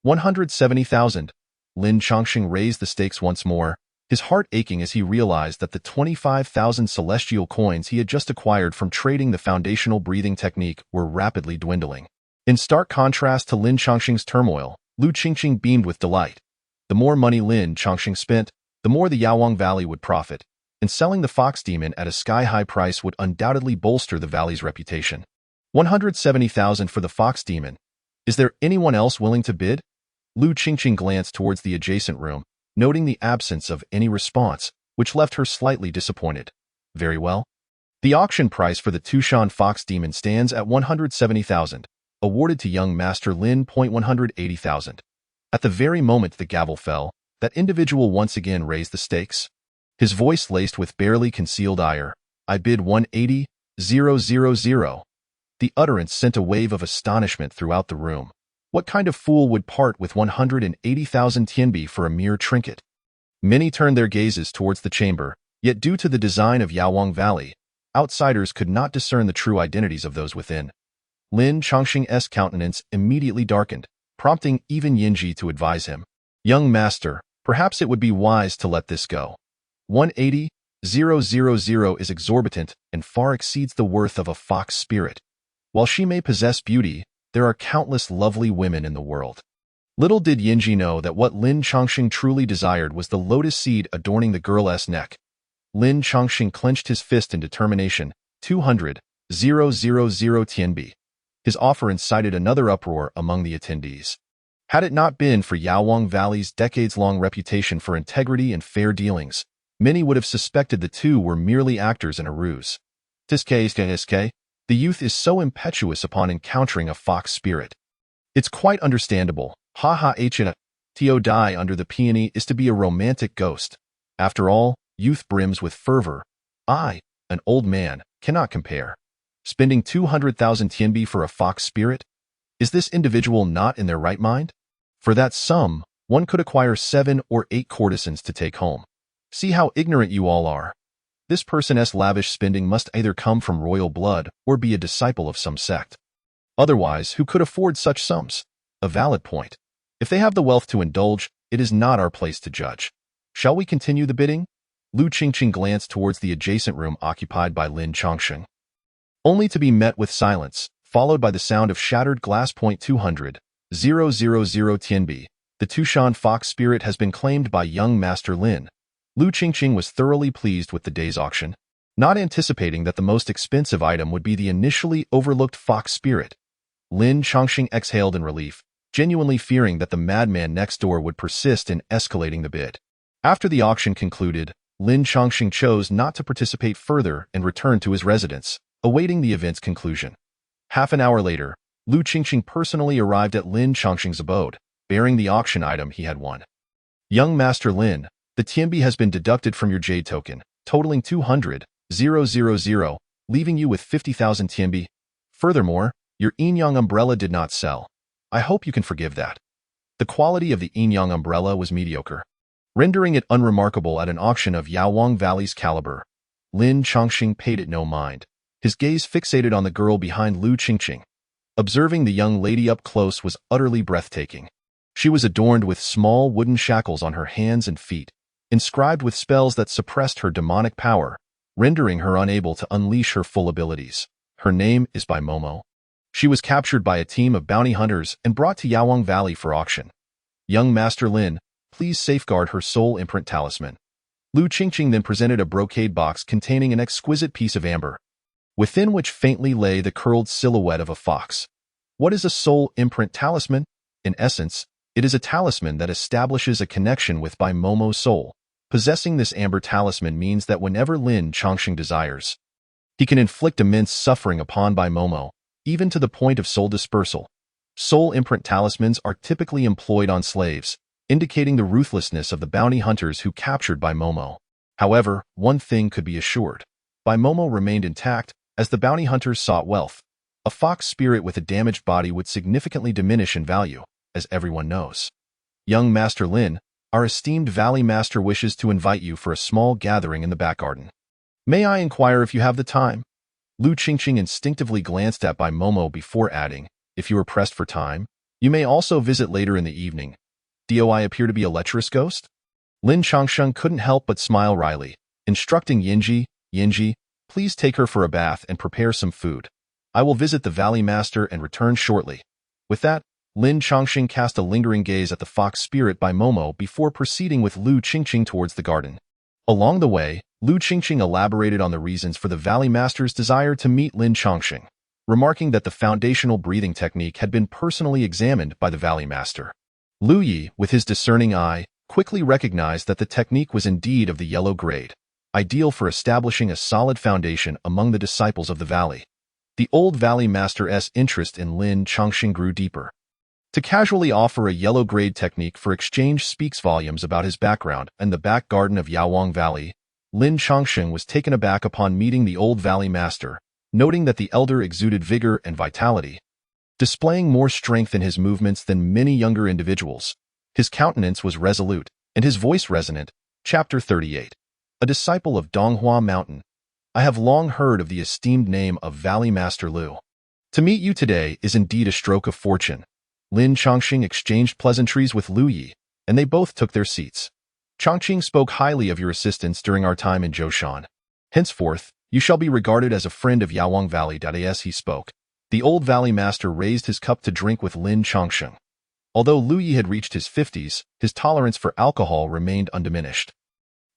170,000. Lin Chongqing raised the stakes once more, his heart aching as he realized that the 25,000 celestial coins he had just acquired from trading the foundational breathing technique were rapidly dwindling. In stark contrast to Lin Chongqing's turmoil, Lu Qingqing beamed with delight. The more money Lin Chongqing spent, the more the Yaowang Valley would profit, and selling the fox demon at a sky-high price would undoubtedly bolster the valley's reputation. 170,000 for the fox demon. Is there anyone else willing to bid? Lu Qingqing glanced towards the adjacent room, noting the absence of any response, which left her slightly disappointed. Very well. The auction price for the Tushan fox demon stands at 170,000, awarded to young Master Lin. 180,000. At the very moment the gavel fell, that individual once again raised the stakes. His voice laced with barely concealed ire. I bid 180,000. The utterance sent a wave of astonishment throughout the room. What kind of fool would part with 180,000 tianbi for a mere trinket? Many turned their gazes towards the chamber, yet due to the design of Yaowang Valley, outsiders could not discern the true identities of those within. Lin Chongqing's countenance immediately darkened, prompting even Yinji to advise him. Young master, perhaps it would be wise to let this go. 180,000 is exorbitant and far exceeds the worth of a fox spirit. While she may possess beauty, there are countless lovely women in the world. Little did Yinji know that what Lin Chongqing truly desired was the lotus seed adorning the girl's neck. Lin Chongqing clenched his fist in determination. 200,000 tianbi. His offer incited another uproar among the attendees. Had it not been for Yaowang Valley's decades-long reputation for integrity and fair dealings, many would have suspected the two were merely actors in a ruse. Tiske, the youth is so impetuous upon encountering a fox spirit. It's quite understandable. To die under the peony is to be a romantic ghost. After all, youth brims with fervor. I, an old man, cannot compare. Spending 200,000 tianbi for a fox spirit? Is this individual not in their right mind? For that sum, one could acquire 7 or 8 courtesans to take home. See how ignorant you all are. This person's lavish spending must either come from royal blood or be a disciple of some sect. Otherwise, who could afford such sums? A valid point. If they have the wealth to indulge, it is not our place to judge. Shall we continue the bidding? Lu Qingqing glanced towards the adjacent room occupied by Lin Chongqing, only to be met with silence, followed by the sound of shattered glass. 200,000 tianbi. The Tushan fox spirit has been claimed by young Master Lin. Lu Qingqing was thoroughly pleased with the day's auction, not anticipating that the most expensive item would be the initially overlooked fox spirit. Lin Chongqing exhaled in relief, genuinely fearing that the madman next door would persist in escalating the bid. After the auction concluded, Lin Chongqing chose not to participate further and returned to his residence, awaiting the event's conclusion. Half an hour later, Lu Qingqing personally arrived at Lin Chongqing's abode, bearing the auction item he had won. Young Master Lin, the tianbi has been deducted from your jade token, totaling 200,000, leaving you with 50,000 tianbi. Furthermore, your Yinyang umbrella did not sell. I hope you can forgive that. The quality of the Yinyang umbrella was mediocre, rendering it unremarkable at an auction of Yaowang Valley's caliber. Lin Chongqing paid it no mind, his gaze fixated on the girl behind Lu Qingqing. Observing the young lady up close was utterly breathtaking. She was adorned with small wooden shackles on her hands and feet, inscribed with spells that suppressed her demonic power, rendering her unable to unleash her full abilities. Her name is Bai Momo. She was captured by a team of bounty hunters and brought to Yaowang Valley for auction. Young Master Lin, please safeguard her soul imprint talisman. Lu Qingqing then presented a brocade box containing an exquisite piece of amber, within which faintly lay the curled silhouette of a fox. What is a soul imprint talisman? In essence, it is a talisman that establishes a connection with Bai Momo's soul. Possessing this amber talisman means that whenever Lin Chongqing desires, he can inflict immense suffering upon Bai Momo, even to the point of soul dispersal. Soul imprint talismans are typically employed on slaves, indicating the ruthlessness of the bounty hunters who captured Bai Momo. However, one thing could be assured. Bai Momo remained intact as the bounty hunters sought wealth. A fox spirit with a damaged body would significantly diminish in value, as everyone knows. Young Master Lin, our esteemed Valley Master wishes to invite you for a small gathering in the back garden. May I inquire if you have the time? Lu Qingqing instinctively glanced at Bai Momo before adding, if you are pressed for time, you may also visit later in the evening. Do I appear to be a lecherous ghost? Lin Changsheng couldn't help but smile wryly, instructing Yinji, please take her for a bath and prepare some food. I will visit the Valley Master and return shortly. With that, Lin Changsheng cast a lingering gaze at the fox spirit Bai Momo before proceeding with Lu Qingqing towards the garden. Along the way, Lu Qingqing elaborated on the reasons for the Valley Master's desire to meet Lin Changsheng, remarking that the foundational breathing technique had been personally examined by the Valley Master. Lu Yi, with his discerning eye, quickly recognized that the technique was indeed of the yellow grade, ideal for establishing a solid foundation among the disciples of the Valley. The old Valley Master's interest in Lin Changsheng grew deeper. To casually offer a yellow grade technique for exchange speaks volumes about his background and the back garden of Yawang Valley. Lin Changsheng was taken aback upon meeting the old Valley Master, noting that the elder exuded vigor and vitality. Displaying more strength in his movements than many younger individuals, his countenance was resolute, and his voice resonant. Chapter 38. A disciple of Donghua Mountain. I have long heard of the esteemed name of Valley Master Lu. To meet you today is indeed a stroke of fortune. Lin Changsheng exchanged pleasantries with Lu Yi, and they both took their seats. Changqing spoke highly of your assistance during our time in Zhoushan. Henceforth, you shall be regarded as a friend of Yawang Valley. As he spoke, the old Valley Master raised his cup to drink with Lin Changsheng. Although Lu Yi had reached his 50s, his tolerance for alcohol remained undiminished.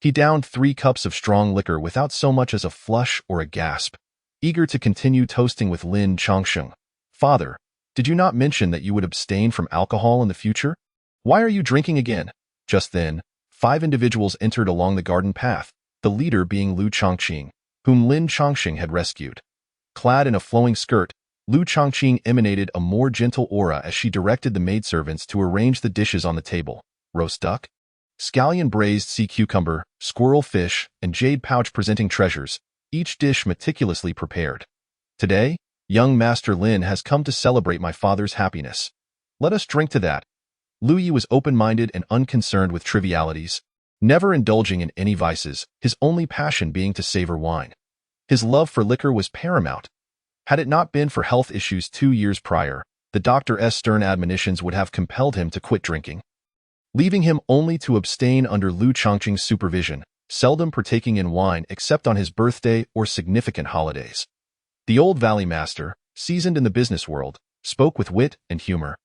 He downed 3 cups of strong liquor without so much as a flush or a gasp, eager to continue toasting with Lin Changsheng. Father, did you not mention that you would abstain from alcohol in the future? Why are you drinking again? Just then, 5 individuals entered along the garden path, the leader being Lu Changqing, whom Lin Changsheng had rescued. Clad in a flowing skirt, Lu Changqing emanated a more gentle aura as she directed the maidservants to arrange the dishes on the table. Roast duck, scallion braised sea cucumber, squirrel fish, and jade pouch presenting treasures, each dish meticulously prepared. Today, young Master Lin has come to celebrate my father's happiness. Let us drink to that. Lu Yi was open-minded and unconcerned with trivialities, never indulging in any vices, his only passion being to savor wine. His love for liquor was paramount. Had it not been for health issues 2 years prior, the doctor's stern admonitions would have compelled him to quit drinking, leaving him only to abstain under Lu Changqing's supervision, seldom partaking in wine except on his birthday or significant holidays. The old Valley Master, seasoned in the business world, spoke with wit and humor.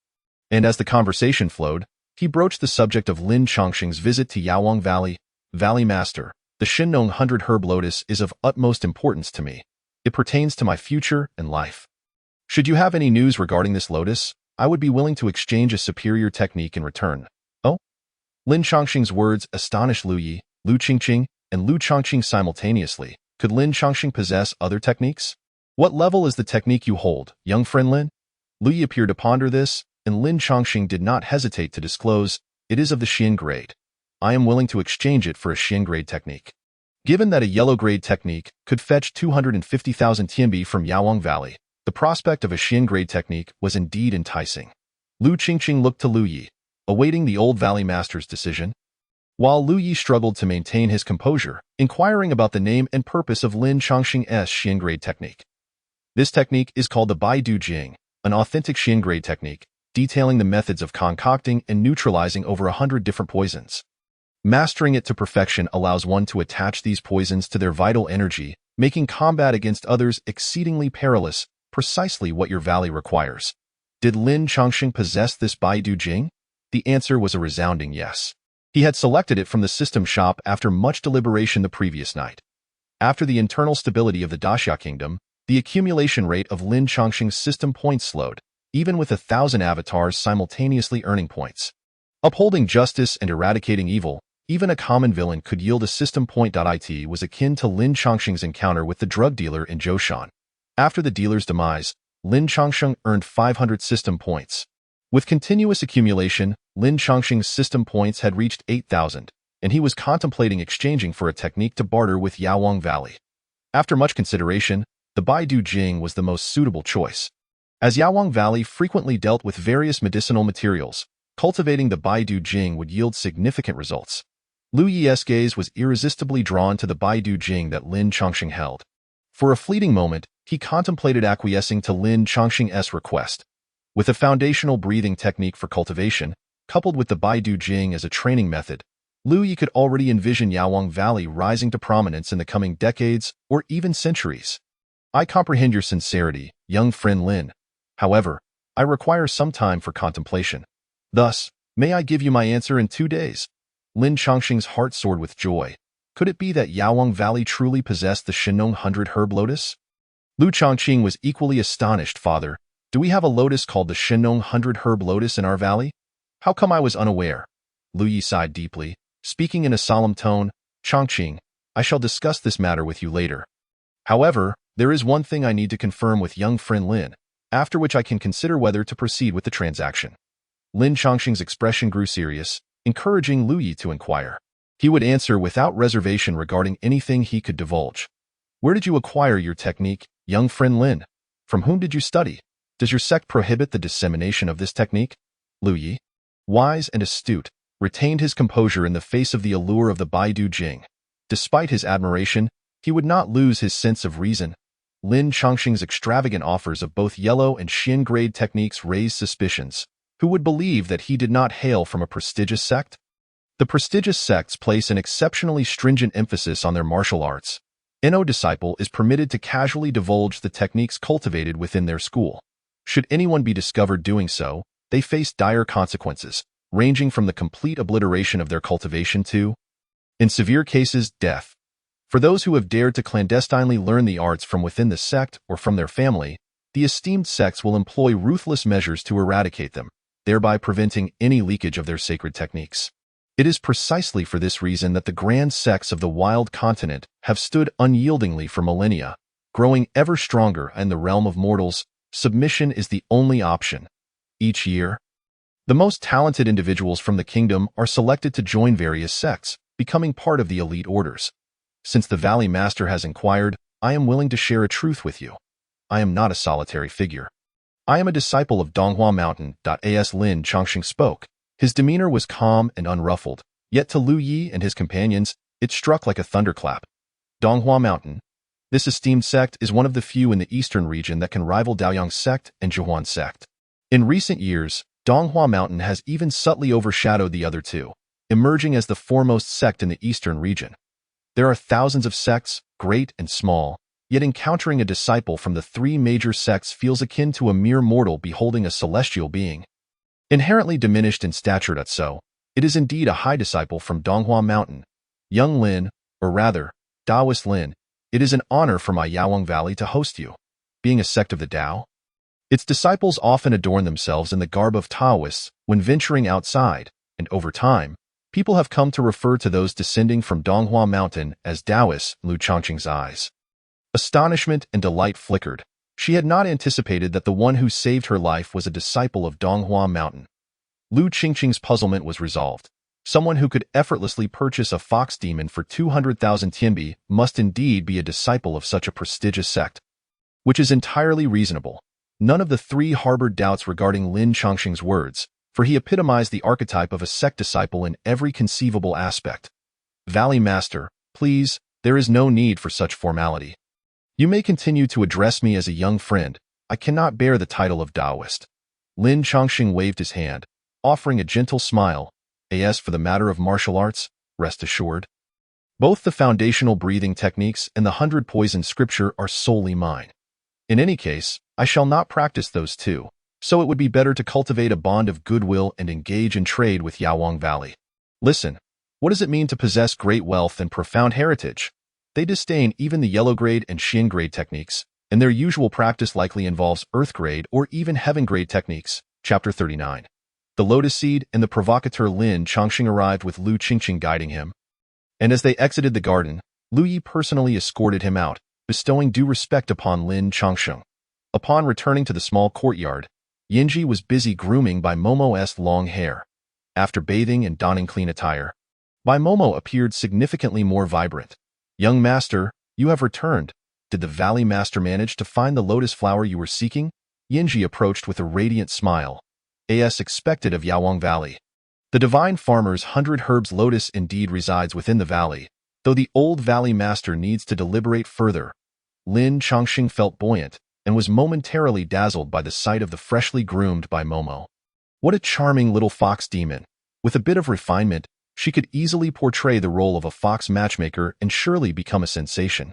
And as the conversation flowed, he broached the subject of Lin Changsheng's visit to Yawang Valley. Valley Master, the Shinnong 100 herb lotus is of utmost importance to me. It pertains to my future and life. Should you have any news regarding this lotus, I would be willing to exchange a superior technique in return. Oh? Lin Changsheng's words astonished Lu Yi, Lu Qingqing, and Lu Changqing simultaneously. Could Lin Changsheng possess other techniques? What level is the technique you hold, young friend Lin? Lu Yi appeared to ponder this, and Lin Changsheng did not hesitate to disclose, it is of the Xian grade. I am willing to exchange it for a Xian grade technique. Given that a yellow grade technique could fetch 250,000 tianbi from Yawang Valley, the prospect of a Xian grade technique was indeed enticing. Lu Qingqing looked to Lu Yi, awaiting the old Valley Master's decision, while Lu Yi struggled to maintain his composure, inquiring about the name and purpose of Lin Changsheng's Xian grade technique. This technique is called the Bai Du Jing, an authentic Xian grade technique, detailing the methods of concocting and neutralizing over 100 different poisons. Mastering it to perfection allows one to attach these poisons to their vital energy, making combat against others exceedingly perilous, precisely what your valley requires. Did Lin Changsheng possess this Bai Du Jing? The answer was a resounding yes. He had selected it from the system shop after much deliberation the previous night. After the internal stability of the Daxia Kingdom, the accumulation rate of Lin Changsheng's system points slowed, even with 1,000 avatars simultaneously earning points. Upholding justice and eradicating evil, even a common villain could yield a system point. It was akin to Lin Changsheng's encounter with the drug dealer in Zhoushan. After the dealer's demise, Lin Chongsheng earned 500 system points. With continuous accumulation, Lin Chongsheng's system points had reached 8,000, and he was contemplating exchanging for a technique to barter with Yaowang Valley. After much consideration, the Baidu Jing was the most suitable choice. As Yaowang Valley frequently dealt with various medicinal materials, cultivating the Baidu Jing would yield significant results. Lu Yi's gaze was irresistibly drawn to the Baidu Jing that Lin Chongsheng held. For a fleeting moment, he contemplated acquiescing to Lin Chongsheng's request. With a foundational breathing technique for cultivation, coupled with the Baidu Jing as a training method, Lu Yi could already envision Yaowang Valley rising to prominence in the coming decades or even centuries. I comprehend your sincerity, young friend Lin. However, I require some time for contemplation. Thus, may I give you my answer in 2 days? Lin Chongsheng's heart soared with joy. Could it be that Yaowang Valley truly possessed the Shenong 100 herb lotus? Lu Chongqing was equally astonished. Father, do we have a lotus called the Shenong 100 herb lotus in our valley? How come I was unaware? Lu Yi sighed deeply, speaking in a solemn tone. Chongqing, I shall discuss this matter with you later. However, there is one thing I need to confirm with young friend Lin, after which I can consider whether to proceed with the transaction. Lin Chongqing's expression grew serious, encouraging Lu Yi to inquire. He would answer without reservation regarding anything he could divulge. Where did you acquire your technique, young friend Lin? From whom did you study? Does your sect prohibit the dissemination of this technique? Lu Yi, wise and astute, retained his composure in the face of the allure of the Baidu Jing. Despite his admiration, he would not lose his sense of reason. Lin Chongqing's extravagant offers of both yellow and Xian grade techniques raised suspicions. Who would believe that he did not hail from a prestigious sect? The prestigious sects place an exceptionally stringent emphasis on their martial arts. No disciple is permitted to casually divulge the techniques cultivated within their school. Should anyone be discovered doing so, they face dire consequences, ranging from the complete obliteration of their cultivation to, in severe cases, death. For those who have dared to clandestinely learn the arts from within the sect or from their family, the esteemed sects will employ ruthless measures to eradicate them, thereby preventing any leakage of their sacred techniques. It is precisely for this reason that the grand sects of the wild continent have stood unyieldingly for millennia. Growing ever stronger in the realm of mortals, submission is the only option. Each year, the most talented individuals from the kingdom are selected to join various sects, becoming part of the elite orders. Since the Valley Master has inquired, I am willing to share a truth with you. I am not a solitary figure. I am a disciple of Donghua Mountain. As Lin Chongsheng spoke, his demeanor was calm and unruffled, yet to Lu Yi and his companions, it struck like a thunderclap. Donghua Mountain. This esteemed sect is one of the few in the eastern region that can rival Daoyang sect and Zhuhuan sect. In recent years, Donghua Mountain has even subtly overshadowed the other two, emerging as the foremost sect in the eastern region. There are thousands of sects, great and small, yet encountering a disciple from the 3 major sects feels akin to a mere mortal beholding a celestial being. Inherently diminished in stature, it is indeed a high disciple from Donghua Mountain. Young Lin, or rather, Taoist Lin, it is an honor for my Yaowang Valley to host you. Being a sect of the Tao, its disciples often adorn themselves in the garb of Taoists when venturing outside, and over time, people have come to refer to those descending from Donghua Mountain as Taoists. Lu Chongqing's eyes. Astonishment and delight flickered. She had not anticipated that the one who saved her life was a disciple of Donghua Mountain. Lu Chongqing's puzzlement was resolved. Someone who could effortlessly purchase a fox demon for 200,000 tianbi must indeed be a disciple of such a prestigious sect. Which is entirely reasonable. None of the 3 harbored doubts regarding Lin Chongqing's words, for he epitomized the archetype of a sect disciple in every conceivable aspect. Valley Master, please, there is no need for such formality. You may continue to address me as a young friend. I cannot bear the title of Taoist. Lin Chongqing waved his hand, offering a gentle smile. As for the matter of martial arts, rest assured. Both the foundational breathing techniques and the 100 poison scripture are solely mine. In any case, I shall not practice those too, so it would be better to cultivate a bond of goodwill and engage in trade with Yaowang Valley. Listen, what does it mean to possess great wealth and profound heritage? They disdain even the yellow grade and Xian grade techniques, and their usual practice likely involves earth grade or even heaven grade techniques. Chapter 39. The Lotus Seed and the provocateur Lin Chongqing arrived with Lu Qingqing guiding him. And as they exited the garden, Lu Yi personally escorted him out, bestowing due respect upon Lin Chongsheng. Upon returning to the small courtyard, Yinji was busy grooming Bai Momo's long hair. After bathing and donning clean attire, Bai Momo appeared significantly more vibrant. "Young master, you have returned. Did the Valley Master manage to find the lotus flower you were seeking?" Yinji approached with a radiant smile, as expected of Yawang Valley. The divine farmer's 100 herbs lotus indeed resides within the valley, though the old Valley Master needs to deliberate further. Lin Chongqing felt buoyant and was momentarily dazzled by the sight of the freshly groomed Bai Momo. What a charming little fox demon. With a bit of refinement, she could easily portray the role of a fox matchmaker and surely become a sensation.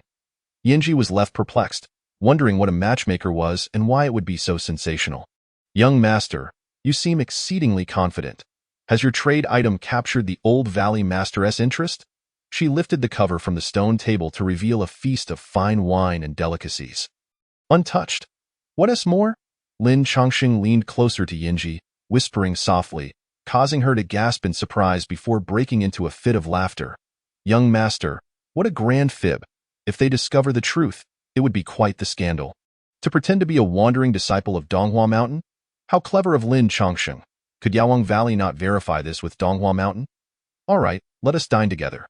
Yinji was left perplexed, wondering what a matchmaker was and why it would be so sensational. "Young master, you seem exceedingly confident. Has your trade item captured the old Valley Master's interest?" She lifted the cover from the stone table to reveal a feast of fine wine and delicacies. "Untouched. What is more?" Lin Chongqing leaned closer to Yinji, whispering softly, causing her to gasp in surprise before breaking into a fit of laughter. "Young master, what a grand fib. If they discover the truth, it would be quite the scandal. To pretend to be a wandering disciple of Donghua Mountain? How clever of Lin Chongqing. Could Yawang Valley not verify this with Donghua Mountain? All right, let us dine together.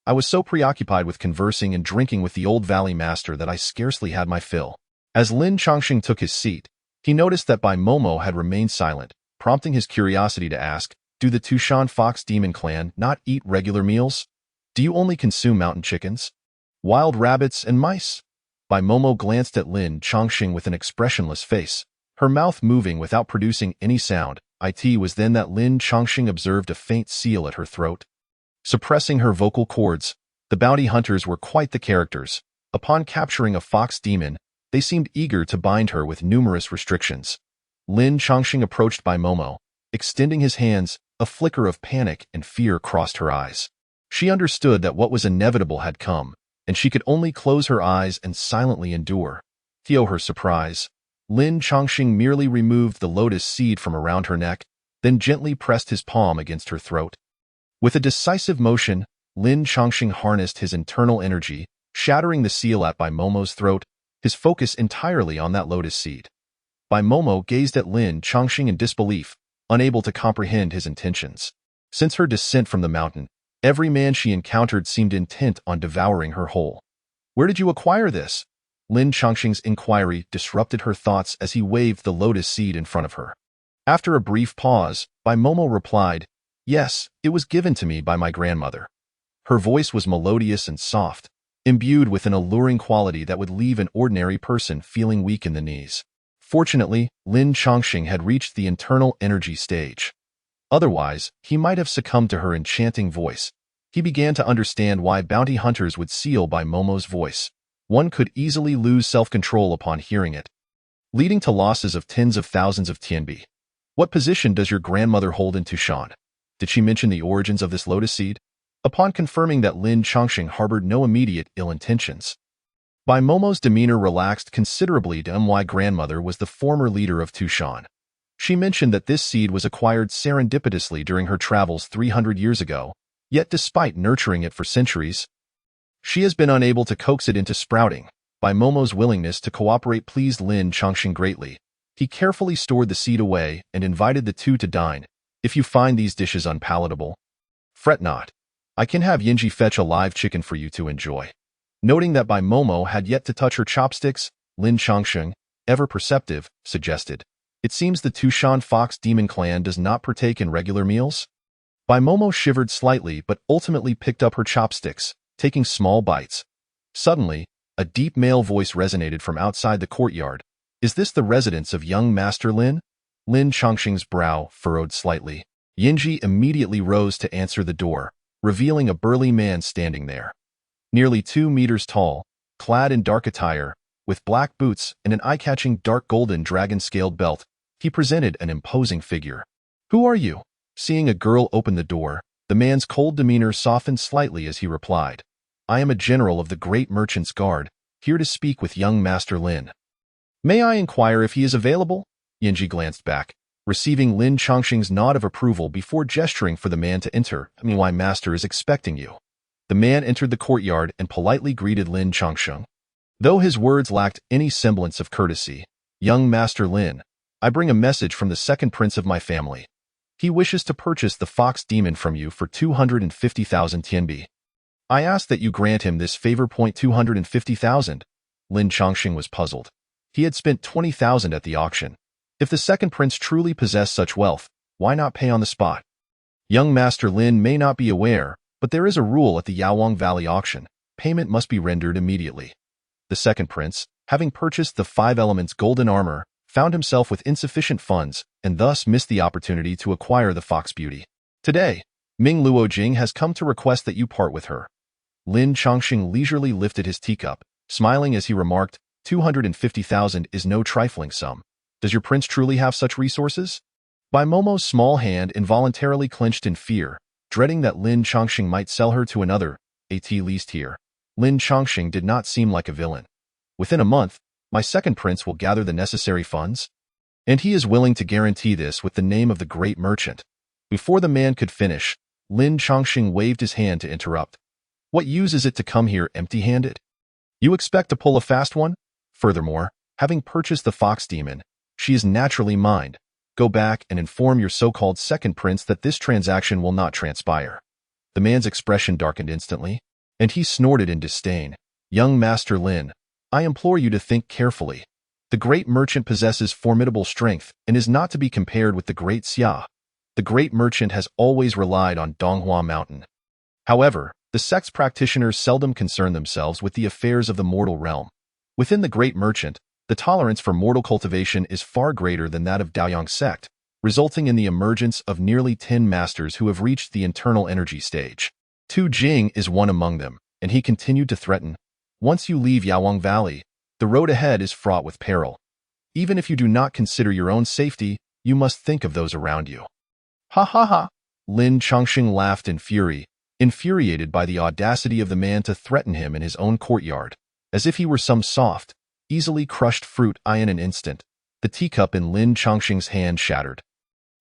I was so preoccupied with conversing and drinking with the old Valley Master that I scarcely had my fill." As Lin Chongqing took his seat, he noticed that Bai Momo had remained silent, prompting his curiosity to ask, "Do the Tushan Fox Demon Clan not eat regular meals? Do you only consume mountain chickens? Wild rabbits and mice?" Bai Momo glanced at Lin Chongqing with an expressionless face, her mouth moving without producing any sound. It was then that Lin Chongqing observed a faint seal at her throat. Suppressing her vocal cords, the bounty hunters were quite the characters. Upon capturing a fox demon, they seemed eager to bind her with numerous restrictions. Lin Chongqing approached Bai Momo, extending his hands. A flicker of panic and fear crossed her eyes. She understood that what was inevitable had come, and she could only close her eyes and silently endure. To her surprise, Lin Chongqing merely removed the lotus seed from around her neck, then gently pressed his palm against her throat. With a decisive motion, Lin Chongqing harnessed his internal energy, shattering the seal at Bai Momo's throat, his focus entirely on that lotus seed. Bai Momo gazed at Lin Chongqing in disbelief, unable to comprehend his intentions. Since her descent from the mountain, every man she encountered seemed intent on devouring her whole. "Where did you acquire this?" Lin Chongqing's inquiry disrupted her thoughts as he waved the lotus seed in front of her. After a brief pause, Bai Momo replied, "Yes, it was given to me by my grandmother." Her voice was melodious and soft, imbued with an alluring quality that would leave an ordinary person feeling weak in the knees. Fortunately, Lin Chongqing had reached the internal energy stage. Otherwise, he might have succumbed to her enchanting voice. He began to understand why bounty hunters would seal Bai Momo's voice. One could easily lose self-control upon hearing it, leading to losses of tens of thousands of tianbi. "What position does your grandmother hold in Tushan? Did she mention the origins of this lotus seed?" Upon confirming that Lin Chongqing harbored no immediate ill intentions, Bai Momo's demeanor relaxed considerably. My grandmother was the former leader of Tushan. She mentioned that this seed was acquired serendipitously during her travels 300 years ago, yet despite nurturing it for centuries, she has been unable to coax it into sprouting. Bai Momo's willingness to cooperate pleased Lin Chongqing greatly. He carefully stored the seed away and invited the two to dine. "If you find these dishes unpalatable, fret not. I can have Yinji fetch a live chicken for you to enjoy." Noting that Bai Momo had yet to touch her chopsticks, Lin Chongqing, ever perceptive, suggested, "It seems the Tushan Fox Demon Clan does not partake in regular meals?" Bai Momo shivered slightly but ultimately picked up her chopsticks, taking small bites. Suddenly, a deep male voice resonated from outside the courtyard. "Is this the residence of young Master Lin?" Lin Chongqing's brow furrowed slightly. Yinji immediately rose to answer the door, revealing a burly man standing there. Nearly 2 meters tall, clad in dark attire, with black boots and an eye-catching dark golden dragon-scaled belt, he presented an imposing figure. "Who are you?" Seeing a girl open the door, the man's cold demeanor softened slightly as he replied, "I am a general of the Great Merchant's Guard, here to speak with young Master Lin." "May I inquire if he is available?" Yinji glanced back, receiving Lin Chongqing's nod of approval before gesturing for the man to enter. "My master is expecting you." The man entered the courtyard and politely greeted Lin Chongqing. Though his words lacked any semblance of courtesy, Young Master Lin, I bring a message from the second prince of my family. He wishes to purchase the fox demon from you for 250,000 tianbi. I ask that you grant him this favor. 250,000. Lin Chongqing was puzzled. He had spent 20,000 at the auction. If the second prince truly possessed such wealth, why not pay on the spot? Young Master Lin may not be aware, but there is a rule at the Yaowang Valley auction. Payment must be rendered immediately. The second prince, having purchased the 5 elements golden armor, found himself with insufficient funds and thus missed the opportunity to acquire the fox beauty. Today, Ming Luojing has come to request that you part with her. Lin Chongqing leisurely lifted his teacup, smiling as he remarked, 250,000 is no trifling sum. Does your prince truly have such resources? Bai Momo's small hand involuntarily clenched in fear, dreading that Lin Chongqing might sell her to another, at least here. Lin Chongqing did not seem like a villain. Within a month, my second prince will gather the necessary funds, and he is willing to guarantee this with the name of the great merchant. Before the man could finish, Lin Chongqing waved his hand to interrupt. What use is it to come here empty-handed? You expect to pull a fast one? Furthermore, having purchased the fox demon, she is naturally mine. Go back and inform your so-called second prince that this transaction will not transpire. The man's expression darkened instantly, and he snorted in disdain. Young Master Lin, I implore you to think carefully. The great merchant possesses formidable strength and is not to be compared with the great Xia. The great merchant has always relied on Donghua Mountain. However, the sect's practitioners seldom concern themselves with the affairs of the mortal realm. Within the great merchant, the tolerance for mortal cultivation is far greater than that of Daoyang sect, resulting in the emergence of nearly 10 masters who have reached the internal energy stage. Tu Jing is one among them, and he continued to threaten, once you leave Yaowang Valley, the road ahead is fraught with peril. Even if you do not consider your own safety, you must think of those around you. Ha ha ha! Lin Chongqing laughed in fury, infuriated by the audacity of the man to threaten him in his own courtyard, as if he were some soft, easily crushed fruit. In an instant, the teacup in Lin Chongqing's hand shattered.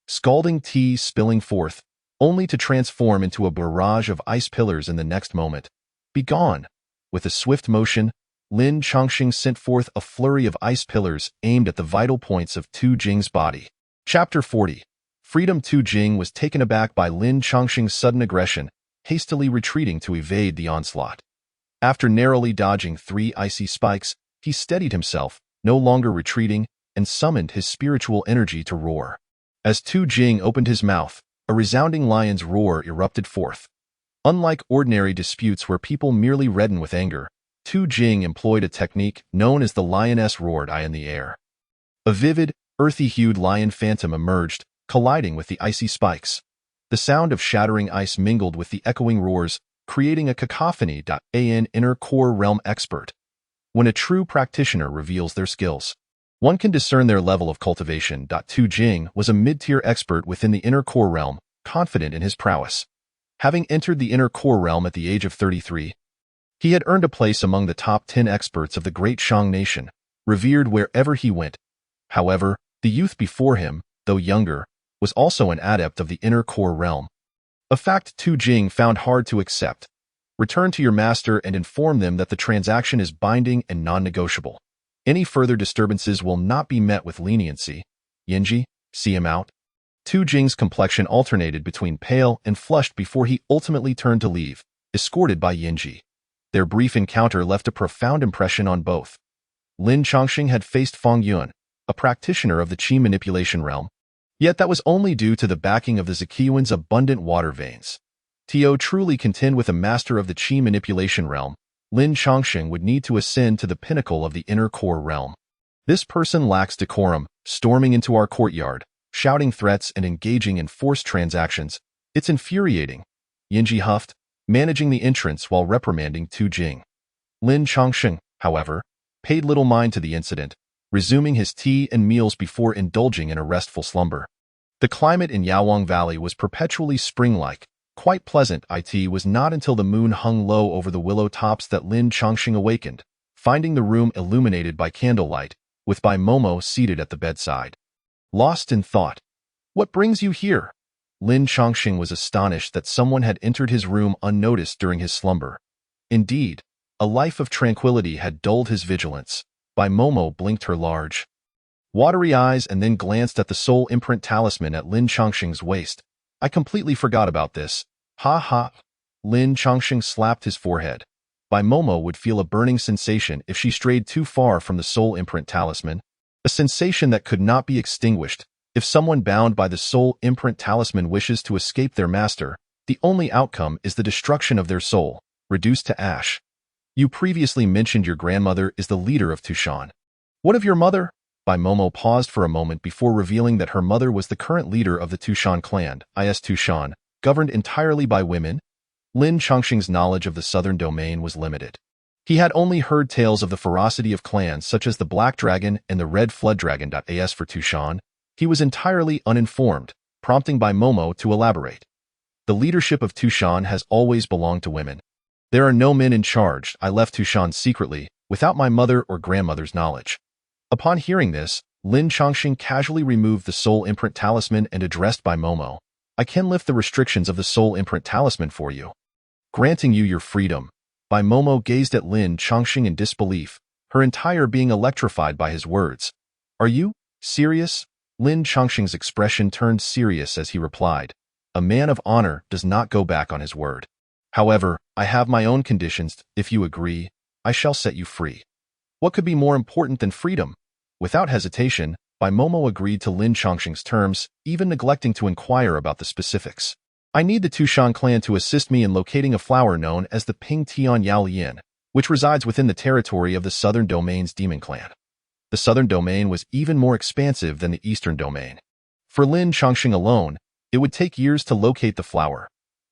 Scalding tea spilling forth, only to transform into a barrage of ice pillars in the next moment. Begone! With a swift motion, Lin Chongqing sent forth a flurry of ice pillars aimed at the vital points of Tu Jing's body. Chapter 40. Freedom. Tu Jing was taken aback by Lin Chongqing's sudden aggression, hastily retreating to evade the onslaught. After narrowly dodging 3 icy spikes, he steadied himself, no longer retreating, and summoned his spiritual energy to roar. As Tu Jing opened his mouth, a resounding lion's roar erupted forth. Unlike ordinary disputes where people merely redden with anger, Tu Jing employed a technique known as the lioness roared in the air. A vivid, earthy-hued lion phantom emerged, colliding with the icy spikes. The sound of shattering ice mingled with the echoing roars, creating a cacophony. An inner core realm expert. When a true practitioner reveals their skills, one can discern their level of cultivation. Tu Jing was a mid-tier expert within the inner core realm, confident in his prowess. Having entered the inner core realm at the age of 33, he had earned a place among the top 10 experts of the great Shang nation, revered wherever he went. However, the youth before him, though younger, was also an adept of the inner core realm. A fact Tu Jing found hard to accept. Return to your master and inform them that the transaction is binding and non-negotiable. Any further disturbances will not be met with leniency. Yinji, see him out. Tu Jing's complexion alternated between pale and flushed before he ultimately turned to leave, escorted by Yinji. Their brief encounter left a profound impression on both. Lin Chongqing had faced Feng Yun, a practitioner of the qi manipulation realm, yet that was only due to the backing of the Ziqiuan's abundant water veins. To truly contend with a master of the qi manipulation realm, Lin Chongqing would need to ascend to the pinnacle of the inner core realm. This person lacks decorum, storming into our courtyard, shouting threats and engaging in forced transactions. It's infuriating. Yinji huffed, managing the entrance while reprimanding Tu Jing. Lin Chongqing, however, paid little mind to the incident, resuming his tea and meals before indulging in a restful slumber. The climate in Yaowang Valley was perpetually spring-like, quite pleasant. It was not until the moon hung low over the willow tops that Lin Chongqing awakened, finding the room illuminated by candlelight, with Bai Momo seated at the bedside. Lost in thought. What brings you here? Lin Chongqing was astonished that someone had entered his room unnoticed during his slumber. Indeed, a life of tranquility had dulled his vigilance. Bai Momo blinked her large, watery eyes and then glanced at the soul imprint talisman at Lin Chongqing's waist. I completely forgot about this. Ha ha. Lin Chongqing slapped his forehead. Bai Momo would feel a burning sensation if she strayed too far from the soul imprint talisman, a sensation that could not be extinguished. If someone bound by the soul imprint talisman wishes to escape their master, the only outcome is the destruction of their soul, reduced to ash. You previously mentioned your grandmother is the leader of Tushan. What of your mother? Bai Momo paused for a moment before revealing that her mother was the current leader of the Tushan clan, is Tushan, governed entirely by women. Lin Chongqing's knowledge of the southern domain was limited. He had only heard tales of the ferocity of clans such as the Black Dragon and the Red Flood Dragon. As for Tushan, he was entirely uninformed, prompting Bai Momo to elaborate. The leadership of Tushan has always belonged to women. There are no men in charge. I left Tushan secretly, without my mother or grandmother's knowledge. Upon hearing this, Lin Chongqing casually removed the soul imprint talisman and addressed Bai Momo. I can lift the restrictions of the soul imprint talisman for you, granting you your freedom. Bai Momo gazed at Lin Chongqing in disbelief, her entire being electrified by his words. Are you serious? Lin Chongqing's expression turned serious as he replied. A man of honor does not go back on his word. However, I have my own conditions. If you agree, I shall set you free. What could be more important than freedom? Without hesitation, Bai Momo agreed to Lin Chongqing's terms, even neglecting to inquire about the specifics. I need the Tushan clan to assist me in locating a flower known as the Ping Tian Yao Lian, which resides within the territory of the Southern Domain's demon clan. The Southern Domain was even more expansive than the Eastern Domain. For Lin Chongqing alone, it would take years to locate the flower.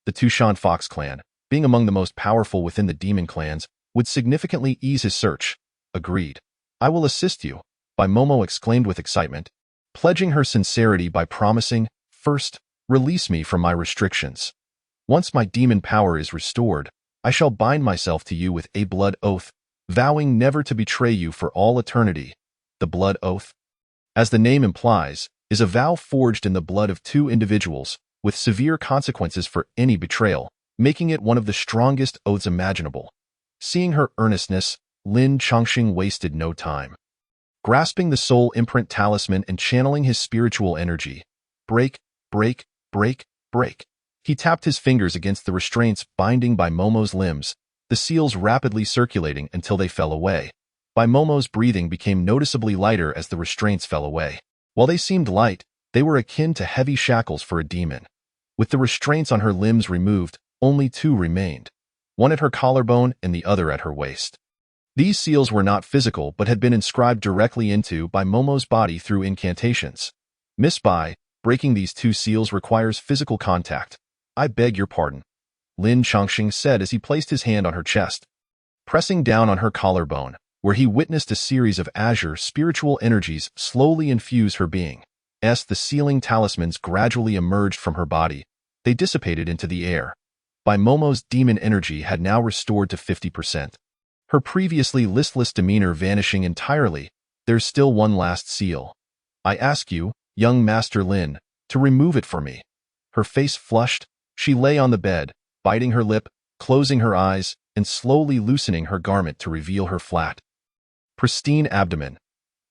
The Tushan Fox clan, being among the most powerful within the demon clans, would significantly ease his search. Agreed. I will assist you, Bai Momo exclaimed with excitement, pledging her sincerity by promising, first, release me from my restrictions. Once my demon power is restored, I shall bind myself to you with a blood oath, vowing never to betray you for all eternity. The blood oath, as the name implies, is a vow forged in the blood of two individuals, with severe consequences for any betrayal, making it one of the strongest oaths imaginable. Seeing her earnestness, Lin Chongqing wasted no time. Grasping the soul imprint talisman and channeling his spiritual energy, break, break, break, break. He tapped his fingers against the restraints binding Bai Momo's limbs, the seals rapidly circulating until they fell away. Bai Momo's breathing became noticeably lighter as the restraints fell away. While they seemed light, they were akin to heavy shackles for a demon. With the restraints on her limbs removed, only two remained, one at her collarbone and the other at her waist. These seals were not physical but had been inscribed directly into Bai Momo's body through incantations. Miss Bai, breaking these two seals requires physical contact. I beg your pardon, Lin Chongqing said as he placed his hand on her chest, pressing down on her collarbone, where he witnessed a series of azure spiritual energies slowly infuse her being. As the sealing talismans gradually emerged from her body, they dissipated into the air. Bai Momo's demon energy had now restored to 50%. Her previously listless demeanor vanishing entirely. There's still one last seal. I ask you, young Master Lin, to remove it for me. Her face flushed, she lay on the bed, biting her lip, closing her eyes, and slowly loosening her garment to reveal her flat, pristine abdomen.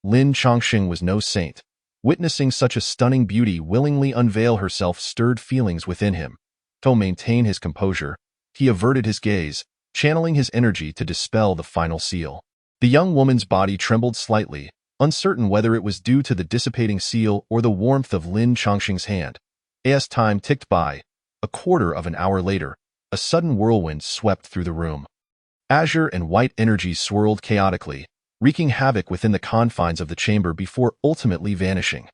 Lin Chongqing was no saint. Witnessing such a stunning beauty willingly unveil herself stirred feelings within him. To maintain his composure, he averted his gaze, channeling his energy to dispel the final seal. The young woman's body trembled slightly, uncertain whether it was due to the dissipating seal or the warmth of Lin Chongqing's hand. As time ticked by, a quarter of an hour later, a sudden whirlwind swept through the room. Azure and white energies swirled chaotically, wreaking havoc within the confines of the chamber before ultimately vanishing.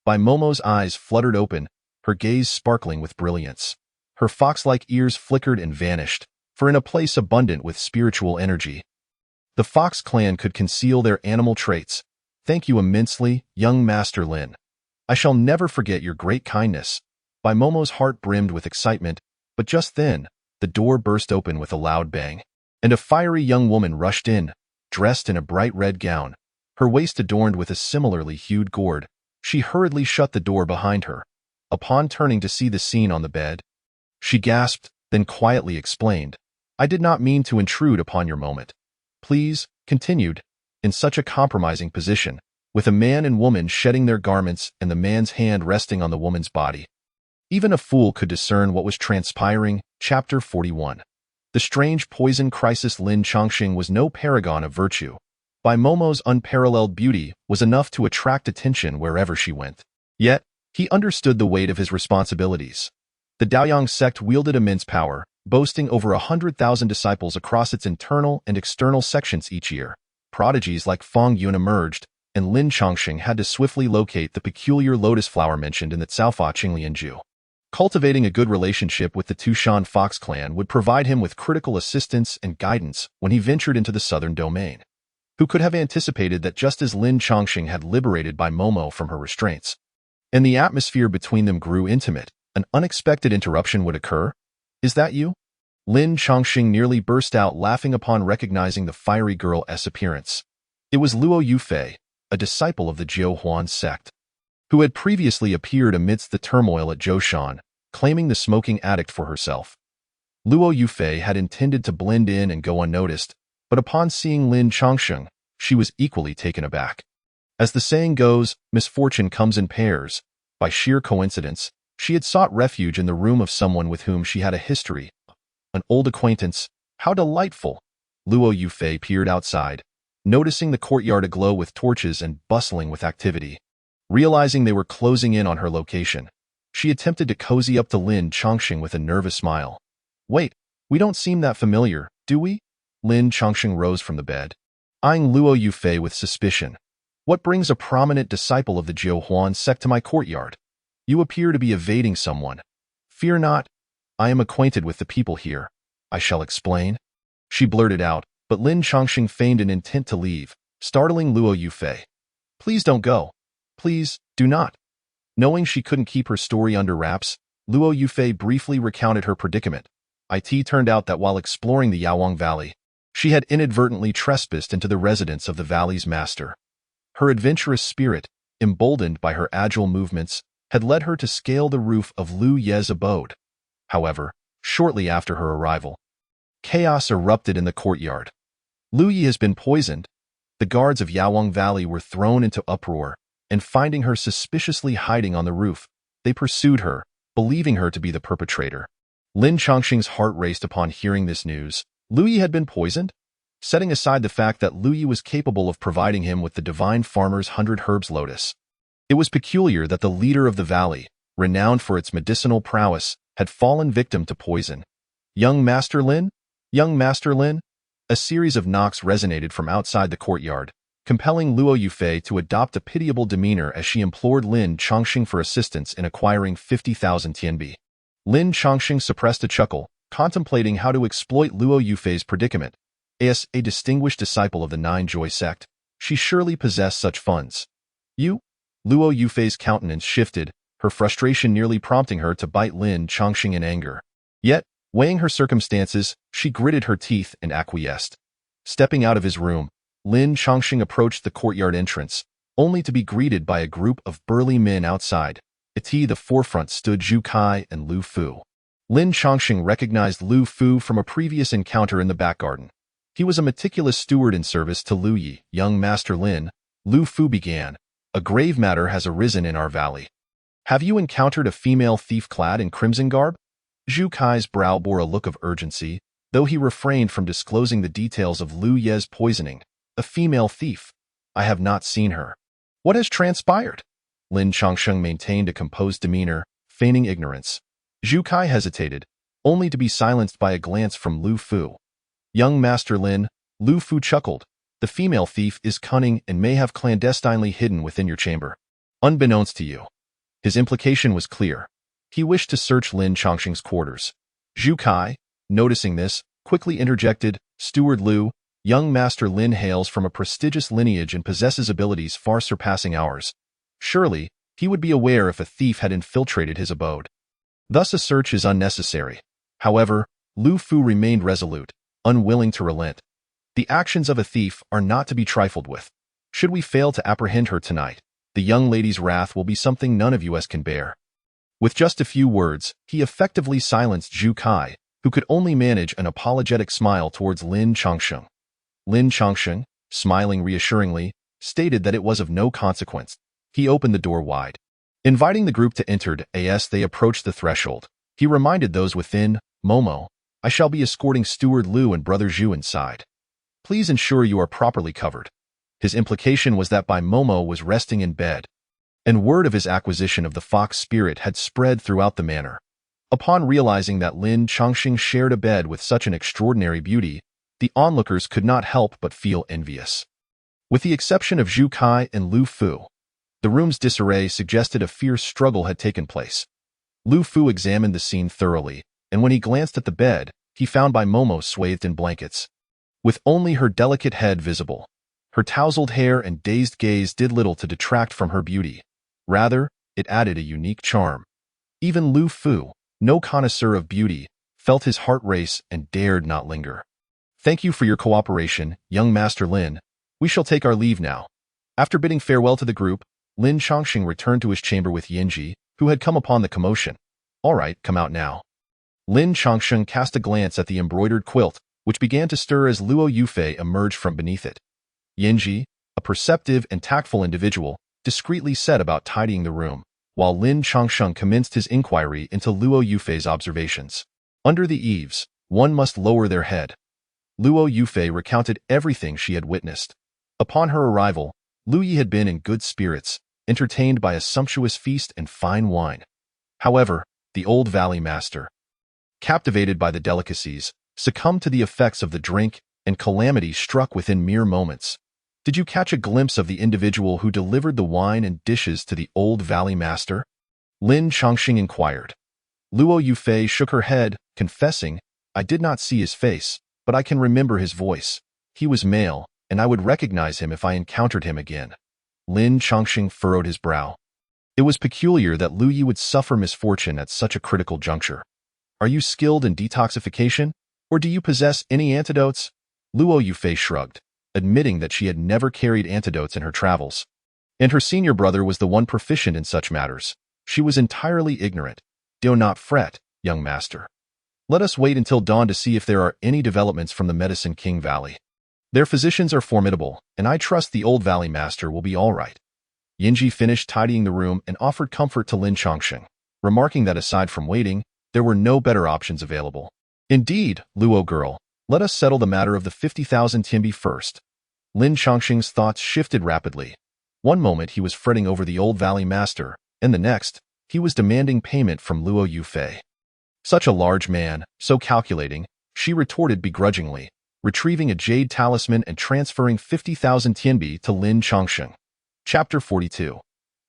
Bai Momo's eyes fluttered open, her gaze sparkling with brilliance. Her fox-like ears flickered and vanished, for in a place abundant with spiritual energy, the Fox clan could conceal their animal traits. Thank you immensely, young Master Lin. I shall never forget your great kindness. Bai Momo's heart brimmed with excitement, but just then, the door burst open with a loud bang, and a fiery young woman rushed in, dressed in a bright red gown, her waist adorned with a similarly hued gourd. She hurriedly shut the door behind her. Upon turning to see the scene on the bed, she gasped, then quietly explained, I did not mean to intrude upon your moment. Please, continued, in such a compromising position, with a man and woman shedding their garments and the man's hand resting on the woman's body. Even a fool could discern what was transpiring. Chapter 41. The strange poison crisis. Lin Chongqing was no paragon of virtue. Bai Momo's unparalleled beauty was enough to attract attention wherever she went. Yet, he understood the weight of his responsibilities. The Daoyang sect wielded immense power, boasting over 100,000 disciples across its internal and external sections each year. Prodigies like Fang Yun emerged, and Lin Chongqing had to swiftly locate the peculiar lotus flower mentioned in the Caofa Qinglianju. Cultivating a good relationship with the Tushan Fox clan would provide him with critical assistance and guidance when he ventured into the southern domain. Who could have anticipated that just as Lin Chongqing had liberated Bai Momo from her restraints, and the atmosphere between them grew intimate, an unexpected interruption would occur? Is that you? Lin Chongqing nearly burst out laughing upon recognizing the fiery girl's appearance. It was Luo Yufei, a disciple of the Jiu Huan sect, who had previously appeared amidst the turmoil at Zhoushan, claiming the smoking addict for herself. Luo Yufei had intended to blend in and go unnoticed, but upon seeing Lin Chongqing, she was equally taken aback. As the saying goes, misfortune comes in pairs. By sheer coincidence, she had sought refuge in the room of someone with whom she had a history. An old acquaintance. How delightful! Luo Yufei peered outside, noticing the courtyard aglow with torches and bustling with activity. Realizing they were closing in on her location, she attempted to cozy up to Lin Chongqing with a nervous smile. Wait, we don't seem that familiar, do we? Lin Chongqing rose from the bed, eyeing Luo Yufei with suspicion. What brings a prominent disciple of the Jiu Huan sect to my courtyard? You appear to be evading someone. Fear not. I am acquainted with the people here. I shall explain. She blurted out, but Lin Chongqing feigned an intent to leave, startling Luo Yufei. Please don't go. Please, do not. Knowing she couldn't keep her story under wraps, Luo Yufei briefly recounted her predicament. It turned out that while exploring the Yawang Valley, she had inadvertently trespassed into the residence of the valley's master. Her adventurous spirit, emboldened by her agile movements, had led her to scale the roof of Lu Ye's abode. However, shortly after her arrival, chaos erupted in the courtyard. Lu Yi has been poisoned. The guards of Yawang Valley were thrown into uproar, and finding her suspiciously hiding on the roof, they pursued her, believing her to be the perpetrator. Lin Chongqing's heart raced upon hearing this news. Lu Yi had been poisoned? Setting aside the fact that Lu Yi was capable of providing him with the divine farmer's 100 herbs lotus, it was peculiar that the leader of the valley, renowned for its medicinal prowess, had fallen victim to poison. Young Master Lin? Young Master Lin? A series of knocks resonated from outside the courtyard, compelling Luo Yufei to adopt a pitiable demeanor as she implored Lin Chongqing for assistance in acquiring 50,000 tianbi. Lin Chongqing suppressed a chuckle, contemplating how to exploit Luo Yufei's predicament. As a distinguished disciple of the Nine Joy sect, she surely possessed such funds. You? Luo Yufei's countenance shifted, her frustration nearly prompting her to bite Lin Chongqing in anger. Yet, weighing her circumstances, she gritted her teeth and acquiesced. Stepping out of his room, Lin Chongqing approached the courtyard entrance, only to be greeted by a group of burly men outside. At the forefront stood Zhu Kai and Lu Fu. Lin Chongqing recognized Lu Fu from a previous encounter in the back garden. He was a meticulous steward in service to Lu Yi. Young Master Lin, Lu Fu began, a grave matter has arisen in our valley. Have you encountered a female thief clad in crimson garb? Zhu Kai's brow bore a look of urgency, though he refrained from disclosing the details of Lu Ye's poisoning. A female thief. I have not seen her. What has transpired? Lin Chongqing maintained a composed demeanor, feigning ignorance. Zhu Kai hesitated, only to be silenced by a glance from Lu Fu. Young Master Lin, Lu Fu chuckled. The female thief is cunning and may have clandestinely hidden within your chamber, unbeknownst to you. His implication was clear. He wished to search Lin Chongqing's quarters. Zhu Kai, noticing this, quickly interjected, Steward Lu, young Master Lin hails from a prestigious lineage and possesses abilities far surpassing ours. Surely, he would be aware if a thief had infiltrated his abode. Thus a search is unnecessary. However, Lu Fu remained resolute, unwilling to relent. The actions of a thief are not to be trifled with. Should we fail to apprehend her tonight, the young lady's wrath will be something none of us can bear. With just a few words, he effectively silenced Zhu Kai, who could only manage an apologetic smile towards Lin Chongqing. Lin Chongqing, smiling reassuringly, stated that it was of no consequence. He opened the door wide. Inviting the group to enter, as they approached the threshold, he reminded those within, Momo, I shall be escorting Steward Liu and Brother Zhu inside. Please ensure you are properly covered. His implication was that Momo was resting in bed, and word of his acquisition of the fox spirit had spread throughout the manor. Upon realizing that Lin Chongqing shared a bed with such an extraordinary beauty, the onlookers could not help but feel envious. With the exception of Zhu Kai and Lu Fu, the room's disarray suggested a fierce struggle had taken place. Lu Fu examined the scene thoroughly, and when he glanced at the bed, he found Momo swathed in blankets, with only her delicate head visible. Her tousled hair and dazed gaze did little to detract from her beauty. Rather, it added a unique charm. Even Lu Fu, no connoisseur of beauty, felt his heart race and dared not linger. Thank you for your cooperation, young Master Lin. We shall take our leave now. After bidding farewell to the group, Lin Chongqing returned to his chamber with Yinji, who had come upon the commotion. All right, come out now. Lin Chongqing cast a glance at the embroidered quilt, which began to stir as Luo Yufei emerged from beneath it. Yinji, a perceptive and tactful individual, discreetly set about tidying the room, while Lin Chongqing commenced his inquiry into Luo Yufei's observations. Under the eaves, one must lower their head. Luo Yufei recounted everything she had witnessed. Upon her arrival, Lu Yi had been in good spirits, entertained by a sumptuous feast and fine wine. However, the old valley master, captivated by the delicacies, succumbed to the effects of the drink, and calamity struck within mere moments. Did you catch a glimpse of the individual who delivered the wine and dishes to the old valley master? Lin Chongqing inquired. Luo Yufei shook her head, confessing, I did not see his face, but I can remember his voice. He was male, and I would recognize him if I encountered him again. Lin Chongqing furrowed his brow. It was peculiar that Lu Yi would suffer misfortune at such a critical juncture. Are you skilled in detoxification, or do you possess any antidotes? Luo Yufei shrugged, admitting that she had never carried antidotes in her travels. And her senior brother was the one proficient in such matters. She was entirely ignorant. Do not fret, young master. Let us wait until dawn to see if there are any developments from the Medicine King Valley. Their physicians are formidable, and I trust the old valley master will be all right. Yinji finished tidying the room and offered comfort to Lin Chongqing, remarking that aside from waiting, there were no better options available. Indeed, Luo girl, let us settle the matter of the 50,000 tianbi first. Lin Chongqing's thoughts shifted rapidly. One moment he was fretting over the old valley master, and the next, he was demanding payment from Luo Yufei. Such a large man, so calculating, she retorted begrudgingly, retrieving a jade talisman and transferring 50,000 tianbi to Lin Chongqing. Chapter 42.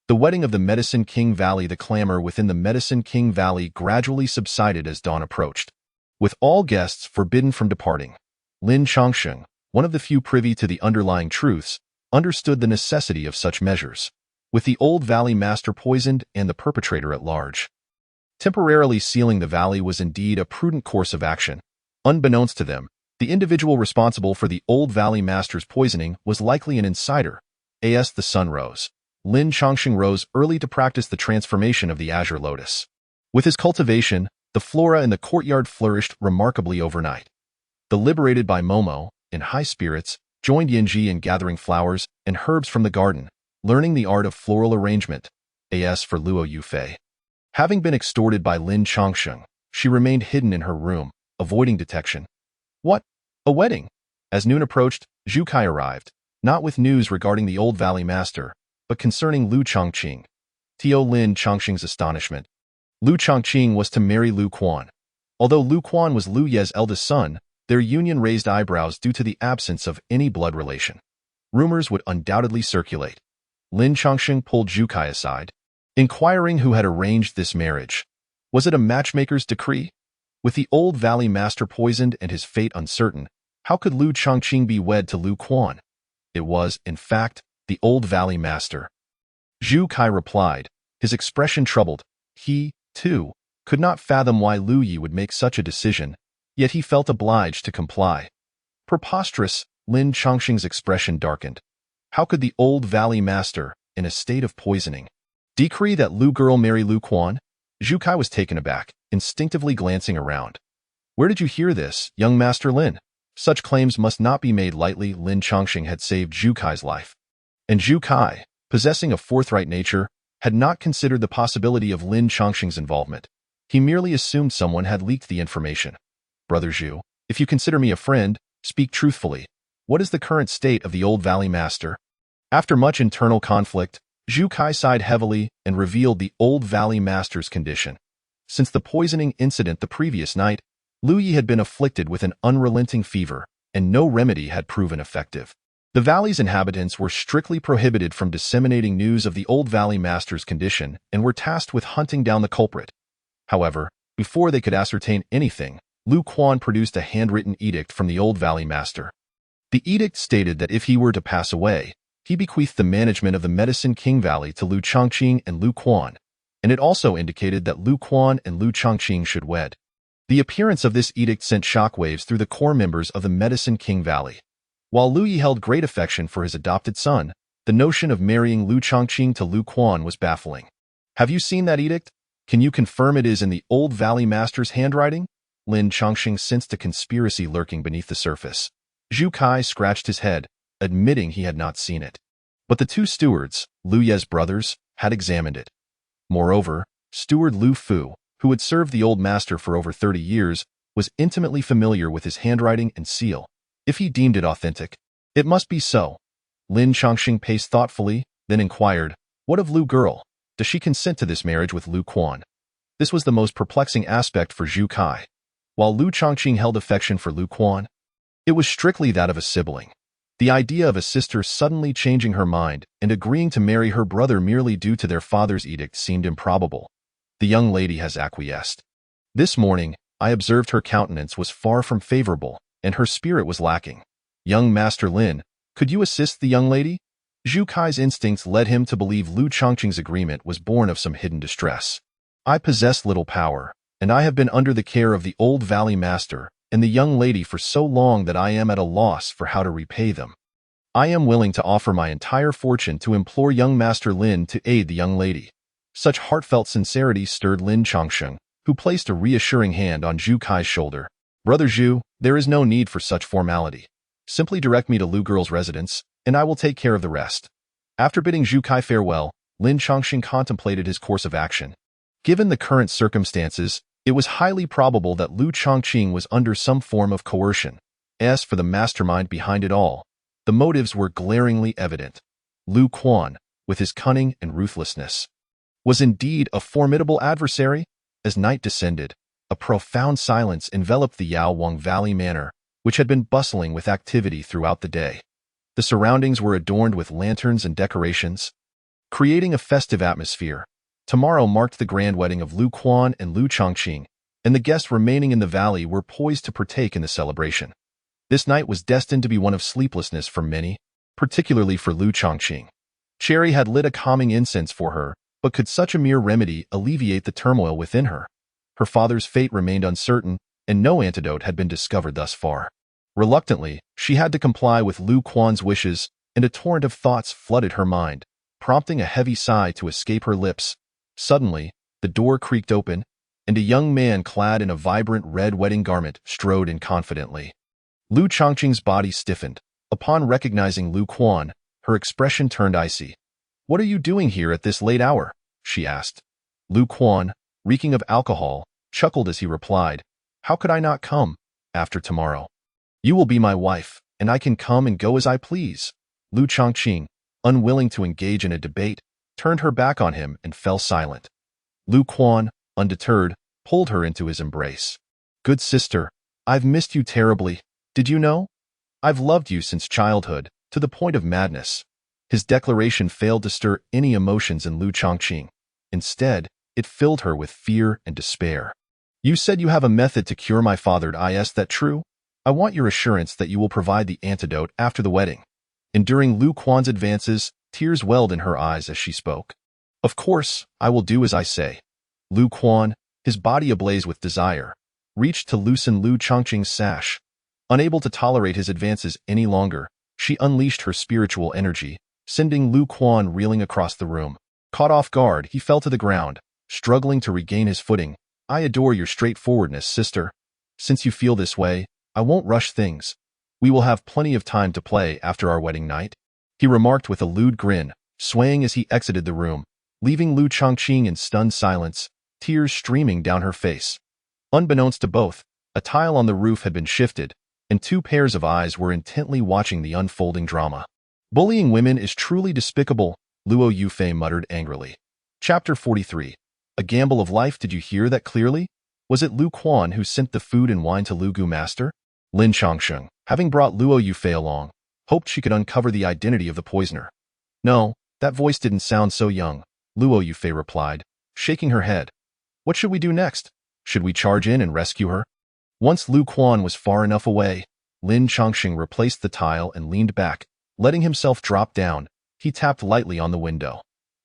The wedding of the Medicine King Valley. The clamor within the Medicine King Valley gradually subsided as dawn approached. With all guests forbidden from departing, Lin Chongqing, one of the few privy to the underlying truths, understood the necessity of such measures, with the old valley master poisoned and the perpetrator at large. Temporarily sealing the valley was indeed a prudent course of action. Unbeknownst to them, the individual responsible for the old valley master's poisoning was likely an insider. As the sun rose, Lin Chongqing rose early to practice the transformation of the azure lotus. With his cultivation, the flora in the courtyard flourished remarkably overnight. The liberated Momo, in high spirits, joined Yinji in gathering flowers and herbs from the garden, learning the art of floral arrangement. As for Luo Yufei, having been extorted by Lin Chongqing, she remained hidden in her room, avoiding detection. What? A wedding? As noon approached, Zhu Kai arrived, not with news regarding the old valley master, but concerning Lu Chongqing. To Lin Chongqing's astonishment, Lu Chongqing was to marry Lu Quan. Although Lu Quan was Lu Ye's eldest son, their union raised eyebrows due to the absence of any blood relation. Rumors would undoubtedly circulate. Lin Chongqing pulled Zhu Kai aside, inquiring who had arranged this marriage. Was it a matchmaker's decree? With the old valley master poisoned and his fate uncertain, how could Lu Chongqing be wed to Lu Quan? It was, in fact, the old valley master. Zhu Kai replied, his expression troubled. He, too, could not fathom why Lu Yi would make such a decision, yet he felt obliged to comply. Preposterous, Lin Chongqing's expression darkened. How could the old valley master, in a state of poisoning, decree that Lu girl marry Lu Quan? Zhu Kai was taken aback, instinctively glancing around. Where did you hear this, young Master Lin? Such claims must not be made lightly. Lin Chongqing had saved Zhu Kai's life. And Zhu Kai, possessing a forthright nature, had not considered the possibility of Lin Chongqing's involvement. He merely assumed someone had leaked the information. Brother Zhu, if you consider me a friend, speak truthfully. What is the current state of the Old Valley Master? After much internal conflict, Zhu Kai sighed heavily and revealed the Old Valley Master's condition. Since the poisoning incident the previous night, Lu Yi had been afflicted with an unrelenting fever, and no remedy had proven effective. The valley's inhabitants were strictly prohibited from disseminating news of the Old Valley Master's condition and were tasked with hunting down the culprit. However, before they could ascertain anything, Lu Quan produced a handwritten edict from the Old Valley Master. The edict stated that if he were to pass away, he bequeathed the management of the Medicine King Valley to Lu Chongqing and Lu Quan, and it also indicated that Lu Quan and Lu Chongqing should wed. The appearance of this edict sent shockwaves through the core members of the Medicine King Valley. While Lu Yi held great affection for his adopted son, the notion of marrying Lu Chongqing to Lu Quan was baffling. Have you seen that edict? Can you confirm it is in the Old Valley Master's handwriting? Lin Chongqing sensed a conspiracy lurking beneath the surface. Zhu Kai scratched his head, admitting he had not seen it. But the two stewards, Lu Ye's brothers, had examined it. Moreover, Steward Lu Fu, who had served the old master for over 30 years, was intimately familiar with his handwriting and seal. If he deemed it authentic, it must be so. Lin Chongqing paced thoughtfully, then inquired, "What of Lu girl? Does she consent to this marriage with Lu Quan?" This was the most perplexing aspect for Zhu Kai. While Lu Chongqing held affection for Lu Quan, it was strictly that of a sibling. The idea of a sister suddenly changing her mind and agreeing to marry her brother merely due to their father's edict seemed improbable. The young lady has acquiesced. This morning, I observed her countenance was far from favorable, and her spirit was lacking. Young Master Lin, could you assist the young lady? Zhu Kai's instincts led him to believe Lu Chongqing's agreement was born of some hidden distress. I possess little power, and I have been under the care of the Old Valley Master and the young lady for so long that I am at a loss for how to repay them. I am willing to offer my entire fortune to implore young Master Lin to aid the young lady. Such heartfelt sincerity stirred Lin Chongqing, who placed a reassuring hand on Zhu Kai's shoulder. Brother Zhu, there is no need for such formality. Simply direct me to Lu girl's residence, and I will take care of the rest. After bidding Zhu Kai farewell, Lin Chongqing contemplated his course of action. Given the current circumstances, it was highly probable that Lu Chongqing was under some form of coercion. As for the mastermind behind it all, the motives were glaringly evident. Lu Quan, with his cunning and ruthlessness, was indeed a formidable adversary. As night descended, a profound silence enveloped the Yaowang Valley Manor, which had been bustling with activity throughout the day. The surroundings were adorned with lanterns and decorations, creating a festive atmosphere. Tomorrow marked the grand wedding of Lu Quan and Lu Chongqing, and the guests remaining in the valley were poised to partake in the celebration. This night was destined to be one of sleeplessness for many, particularly for Lu Chongqing. Cherry had lit a calming incense for her, but could such a mere remedy alleviate the turmoil within her? Her father's fate remained uncertain, and no antidote had been discovered thus far. Reluctantly, she had to comply with Lu Quan's wishes, and a torrent of thoughts flooded her mind, prompting a heavy sigh to escape her lips. Suddenly, the door creaked open, and a young man clad in a vibrant red wedding garment strode in confidently. Lu Chongqing's body stiffened. Upon recognizing Lu Quan, her expression turned icy. "What are you doing here at this late hour?" she asked. Lu Quan, reeking of alcohol, chuckled as he replied, "How could I not come, after tomorrow? You will be my wife, and I can come and go as I please." Lu Chongqing, unwilling to engage in a debate, turned her back on him and fell silent. Lu Quan, undeterred, pulled her into his embrace. "Good sister, I've missed you terribly. Did you know? I've loved you since childhood, to the point of madness." His declaration failed to stir any emotions in Lu Chongqing. Instead, it filled her with fear and despair. "You said you have a method to cure my father. Is that true? I want your assurance that you will provide the antidote after the wedding." Enduring Lu Quan's advances, tears welled in her eyes as she spoke. "Of course, I will do as I say." Lu Quan, his body ablaze with desire, reached to loosen Lu Chongqing's sash. Unable to tolerate his advances any longer, she unleashed her spiritual energy, sending Lu Quan reeling across the room. Caught off guard, he fell to the ground, struggling to regain his footing. "I adore your straightforwardness, sister. Since you feel this way, I won't rush things. We will have plenty of time to play after our wedding night." he remarked with a lewd grin, swaying as he exited the room, leaving Lu Chongqing in stunned silence, tears streaming down her face. Unbeknownst to both, a tile on the roof had been shifted, and two pairs of eyes were intently watching the unfolding drama. Bullying women is truly despicable, Luo Yufei muttered angrily. Chapter 43. A Gamble of Life. Did you hear that clearly? Was it Lu Quan who sent the food and wine to Lu Gu Master? Lin Chongsheng, having brought Luo Yufei along, hoped she could uncover the identity of the poisoner. No, that voice didn't sound so young, Luo Yufei replied, shaking her head. What should we do next? Should we charge in and rescue her? Once Lu Quan was far enough away, Lin Chongsheng replaced the tile and leaned back, letting himself drop down. He tapped lightly on the window.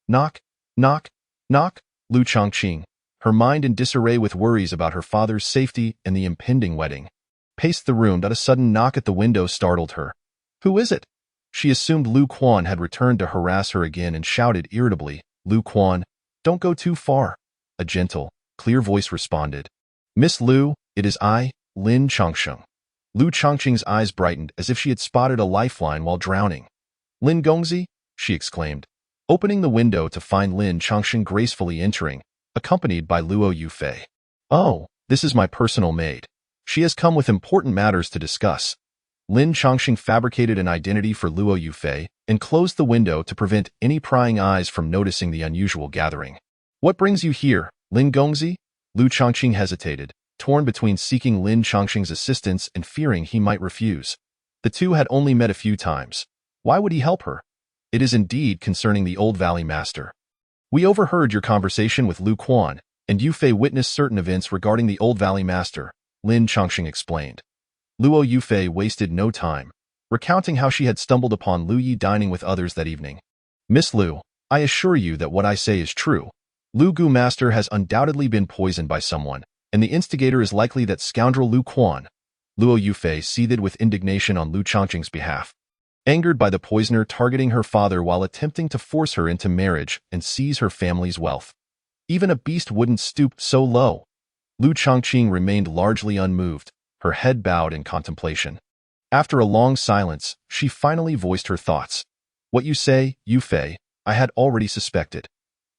Knock, knock, knock, Lu Chongqing, her mind in disarray with worries about her father's safety and the impending wedding, paced the room. A sudden knock at the window startled her. Who is it? She assumed Lu Quan had returned to harass her again and shouted irritably, Lu Quan, don't go too far. A gentle, clear voice responded. Miss Lu, it is I, Lin Chongsheng. Lu Chongqing's eyes brightened as if she had spotted a lifeline while drowning. Lin Gongzi? She exclaimed, opening the window to find Lin Chongsheng gracefully entering, accompanied by Luo Yufei. Oh, this is my personal maid. She has come with important matters to discuss. Lin Chongsheng fabricated an identity for Luo Yufei and closed the window to prevent any prying eyes from noticing the unusual gathering. What brings you here, Lin Gongzi? Lu Chongqing hesitated, torn between seeking Lin Chongsheng's assistance and fearing he might refuse. The two had only met a few times. Why would he help her? It is indeed concerning the Old Valley Master. We overheard your conversation with Lu Quan, and Yufei witnessed certain events regarding the Old Valley Master, Lin Chongsheng explained. Luo Yufei wasted no time, recounting how she had stumbled upon Lu Yi dining with others that evening. Miss Lu, I assure you that what I say is true. Lu Gu Master has undoubtedly been poisoned by someone, and the instigator is likely that scoundrel Lu Quan. Luo Yufei seethed with indignation on Lu Chongqing's behalf. Angered by the poisoner targeting her father while attempting to force her into marriage and seize her family's wealth. Even a beast wouldn't stoop so low. Lu Chongqing remained largely unmoved, her head bowed in contemplation. After a long silence, she finally voiced her thoughts. What you say, Yufei, I had already suspected.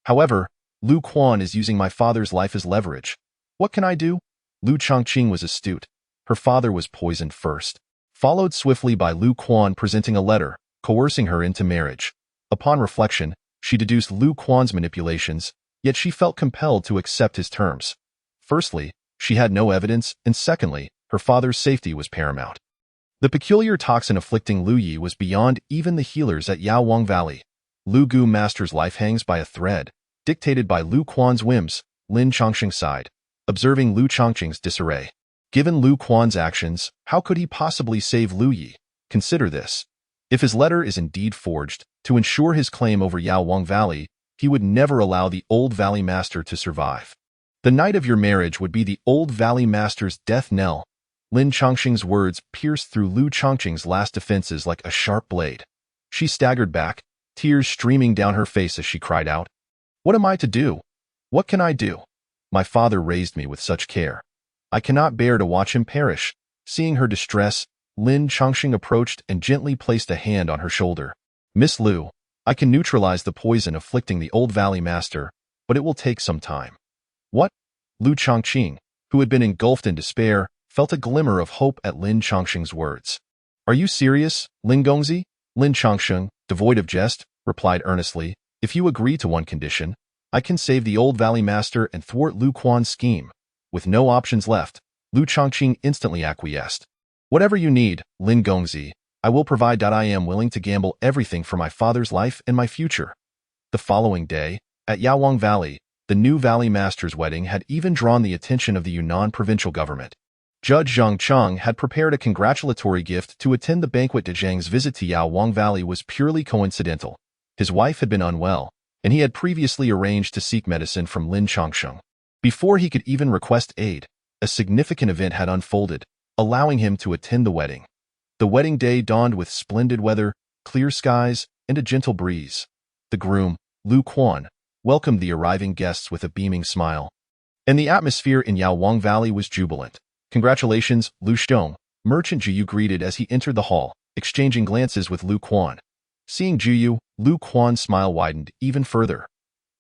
However, Lu Quan is using my father's life as leverage. What can I do? Lu Chongqing was astute. Her father was poisoned first, followed swiftly by Lu Quan presenting a letter, coercing her into marriage. Upon reflection, she deduced Lu Quan's manipulations, yet she felt compelled to accept his terms. Firstly, she had no evidence, and secondly, her father's safety was paramount. The peculiar toxin afflicting Lu Yi was beyond even the healers at Yaowang Valley. Lu Gu Master's life hangs by a thread, dictated by Lu Quan's whims. Lin Chongsheng sighed, observing Lu Chongqing's disarray. Given Lu Quan's actions, how could he possibly save Lu Yi? Consider this. If his letter is indeed forged, to ensure his claim over Yaowang Valley, he would never allow the Old Valley Master to survive. The night of your marriage would be the Old Valley Master's death knell. Lin Chongsheng's words pierced through Lu Chongqing's last defenses like a sharp blade. She staggered back, tears streaming down her face as she cried out, What am I to do? What can I do? My father raised me with such care. I cannot bear to watch him perish. Seeing her distress, Lin Chongsheng approached and gently placed a hand on her shoulder. Miss Lu, I can neutralize the poison afflicting the Old Valley Master, but it will take some time. What? Lu Chongqing, who had been engulfed in despair, felt a glimmer of hope at Lin Chongsheng's words. Are you serious, Lin Gongzi? Lin Chongsheng, devoid of jest, replied earnestly, If you agree to one condition, I can save the Old Valley Master and thwart Lu Quan's scheme. With no options left, Lu Chongqing instantly acquiesced. Whatever you need, Lin Gongzi, I will provide. I am willing to gamble everything for my father's life and my future. The following day, at Yaowang Valley, the new Valley Master's wedding had even drawn the attention of the Yunnan provincial government. Judge Zhang Cheng had prepared a congratulatory gift to attend the banquet. Zhang's visit to Yaowang Valley was purely coincidental. His wife had been unwell, and he had previously arranged to seek medicine from Lin Chongsheng. Before he could even request aid, a significant event had unfolded, allowing him to attend the wedding. The wedding day dawned with splendid weather, clear skies, and a gentle breeze. The groom, Lu Quan, welcomed the arriving guests with a beaming smile. And the atmosphere in Yaowang Valley was jubilant. Congratulations, Lu Xiong, Merchant Jiyu greeted as he entered the hall, exchanging glances with Lu Quan. Seeing Juyu, Lu Quan's smile widened even further.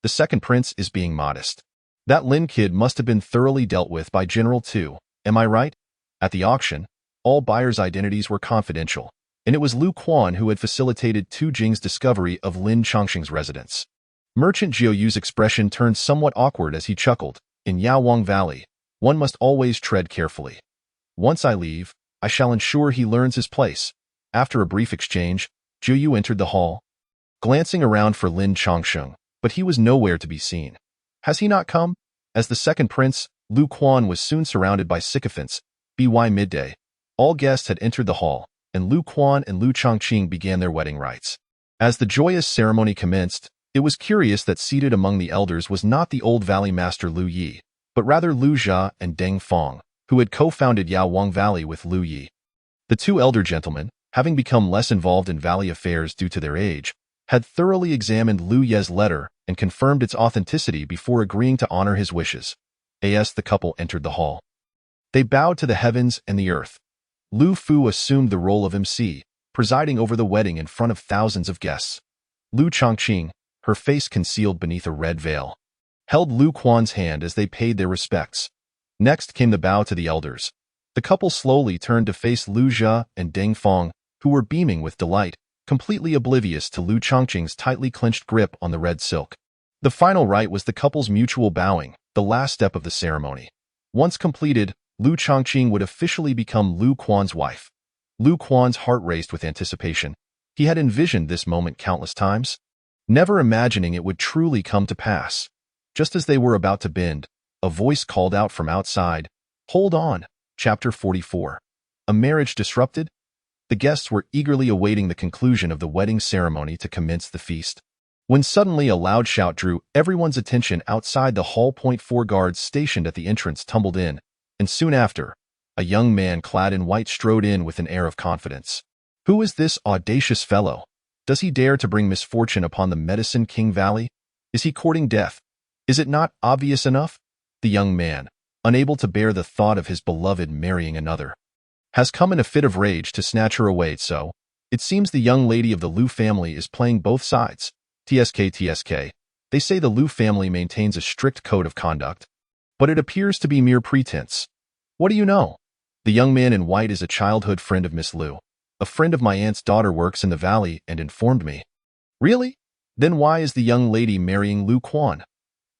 The second prince is being modest. That Lin kid must have been thoroughly dealt with by General Tu, am I right? At the auction, all buyers' identities were confidential, and it was Lu Quan who had facilitated Tu Jing's discovery of Lin Chongqing's residence. Merchant Jiuyu's expression turned somewhat awkward as he chuckled. In Yaowang Valley, one must always tread carefully. Once I leave, I shall ensure he learns his place. After a brief exchange, Juyu entered the hall, glancing around for Lin Chongqing, but he was nowhere to be seen. Has he not come? As the second prince, Lu Quan was soon surrounded by sycophants. By midday, all guests had entered the hall, and Lu Quan and Lu Chongqing began their wedding rites. As the joyous ceremony commenced, it was curious that seated among the elders was not the old valley master Lu Yi, but rather Lu Jia and Deng Fong, who had co-founded Yaowang Valley with Lu Yi. The two elder gentlemen, having become less involved in valley affairs due to their age, had thoroughly examined Lu Ye's letter and confirmed its authenticity before agreeing to honor his wishes. As the couple entered the hall, they bowed to the heavens and the earth. Lu Fu assumed the role of MC, presiding over the wedding in front of thousands of guests. Lu Chongqing, her face concealed beneath a red veil, held Lu Quan's hand as they paid their respects. Next came the bow to the elders. The couple slowly turned to face Lu Jia and Deng Fong, who were beaming with delight, completely oblivious to Lu Chongqing's tightly clenched grip on the red silk. The final rite was the couple's mutual bowing, the last step of the ceremony. Once completed, Lu Chongqing would officially become Lu Quan's wife. Lu Quan's heart raced with anticipation. He had envisioned this moment countless times, never imagining it would truly come to pass. Just as they were about to bend, a voice called out from outside, "Hold on." Chapter 44. A marriage disrupted? The guests were eagerly awaiting the conclusion of the wedding ceremony to commence the feast, when suddenly a loud shout drew everyone's attention outside the hall. 4 guards stationed at the entrance tumbled in, and soon after, a young man clad in white strode in with an air of confidence. Who is this audacious fellow? Does he dare to bring misfortune upon the Medicine King Valley? Is he courting death? Is it not obvious enough? The young man, unable to bear the thought of his beloved marrying another, has come in a fit of rage to snatch her away. So, it seems the young lady of the Lu family is playing both sides. TSK. They say the Lu family maintains a strict code of conduct, but it appears to be mere pretense. What do you know? The young man in white is a childhood friend of Miss Lu. A friend of my aunt's daughter works in the valley and informed me. Really? Then why is the young lady marrying Lu Quan?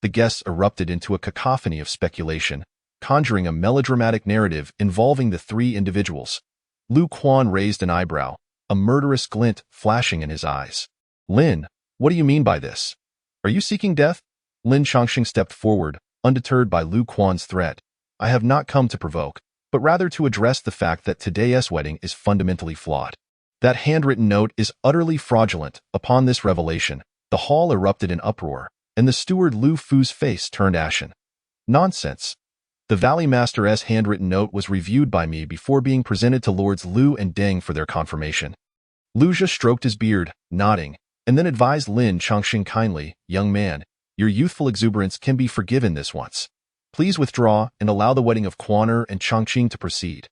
The guests erupted into a cacophony of speculation, conjuring a melodramatic narrative involving the three individuals. Lu Quan raised an eyebrow, a murderous glint flashing in his eyes. Lin, what do you mean by this? Are you seeking death? Lin Chongqing stepped forward, undeterred by Lu Quan's threat. I have not come to provoke, but rather to address the fact that today's wedding is fundamentally flawed. That handwritten note is utterly fraudulent. Upon this revelation, the hall erupted in uproar, and the steward Lu Fu's face turned ashen. Nonsense. The Valley Master's handwritten note was reviewed by me before being presented to Lords Lu and Deng for their confirmation. Lu Jia stroked his beard, nodding, and then advised Lin Chongqing kindly, young man, your youthful exuberance can be forgiven this once. Please withdraw and allow the wedding of Quaner and Chongqing to proceed.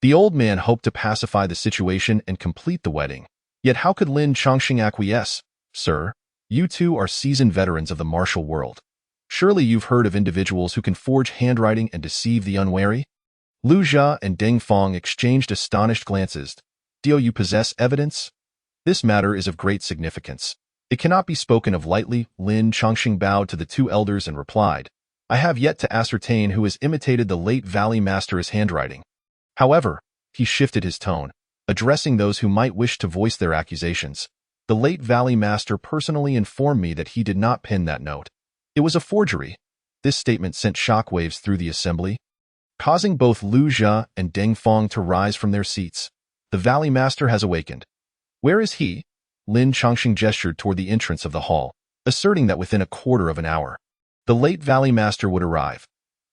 The old man hoped to pacify the situation and complete the wedding. Yet how could Lin Chongqing acquiesce? Sir, you two are seasoned veterans of the martial world. Surely you've heard of individuals who can forge handwriting and deceive the unwary? Lu Jia and Deng Fong exchanged astonished glances. Do you possess evidence? This matter is of great significance. It cannot be spoken of lightly. Lin Chongqing bowed to the two elders and replied, I have yet to ascertain who has imitated the late Valley Master's handwriting. However, he shifted his tone, addressing those who might wish to voice their accusations. The late Valley Master personally informed me that he did not pen that note. It was a forgery. This statement sent shockwaves through the assembly, causing both Lu Jia and Deng Fong to rise from their seats. The Valley Master has awakened. Where is he? Lin Chongqing gestured toward the entrance of the hall, asserting that within a quarter of an hour, the late Valley Master would arrive.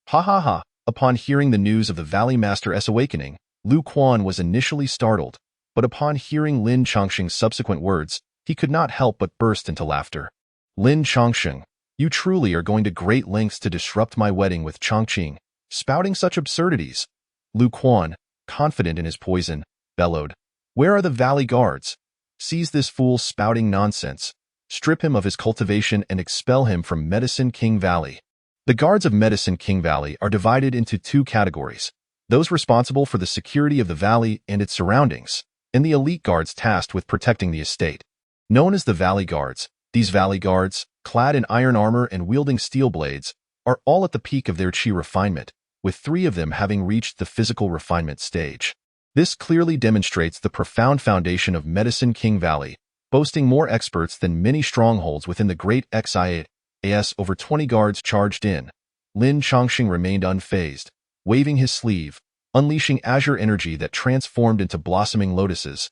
Ha ha ha. Upon hearing the news of the Valley Master's awakening, Lu Quan was initially startled, but upon hearing Lin Chongqing's subsequent words, he could not help but burst into laughter. Lin Chongqing, you truly are going to great lengths to disrupt my wedding with Chongqing, spouting such absurdities. Lu Quan, confident in his poison, bellowed, Where are the Valley Guards? Seize this fool spouting nonsense. Strip him of his cultivation and expel him from Medicine King Valley. The guards of Medicine King Valley are divided into two categories: those responsible for the security of the valley and its surroundings, and the elite guards tasked with protecting the estate. Known as the Valley Guards, these Valley Guards, clad in iron armor and wielding steel blades, are all at the peak of their chi refinement, with 3 of them having reached the physical refinement stage. This clearly demonstrates the profound foundation of Medicine King Valley, boasting more experts than many strongholds within the great XIAS. Over 20 guards charged in. Lin Chongqing remained unfazed, waving his sleeve, unleashing azure energy that transformed into blossoming lotuses.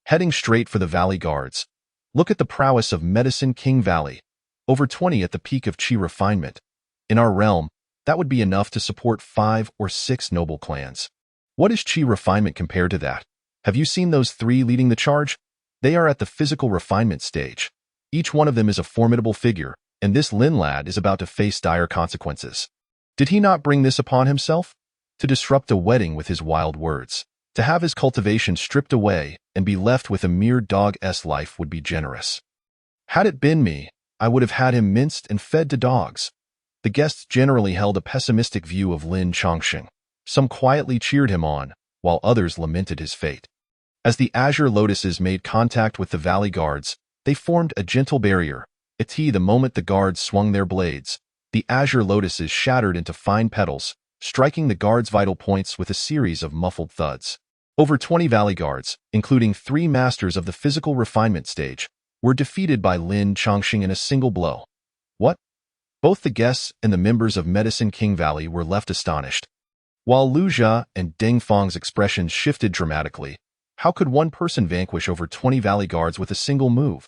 Heading straight for the Valley Guards. Look at the prowess of Medicine King Valley. Over 20 at the peak of chi refinement. In our realm, that would be enough to support 5 or 6 noble clans. What is chi refinement compared to that? Have you seen those 3 leading the charge? They are at the physical refinement stage. Each one of them is a formidable figure, and this Lin lad is about to face dire consequences. Did he not bring this upon himself? To disrupt a wedding with his wild words. To have his cultivation stripped away and be left with a mere dog's life would be generous. Had it been me, I would have had him minced and fed to dogs. The guests generally held a pessimistic view of Lin Chongqing. Some quietly cheered him on, while others lamented his fate. As the azure lotuses made contact with the Valley Guards, they formed a gentle barrier. The moment the guards swung their blades, the azure lotuses shattered into fine petals, striking the guards' vital points with a series of muffled thuds. Over 20 Valley Guards, including 3 masters of the physical refinement stage, were defeated by Lin Chongqing in a single blow. What? Both the guests and the members of Medicine King Valley were left astonished. While Lu Jia and Deng Feng's expressions shifted dramatically, how could one person vanquish over 20 Valley Guards with a single move?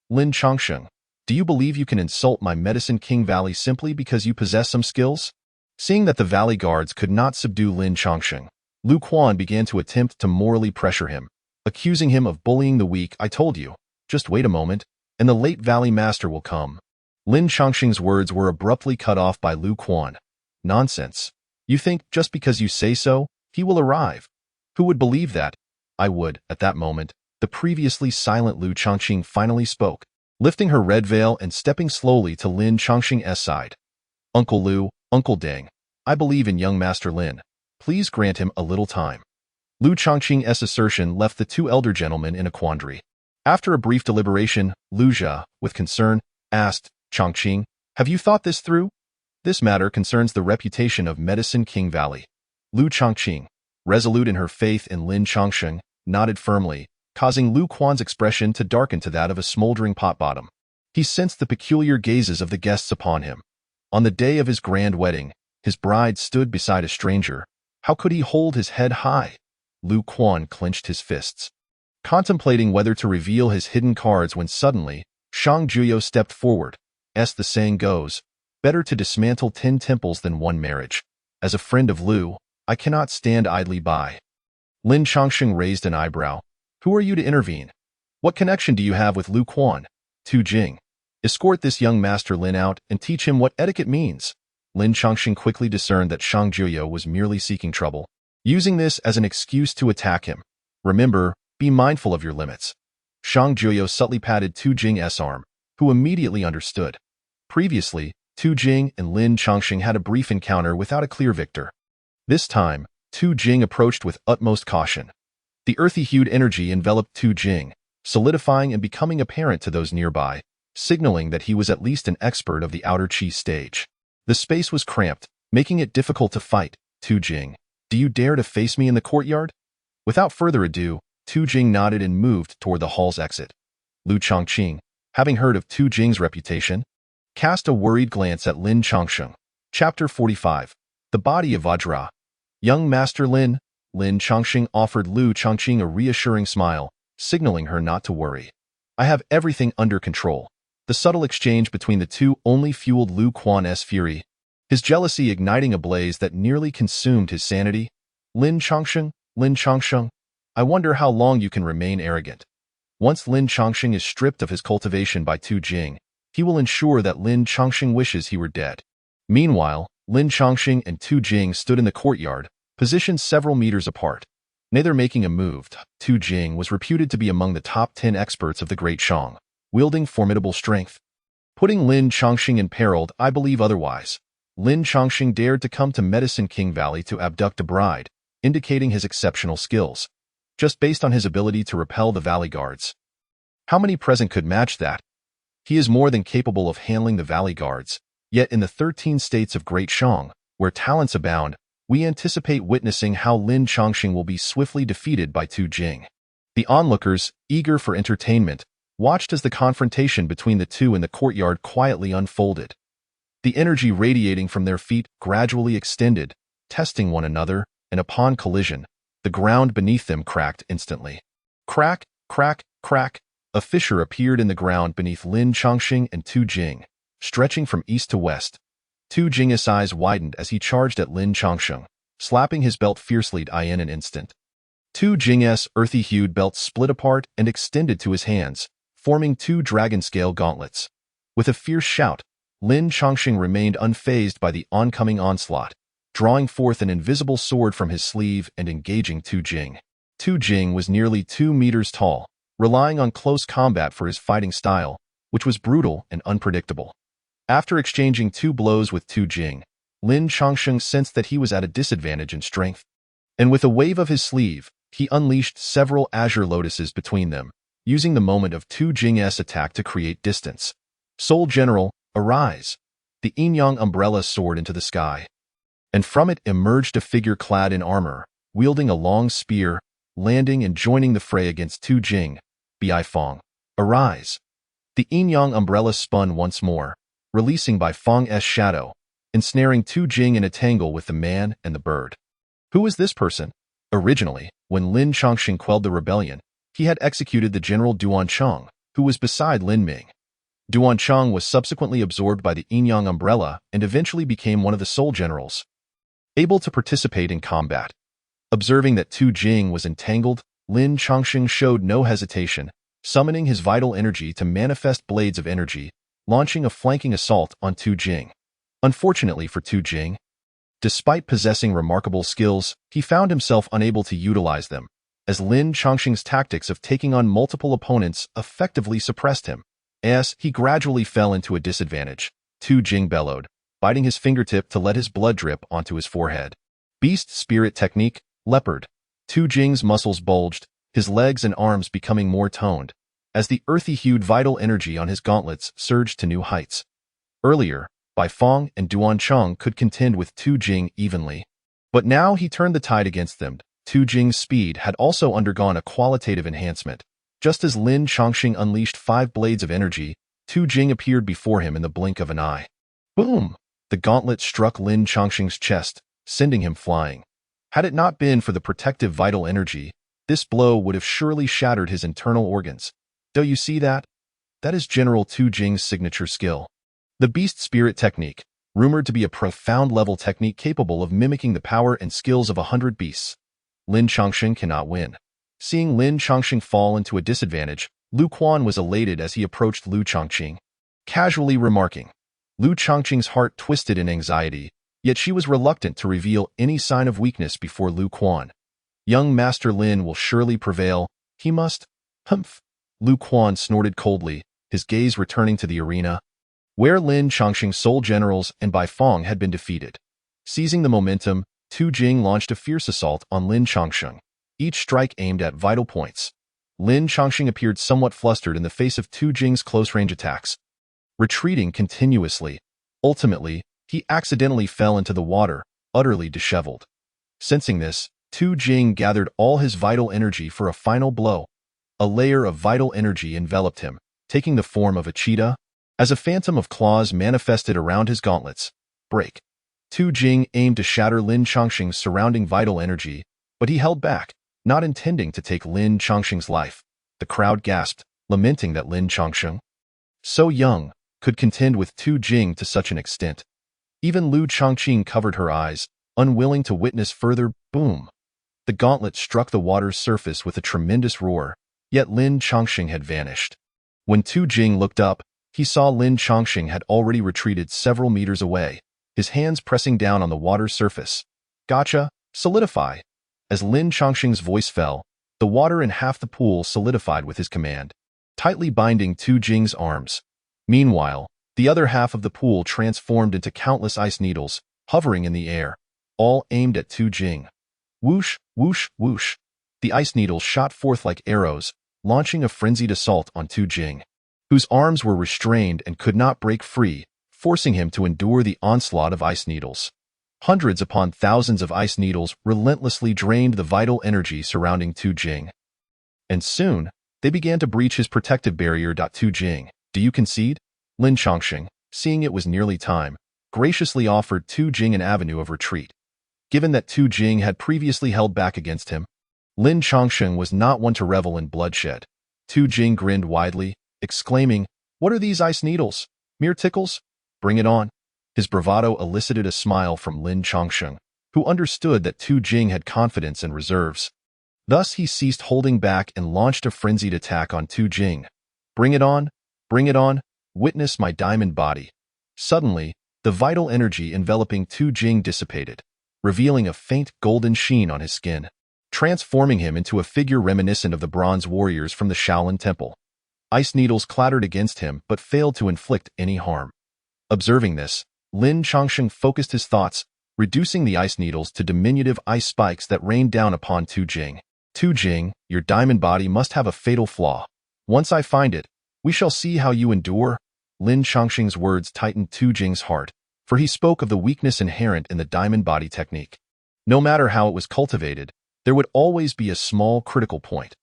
Lin Chongqing, do you believe you can insult my Medicine King Valley simply because you possess some skills? Seeing that the Valley Guards could not subdue Lin Chongqing, Lu Quan began to attempt to morally pressure him, accusing him of bullying the weak. I told you, just wait a moment, and the late Valley Master will come. Lin Chongqing's words were abruptly cut off by Lu Quan. Nonsense. You think just because you say so, he will arrive? Who would believe that? I would. At that moment, the previously silent Lu Chongqing finally spoke, lifting her red veil and stepping slowly to Lin Chongqing's side. Uncle Lu, Uncle Deng, I believe in young Master Lin. Please grant him a little time. Lu Chongqing's assertion left the 2 elder gentlemen in a quandary. After a brief deliberation, Lu Jia, with concern, asked, Chongqing, have you thought this through? This matter concerns the reputation of Medicine King Valley. Lu Chongqing, resolute in her faith in Lin Chongqing, nodded firmly, causing Lu Quan's expression to darken to that of a smoldering pot bottom. He sensed the peculiar gazes of the guests upon him. On the day of his grand wedding, his bride stood beside a stranger. How could he hold his head high? Lu Quan clenched his fists, contemplating whether to reveal his hidden cards when suddenly, Shang Juyo stepped forward. As the saying goes, better to dismantle 10 temples than 1 marriage. As a friend of Lu, I cannot stand idly by. Lin Chongqing raised an eyebrow. Who are you to intervene? What connection do you have with Lu Quan? Tu Jing. Escort this young Master Lin out and teach him what etiquette means. Lin Chongqing quickly discerned that Shang Juyo was merely seeking trouble, using this as an excuse to attack him. Remember, be mindful of your limits. Shang Juyo subtly patted Tu Jing's arm, who immediately understood. Previously, Tu Jing and Lin Chongqing had a brief encounter without a clear victor. This time, Tu Jing approached with utmost caution. The earthy-hued energy enveloped Tu Jing, solidifying and becoming apparent to those nearby, signaling that he was at least an expert of the outer chi stage. The space was cramped, making it difficult to fight. Tu Jing, do you dare to face me in the courtyard? Without further ado, Tu Jing nodded and moved toward the hall's exit. Lu Chongqing, having heard of Tu Jing's reputation, cast a worried glance at Lin Chongqing. Chapter 45. The Body of Vajra. Young Master Lin, Lin Chongqing offered Lu Chongqing a reassuring smile, signaling her not to worry. I have everything under control. The subtle exchange between the two only fueled Lu Quan's fury, his jealousy igniting a blaze that nearly consumed his sanity. Lin Chongqing, I wonder how long you can remain arrogant. Once Lin Chongqing is stripped of his cultivation by Tu Jing, he will ensure that Lin Chongqing wishes he were dead. Meanwhile, Lin Chongqing and Tu Jing stood in the courtyard, positioned several meters apart. Neither making a move, Tu Jing was reputed to be among the top 10 experts of the Great Shang, wielding formidable strength. Putting Lin Chongqing in peril, I believe otherwise. Lin Chongqing dared to come to Medicine King Valley to abduct a bride, indicating his exceptional skills, just based on his ability to repel the valley guards. How many present could match that? He is more than capable of handling the valley guards, yet in the 13 states of Great Shang, where talents abound, we anticipate witnessing how Lin Chongqing will be swiftly defeated by Tu Jing. The onlookers, eager for entertainment, watched as the confrontation between the two in the courtyard quietly unfolded. The energy radiating from their feet gradually extended, testing one another, and upon collision, the ground beneath them cracked instantly. Crack, crack, crack. A fissure appeared in the ground beneath Lin Chongqing and Tu Jing, stretching from east to west. Tu Jing's eyes widened as he charged at Lin Chongqing, slapping his belt fiercely in an instant. Tu Jing's earthy-hued belt split apart and extended to his hands, forming two dragon-scale gauntlets. With a fierce shout, Lin Chongqing remained unfazed by the oncoming onslaught, drawing forth an invisible sword from his sleeve and engaging Tu Jing. Tu Jing was nearly 2 meters tall, relying on close combat for his fighting style, which was brutal and unpredictable. After exchanging 2 blows with Tu Jing, Lin Chongqing sensed that he was at a disadvantage in strength, and with a wave of his sleeve, he unleashed several azure lotuses between them, using the moment of Tu Jing's attack to create distance. Soul General, arise! The Yin-Yang umbrella soared into the sky, and from it emerged a figure clad in armor, wielding a long spear, landing and joining the fray against Tu Jing. Bai Fong, arise! The Yin-Yang umbrella spun once more, releasing Bai Fong's shadow, ensnaring Tu Jing in a tangle with the man and the bird. Who was this person? Originally, when Lin Chongqing quelled the rebellion, he had executed the General Duan Chong, who was beside Lin Ming. Duan Chong was subsequently absorbed by the Yin-Yang umbrella and eventually became one of the Soul Generals, able to participate in combat. Observing that Tu Jing was entangled, Lin Chongqing showed no hesitation, summoning his vital energy to manifest blades of energy, launching a flanking assault on Tu Jing. Unfortunately for Tu Jing, despite possessing remarkable skills, he found himself unable to utilize them, as Lin Chongqing's tactics of taking on multiple opponents effectively suppressed him. As he gradually fell into a disadvantage, Tu Jing bellowed, biting his fingertip to let his blood drip onto his forehead. Beast Spirit Technique, Leopard. Tu Jing's muscles bulged, his legs and arms becoming more toned, as the earthy-hued vital energy on his gauntlets surged to new heights. Earlier, Bai Fong and Duan Chong could contend with Tu Jing evenly, but now he turned the tide against them. Tu Jing's speed had also undergone a qualitative enhancement. Just as Lin Chongqing unleashed 5 blades of energy, Tu Jing appeared before him in the blink of an eye. Boom! The gauntlet struck Lin Chongqing's chest, sending him flying. Had it not been for the protective vital energy, this blow would have surely shattered his internal organs. Do you see that? That is General Tu Jing's signature skill. The Beast Spirit Technique, rumored to be a profound-level technique capable of mimicking the power and skills of 100 beasts. Lin Chongqing cannot win. Seeing Lin Chongqing fall into a disadvantage, Lu Quan was elated as he approached Lu Chongqing, casually remarking. Lu Chongqing's heart twisted in anxiety, yet she was reluctant to reveal any sign of weakness before Lu Quan. Young Master Lin will surely prevail. He must. Humph. Lu Quan snorted coldly, his gaze returning to the arena, where Lin Chongqing's Soul Generals and Bai Fong had been defeated. Seizing the momentum, Tu Jing launched a fierce assault on Lin Chongqing, each strike aimed at vital points. Lin Chongqing appeared somewhat flustered in the face of Tu Jing's close-range attacks, retreating continuously. Ultimately, he accidentally fell into the water, utterly disheveled. Sensing this, Tu Jing gathered all his vital energy for a final blow. A layer of vital energy enveloped him, taking the form of a cheetah, as a phantom of claws manifested around his gauntlets. Break. Tu Jing aimed to shatter Lin Chongqing's surrounding vital energy, but he held back, not intending to take Lin Chongqing's life. The crowd gasped, lamenting that Lin Chongqing, so young, could contend with Tu Jing to such an extent. Even Lu Chongqing covered her eyes, unwilling to witness further. Boom! The gauntlet struck the water's surface with a tremendous roar, yet Lin Chongqing had vanished. When Tu Jing looked up, he saw Lin Chongqing had already retreated several meters away, his hands pressing down on the water's surface. Gotcha! Solidify! As Lin Chongqing's voice fell, the water in half the pool solidified with his command, tightly binding Tu Jing's arms. Meanwhile, the other half of the pool transformed into countless ice needles, hovering in the air, all aimed at Tu Jing. Whoosh, whoosh, whoosh. The ice needles shot forth like arrows, launching a frenzied assault on Tu Jing, whose arms were restrained and could not break free, forcing him to endure the onslaught of ice needles. Hundreds upon thousands of ice needles relentlessly drained the vital energy surrounding Tu Jing. And soon, they began to breach his protective barrier. Tu Jing, do you concede? Lin Chongqing, seeing it was nearly time, graciously offered Tu Jing an avenue of retreat. Given that Tu Jing had previously held back against him, Lin Chongqing was not one to revel in bloodshed. Tu Jing grinned widely, exclaiming, "What are these ice needles? Mere tickles? Bring it on." His bravado elicited a smile from Lin Chongqing, who understood that Tu Jing had confidence and reserves. Thus he ceased holding back and launched a frenzied attack on Tu Jing. "Bring it on! Bring it on! Witness my diamond body." Suddenly, the vital energy enveloping Tu Jing dissipated, revealing a faint golden sheen on his skin, transforming him into a figure reminiscent of the bronze warriors from the Shaolin Temple. Ice needles clattered against him but failed to inflict any harm. Observing this, Lin Chongqing focused his thoughts, reducing the ice needles to diminutive ice spikes that rained down upon Tu Jing. "Tu Jing, your diamond body must have a fatal flaw. Once I find it, we shall see how you endure." Lin Chongqing's words tightened Tu Jing's heart, for he spoke of the weakness inherent in the diamond body technique. No matter how it was cultivated, there would always be a small critical point.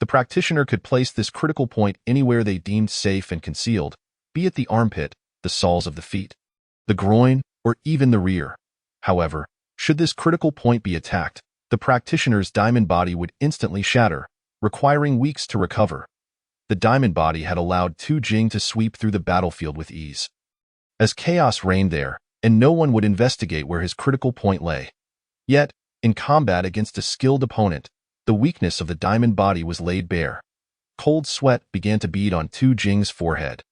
The practitioner could place this critical point anywhere they deemed safe and concealed, be it the armpit, the soles of the feet, the groin, or even the rear. However, should this critical point be attacked, the practitioner's diamond body would instantly shatter, requiring weeks to recover. The diamond body had allowed Tu Jing to sweep through the battlefield with ease, as chaos reigned there, and no one would investigate where his critical point lay. Yet, in combat against a skilled opponent, the weakness of the diamond body was laid bare. Cold sweat began to bead on Tu Jing's forehead.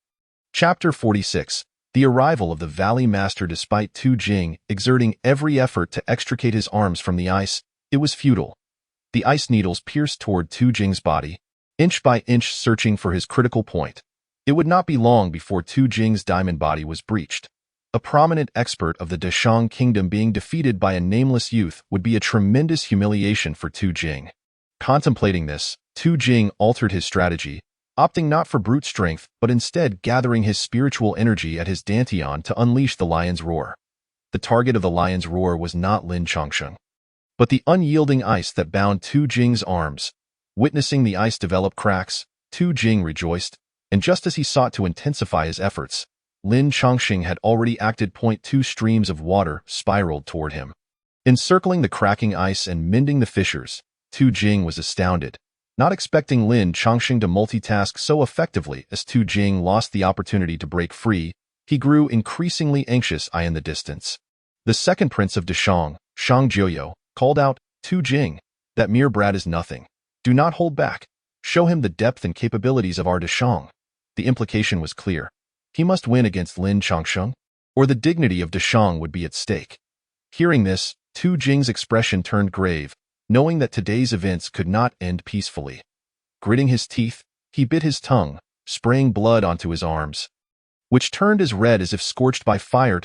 Chapter 46. The arrival of the Valley Master. Despite Tu Jing exerting every effort to extricate his arms from the ice, it was futile. The ice needles pierced toward Tu Jing's body, inch by inch searching for his critical point. It would not be long before Tu Jing's diamond body was breached. A prominent expert of the Dashang Kingdom being defeated by a nameless youth would be a tremendous humiliation for Tu Jing. Contemplating this, Tu Jing altered his strategy, opting not for brute strength but instead gathering his spiritual energy at his dantian to unleash the lion's roar. The target of the lion's roar was not Lin Chongqing, but the unyielding ice that bound Tu Jing's arms. Witnessing the ice develop cracks, Tu Jing rejoiced, and just as he sought to intensify his efforts, Lin Chongqing had already acted. Two streams of water spiraled toward him, encircling the cracking ice and mending the fissures. Tu Jing was astounded, not expecting Lin Chongqing to multitask so effectively. As Tu Jing lost the opportunity to break free, he grew increasingly anxious. Eye in the distance, the second prince of Dashang, Shang Jiuyo, called out, "Tu Jing, that mere brat is nothing. Do not hold back. Show him the depth and capabilities of our Dashang." The implication was clear. He must win against Lin Chongqing, or the dignity of Dashang would be at stake. Hearing this, Tu Jing's expression turned grave, knowing that today's events could not end peacefully. Gritting his teeth, he bit his tongue, spraying blood onto his arms, which turned as red as if scorched by fire.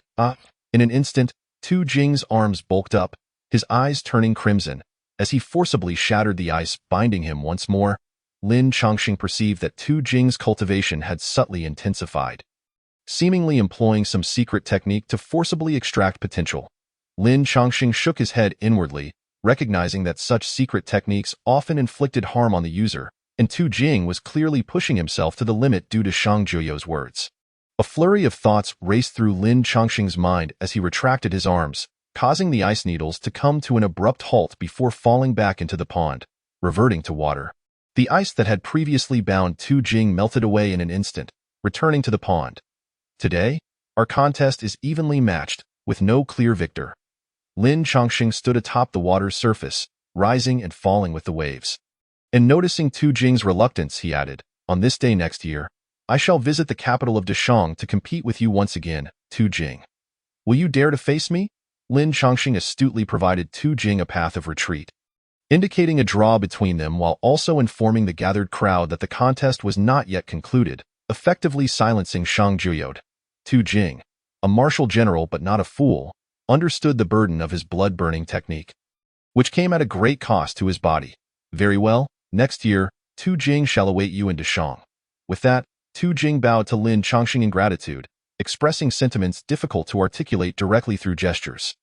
In an instant, Tu Jing's arms bulked up, his eyes turning crimson, as he forcibly shattered the ice binding him once more. Lin Chongqing perceived that Tu Jing's cultivation had subtly intensified, seemingly employing some secret technique to forcibly extract potential. Lin Chongqing shook his head inwardly, recognizing that such secret techniques often inflicted harm on the user, and Tu Jing was clearly pushing himself to the limit due to Shang Jiuyo's words. A flurry of thoughts raced through Lin Chongqing's mind as he retracted his arms, causing the ice needles to come to an abrupt halt before falling back into the pond, reverting to water. The ice that had previously bound Tu Jing melted away in an instant, returning to the pond. Today, our contest is evenly matched, with no clear victor. Lin Chongqing stood atop the water's surface, rising and falling with the waves. And noticing Tu Jing's reluctance, he added, "On this day next year, I shall visit the capital of Dashang to compete with you once again, Tu Jing. Will you dare to face me?" Lin Chongqing astutely provided Tu Jing a path of retreat. indicating a draw between them while also informing the gathered crowd that the contest was not yet concluded, effectively silencing Shang Juyod. Tu Jing, a martial general but not a fool, understood the burden of his blood-burning technique, which came at a great cost to his body. Very well, next year, Tu Jing shall await you in Dashang. With that, Tu Jing bowed to Lin Chongqing in gratitude, expressing sentiments difficult to articulate directly through gestures.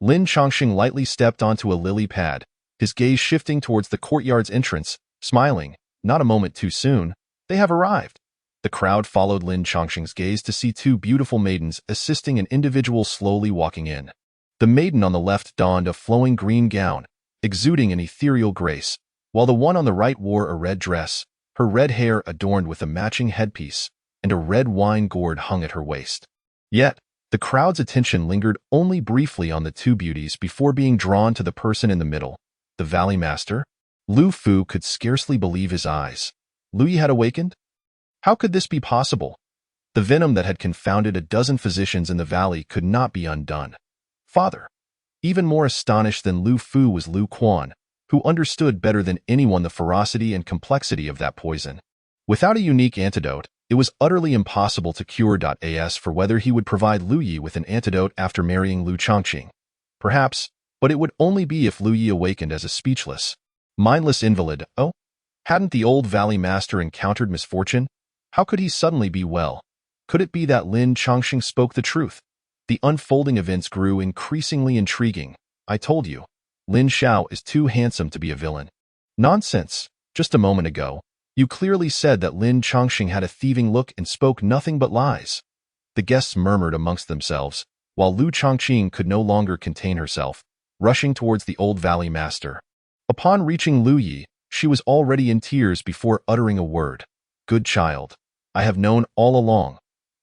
Lin Chongqing lightly stepped onto a lily pad, his gaze shifting towards the courtyard's entrance, smiling. Not a moment too soon, they have arrived. The crowd followed Lin Chongqing's gaze to see two beautiful maidens assisting an individual slowly walking in. The maiden on the left donned a flowing green gown, exuding an ethereal grace, while the one on the right wore a red dress, her red hair adorned with a matching headpiece, and a red wine gourd hung at her waist. Yet, the crowd's attention lingered only briefly on the two beauties before being drawn to the person in the middle, the Valley Master. Lu Fu could scarcely believe his eyes. Lu Yi had awakened? How could this be possible? The venom that had confounded a dozen physicians in the valley could not be undone. Father. Even more astonished than Lu Fu was Lu Quan, who understood better than anyone the ferocity and complexity of that poison. Without a unique antidote, it was utterly impossible to cure. As for whether he would provide Lu Yi with an antidote after marrying Lu Chongqing. Perhaps, but it would only be if Lu Yi awakened as a speechless, mindless invalid. Oh? Hadn't the old Valley Master encountered misfortune? How could he suddenly be well? Could it be that Lin Chongqing spoke the truth? The unfolding events grew increasingly intriguing. I told you, Lin Xiao is too handsome to be a villain. Nonsense. Just a moment ago, you clearly said that Lin Chongqing had a thieving look and spoke nothing but lies. The guests murmured amongst themselves, while Lu Chongqing could no longer contain herself, rushing towards the old Valley Master. Upon reaching Lu Yi, she was already in tears before uttering a word. Good child. I have known all along.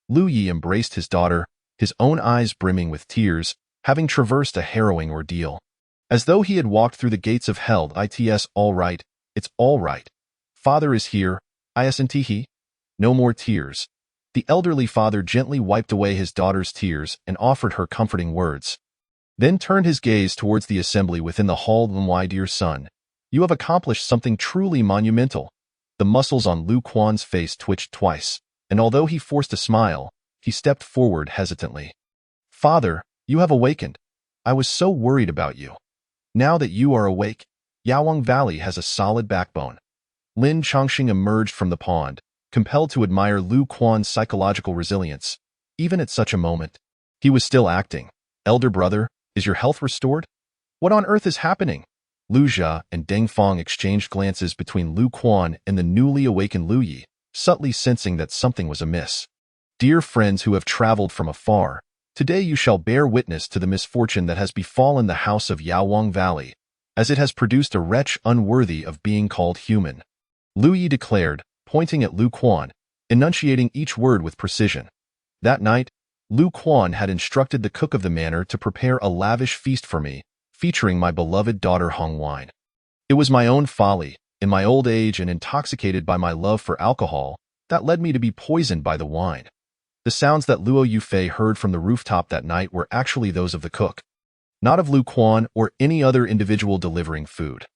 Lu Yi embraced his daughter, his own eyes brimming with tears, having traversed a harrowing ordeal. As though he had walked through the gates of hell. It's all right. It's all right. Father is here. Isn't. No more tears. The elderly father gently wiped away his daughter's tears and offered her comforting words. Then turned his gaze towards the assembly within the hall. My dear son, you have accomplished something truly monumental. The muscles on Lu Quan's face twitched twice, and although he forced a smile, he stepped forward hesitantly. Father, you have awakened. I was so worried about you. Now that you are awake, Yawang Valley has a solid backbone. Lin Chongqing emerged from the pond, compelled to admire Lu Quan's psychological resilience. Even at such a moment, he was still acting. Elder brother, is your health restored? What on earth is happening? Lu Jia and Deng Feng exchanged glances between Lu Quan and the newly awakened Lu Yi, subtly sensing that something was amiss. Dear friends who have traveled from afar, today you shall bear witness to the misfortune that has befallen the house of Yawang Valley, as it has produced a wretch unworthy of being called human. Lu Yi declared, pointing at Lu Quan, enunciating each word with precision. That night, Lu Quan had instructed the cook of the manor to prepare a lavish feast for me, featuring my beloved daughter Hong Wine. It was my own folly, in my old age and intoxicated by my love for alcohol, that led me to be poisoned by the wine. The sounds that Luo Yufei heard from the rooftop that night were actually those of the cook, not of Lu Quan or any other individual delivering food.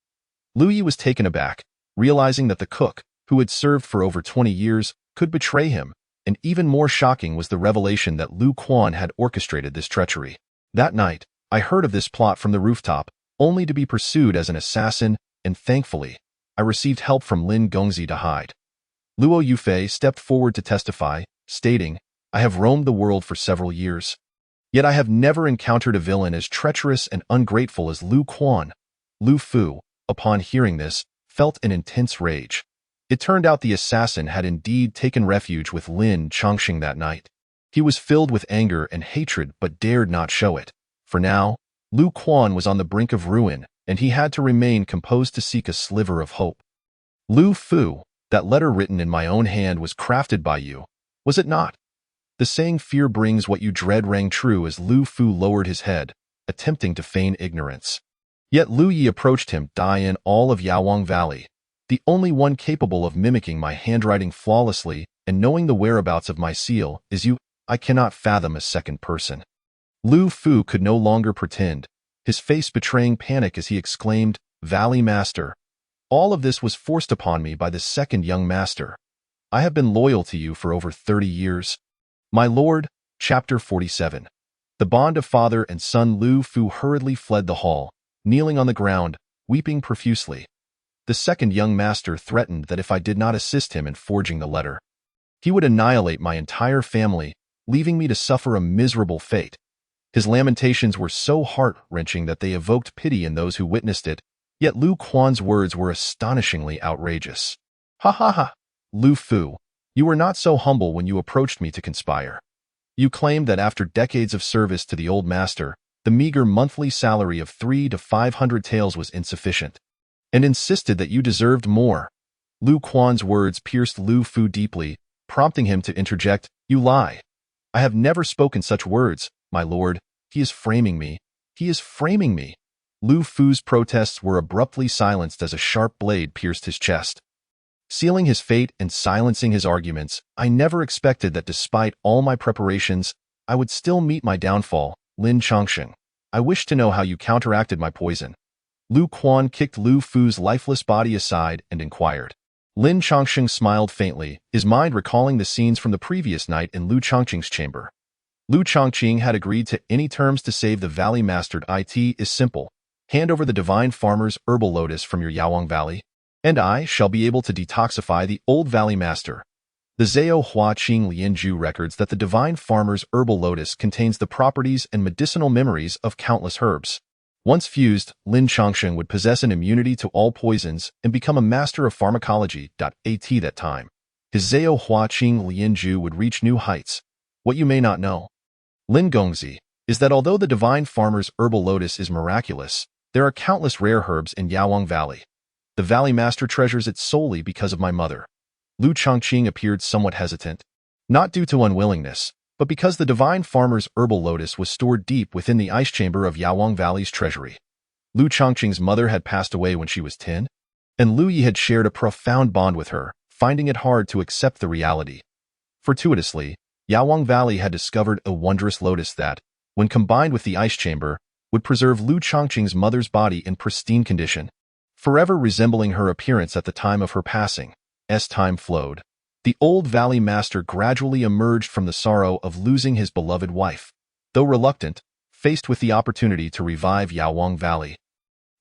Lu Yi was taken aback, realizing that the cook, who had served for over 20 years, could betray him, and even more shocking was the revelation that Lu Quan had orchestrated this treachery. That night, I heard of this plot from the rooftop, only to be pursued as an assassin, and thankfully, I received help from Lin Gongzi to hide. Luo Yufei stepped forward to testify, stating, I have roamed the world for several years. Yet I have never encountered a villain as treacherous and ungrateful as Lu Quan. Lu Fu, upon hearing this, felt an intense rage. It turned out the assassin had indeed taken refuge with Lin Chongqing that night. He was filled with anger and hatred but dared not show it. For now, Lu Quan was on the brink of ruin, and he had to remain composed to seek a sliver of hope. Lu Fu, that letter written in my own hand was crafted by you, was it not? The saying fear brings what you dread rang true as Lu Fu lowered his head, attempting to feign ignorance. Yet Lu Yi approached him, in all of Yawang Valley, the only one capable of mimicking my handwriting flawlessly and knowing the whereabouts of my seal is you. I cannot fathom a second person. Lu Fu could no longer pretend, his face betraying panic as he exclaimed, Valley Master. All of this was forced upon me by the second young master. I have been loyal to you for over 30 years. My lord, Chapter 47. The bond of father and son Lu Fu hurriedly fled the hall, kneeling on the ground, weeping profusely. The second young master threatened that if I did not assist him in forging the letter, he would annihilate my entire family, leaving me to suffer a miserable fate. His lamentations were so heart-wrenching that they evoked pity in those who witnessed it, yet Lu Quan's words were astonishingly outrageous. Ha ha ha! Lu Fu, you were not so humble when you approached me to conspire. You claimed that after decades of service to the old master, the meager monthly salary of 300 to 500 taels was insufficient, and insisted that you deserved more. Lu Quan's words pierced Lu Fu deeply, prompting him to interject, "You lie. I have never spoken such words, my lord. He is framing me. He is framing me." Lu Fu's protests were abruptly silenced as a sharp blade pierced his chest. Sealing his fate and silencing his arguments, I never expected that despite all my preparations, I would still meet my downfall. Lin Chongsheng, I wish to know how you counteracted my poison. Lu Quan kicked Lu Fu's lifeless body aside and inquired. Lin Chongsheng smiled faintly, his mind recalling the scenes from the previous night in Lu Chongqing's chamber. Lu Chongqing had agreed to any terms to save the Valley Master. It is simple. Hand over the Divine Farmer's herbal lotus from your Yawang Valley, and I shall be able to detoxify the old Valley Master. The Zhao Hua Qing Lianju records that the Divine Farmer's herbal lotus contains the properties and medicinal memories of countless herbs. Once fused, Lin Chongsheng would possess an immunity to all poisons and become a master of pharmacology. At that time, his Zhao Hua Qing Lianju would reach new heights. What you may not know, Lin Gongzi, is that although the Divine Farmer's herbal lotus is miraculous, there are countless rare herbs in Yawang Valley. The Valley Master treasures it solely because of my mother. Lu Chongqing appeared somewhat hesitant, not due to unwillingness, but because the Divine Farmer's herbal lotus was stored deep within the ice chamber of Yawang Valley's treasury. Lu Chongqing's mother had passed away when she was 10, and Lu Yi had shared a profound bond with her, finding it hard to accept the reality. Fortuitously, Yawang Valley had discovered a wondrous lotus that, when combined with the ice chamber, would preserve Lu Chongqing's mother's body in pristine condition, forever resembling her appearance at the time of her passing. As time flowed, the old Valley Master gradually emerged from the sorrow of losing his beloved wife. Though reluctant, faced with the opportunity to revive Yawang Valley,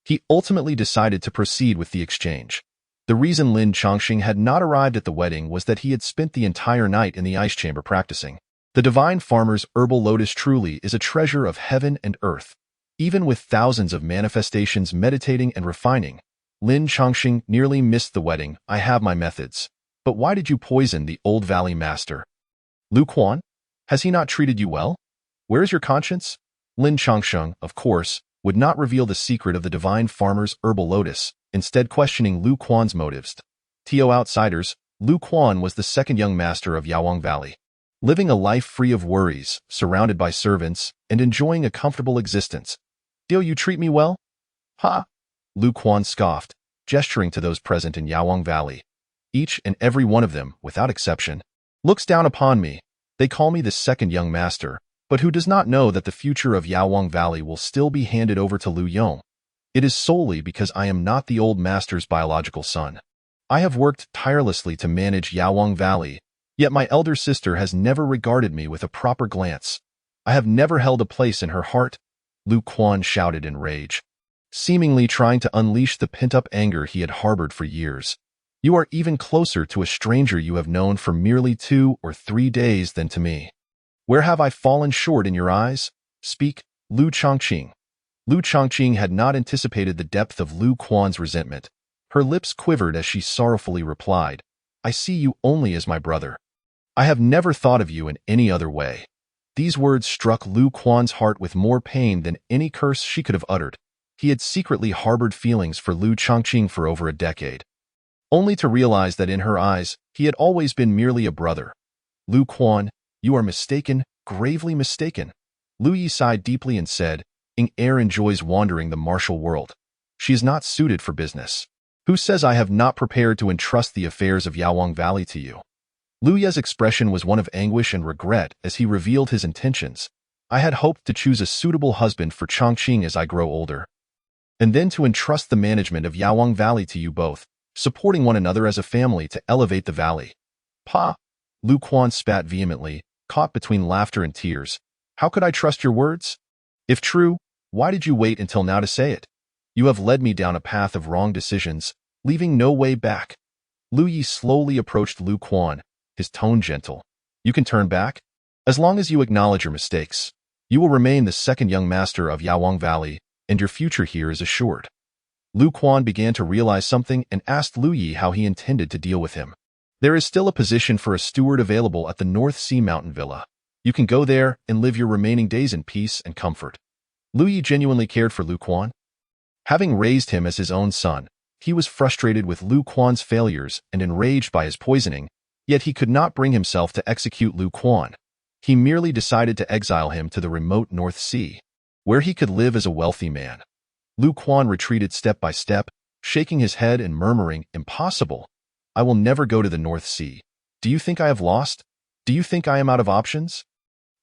he ultimately decided to proceed with the exchange. The reason Lin Chongsheng had not arrived at the wedding was that he had spent the entire night in the ice chamber practicing. The Divine Farmer's herbal lotus truly is a treasure of heaven and earth. Even with thousands of manifestations meditating and refining, Lin Chongsheng nearly missed the wedding. I have my methods. But why did you poison the old Valley Master? Lu Quan? Has he not treated you well? Where is your conscience? Lin Chongsheng, of course, would not reveal the secret of the Divine Farmer's herbal lotus, instead questioning Lu Quan's motives. To outsiders, Lu Quan was the second young master of Yawang Valley, living a life free of worries, surrounded by servants, and enjoying a comfortable existence. Do you treat me well? Ha! Lu Quan scoffed, gesturing to those present in Yawang Valley. Each and every one of them, without exception, looks down upon me. They call me the second young master, but who does not know that the future of Yawang Valley will still be handed over to Lu Yong? It is solely because I am not the old master's biological son. I have worked tirelessly to manage Yawang Valley, yet my elder sister has never regarded me with a proper glance. I have never held a place in her heart. Lu Quan shouted in rage, seemingly trying to unleash the pent-up anger he had harbored for years. You are even closer to a stranger you have known for merely 2 or 3 days than to me. Where have I fallen short in your eyes? Speak, Lu Chongqing. Lu Chongqing had not anticipated the depth of Lu Quan's resentment. Her lips quivered as she sorrowfully replied, I see you only as my brother. I have never thought of you in any other way. These words struck Lu Quan's heart with more pain than any curse she could have uttered. He had secretly harbored feelings for Lu Chongqing for over a decade, only to realize that in her eyes, he had always been merely a brother. Lu Quan, you are mistaken, gravely mistaken. Lu Yi sighed deeply and said, Ing Er enjoys wandering the martial world. She is not suited for business. Who says I have not prepared to entrust the affairs of Yawang Valley to you? Lu Ye's expression was one of anguish and regret as he revealed his intentions. I had hoped to choose a suitable husband for Chongqing as I grow older, and then to entrust the management of Yawang Valley to you both, supporting one another as a family to elevate the valley. Pa! Lu Quan spat vehemently, caught between laughter and tears. How could I trust your words? If true, why did you wait until now to say it? You have led me down a path of wrong decisions, leaving no way back. Lu Yi slowly approached Lu Quan, his tone gentle. You can turn back? As long as you acknowledge your mistakes, you will remain the second young master of Yawang Valley, and your future here is assured. Lu Quan began to realize something and asked Lu Yi how he intended to deal with him. There is still a position for a steward available at the North Sea Mountain Villa. You can go there and live your remaining days in peace and comfort. Lu Yi genuinely cared for Lu Quan. Having raised him as his own son, he was frustrated with Lu Quan's failures and enraged by his poisoning, yet he could not bring himself to execute Lu Quan. He merely decided to exile him to the remote North Sea, where he could live as a wealthy man. Lu Quan retreated step by step, shaking his head and murmuring, "Impossible. I will never go to the North Sea. Do you think I have lost? Do you think I am out of options?"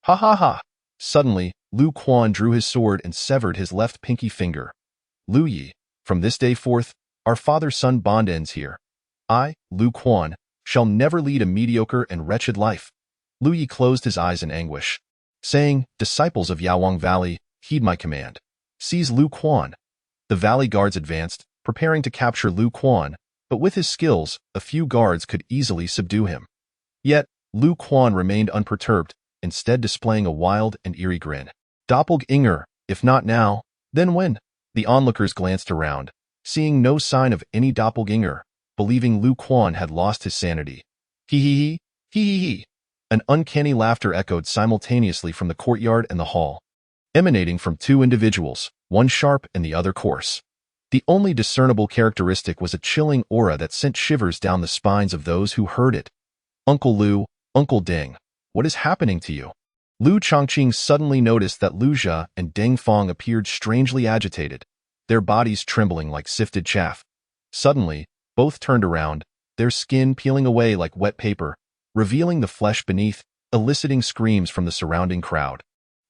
Ha ha ha! Suddenly, Lu Quan drew his sword and severed his left pinky finger. Lu Yi, from this day forth, our father-son bond ends here. I, Lu Quan, shall never lead a mediocre and wretched life. Lu Yi closed his eyes in anguish, saying, "Disciples of Yawang Valley, heed my command. Seize Lu Quan." The valley guards advanced, preparing to capture Lu Quan, but with his skills, a few guards could easily subdue him. Yet, Lu Quan remained unperturbed, instead displaying a wild and eerie grin. Doppelganger, if not now, then when? The onlookers glanced around, seeing no sign of any doppelganger, believing Lu Quan had lost his sanity. Hee hee hee, hee hee hee. An uncanny laughter echoed simultaneously from the courtyard and the hall, emanating from two individuals, one sharp and the other coarse. The only discernible characteristic was a chilling aura that sent shivers down the spines of those who heard it. Uncle Lu, Uncle Deng, what is happening to you? Lu Chongqing suddenly noticed that Lu Jia and Deng Feng appeared strangely agitated, their bodies trembling like sifted chaff. Suddenly, both turned around, their skin peeling away like wet paper, revealing the flesh beneath, eliciting screams from the surrounding crowd.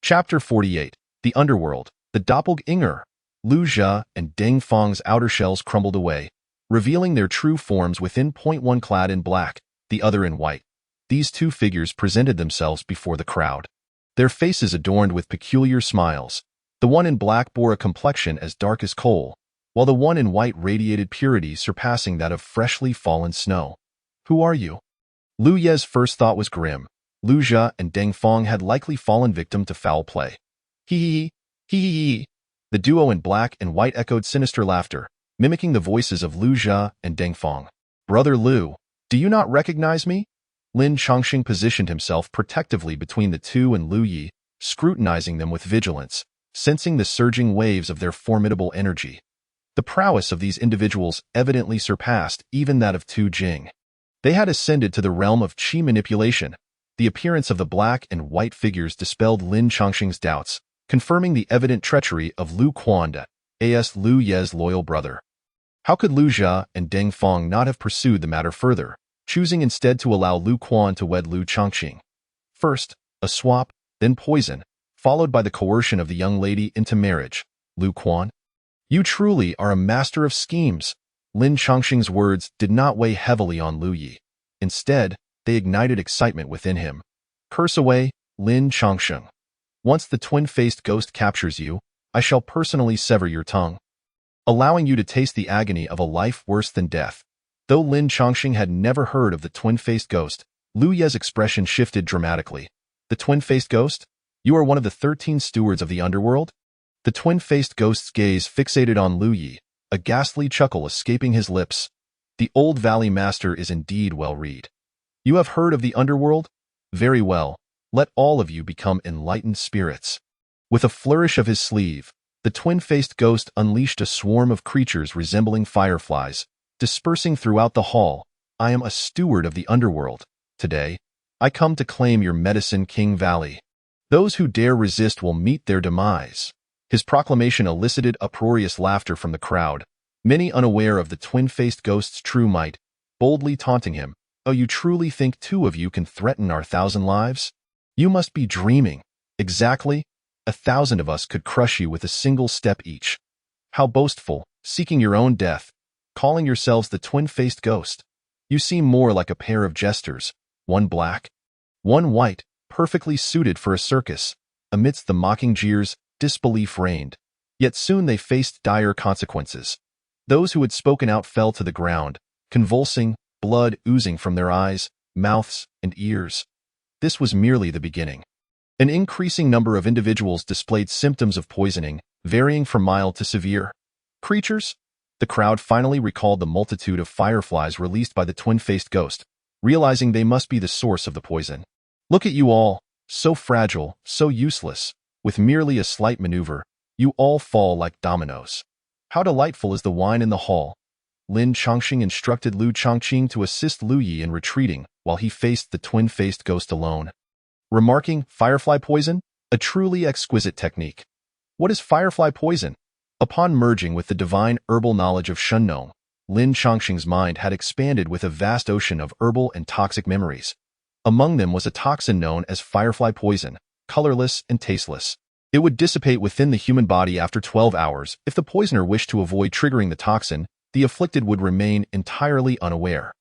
Chapter 48. The Underworld, the Doppelganger. Lu Jia and Deng Feng's outer shells crumbled away, revealing their true forms within. One clad in black, the other in white. These two figures presented themselves before the crowd, their faces adorned with peculiar smiles. The one in black bore a complexion as dark as coal, while the one in white radiated purity surpassing that of freshly fallen snow. Who are you? Lu Ye's first thought was grim. Lu Jia and Deng Feng had likely fallen victim to foul play. Hee hee hee, hee hee hee. The duo in black and white echoed sinister laughter, mimicking the voices of Lu Jia and Deng Feng. Brother Lu, do you not recognize me? Lin Chongqing positioned himself protectively between the two and Lu Yi, scrutinizing them with vigilance, sensing the surging waves of their formidable energy. The prowess of these individuals evidently surpassed even that of Tu Jing. They had ascended to the realm of qi manipulation. The appearance of the black and white figures dispelled Lin Chongqing's doubts, confirming the evident treachery of Lu Quan, as Lu Ye's loyal brother. How could Lu Jia and Deng Feng not have pursued the matter further, choosing instead to allow Lu Quan to wed Lu Chongqing? First, a swap, then poison, followed by the coercion of the young lady into marriage. Lu Quan, you truly are a master of schemes. Lin Chongqing's words did not weigh heavily on Lu Yi. Instead, they ignited excitement within him. Curse away, Lin Chongqing. Once the twin-faced ghost captures you, I shall personally sever your tongue, allowing you to taste the agony of a life worse than death. Though Lin Chongqing had never heard of the twin-faced ghost, Lu Ye's expression shifted dramatically. The twin-faced ghost? You are one of the 13 stewards of the underworld? The twin-faced ghost's gaze fixated on Lu Yi, a ghastly chuckle escaping his lips. The old valley master is indeed well-read. You have heard of the underworld? Very well. Let all of you become enlightened spirits. With a flourish of his sleeve, the twin-faced ghost unleashed a swarm of creatures resembling fireflies, dispersing throughout the hall. I am a steward of the underworld. Today, I come to claim your Medicine King Valley. Those who dare resist will meet their demise. His proclamation elicited uproarious laughter from the crowd, many unaware of the twin-faced ghost's true might, boldly taunting him. Oh, you truly think two of you can threaten our 1,000 lives? You must be dreaming. Exactly. 1,000 of us could crush you with a single step each. How boastful, seeking your own death, calling yourselves the twin-faced ghost. You seem more like a pair of jesters, one black, one white, perfectly suited for a circus. Amidst the mocking jeers, disbelief reigned. Yet soon they faced dire consequences. Those who had spoken out fell to the ground, convulsing, blood oozing from their eyes, mouths, and ears. This was merely the beginning. An increasing number of individuals displayed symptoms of poisoning, varying from mild to severe. Creatures? The crowd finally recalled the multitude of fireflies released by the twin-faced ghost, realizing they must be the source of the poison. Look at you all, so fragile, so useless. With merely a slight maneuver, you all fall like dominoes. How delightful is the wine in the hall. Lin Chongqing instructed Lu Chongqing to assist Lu Yi in retreating while he faced the twin-faced ghost alone. Remarking, firefly poison? A truly exquisite technique. What is firefly poison? Upon merging with the divine herbal knowledge of Shennong, Lin Chongqing's mind had expanded with a vast ocean of herbal and toxic memories. Among them was a toxin known as firefly poison, colorless and tasteless. It would dissipate within the human body after 12 hours. If the poisoner wished to avoid triggering the toxin, the afflicted would remain entirely unaware.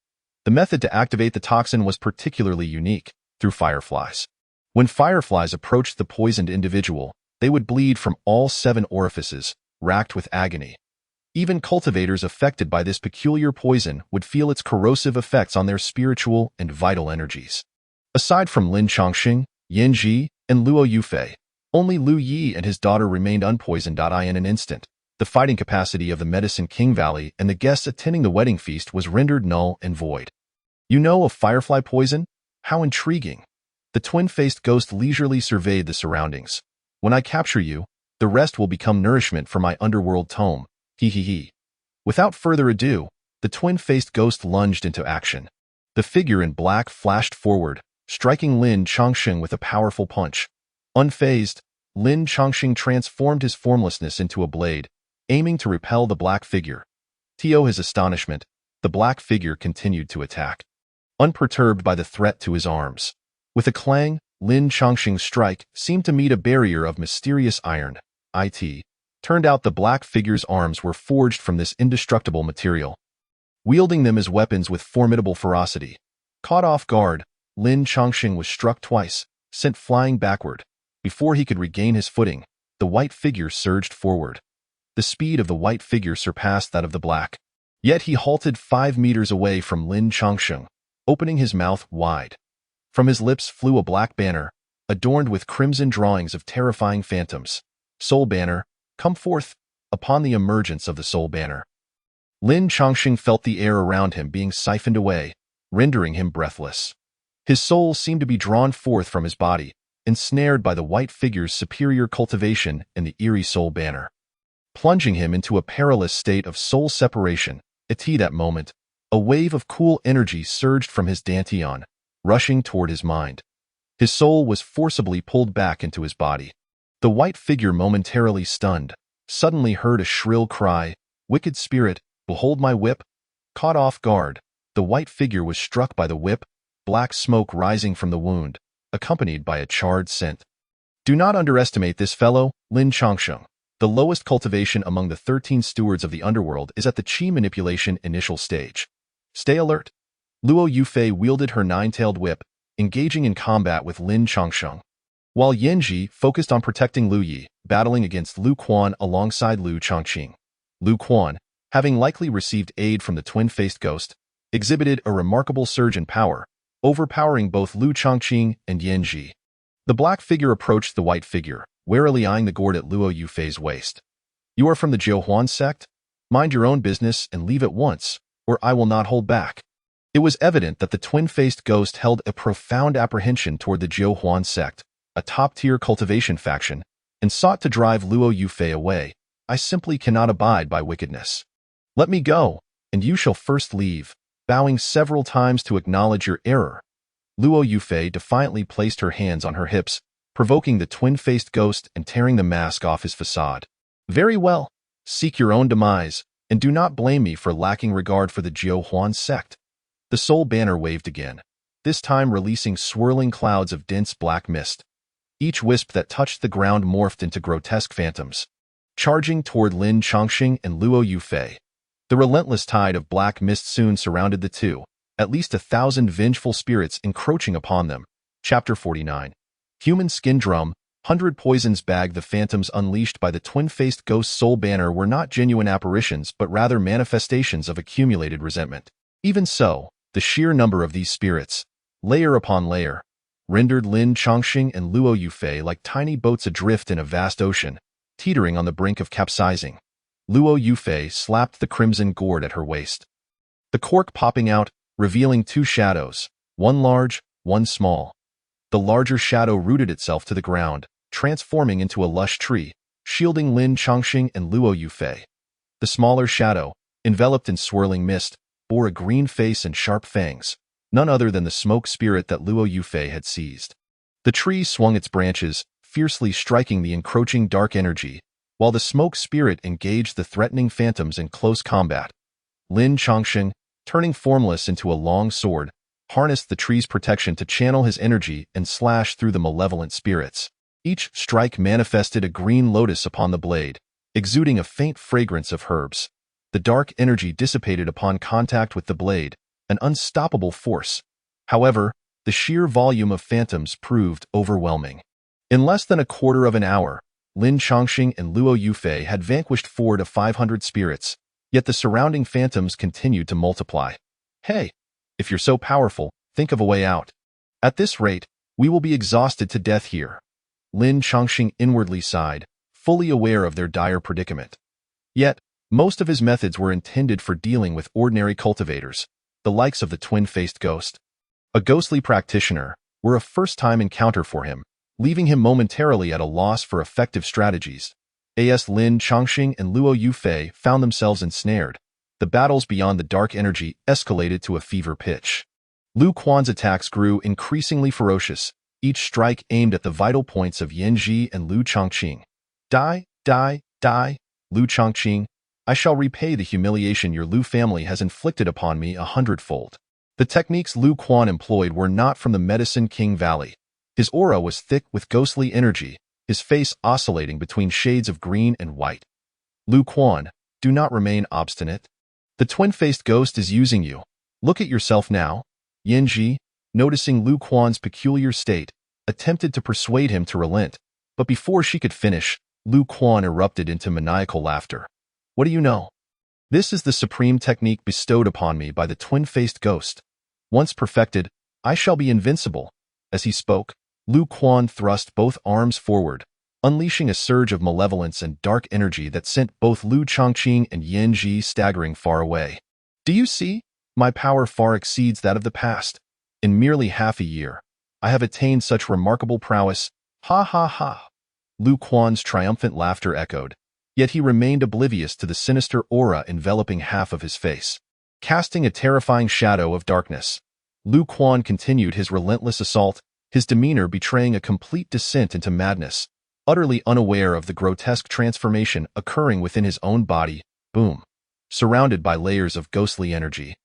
The method to activate the toxin was particularly unique, through fireflies. When fireflies approached the poisoned individual, they would bleed from all 7 orifices, racked with agony. Even cultivators affected by this peculiar poison would feel its corrosive effects on their spiritual and vital energies. Aside from Lin Chongqing, Yan Ji, and Luo Yufei, only Lu Yi and his daughter remained unpoisoned. In an instant, the fighting capacity of the Medicine King Valley and the guests attending the wedding feast was rendered null and void. You know of firefly poison? How intriguing. The twin-faced ghost leisurely surveyed the surroundings. When I capture you, the rest will become nourishment for my underworld tome. He. Without further ado, the twin-faced ghost lunged into action. The figure in black flashed forward, striking Lin Chongqing with a powerful punch. Unfazed, Lin Chongqing transformed his formlessness into a blade, aiming to repel the black figure. To his astonishment, the black figure continued to attack, unperturbed by the threat to his arms. With a clang, Lin Chongqing's strike seemed to meet a barrier of mysterious iron. It turned out the black figure's arms were forged from this indestructible material. Wielding them as weapons with formidable ferocity. Caught off guard, Lin Chongqing was struck twice, sent flying backward. Before he could regain his footing, the white figure surged forward. The speed of the white figure surpassed that of the black. Yet he halted 5 meters away from Lin Chongqing, opening his mouth wide. From his lips flew a black banner, adorned with crimson drawings of terrifying phantoms. Soul Banner, come forth. Upon the emergence of the Soul Banner, Lin Chongqing felt the air around him being siphoned away, rendering him breathless. His soul seemed to be drawn forth from his body, ensnared by the white figure's superior cultivation and the eerie Soul Banner, plunging him into a perilous state of soul separation. At that moment, a wave of cool energy surged from his dantian, rushing toward his mind. His soul was forcibly pulled back into his body. The white figure, momentarily stunned, suddenly heard a shrill cry, "Wicked spirit, behold my whip!" Caught off guard, the white figure was struck by the whip, black smoke rising from the wound, accompanied by a charred scent. Do not underestimate this fellow, Lin Chongqing. The lowest cultivation among the 13 stewards of the underworld is at the qi manipulation initial stage. Stay alert. Luo Yufei wielded her 9-tailed whip, engaging in combat with Lin Chongqing, while Yanji focused on protecting Lu Yi, battling against Lu Quan alongside Lu Chongqing. Lu Quan, having likely received aid from the twin-faced ghost, exhibited a remarkable surge in power, overpowering both Lu Chongqing and Yanji. The black figure approached the white figure, warily eyeing the gourd at Luo Yufei's waist. You are from the Jiuhuan sect? Mind your own business and leave at once, or I will not hold back. It was evident that the twin-faced ghost held a profound apprehension toward the Jiuhuan sect, a top-tier cultivation faction, and sought to drive Luo Yufei away. I simply cannot abide by wickedness. Let me go, and you shall first leave. Bowing several times to acknowledge your error, Luo Yufei defiantly placed her hands on her hips, provoking the twin-faced ghost and tearing the mask off his facade. Very well. Seek your own demise, and do not blame me for lacking regard for the Jiuhuan sect. The Soul Banner waved again, this time releasing swirling clouds of dense black mist. Each wisp that touched the ground morphed into grotesque phantoms, charging toward Lin Chongqing and Luo Yufei. The relentless tide of black mist soon surrounded the two, at least 1,000 vengeful spirits encroaching upon them. Chapter 49. Human Skin Drum. 100 poisons bagged. The phantoms unleashed by the twin-faced ghost soul banner were not genuine apparitions but rather manifestations of accumulated resentment. Even so, the sheer number of these spirits, layer upon layer, rendered Lin Chongqing and Luo Yufei like tiny boats adrift in a vast ocean, teetering on the brink of capsizing. Luo Yufei slapped the crimson gourd at her waist, the cork popping out, revealing two shadows, one large, one small. The larger shadow rooted itself to the ground, transforming into a lush tree, shielding Lin Chongqing and Luo Yufei. The smaller shadow, enveloped in swirling mist, bore a green face and sharp fangs, none other than the smoke spirit that Luo Yufei had seized. The tree swung its branches, fiercely striking the encroaching dark energy, while the smoke spirit engaged the threatening phantoms in close combat. Lin Chongqing, turning formless into a long sword, harnessed the tree's protection to channel his energy and slash through the malevolent spirits. Each strike manifested a green lotus upon the blade, exuding a faint fragrance of herbs. The dark energy dissipated upon contact with the blade, an unstoppable force. However, the sheer volume of phantoms proved overwhelming. In less than a quarter of an hour, Lin Chongqing and Luo Yufei had vanquished 400 to 500 spirits, yet the surrounding phantoms continued to multiply. Hey, if you're so powerful, think of a way out. At this rate, we will be exhausted to death here. Lin Chongqing inwardly sighed, fully aware of their dire predicament. Yet, most of his methods were intended for dealing with ordinary cultivators, the likes of the twin-faced ghost. A ghostly practitioner were a first-time encounter for him, leaving him momentarily at a loss for effective strategies. As Lin Chongqing and Luo Yufei found themselves ensnared, the battles beyond the dark energy escalated to a fever pitch. Lu Quan's attacks grew increasingly ferocious, each strike aimed at the vital points of Yanji and Lu Chongqing. Die, die, die, Lu Chongqing. I shall repay the humiliation your Lu family has inflicted upon me 100-fold. The techniques Lu Quan employed were not from the Medicine King Valley. His aura was thick with ghostly energy, his face oscillating between shades of green and white. Lu Quan, do not remain obstinate. The twin-faced ghost is using you. Look at yourself now. Yanji, noticing Lu Quan's peculiar state, attempted to persuade him to relent, but before she could finish, Lu Quan erupted into maniacal laughter. What do you know? This is the supreme technique bestowed upon me by the twin-faced ghost. Once perfected, I shall be invincible. As he spoke, Lu Quan thrust both arms forward, unleashing a surge of malevolence and dark energy that sent both Lu Chongqing and Yanji staggering far away. Do you see? My power far exceeds that of the past. In merely half a year, I have attained such remarkable prowess. Ha ha ha. Lu Quan's triumphant laughter echoed, yet he remained oblivious to the sinister aura enveloping half of his face. Casting a terrifying shadow of darkness, Lu Quan continued his relentless assault, his demeanor betraying a complete descent into madness, utterly unaware of the grotesque transformation occurring within his own body. Boom. Surrounded by layers of ghostly energy,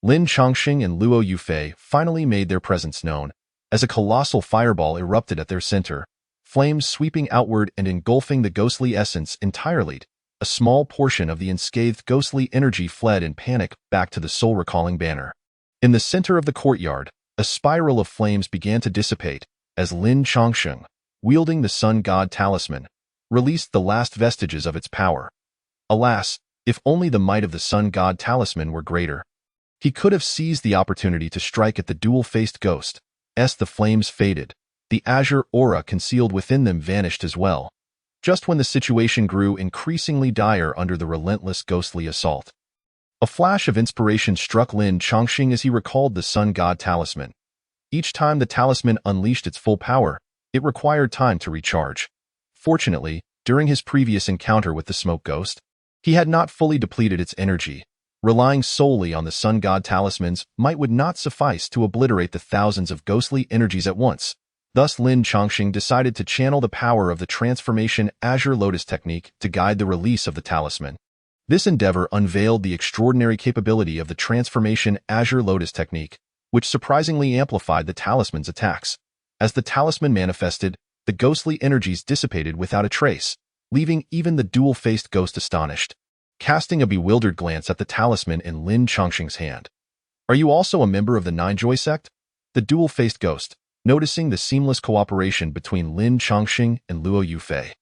Lin Chongqing and Luo Yufei finally made their presence known, as a colossal fireball erupted at their center, flames sweeping outward and engulfing the ghostly essence entirely. A small portion of the unscathed ghostly energy fled in panic back to the soul-recalling banner. In the center of the courtyard, a spiral of flames began to dissipate as Lin Chongqing, wielding the Sun God Talisman, released the last vestiges of its power. Alas, if only the might of the Sun God Talisman were greater. He could have seized the opportunity to strike at the dual-faced ghost. As the flames faded, the azure aura concealed within them vanished as well, just when the situation grew increasingly dire under the relentless ghostly assault. A flash of inspiration struck Lin Chongqing as he recalled the Sun God Talisman. Each time the talisman unleashed its full power, it required time to recharge. Fortunately, during his previous encounter with the smoke ghost, he had not fully depleted its energy. Relying solely on the Sun God Talisman's might would not suffice to obliterate the thousands of ghostly energies at once. Thus Lin Chongqing decided to channel the power of the Transformation Azure Lotus technique to guide the release of the talisman. This endeavor unveiled the extraordinary capability of the Transformation Azure Lotus technique, which surprisingly amplified the talisman's attacks. As the talisman manifested, the ghostly energies dissipated without a trace, leaving even the dual-faced ghost astonished. Casting a bewildered glance at the talisman in Lin Chongqing's hand. Are you also a member of the Nine Joy sect? The dual-faced ghost, noticing the seamless cooperation between Lin Chongqing and Luo Yufei.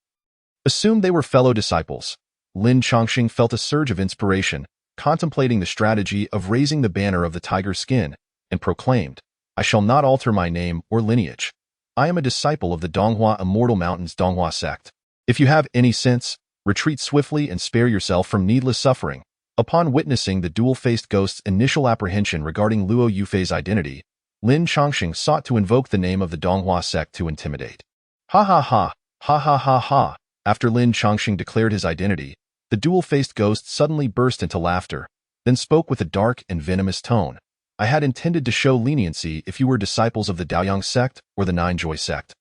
Assumed they were fellow disciples, Lin Chongqing felt a surge of inspiration, contemplating the strategy of raising the banner of the tiger skin, and proclaimed, I shall not alter my name or lineage. I am a disciple of the Donghua Immortal Mountains Donghua sect. If you have any sense, retreat swiftly and spare yourself from needless suffering. Upon witnessing the dual-faced ghost's initial apprehension regarding Luo Yufei's identity, Lin Chongqing sought to invoke the name of the Donghua sect to intimidate. Ha ha ha, ha ha ha ha. After Lin Chongqing declared his identity, the dual-faced ghost suddenly burst into laughter, then spoke with a dark and venomous tone. I had intended to show leniency if you were disciples of the Daoyang sect or the Nine Joy sect.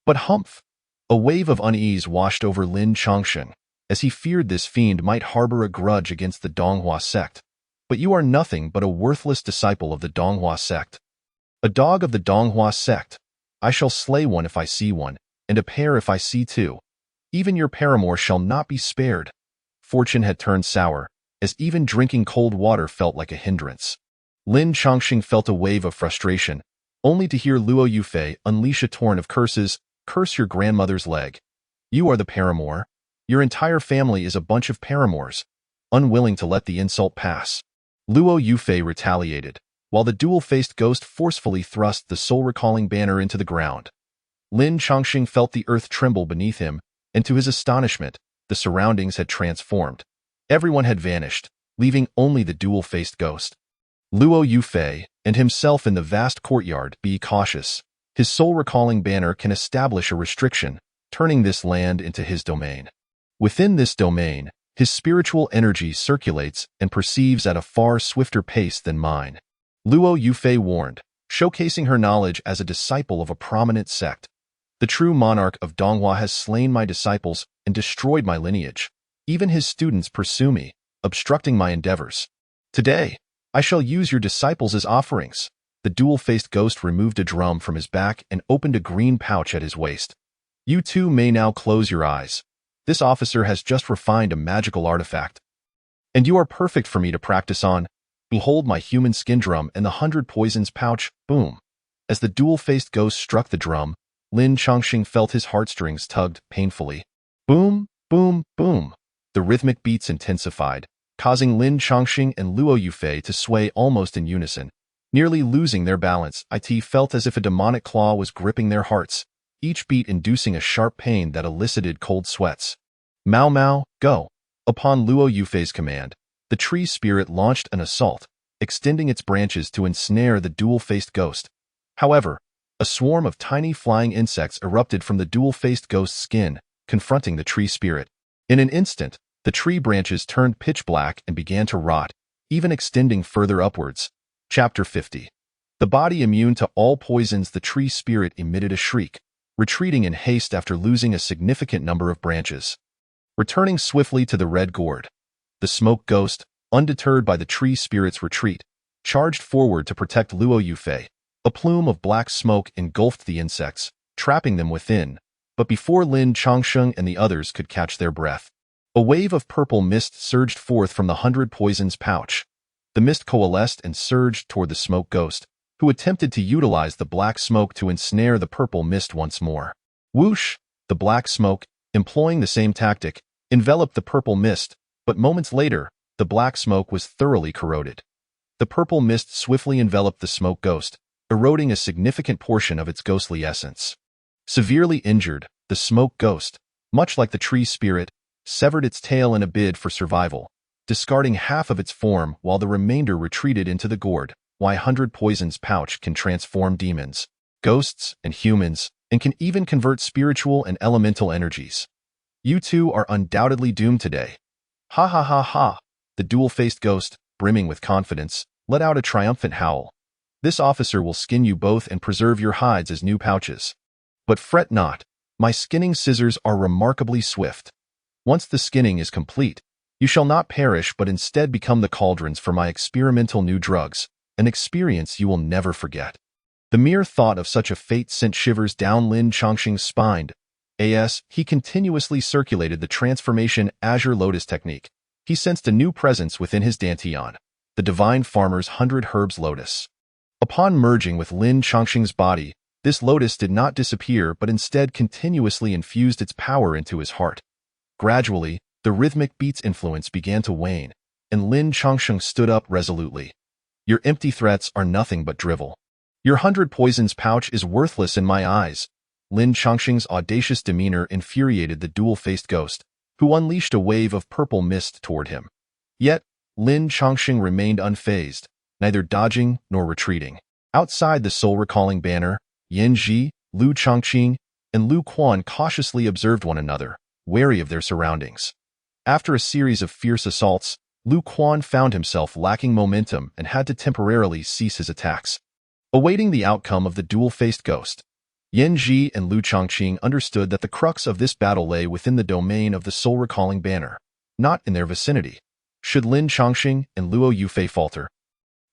But humph! A wave of unease washed over Lin Chongqing, as he feared this fiend might harbor a grudge against the Donghua sect. But you are nothing but a worthless disciple of the Donghua sect. A dog of the Donghua sect. I shall slay one if I see one, and a pair if I see two. Even your paramour shall not be spared. Fortune had turned sour, as even drinking cold water felt like a hindrance. Lin Chongqing felt a wave of frustration, only to hear Luo Yufei unleash a torrent of curses. Curse your grandmother's leg. You are the paramour. Your entire family is a bunch of paramours. Unwilling to let the insult pass, Luo Yufei retaliated, while the dual-faced ghost forcefully thrust the soul-recalling banner into the ground. Lin Chongqing felt the earth tremble beneath him, and to his astonishment, the surroundings had transformed. Everyone had vanished, leaving only the dual-faced ghost. Luo Yufei, and himself in the vast courtyard. Be cautious. His soul-recalling banner can establish a restriction, turning this land into his domain. Within this domain, his spiritual energy circulates and perceives at a far swifter pace than mine. Luo Yufei warned, showcasing her knowledge as a disciple of a prominent sect. The true monarch of Donghua has slain my disciples and destroyed my lineage. Even his students pursue me, obstructing my endeavors. Today, I shall use your disciples as offerings. The dual-faced ghost removed a drum from his back and opened a green pouch at his waist. You too may now close your eyes. This officer has just refined a magical artifact. And you are perfect for me to practice on. Behold my human skin drum and the 100 poisons pouch. Boom. As the dual-faced ghost struck the drum, Lin Chongqing felt his heartstrings tugged painfully. Boom, boom, boom. The rhythmic beats intensified, causing Lin Chongqing and Luo Yufei to sway almost in unison. Nearly losing their balance, it felt as if a demonic claw was gripping their hearts, each beat inducing a sharp pain that elicited cold sweats. Mao Mao, go! Upon Luo Yufei's command, the tree spirit launched an assault, extending its branches to ensnare the dual-faced ghost. However, a swarm of tiny flying insects erupted from the dual-faced ghost's skin, confronting the tree spirit. In an instant, the tree branches turned pitch black and began to rot, even extending further upwards. Chapter 50. The body immune to all poisons, the tree spirit emitted a shriek, retreating in haste after losing a significant number of branches. Returning swiftly to the red gourd, the smoke ghost, undeterred by the tree spirit's retreat, charged forward to protect Luo Yufei. A plume of black smoke engulfed the insects, trapping them within, but before Lin Chongqing and the others could catch their breath, a wave of purple mist surged forth from the 100 poisons pouch. The mist coalesced and surged toward the smoke ghost, who attempted to utilize the black smoke to ensnare the purple mist once more. Whoosh! The black smoke, employing the same tactic, enveloped the purple mist, but moments later, the black smoke was thoroughly corroded. The purple mist swiftly enveloped the smoke ghost, eroding a significant portion of its ghostly essence. Severely injured, the smoke ghost, much like the tree spirit, severed its tail in a bid for survival, discarding half of its form while the remainder retreated into the gourd. 100 poisons pouch can transform demons, ghosts, and humans, and can even convert spiritual and elemental energies. You two are undoubtedly doomed today. Ha ha ha ha! The dual-faced ghost, brimming with confidence, let out a triumphant howl. This officer will skin you both and preserve your hides as new pouches. But fret not, my skinning scissors are remarkably swift. Once the skinning is complete, you shall not perish but instead become the cauldrons for my experimental new drugs, an experience you will never forget. The mere thought of such a fate sent shivers down Lin Chongqing's spine. As he continuously circulated the transformation Azure Lotus technique, he sensed a new presence within his dantian, the divine farmer's 100 herbs lotus. Upon merging with Lin Chongqing's body, this lotus did not disappear but instead continuously infused its power into his heart. Gradually, the rhythmic beat's influence began to wane, and Lin Chongqing stood up resolutely. Your empty threats are nothing but drivel. Your 100 poisons pouch is worthless in my eyes. Lin Chongqing's audacious demeanor infuriated the dual-faced ghost, who unleashed a wave of purple mist toward him. Yet, Lin Chongqing remained unfazed, neither dodging nor retreating. Outside the soul-recalling banner, Yan Ji, Lu Chongqing, and Lu Quan cautiously observed one another, wary of their surroundings. After a series of fierce assaults, Lu Quan found himself lacking momentum and had to temporarily cease his attacks. Awaiting the outcome of the dual-faced ghost, Yan Ji and Lu Chongqing understood that the crux of this battle lay within the domain of the soul-recalling banner, not in their vicinity. Should Lin Chongqing and Luo Yufei falter,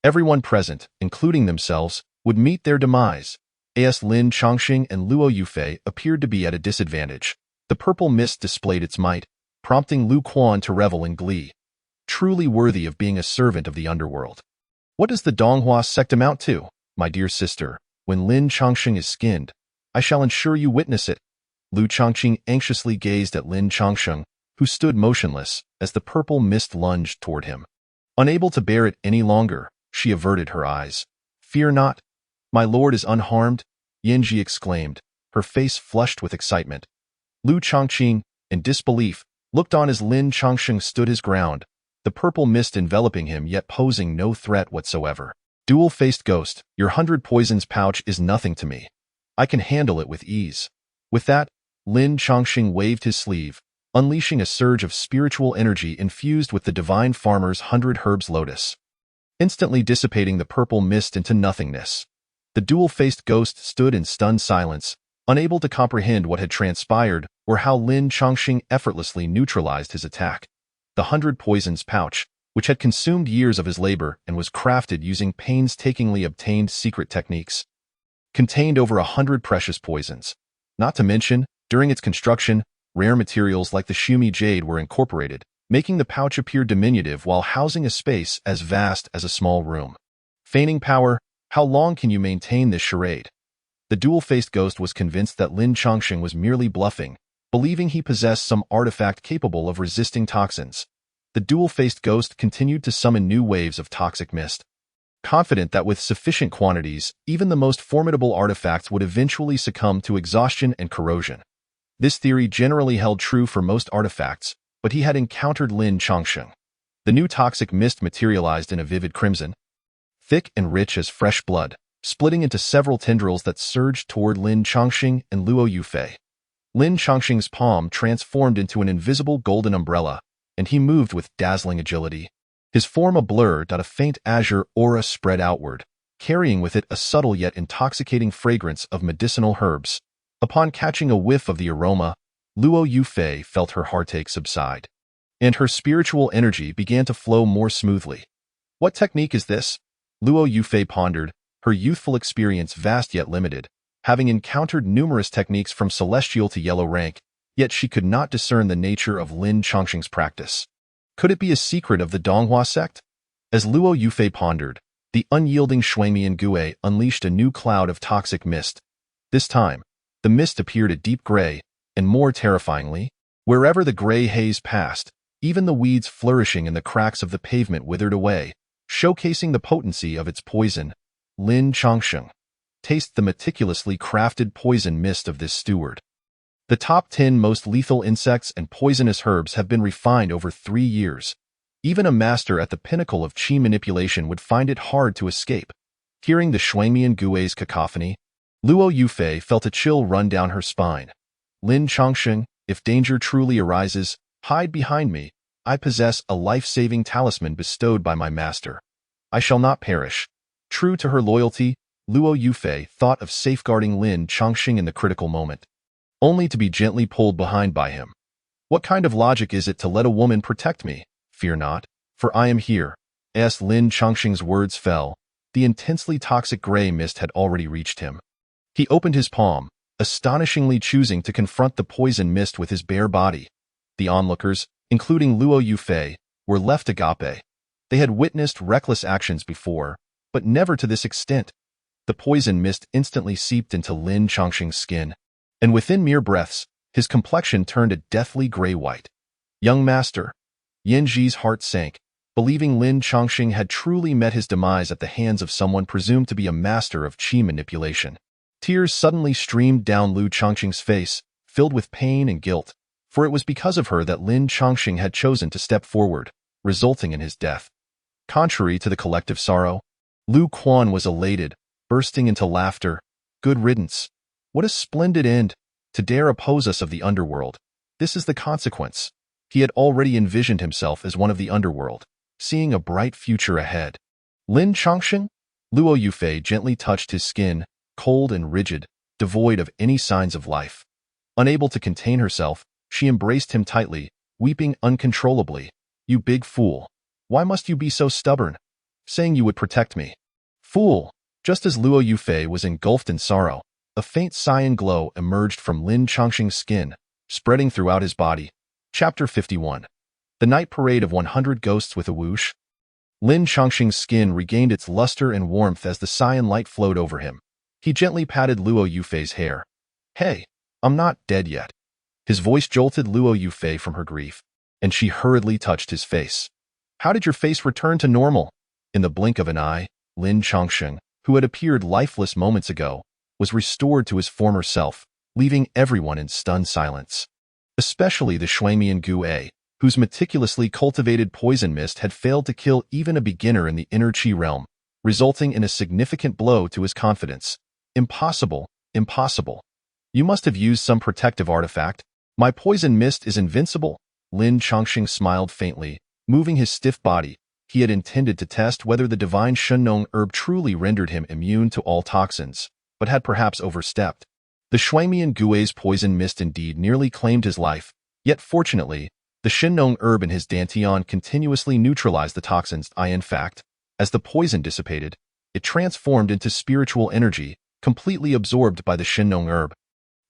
everyone present, including themselves, would meet their demise. As Lin Chongqing and Luo Yufei appeared to be at a disadvantage, the purple mist displayed its might, prompting Lu Quan to revel in glee. Truly worthy of being a servant of the underworld. What does the Donghua sect amount to, my dear sister? When Lin Chongqing is skinned, I shall ensure you witness it. Lu Chongqing anxiously gazed at Lin Chongqing, who stood motionless as the purple mist lunged toward him. Unable to bear it any longer, she averted her eyes. Fear not. My lord is unharmed, Yanji exclaimed, her face flushed with excitement. Lu Chongqing, in disbelief, looked on as Lin Chongqing stood his ground, the purple mist enveloping him yet posing no threat whatsoever. Dual-faced ghost, your 100 poisons pouch is nothing to me. I can handle it with ease. With that, Lin Chongqing waved his sleeve, unleashing a surge of spiritual energy infused with the divine farmer's 100 herbs lotus, instantly dissipating the purple mist into nothingness. The dual-faced ghost stood in stunned silence, unable to comprehend what had transpired or how Lin Chongqing effortlessly neutralized his attack. The 100 poisons pouch, which had consumed years of his labor and was crafted using painstakingly obtained secret techniques, contained over 100 precious poisons. Not to mention, during its construction, rare materials like the Shumi jade were incorporated, making the pouch appear diminutive while housing a space as vast as a small room. Feigning power, how long can you maintain this charade? The dual-faced ghost was convinced that Lin Chongqing was merely bluffing, believing he possessed some artifact capable of resisting toxins. The dual-faced ghost continued to summon new waves of toxic mist, confident that with sufficient quantities, even the most formidable artifacts would eventually succumb to exhaustion and corrosion. This theory generally held true for most artifacts, but he had encountered Lin Chongqing. The new toxic mist materialized in a vivid crimson, thick and rich as fresh blood, splitting into several tendrils that surged toward Lin Chongqing and Luo Yufei. Lin Chongqing's palm transformed into an invisible golden umbrella, and he moved with dazzling agility. His form a blur, a faint azure aura spread outward, carrying with it a subtle yet intoxicating fragrance of medicinal herbs. Upon catching a whiff of the aroma, Luo Yufei felt her heartache subside, and her spiritual energy began to flow more smoothly. What technique is this? Luo Yufei pondered, her youthful experience vast yet limited, having encountered numerous techniques from celestial to yellow rank, yet she could not discern the nature of Lin Chongqing's practice. Could it be a secret of the Donghua sect? As Luo Yufei pondered, the unyielding Shuangmian Gue unleashed a new cloud of toxic mist. This time, the mist appeared a deep gray, and more terrifyingly, wherever the gray haze passed, even the weeds flourishing in the cracks of the pavement withered away, showcasing the potency of its poison. Lin Chongqing, taste the meticulously crafted poison mist of this steward. The top 10 most lethal insects and poisonous herbs have been refined over 3 years. Even a master at the pinnacle of qi manipulation would find it hard to escape. Hearing the Shuangmian Gue's cacophony, Luo Yufei felt a chill run down her spine. Lin Chongqing, if danger truly arises, hide behind me. I possess a life-saving talisman bestowed by my master. I shall not perish. True to her loyalty, Luo Yufei thought of safeguarding Lin Chongqing in the critical moment, only to be gently pulled behind by him. What kind of logic is it to let a woman protect me? Fear not, for I am here. As Lin Chongqing's words fell, the intensely toxic gray mist had already reached him. He opened his palm, astonishingly choosing to confront the poison mist with his bare body. The onlookers, including Luo Yufei, were left agape. They had witnessed reckless actions before, but never to this extent. The poison mist instantly seeped into Lin Chongqing's skin, and within mere breaths, his complexion turned a deathly gray-white. Young master. Yin Ji's heart sank, believing Lin Chongqing had truly met his demise at the hands of someone presumed to be a master of qi manipulation. Tears suddenly streamed down Lu Chongqing's face, filled with pain and guilt, for it was because of her that Lin Chongqing had chosen to step forward, resulting in his death. Contrary to the collective sorrow, Lu Quan was elated, bursting into laughter. Good riddance. What a splendid end. To dare oppose us of the underworld. This is the consequence. He had already envisioned himself as one of the underworld, seeing a bright future ahead. Lin Chongqing? Luo Yufei gently touched his skin, cold and rigid, devoid of any signs of life. Unable to contain herself, she embraced him tightly, weeping uncontrollably. You big fool. Why must you be so stubborn? Saying you would protect me. Fool! Just as Luo Yufei was engulfed in sorrow, a faint cyan glow emerged from Lin Chongqing's skin, spreading throughout his body. Chapter 51. The Night Parade of 100 Ghosts with a Whoosh. Lin Chongqing's skin regained its luster and warmth as the cyan light flowed over him. He gently patted Luo Yufei's hair. Hey, I'm not dead yet. His voice jolted Luo Yufei from her grief, and she hurriedly touched his face. How did your face return to normal? In the blink of an eye, Lin Chongqing, who had appeared lifeless moments ago, was restored to his former self, leaving everyone in stunned silence. Especially the Shuangmian Gue, whose meticulously cultivated poison mist had failed to kill even a beginner in the inner qi realm, resulting in a significant blow to his confidence. Impossible, impossible. You must have used some protective artifact. My poison mist is invincible. Lin Chongqing smiled faintly, moving his stiff body. He had intended to test whether the divine Shunnong herb truly rendered him immune to all toxins, but had perhaps overstepped. The Shuangmian Gue's poison mist indeed nearly claimed his life, yet fortunately, the Shunnong herb in his dantian continuously neutralized the toxins. In fact, as the poison dissipated, it transformed into spiritual energy, completely absorbed by the Shunnong herb,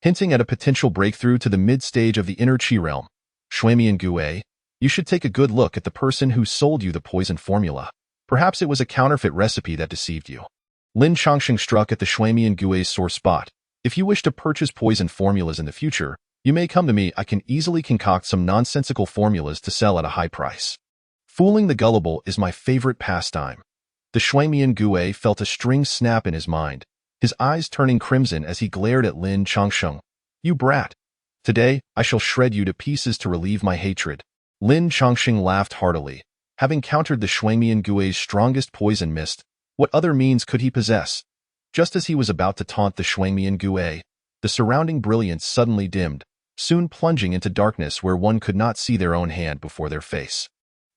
hinting at a potential breakthrough to the mid-stage of the inner qi realm. Shuangmian Gue, you should take a good look at the person who sold you the poison formula. Perhaps it was a counterfeit recipe that deceived you. Lin Chongqing struck at the Shuangmian Gue's sore spot. If you wish to purchase poison formulas in the future, you may come to me. I can easily concoct some nonsensical formulas to sell at a high price. Fooling the gullible is my favorite pastime. The Shuangmian Gue felt a string snap in his mind, his eyes turning crimson as he glared at Lin Chongqing. You brat. Today, I shall shred you to pieces to relieve my hatred. Lin Chongqing laughed heartily. Having countered the Shuangmian Gue's strongest poison mist, what other means could he possess? Just as he was about to taunt the Shuangmian Gue, the surrounding brilliance suddenly dimmed, soon plunging into darkness where one could not see their own hand before their face.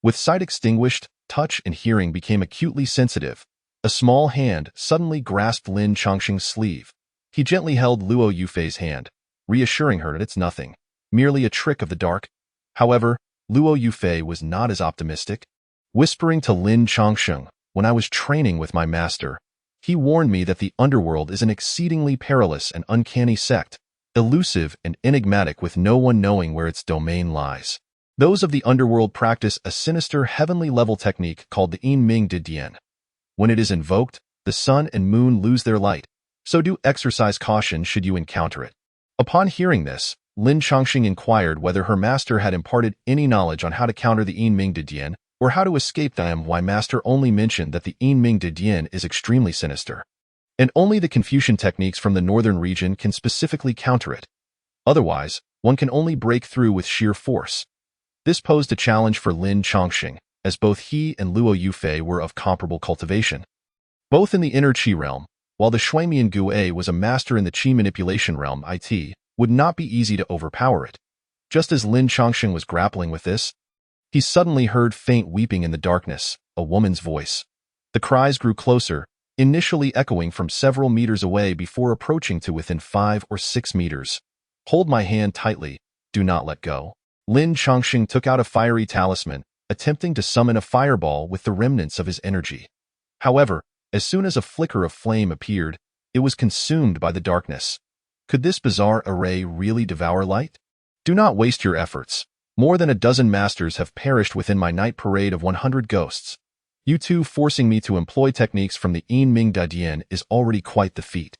With sight extinguished, touch and hearing became acutely sensitive. A small hand suddenly grasped Lin Chongqing's sleeve. He gently held Luo Yufei's hand, reassuring her that it's nothing, merely a trick of the dark. However, Luo Yufei was not as optimistic. Whispering to Lin Chongqing, when I was training with my master, he warned me that the underworld is an exceedingly perilous and uncanny sect, elusive and enigmatic with no one knowing where its domain lies. Those of the underworld practice a sinister heavenly-level technique called the Yin Ming De Dian. When it is invoked, the sun and moon lose their light, so do exercise caution should you encounter it. Upon hearing this, Lin Chongqing inquired whether her master had imparted any knowledge on how to counter the Yin Ming De Dian, or how to escape them. Why master only mentioned that the Yin Ming De Dian is extremely sinister, and only the Confucian techniques from the northern region can specifically counter it. Otherwise, one can only break through with sheer force. This posed a challenge for Lin Chongqing, as both he and Luo Yufei were of comparable cultivation. Both in the inner qi realm, while the Shuangmian Gue was a master in the qi manipulation realm, it would not be easy to overpower it. Just as Lin Chongqing was grappling with this, he suddenly heard faint weeping in the darkness, a woman's voice. The cries grew closer, initially echoing from several meters away before approaching to within 5 or 6 meters. Hold my hand tightly, do not let go. Lin Chongqing took out a fiery talisman, attempting to summon a fireball with the remnants of his energy. However, as soon as a flicker of flame appeared, it was consumed by the darkness. Could this bizarre array really devour light? Do not waste your efforts. More than a dozen masters have perished within my night parade of 100 ghosts. You two forcing me to employ techniques from the Yin Ming Dadian is already quite the feat.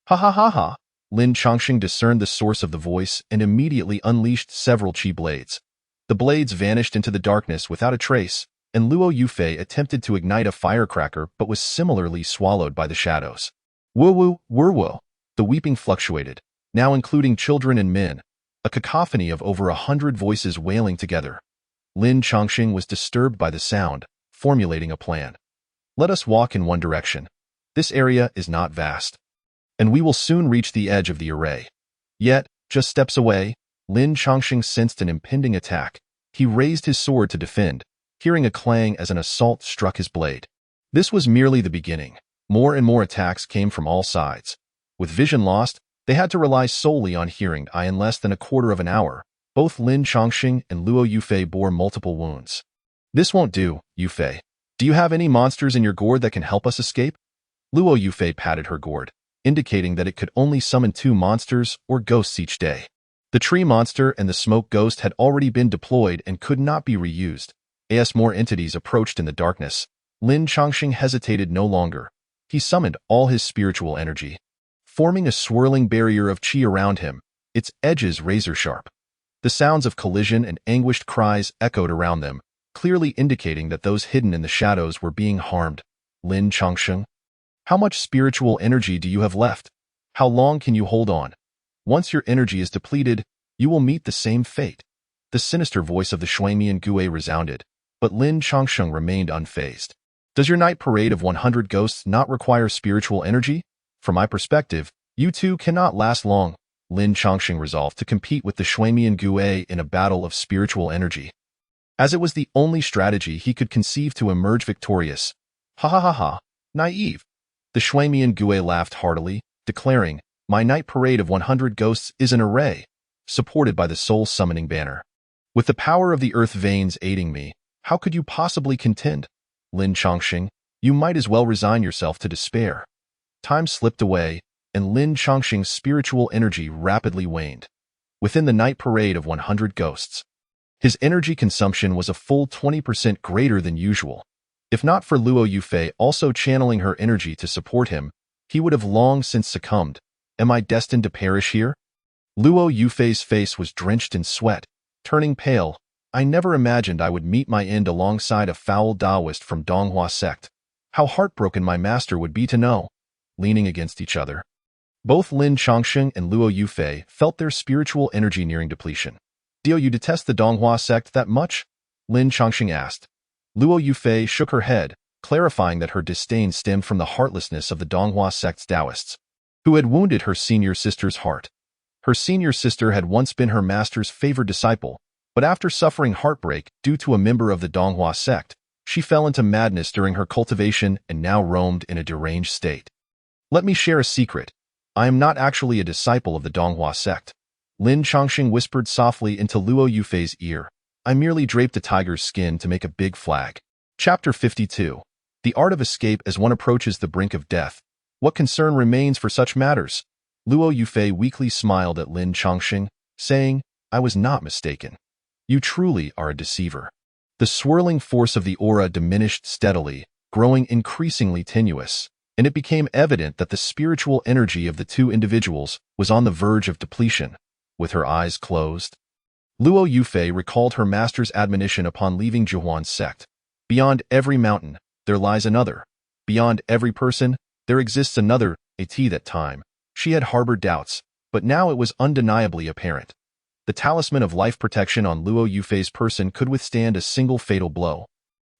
Ha ha ha ha! Lin Chongqing discerned the source of the voice and immediately unleashed several chi blades. The blades vanished into the darkness without a trace, and Luo Yufei attempted to ignite a firecracker but was similarly swallowed by the shadows. Woo-woo, woo-woo. The weeping fluctuated, now including children and men, a cacophony of over 100 voices wailing together. Lin Chongqing was disturbed by the sound, formulating a plan. Let us walk in one direction. This area is not vast, and we will soon reach the edge of the array. Yet, just steps away, Lin Chongqing sensed an impending attack. He raised his sword to defend, hearing a clang as an assault struck his blade. This was merely the beginning. More and more attacks came from all sides. With vision lost, they had to rely solely on hearing. In less than a quarter of an hour, both Lin Chongqing and Luo Yufei bore multiple wounds. This won't do, Yufei. Do you have any monsters in your gourd that can help us escape? Luo Yufei patted her gourd, indicating that it could only summon 2 monsters or ghosts each day. The tree monster and the smoke ghost had already been deployed and could not be reused. As more entities approached in the darkness, Lin Chongqing hesitated no longer. He summoned all his spiritual energy, forming a swirling barrier of chi around him, its edges razor-sharp. The sounds of collision and anguished cries echoed around them, clearly indicating that those hidden in the shadows were being harmed. Lin Chongqing, how much spiritual energy do you have left? How long can you hold on? Once your energy is depleted, you will meet the same fate. The sinister voice of the Shuangmian Gue resounded, but Lin Chongqing remained unfazed. Does your night parade of 100 ghosts not require spiritual energy? From my perspective, you two cannot last long. Lin Chongqing resolved to compete with the Shuangmian Gue in a battle of spiritual energy, as it was the only strategy he could conceive to emerge victorious. Ha ha ha ha, naive. The Shuangmian Gue laughed heartily, declaring, my night parade of 100 ghosts is an array, supported by the soul summoning banner. With the power of the earth veins aiding me, how could you possibly contend? Lin Chongqing, you might as well resign yourself to despair. Time slipped away, and Lin Chongqing's spiritual energy rapidly waned. Within the night parade of 100 ghosts, his energy consumption was a full 20% greater than usual. If not for Luo Yufei also channeling her energy to support him, he would have long since succumbed. Am I destined to perish here? Luo Yufei's face was drenched in sweat, turning pale. I never imagined I would meet my end alongside a foul Taoist from Donghua sect. How heartbroken my master would be to know. Leaning against each other, both Lin Chongqing and Luo Yufei felt their spiritual energy nearing depletion. Do you detest the Donghua sect that much? Lin Chongqing asked. Luo Yufei shook her head, clarifying that her disdain stemmed from the heartlessness of the Donghua sect's Taoists, who had wounded her senior sister's heart. Her senior sister had once been her master's favored disciple, but after suffering heartbreak due to a member of the Donghua sect, she fell into madness during her cultivation and now roamed in a deranged state. Let me share a secret. I am not actually a disciple of the Donghua sect. Lin Chongqing whispered softly into Luo Yufei's ear. I merely draped a tiger's skin to make a big flag. Chapter 52. The Art of Escape as one approaches the brink of death. What concern remains for such matters? Luo Yufei weakly smiled at Lin Chongqing, saying, I was not mistaken. You truly are a deceiver. The swirling force of the aura diminished steadily, growing increasingly tenuous, and it became evident that the spiritual energy of the two individuals was on the verge of depletion. With her eyes closed, Luo Yufei recalled her master's admonition upon leaving Zhihuan's sect. Beyond every mountain, there lies another. Beyond every person, there exists another. At that time, she had harbored doubts, but now it was undeniably apparent. The talisman of life protection on Luo Yufei's person could withstand a single fatal blow.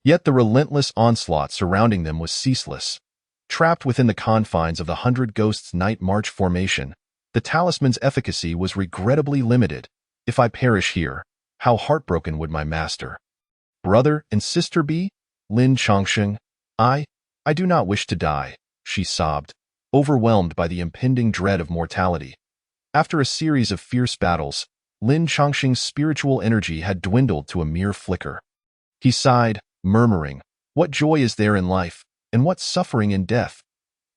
Yet the relentless onslaught surrounding them was ceaseless. Trapped within the confines of the 100 Ghosts Night March formation, the talisman's efficacy was regrettably limited. If I perish here, how heartbroken would my master, brother and sister be? Lin Chongqing, I do not wish to die, she sobbed, overwhelmed by the impending dread of mortality. After a series of fierce battles, Lin Chongqing's spiritual energy had dwindled to a mere flicker. He sighed, murmuring, what joy is there in life, and what suffering in death?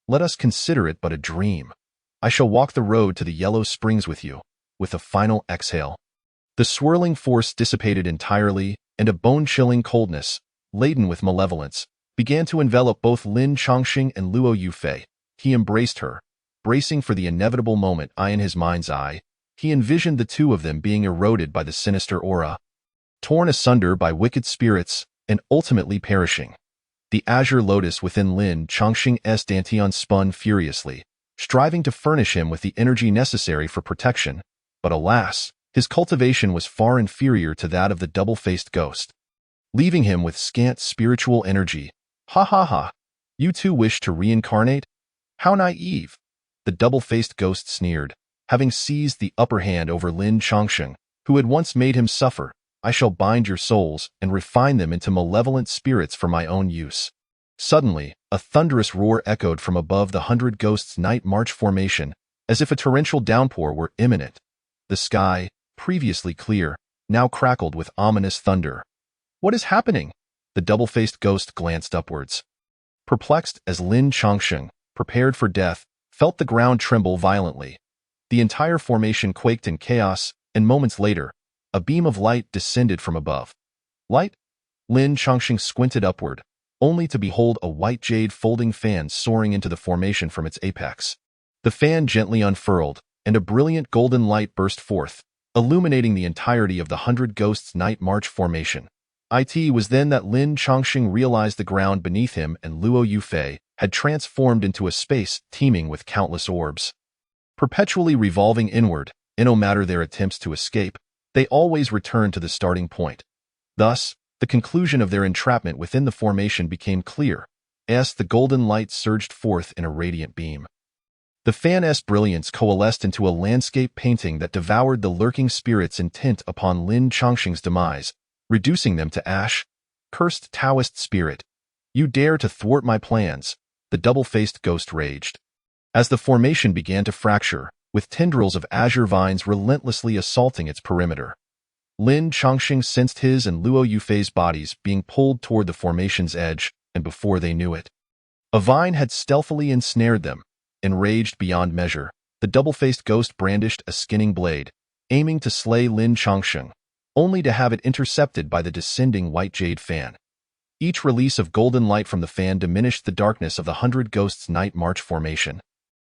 Let us consider it but a dream. I shall walk the road to the Yellow Springs with you, with a final exhale. The swirling force dissipated entirely, and a bone-chilling coldness, laden with malevolence, began to envelop both Lin Chongqing and Luo Yufei. He embraced her, bracing for the inevitable moment. In his mind's eye, he envisioned the two of them being eroded by the sinister aura, torn asunder by wicked spirits, and ultimately perishing. The azure lotus within Lin Chongqing's dantian spun furiously, striving to furnish him with the energy necessary for protection, but alas, his cultivation was far inferior to that of the double-faced ghost, leaving him with scant spiritual energy. Ha ha ha! You two wish to reincarnate? How naive! The double-faced ghost sneered, having seized the upper hand over Lin Chongqing, who had once made him suffer. I shall bind your souls and refine them into malevolent spirits for my own use. Suddenly, a thunderous roar echoed from above the 100 Ghosts' night march formation, as if a torrential downpour were imminent. The sky, previously clear, now crackled with ominous thunder. What is happening? The double-faced ghost glanced upwards. Perplexed as Lin Chongqing, prepared for death, felt the ground tremble violently. The entire formation quaked in chaos, and moments later, a beam of light descended from above. Light? Lin Chongqing squinted upward, only to behold a white jade folding fan soaring into the formation from its apex. The fan gently unfurled, and a brilliant golden light burst forth, illuminating the entirety of the 100 Ghosts' night march formation. It was then that Lin Chongqing realized the ground beneath him and Luo Yufei had transformed into a space teeming with countless orbs. Perpetually revolving inward, and no matter their attempts to escape, they always returned to the starting point. Thus, the conclusion of their entrapment within the formation became clear, as the golden light surged forth in a radiant beam. The fan's brilliance coalesced into a landscape painting that devoured the lurking spirits intent upon Lin Chongqing's demise, reducing them to ash. Cursed Taoist spirit! You dare to thwart my plans, the double-faced ghost raged. As the formation began to fracture, with tendrils of azure vines relentlessly assaulting its perimeter, Lin Chongqing sensed his and Luo Yufei's bodies being pulled toward the formation's edge, and before they knew it, a vine had stealthily ensnared them. Enraged beyond measure, the double-faced ghost brandished a skinning blade, aiming to slay Lin Chongqing, only to have it intercepted by the descending white jade fan. Each release of golden light from the fan diminished the darkness of the 100 Ghosts' night march formation,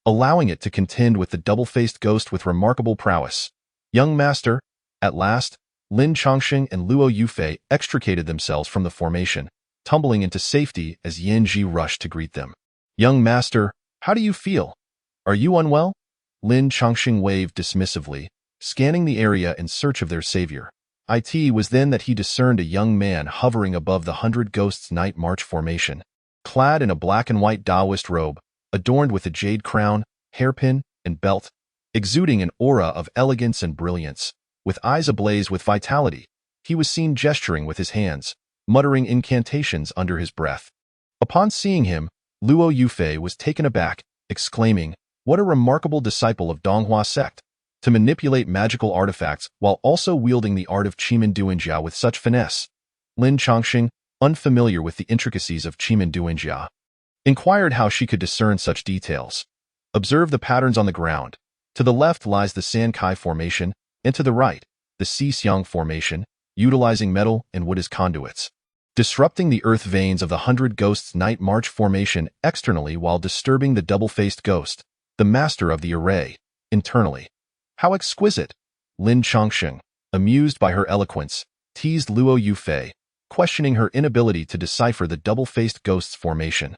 allowing it to contend with the double-faced ghost with remarkable prowess. Young master, at last, Lin Chongqing and Luo Yufei extricated themselves from the formation, tumbling into safety as Yan Ji rushed to greet them. Young master, how do you feel? Are you unwell? Lin Chongqing waved dismissively, scanning the area in search of their savior. It was then that he discerned a young man hovering above the 100 Ghosts' night march formation, clad in a black and white Taoist robe, adorned with a jade crown, hairpin, and belt, exuding an aura of elegance and brilliance. With eyes ablaze with vitality, he was seen gesturing with his hands, muttering incantations under his breath. Upon seeing him, Luo Yufei was taken aback, exclaiming, "What a remarkable disciple of Donghua sect! To manipulate magical artifacts while also wielding the art of Qimen Duanjia with such finesse." Lin Chongqing, unfamiliar with the intricacies of Qimen Duanjia, inquired how she could discern such details. Observe the patterns on the ground. To the left lies the San Kai formation, and to the right, the Xixiang formation, utilizing metal and wood as conduits, disrupting the earth veins of the 100 Ghosts' night march formation externally while disturbing the double-faced ghost, the master of the array, internally. How exquisite! Lin Chongqing, amused by her eloquence, teased Luo Yufei, questioning her inability to decipher the double-faced ghost's formation,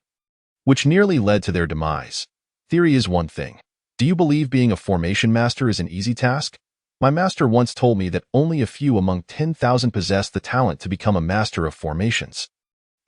which nearly led to their demise. Theory is one thing. Do you believe being a formation master is an easy task? My master once told me that only a few among 10,000 possess the talent to become a master of formations.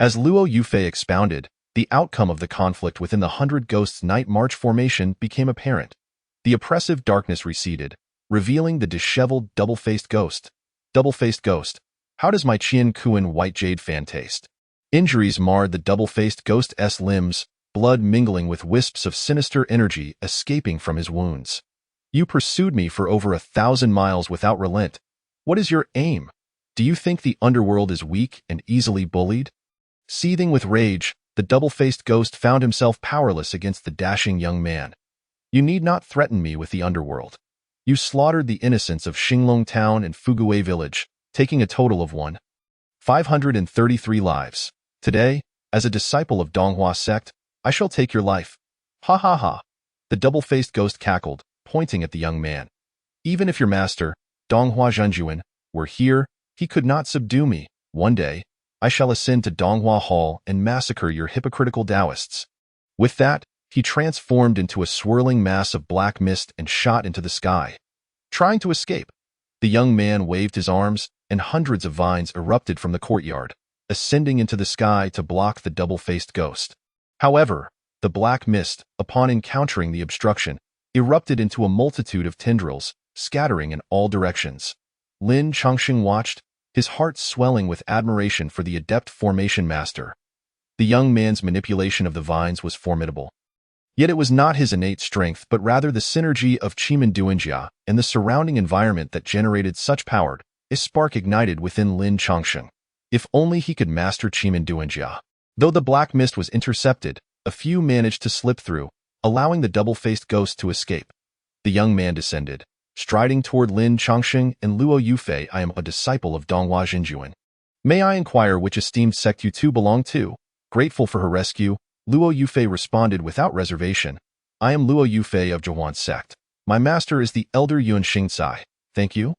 As Luo Yufei expounded, the outcome of the conflict within the 100 Ghosts' night march formation became apparent. The oppressive darkness receded, revealing the disheveled double-faced ghost. Double-faced ghost, how does my Qian Kuan white jade fan taste? Injuries marred the double-faced ghost's limbs, blood mingling with wisps of sinister energy escaping from his wounds. You pursued me for over 1,000 miles without relent. What is your aim? Do you think the underworld is weak and easily bullied? Seething with rage, the double-faced ghost found himself powerless against the dashing young man. You need not threaten me with the underworld. You slaughtered the innocents of Xinglong Town and Fugui Village, taking a total of 533 lives. Today, as a disciple of Donghua sect, I shall take your life. Ha ha ha. The double-faced ghost cackled, pointing at the young man. Even if your master, Donghua Zhenjuan, were here, he could not subdue me. One day, I shall ascend to Donghua Hall and massacre your hypocritical Taoists. With that, he transformed into a swirling mass of black mist and shot into the sky. Trying to escape, the young man waved his arms, and hundreds of vines erupted from the courtyard, ascending into the sky to block the double-faced ghost. However, the black mist, upon encountering the obstruction, erupted into a multitude of tendrils, scattering in all directions. Lin Chongqing watched, his heart swelling with admiration for the adept formation master. The young man's manipulation of the vines was formidable. Yet it was not his innate strength but rather the synergy of Qimeng Duanjia and the surrounding environment that generated such power. A spark ignited within Lin Chongqing. If only he could master Qimeng Duanjia. Though the black mist was intercepted, a few managed to slip through, allowing the double-faced ghost to escape. The young man descended, striding toward Lin Chongqing and Luo Yufei. I am a disciple of Donghua Zhenjuan. May I inquire which esteemed sect you two belong to? Grateful for her rescue, Luo Yufei responded without reservation. I am Luo Yufei of Zhehuan sect. My master is the elder Yuan Xingcai. Thank you.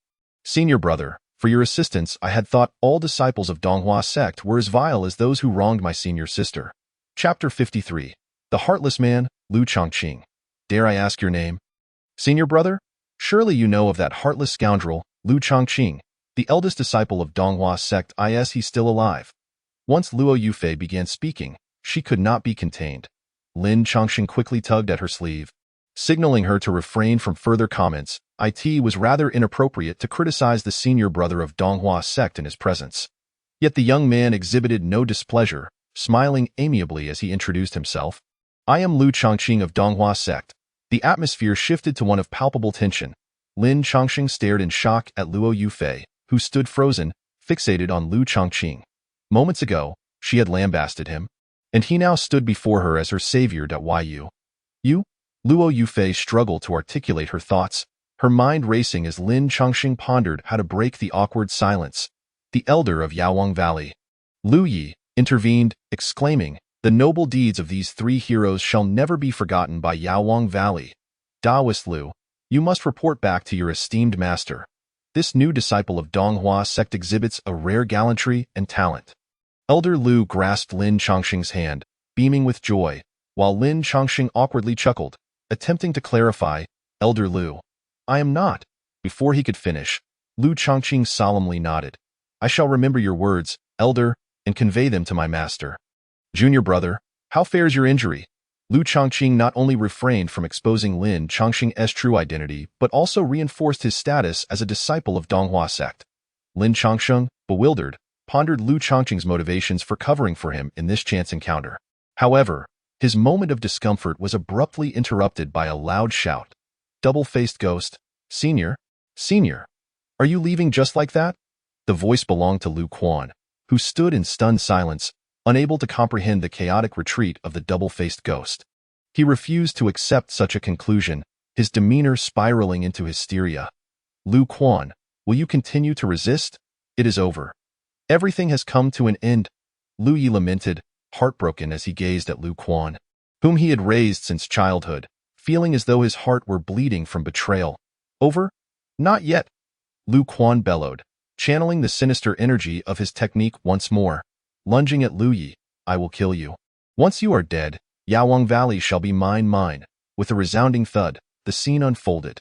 Senior brother, for your assistance. I had thought all disciples of Donghua sect were as vile as those who wronged my senior sister. Chapter 53. The Heartless Man, Lu Chongqing. Dare I ask your name? Senior brother? Surely you know of that heartless scoundrel, Lu Chongqing, the eldest disciple of Donghua sect. Is he still alive? Once Luo Yufei began speaking, she could not be contained. Lin Chongqing quickly tugged at her sleeve, signaling her to refrain from further comments. It was rather inappropriate to criticize the senior brother of Donghua sect in his presence. Yet the young man exhibited no displeasure, smiling amiably as he introduced himself. I am Lu Chongqing of Donghua sect. The atmosphere shifted to one of palpable tension. Lin Chongqing stared in shock at Luo Yufei, who stood frozen, fixated on Lu Chongqing. Moments ago, she had lambasted him, and he now stood before her as her savior. You? Luo Yufei struggled to articulate her thoughts, her mind racing as Lin Chongqing pondered how to break the awkward silence. The elder of Yaowang Valley, Lu Yi, intervened, exclaiming, the noble deeds of these three heroes shall never be forgotten by Yaowang Valley. Taoist Lu, you must report back to your esteemed master. This new disciple of Donghua sect exhibits a rare gallantry and talent. Elder Lu grasped Lin Chongqing's hand, beaming with joy, while Lin Chongqing awkwardly chuckled, attempting to clarify, Elder Lu. I am not. Before he could finish, Lu Chongqing solemnly nodded. I shall remember your words, Elder, and convey them to my master. Junior brother, how fares your injury? Lu Chongqing not only refrained from exposing Lin Chongqing's true identity, but also reinforced his status as a disciple of Donghua sect. Lin Chongqing, bewildered, pondered Lu Chongqing's motivations for covering for him in this chance encounter. However, his moment of discomfort was abruptly interrupted by a loud shout. Double-faced ghost, Senior, are you leaving just like that? The voice belonged to Lu Quan, who stood in stunned silence, unable to comprehend the chaotic retreat of the double-faced ghost. He refused to accept such a conclusion, his demeanor spiraling into hysteria. Lu Quan, will you continue to resist? It is over. Everything has come to an end. Lu Yi lamented, heartbroken as he gazed at Lu Quan, whom he had raised since childhood, feeling as though his heart were bleeding from betrayal. Over? Not yet. Lu Quan bellowed, channeling the sinister energy of his technique once more. Lunging at Lu Yi, I will kill you. Once you are dead, Yaowang Valley shall be mine. With a resounding thud, the scene unfolded.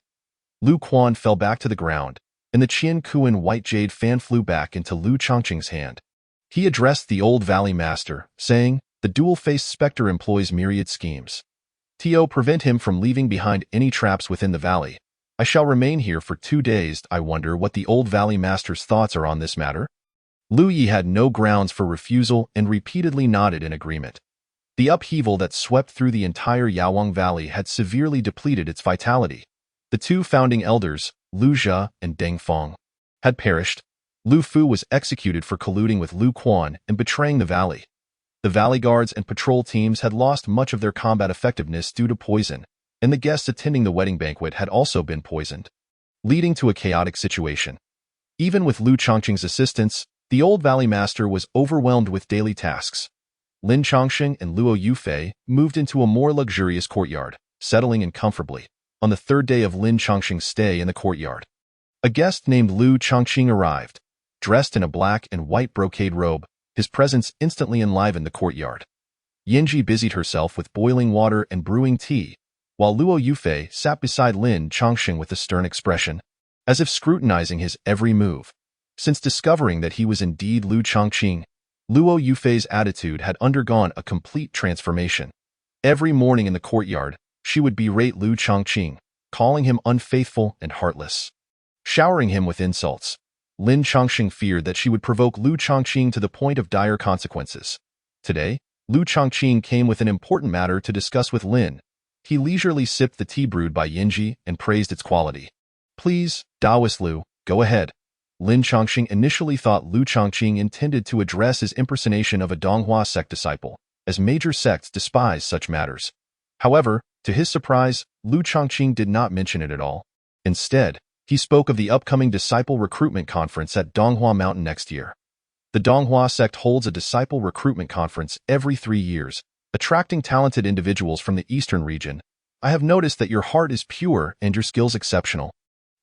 Lu Quan fell back to the ground, and the Qian Kuan white jade fan flew back into Lu Chongqing's hand. He addressed the old valley master, saying, the dual-faced specter employs myriad schemes. To prevent him from leaving behind any traps within the valley. I shall remain here for 2 days. I wonder what the old valley master's thoughts are on this matter. Lu Yi had no grounds for refusal and repeatedly nodded in agreement. The upheaval that swept through the entire Yaowang Valley had severely depleted its vitality. The two founding elders, Lu Jia and Deng Feng, had perished. Lu Fu was executed for colluding with Lu Quan and betraying the valley. The valley guards and patrol teams had lost much of their combat effectiveness due to poison, and the guests attending the wedding banquet had also been poisoned, leading to a chaotic situation. Even with Lu Chongqing's assistance, the old Valley Master was overwhelmed with daily tasks. Lin Chongqing and Luo Yufei moved into a more luxurious courtyard, settling in comfortably. On the third day of Lin Chongqing's stay in the courtyard, a guest named Lu Chongqing arrived. Dressed in a black and white brocade robe, his presence instantly enlivened the courtyard. Yinji busied herself with boiling water and brewing tea, while Luo Yufei sat beside Lin Chongqing with a stern expression, as if scrutinizing his every move. Since discovering that he was indeed Lu Chongqing, Luo Yufei's attitude had undergone a complete transformation. Every morning in the courtyard, she would berate Lu Chongqing, calling him unfaithful and heartless, showering him with insults. Lin Chongqing feared that she would provoke Lu Chongqing to the point of dire consequences. Today, Lu Chongqing came with an important matter to discuss with Lin. He leisurely sipped the tea brewed by Yinji and praised its quality. Please, Daoist Lu, go ahead. Lin Chongqing initially thought Lu Chongqing intended to address his impersonation of a Donghua sect disciple, as major sects despise such matters. However, to his surprise, Lu Chongqing did not mention it at all. Instead, he spoke of the upcoming disciple recruitment conference at Donghua Mountain next year. The Donghua sect holds a disciple recruitment conference every 3 years, attracting talented individuals from the eastern region. I have noticed that your heart is pure and your skills exceptional.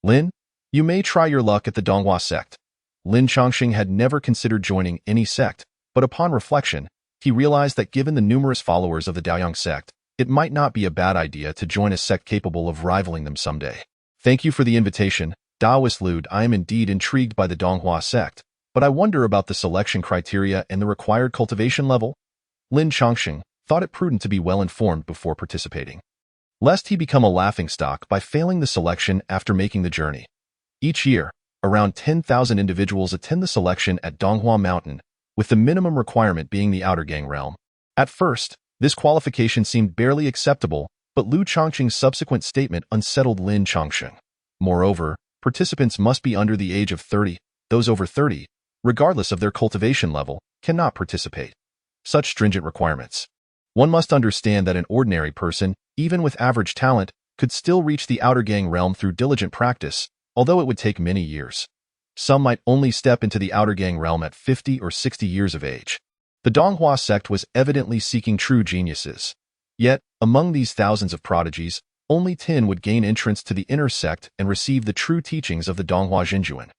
Lin, you may try your luck at the Donghua sect. Lin Chongqing had never considered joining any sect, but upon reflection, he realized that given the numerous followers of the Daoyang sect, it might not be a bad idea to join a sect capable of rivaling them someday. Thank you for the invitation, Daoist Lu. I am indeed intrigued by the Donghua sect, but I wonder about the selection criteria and the required cultivation level. Lin Chongqing thought it prudent to be well informed before participating, lest he become a laughingstock by failing the selection after making the journey. Each year, around 10,000 individuals attend the selection at Donghua Mountain, with the minimum requirement being the Outer Gang realm. At first, this qualification seemed barely acceptable, but Lu Chongqing's subsequent statement unsettled Lin Chongqing. Moreover, participants must be under the age of 30. Those over 30, regardless of their cultivation level, cannot participate. Such stringent requirements. One must understand that an ordinary person, even with average talent, could still reach the Outer Gang realm through diligent practice, although it would take many years. Some might only step into the Outer Gang realm at 50 or 60 years of age. The Donghua sect was evidently seeking true geniuses. Yet, among these thousands of prodigies, only 10 would gain entrance to the inner sect and receive the true teachings of the Donghua Jinjuan.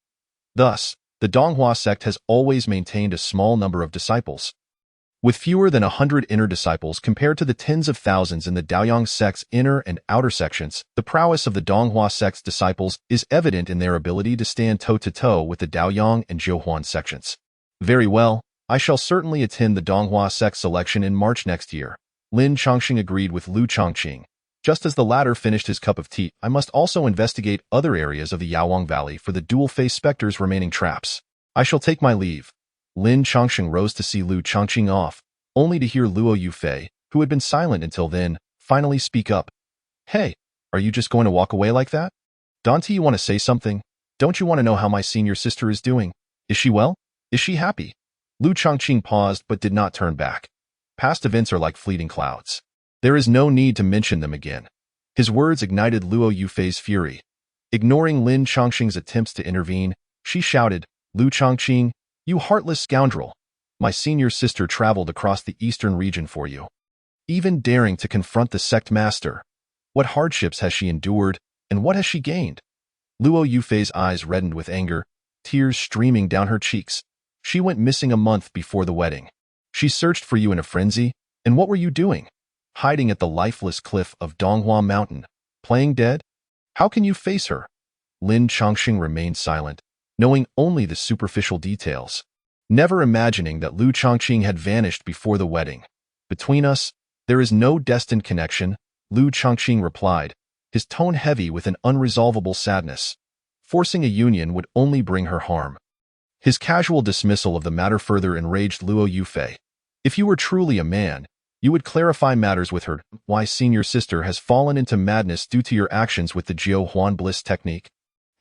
Thus, the Donghua sect has always maintained a small number of disciples. With fewer than 100 inner disciples compared to the tens of thousands in the Daoyang sect's inner and outer sections, the prowess of the Donghua sect's disciples is evident in their ability to stand toe-to-toe with the Daoyang and Zhouhuan sections. Very well, I shall certainly attend the Donghua sect selection in March next year. Lin Chongqing agreed with Lu Chongqing. Just as the latter finished his cup of tea, I must also investigate other areas of the Yawang Valley for the dual-faced specters' remaining traps. I shall take my leave. Lin Chongqing rose to see Lu Chongqing off, only to hear Luo Yufei, who had been silent until then, finally speak up. Hey, are you just going to walk away like that? Dante, you want to say something? Don't you want to know how my senior sister is doing? Is she well? Is she happy? Lu Chongqing paused but did not turn back. Past events are like fleeting clouds. There is no need to mention them again. His words ignited Luo Yufei's fury. Ignoring Lin Chongqing's attempts to intervene, she shouted, Lu Chongqing, you heartless scoundrel! My senior sister traveled across the eastern region for you. Even daring to confront the sect master. What hardships has she endured, and what has she gained? Luo Yufei's eyes reddened with anger, tears streaming down her cheeks. She went missing a month before the wedding. She searched for you in a frenzy, and what were you doing? Hiding at the lifeless cliff of Donghua Mountain, playing dead? How can you face her? Lin Chongqing remained silent, knowing only the superficial details, never imagining that Lu Chongqing had vanished before the wedding. Between us, there is no destined connection, Lu Chongqing replied, his tone heavy with an unresolvable sadness. Forcing a union would only bring her harm. His casual dismissal of the matter further enraged Luo Yufei. If you were truly a man, you would clarify matters with her. Why senior sister has fallen into madness due to your actions with the Zhouhuan bliss technique.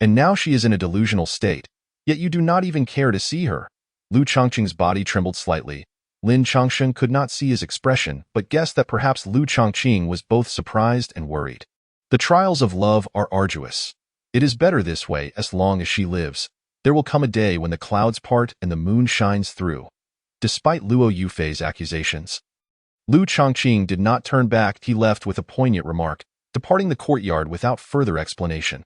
And now she is in a delusional state, yet you do not even care to see her. Lu Chongqing's body trembled slightly. Lin Changsheng could not see his expression, but guessed that perhaps Lu Chongqing was both surprised and worried. The trials of love are arduous. It is better this way as long as she lives. There will come a day when the clouds part and the moon shines through. Despite Luo Yufei's accusations, Lu Chongqing did not turn back. He left with a poignant remark, departing the courtyard without further explanation.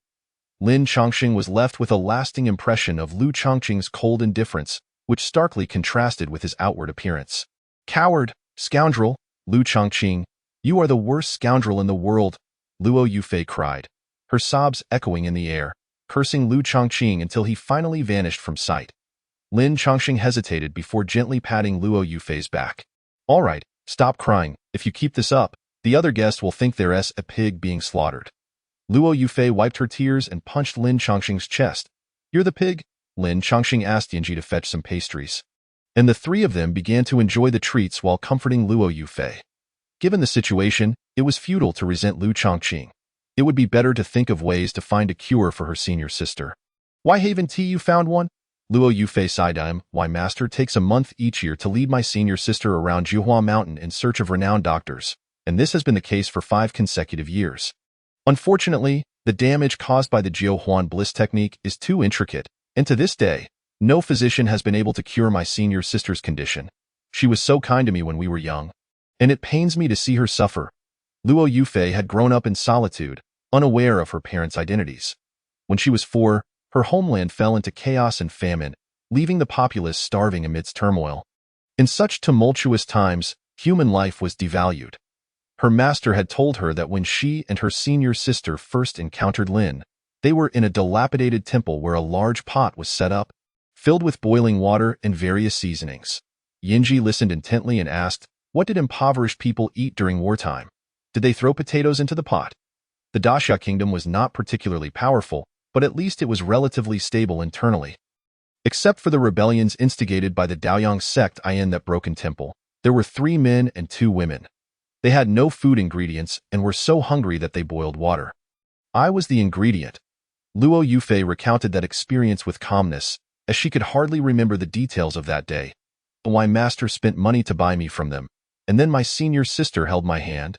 Lin Chongqing was left with a lasting impression of Lu Chongqing's cold indifference, which starkly contrasted with his outward appearance. Coward, scoundrel, Lu Chongqing, you are the worst scoundrel in the world, Luo Yufei cried, her sobs echoing in the air, cursing Lu Chongqing until he finally vanished from sight. Lin Chongqing hesitated before gently patting Luo Yufei's back. All right, stop crying. If you keep this up, the other guests will think there's a pig being slaughtered. Luo Yufei wiped her tears and punched Lin Chongqing's chest. You're the pig? Lin Chongqing asked Yanji to fetch some pastries. And the three of them began to enjoy the treats while comforting Luo Yufei. Given the situation, it was futile to resent Lu Chongqing. It would be better to think of ways to find a cure for her senior sister. Why haven't you found one? Luo Yufei sighed. Why master takes a month each year to lead my senior sister around Juhua Mountain in search of renowned doctors, and this has been the case for 5 consecutive years. Unfortunately, the damage caused by the Jiuhuan Bliss technique is too intricate, and to this day, no physician has been able to cure my senior sister's condition. She was so kind to me when we were young, and it pains me to see her suffer. Luo Yufei had grown up in solitude, unaware of her parents' identities. When she was 4, her homeland fell into chaos and famine, leaving the populace starving amidst turmoil. In such tumultuous times, human life was devalued. Her master had told her that when she and her senior sister first encountered Lin, they were in a dilapidated temple where a large pot was set up, filled with boiling water and various seasonings. Yinji listened intently and asked, what did impoverished people eat during wartime? Did they throw potatoes into the pot? The Daxia kingdom was not particularly powerful, but at least it was relatively stable internally. Except for the rebellions instigated by the Daoyang sect in that broken temple, there were 3 men and 2 women. They had no food ingredients and were so hungry that they boiled water. I was the ingredient. Luo Yufei recounted that experience with calmness, as she could hardly remember the details of that day. My master spent money to buy me from them, and then my senior sister held my hand.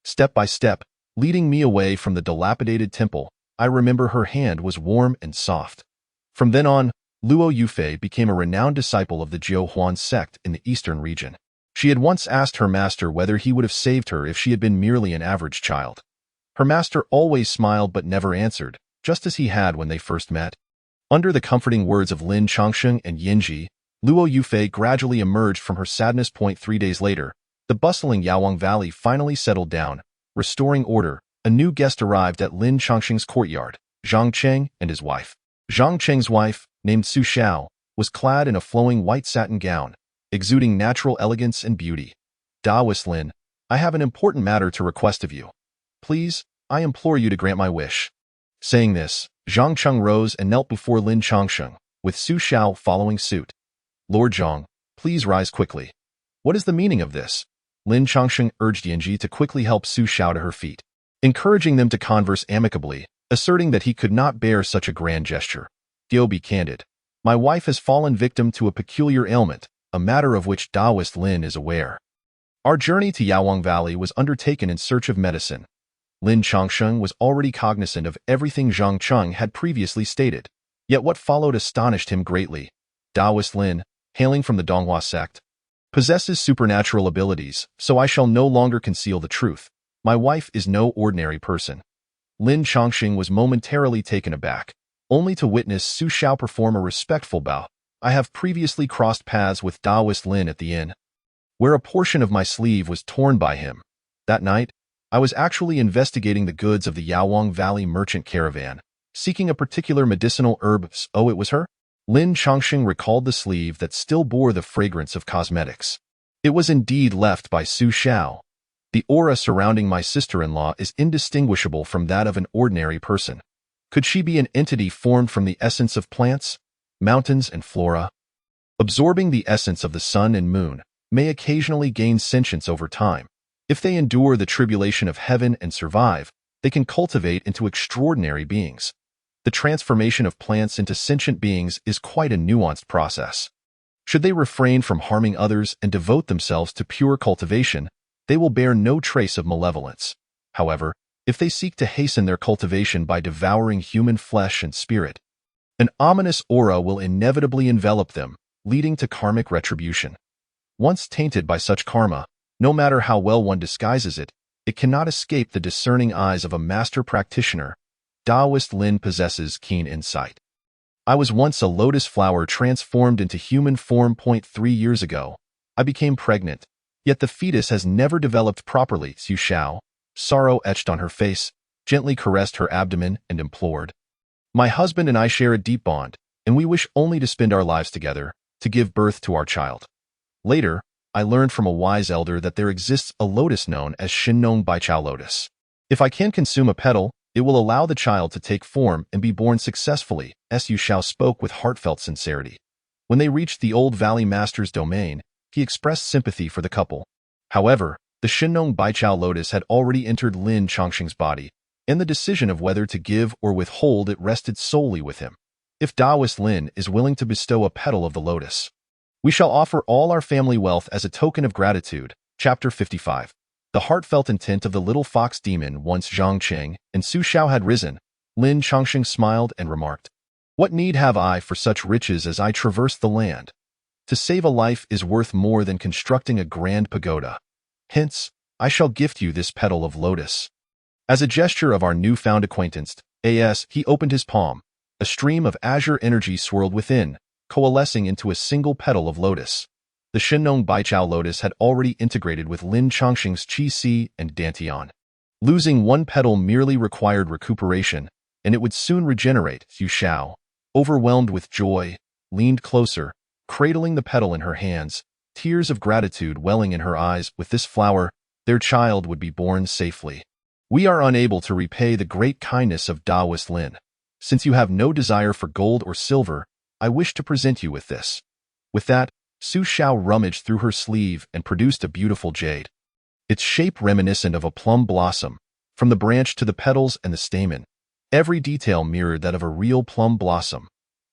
Step by step, leading me away from the dilapidated temple, I remember her hand was warm and soft. From then on, Luo Yufei became a renowned disciple of the Jiuhuan sect in the eastern region. She had once asked her master whether he would have saved her if she had been merely an average child. Her master always smiled but never answered, just as he had when they first met. Under the comforting words of Lin Chongsheng and Yinji, Luo Yufei gradually emerged from her sadness. 3 days later, the bustling Yaowang Valley finally settled down, restoring order. A new guest arrived at Lin Chongsheng's courtyard, Zhang Cheng and his wife. Zhang Cheng's wife, named Su Xiao, was clad in a flowing white satin gown, exuding natural elegance and beauty. Daoist Lin, I have an important matter to request of you. Please, I implore you to grant my wish. Saying this, Zhang Cheng rose and knelt before Lin Chongsheng, with Su Xiao following suit. Lord Zhang, please rise quickly. What is the meaning of this? Lin Chongsheng urged Yanji to quickly help Su Xiao to her feet, encouraging them to converse amicably, asserting that he could not bear such a grand gesture. Be candid. My wife has fallen victim to a peculiar ailment, a matter of which Daoist Lin is aware. Our journey to Yaowang Valley was undertaken in search of medicine. Lin Chongsheng was already cognizant of everything Zhang Cheng had previously stated, yet what followed astonished him greatly. Daoist Lin, hailing from the Donghua sect, possesses supernatural abilities, so I shall no longer conceal the truth. My wife is no ordinary person. Lin Chongsheng was momentarily taken aback, only to witness Su Xiao perform a respectful bow. I have previously crossed paths with Daoist Lin at the inn, where a portion of my sleeve was torn by him. That night, I was actually investigating the goods of the Yaowang Valley merchant caravan, seeking a particular medicinal herb. Oh, it was her? Lin Chongsheng recalled the sleeve that still bore the fragrance of cosmetics. It was indeed left by Su Xiao. The aura surrounding my sister-in-law is indistinguishable from that of an ordinary person. Could she be an entity formed from the essence of plants, mountains, and flora? Absorbing the essence of the sun and moon, may occasionally gain sentience over time. If they endure the tribulation of heaven and survive, they can cultivate into extraordinary beings. The transformation of plants into sentient beings is quite a nuanced process. Should they refrain from harming others and devote themselves to pure cultivation, they will bear no trace of malevolence. However, if they seek to hasten their cultivation by devouring human flesh and spirit, an ominous aura will inevitably envelop them, leading to karmic retribution. Once tainted by such karma, no matter how well one disguises it, it cannot escape the discerning eyes of a master practitioner. Taoist Lin possesses keen insight. I was once a lotus flower transformed into human form. 3 years ago, I became pregnant, yet the fetus has never developed properly. Xu Xiao, sorrow etched on her face, gently caressed her abdomen and implored. My husband and I share a deep bond, and we wish only to spend our lives together, to give birth to our child. Later, I learned from a wise elder that there exists a lotus known as Shinnong Baichao lotus. If I can consume a petal, it will allow the child to take form and be born successfully. Xu Xiao spoke with heartfelt sincerity. When they reached the Old Valley Master's domain, he expressed sympathy for the couple. However, the Shinnong Baichao lotus had already entered Lin Chongqing's body, and the decision of whether to give or withhold it rested solely with him. If Taoist Lin is willing to bestow a petal of the lotus, we shall offer all our family wealth as a token of gratitude. Chapter 55. The heartfelt intent of the little fox demon. Once Zhang Qing and Xu Xiao had risen, Lin Chongqing smiled and remarked, "What need have I for such riches as I traverse the land? To save a life is worth more than constructing a grand pagoda. Hence, I shall gift you this petal of lotus." As a gesture of our newfound acquaintance, he opened his palm. A stream of azure energy swirled within, coalescing into a single petal of lotus. The Shinnong Baichao lotus had already integrated with Lin Chongqing's Qi Si and Dantian. Losing one petal merely required recuperation, and it would soon regenerate. Xu Xiao, overwhelmed with joy, leaned closer, cradling the petal in her hands, tears of gratitude welling in her eyes. With this flower, their child would be born safely. We are unable to repay the great kindness of Taoist Lin. Since you have no desire for gold or silver, I wish to present you with this. With that, Xu Xiao rummaged through her sleeve and produced a beautiful jade. Its shape reminiscent of a plum blossom, from the branch to the petals and the stamen. Every detail mirrored that of a real plum blossom.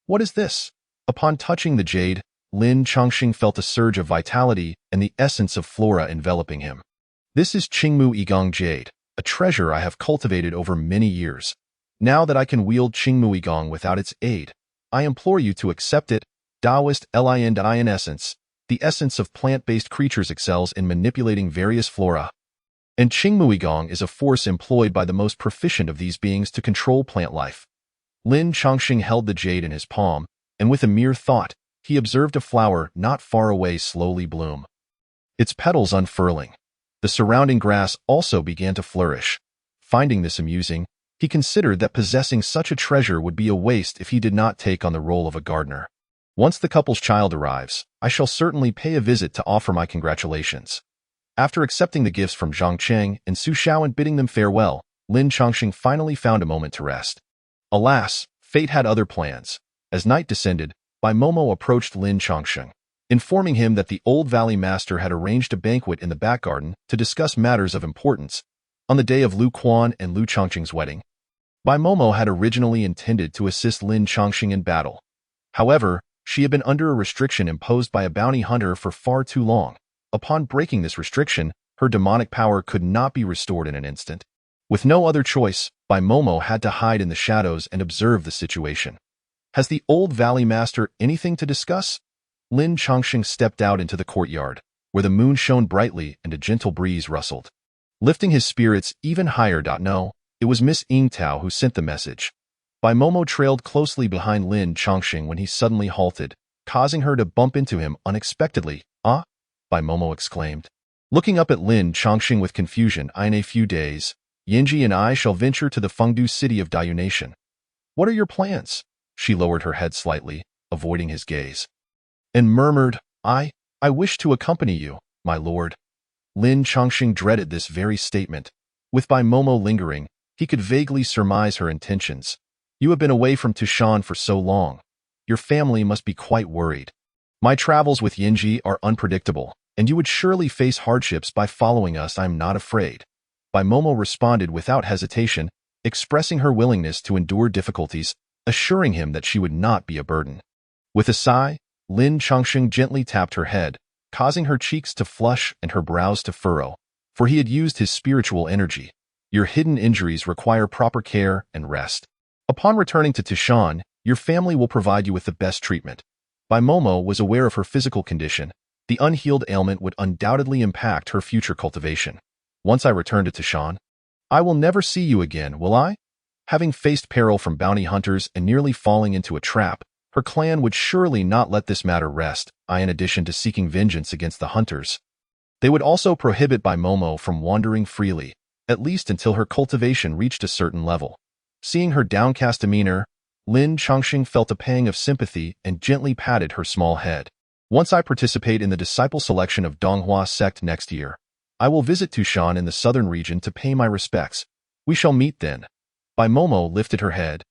What is this? Upon touching the jade, Lin Chongqing felt a surge of vitality and the essence of flora enveloping him. This is Qingmu Igong jade, a treasure I have cultivated over many years. Now that I can wield Qingmu Igong without its aid, I implore you to accept it. Taoist Lin essence. The essence of plant-based creatures excels in manipulating various flora. And Qingmu Igong is a force employed by the most proficient of these beings to control plant life. Lin Chongqing held the jade in his palm, and with a mere thought, he observed a flower not far away slowly bloom. Its petals unfurling. The surrounding grass also began to flourish. Finding this amusing, he considered that possessing such a treasure would be a waste if he did not take on the role of a gardener. Once the couple's child arrives, I shall certainly pay a visit to offer my congratulations. After accepting the gifts from Zhang Cheng and Xu Xiao and bidding them farewell, Lin Chongqing finally found a moment to rest. Alas, fate had other plans. As night descended, Bai Momo approached Lin Chongqing, informing him that the Old Valley Master had arranged a banquet in the back garden to discuss matters of importance. On the day of Lu Quan and Lu Chongqing's wedding, Bai Momo had originally intended to assist Lin Chongqing in battle. However, she had been under a restriction imposed by a bounty hunter for far too long. Upon breaking this restriction, her demonic power could not be restored in an instant. With no other choice, Bai Momo had to hide in the shadows and observe the situation. Has the Old Valley Master anything to discuss? Lin Chongqing stepped out into the courtyard, where the moon shone brightly and a gentle breeze rustled. Lifting his spirits even higher. No, it was Miss Ying Tao who sent the message. Bai Momo trailed closely behind Lin Chongqing when he suddenly halted, causing her to bump into him unexpectedly. "Ah?" Bai Momo exclaimed. Looking up at Lin Chongqing with confusion, "In a few days, Yinji and I shall venture to the Fengdu city of Dayun Nation. What are your plans?" She lowered her head slightly, avoiding his gaze, and murmured, I wish to accompany you, my lord." Lin Chongqing dreaded this very statement. With Bai Momo lingering, he could vaguely surmise her intentions. "You have been away from Tushan for so long. Your family must be quite worried. My travels with Yinji are unpredictable, and you would surely face hardships by following us. I'm not afraid." Bai Momo responded without hesitation, expressing her willingness to endure difficulties, assuring him that she would not be a burden. With a sigh, Lin Chongqing gently tapped her head, causing her cheeks to flush and her brows to furrow, for he had used his spiritual energy. Your hidden injuries require proper care and rest. Upon returning to Tishan, your family will provide you with the best treatment. Bai Momo was aware of her physical condition. The unhealed ailment would undoubtedly impact her future cultivation. Once I return to Tishan, I will never see you again, will I? Having faced peril from bounty hunters and nearly falling into a trap, her clan would surely not let this matter rest, in addition to seeking vengeance against the hunters. They would also prohibit Bai Momo from wandering freely, at least until her cultivation reached a certain level. Seeing her downcast demeanor, Lin Chongqing felt a pang of sympathy and gently patted her small head. Once I participate in the disciple selection of Donghua sect next year, I will visit Tushan in the southern region to pay my respects. We shall meet then. Bai Momo lifted her head,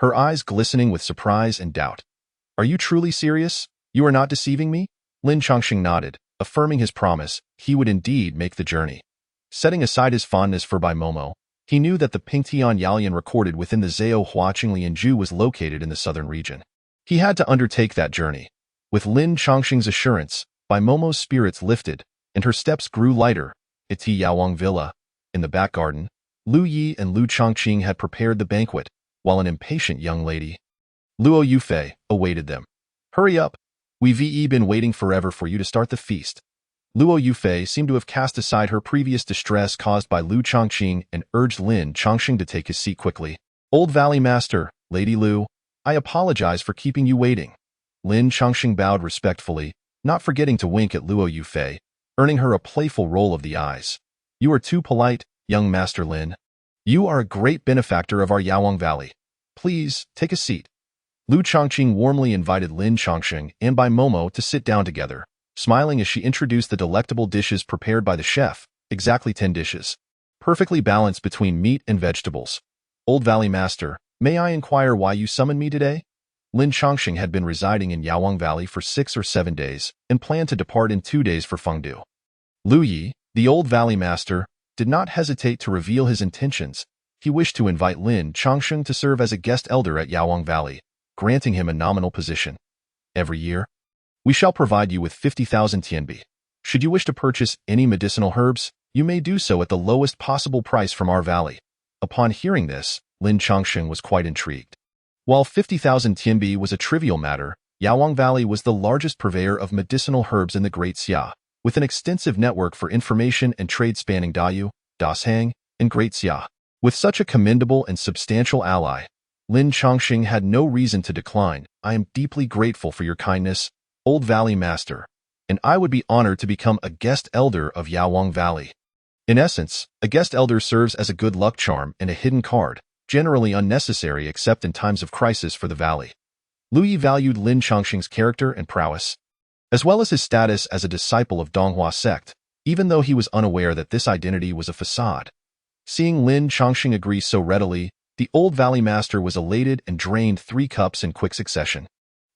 her eyes glistening with surprise and doubt. Are you truly serious? You are not deceiving me? Lin Chongqing nodded, affirming his promise. He would indeed make the journey. Setting aside his fondness for Bai Momo, he knew that the Pingtian Yalian recorded within the Zhao Huaqingli Ju was located in the southern region. He had to undertake that journey. With Lin Chongqing's assurance, Bai Momo's spirits lifted, and her steps grew lighter. At Yawang Villa, in the back garden, Lu Yi and Lu Chongqing had prepared the banquet, while an impatient young lady, Luo Yufei, awaited them. Hurry up! We've been waiting forever for you to start the feast. Luo Yufei seemed to have cast aside her previous distress caused by Lu Chongqing and urged Lin Chongqing to take his seat quickly. Old Valley Master, Lady Lu, I apologize for keeping you waiting. Lin Chongqing bowed respectfully, not forgetting to wink at Luo Yufei, earning her a playful roll of the eyes. You are too polite, young Master Lin. You are a great benefactor of our Yawang Valley. Please, take a seat. Lu Chongqing warmly invited Lin Chongqing and Bai Momo to sit down together, smiling as she introduced the delectable dishes prepared by the chef, exactly 10 dishes, perfectly balanced between meat and vegetables. Old Valley Master, may I inquire why you summoned me today? Lin Chongqing had been residing in Yawang Valley for 6 or 7 days and planned to depart in 2 days for Fengdu. Lu Yi, the Old Valley Master, did not hesitate to reveal his intentions. He wished to invite Lin Chongqing to serve as a guest elder at Yawang Valley, granting him a nominal position. Every year, we shall provide you with 50,000 tianbi. Should you wish to purchase any medicinal herbs, you may do so at the lowest possible price from our valley. Upon hearing this, Lin Chongqing was quite intrigued. While 50,000 tianbi was a trivial matter, Yawang Valley was the largest purveyor of medicinal herbs in the Great Xia, with an extensive network for information and trade spanning Dayu, Dashang, and Great Xia. With such a commendable and substantial ally, Lin Chongqing had no reason to decline. I am deeply grateful for your kindness, Old Valley Master, and I would be honored to become a guest elder of Yawang Valley. In essence, a guest elder serves as a good luck charm and a hidden card, generally unnecessary except in times of crisis for the valley. Lu Yi valued Lin Chongqing's character and prowess, as well as his status as a disciple of Donghua sect, even though he was unaware that this identity was a facade. Seeing Lin Chongqing agree so readily, the Old Valley Master was elated and drained 3 cups in quick succession.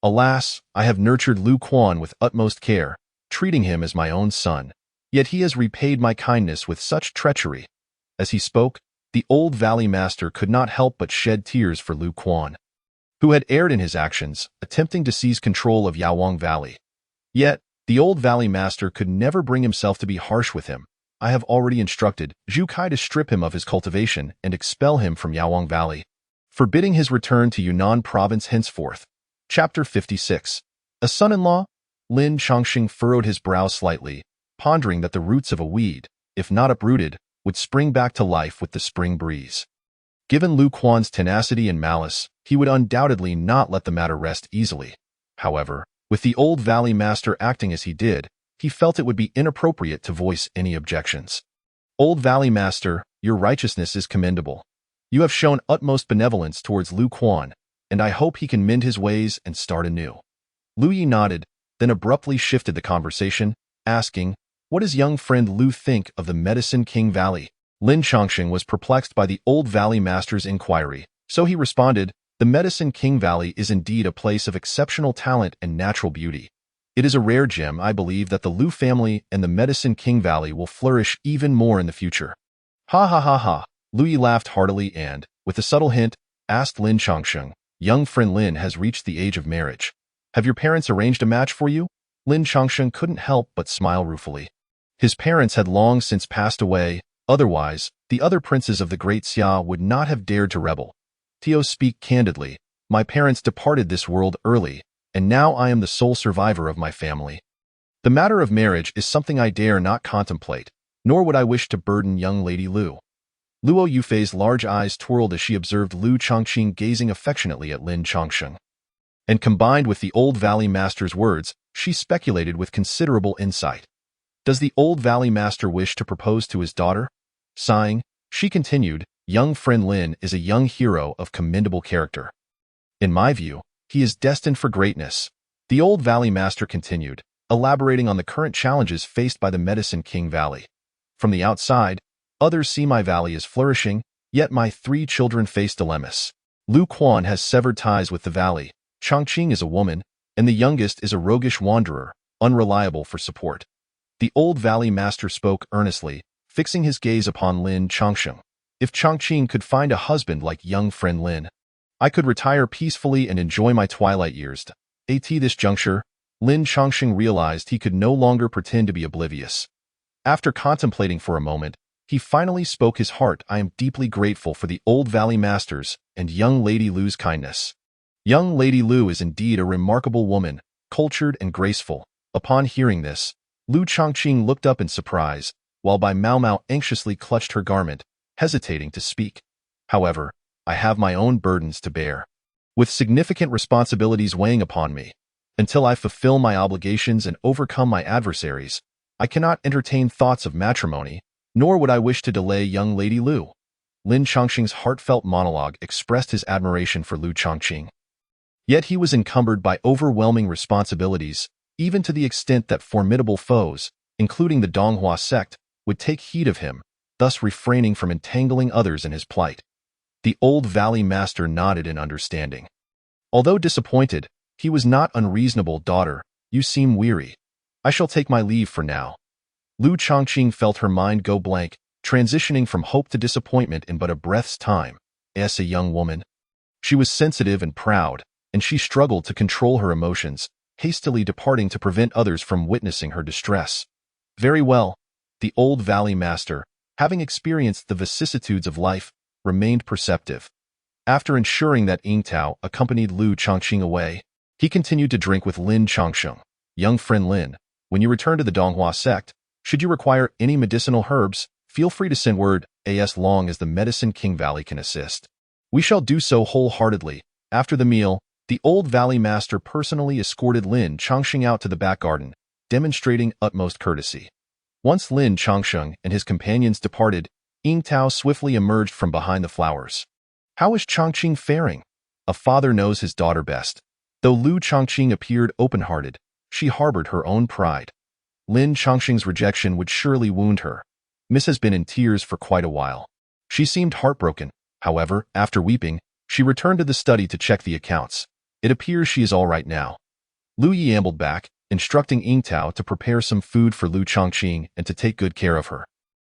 Alas, I have nurtured Lu Quan with utmost care, treating him as my own son. Yet he has repaid my kindness with such treachery. As he spoke, the Old Valley Master could not help but shed tears for Lu Quan, who had erred in his actions, attempting to seize control of Yawang Valley. Yet, the Old Valley Master could never bring himself to be harsh with him. I have already instructed Zhu Kai to strip him of his cultivation and expel him from Yawang Valley, forbidding his return to Yunnan Province henceforth. Chapter 56. A son-in-law? Lin Chongqing furrowed his brow slightly, pondering that the roots of a weed, if not uprooted, would spring back to life with the spring breeze. Given Lu Quan's tenacity and malice, he would undoubtedly not let the matter rest easily. However, with the Old Valley Master acting as he did, he felt it would be inappropriate to voice any objections. Old Valley Master, your righteousness is commendable. You have shown utmost benevolence towards Lu Quan, and I hope he can mend his ways and start anew. Lu Yi nodded, then abruptly shifted the conversation, asking, what does young friend Lu think of the Medicine King Valley? Lin Chongqing was perplexed by the Old Valley Master's inquiry, so he responded, the Medicine King Valley is indeed a place of exceptional talent and natural beauty. It is a rare gem. I believe that the Lu family and the Medicine King Valley will flourish even more in the future. Ha ha ha ha. Lu Yi laughed heartily and, with a subtle hint, asked Lin Chongqing, young friend Lin has reached the age of marriage. Have your parents arranged a match for you? Lin Changsheng couldn't help but smile ruefully. His parents had long since passed away, otherwise, the other princes of the Great Xia would not have dared to rebel. Tio, speak candidly. My parents departed this world early, and now I am the sole survivor of my family. The matter of marriage is something I dare not contemplate, nor would I wish to burden young Lady Lu. Luo Yufei's large eyes twirled as she observed Lu Chongqing gazing affectionately at Lin Changsheng. And combined with the Old Valley Master's words, she speculated with considerable insight. Does the Old Valley Master wish to propose to his daughter? Sighing, she continued, young friend Lin is a young hero of commendable character. In my view, he is destined for greatness. The Old Valley Master continued, elaborating on the current challenges faced by the Medicine King Valley. From the outside, others see my valley as flourishing, yet my 3 children face dilemmas. Lu Quan has severed ties with the valley, Chongqing is a woman, and the youngest is a roguish wanderer, unreliable for support. The Old Valley Master spoke earnestly, fixing his gaze upon Lin Changsheng. If Chongqing could find a husband like young friend Lin, I could retire peacefully and enjoy my twilight years. At this juncture, Lin Changsheng realized he could no longer pretend to be oblivious. After contemplating for a moment, he finally spoke his heart. I am deeply grateful for the Old Valley Masters and young Lady Lu's kindness. Young Lady Lu is indeed a remarkable woman, cultured and graceful. Upon hearing this, Lu Chongqing looked up in surprise, while Bai Mao Mao anxiously clutched her garment, hesitating to speak. However, I have my own burdens to bear, with significant responsibilities weighing upon me. Until I fulfill my obligations and overcome my adversaries, I cannot entertain thoughts of matrimony, nor would I wish to delay young Lady Lu. Lin Changqing's heartfelt monologue expressed his admiration for Lu Chongqing. Yet he was encumbered by overwhelming responsibilities, even to the extent that formidable foes, including the Donghua sect, would take heed of him, thus refraining from entangling others in his plight. The Old Valley Master nodded in understanding. Although disappointed, he was not unreasonable. Daughter, you seem weary. I shall take my leave for now. Lu Chongqing felt her mind go blank, transitioning from hope to disappointment in but a breath's time. As a young woman, she was sensitive and proud, and she struggled to control her emotions, hastily departing to prevent others from witnessing her distress. Very well. The Old Valley Master, having experienced the vicissitudes of life, remained perceptive. After ensuring that Ying Tao accompanied Lu Chongqing away, he continued to drink with Lin Changsheng. Young friend Lin, when you return to the Donghua sect, should you require any medicinal herbs, feel free to send word, as long as the Medicine King Valley can assist. We shall do so wholeheartedly. After the meal, the Old Valley Master personally escorted Lin Changsheng out to the back garden, demonstrating utmost courtesy. Once Lin Changsheng and his companions departed, Ying Tao swiftly emerged from behind the flowers. How is Chongqing faring? A father knows his daughter best. Though Lu Chongqing appeared open-hearted, she harbored her own pride. Lin Changsheng's rejection would surely wound her. Miss has been in tears for quite a while. She seemed heartbroken. However, after weeping, she returned to the study to check the accounts. It appears she is all right now. Lu Yi ambled back, instructing Ying Tao to prepare some food for Lu Chongqing and to take good care of her.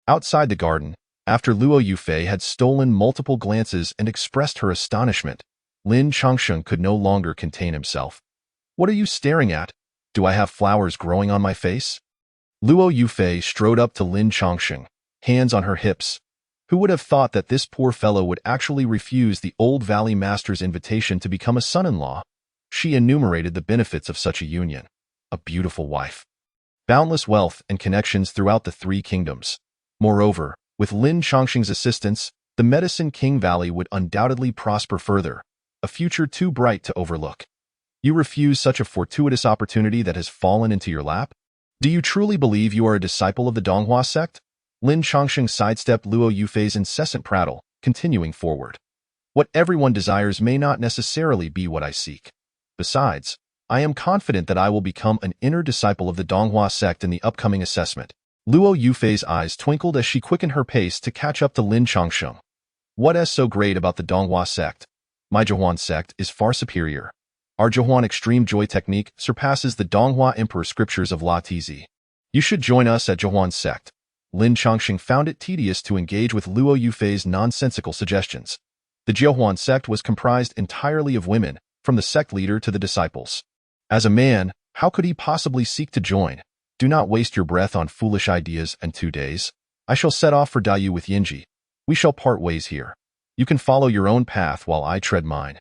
Outside the garden, after Luo Yufei had stolen multiple glances and expressed her astonishment, Lin Changsheng could no longer contain himself. What are you staring at? Do I have flowers growing on my face? Luo Yufei strode up to Lin Changsheng, hands on her hips. Who would have thought that this poor fellow would actually refuse the Old Valley Master's invitation to become a son-in-law? She enumerated the benefits of such a union. A beautiful wife, boundless wealth and connections throughout the 3 kingdoms. Moreover, with Lin Changsheng's assistance, the Medicine King Valley would undoubtedly prosper further, a future too bright to overlook. You refuse such a fortuitous opportunity that has fallen into your lap? Do you truly believe you are a disciple of the Donghua sect? Lin Changsheng sidestepped Luo Yufei's incessant prattle, continuing forward. What everyone desires may not necessarily be what I seek. Besides, I am confident that I will become an inner disciple of the Donghua sect in the upcoming assessment. Luo Yufei's eyes twinkled as she quickened her pace to catch up to Lin Changsheng. What is so great about the Donghua sect? My Zhehuan sect is far superior. Our Zhehuan extreme joy technique surpasses the Donghua Emperor scriptures of La Tizi. You should join us at Zhehuan sect. Lin Changsheng found it tedious to engage with Luo Yufei's nonsensical suggestions. The Zhehuan sect was comprised entirely of women, from the sect leader to the disciples. As a man, how could he possibly seek to join? Do not waste your breath on foolish ideas and 2 days. I shall set off for Daiyu with Yinji. We shall part ways here. You can follow your own path while I tread mine.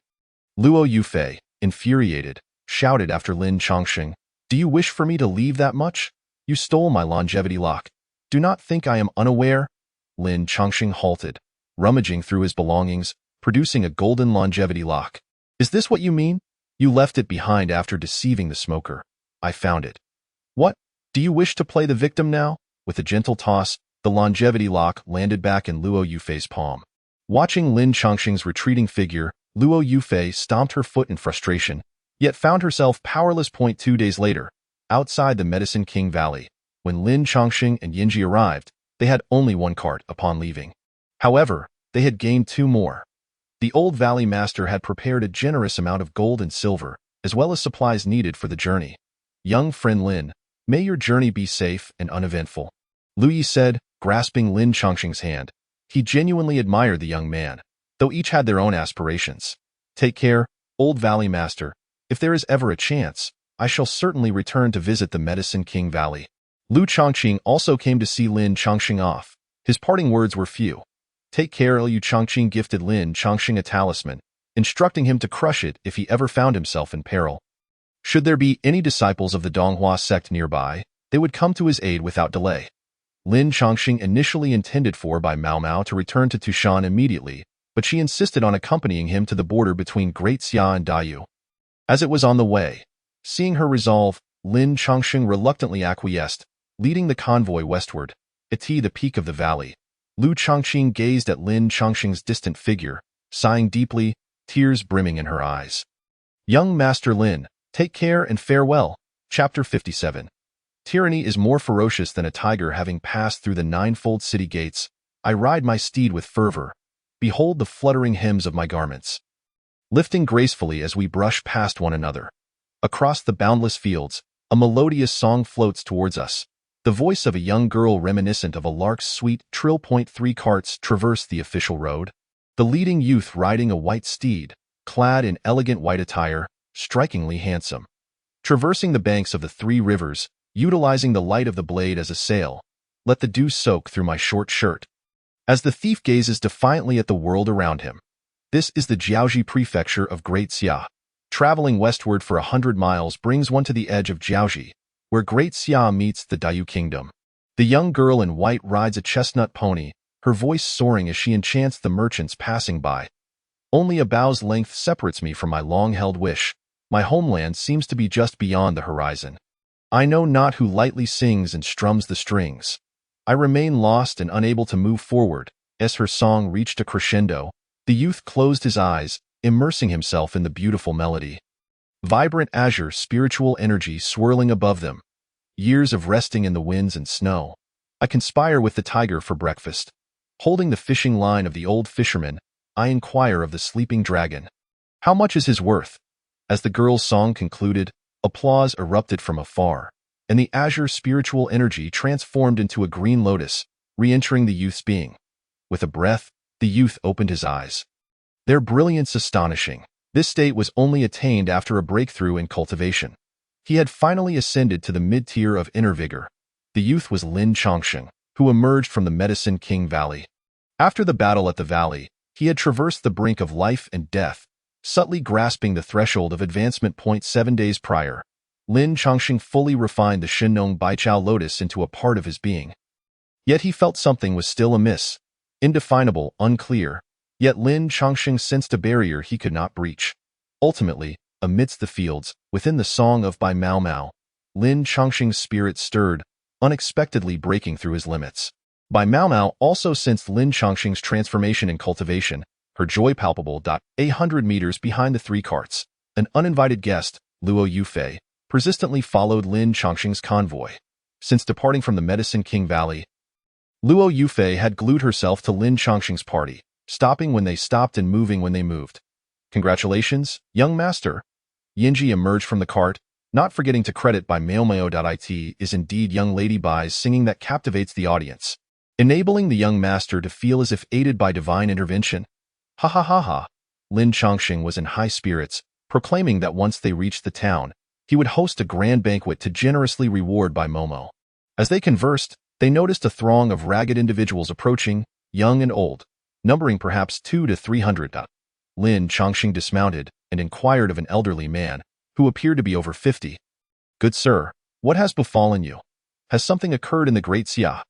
Luo Yufei, infuriated, shouted after Lin Chongqing, "Do you wish for me to leave that much? You stole my longevity lock. Do not think I am unaware." Lin Chongqing halted, rummaging through his belongings, producing a golden longevity lock. "Is this what you mean? You left it behind after deceiving the smoker. I found it." "What? Do you wish to play the victim now?" With a gentle toss, the longevity lock landed back in Luo Yufei's palm. Watching Lin Chongqing's retreating figure, Luo Yufei stomped her foot in frustration, yet found herself powerless. 2 days later, outside the Medicine King Valley, when Lin Chongqing and Yinji arrived, they had only 1 cart upon leaving. However, they had gained 2 more. The old valley master had prepared a generous amount of gold and silver, as well as supplies needed for the journey. "Young friend Lin, may your journey be safe and uneventful," Lu Yi said, grasping Lin Chongqing's hand. He genuinely admired the young man, though each had their own aspirations. "Take care, old valley master. If there is ever a chance, I shall certainly return to visit the Medicine King Valley." Lu Chongqing also came to see Lin Chongqing off. His parting words were few. "Take care." Lu Chongqing gifted Lin Chongqing a talisman, instructing him to crush it if he ever found himself in peril. Should there be any disciples of the Donghua sect nearby, they would come to his aid without delay. Lin Chongqing initially intended for Bai Mao Mao to return to Tushan immediately, but she insisted on accompanying him to the border between Great Xia and Daiyu. As it was on the way, seeing her resolve, Lin Chongqing reluctantly acquiesced, leading the convoy westward. At the peak of the valley, Lu Chongqing gazed at Lin Chongqing's distant figure, sighing deeply, tears brimming in her eyes. "Young Master Lin, take care and farewell." Chapter 57. Tyranny is more ferocious than a tiger. Having passed through the 9-fold city gates, I ride my steed with fervor. Behold the fluttering hems of my garments, lifting gracefully as we brush past one another. Across the boundless fields, a melodious song floats towards us. The voice of a young girl reminiscent of a lark's sweet trill. 3 carts traverse the official road. The leading youth riding a white steed, clad in elegant white attire, strikingly handsome. Traversing the banks of the 3 rivers, utilizing the light of the blade as a sail, let the dew soak through my short shirt. As the thief gazes defiantly at the world around him. This is the Jiaoji prefecture of Great Xia. Traveling westward for 100 miles brings one to the edge of Jiaoji, where Great Xia meets the Daiyu kingdom. The young girl in white rides a chestnut pony, her voice soaring as she enchants the merchants passing by. Only a bow's length separates me from my long-held wish. My homeland seems to be just beyond the horizon. I know not who lightly sings and strums the strings. I remain lost and unable to move forward. As her song reached a crescendo, the youth closed his eyes, immersing himself in the beautiful melody. Vibrant azure spiritual energy swirling above them. Years of resting in the winds and snow. I conspire with the tiger for breakfast. Holding the fishing line of the old fisherman, I inquire of the sleeping dragon. How much is his worth? As the girl's song concluded, applause erupted from afar, and the azure spiritual energy transformed into a green lotus, re-entering the youth's being. With a breath, the youth opened his eyes. Their brilliance astonishing. This state was only attained after a breakthrough in cultivation. He had finally ascended to the mid-tier of inner vigor. The youth was Lin Chongqing, who emerged from the Medicine King Valley. After the battle at the valley, he had traversed the brink of life and death, subtly grasping the threshold of advancement. 7 days prior, Lin Chongqing fully refined the Shinong Baichao lotus into a part of his being. Yet he felt something was still amiss, indefinable, unclear. Yet Lin Chongqing sensed a barrier he could not breach. Ultimately, amidst the fields, within the song of Bai Mao Mao, Lin Chongqing's spirit stirred, unexpectedly breaking through his limits. Bai Mao Mao also sensed Lin Chongqing's transformation in cultivation, her joy palpable. 100 meters behind the 3 carts, an uninvited guest, Luo Yufei, persistently followed Lin Chongqing's convoy. Since departing from the Medicine King Valley, Luo Yufei had glued herself to Lin Chongqing's party, stopping when they stopped and moving when they moved. "Congratulations, young master." Yinji emerged from the cart, not forgetting to credit by Maomao.it is indeed young Lady Bai's singing that captivates the audience, enabling the young master to feel as if aided by divine intervention. Ha ha ha ha. Lin Chongqing was in high spirits, proclaiming that once they reached the town, he would host a grand banquet to generously reward Bai Momo. As they conversed, they noticed a throng of ragged individuals approaching, young and old, numbering perhaps 200 to 300. Lin Chongqing dismounted and inquired of an elderly man, who appeared to be over 50. "Good sir, what has befallen you? Has something occurred in the Great Xia?"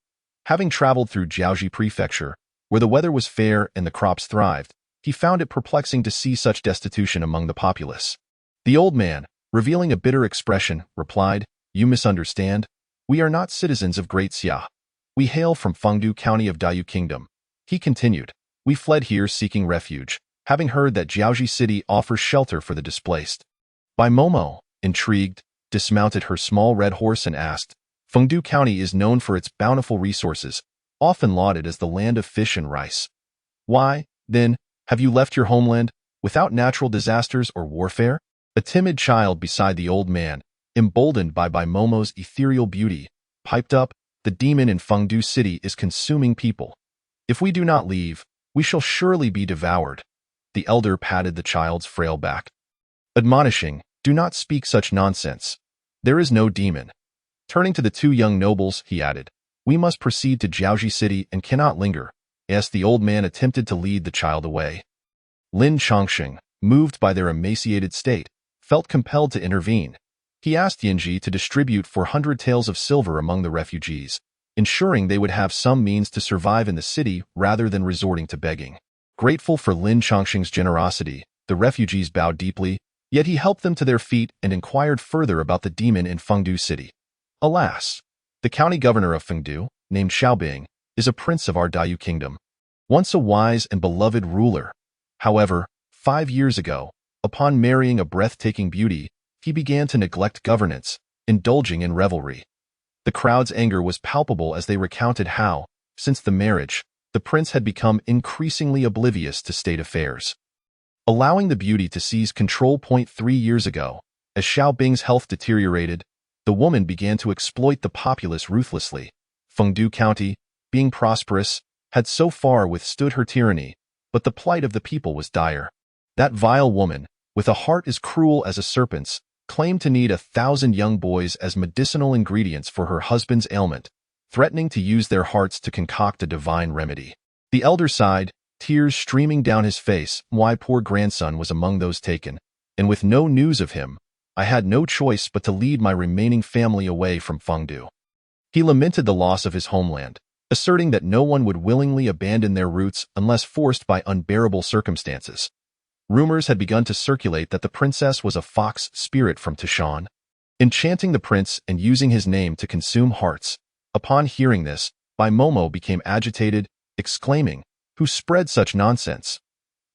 Having traveled through Jiaoji Prefecture, where the weather was fair and the crops thrived, he found it perplexing to see such destitution among the populace. The old man, revealing a bitter expression, replied, "You misunderstand. We are not citizens of Great Xia. We hail from Fengdu County of Dayu Kingdom." He continued, "We fled here seeking refuge, having heard that Jiaoji City offers shelter for the displaced." Bai Momo, intrigued, dismounted her small red horse and asked, "Fengdu County is known for its bountiful resources, often lauded as the land of fish and rice. Why, then, have you left your homeland, without natural disasters or warfare?" A timid child beside the old man, emboldened by Bai Momo's ethereal beauty, piped up, "The demon in Fengdu City is consuming people. If we do not leave, we shall surely be devoured." The elder patted the child's frail back, admonishing, "Do not speak such nonsense. There is no demon." Turning to the two young nobles, he added, "We must proceed to Jiaoji City and cannot linger," as the old man attempted to lead the child away. Lin Chongqing, moved by their emaciated state, felt compelled to intervene. He asked Yinji to distribute 400 taels of silver among the refugees, ensuring they would have some means to survive in the city rather than resorting to begging. Grateful for Lin Chongqing's generosity, the refugees bowed deeply, yet he helped them to their feet and inquired further about the demon in Fengdu City. Alas, the county governor of Fengdu, named Xiaobing, is a prince of our Dayu Kingdom, once a wise and beloved ruler. However, 5 years ago, upon marrying a breathtaking beauty, he began to neglect governance, indulging in revelry. The crowd's anger was palpable as they recounted how, since the marriage, the prince had become increasingly oblivious to state affairs. Allowing the beauty to seize control. 3 years ago, as Xiaobing's health deteriorated, the woman began to exploit the populace ruthlessly. Fengdu County, being prosperous, had so far withstood her tyranny, but the plight of the people was dire. That vile woman, with a heart as cruel as a serpent's, claimed to need 1,000 young boys as medicinal ingredients for her husband's ailment, threatening to use their hearts to concoct a divine remedy. The elder sighed, tears streaming down his face. "My poor grandson was among those taken, and with no news of him, I had no choice but to lead my remaining family away from Fengdu." He lamented the loss of his homeland, asserting that no one would willingly abandon their roots unless forced by unbearable circumstances. Rumors had begun to circulate that the princess was a fox spirit from Tishan, enchanting the prince and using his name to consume hearts. Upon hearing this, Bai Momo became agitated, exclaiming, "Who spread such nonsense?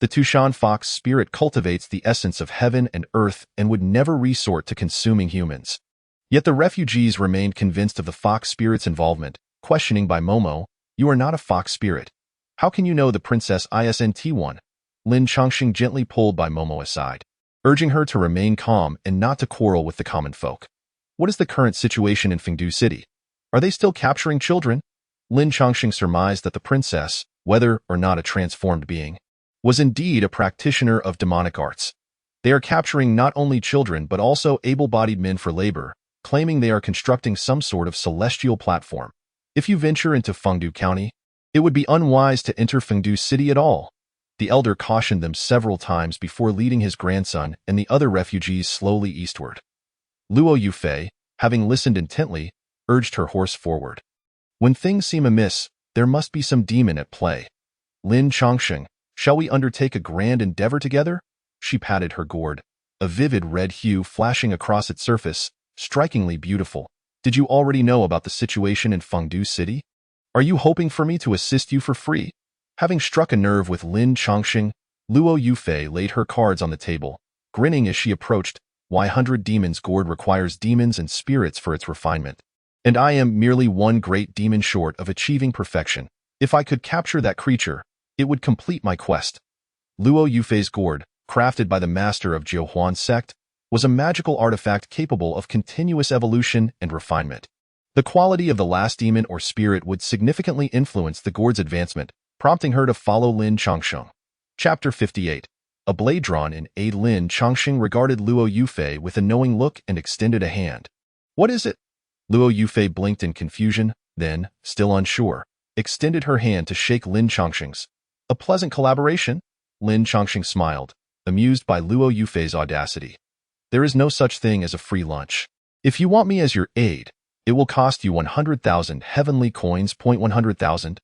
The Tushan fox spirit cultivates the essence of heaven and earth and would never resort to consuming humans." Yet the refugees remained convinced of the fox spirit's involvement, questioning Bai Momo, "You are not a fox spirit. How can you know the princess isn't one?" Lin Chongqing gently pulled Bai Momo aside, urging her to remain calm and not to quarrel with the common folk. "What is the current situation in Fengdu City? Are they still capturing children?" Lin Chongqing surmised that the princess, whether or not a transformed being, was indeed a practitioner of demonic arts. "They are capturing not only children but also able-bodied men for labor, claiming they are constructing some sort of celestial platform. If you venture into Fengdu County, it would be unwise to enter Fengdu City at all." The elder cautioned them several times before leading his grandson and the other refugees slowly eastward. Luo Yufei, having listened intently, urged her horse forward. "When things seem amiss, there must be some demon at play. Lin Chongqing, shall we undertake a grand endeavor together?" She patted her gourd, a vivid red hue flashing across its surface, strikingly beautiful. "Did you already know about the situation in Fengdu City? Are you hoping for me to assist you for free?" Having struck a nerve with Lin Chongqing, Luo Yufei laid her cards on the table, grinning as she approached. "100 demons gourd requires demons and spirits for its refinement, and I am merely one great demon short of achieving perfection. If I could capture that creature, it would complete my quest." Luo Yufei's gourd, crafted by the master of Jiuhuan sect, was a magical artifact capable of continuous evolution and refinement. The quality of the last demon or spirit would significantly influence the gourd's advancement, prompting her to follow Lin Chongqing. Chapter 58. a blade drawn in aid. Lin Chongqing regarded Luo Yufei with a knowing look and extended a hand. What is it? Luo Yufei blinked in confusion, then, still unsure, extended her hand to shake Lin Chongqing's. A pleasant collaboration? Lin Chongqing smiled, amused by Luo Yufei's audacity. There is no such thing as a free lunch. If you want me as your aide, it will cost you 100,000 heavenly coins. 100,000?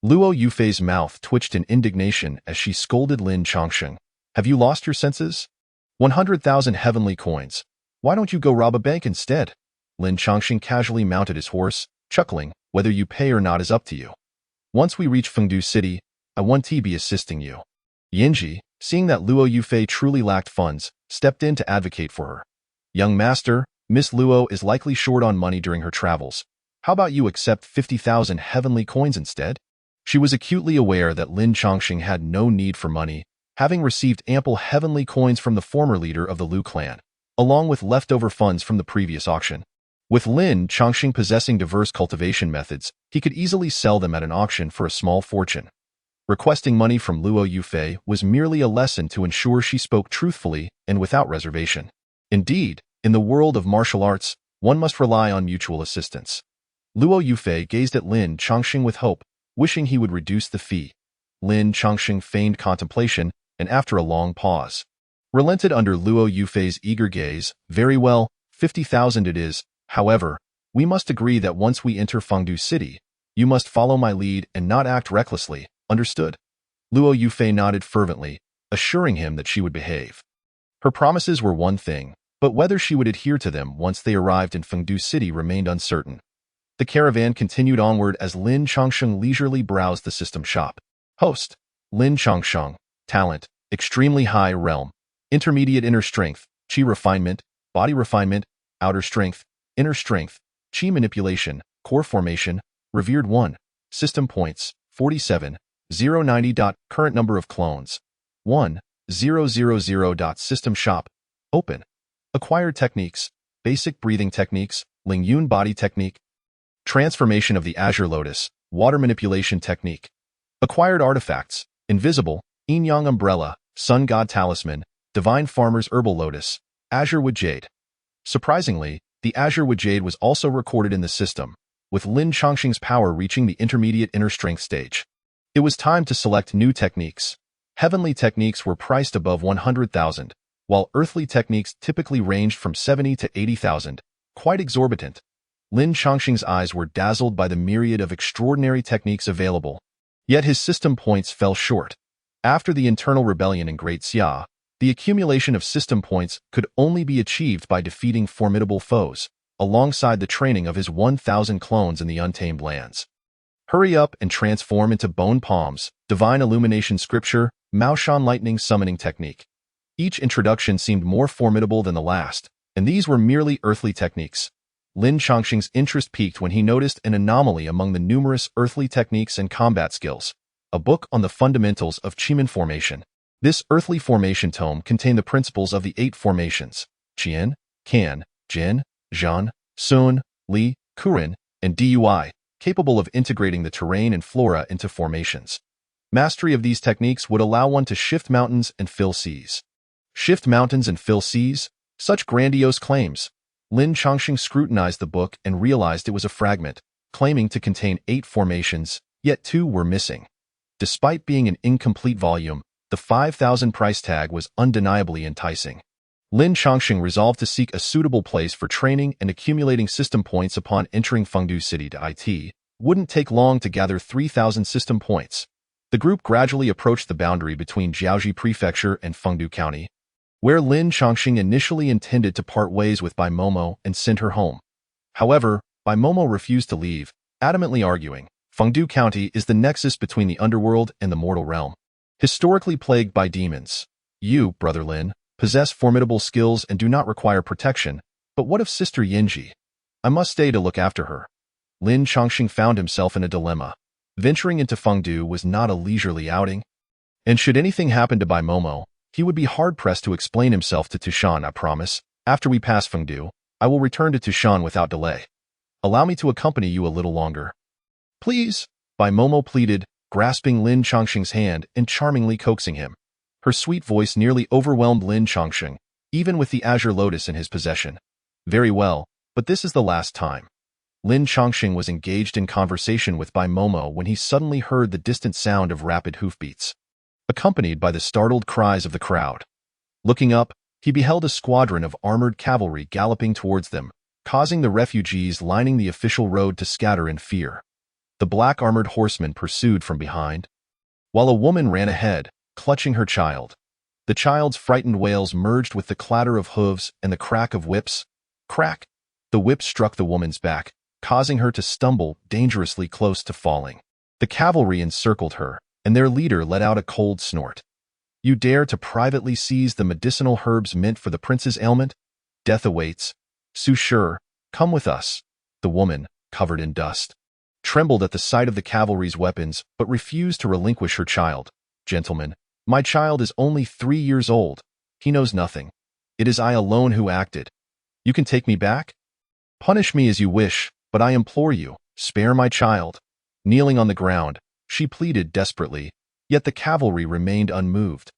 Luo Yufei's mouth twitched in indignation as she scolded Lin Chongqing. Have you lost your senses? 100,000 heavenly coins. Why don't you go rob a bank instead? Lin Chongqing casually mounted his horse, chuckling. Whether you pay or not is up to you. Once we reach Fengdu City, I want to be assisting you. Yinji, seeing that Luo Yufei truly lacked funds, stepped in to advocate for her. Young master, Miss Luo is likely short on money during her travels. How about you accept 50,000 heavenly coins instead? She was acutely aware that Lin Chongqing had no need for money, having received ample heavenly coins from the former leader of the Lu clan, along with leftover funds from the previous auction. With Lin Chongqing possessing diverse cultivation methods, he could easily sell them at an auction for a small fortune. Requesting money from Luo Yufei was merely a lesson to ensure she spoke truthfully and without reservation. Indeed, in the world of martial arts, one must rely on mutual assistance. Luo Yufei gazed at Lin Chongqing with hope, wishing he would reduce the fee. Lin Chongqing feigned contemplation, and after a long pause, relented under Luo Yufei's eager gaze. Very well, 50,000 it is. However, we must agree that once we enter Fengdu City, you must follow my lead and not act recklessly. Understood? Luo Yufei nodded fervently, assuring him that she would behave. Her promises were one thing, but whether she would adhere to them once they arrived in Fengdu City remained uncertain. The caravan continued onward as Lin Chongqing leisurely browsed the system shop. Host: Lin Chongqing. Talent: extremely high realm. Intermediate inner strength, chi refinement, body refinement, outer strength, inner strength, chi manipulation, core formation, revered 1. System points: 47, 090. Current number of clones: 1, 000. System shop. Open. Acquired techniques: basic breathing techniques, Ling Yun body technique, transformation of the Azure Lotus, water manipulation technique. Acquired artifacts: invisible, Yin Yang umbrella, sun god talisman, divine farmer's herbal lotus, Azure wood jade. Surprisingly, the Azure wood jade was also recorded in the system, with Lin Chongqing's power reaching the intermediate inner strength stage. It was time to select new techniques. Heavenly techniques were priced above 100,000, while earthly techniques typically ranged from 70 to 80,000, quite exorbitant. Lin Chongqing's eyes were dazzled by the myriad of extraordinary techniques available, yet his system points fell short. After the internal rebellion in Great Xia, the accumulation of system points could only be achieved by defeating formidable foes, alongside the training of his 1,000 clones in the Untamed Lands. Hurry up and transform into Bone Palms, Divine Illumination Scripture, Maoshan Lightning Summoning Technique. Each introduction seemed more formidable than the last, and these were merely earthly techniques. Lin Chongqing's interest peaked when he noticed an anomaly among the numerous earthly techniques and combat skills: a book on the fundamentals of Qimen formation. This earthly formation tome contained the principles of the 8 formations: Qian, Kan, Jin, Zhan, Sun, Li, Kuren, and Dui, capable of integrating the terrain and flora into formations. Mastery of these techniques would allow one to shift mountains and fill seas. Shift mountains and fill seas? Such grandiose claims. Lin Chongqing scrutinized the book and realized it was a fragment, claiming to contain 8 formations, yet 2 were missing. Despite being an incomplete volume, the 5,000 price tag was undeniably enticing. Lin Chongqing resolved to seek a suitable place for training and accumulating system points upon entering Fengdu City. It wouldn't take long to gather 3,000 system points. The group gradually approached the boundary between Jiaozhi Prefecture and Fengdu County, where Lin Chongqing initially intended to part ways with Bai Momo and send her home. However, Bai Momo refused to leave, adamantly arguing, Fengdu County is the nexus between the underworld and the mortal realm, historically plagued by demons. You, Brother Lin, possess formidable skills and do not require protection, but what of Sister Yinji? I must stay to look after her. Lin Chongqing found himself in a dilemma. Venturing into Fengdu was not a leisurely outing, and should anything happen to Bai Momo, he would be hard-pressed to explain himself to Tushan. I promise, after we pass Fengdu, I will return to Tushan without delay. Allow me to accompany you a little longer. Please, Bai Momo pleaded, grasping Lin Chongqing's hand and charmingly coaxing him. Her sweet voice nearly overwhelmed Lin Chongsheng, even with the azure lotus in his possession. Very well, but this is the last time. Lin Chongsheng was engaged in conversation with Bai Momo when he suddenly heard the distant sound of rapid hoofbeats, accompanied by the startled cries of the crowd. Looking up, he beheld a squadron of armored cavalry galloping towards them, causing the refugees lining the official road to scatter in fear. The black armored horsemen pursued from behind, while a woman ran ahead, clutching her child. The child's frightened wails merged with the clatter of hooves and the crack of whips. Crack! The whip struck the woman's back, causing her to stumble dangerously close to falling. The cavalry encircled her, and their leader let out a cold snort. You dare to privately seize the medicinal herbs meant for the prince's ailment? Death awaits. Su Shi, come with us. The woman, covered in dust, trembled at the sight of the cavalry's weapons, but refused to relinquish her child. Gentlemen, my child is only 3 years old. He knows nothing. It is I alone who acted. You can take me back? Punish me as you wish, but I implore you, spare my child. Kneeling on the ground, she pleaded desperately, yet the cavalry remained unmoved.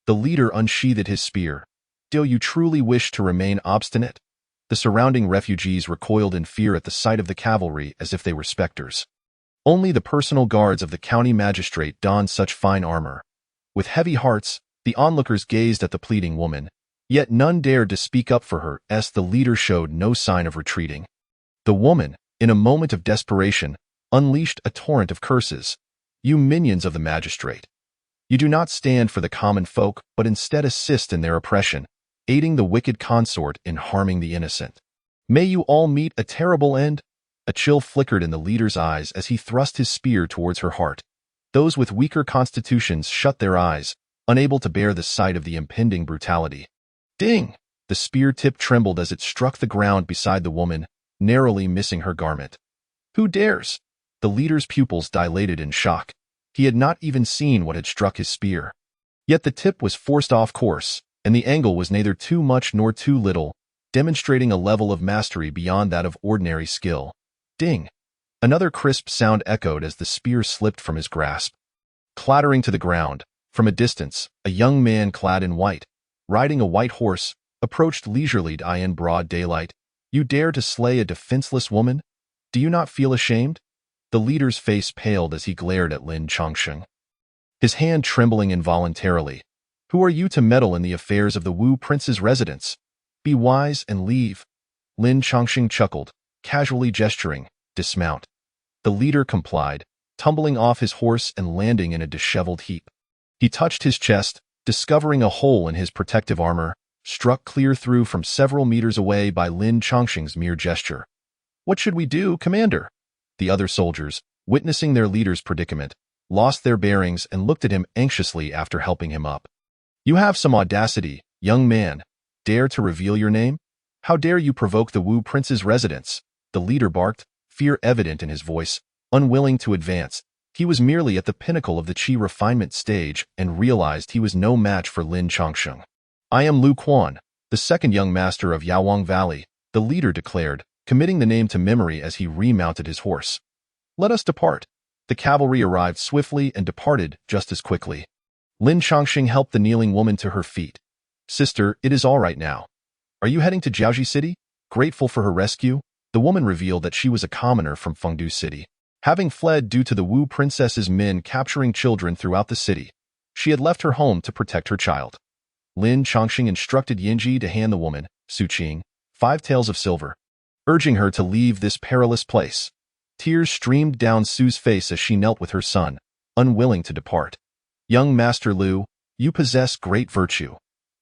The leader unsheathed his spear. Do you truly wish to remain obstinate? The surrounding refugees recoiled in fear at the sight of the cavalry as if they were specters. Only the personal guards of the county magistrate donned such fine armor. With heavy hearts, the onlookers gazed at the pleading woman, yet none dared to speak up for her as the leader showed no sign of retreating. The woman, in a moment of desperation, unleashed a torrent of curses. You minions of the magistrate! You do not stand for the common folk, but instead assist in their oppression, aiding the wicked consort in harming the innocent. May you all meet a terrible end? A chill flickered in the leader's eyes as he thrust his spear towards her heart. Those with weaker constitutions shut their eyes, unable to bear the sight of the impending brutality. Ding! The spear tip trembled as it struck the ground beside the woman, narrowly missing her garment. Who dares? The leader's pupils dilated in shock. He had not even seen what had struck his spear. Yet the tip was forced off course, and the angle was neither too much nor too little, demonstrating a level of mastery beyond that of ordinary skill. Ding! Another crisp sound echoed as the spear slipped from his grasp. Clattering to the ground, from a distance, a young man clad in white, riding a white horse, approached leisurely in broad daylight. You dare to slay a defenseless woman? Do you not feel ashamed? The leader's face paled as he glared at Lin Chongsheng, his hand trembling involuntarily. Who are you to meddle in the affairs of the Wu prince's residence? Be wise and leave. Lin Chongsheng chuckled, casually gesturing, dismount. The leader complied, tumbling off his horse and landing in a disheveled heap. He touched his chest, discovering a hole in his protective armor, struck clear through from several meters away by Lin Chongsheng's mere gesture. What should we do, Commander? The other soldiers, witnessing their leader's predicament, lost their bearings and looked at him anxiously after helping him up. You have some audacity, young man. Dare to reveal your name? How dare you provoke the Wu prince's residence? The leader barked, fear evident in his voice, unwilling to advance. He was merely at the pinnacle of the Qi refinement stage and realized he was no match for Lin Chongsheng. I am Lu Quan, the second young master of Yaowang Valley, the leader declared, committing the name to memory as he remounted his horse. Let us depart. The cavalry arrived swiftly and departed just as quickly. Lin Chongsheng helped the kneeling woman to her feet. Sister, it is all right now. Are you heading to Jiaoji City? Grateful for her rescue, the woman revealed that she was a commoner from Fengdu City, having fled due to the Wu princess's men capturing children throughout the city. She had left her home to protect her child. Lin Chongsheng instructed Yinji to hand the woman, Su Qing, 5 taels of silver, urging her to leave this perilous place. Tears streamed down Su's face as she knelt with her son, unwilling to depart. Young Master Lu, you possess great virtue.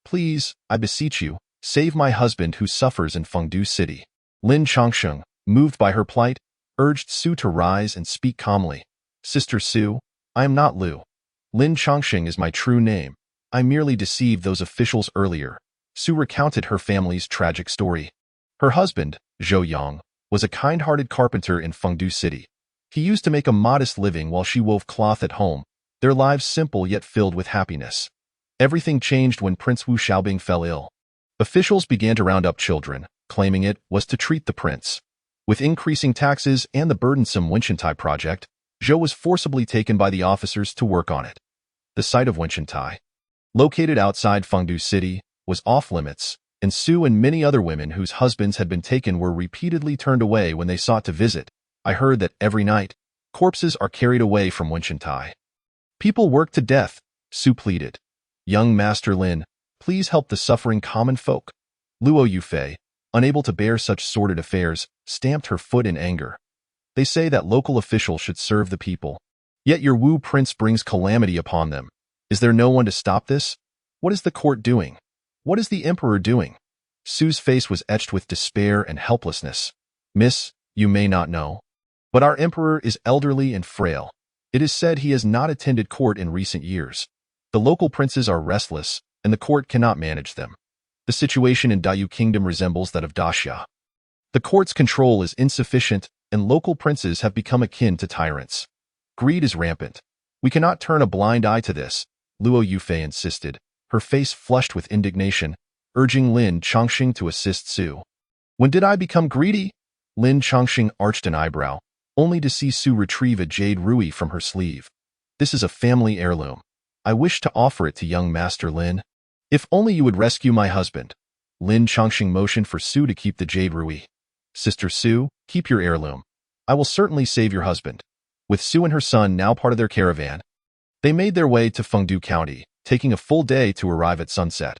Please, I beseech you, save my husband who suffers in Fengdu City. Lin Chongsheng, moved by her plight, urged Su to rise and speak calmly. Sister Su, I am not Lu. Lin Chongsheng is my true name. I merely deceived those officials earlier. Su recounted her family's tragic story. Her husband, Zhou Yang, was a kind-hearted carpenter in Fengdu City. He used to make a modest living while she wove cloth at home, their lives simple yet filled with happiness. Everything changed when Prince Wu Xiaobing fell ill. Officials began to round up children, claiming it was to treat the prince. With increasing taxes and the burdensome Wenshantai project, Zhou was forcibly taken by the officers to work on it. The sight of Wenshantai, located outside Fengdu City, was off-limits, and Su and many other women whose husbands had been taken were repeatedly turned away when they sought to visit. I heard that every night, corpses are carried away from Wenchuntai. People work to death, Su pleaded. Young Master Lin, please help the suffering common folk. Luo Yufei, unable to bear such sordid affairs, stamped her foot in anger. They say that local officials should serve the people. Yet your Wu prince brings calamity upon them. Is there no one to stop this? What is the court doing? What is the emperor doing? Su's face was etched with despair and helplessness. Miss, you may not know, but our emperor is elderly and frail. It is said he has not attended court in recent years. The local princes are restless, and the court cannot manage them. The situation in Dayu Kingdom resembles that of Daxia. The court's control is insufficient, and local princes have become akin to tyrants. Greed is rampant. We cannot turn a blind eye to this, Luo Yufei insisted, her face flushed with indignation, urging Lin Chongqing to assist Su. When did I become greedy? Lin Chongqing arched an eyebrow, only to see Su retrieve a jade ruby from her sleeve. This is a family heirloom. I wish to offer it to young Master Lin. If only you would rescue my husband. Lin Chongqing motioned for Su to keep the jade ruby. Sister Su, keep your heirloom. I will certainly save your husband. With Su and her son now part of their caravan, they made their way to Fengdu County, taking a full day to arrive at sunset.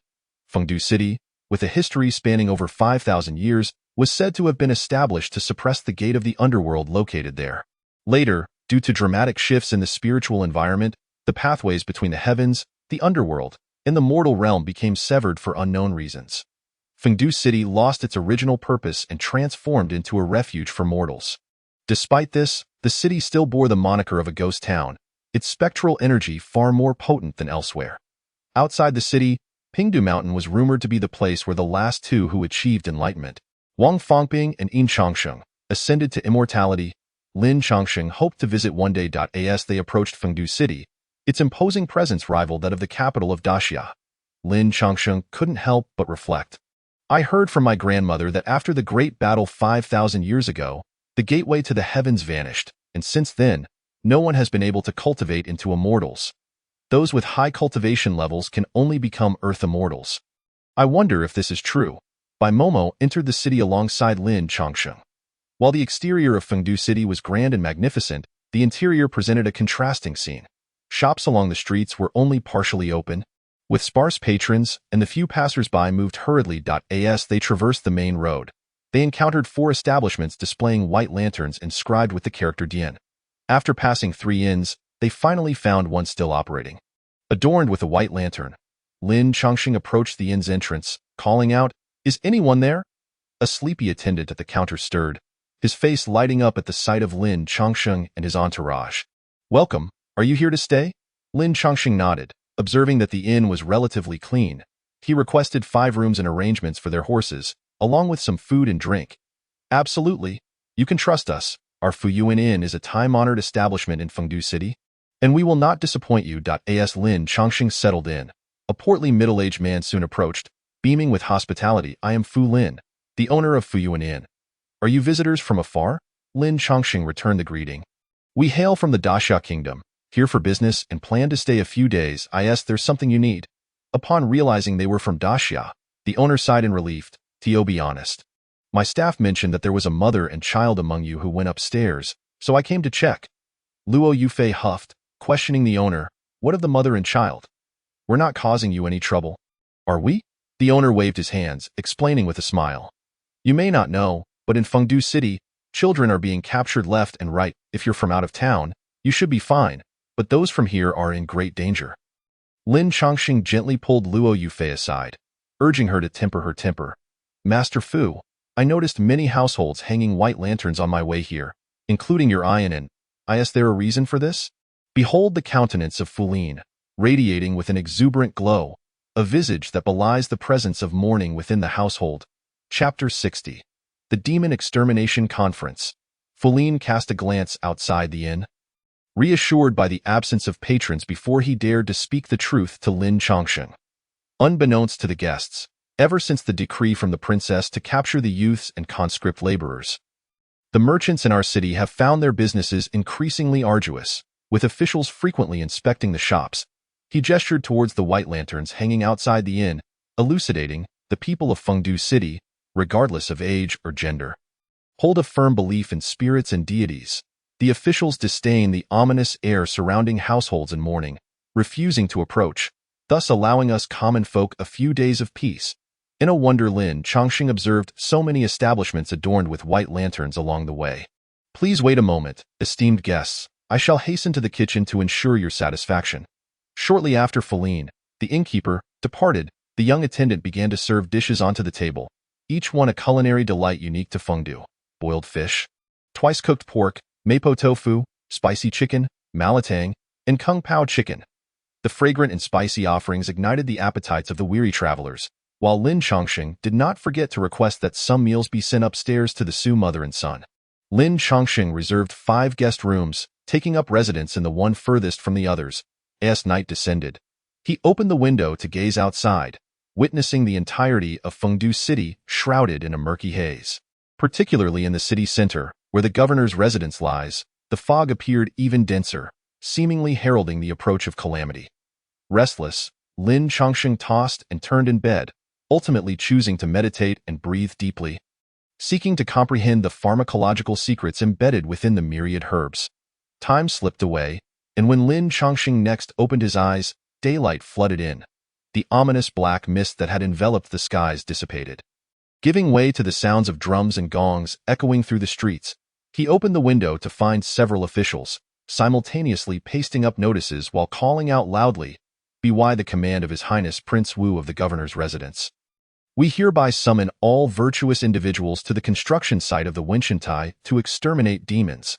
Fengdu City, with a history spanning over 5,000 years, was said to have been established to suppress the gate of the underworld located there. Later, due to dramatic shifts in the spiritual environment, the pathways between the heavens, the underworld, and the mortal realm became severed for unknown reasons. Fengdu City lost its original purpose and transformed into a refuge for mortals. Despite this, the city still bore the moniker of a ghost town, its spectral energy far more potent than elsewhere. Outside the city, Pingdu Mountain was rumored to be the place where the last two who achieved enlightenment, Wang Fangping and Yin Chongsheng, ascended to immortality. Lin Chongsheng hoped to visit one day. As they approached Fengdu City, its imposing presence rivaled that of the capital of Daxia. Lin Chongsheng couldn't help but reflect. I heard from my grandmother that after the great battle 5,000 years ago, the gateway to the heavens vanished, and since then, no one has been able to cultivate into immortals. Those with high cultivation levels can only become earth immortals. I wonder if this is true. Bai Momo entered the city alongside Lin Chongsheng. While the exterior of Fengdu City was grand and magnificent, the interior presented a contrasting scene. Shops along the streets were only partially open, with sparse patrons, and the few passers-by moved hurriedly. As they traversed the main road, they encountered 4 establishments displaying white lanterns inscribed with the character Dian. After passing 3 inns, they finally found one still operating. Adorned with a white lantern, Lin Chongqing approached the inn's entrance, calling out, "Is anyone there?" A sleepy attendant at the counter stirred, his face lighting up at the sight of Lin Chongqing and his entourage. "Welcome, are you here to stay?" Lin Chongqing nodded, observing that the inn was relatively clean. He requested 5 rooms and arrangements for their horses, along with some food and drink. "Absolutely. You can trust us. Our Fuyuan Inn is a time-honored establishment in Fengdu City, and we will not disappoint you." As Lin Chongqing settled in, a portly middle-aged man soon approached, beaming with hospitality. "I am Fu Lin, the owner of Fuyuan Inn. Are you visitors from afar?" Lin Chongqing returned the greeting. "We hail from the Daxia Kingdom, here for business and plan to stay a few days. There's something you need." Upon realizing they were from Daxia, the owner sighed in relief. "To be honest, my staff mentioned that there was a mother and child among you who went upstairs, so I came to check." Luo Yufei huffed, questioning the owner. "What of the mother and child? We're not causing you any trouble, are we?" The owner waved his hands, explaining with a smile. "You may not know, but in Fengdu City, children are being captured left and right. If you're from out of town, you should be fine, but those from here are in great danger." Lin Chongqing gently pulled Luo Yufei aside, urging her to temper her temper. "Master Fu, I noticed many households hanging white lanterns on my way here, including your Inn. Is there a reason for this?" Behold the countenance of Fu Lin, radiating with an exuberant glow, a visage that belies the presence of mourning within the household. Chapter 60. The Demon Extermination Conference. Fu Lin cast a glance outside the inn, reassured by the absence of patrons before he dared to speak the truth to Lin Chongqing. Unbeknownst to the guests, ever since the decree from the princess to capture the youths and conscript laborers, the merchants in our city have found their businesses increasingly arduous, with officials frequently inspecting the shops. He gestured towards the white lanterns hanging outside the inn, elucidating, the people of Fengdu City, regardless of age or gender, hold a firm belief in spirits and deities. The officials disdain the ominous air surrounding households in mourning, refusing to approach, thus allowing us common folk a few days of peace. In a wonder, Lin Chongqing observed so many establishments adorned with white lanterns along the way. Please wait a moment, esteemed guests. I shall hasten to the kitchen to ensure your satisfaction. Shortly after Feline, the innkeeper, departed, the young attendant began to serve dishes onto the table, each one a culinary delight unique to Fengdu. Boiled fish, twice-cooked pork, mapo tofu, spicy chicken, malatang, and kung pao chicken. The fragrant and spicy offerings ignited the appetites of the weary travelers, while Lin Chongqing did not forget to request that some meals be sent upstairs to the Su mother and son. Lin Chongqing reserved 5 guest rooms, taking up residence in the one furthest from the others. As night descended, he opened the window to gaze outside, witnessing the entirety of Fengdu City shrouded in a murky haze. Particularly in the city center, where the governor's residence lies, the fog appeared even denser, seemingly heralding the approach of calamity. Restless, Lin Chongqing tossed and turned in bed, ultimately choosing to meditate and breathe deeply, seeking to comprehend the pharmacological secrets embedded within the myriad herbs. Time slipped away, and when Lin Chongqing next opened his eyes, daylight flooded in. The ominous black mist that had enveloped the skies dissipated. Giving way to the sounds of drums and gongs echoing through the streets, he opened the window to find several officials, simultaneously pasting up notices while calling out loudly, "By the command of His Highness Prince Wu of the governor's residence, we hereby summon all virtuous individuals to the construction site of the Wenshantai to exterminate demons.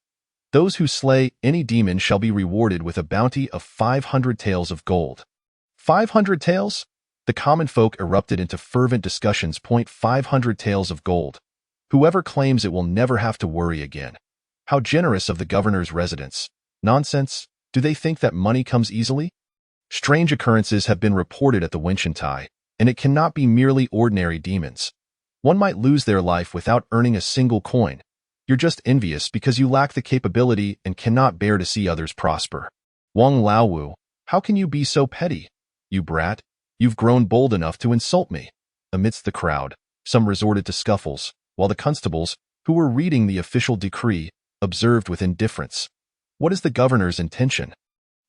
Those who slay any demon shall be rewarded with a bounty of 500 taels of gold." 500 taels? The common folk erupted into fervent discussions. 500 taels of gold. Whoever claims it will never have to worry again. How generous of the governor's residence. Nonsense. Do they think that money comes easily? Strange occurrences have been reported at the Wenshantai, and it cannot be merely ordinary demons. One might lose their life without earning a single coin. You're just envious because you lack the capability and cannot bear to see others prosper. Wang Laowu, how can you be so petty? You brat, you've grown bold enough to insult me. Amidst the crowd, some resorted to scuffles, while the constables, who were reading the official decree, observed with indifference. What is the governor's intention?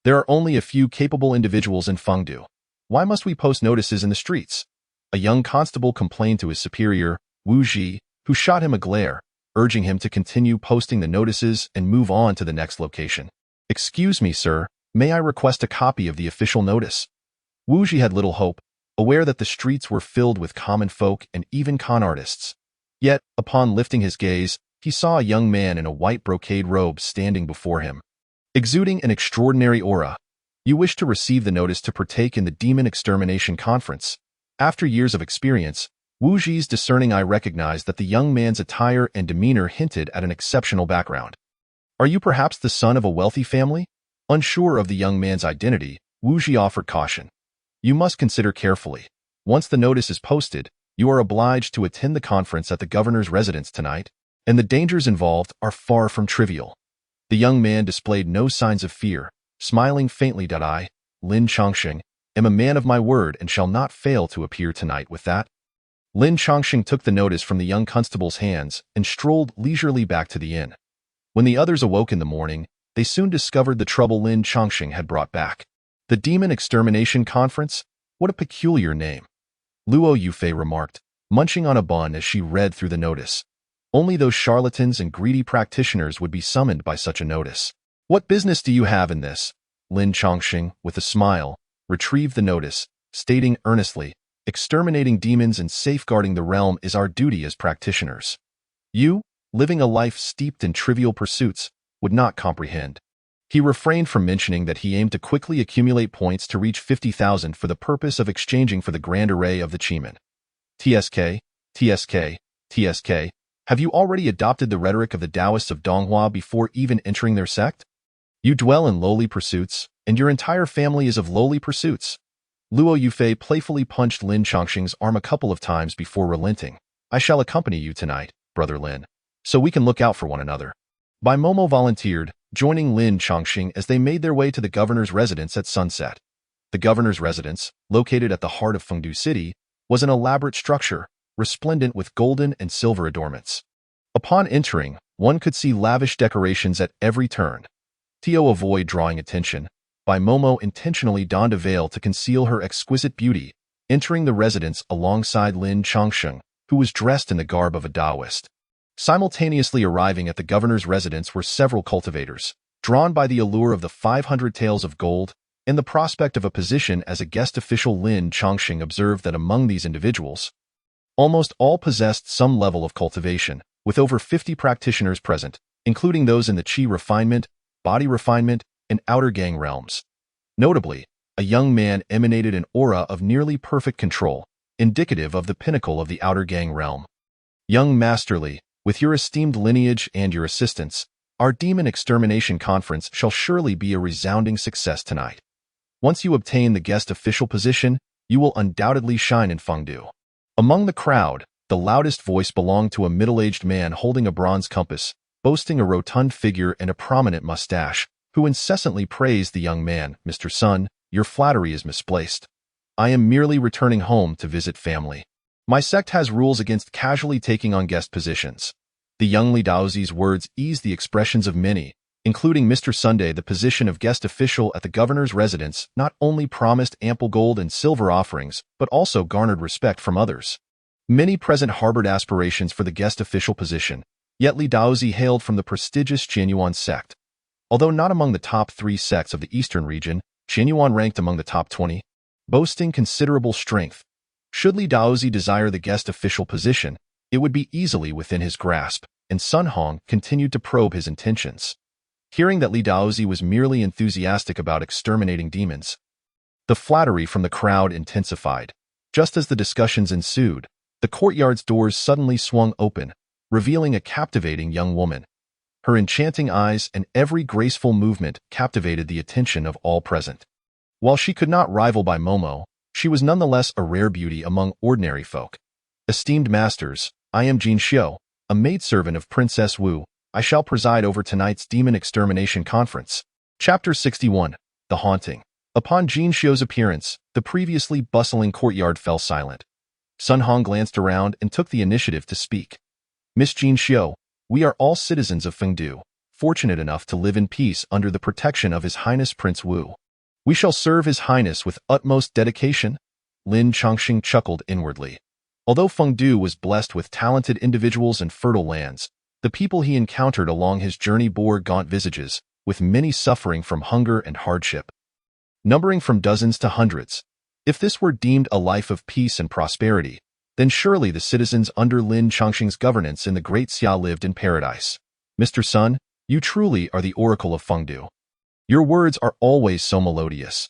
There are only a few capable individuals in Fengdu. Why must we post notices in the streets? A young constable complained to his superior, Wu Ji, who shot him a glare, urging him to continue posting the notices and move on to the next location. Excuse me, sir, may I request a copy of the official notice? Wu Ji had little hope, aware that the streets were filled with common folk and even con artists. Yet, upon lifting his gaze, he saw a young man in a white brocade robe standing before him, exuding an extraordinary aura. You wish to receive the notice to partake in the Demon Extermination Conference. After years of experience, Wu Ji's discerning eye recognized that the young man's attire and demeanor hinted at an exceptional background. Are you perhaps the son of a wealthy family? Unsure of the young man's identity, Wu Ji offered caution. You must consider carefully. Once the notice is posted, you are obliged to attend the conference at the governor's residence tonight, and the dangers involved are far from trivial. The young man displayed no signs of fear, smiling faintly. I, Lin Chongqing, am a man of my word and shall not fail to appear tonight. With that, Lin Chongqing took the notice from the young constable's hands and strolled leisurely back to the inn. When the others awoke in the morning, they soon discovered the trouble Lin Chongqing had brought back. The Demon Extermination Conference? What a peculiar name. Luo Yufei remarked, munching on a bun as she read through the notice. Only those charlatans and greedy practitioners would be summoned by such a notice. What business do you have in this? Lin Chongqing, with a smile, retrieved the notice, stating earnestly, exterminating demons and safeguarding the realm is our duty as practitioners. You, living a life steeped in trivial pursuits, would not comprehend. He refrained from mentioning that he aimed to quickly accumulate points to reach 50,000 for the purpose of exchanging for the grand array of the Cheeman. TSK, TSK, TSK, have you already adopted the rhetoric of the Taoists of Donghua before even entering their sect? You dwell in lowly pursuits, and your entire family is of lowly pursuits. Luo Yufei playfully punched Lin Chongqing's arm a couple of times before relenting. I shall accompany you tonight, Brother Lin, so we can look out for one another. Bai Momo volunteered, joining Lin Chongqing as they made their way to the governor's residence at sunset. The governor's residence, located at the heart of Fengdu City, was an elaborate structure, resplendent with golden and silver adornments. Upon entering, one could see lavish decorations at every turn. To avoid drawing attention, Bai Momo intentionally donned a veil to conceal her exquisite beauty, entering the residence alongside Lin Chongsheng, who was dressed in the garb of a Taoist. Simultaneously arriving at the governor's residence were several cultivators, drawn by the allure of the 500 taels of gold and the prospect of a position as a guest official. Lin Chongsheng observed that among these individuals, almost all possessed some level of cultivation, with over 50 practitioners present, including those in the qi refinement, body refinement, and outer gang realms. Notably, a young man emanated an aura of nearly perfect control, indicative of the pinnacle of the outer gang realm. Young Masterly, with your esteemed lineage and your assistance, our demon extermination conference shall surely be a resounding success tonight. Once you obtain the guest official position, you will undoubtedly shine in Fengdu. Among the crowd, the loudest voice belonged to a middle-aged man holding a bronze compass, boasting a rotund figure and a prominent mustache, who incessantly praised the young man. Mr. Sun, your flattery is misplaced. I am merely returning home to visit family. My sect has rules against casually taking on guest positions. The young Li Daozi's words eased the expressions of many, including Mr. Sunday. The position of guest official at the governor's residence not only promised ample gold and silver offerings, but also garnered respect from others. Many present harbored aspirations for the guest official position, yet Li Daozi hailed from the prestigious Qianyuan sect. Although not among the top 3 sects of the eastern region, Qianyuan ranked among the top 20, boasting considerable strength. Should Li Daozi desire the guest official position, it would be easily within his grasp, and Sun Hong continued to probe his intentions. Hearing that Li Daozi was merely enthusiastic about exterminating demons, the flattery from the crowd intensified. Just as the discussions ensued, the courtyard's doors suddenly swung open, revealing a captivating young woman. Her enchanting eyes and every graceful movement captivated the attention of all present. While she could not rival Bai Momo, she was nonetheless a rare beauty among ordinary folk. Esteemed masters, I am Jin Xiu, a maidservant of Princess Wu. I shall preside over tonight's Demon Extermination Conference. Chapter 61. The Haunting. Upon Jin Xiu's appearance, the previously bustling courtyard fell silent. Sun Hong glanced around and took the initiative to speak. Miss Jin Xiu, we are all citizens of Fengdu, fortunate enough to live in peace under the protection of His Highness Prince Wu. We shall serve His Highness with utmost dedication. Lin Chongqing chuckled inwardly. Although Fengdu was blessed with talented individuals and fertile lands, the people he encountered along his journey bore gaunt visages, with many suffering from hunger and hardship, numbering from dozens to hundreds. If this were deemed a life of peace and prosperity, then surely the citizens under Lin Chongqing's governance in the Great Xia lived in paradise. Mr. Sun, you truly are the oracle of Fengdu. Your words are always so melodious.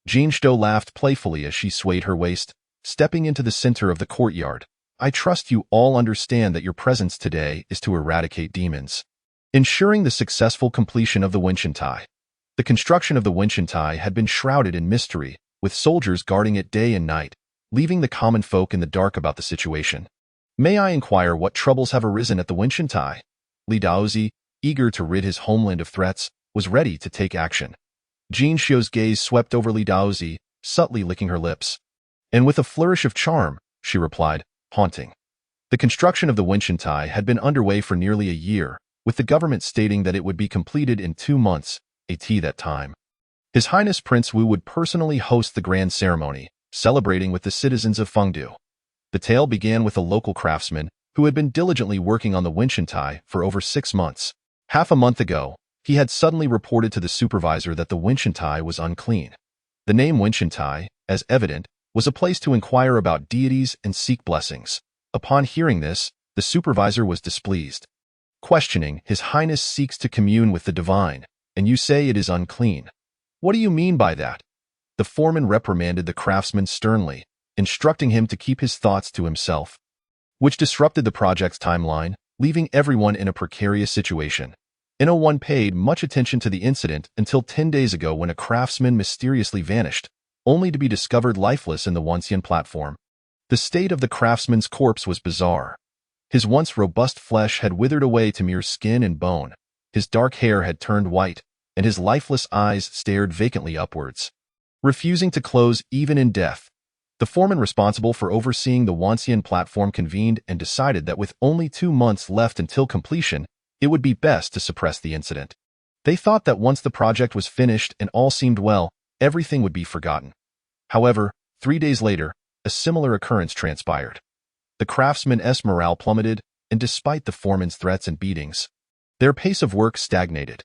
Jin Xiu laughed playfully as she swayed her waist, stepping into the center of the courtyard. I trust you all understand that your presence today is to eradicate demons, ensuring the successful completion of the Wenxintai. The construction of the Wenxintai had been shrouded in mystery, with soldiers guarding it day and night, leaving the common folk in the dark about the situation. May I inquire what troubles have arisen at the Wenxintai? Li Daozi, eager to rid his homeland of threats, was ready to take action. Jin Xiu's gaze swept over Li Daozi, subtly licking her lips. And with a flourish of charm, she replied, haunting. The construction of the Wenxintai had been underway for nearly a year, with the government stating that it would be completed in 2 months, that time. His Highness Prince Wu would personally host the grand ceremony, celebrating with the citizens of Fengdu. The tale began with a local craftsman who had been diligently working on the Wenxintai for over 6 months. Half a month ago, he had suddenly reported to the supervisor that the Wenxintai was unclean. The name Wenxintai, as evident, was a place to inquire about deities and seek blessings. Upon hearing this, the supervisor was displeased. Questioning, His Highness seeks to commune with the divine, and you say it is unclean. What do you mean by that? The foreman reprimanded the craftsman sternly, instructing him to keep his thoughts to himself, which disrupted the project's timeline, leaving everyone in a precarious situation. No one paid much attention to the incident until 10 days ago when a craftsman mysteriously vanished, only to be discovered lifeless in the Wanxian platform. The state of the craftsman's corpse was bizarre. His once robust flesh had withered away to mere skin and bone, his dark hair had turned white, and his lifeless eyes stared vacantly upwards. refusing to close even in death. The foreman responsible for overseeing the Wanxian platform convened and decided that with only 2 months left until completion, it would be best to suppress the incident. They thought that once the project was finished and all seemed well, everything would be forgotten. However, 3 days later, a similar occurrence transpired. The craftsmen's morale plummeted, and despite the foreman's threats and beatings, their pace of work stagnated.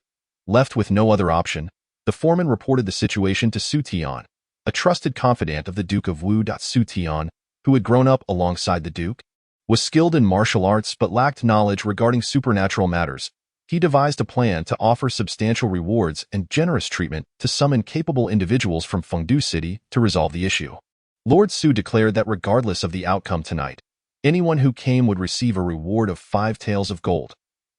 Left with no other option, the foreman reported the situation to Su Tian, a trusted confidant of the Duke of Wu. Su Tian, who had grown up alongside the Duke, was skilled in martial arts but lacked knowledge regarding supernatural matters. He devised a plan to offer substantial rewards and generous treatment to some incapable individuals from Fengdu City to resolve the issue. Lord Su declared that regardless of the outcome tonight, anyone who came would receive a reward of 5 taels of gold.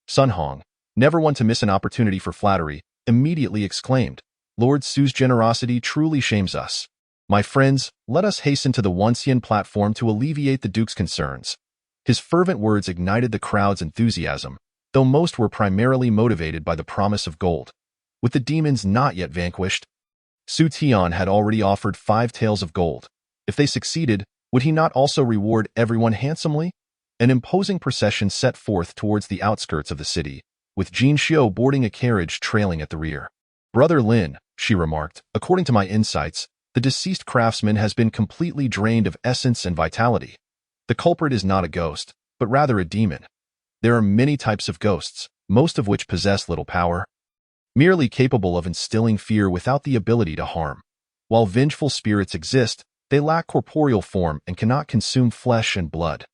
Sun Hong, never one to miss an opportunity for flattery, immediately exclaimed, "Lord Su's generosity truly shames us. My friends, let us hasten to the Wanxian platform to alleviate the Duke's concerns." His fervent words ignited the crowd's enthusiasm, though most were primarily motivated by the promise of gold. With the demons not yet vanquished, Su Tian had already offered 5 taels of gold. If they succeeded, would he not also reward everyone handsomely? An imposing procession set forth towards the outskirts of the city, with Jin Xiu boarding a carriage trailing at the rear. "Brother Lin," she remarked, "according to my insights, the deceased craftsman has been completely drained of essence and vitality. The culprit is not a ghost, but rather a demon. There are many types of ghosts, most of which possess little power, merely capable of instilling fear without the ability to harm. While vengeful spirits exist, they lack corporeal form and cannot consume flesh and blood.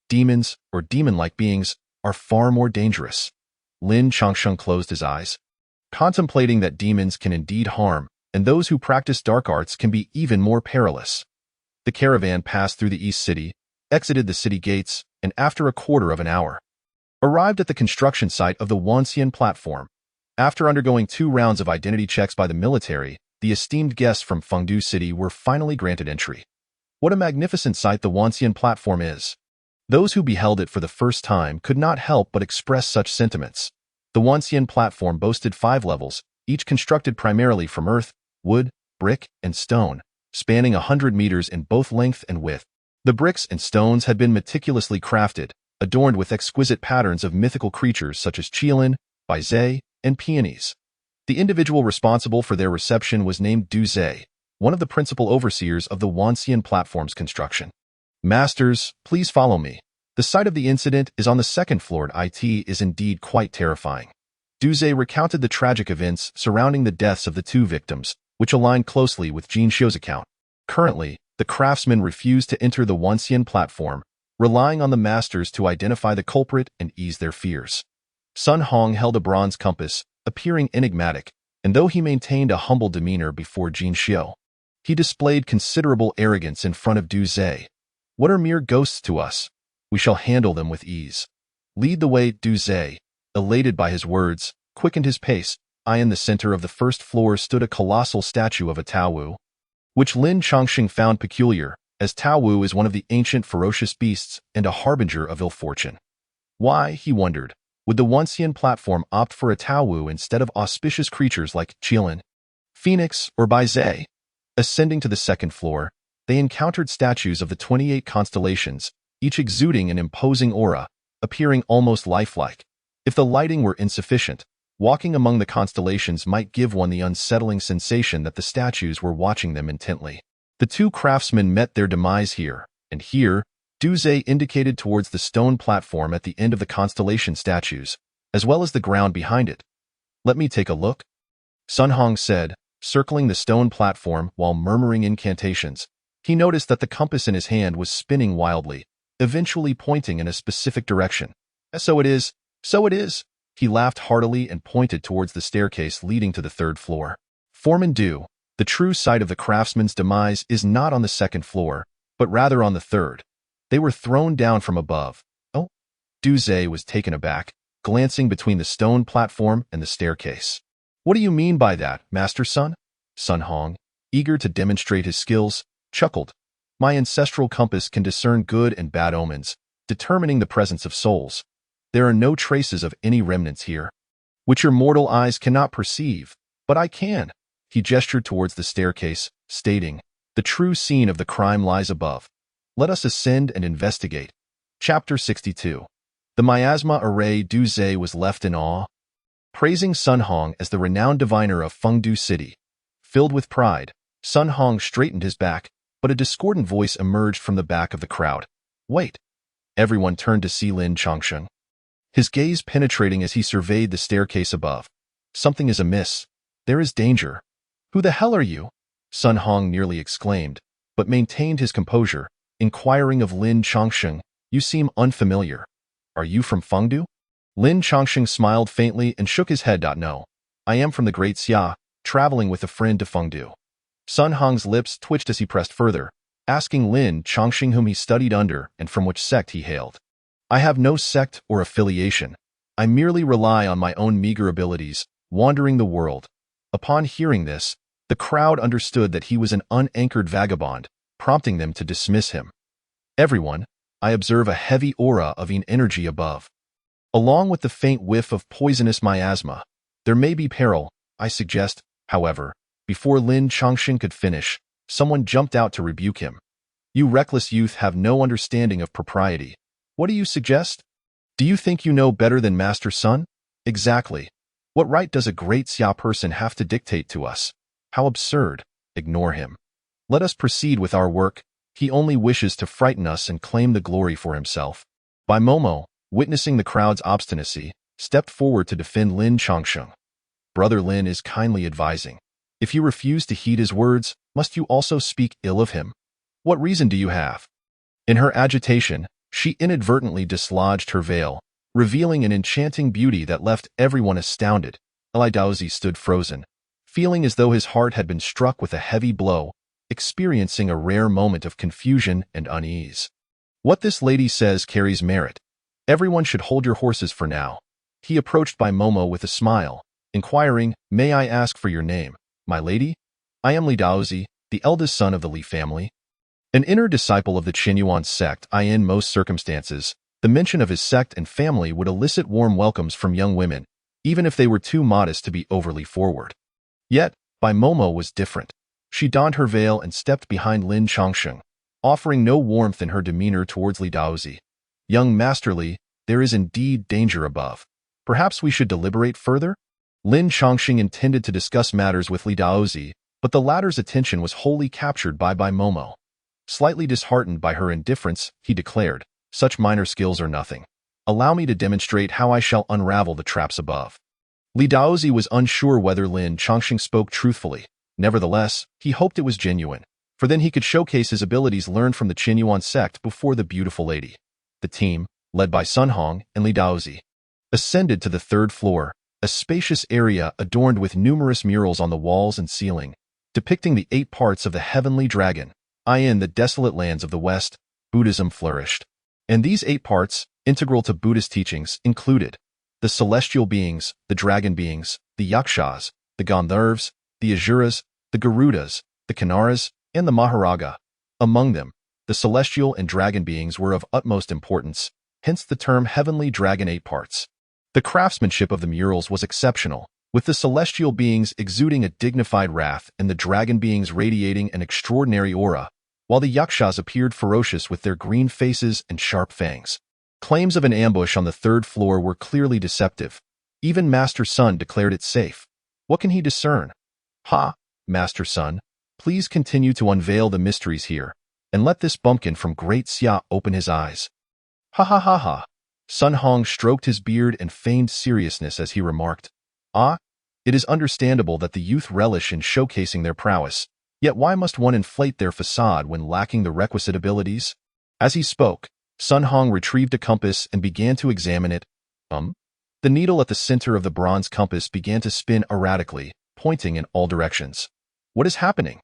Demons, or demon-like beings, are far more dangerous." Lin Changsheng closed his eyes, contemplating that demons can indeed harm, and those who practice dark arts can be even more perilous. The caravan passed through the East City, exited the city gates, and after a quarter of an hour, arrived at the construction site of the Wanxian platform. After undergoing 2 rounds of identity checks by the military, the esteemed guests from Fengdu City were finally granted entry. What a magnificent sight the Wanxian platform is! Those who beheld it for the first time could not help but express such sentiments. The Wanxian platform boasted 5 levels, each constructed primarily from earth, wood, brick, and stone, spanning 100 meters in both length and width. The bricks and stones had been meticulously crafted, adorned with exquisite patterns of mythical creatures such as Qilin, Baizhe, and peonies. The individual responsible for their reception was named Du Zhe, one of the principal overseers of the Wanxian platform's construction. "Masters, please follow me. The site of the incident is on the 2nd floor and it is indeed quite terrifying." Du Zhe recounted the tragic events surrounding the deaths of the 2 victims, which aligned closely with Jin Xiu's account. Currently, the craftsmen refused to enter the Wanxian platform, relying on the masters to identify the culprit and ease their fears. Sun Hong held a bronze compass, appearing enigmatic, and though he maintained a humble demeanor before Jin Xiu, he displayed considerable arrogance in front of Du Zhe. "What are mere ghosts to us? We shall handle them with ease. Lead the way." Du Zhe, elated by his words, quickened his pace. In the center of the 1st floor stood a colossal statue of a Tao Wu, which Lin Changsheng found peculiar, as Tao Wu is one of the ancient ferocious beasts and a harbinger of ill fortune. Why, he wondered, would the Wanxian platform opt for a Tao Wu instead of auspicious creatures like Qilin, Phoenix, or Baizhe? Ascending to the 2nd floor, they encountered statues of the 28 constellations, each exuding an imposing aura, appearing almost lifelike. If the lighting were insufficient, walking among the constellations might give one the unsettling sensation that the statues were watching them intently. The 2 craftsmen met their demise here, and here, Du Zhe indicated towards the stone platform at the end of the constellation statues, as well as the ground behind it. "Let me take a look," Sun Hong said, circling the stone platform while murmuring incantations. He noticed that the compass in his hand was spinning wildly, eventually pointing in a specific direction. "So it is, so it is." He laughed heartily and pointed towards the staircase leading to the 3rd floor. Foreman Du, the true site of the craftsman's demise is not on the 2nd floor, but rather on the 3rd. They were thrown down from above. "Oh?" Du Zhe was taken aback, glancing between the stone platform and the staircase. "What do you mean by that, Master Sun?" Sun Hong, eager to demonstrate his skills, chuckled. "My ancestral compass can discern good and bad omens, determining the presence of souls. There are no traces of any remnants here, which your mortal eyes cannot perceive, but I can." He gestured towards the staircase, stating, "The true scene of the crime lies above. Let us ascend and investigate." Chapter 62. The Miasma Array Du Zhe was left in awe, praising Sun Hong as the renowned diviner of Fengdu City. Filled with pride, Sun Hong straightened his back, but a discordant voice emerged from the back of the crowd. "Wait." Everyone turned to see Lin Chongsheng, his gaze penetrating as he surveyed the staircase above. "Something is amiss. There is danger." "Who the hell are you?" Sun Hong nearly exclaimed, but maintained his composure, inquiring of Lin Chongsheng, "You seem unfamiliar. Are you from Fengdu?" Lin Chongsheng smiled faintly and shook his head. "No. I am from the Great Xia, traveling with a friend to Fengdu." Sun Hong's lips twitched as he pressed further, asking Lin Chongsheng whom he studied under and from which sect he hailed. "I have no sect or affiliation. I merely rely on my own meager abilities, wandering the world." Upon hearing this, the crowd understood that he was an unanchored vagabond, prompting them to dismiss him. "Everyone, I observe a heavy aura of yin energy above, along with the faint whiff of poisonous miasma. There may be peril, I suggest." However, before Lin Chongsheng could finish, someone jumped out to rebuke him. "You reckless youth have no understanding of propriety. What do you suggest? Do you think you know better than Master Sun?" "Exactly. What right does a great Xia person have to dictate to us? How absurd. Ignore him. Let us proceed with our work. He only wishes to frighten us and claim the glory for himself." Bai Momo, witnessing the crowd's obstinacy, stepped forward to defend Lin Chongsheng. "Brother Lin is kindly advising. If you refuse to heed his words, must you also speak ill of him? What reason do you have?" In her agitation, she inadvertently dislodged her veil, revealing an enchanting beauty that left everyone astounded. Li Daozi stood frozen, feeling as though his heart had been struck with a heavy blow, experiencing a rare moment of confusion and unease. "What this lady says carries merit. Everyone should hold your horses for now." He approached Bai Momo with a smile, inquiring, "May I ask for your name, my lady?" "I am Li Daozi, the eldest son of the Li family. An inner disciple of the Qinyuan sect. In most circumstances, the mention of his sect and family would elicit warm welcomes from young women, even if they were too modest to be overly forward. Yet, Bai Momo was different. She donned her veil and stepped behind Lin Chongsheng, offering no warmth in her demeanor towards Li Daozi. "Young Master Li, there is indeed danger above. Perhaps we should deliberate further?" Lin Chongsheng intended to discuss matters with Li Daozi, but the latter's attention was wholly captured by Bai Momo. Slightly disheartened by her indifference, he declared, "Such minor skills are nothing. Allow me to demonstrate how I shall unravel the traps above." Li Daozi was unsure whether Lin Chongsheng spoke truthfully. Nevertheless, he hoped it was genuine, for then he could showcase his abilities learned from the Qinyuan sect before the beautiful lady. The team, led by Sun Hong and Li Daozi, ascended to the third floor, a spacious area adorned with numerous murals on the walls and ceiling, depicting the 8 parts of the heavenly dragon. In the desolate lands of the West, Buddhism flourished. And these 8 parts, integral to Buddhist teachings, included the celestial beings, the dragon beings, the yakshas, the Gandharvas, the Asuras, the Garudas, the Kinnaras, and the Maharaga. Among them, the celestial and dragon beings were of utmost importance, hence the term heavenly dragon 8 parts. The craftsmanship of the murals was exceptional, with the celestial beings exuding a dignified wrath and the dragon beings radiating an extraordinary aura, while the yakshas appeared ferocious with their green faces and sharp fangs. Claims of an ambush on the 3rd floor were clearly deceptive. Even Master Sun declared it safe. What can he discern? "Ha, Master Sun, please continue to unveil the mysteries here, and let this bumpkin from Great Xia open his eyes." "Ha ha ha ha." Sun Hong stroked his beard and feigned seriousness as he remarked, It is understandable that the youth relish in showcasing their prowess, yet why must one inflate their facade when lacking the requisite abilities?" As he spoke, Sun Hong retrieved a compass and began to examine it. The needle at the center of the bronze compass began to spin erratically, pointing in all directions. "What is happening?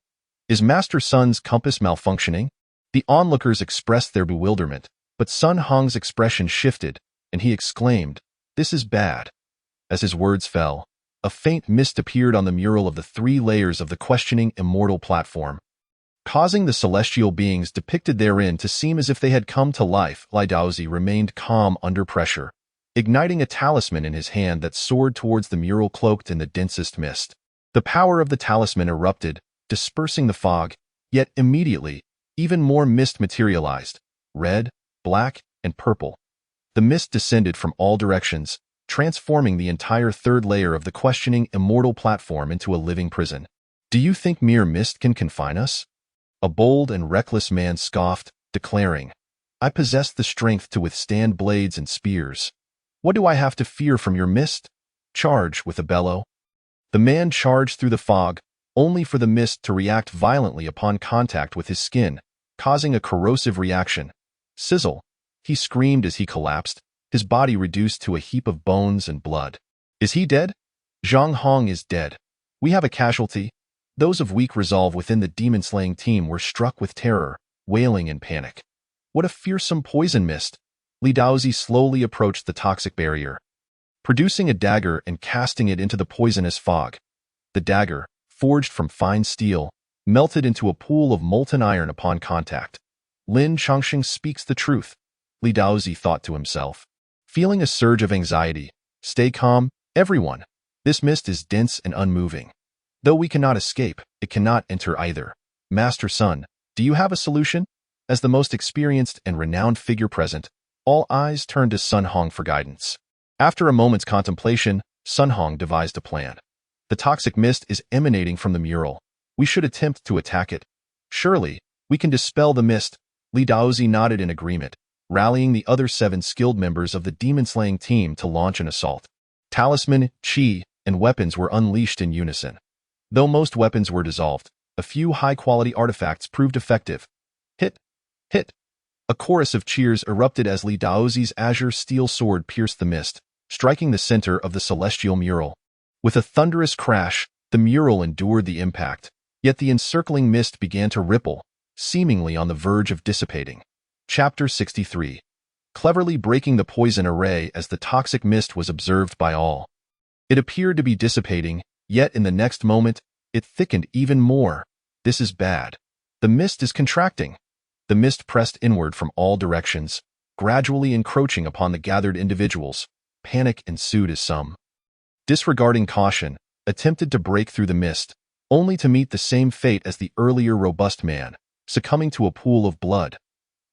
Is Master Sun's compass malfunctioning?" The onlookers expressed their bewilderment, but Sun Hong's expression shifted, and he exclaimed, "This is bad." As his words fell, a faint mist appeared on the mural of the 3 layers of the questioning immortal platform, causing the celestial beings depicted therein to seem as if they had come to life. Li Daozi remained calm under pressure, igniting a talisman in his hand that soared towards the mural cloaked in the densest mist. The power of the talisman erupted, dispersing the fog, yet immediately, even more mist materialized, red, black, and purple. The mist descended from all directions, transforming the entire third layer of the questioning immortal platform into a living prison. Do you think mere mist can confine us? A bold and reckless man scoffed, declaring, I possess the strength to withstand blades and spears. What do I have to fear from your mist? Charge with a bellow. The man charged through the fog, only for the mist to react violently upon contact with his skin, causing a corrosive reaction. Sizzle! He screamed as he collapsed, his body reduced to a heap of bones and blood. Is he dead? Zhang Hong is dead. We have a casualty. Those of weak resolve within the demon-slaying team were struck with terror, wailing in panic. What a fearsome poison mist! Li Daozi slowly approached the toxic barrier, producing a dagger and casting it into the poisonous fog. The dagger, forged from fine steel, melted into a pool of molten iron upon contact. Lin Chongqing speaks the truth, Li Daozi thought to himself. Feeling a surge of anxiety, stay calm, everyone. This mist is dense and unmoving. Though we cannot escape, it cannot enter either. Master Sun, do you have a solution? As the most experienced and renowned figure present, all eyes turned to Sun Hong for guidance. After a moment's contemplation, Sun Hong devised a plan. The toxic mist is emanating from the mural. We should attempt to attack it. Surely, we can dispel the mist. Li Daozi nodded in agreement, rallying the other 7 skilled members of the demon-slaying team to launch an assault. Talisman, chi, and weapons were unleashed in unison. Though most weapons were dissolved, a few high-quality artifacts proved effective. Hit! Hit! A chorus of cheers erupted as Li Daozi's azure steel sword pierced the mist, striking the center of the celestial mural. With a thunderous crash, the mural endured the impact, yet the encircling mist began to ripple, seemingly on the verge of dissipating. Chapter 63. Cleverly breaking the poison array as the toxic mist was observed by all. It appeared to be dissipating, yet in the next moment, it thickened even more. This is bad. The mist is contracting. The mist pressed inward from all directions, gradually encroaching upon the gathered individuals. Panic ensued as some, disregarding caution, attempted to break through the mist, only to meet the same fate as the earlier robust man, succumbing to a pool of blood.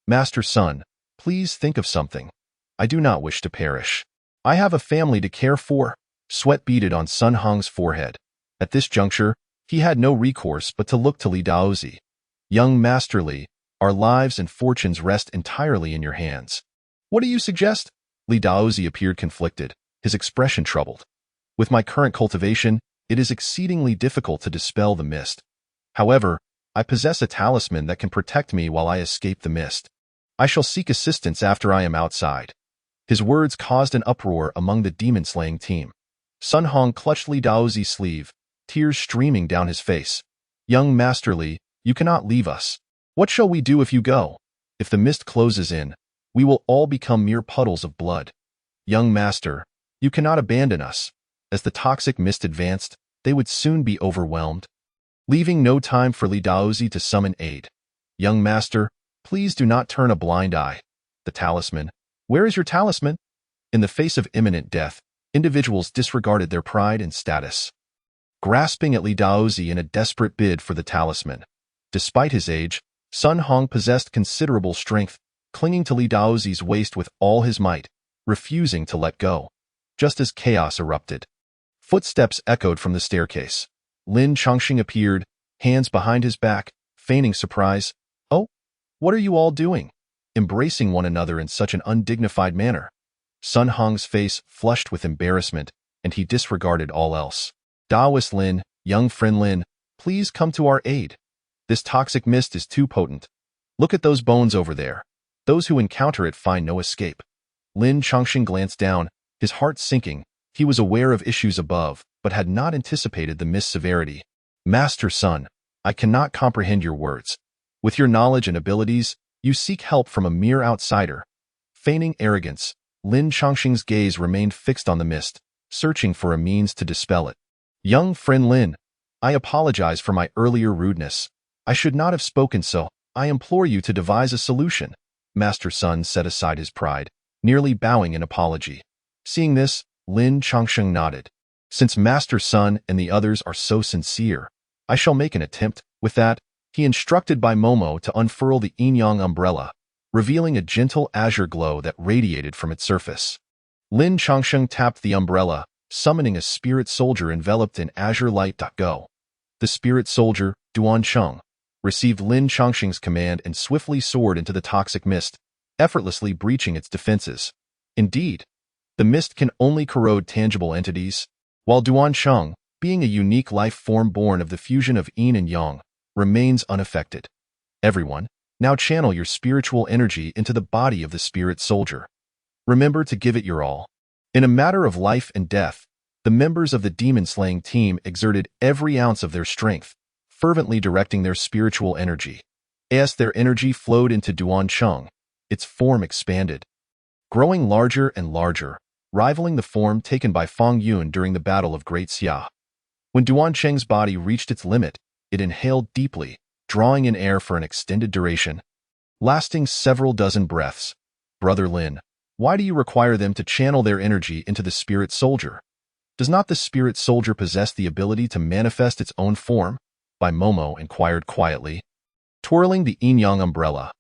Master Sun, please think of something. I do not wish to perish. I have a family to care for. Sweat beaded on Sun Hong's forehead. At this juncture, he had no recourse but to look to Li Daozi. Young Master Li, our lives and fortunes rest entirely in your hands. What do you suggest? Li Daozi appeared conflicted, his expression troubled. With my current cultivation, it is exceedingly difficult to dispel the mist. However, I possess a talisman that can protect me while I escape the mist. I shall seek assistance after I am outside. His words caused an uproar among the demon-slaying team. Sun Hong clutched Li Daozi's sleeve, tears streaming down his face. Young Master Li, you cannot leave us. What shall we do if you go? If the mist closes in, we will all become mere puddles of blood. Young Master, you cannot abandon us. As the toxic mist advanced, they would soon be overwhelmed. Leaving no time for Li Daozi to summon aid. Young Master, please do not turn a blind eye. The talisman. Where is your talisman? In the face of imminent death, individuals disregarded their pride and status, grasping at Li Daozi in a desperate bid for the talisman. Despite his age, Sun Hong possessed considerable strength, clinging to Li Daozi's waist with all his might, refusing to let go. Just as chaos erupted, footsteps echoed from the staircase. Lin Chongqing appeared, hands behind his back, feigning surprise. Oh, what are you all doing? Embracing one another in such an undignified manner. Sun Hong's face flushed with embarrassment, and he disregarded all else. Daoist Lin, young friend Lin, please come to our aid. This toxic mist is too potent. Look at those bones over there. Those who encounter it find no escape. Lin Chongqing glanced down, his heart sinking. He was aware of issues above, but had not anticipated the mist's severity. Master Sun, I cannot comprehend your words. With your knowledge and abilities, you seek help from a mere outsider. Feigning arrogance, Lin Chongqing's gaze remained fixed on the mist, searching for a means to dispel it. Young friend Lin, I apologize for my earlier rudeness. I should not have spoken so. I implore you to devise a solution. Master Sun set aside his pride, nearly bowing in apology. Seeing this, Lin Chongqing nodded. Since Master Sun and the others are so sincere, I shall make an attempt. With that, he instructed Bai Momo to unfurl the yin-yang umbrella, revealing a gentle azure glow that radiated from its surface. Lin Changsheng tapped the umbrella, summoning a spirit soldier enveloped in azure light. Go. The spirit soldier, Duan Cheng, received Lin Changsheng's command and swiftly soared into the toxic mist, effortlessly breaching its defenses. Indeed, the mist can only corrode tangible entities, while Duan Cheng, being a unique life form born of the fusion of yin and yang, remains unaffected. Everyone, now channel your spiritual energy into the body of the spirit soldier. Remember to give it your all. In a matter of life and death, the members of the demon-slaying team exerted every ounce of their strength, fervently directing their spiritual energy. As their energy flowed into Duan Cheng, its form expanded, growing larger and larger, rivaling the form taken by Fang Yun during the Battle of Great Xia. When Duan Cheng's body reached its limit, it inhaled deeply, drawing in air for an extended duration, lasting several dozen breaths. Brother Lin, why do you require them to channel their energy into the spirit soldier? Does not the spirit soldier possess the ability to manifest its own form? Bai Momo inquired quietly, twirling the yin-yang umbrella.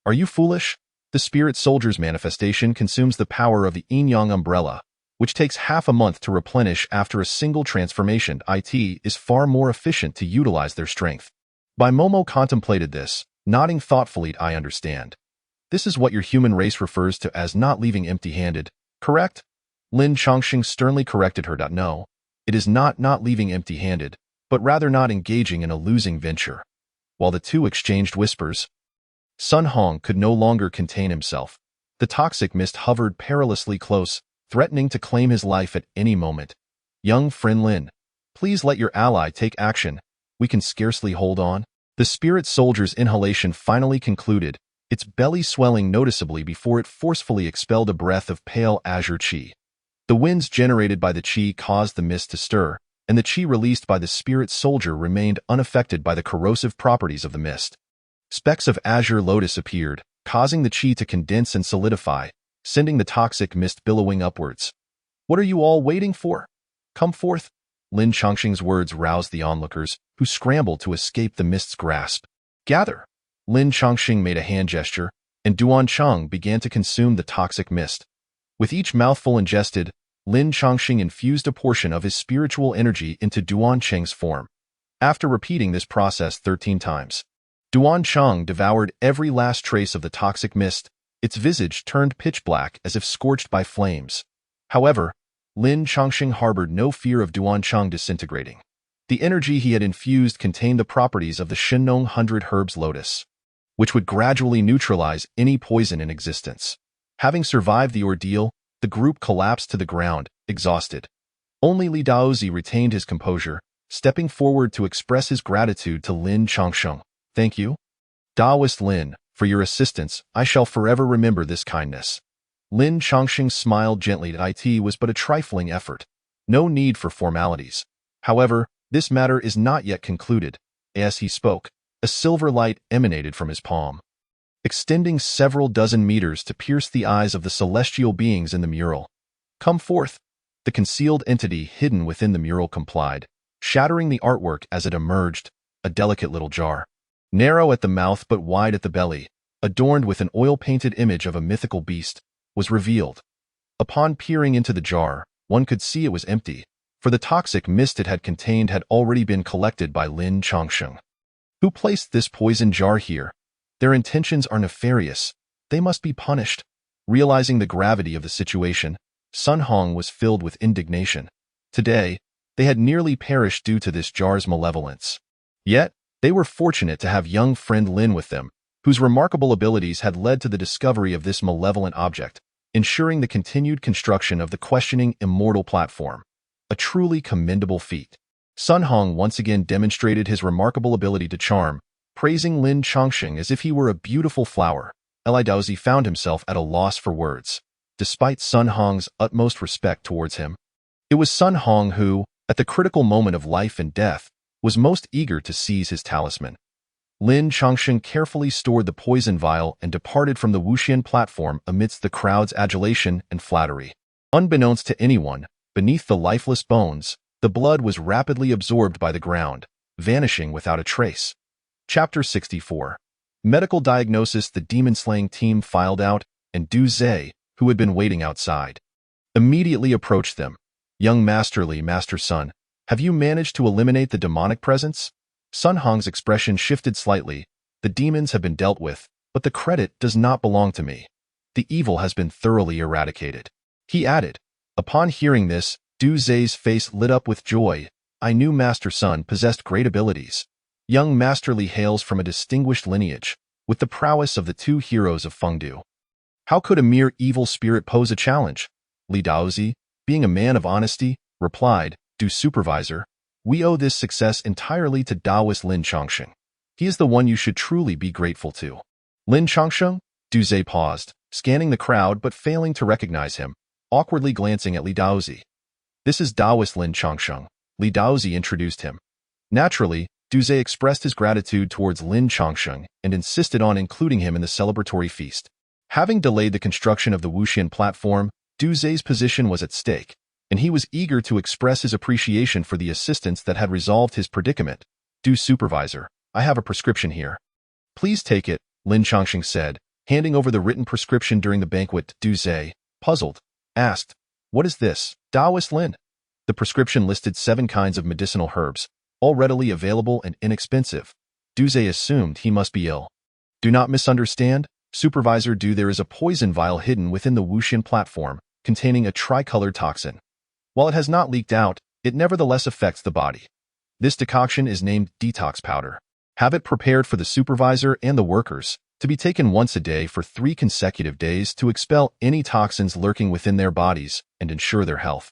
Are you foolish? The spirit soldier's manifestation consumes the power of the yin-yang umbrella, which takes half a month to replenish after a single transformation. It is far more efficient to utilize their strength. Bai Momo contemplated this, nodding thoughtfully. I understand. This is what your human race refers to as not leaving empty-handed, correct? Lin Changsheng sternly corrected her. No, it is not leaving empty-handed, but rather not engaging in a losing venture. While the two exchanged whispers, Sun Hong could no longer contain himself. The toxic mist hovered perilously close, threatening to claim his life at any moment. Young friend Lin, please let your ally take action. We can scarcely hold on. The spirit soldier's inhalation finally concluded, its belly swelling noticeably before it forcefully expelled a breath of pale azure qi. The winds generated by the qi caused the mist to stir, and the qi released by the spirit soldier remained unaffected by the corrosive properties of the mist. Specks of azure lotus appeared, causing the qi to condense and solidify, sending the toxic mist billowing upwards. What are you all waiting for? Come forth. Lin Changsheng's words roused the onlookers, who scrambled to escape the mist's grasp. Gather. Lin Changsheng made a hand gesture, and Duan Cheng began to consume the toxic mist. With each mouthful ingested, Lin Changsheng infused a portion of his spiritual energy into Duan Cheng's form. After repeating this process 13 times, Duan Cheng devoured every last trace of the toxic mist. Its visage turned pitch black as if scorched by flames. However, Lin Changsheng harbored no fear of Duan Cheng disintegrating. The energy he had infused contained the properties of the Shenong 100 Herbs Lotus, which would gradually neutralize any poison in existence. Having survived the ordeal, the group collapsed to the ground, exhausted. Only Li Daozi retained his composure, stepping forward to express his gratitude to Lin Changsheng. Thank you, Daoist Lin, for your assistance. I shall forever remember this kindness. Lin Changsheng smiled gently. It was but a trifling effort. No need for formalities. However, this matter is not yet concluded. As he spoke, a silver light emanated from his palm, extending several dozen meters to pierce the eyes of the celestial beings in the mural. Come forth. The concealed entity hidden within the mural complied, shattering the artwork as it emerged, a delicate little jar. Narrow at the mouth but wide at the belly, adorned with an oil-painted image of a mythical beast, was revealed. Upon peering into the jar, one could see it was empty, for the toxic mist it had contained had already been collected by Lin Changsheng. Who placed this poison jar here? Their intentions are nefarious. They must be punished. Realizing the gravity of the situation, Sun Hong was filled with indignation. Today, they had nearly perished due to this jar's malevolence. Yet, they were fortunate to have young friend Lin with them, whose remarkable abilities had led to the discovery of this malevolent object, ensuring the continued construction of the questioning immortal platform. A truly commendable feat. Sun Hong once again demonstrated his remarkable ability to charm, praising Lin Changsheng as if he were a beautiful flower. Li Daozi found himself at a loss for words, despite Sun Hong's utmost respect towards him. It was Sun Hong who, at the critical moment of life and death, was most eager to seize his talisman. Lin Changsheng carefully stored the poison vial and departed from the Wuxian platform amidst the crowd's adulation and flattery. Unbeknownst to anyone, beneath the lifeless bones, the blood was rapidly absorbed by the ground, vanishing without a trace. Chapter 64. Medical diagnosis. The demon-slaying team filed out, and Du Zhe, who had been waiting outside, immediately approached them. Young Masterly, Master Sun, have you managed to eliminate the demonic presence? Sun Hong's expression shifted slightly. The demons have been dealt with, but the credit does not belong to me. The evil has been thoroughly eradicated. He added. Upon hearing this, Du Zhe's face lit up with joy. I knew Master Sun possessed great abilities. Young Masterly hails from a distinguished lineage, with the prowess of the two heroes of Fengdu. How could a mere evil spirit pose a challenge? Li Daozi, being a man of honesty, replied, Du Supervisor, we owe this success entirely to Taoist Lin Chongsheng. He is the one you should truly be grateful to. Lin Chongsheng? Du Zhe paused, scanning the crowd but failing to recognize him, awkwardly glancing at Li Daozi. This is Taoist Lin Chongsheng. Li Daozi introduced him. Naturally, Du Zhe expressed his gratitude towards Lin Chongsheng and insisted on including him in the celebratory feast. Having delayed the construction of the Wuxian platform, Du Zhe's position was at stake, and he was eager to express his appreciation for the assistance that had resolved his predicament. Du Supervisor, I have a prescription here. Please take it, Lin Chongsheng said, handing over the written prescription during the banquet. Du Zhe, puzzled, asked, What is this, Taoist Lin? The prescription listed 7 kinds of medicinal herbs, all readily available and inexpensive. Du Zhe assumed he must be ill. Do not misunderstand, Supervisor Du. There is a poison vial hidden within the Wuxian platform, containing a tricolored toxin. While it has not leaked out, it nevertheless affects the body. This decoction is named detox powder. Have it prepared for the supervisor and the workers, to be taken once a day for 3 consecutive days to expel any toxins lurking within their bodies and ensure their health.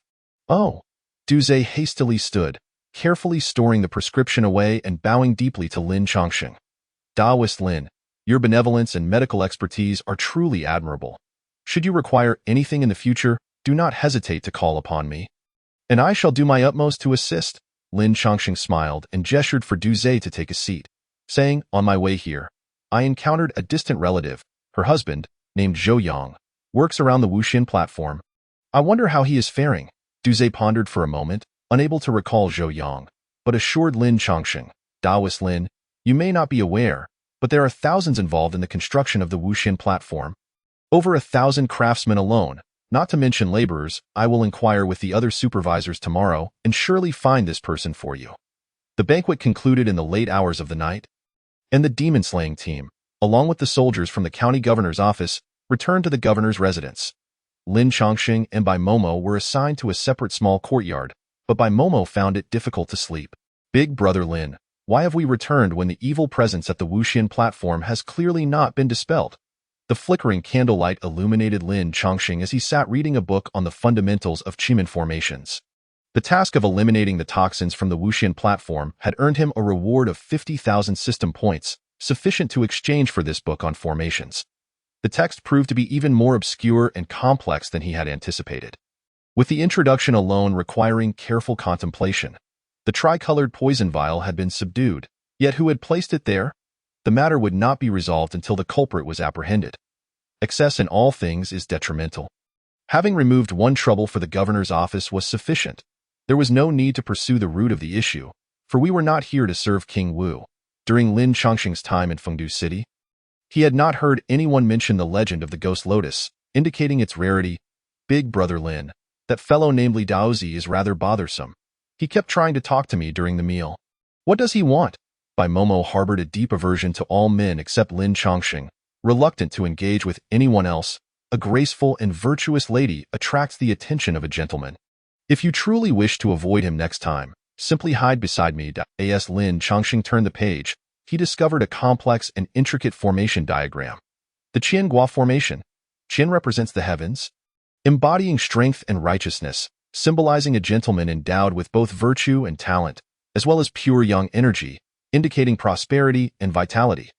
Oh! Du Zhe hastily stood, carefully storing the prescription away and bowing deeply to Lin Chongsheng. Taoist Lin, your benevolence and medical expertise are truly admirable. Should you require anything in the future, do not hesitate to call upon me. And I shall do my utmost to assist. Lin Chongsheng smiled and gestured for Du Zhe to take a seat, saying, On my way here, I encountered a distant relative. Her husband, named Zhou Yang, works around the Wuxian platform. I wonder how he is faring. Du Zhe pondered for a moment, unable to recall Zhou Yang, but assured Lin Chongsheng, Taoist Lin, you may not be aware, but there are thousands involved in the construction of the Wuxian platform. Over 1,000 craftsmen alone, not to mention laborers. I will inquire with the other supervisors tomorrow and surely find this person for you. The banquet concluded in the late hours of the night, and the demon-slaying team, along with the soldiers from the county governor's office, returned to the governor's residence. Lin Chongsheng and Bai Momo were assigned to a separate small courtyard, but Bai Momo found it difficult to sleep. Big brother Lin, why have we returned when the evil presence at the Wuxian platform has clearly not been dispelled? The flickering candlelight illuminated Lin Chongsheng as he sat reading a book on the fundamentals of Qimeng formations. The task of eliminating the toxins from the Wuxian platform had earned him a reward of 50,000 system points, sufficient to exchange for this book on formations. The text proved to be even more obscure and complex than he had anticipated. With the introduction alone requiring careful contemplation, the tricolored poison vial had been subdued, yet who had placed it there? The matter would not be resolved until the culprit was apprehended. Excess in all things is detrimental. Having removed one trouble for the governor's office was sufficient. There was no need to pursue the root of the issue, for we were not here to serve King Wu. During Lin Chongsheng's time in Fengdu City, he had not heard anyone mention the legend of the Ghost Lotus, indicating its rarity. Big brother Lin, that fellow named Li Daozi is rather bothersome. He kept trying to talk to me during the meal. What does he want? Bai Momo harbored a deep aversion to all men except Lin Chongsheng, reluctant to engage with anyone else. A graceful and virtuous lady attracts the attention of a gentleman. If you truly wish to avoid him next time, simply hide beside me. As Lin Chongsheng turned the page, he discovered a complex and intricate formation diagram. The Qiangua formation. Qian represents the heavens, embodying strength and righteousness, symbolizing a gentleman endowed with both virtue and talent, as well as pure yang energy, indicating prosperity and vitality.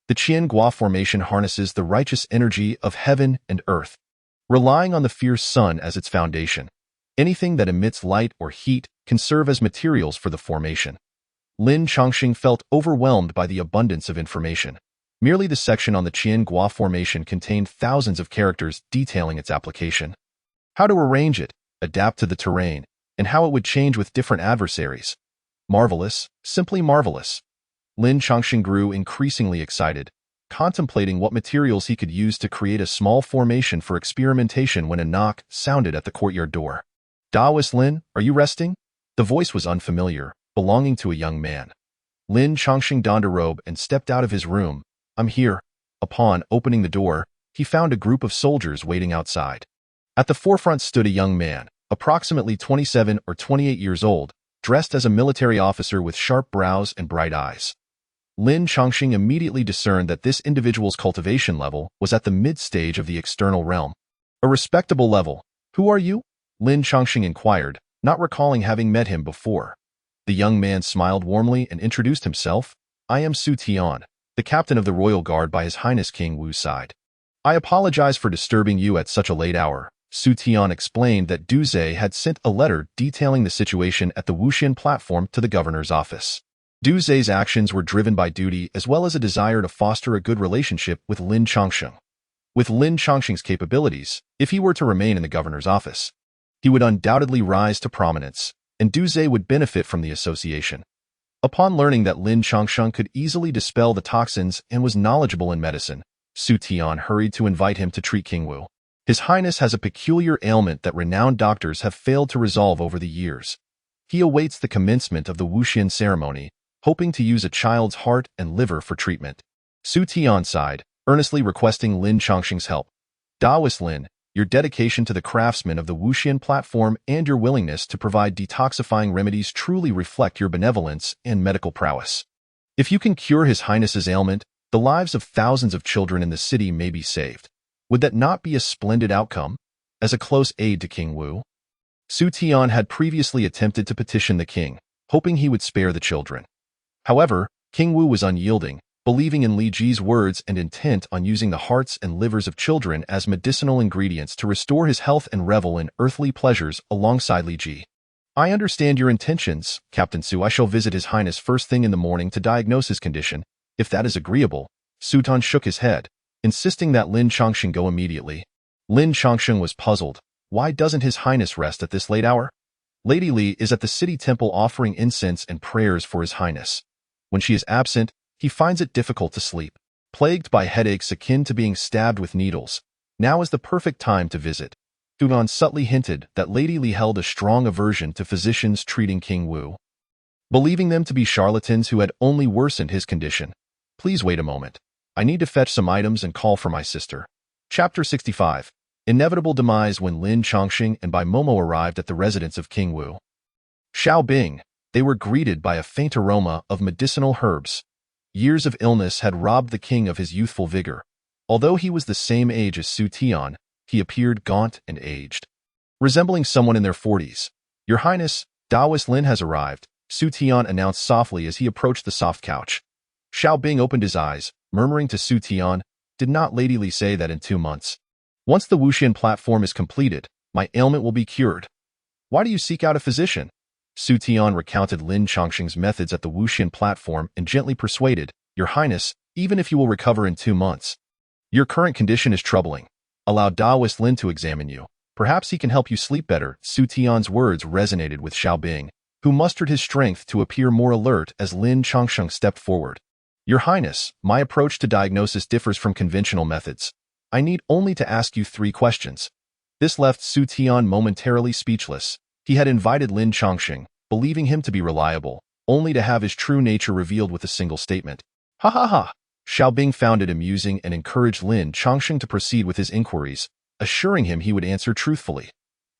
The Qiangua formation harnesses the righteous energy of heaven and earth, relying on the fierce sun as its foundation. Anything that emits light or heat can serve as materials for the formation. Lin Chongsheng felt overwhelmed by the abundance of information. Merely the section on the Qiangua formation contained thousands of characters detailing its application. How to arrange it, adapt to the terrain, and how it would change with different adversaries. Marvelous, simply marvelous. Lin Chongqing grew increasingly excited, contemplating what materials he could use to create a small formation for experimentation when a knock sounded at the courtyard door. Daoist Lin, are you resting? The voice was unfamiliar, belonging to a young man. Lin Chongqing donned a robe and stepped out of his room. I'm here. Upon opening the door, he found a group of soldiers waiting outside. At the forefront stood a young man, approximately 27 or 28 years old, dressed as a military officer with sharp brows and bright eyes. Lin Chongqing immediately discerned that this individual's cultivation level was at the mid-stage of the external realm. A respectable level. Who are you? Lin Chongqing inquired, not recalling having met him before. The young man smiled warmly and introduced himself. I am Su Tian, the captain of the royal guard by His Highness King Wu's side. I apologize for disturbing you at such a late hour. Su Tian explained that Du Zhe had sent a letter detailing the situation at the Wuxian platform to the governor's office. Du Zhe's actions were driven by duty as well as a desire to foster a good relationship with Lin Chongqing. With Lin Chongqing's capabilities, if he were to remain in the governor's office, he would undoubtedly rise to prominence, and Du Zhe would benefit from the association. Upon learning that Lin Chongqing could easily dispel the toxins and was knowledgeable in medicine, Su Tian hurried to invite him to treat King Wu. His Highness has a peculiar ailment that renowned doctors have failed to resolve over the years. He awaits the commencement of the Wuxian ceremony, hoping to use a child's heart and liver for treatment. Su Tian sighed, earnestly requesting Lin Chongqing's help. Daoist Lin, your dedication to the craftsmen of the Wuxian platform and your willingness to provide detoxifying remedies truly reflect your benevolence and medical prowess. If you can cure His Highness's ailment, the lives of thousands of children in the city may be saved. Would that not be a splendid outcome? As a close aide to King Wu, Su Tian had previously attempted to petition the king, hoping he would spare the children. However, King Wu was unyielding, believing in Li Ji's words and intent on using the hearts and livers of children as medicinal ingredients to restore his health and revel in earthly pleasures alongside Li Ji. I understand your intentions, Captain Su. I shall visit His Highness first thing in the morning to diagnose his condition, if that is agreeable. Su Tian shook his head, insisting that Lin Chongqing go immediately. Lin Chongqing was puzzled. Why doesn't His Highness rest at this late hour? Lady Li is at the city temple offering incense and prayers for His Highness. When she is absent, he finds it difficult to sleep. Plagued by headaches akin to being stabbed with needles, now is the perfect time to visit. Su Tian subtly hinted that Lady Li held a strong aversion to physicians treating King Wu, believing them to be charlatans who had only worsened his condition. Please wait a moment. I need to fetch some items and call for my sister. Chapter 65. Inevitable demise. When Lin Chongqing and Bai Momo arrived at the residence of King Wu Xiaobing, they were greeted by a faint aroma of medicinal herbs. Years of illness had robbed the king of his youthful vigor. Although he was the same age as Su Tian, he appeared gaunt and aged, resembling someone in their 40s. Your Highness, Daoist Lin has arrived, Su Tian announced softly as he approached the soft couch. Xiaobing opened his eyes, murmuring to Su Tian, did not Lady Li say that in 2 months? Once the Wuxian platform is completed, my ailment will be cured. Why do you seek out a physician? Su Tian recounted Lin Chongqing's methods at the Wuxian platform and gently persuaded, Your Highness, even if you will recover in 2 months, your current condition is troubling. Allow Daoist Lin to examine you. Perhaps he can help you sleep better. Su Tian's words resonated with Xiaobing, who mustered his strength to appear more alert as Lin Chongqing stepped forward. Your Highness, my approach to diagnosis differs from conventional methods. I need only to ask you 3 questions. This left Su Tian momentarily speechless. He had invited Lin Chongqing, believing him to be reliable, only to have his true nature revealed with a single statement. Ha ha ha! Xiaobing found it amusing and encouraged Lin Chongqing to proceed with his inquiries, assuring him he would answer truthfully.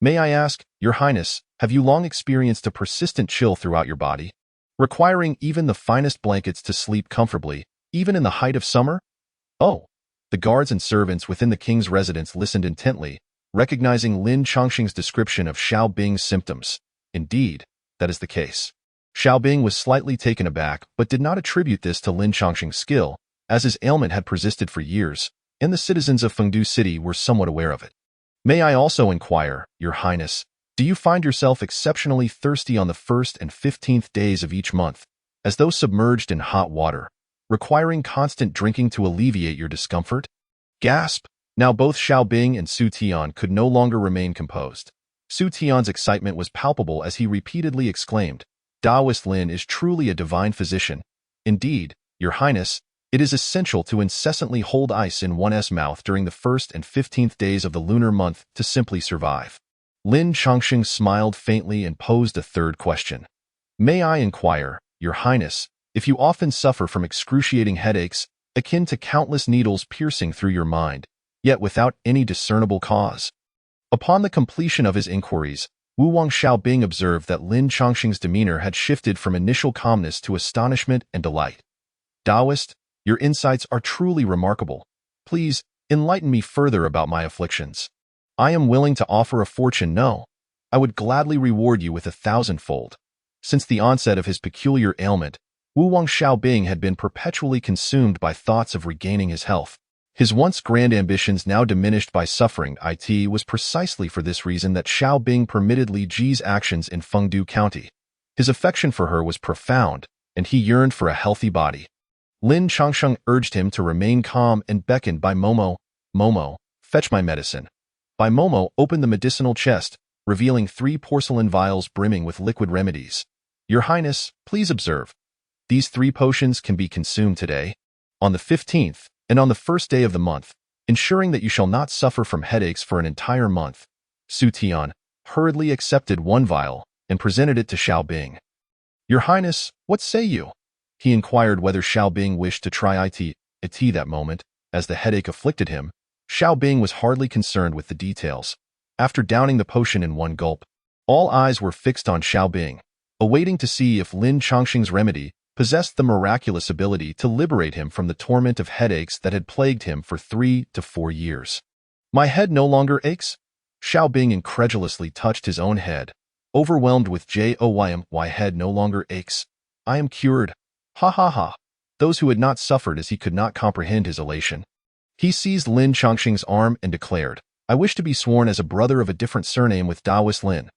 May I ask, Your Highness, have you long experienced a persistent chill throughout your body, requiring even the finest blankets to sleep comfortably, even in the height of summer? Oh! The guards and servants within the king's residence listened intently, recognizing Lin Chongqing's description of Xiaobing's symptoms. Indeed, that is the case. Xiaobing was slightly taken aback but did not attribute this to Lin Chongqing's skill, as his ailment had persisted for years, and the citizens of Fengdu City were somewhat aware of it. May I also inquire, Your Highness, do you find yourself exceptionally thirsty on the 1st and 15th days of each month, as though submerged in hot water, requiring constant drinking to alleviate your discomfort? Gasp! Now both Xiaobing and Su Tian could no longer remain composed. Su Tian's excitement was palpable as he repeatedly exclaimed, Taoist Lin is truly a divine physician. Indeed, Your Highness, it is essential to incessantly hold ice in one's mouth during the 1st and 15th days of the lunar month to simply survive. Lin Chongqing smiled faintly and posed a third question. May I inquire, Your Highness, if you often suffer from excruciating headaches, akin to countless needles piercing through your mind, yet without any discernible cause? Upon the completion of his inquiries, Wu Wang Xiaobing observed that Lin Chongqing's demeanor had shifted from initial calmness to astonishment and delight. Taoist, your insights are truly remarkable. Please, enlighten me further about my afflictions. I am willing to offer a fortune. No, I would gladly reward you with 1,000-fold. Since the onset of his peculiar ailment, Wu Wang Xiaobing had been perpetually consumed by thoughts of regaining his health. His once grand ambitions now diminished by suffering. It was precisely for this reason that Xiaobing permitted Li Ji's actions in Fengdu County. His affection for her was profound, and he yearned for a healthy body. Lin Chongqing urged him to remain calm and beckoned Bai Momo. Momo, fetch my medicine. Bai Momo opened the medicinal chest, revealing 3 porcelain vials brimming with liquid remedies. Your Highness, please observe. These 3 potions can be consumed today, on the 15th, and on the 1st day of the month, ensuring that you shall not suffer from headaches for an entire month. Su Tian hurriedly accepted 1 vial and presented it to Xiaobing. Your Highness, what say you? He inquired whether Xiaobing wished to try it that moment. As the headache afflicted him, Xiaobing was hardly concerned with the details. After downing the potion in 1 gulp, all eyes were fixed on Xiaobing, awaiting to see if Lin Chongqing's remedy possessed the miraculous ability to liberate him from the torment of headaches that had plagued him for 3 to 4 years. My head no longer aches? Xiaobing incredulously touched his own head, overwhelmed with joy. My head no longer aches. I am cured. Ha ha ha. Those who had not suffered as he could not comprehend his elation. He seized Lin Chongqing's arm and declared, I wish to be sworn as a brother of a different surname with Taoist Lin.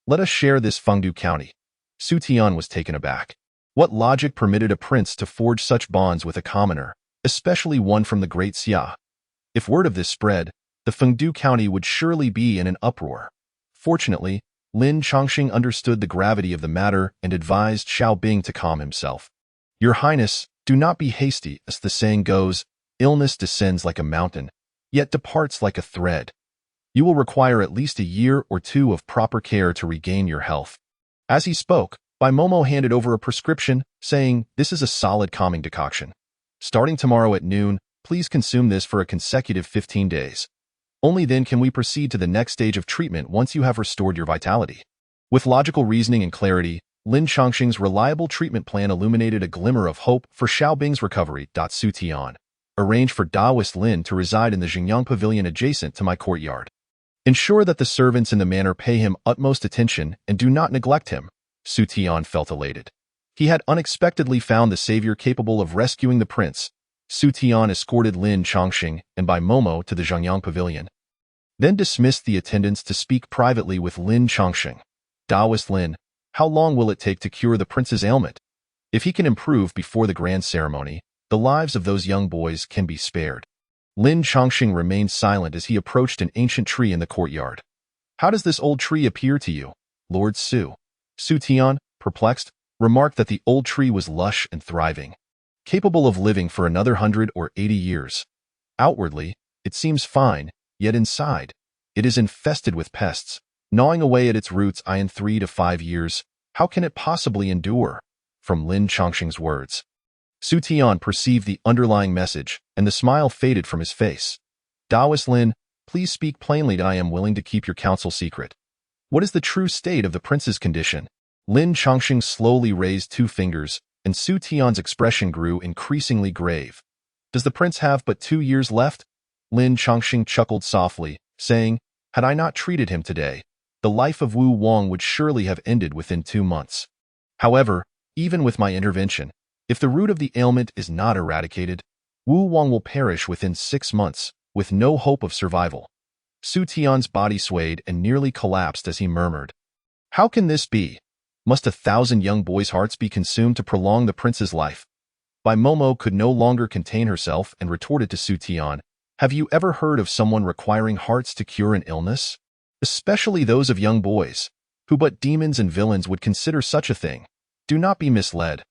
Let us share this Fengdu County. Su Tian was taken aback. What logic permitted a prince to forge such bonds with a commoner, especially one from the Great Xia? If word of this spread, the Fengdu County would surely be in an uproar. Fortunately, Lin Chongqing understood the gravity of the matter and advised Xiaobing to calm himself. Your Highness, do not be hasty, as the saying goes, illness descends like a mountain, yet departs like a thread. You will require at least a year or 2 of proper care to regain your health. As he spoke, Bai Momo handed over a prescription, saying, this is a solid calming decoction. Starting tomorrow at noon, please consume this for a consecutive 15 days. Only then can we proceed to the next stage of treatment once you have restored your vitality. With logical reasoning and clarity, Lin Chongqing's reliable treatment plan illuminated a glimmer of hope for Xiaobing's recovery. Su Tian, arrange for Taoist Lin to reside in the Xingyang Pavilion adjacent to my courtyard. Ensure that the servants in the manor pay him utmost attention and do not neglect him. Su Tian felt elated. He had unexpectedly found the savior capable of rescuing the prince. Su Tian escorted Lin Chongqing and Bai Momo to the Zhangyang Pavilion, then dismissed the attendants to speak privately with Lin Chongqing. Taoist Lin, how long will it take to cure the prince's ailment? If he can improve before the grand ceremony, the lives of those young boys can be spared. Lin Chongqing remained silent as he approached an ancient tree in the courtyard. How does this old tree appear to you, Lord Su? Su Tian, perplexed, remarked that the old tree was lush and thriving, capable of living for another 100 or 80 years. Outwardly, it seems fine, yet inside, it is infested with pests, gnawing away at its roots. In 3 to 5 years, how can it possibly endure? From Lin Chongqing's words, Su Tian perceived the underlying message, and the smile faded from his face. Taoist Lin, please speak plainly. I am willing to keep your counsel secret. What is the true state of the prince's condition? Lin Chongqing slowly raised 2 fingers, and Su Tian's expression grew increasingly grave. Does the prince have but 2 years left? Lin Chongqing chuckled softly, saying, had I not treated him today, the life of Wu Wang would surely have ended within 2 months. However, even with my intervention, if the root of the ailment is not eradicated, Wu Wang will perish within 6 months, with no hope of survival. Su Tian's body swayed and nearly collapsed as he murmured, how can this be? Must 1,000 young boys' hearts be consumed to prolong the prince's life? Bai Momo could no longer contain herself and retorted to Su Tian, have you ever heard of someone requiring hearts to cure an illness? Especially those of young boys, who but demons and villains would consider such a thing. Do not be misled.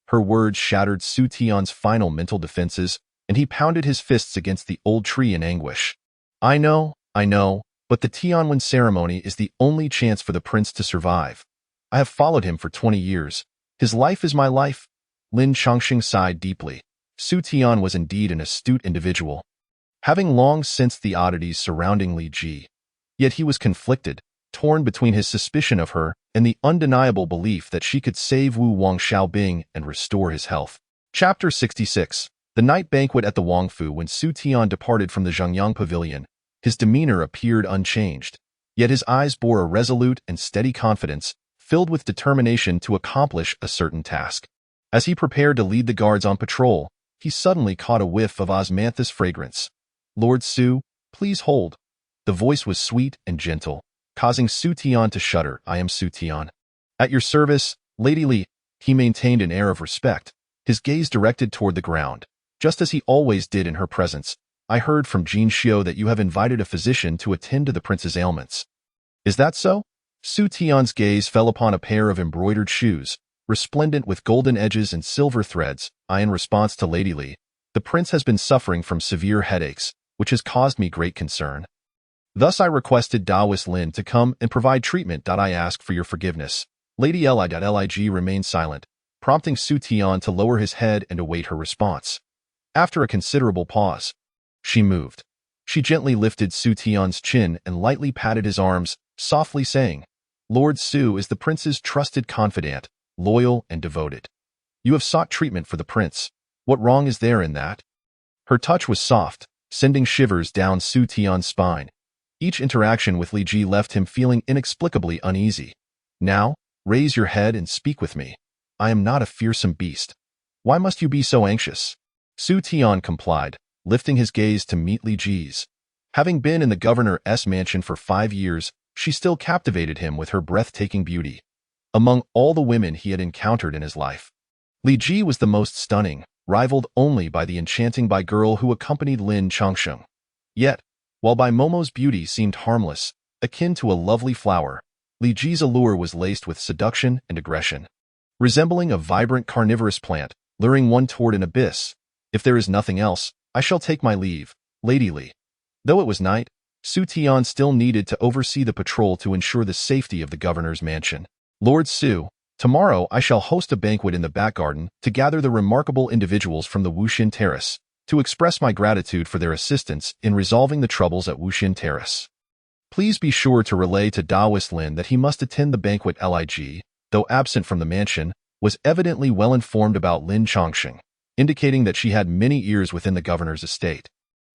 Her words shattered Su Tian's final mental defenses, and he pounded his fists against the old tree in anguish. I know, but the Tianwen ceremony is the only chance for the prince to survive. I have followed him for 20 years. His life is my life. Lin Chongqing sighed deeply. Su Tian was indeed an astute individual, having long sensed the oddities surrounding Li Ji. Yet he was conflicted, torn between his suspicion of her and the undeniable belief that she could save Wu Wang Xiaobing and restore his health. Chapter 66. The night banquet at the Wangfu. When Su Tian departed from the Zhengyang Pavilion, his demeanor appeared unchanged, yet his eyes bore a resolute and steady confidence, filled with determination to accomplish a certain task. As he prepared to lead the guards on patrol, he suddenly caught a whiff of osmanthus fragrance. Lord Su, please hold. The voice was sweet and gentle, causing Su Tian to shudder. I am Su Tian. At your service, Lady Li. He maintained an air of respect, his gaze directed toward the ground, just as he always did in her presence. I heard from Jin Xiu that you have invited a physician to attend to the prince's ailments. Is that so? Su Tian's gaze fell upon a pair of embroidered shoes, resplendent with golden edges and silver threads. In response to Lady Li, the prince has been suffering from severe headaches, which has caused me great concern. Thus I requested Daoist Lin to come and provide treatment. I ask for your forgiveness. Lady Lig remained silent, prompting Su Tian to lower his head and await her response. After a considerable pause, she moved. She gently lifted Su Tian's chin and lightly patted his arms, softly saying, Lord Su is the prince's trusted confidant, loyal and devoted. You have sought treatment for the prince. What wrong is there in that? Her touch was soft, sending shivers down Su Tian's spine. Each interaction with Li Ji left him feeling inexplicably uneasy. Now, raise your head and speak with me. I am not a fearsome beast. Why must you be so anxious? Su Tian complied, lifting his gaze to meet Li Ji's. Having been in the governor's mansion for 5 years, she still captivated him with her breathtaking beauty. Among all the women he had encountered in his life, Li Ji was the most stunning, rivaled only by the enchanting girl who accompanied Lin Chongqing. Yet, while Bai Momo's beauty seemed harmless, akin to a lovely flower, Li Ji's allure was laced with seduction and aggression. Resembling a vibrant carnivorous plant, luring one toward an abyss. If there is nothing else, I shall take my leave, Lady Li. Though it was night, Su Tian still needed to oversee the patrol to ensure the safety of the governor's mansion. Lord Su, tomorrow I shall host a banquet in the back garden to gather the remarkable individuals from the Wuxin Terrace, to express my gratitude for their assistance in resolving the troubles at Wuxin Terrace. Please be sure to relay to Daoist Lin that he must attend the banquet. Lig, though absent from the mansion, was evidently well informed about Lin Chongqing, indicating that she had many ears within the governor's estate.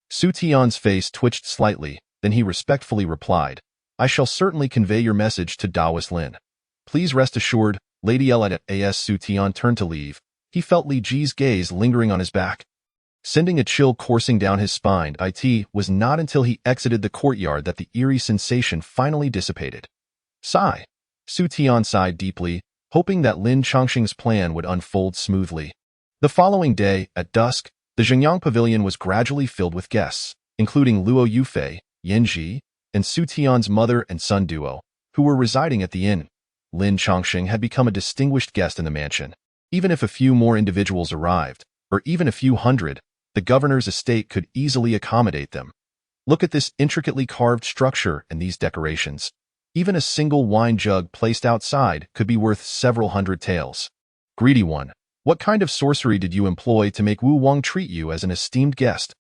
Su Tian's face twitched slightly, then he respectfully replied, I shall certainly convey your message to Daoist Lin. Please rest assured, Lady As Su Tian turned to leave, he felt Li Ji's gaze lingering on his back, sending a chill coursing down his spine. It was not until he exited the courtyard that the eerie sensation finally dissipated. Sigh. Su Tian sighed deeply, hoping that Lin Chongqing's plan would unfold smoothly. The following day, at dusk, the Zhengyang Pavilion was gradually filled with guests, including Luo Yufei, Yan Ji, and Su Tian's mother and son duo, who were residing at the inn. Lin Chongqing had become a distinguished guest in the mansion. Even if a few more individuals arrived, or even a few hundred, the governor's estate could easily accommodate them. Look at this intricately carved structure and these decorations. Even a single wine jug placed outside could be worth several hundred taels. Greedy one, what kind of sorcery did you employ to make Wu Wang treat you as an esteemed guest?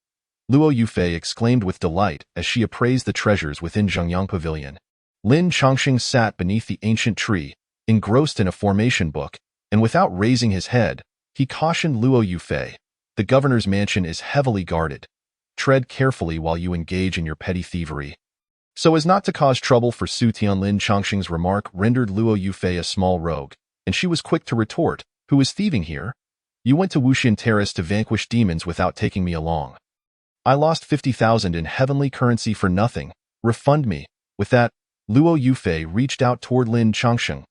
Luo Yufei exclaimed with delight as she appraised the treasures within Zhengyang Pavilion. Lin Chongqing sat beneath the ancient tree, engrossed in a formation book, and without raising his head, he cautioned Luo Yufei, the governor's mansion is heavily guarded. Tread carefully while you engage in your petty thievery. So as not to cause trouble for Su Tian. Lin Chongqing's remark rendered Luo Yufei a small rogue, and she was quick to retort, who is thieving here? You went to Wuxin Terrace to vanquish demons without taking me along. I lost 50,000 in heavenly currency for nothing. Refund me. With that, Luo Yufei reached out toward Lin Chongqing.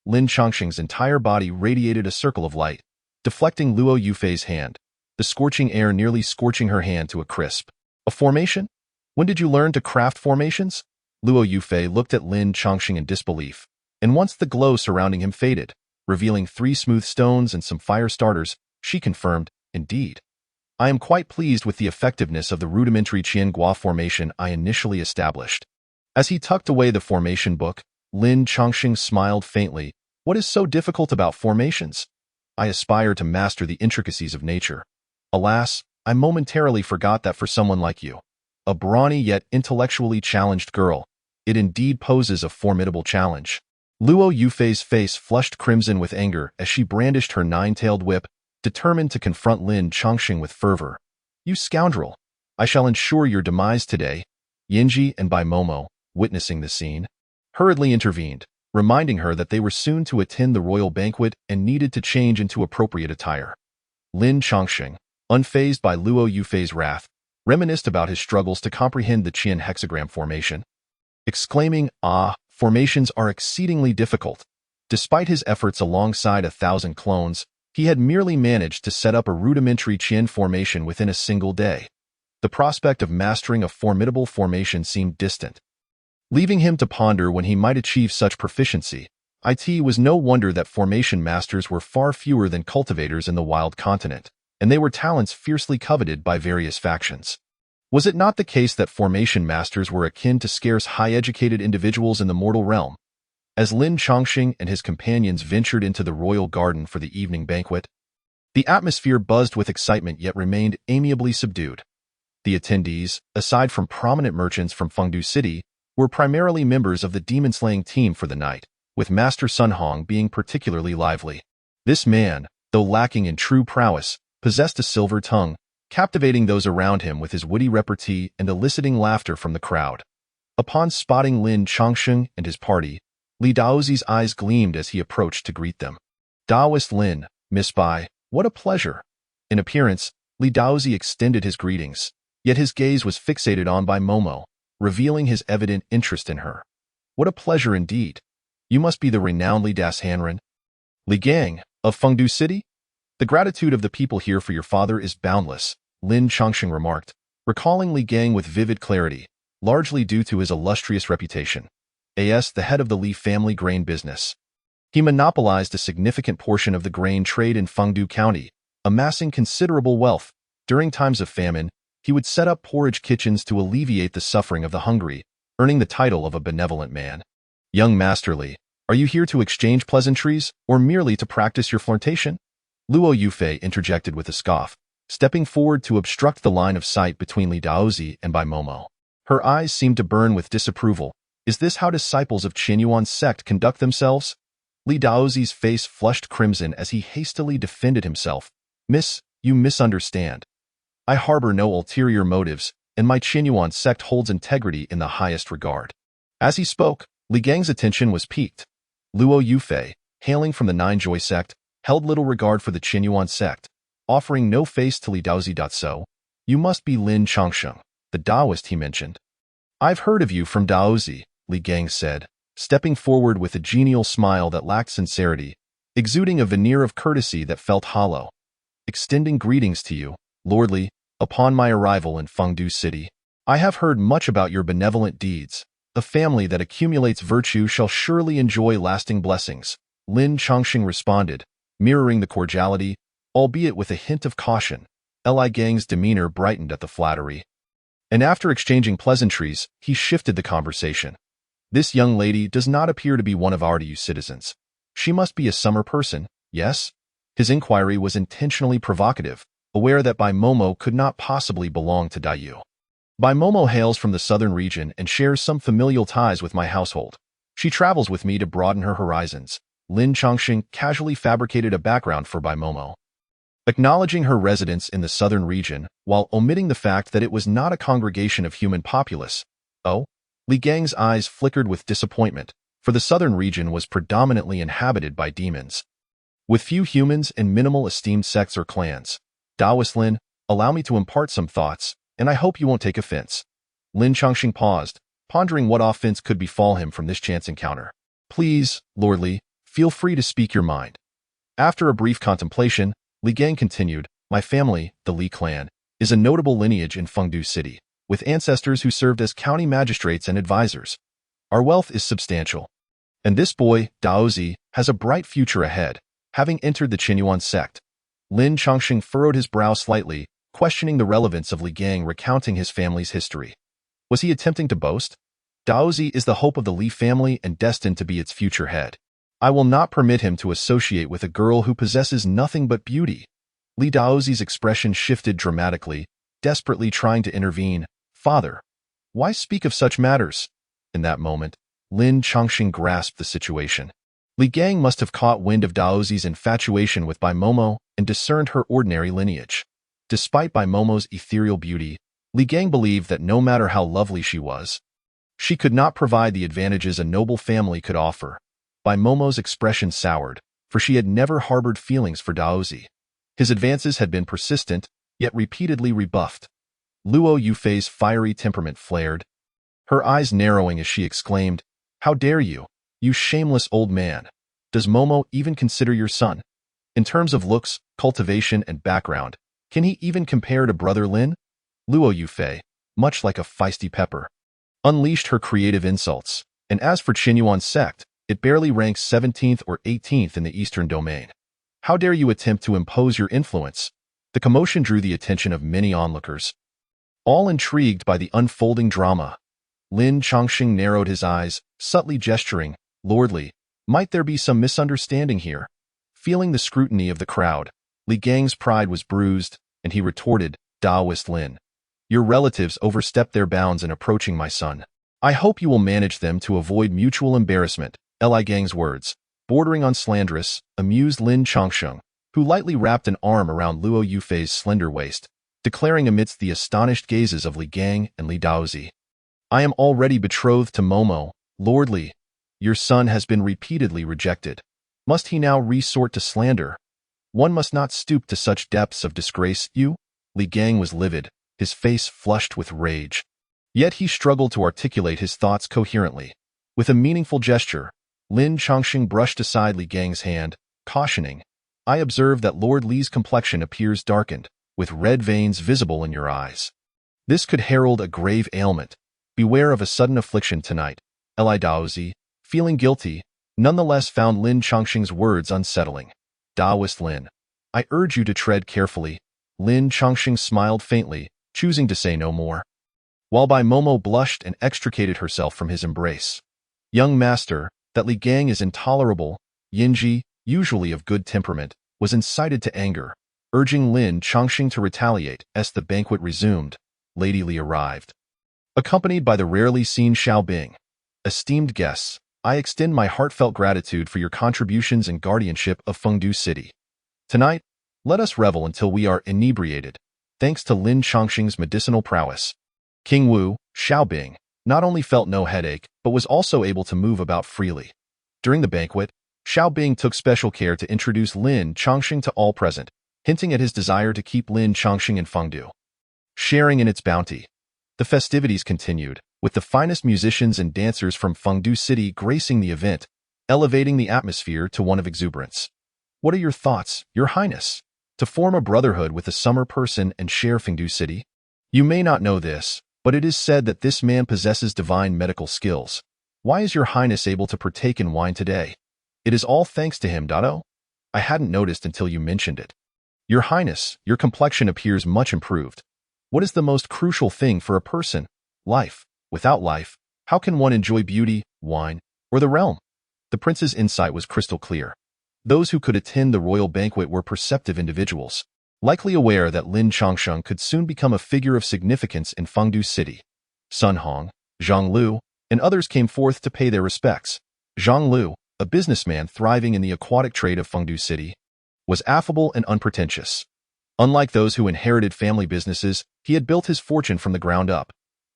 Lin Chongqing's entire body radiated a circle of light, deflecting Luo Yufei's hand, the scorching air nearly scorching her hand to a crisp. A formation? When did you learn to craft formations? Luo Yufei looked at Lin Chongqing in disbelief, and once the glow surrounding him faded, revealing 3 smooth stones and some fire starters. She confirmed, "Indeed. I am quite pleased with the effectiveness of the rudimentary Qian-Gua formation I initially established." As he tucked away the formation book, Lin Chongqing smiled faintly. "What is so difficult about formations? I aspire to master the intricacies of nature. Alas, I momentarily forgot that for someone like you, a brawny yet intellectually challenged girl, it indeed poses a formidable challenge." Luo Yufei's face flushed crimson with anger as she brandished her 9-tailed whip, determined to confront Lin Chongqing with fervor. "You scoundrel! I shall ensure your demise today." Yinji and Bai Momo, witnessing the scene, hurriedly intervened, reminding her that they were soon to attend the royal banquet and needed to change into appropriate attire. Lin Chongqing, unfazed by Luo Yufei's wrath, reminisced about his struggles to comprehend the Qian hexagram formation, exclaiming, "Ah, formations are exceedingly difficult." Despite his efforts alongside 1,000 clones, he had merely managed to set up a rudimentary Qian formation within a single day. The prospect of mastering a formidable formation seemed distant, leaving him to ponder when he might achieve such proficiency. It was no wonder that formation masters were far fewer than cultivators in the wild continent, and they were talents fiercely coveted by various factions. Was it not the case that formation masters were akin to scarce high-educated individuals in the mortal realm? As Lin Chongqing and his companions ventured into the royal garden for the evening banquet, the atmosphere buzzed with excitement yet remained amiably subdued. The attendees, aside from prominent merchants from Fengdu City, were primarily members of the demon-slaying team for the night, with Master Sun Hong being particularly lively. This man, though lacking in true prowess, possessed a silver tongue, captivating those around him with his witty repartee and eliciting laughter from the crowd. Upon spotting Lin Chongqing and his party, Li Daozi's eyes gleamed as he approached to greet them. "Daoist Lin, Miss Bai, what a pleasure." In appearance, Li Daozi extended his greetings, yet his gaze was fixated on Bai Momo, revealing his evident interest in her. "What a pleasure indeed. You must be the renowned Li Das Hanren, Li Gang, of Fengdu City? The gratitude of the people here for your father is boundless," Lin Chongqing remarked, recalling Li Gang with vivid clarity, largely due to his illustrious reputation. As the head of the Li family grain business, he monopolized a significant portion of the grain trade in Fengdu County, amassing considerable wealth. During times of famine, he would set up porridge kitchens to alleviate the suffering of the hungry, earning the title of a benevolent man. "Young Master Li, are you here to exchange pleasantries or merely to practice your flirtation?" Luo Yufei interjected with a scoff, stepping forward to obstruct the line of sight between Li Daozi and Bai Momo. Her eyes seemed to burn with disapproval. Is this how disciples of Qianyuan's sect conduct themselves? Li Daozi's face flushed crimson as he hastily defended himself. "Miss, you misunderstand. I harbor no ulterior motives, and my Qianyuan sect holds integrity in the highest regard." As he spoke, Li Gang's attention was piqued. Luo Yufei, hailing from the Nine Joy sect, held little regard for the Qianyuan sect, offering no face to Li Daozi. "So, you must be Lin Chongqing, the Taoist he mentioned." "I've heard of you from Daozi," Li Gang said, stepping forward with a genial smile that lacked sincerity, exuding a veneer of courtesy that felt hollow. "Extending greetings to you, Lord Li, upon my arrival in Fengdu City. I have heard much about your benevolent deeds. A family that accumulates virtue shall surely enjoy lasting blessings," Lin Chongqing responded, mirroring the cordiality, albeit with a hint of caution. Li Gang's demeanor brightened at the flattery, and after exchanging pleasantries, he shifted the conversation. "This young lady does not appear to be one of our DU citizens. She must be a summer person, yes?" His inquiry was intentionally provocative, aware that Bai Momo could not possibly belong to Daiyu. "Bai Momo hails from the southern region and shares some familial ties with my household. She travels with me to broaden her horizons." Lin Chongqing casually fabricated a background for Bai Momo, acknowledging her residence in the southern region while omitting the fact that it was not a congregation of human populace. "Oh?" Li Gang's eyes flickered with disappointment, for the southern region was predominantly inhabited by demons, with few humans and minimal esteemed sects or clans. "Daoist Lin, allow me to impart some thoughts, and I hope you won't take offense." Lin Chongqing paused, pondering what offense could befall him from this chance encounter. "Please, Lord Li, feel free to speak your mind." After a brief contemplation, Li Gang continued, "My family, the Li clan, is a notable lineage in Fengdu City, with ancestors who served as county magistrates and advisors. Our wealth is substantial. And this boy, Daozi, has a bright future ahead, having entered the Qinyuan sect. Lin Chongqing furrowed his brow slightly, questioning the relevance of Li Gang recounting his family's history. Was he attempting to boast? Daozi is the hope of the Li family and destined to be its future head. I will not permit him to associate with a girl who possesses nothing but beauty. Li Daozi's expression shifted dramatically, desperately trying to intervene. Father, why speak of such matters? In that moment, Lin Chongqing grasped the situation. Li Gang must have caught wind of Daozi's infatuation with Bai Momo and discerned her ordinary lineage. Despite Bai Momo's ethereal beauty, Li Gang believed that no matter how lovely she was, she could not provide the advantages a noble family could offer. Bai Momo's expression soured, for she had never harbored feelings for Daozi. His advances had been persistent, yet repeatedly rebuffed. Luo Yufei's fiery temperament flared, her eyes narrowing as she exclaimed, "How dare you, you shameless old man! Does Momo even consider your son? In terms of looks, cultivation, and background, can he even compare to brother Lin?" Luo Yufei, much like a feisty pepper, unleashed her creative insults, and as for Qinyuan sect, it barely ranks 17th or 18th in the Eastern domain. How dare you attempt to impose your influence? The commotion drew the attention of many onlookers, all intrigued by the unfolding drama. Lin Chongqing narrowed his eyes, subtly gesturing, "Lordly, might there be some misunderstanding here?" Feeling the scrutiny of the crowd, Li Gang's pride was bruised, and he retorted, "Daoist Lin, your relatives overstepped their bounds in approaching my son. I hope you will manage them to avoid mutual embarrassment." Li Gang's words, bordering on slanderous, amused Lin Chongqing, who lightly wrapped an arm around Luo Yufei's slender waist, declaring amidst the astonished gazes of Li Gang and Li Daozi, "I am already betrothed to Momo, Lordly. Your son has been repeatedly rejected. Must he now resort to slander? One must not stoop to such depths of disgrace, you?" Li Gang was livid, his face flushed with rage. Yet he struggled to articulate his thoughts coherently. With a meaningful gesture, Lin Chongqing brushed aside Li Gang's hand, cautioning, "I observe that Lord Li's complexion appears darkened, with red veins visible in your eyes. This could herald a grave ailment. Beware of a sudden affliction tonight." Li Daozi, feeling guilty, nonetheless found Lin Chongqing's words unsettling. "Daoist Lin, I urge you to tread carefully." Lin Chongqing smiled faintly, choosing to say no more, while Bai Momo blushed and extricated herself from his embrace. "Young master, that Li Gang is intolerable." Yinji, usually of good temperament, was incited to anger, urging Lin Chongqing to retaliate. As the banquet resumed, Lady Li arrived, accompanied by the rarely seen Xiao Bing. "Esteemed guests, I extend my heartfelt gratitude for your contributions and guardianship of Fengdu City. Tonight, let us revel until we are inebriated, thanks to Lin Chongqing's medicinal prowess." King Wu, Xiao Bing, not only felt no headache, but was also able to move about freely. During the banquet, Xiao Bing took special care to introduce Lin Chongqing to all present, hinting at his desire to keep Lin Chongqing in Fengdu, sharing in its bounty. The festivities continued, with the finest musicians and dancers from Fengdu City gracing the event, elevating the atmosphere to one of exuberance. "What are your thoughts, Your Highness? To form a brotherhood with a summer person and share Fengdu City? You may not know this, but it is said that this man possesses divine medical skills. Why is Your Highness able to partake in wine today? It is all thanks to him, Dado. I hadn't noticed until you mentioned it. Your Highness, your complexion appears much improved. What is the most crucial thing for a person? Life. Without life, how can one enjoy beauty, wine, or the realm?" The prince's insight was crystal clear. Those who could attend the royal banquet were perceptive individuals, likely aware that Lin Chongqing could soon become a figure of significance in Fengdu City. Sun Hong, Zhang Lu, and others came forth to pay their respects. Zhang Lu, a businessman thriving in the aquatic trade of Fengdu City, was affable and unpretentious. Unlike those who inherited family businesses, he had built his fortune from the ground up.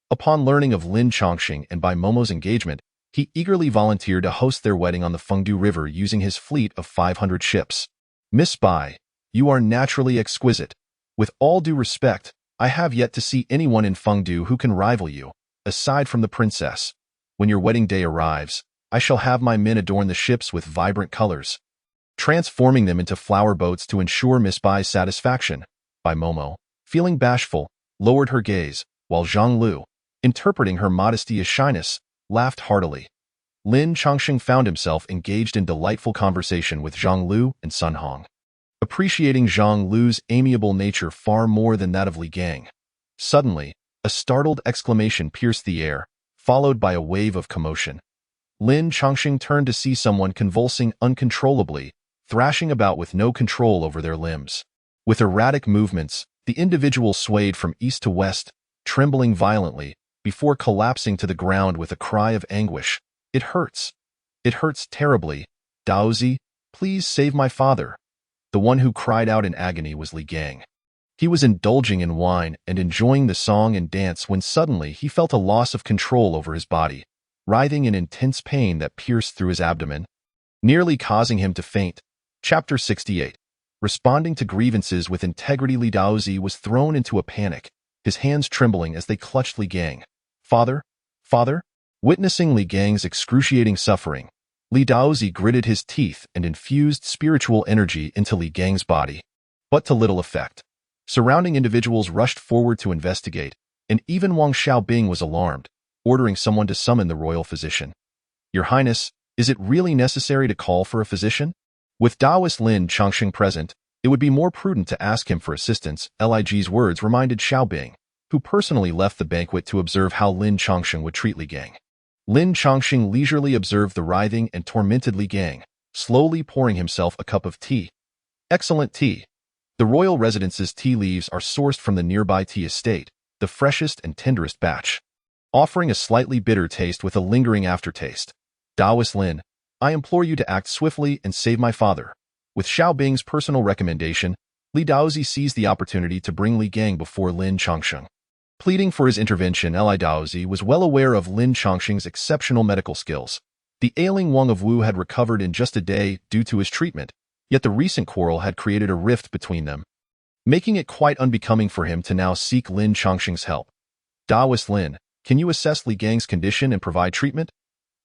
Upon learning of Lin Chongqing and Bai Momo's engagement, he eagerly volunteered to host their wedding on the Fengdu River using his fleet of 500 ships. "Miss Bai, you are naturally exquisite. With all due respect, I have yet to see anyone in Fengdu who can rival you, aside from the princess. When your wedding day arrives, I shall have my men adorn the ships with vibrant colors, transforming them into flower boats to ensure Miss Bai's satisfaction." Bai Momo, feeling bashful, lowered her gaze, while Zhang Lu, interpreting her modesty as shyness, laughed heartily. Lin Chongsheng found himself engaged in delightful conversation with Zhang Lu and Sun Hong, appreciating Zhang Lu's amiable nature far more than that of Li Gang. Suddenly, a startled exclamation pierced the air, followed by a wave of commotion. Lin Chongsheng turned to see someone convulsing uncontrollably, thrashing about with no control over their limbs. With erratic movements, the individual swayed from east to west, trembling violently, before collapsing to the ground with a cry of anguish. "It hurts. It hurts terribly. Daozi, please save my father." The one who cried out in agony was Li Gang. He was indulging in wine and enjoying the song and dance when suddenly he felt a loss of control over his body, writhing in intense pain that pierced through his abdomen, nearly causing him to faint. Chapter 68. Responding to grievances with integrity, Li Daozi was thrown into a panic, his hands trembling as they clutched Li Gang. "Father? Father?" Witnessing Li Gang's excruciating suffering, Li Daozi gritted his teeth and infused spiritual energy into Li Gang's body. But to little effect. Surrounding individuals rushed forward to investigate, and even Wang Xiaobing was alarmed, ordering someone to summon the royal physician. "Your Highness, is it really necessary to call for a physician?" With Taoist Lin Chongsheng present, it would be more prudent to ask him for assistance. Lig's words reminded Xiaobing, who personally left the banquet to observe how Lin Chongsheng would treat Li Gang. Lin Chongsheng leisurely observed the writhing and tormented Li Gang, slowly pouring himself a cup of tea. Excellent tea. The royal residence's tea leaves are sourced from the nearby tea estate, the freshest and tenderest batch, offering a slightly bitter taste with a lingering aftertaste. "Taoist Lin, I implore you to act swiftly and save my father." With Xiaobing's personal recommendation, Li Daozi seized the opportunity to bring Li Gang before Lin Chongsheng. Pleading for his intervention, Li Daozi was well aware of Lin Chongsheng's exceptional medical skills. The ailing Wang of Wu had recovered in just a day due to his treatment, yet the recent quarrel had created a rift between them, making it quite unbecoming for him to now seek Lin Chongsheng's help. "Taoist Lin, can you assess Li Gang's condition and provide treatment?"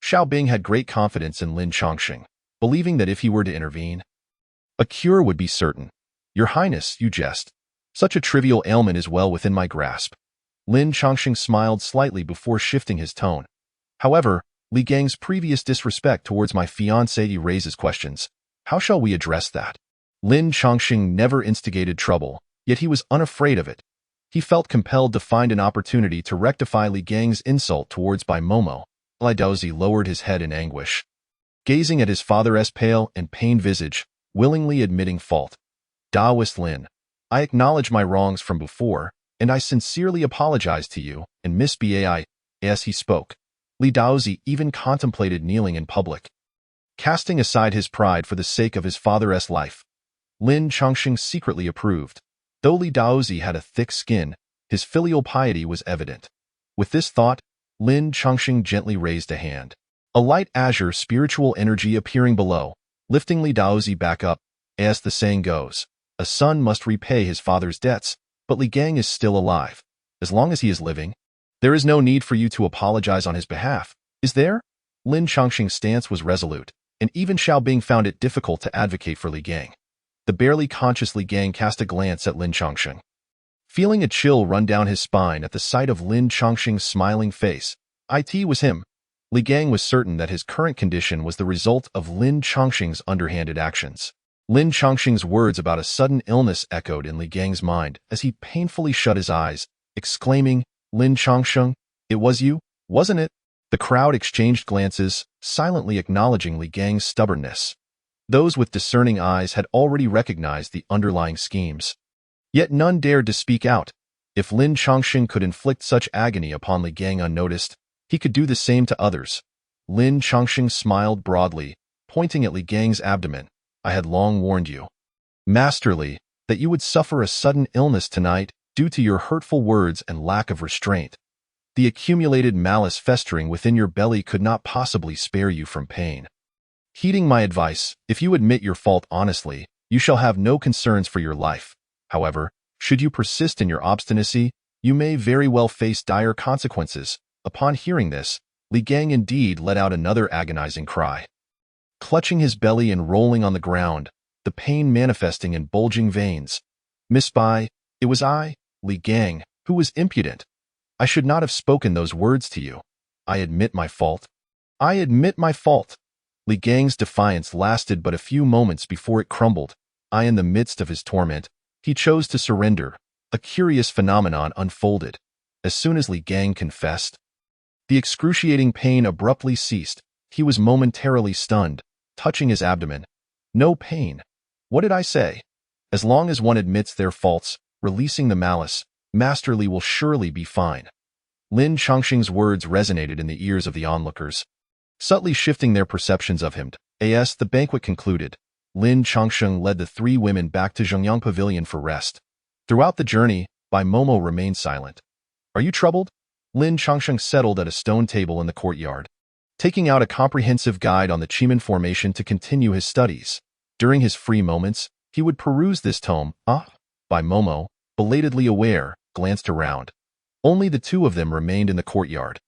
Xiaobing had great confidence in Lin Chongsheng, believing that if he were to intervene, a cure would be certain. "Your Highness, you jest. Such a trivial ailment is well within my grasp." Lin Chongsheng smiled slightly before shifting his tone. "However, Li Gang's previous disrespect towards my fiancée raises questions. How shall we address that?" Lin Chongsheng never instigated trouble, yet he was unafraid of it. He felt compelled to find an opportunity to rectify Li Gang's insult towards Bai Momo. Li Daozi lowered his head in anguish, gazing at his father's pale and pained visage, willingly admitting fault. "Taoist Lin, I acknowledge my wrongs from before, and I sincerely apologize to you and Miss Bai." As he spoke, Li Daozi even contemplated kneeling in public, casting aside his pride for the sake of his father's life. Lin Chongsheng secretly approved. Though Li Daozi had a thick skin, his filial piety was evident. With this thought, Lin Chongsheng gently raised a hand, a light azure spiritual energy appearing below, lifting Li Daozi back up. As the saying goes, a son must repay his father's debts, but Li Gang is still alive. As long as he is living, there is no need for you to apologize on his behalf, is there? Lin Chongsheng's stance was resolute, and even Xiaobing found it difficult to advocate for Li Gang. The barely conscious Li Gang cast a glance at Lin Chongsheng, feeling a chill run down his spine at the sight of Lin Chongsheng's smiling face. It was him. Li Gang was certain that his current condition was the result of Lin Chongsheng's underhanded actions. Lin Chongsheng's words about a sudden illness echoed in Li Gang's mind as he painfully shut his eyes, exclaiming, "Lin Chongsheng, it was you, wasn't it?" The crowd exchanged glances, silently acknowledging Li Gang's stubbornness. Those with discerning eyes had already recognized the underlying schemes. Yet none dared to speak out. If Lin Chongsheng could inflict such agony upon Li Gang unnoticed, he could do the same to others. Lin Chongsheng smiled broadly, pointing at Li Gang's abdomen. "I had long warned you, Master Li, that you would suffer a sudden illness tonight due to your hurtful words and lack of restraint. The accumulated malice festering within your belly could not possibly spare you from pain. Heeding my advice, if you admit your fault honestly, you shall have no concerns for your life. However, should you persist in your obstinacy, you may very well face dire consequences." Upon hearing this, Li Gang indeed let out another agonizing cry. Clutching his belly and rolling on the ground, the pain manifesting in bulging veins. "Miss Bai, it was I, Li Gang, who was impudent. I should not have spoken those words to you. I admit my fault. I admit my fault. Li Gang's defiance lasted but a few moments before it crumbled. In the midst of his torment, he chose to surrender. A curious phenomenon unfolded. As soon as Li Gang confessed, the excruciating pain abruptly ceased. He was momentarily stunned, touching his abdomen. No pain. What did I say? As long as one admits their faults, releasing the malice, Master Li will surely be fine. Lin Chongqing's words resonated in the ears of the onlookers, subtly shifting their perceptions of him. As the banquet concluded, Lin Chongqing led the three women back to Zhengyang Pavilion for rest. Throughout the journey, Bai Momo remained silent. Are you troubled? Lin Chongqing settled at a stone table in the courtyard, taking out a comprehensive guide on the Qimen formation to continue his studies. During his free moments, he would peruse this tome. Bai Momo, belatedly aware, glanced around. Only the two of them remained in the courtyard,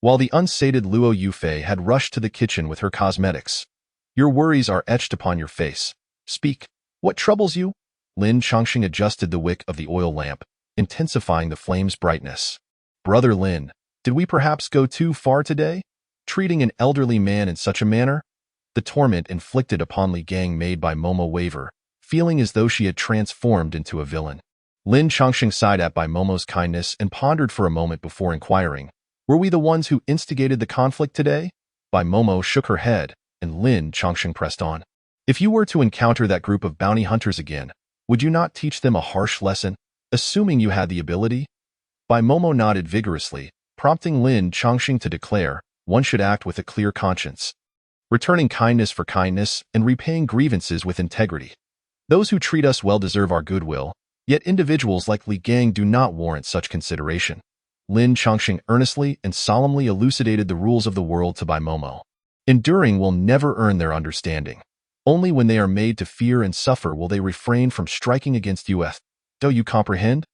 while the unsated Luo Yufei had rushed to the kitchen with her cosmetics. Your worries are etched upon your face. Speak. What troubles you? Lin Chongqing adjusted the wick of the oil lamp, intensifying the flame's brightness. Brother Lin, did we perhaps go too far today? Treating an elderly man in such a manner? The torment inflicted upon Li Gang made Bai Momo waver, feeling as though she had transformed into a villain. Lin Chongqing sighed at Bai Momo's kindness and pondered for a moment before inquiring, were we the ones who instigated the conflict today? Bai Momo shook her head, and Lin Chongqing pressed on. If you were to encounter that group of bounty hunters again, would you not teach them a harsh lesson, assuming you had the ability? Bai Momo nodded vigorously, prompting Lin Chongqing to declare, one should act with a clear conscience, returning kindness for kindness and repaying grievances with integrity. Those who treat us well deserve our goodwill, yet individuals like Li Gang do not warrant such consideration. Lin Chongqing earnestly and solemnly elucidated the rules of the world to Bai Momo. Enduring will never earn their understanding. Only when they are made to fear and suffer will they refrain from striking against you. Do you comprehend?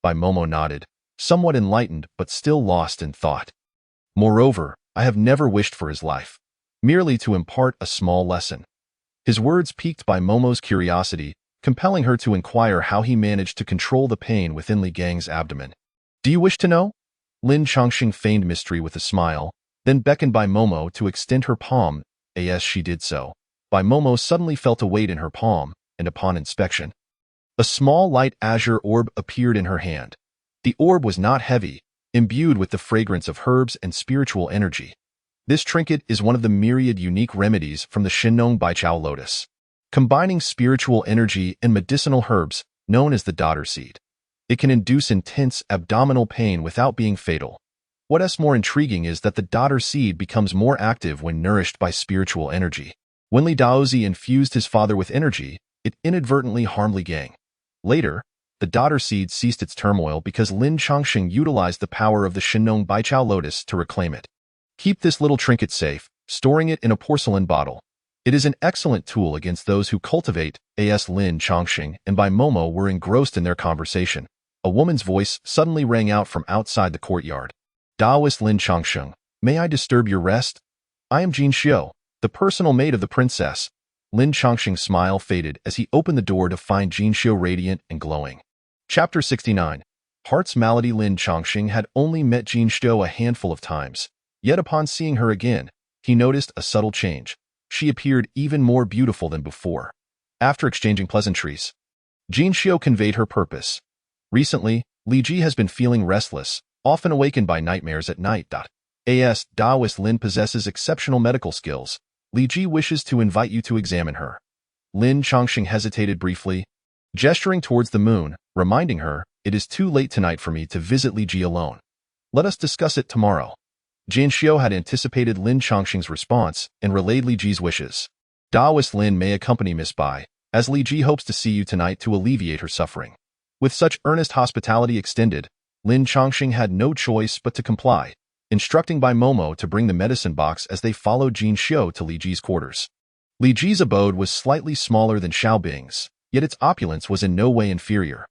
Bai Momo nodded, somewhat enlightened but still lost in thought. Moreover, I have never wished for his life, merely to impart a small lesson. His words piqued Bai Momo's curiosity, compelling her to inquire how he managed to control the pain within Li Gang's abdomen. Do you wish to know? Lin Chongqing feigned mystery with a smile, then beckoned Bai Momo to extend her palm. As she did so, Bai Momo suddenly felt a weight in her palm, and upon inspection, a small light azure orb appeared in her hand. The orb was not heavy, imbued with the fragrance of herbs and spiritual energy. This trinket is one of the myriad unique remedies from the Shinnong Baichao lotus, combining spiritual energy and medicinal herbs, known as the daughter seed. It can induce intense abdominal pain without being fatal. What's more intriguing is that the daughter seed becomes more active when nourished by spiritual energy. When Li Daozi infused his father with energy, it inadvertently harmed Li Gang. Later, the daughter seed ceased its turmoil because Lin Chongqing utilized the power of the Shinnong Baichao lotus to reclaim it. Keep this little trinket safe, storing it in a porcelain bottle. It is an excellent tool against those who cultivate. Lin Chongqing and Bai Momo were engrossed in their conversation. A woman's voice suddenly rang out from outside the courtyard. Daoist Lin Chongqing, may I disturb your rest? I am Jin Xiu, the personal maid of the princess. Lin Chongqing's smile faded as he opened the door to find Jin Xiu radiant and glowing. Chapter 69. Heart's Malady. Lin Chongqing had only met Jin Xiu a handful of times, yet upon seeing her again, he noticed a subtle change. She appeared even more beautiful than before. After exchanging pleasantries, Jin Xiu conveyed her purpose. Recently, Li Ji has been feeling restless, often awakened by nightmares at night. Daoist Lin possesses exceptional medical skills. Li Ji wishes to invite you to examine her. Lin Chongqing hesitated briefly, gesturing towards the moon, reminding her, it is too late tonight for me to visit Li Ji alone. Let us discuss it tomorrow. Jin Xiu had anticipated Lin Chongqing's response and relayed Li Ji's wishes. Daoist Lin may accompany Miss Bai, as Li Ji hopes to see you tonight to alleviate her suffering. With such earnest hospitality extended, Lin Chongqing had no choice but to comply, instructing Bai Momo to bring the medicine box as they followed Jin Xiu to Li Ji's quarters. Li Ji's abode was slightly smaller than Xiaobing's, yet its opulence was in no way inferior.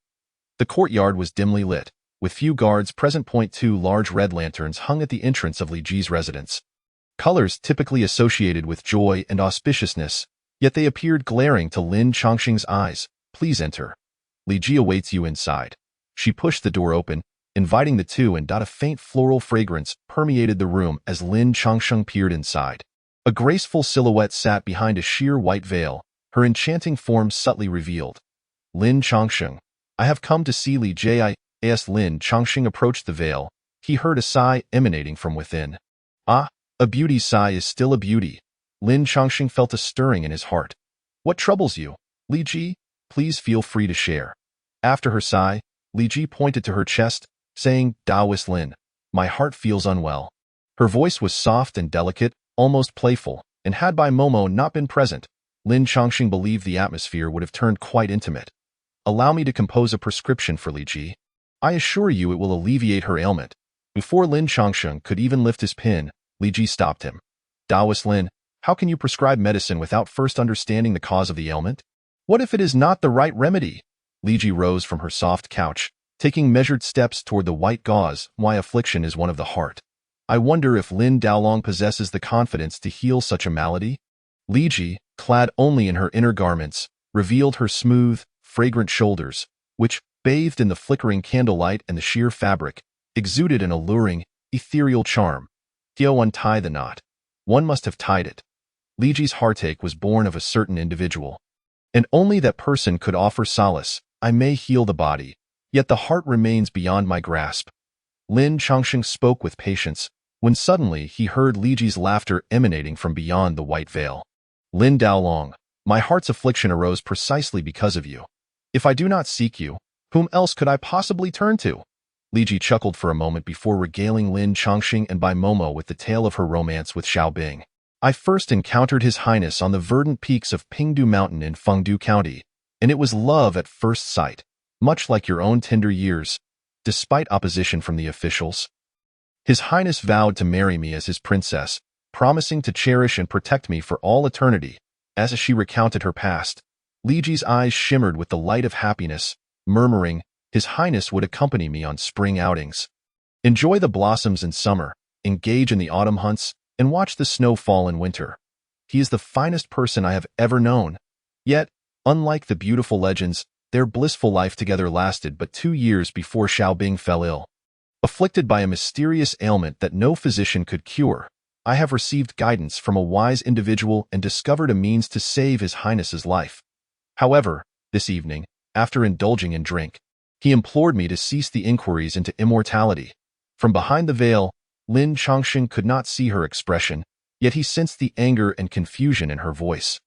The courtyard was dimly lit, with few guards present. Two large red lanterns hung at the entrance of Li Ji's residence. Colors typically associated with joy and auspiciousness, yet they appeared glaring to Lin Chongqing's eyes. Please enter. Li Ji awaits you inside. She pushed the door open, inviting the two, and a faint floral fragrance permeated the room as Lin Changsheng peered inside. A graceful silhouette sat behind a sheer white veil, her enchanting form subtly revealed. Lin Changsheng, I have come to see Li Jie. As Lin Changsheng approached the veil, he heard a sigh emanating from within. Ah, a beauty's sigh is still a beauty. Lin Changsheng felt a stirring in his heart. What troubles you, Li Ji? Please feel free to share. After her sigh, Li Ji pointed to her chest, saying, Daoist Lin, my heart feels unwell. Her voice was soft and delicate, almost playful, and had Bai Momo not been present, Lin Changsheng believed the atmosphere would have turned quite intimate. Allow me to compose a prescription for Li Ji. I assure you it will alleviate her ailment. Before Lin Changsheng could even lift his pen, Li Ji stopped him. Daoist Lin, how can you prescribe medicine without first understanding the cause of the ailment? What if it is not the right remedy? Li Ji rose from her soft couch, taking measured steps toward the white gauze. My affliction is one of the heart. I wonder if Lin Daolong possesses the confidence to heal such a malady? Li Ji, clad only in her inner garments, revealed her smooth, fragrant shoulders, which, bathed in the flickering candlelight and the sheer fabric, exuded an alluring, ethereal charm. Tio, untie the knot. One must have tied it. Li Ji's heartache was born of a certain individual, and only that person could offer solace. I may heal the body, yet the heart remains beyond my grasp. Lin Changsheng spoke with patience, when suddenly he heard Li Ji's laughter emanating from beyond the white veil. Lin Daolong, my heart's affliction arose precisely because of you. If I do not seek you, whom else could I possibly turn to? Li Ji chuckled for a moment before regaling Lin Changsheng and Bai Momo with the tale of her romance with Xiao Bing. I first encountered His Highness on the verdant peaks of Pingdu Mountain in Fengdu County, and it was love at first sight, much like your own tender years, despite opposition from the officials. His Highness vowed to marry me as his princess, promising to cherish and protect me for all eternity. As she recounted her past, Li Ji's eyes shimmered with the light of happiness, murmuring, His Highness would accompany me on spring outings, enjoy the blossoms in summer, engage in the autumn hunts, and watch the snow fall in winter. He is the finest person I have ever known. Yet, unlike the beautiful legends, their blissful life together lasted but 2 years before Xiao Bing fell ill. Afflicted by a mysterious ailment that no physician could cure, I have received guidance from a wise individual and discovered a means to save His Highness's life. However, this evening, after indulging in drink, he implored me to cease the inquiries into immortality. From behind the veil, Lin Changsheng could not see her expression, yet he sensed the anger and confusion in her voice.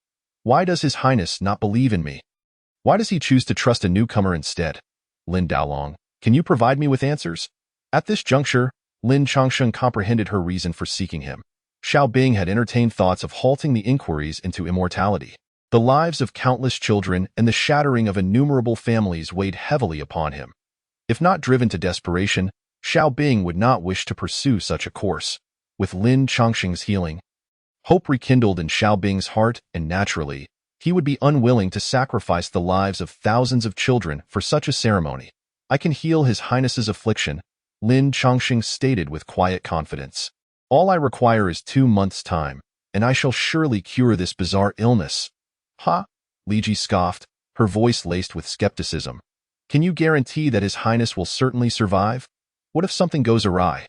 Why does His Highness not believe in me? Why does he choose to trust a newcomer instead? Lin Daolong, can you provide me with answers? At this juncture, Lin Changsheng comprehended her reason for seeking him. Xiao Bing had entertained thoughts of halting the inquiries into immortality. The lives of countless children and the shattering of innumerable families weighed heavily upon him. If not driven to desperation, Xiao Bing would not wish to pursue such a course. With Lin Changsheng's healing, hope rekindled in Xiao Bing's heart, and naturally, he would be unwilling to sacrifice the lives of thousands of children for such a ceremony. I can heal His Highness's affliction, Lin Changsheng stated with quiet confidence. All I require is 2 months' time, and I shall surely cure this bizarre illness. Ha! Li Ji scoffed, her voice laced with skepticism. Can you guarantee that His Highness will certainly survive? What if something goes awry?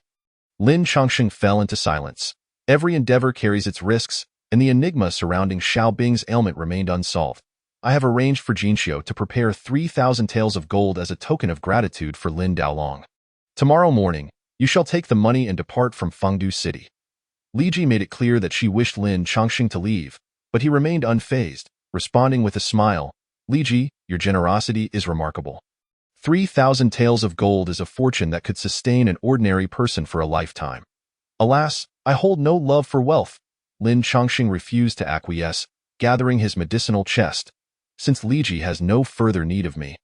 Lin Changsheng fell into silence. Every endeavor carries its risks, and the enigma surrounding Xiao Bing's ailment remained unsolved. I have arranged for Jinxiu to prepare 3,000 taels of gold as a token of gratitude for Lin Daolong. Tomorrow morning, you shall take the money and depart from Fengdu City. Li Ji made it clear that she wished Lin Changsheng to leave, but he remained unfazed, responding with a smile. Li Ji, your generosity is remarkable. 3,000 taels of gold is a fortune that could sustain an ordinary person for a lifetime. Alas, I hold no love for wealth. Lin Changsheng refused to acquiesce, gathering his medicinal chest. Since Li Ji has no further need of me,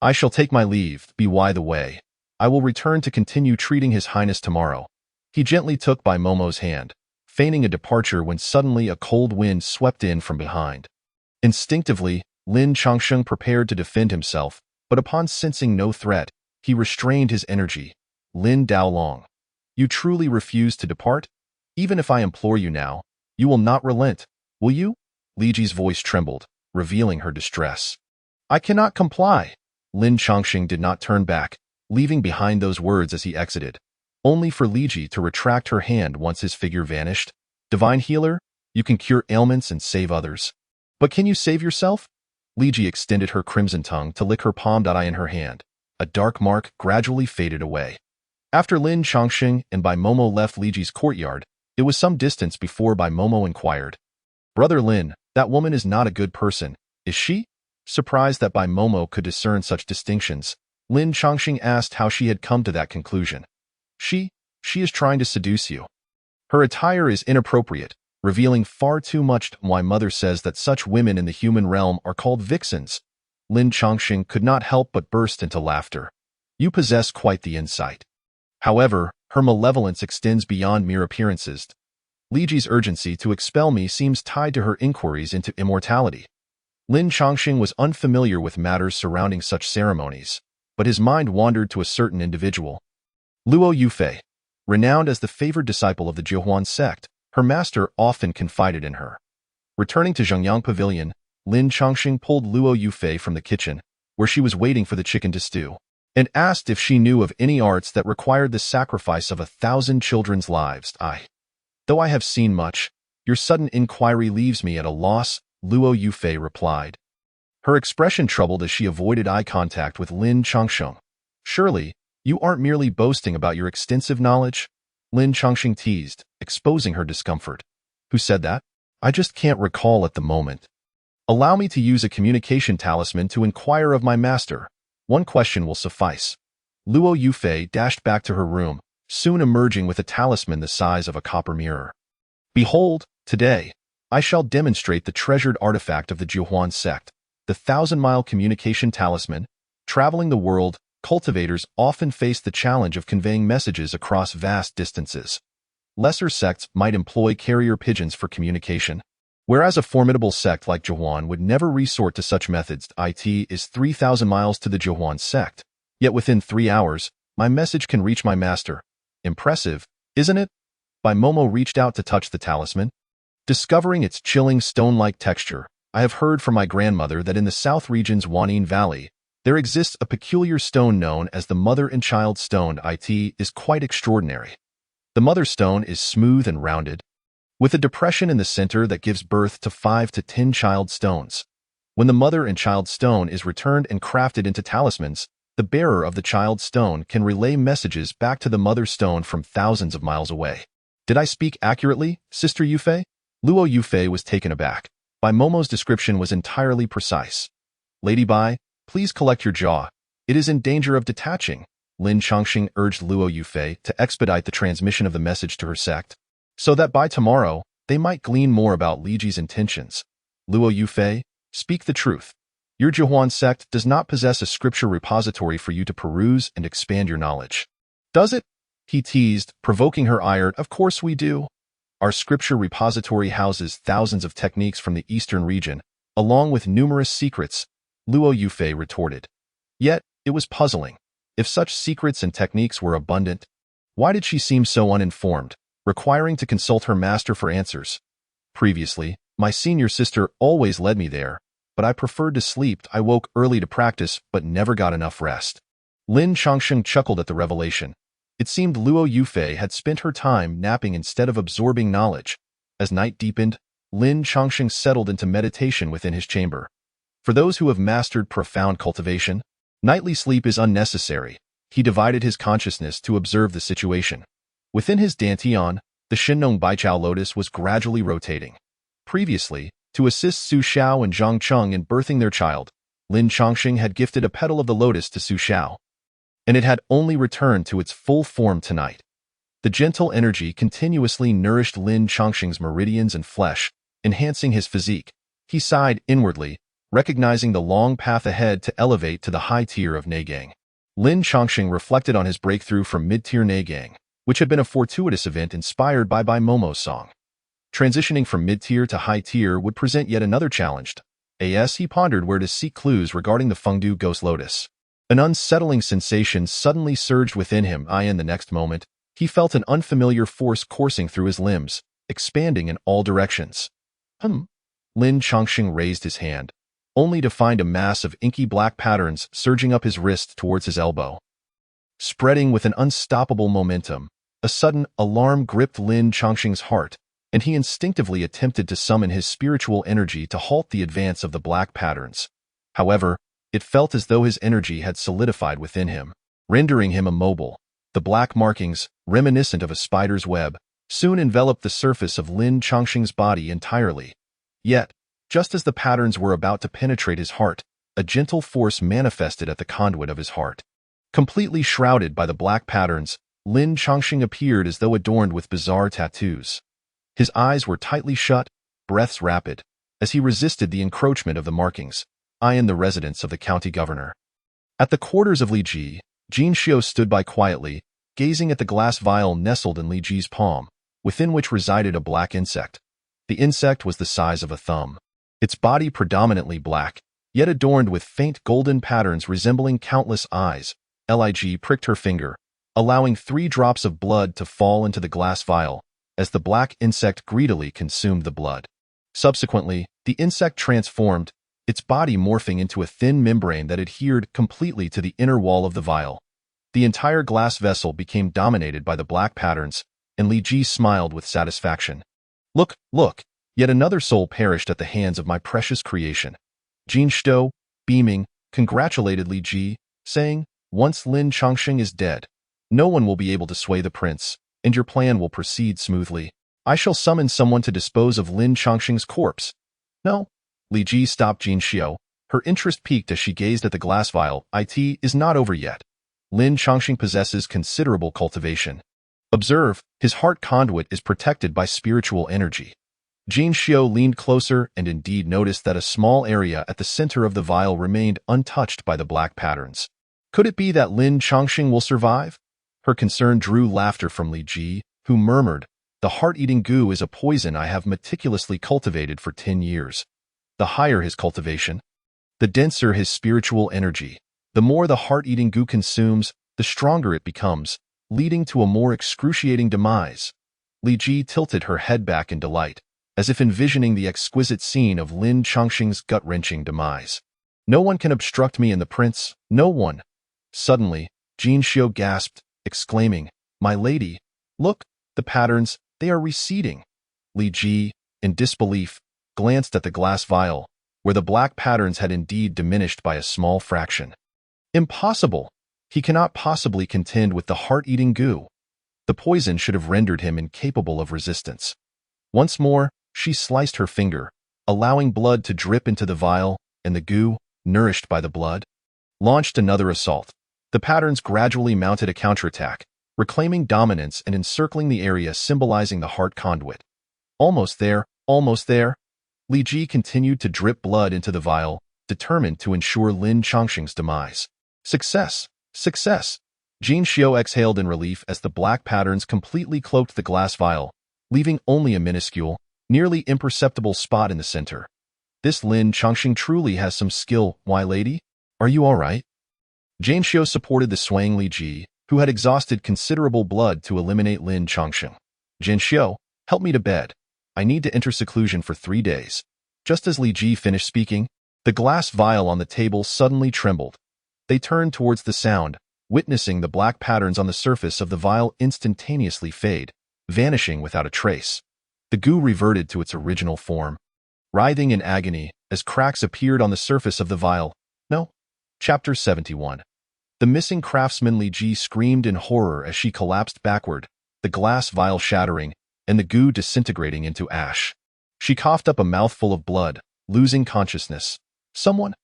I shall take my leave. By the way, I will return to continue treating His Highness tomorrow. He gently took Bai Momo's hand, feigning a departure when suddenly a cold wind swept in from behind. Instinctively, Lin Changsheng prepared to defend himself, but upon sensing no threat, he restrained his energy. Lin Daolong, you truly refuse to depart? Even if I implore you now, you will not relent, will you? Li Ji's voice trembled, revealing her distress. I cannot comply. Lin Changsheng did not turn back, leaving behind those words as he exited, only for Li Ji to retract her hand once his figure vanished. Divine healer, you can cure ailments and save others. But can you save yourself? Li Ji extended her crimson tongue to lick her palmed eye in her hand. A dark mark gradually faded away. After Lin Chongqing and Bai Momo left Li Ji's courtyard, it was some distance before Bai Momo inquired, "Brother Lin, that woman is not a good person, is she?" Surprised that Bai Momo could discern such distinctions, Lin Chongqing asked how she had come to that conclusion. She is trying to seduce you. Her attire is inappropriate, revealing far too much. My mother says that such women in the human realm are called vixens. Lin Chongqing could not help but burst into laughter. You possess quite the insight. However, her malevolence extends beyond mere appearances. Li Ji's urgency to expel me seems tied to her inquiries into immortality. Lin Chongqing was unfamiliar with matters surrounding such ceremonies, but his mind wandered to a certain individual. Luo Yufei. Renowned as the favored disciple of the Jiuhuan sect, her master often confided in her. Returning to Zhengyang Pavilion, Lin Chongqing pulled Luo Yufei from the kitchen, where she was waiting for the chicken to stew, and asked if she knew of any arts that required the sacrifice of 1,000 children's lives. Though I have seen much, your sudden inquiry leaves me at a loss, Luo Yufei replied. Her expression troubled as she avoided eye contact with Lin Chongqing. Surely, you aren't merely boasting about your extensive knowledge? Lin Chongqing teased, exposing her discomfort. Who said that? I just can't recall at the moment. Allow me to use a communication talisman to inquire of my master. One question will suffice. Luo Yufei dashed back to her room, soon emerging with a talisman the size of a copper mirror. Behold, today, I shall demonstrate the treasured artifact of the Jiuhuan sect, the 1,000-mile communication talisman. Traveling the world, cultivators often face the challenge of conveying messages across vast distances. Lesser sects might employ carrier pigeons for communication, whereas a formidable sect like Jiuhuan would never resort to such methods. It is 3,000 miles to the Jiuhuan sect, yet within 3 hours, my message can reach my master. Impressive, isn't it? Bai Momo reached out to touch the talisman. Discovering its chilling stone-like texture, I have heard from my grandmother that in the south region's Wanyin Valley, there exists a peculiar stone known as the mother and child stone. It is quite extraordinary. The mother stone is smooth and rounded, with a depression in the center that gives birth to 5 to 10 child stones. When the mother and child stone is returned and crafted into talismans, the bearer of the child stone can relay messages back to the mother stone from thousands of miles away. Did I speak accurately, Sister Yufei? Luo Yufei was taken aback. Bai Momo's description was entirely precise. Lady Bai, please collect your jaw. It is in danger of detaching. Lin Chongqing urged Luo Yufei to expedite the transmission of the message to her sect, so that by tomorrow, they might glean more about Li Ji's intentions. Luo Yufei, speak the truth. Your Jiuhuan sect does not possess a scripture repository for you to peruse and expand your knowledge. Does it? He teased, provoking her ire. Of course we do. Our scripture repository houses thousands of techniques from the eastern region, along with numerous secrets, Luo Yufei retorted. Yet, it was puzzling. If such secrets and techniques were abundant, why did she seem so uninformed, requiring to consult her master for answers? Previously, my senior sister always led me there, but I preferred to sleep. I woke early to practice, but never got enough rest. Lin Chongqing chuckled at the revelation. It seemed Luo Yufei had spent her time napping instead of absorbing knowledge. As night deepened, Lin Chongqing settled into meditation within his chamber. For those who have mastered profound cultivation, nightly sleep is unnecessary. He divided his consciousness to observe the situation. Within his dantian, the Shinnong Baichao lotus was gradually rotating. Previously, to assist Su Xiao and Zhang Cheng in birthing their child, Lin Chongqing had gifted a petal of the lotus to Su Xiao, and it had only returned to its full form tonight. The gentle energy continuously nourished Lin Chongqing's meridians and flesh, enhancing his physique. He sighed inwardly, recognizing the long path ahead to elevate to the high tier of Neigang. Lin Chongqing reflected on his breakthrough from mid-tier Neigang, which had been a fortuitous event inspired by Bai Momo's song. Transitioning from mid-tier to high tier would present yet another challenge. He pondered where to seek clues regarding the Fengdu Ghost Lotus. An unsettling sensation suddenly surged within him. In the next moment, he felt an unfamiliar force coursing through his limbs, expanding in all directions. Lin Chongqing raised his hand, only to find a mass of inky black patterns surging up his wrist towards his elbow. spreading with an unstoppable momentum. A sudden alarm gripped Lin Chongqing's heart, and he instinctively attempted to summon his spiritual energy to halt the advance of the black patterns. However, it felt as though his energy had solidified within him, rendering him immobile. The black markings, reminiscent of a spider's web, soon enveloped the surface of Lin Chongqing's body entirely. Yet, just as the patterns were about to penetrate his heart, a gentle force manifested at the conduit of his heart. Completely shrouded by the black patterns, Lin Chongqing appeared as though adorned with bizarre tattoos. His eyes were tightly shut, breaths rapid, as he resisted the encroachment of the markings, eyeing the residence of the county governor. At the quarters of Li Ji, Jin Xiu stood by quietly, gazing at the glass vial nestled in Li Ji's palm, within which resided a black insect. The insect was the size of a thumb. Its body predominantly black, yet adorned with faint golden patterns resembling countless eyes. Lig pricked her finger, allowing 3 drops of blood to fall into the glass vial, as the black insect greedily consumed the blood. Subsequently, the insect transformed, its body morphing into a thin membrane that adhered completely to the inner wall of the vial. The entire glass vessel became dominated by the black patterns, and Li Ji smiled with satisfaction. Look, look, yet another soul perished at the hands of my precious creation. Jin Xiu, beaming, congratulated Li Ji, saying, once Lin Chongqing is dead, no one will be able to sway the prince, and your plan will proceed smoothly. I shall summon someone to dispose of Lin Chongqing's corpse. No. Li Ji stopped Jin Xiu. Her interest peaked as she gazed at the glass vial. It is not over yet. Lin Chongqing possesses considerable cultivation. Observe, his heart conduit is protected by spiritual energy. Jin Xiu leaned closer and indeed noticed that a small area at the center of the vial remained untouched by the black patterns. Could it be that Lin Chongqing will survive? Her concern drew laughter from Li Ji, who murmured, the heart-eating goo is a poison I have meticulously cultivated for 10 years. The higher his cultivation, the denser his spiritual energy. The more the heart-eating goo consumes, the stronger it becomes, leading to a more excruciating demise. Li Ji tilted her head back in delight, as if envisioning the exquisite scene of Lin Chongqing's gut-wrenching demise. No one can obstruct me and the prince, no one. Suddenly, Jin Xiu gasped, exclaiming, my lady, look, the patterns, they are receding. Li Ji, in disbelief, glanced at the glass vial, where the black patterns had indeed diminished by a small fraction. Impossible! He cannot possibly contend with the heart-eating goo. The poison should have rendered him incapable of resistance. Once more, she sliced her finger, allowing blood to drip into the vial, and the goo, nourished by the blood, launched another assault. The patterns gradually mounted a counterattack, reclaiming dominance and encircling the area symbolizing the heart conduit. Almost there, almost there. Li Ji continued to drip blood into the vial, determined to ensure Lin Chongqing's demise. Success! Success! Jin Xiu exhaled in relief as the black patterns completely cloaked the glass vial, leaving only a minuscule, nearly imperceptible spot in the center. This Lin Chongqing truly has some skill. Why, lady? Are you all right? Jin Xiu supported the swaying Li Ji, who had exhausted considerable blood to eliminate Lin Chongqing. Jin Xiu, help me to bed. I need to enter seclusion for 3 days. Just as Li Ji finished speaking, the glass vial on the table suddenly trembled. They turned towards the sound, witnessing the black patterns on the surface of the vial instantaneously fade, vanishing without a trace. The goo reverted to its original form, writhing in agony as cracks appeared on the surface of the vial. No. Chapter 71. The missing craftsman. Li Ji screamed in horror as she collapsed backward, the glass vial shattering, and the goo disintegrating into ash. She coughed up a mouthful of blood, losing consciousness. Someone,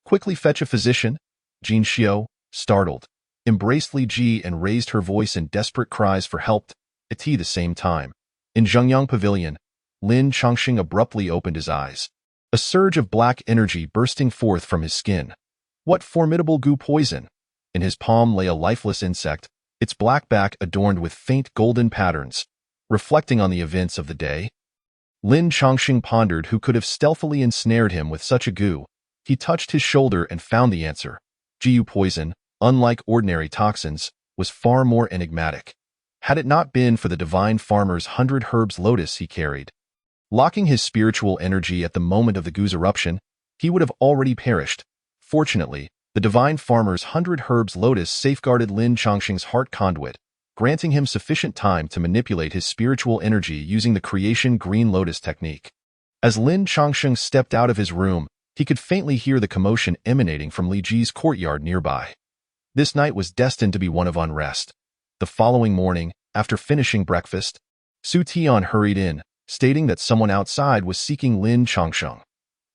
quickly fetch a physician. Jin Xiu, startled, embraced Li Ji and raised her voice in desperate cries for help. At the same time, in Zhengyang Pavilion, Lin Chongqing abruptly opened his eyes, a surge of black energy bursting forth from his skin. What formidable goo poison! In his palm lay a lifeless insect, its black back adorned with faint golden patterns, reflecting on the events of the day. Lin Chongqing pondered who could have stealthily ensnared him with such a goo. He touched his shoulder and found the answer. Jiu poison, unlike ordinary toxins, was far more enigmatic. Had it not been for the divine farmer's 100 herbs lotus he carried, locking his spiritual energy at the moment of the goo's eruption, he would have already perished. Fortunately, The divine farmer's 100 herbs lotus safeguarded Lin Chongqing's heart conduit, granting him sufficient time to manipulate his spiritual energy using the creation green lotus technique. As Lin Chongqing stepped out of his room, he could faintly hear the commotion emanating from Li Ji's courtyard nearby. This night was destined to be one of unrest. The following morning, after finishing breakfast, Su Tian hurried in, stating that someone outside was seeking Lin Chongqing.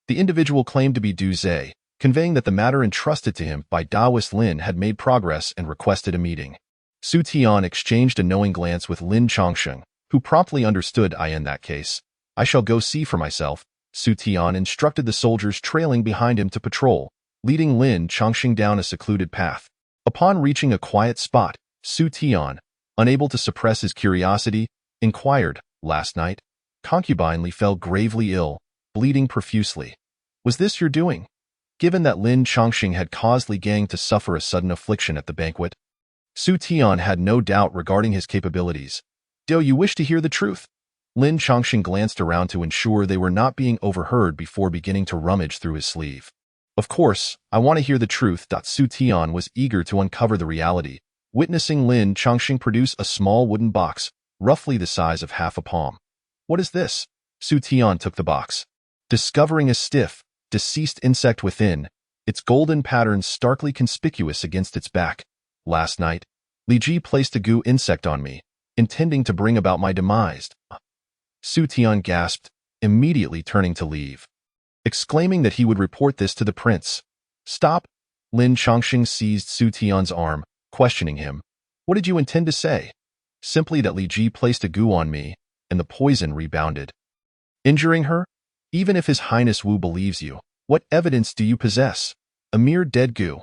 The individual claimed to be Du Zhe, conveying that the matter entrusted to him by Daoist Lin had made progress and requested a meeting. Su Tian exchanged a knowing glance with Lin Chongqing, who promptly understood. In that case, I shall go see for myself. Su Tian instructed the soldiers trailing behind him to patrol, leading Lin Chongqing down a secluded path. Upon reaching a quiet spot, Su Tian, unable to suppress his curiosity, inquired, "Last night, concubine Li fell gravely ill, bleeding profusely. Was this your doing?" Given that Lin Chongqing had caused Li Gang to suffer a sudden affliction at the banquet, Su Tian had no doubt regarding his capabilities. "Do you wish to hear the truth?" Lin Chongqing glanced around to ensure they were not being overheard before beginning to rummage through his sleeve. "Of course, I want to hear the truth." Su Tian was eager to uncover the reality, witnessing Lin Chongqing produce a small wooden box, roughly the size of half a palm. "What is this?" Su Tian took the box. Discovering a stiff, deceased insect within, its golden pattern starkly conspicuous against its back. "Last night, Li Ji placed a goo insect on me, intending to bring about my demise." Su Tian gasped, immediately turning to leave, exclaiming that he would report this to the prince. "Stop!" Lin Chongqing seized Su Tian's arm, questioning him. "What did you intend to say?" "Simply that Li Ji placed a goo on me, and the poison rebounded." "Injuring her? Even if His Highness Wu believes you, what evidence do you possess? A mere dead goo.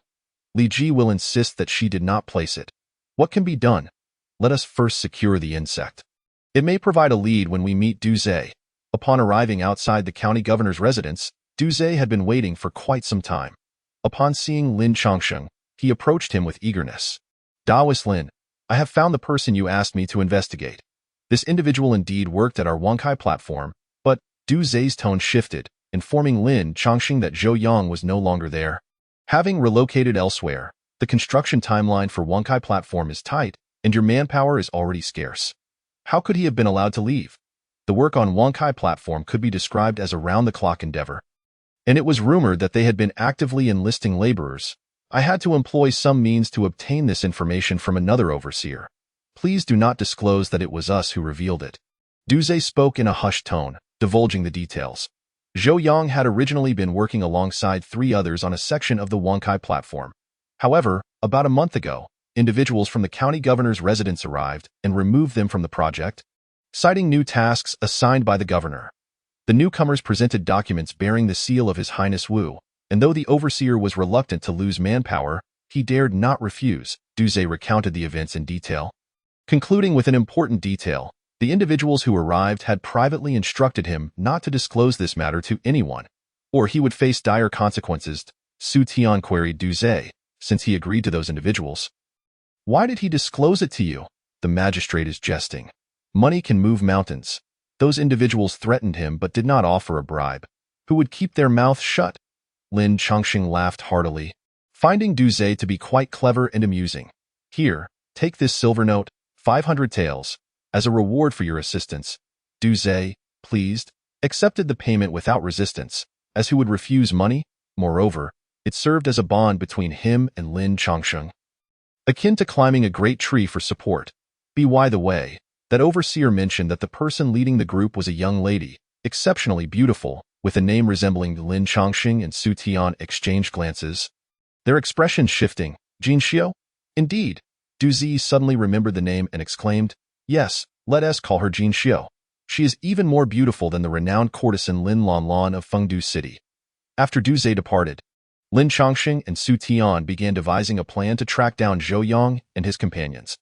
Li Ji will insist that she did not place it. What can be done? Let us first secure the insect. It may provide a lead when we meet Du Zhe." Upon arriving outside the county governor's residence, Du Zhe had been waiting for quite some time. Upon seeing Lin Chongqing, he approached him with eagerness. "Daoist Lin, I have found the person you asked me to investigate. This individual indeed worked at our Wankai platform, but..." Du Zhe's tone shifted, informing Lin Chongqing that Zhou Yang was no longer there. Having relocated elsewhere, the construction timeline for Wankai platform is tight, and your manpower is already scarce. How could he have been allowed to leave? The work on Wankai platform could be described as a round-the-clock endeavor. And it was rumored that they had been actively enlisting laborers. I had to employ some means to obtain this information from another overseer. Please do not disclose that it was us who revealed it. Du Zhe spoke in a hushed tone, divulging the details. Zhou Yang had originally been working alongside 3 others on a section of the Wankai platform. However, about a month ago, individuals from the county governor's residence arrived and removed them from the project, citing new tasks assigned by the governor. The newcomers presented documents bearing the seal of His Highness Wu, and though the overseer was reluctant to lose manpower, he dared not refuse. Du Zhe recounted the events in detail, concluding with an important detail. The individuals who arrived had privately instructed him not to disclose this matter to anyone, or he would face dire consequences. Su Tian queried Du Zhe, since he agreed to those individuals. "Why did he disclose it to you?" The magistrate is jesting. Money can move mountains. Those individuals threatened him but did not offer a bribe. Who would keep their mouth shut? Lin Chongqing laughed heartily, finding Du Zhe to be quite clever and amusing. "Here, take this silver note, 500 taels, as a reward for your assistance." Du Zhe, pleased, accepted the payment without resistance, as who would refuse money? Moreover, it served as a bond between him and Lin Chongqing, akin to climbing a great tree for support. By the way, that overseer mentioned that the person leading the group was a young lady, exceptionally beautiful, with a name resembling Lin Chongqing, and Su Tian exchanged glances, their expressions shifting. "Jin Xiao?" "Indeed." Du Zhe suddenly remembered the name and exclaimed, "Yes, let us call her Jin Xiao. She is even more beautiful than the renowned courtesan Lin Lanlan of Fengdu City." After Du Zhe departed, Lin Chongqing and Su Tian began devising a plan to track down Zhou Yang and his companions.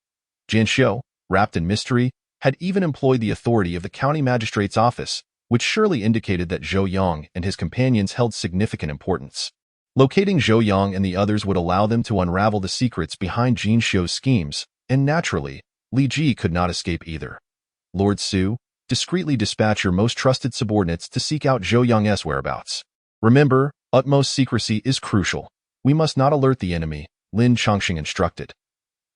Jin Xiao, wrapped in mystery, had even employed the authority of the county magistrate's office, which surely indicated that Zhou Yang and his companions held significant importance. Locating Zhou Yang and the others would allow them to unravel the secrets behind Jin Xiao's schemes, and naturally, Li Ji could not escape either. "Lord Su, discreetly dispatch your most trusted subordinates to seek out Zhou Yang's whereabouts. Remember, utmost secrecy is crucial." We must not alert the enemy, Lin Chongqing instructed.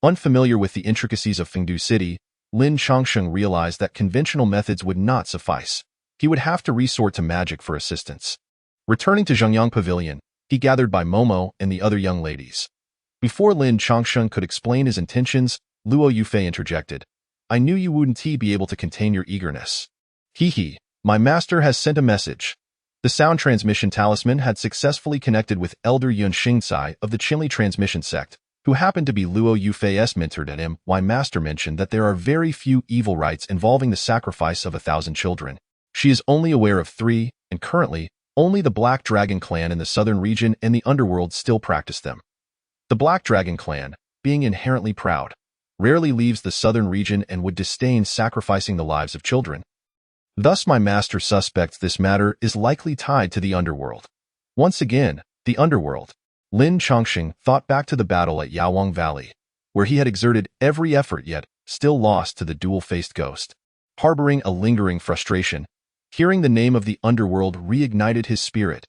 Unfamiliar with the intricacies of Fengdu City, Lin Chongqing realized that conventional methods would not suffice. He would have to resort to magic for assistance. Returning to Zhengyang Pavilion, he gathered by Momo and the other young ladies. Before Lin Chongqing could explain his intentions, Luo Yufei interjected. I knew you wouldn't be able to contain your eagerness. Hee, my master has sent a message. The sound transmission talisman had successfully connected with Elder Yun Xingcai of the Qinli transmission sect, who happened to be Luo Yufei's mentored at him. My master mentioned that there are very few evil rites involving the sacrifice of 1,000 children. She is only aware of 3, and currently, only the Black Dragon clan in the southern region and the underworld still practice them. The Black Dragon clan, being inherently proud, rarely leaves the southern region and would disdain sacrificing the lives of children. Thus my master suspects this matter is likely tied to the underworld. Once again, the underworld. Lin Chongqing thought back to the battle at Yaowang Valley, where he had exerted every effort yet still lost to the dual-faced ghost. Harboring a lingering frustration, hearing the name of the underworld reignited his spirit.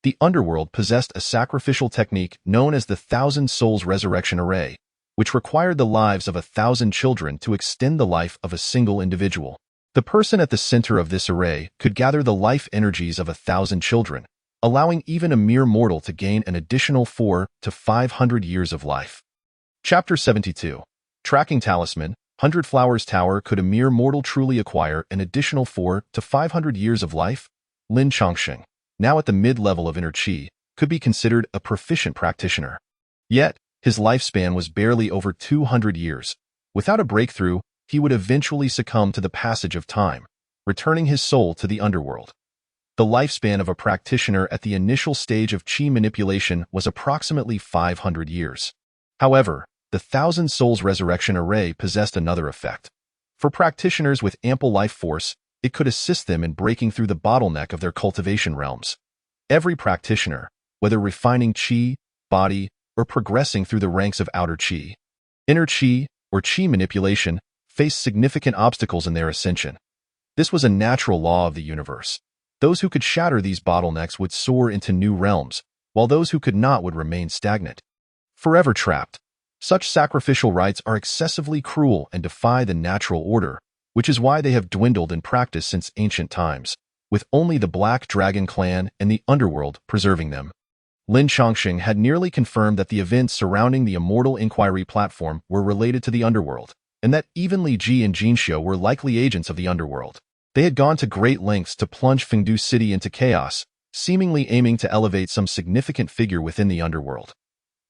The underworld possessed a sacrificial technique known as the 1,000 Souls Resurrection Array, which required the lives of 1,000 children to extend the life of a single individual. The person at the center of this array could gather the life energies of 1,000 children, allowing even a mere mortal to gain an additional 400 to 500 years of life. Chapter 72. Tracking Talisman. 100 Flowers Tower. Could a mere mortal truly acquire an additional 400 to 500 years of life? Lin Chongqing, now at the mid-level of inner qi, could be considered a proficient practitioner. Yet, his lifespan was barely over 200 years. Without a breakthrough, he would eventually succumb to the passage of time, returning his soul to the underworld. The lifespan of a practitioner at the initial stage of qi manipulation was approximately 500 years. However, the 1,000 Souls Resurrection Array possessed another effect. For practitioners with ample life force, it could assist them in breaking through the bottleneck of their cultivation realms. Every practitioner, whether refining qi, body, or progressing through the ranks of outer qi, inner qi, or qi manipulation, faced significant obstacles in their ascension. This was a natural law of the universe. Those who could shatter these bottlenecks would soar into new realms, while those who could not would remain stagnant, forever trapped. Such sacrificial rites are excessively cruel and defy the natural order, which is why they have dwindled in practice since ancient times, with only the Black Dragon clan and the underworld preserving them. Lin Chongqing had nearly confirmed that the events surrounding the Immortal Inquiry platform were related to the underworld, and that even Li Ji and Jinxiu were likely agents of the underworld. They had gone to great lengths to plunge Fengdu City into chaos, seemingly aiming to elevate some significant figure within the underworld.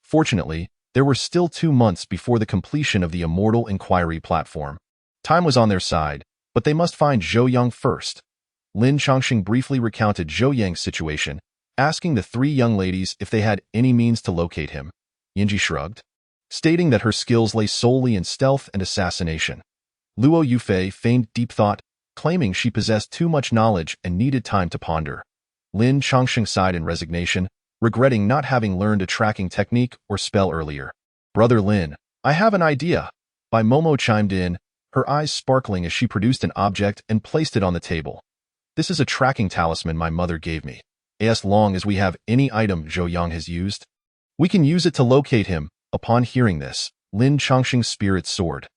Fortunately, there were still 2 months before the completion of the Immortal Inquiry platform. Time was on their side, but they must find Zhou Yang first. Lin Chongqing briefly recounted Zhou Yang's situation, asking the 3 young ladies if they had any means to locate him. Yinji shrugged, stating that her skills lay solely in stealth and assassination. Luo Yufei feigned deep thought, claiming she possessed too much knowledge and needed time to ponder. Lin Chongqing sighed in resignation, regretting not having learned a tracking technique or spell earlier. Brother Lin, I have an idea. Bai Momo chimed in, her eyes sparkling as she produced an object and placed it on the table. This is a tracking talisman my mother gave me. As long as we have any item Zhou Yang has used, we can use it to locate him. Upon hearing this, Lin Chongqing's spirit soared.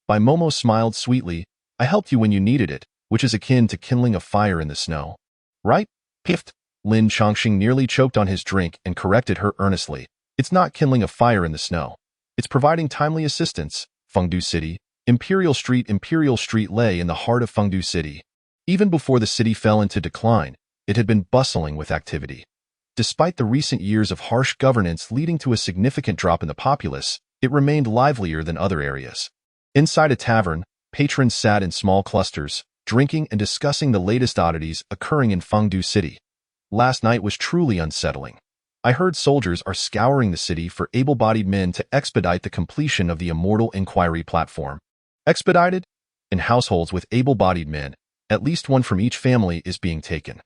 Bai Momo smiled sweetly. I helped you when you needed it, which is akin to kindling a fire in the snow. Right? Piffed. Lin Chongqing nearly choked on his drink and corrected her earnestly. It's not kindling a fire in the snow. It's providing timely assistance. Fengdu City. Imperial Street lay in the heart of Fengdu City. Even before the city fell into decline, it had been bustling with activity. Despite the recent years of harsh governance leading to a significant drop in the populace, it remained livelier than other areas. Inside a tavern, patrons sat in small clusters, drinking and discussing the latest oddities occurring in Fengdu City. Last night was truly unsettling. I heard soldiers are scouring the city for able-bodied men to expedite the completion of the Immortal Inquiry platform. Expedited? In households with able-bodied men, at least one from each family is being taken.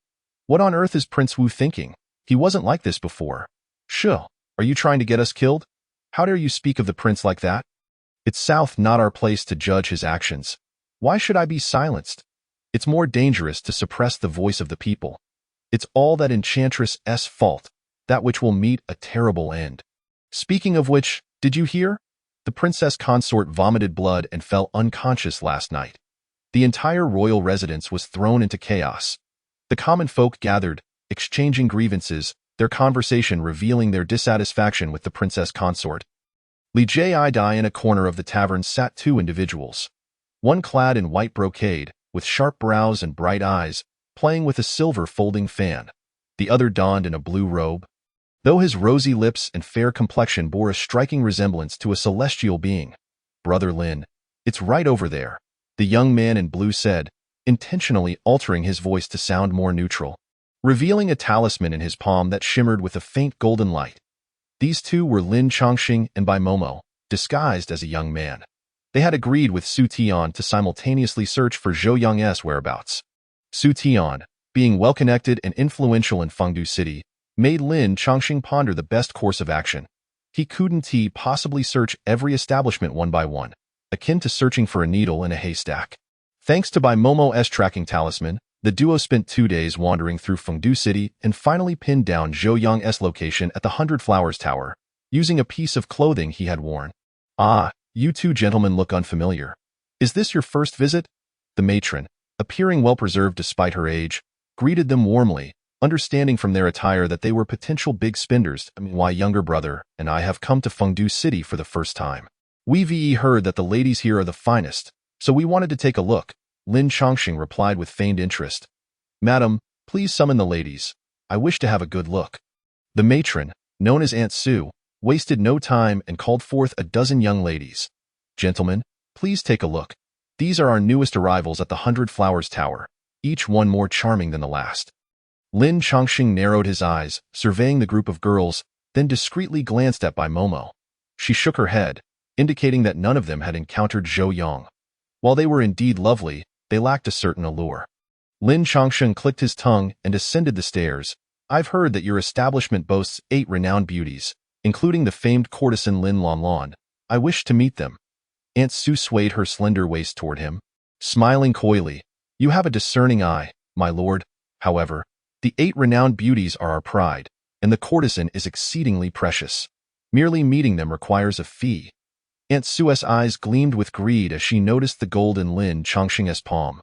What on earth is Prince Wu thinking? He wasn't like this before. Sure, are you trying to get us killed? How dare you speak of the prince like that? It's South, not our place to judge his actions. Why should I be silenced? It's more dangerous to suppress the voice of the people. It's all that Enchantress S' fault. that which will meet a terrible end. Speaking of which, did you hear? The princess consort vomited blood and fell unconscious last night. The entire royal residence was thrown into chaos. The common folk gathered, exchanging grievances, their conversation revealing their dissatisfaction with the princess consort. Li Jie in a corner of the tavern sat two individuals. One clad in white brocade, with sharp brows and bright eyes, playing with a silver folding fan. The other donned in a blue robe. Though his rosy lips and fair complexion bore a striking resemblance to a celestial being. Brother Lin, it's right over there, the young man in blue said, intentionally altering his voice to sound more neutral, revealing a talisman in his palm that shimmered with a faint golden light. These two were Lin Chongqing and Bai Momo, disguised as a young man. They had agreed with Su Tian to simultaneously search for Zhou Yong's whereabouts. Su Tian, being well-connected and influential in Fengdu City, made Lin Chongqing ponder the best course of action. He couldn't possibly search every establishment one by one, akin to searching for a needle in a haystack. Thanks to Bai Momo's tracking talisman, the duo spent 2 days wandering through Fengdu City and finally pinned down Zhou Yong's location at the 100 Flowers Tower, using a piece of clothing he had worn. Ah, you two gentlemen look unfamiliar. Is this your first visit? The matron, appearing well-preserved despite her age, greeted them warmly, understanding from their attire that they were potential big spenders. My younger brother and I have come to Fengdu City for the first time. We've heard that the ladies here are the finest, so we wanted to take a look, Lin Chongqing replied with feigned interest. Madam, please summon the ladies. I wish to have a good look. The matron, known as Aunt Su, wasted no time and called forth a dozen young ladies. Gentlemen, please take a look. These are our newest arrivals at the 100 Flowers Tower, each one more charming than the last. Lin Chongqing narrowed his eyes, surveying the group of girls, then discreetly glanced at Bai Momo. She shook her head, indicating that none of them had encountered Zhou Yong. While they were indeed lovely, they lacked a certain allure. Lin Chongqing clicked his tongue and ascended the stairs. I've heard that your establishment boasts 8 renowned beauties, including the famed courtesan Lin Lanlan. I wish to meet them. Aunt Su swayed her slender waist toward him, smiling coyly. You have a discerning eye, my lord. However, the 8 renowned beauties are our pride, and the courtesan is exceedingly precious. Merely meeting them requires a fee. Aunt Su's eyes gleamed with greed as she noticed the gold in Lin Chongqing's palm.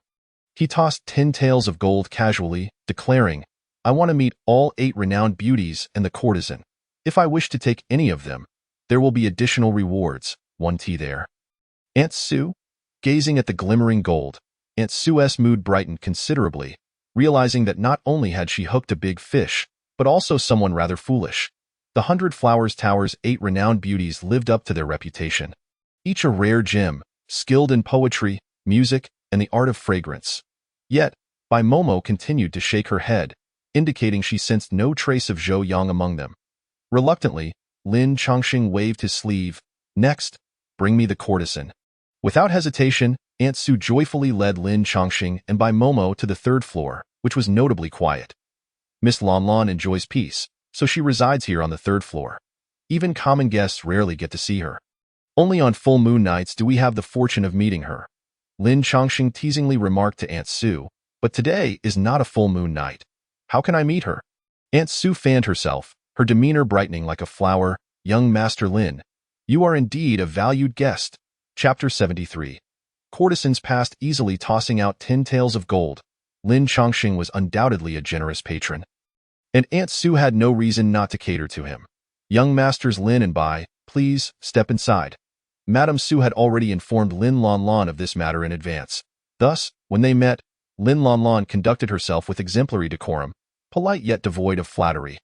He tossed 10 taels of gold casually, declaring, I want to meet all 8 renowned beauties and the courtesan. If I wish to take any of them, there will be additional rewards. 1 tea there. Aunt Su? Gazing at the glimmering gold, Aunt Su's mood brightened considerably, realizing that not only had she hooked a big fish, but also someone rather foolish. The 100 Flowers Tower's 8 renowned beauties lived up to their reputation. Each a rare gem, skilled in poetry, music, and the art of fragrance. Yet, Bai Momo continued to shake her head, indicating she sensed no trace of Zhou Yong among them. Reluctantly, Lin Chongqing waved his sleeve. Next, bring me the courtesan. Without hesitation, Aunt Su joyfully led Lin Chongqing and Bai Momo to the 3rd floor, which was notably quiet. Miss Lanlan enjoys peace, so she resides here on the 3rd floor. Even common guests rarely get to see her. Only on full moon nights do we have the fortune of meeting her. Lin Chongqing teasingly remarked to Aunt Su, but today is not a full moon night. How can I meet her? Aunt Su fanned herself, her demeanor brightening like a flower. Young Master Lin, you are indeed a valued guest. Chapter 73. Courtesans passed easily, tossing out 10 taels of gold. Lin Chongqing was undoubtedly a generous patron, and Aunt Su had no reason not to cater to him. Young Masters Lin and Bai, please, step inside. Madame Su had already informed Lin Lanlan of this matter in advance. Thus, when they met, Lin Lanlan conducted herself with exemplary decorum, polite yet devoid of flattery.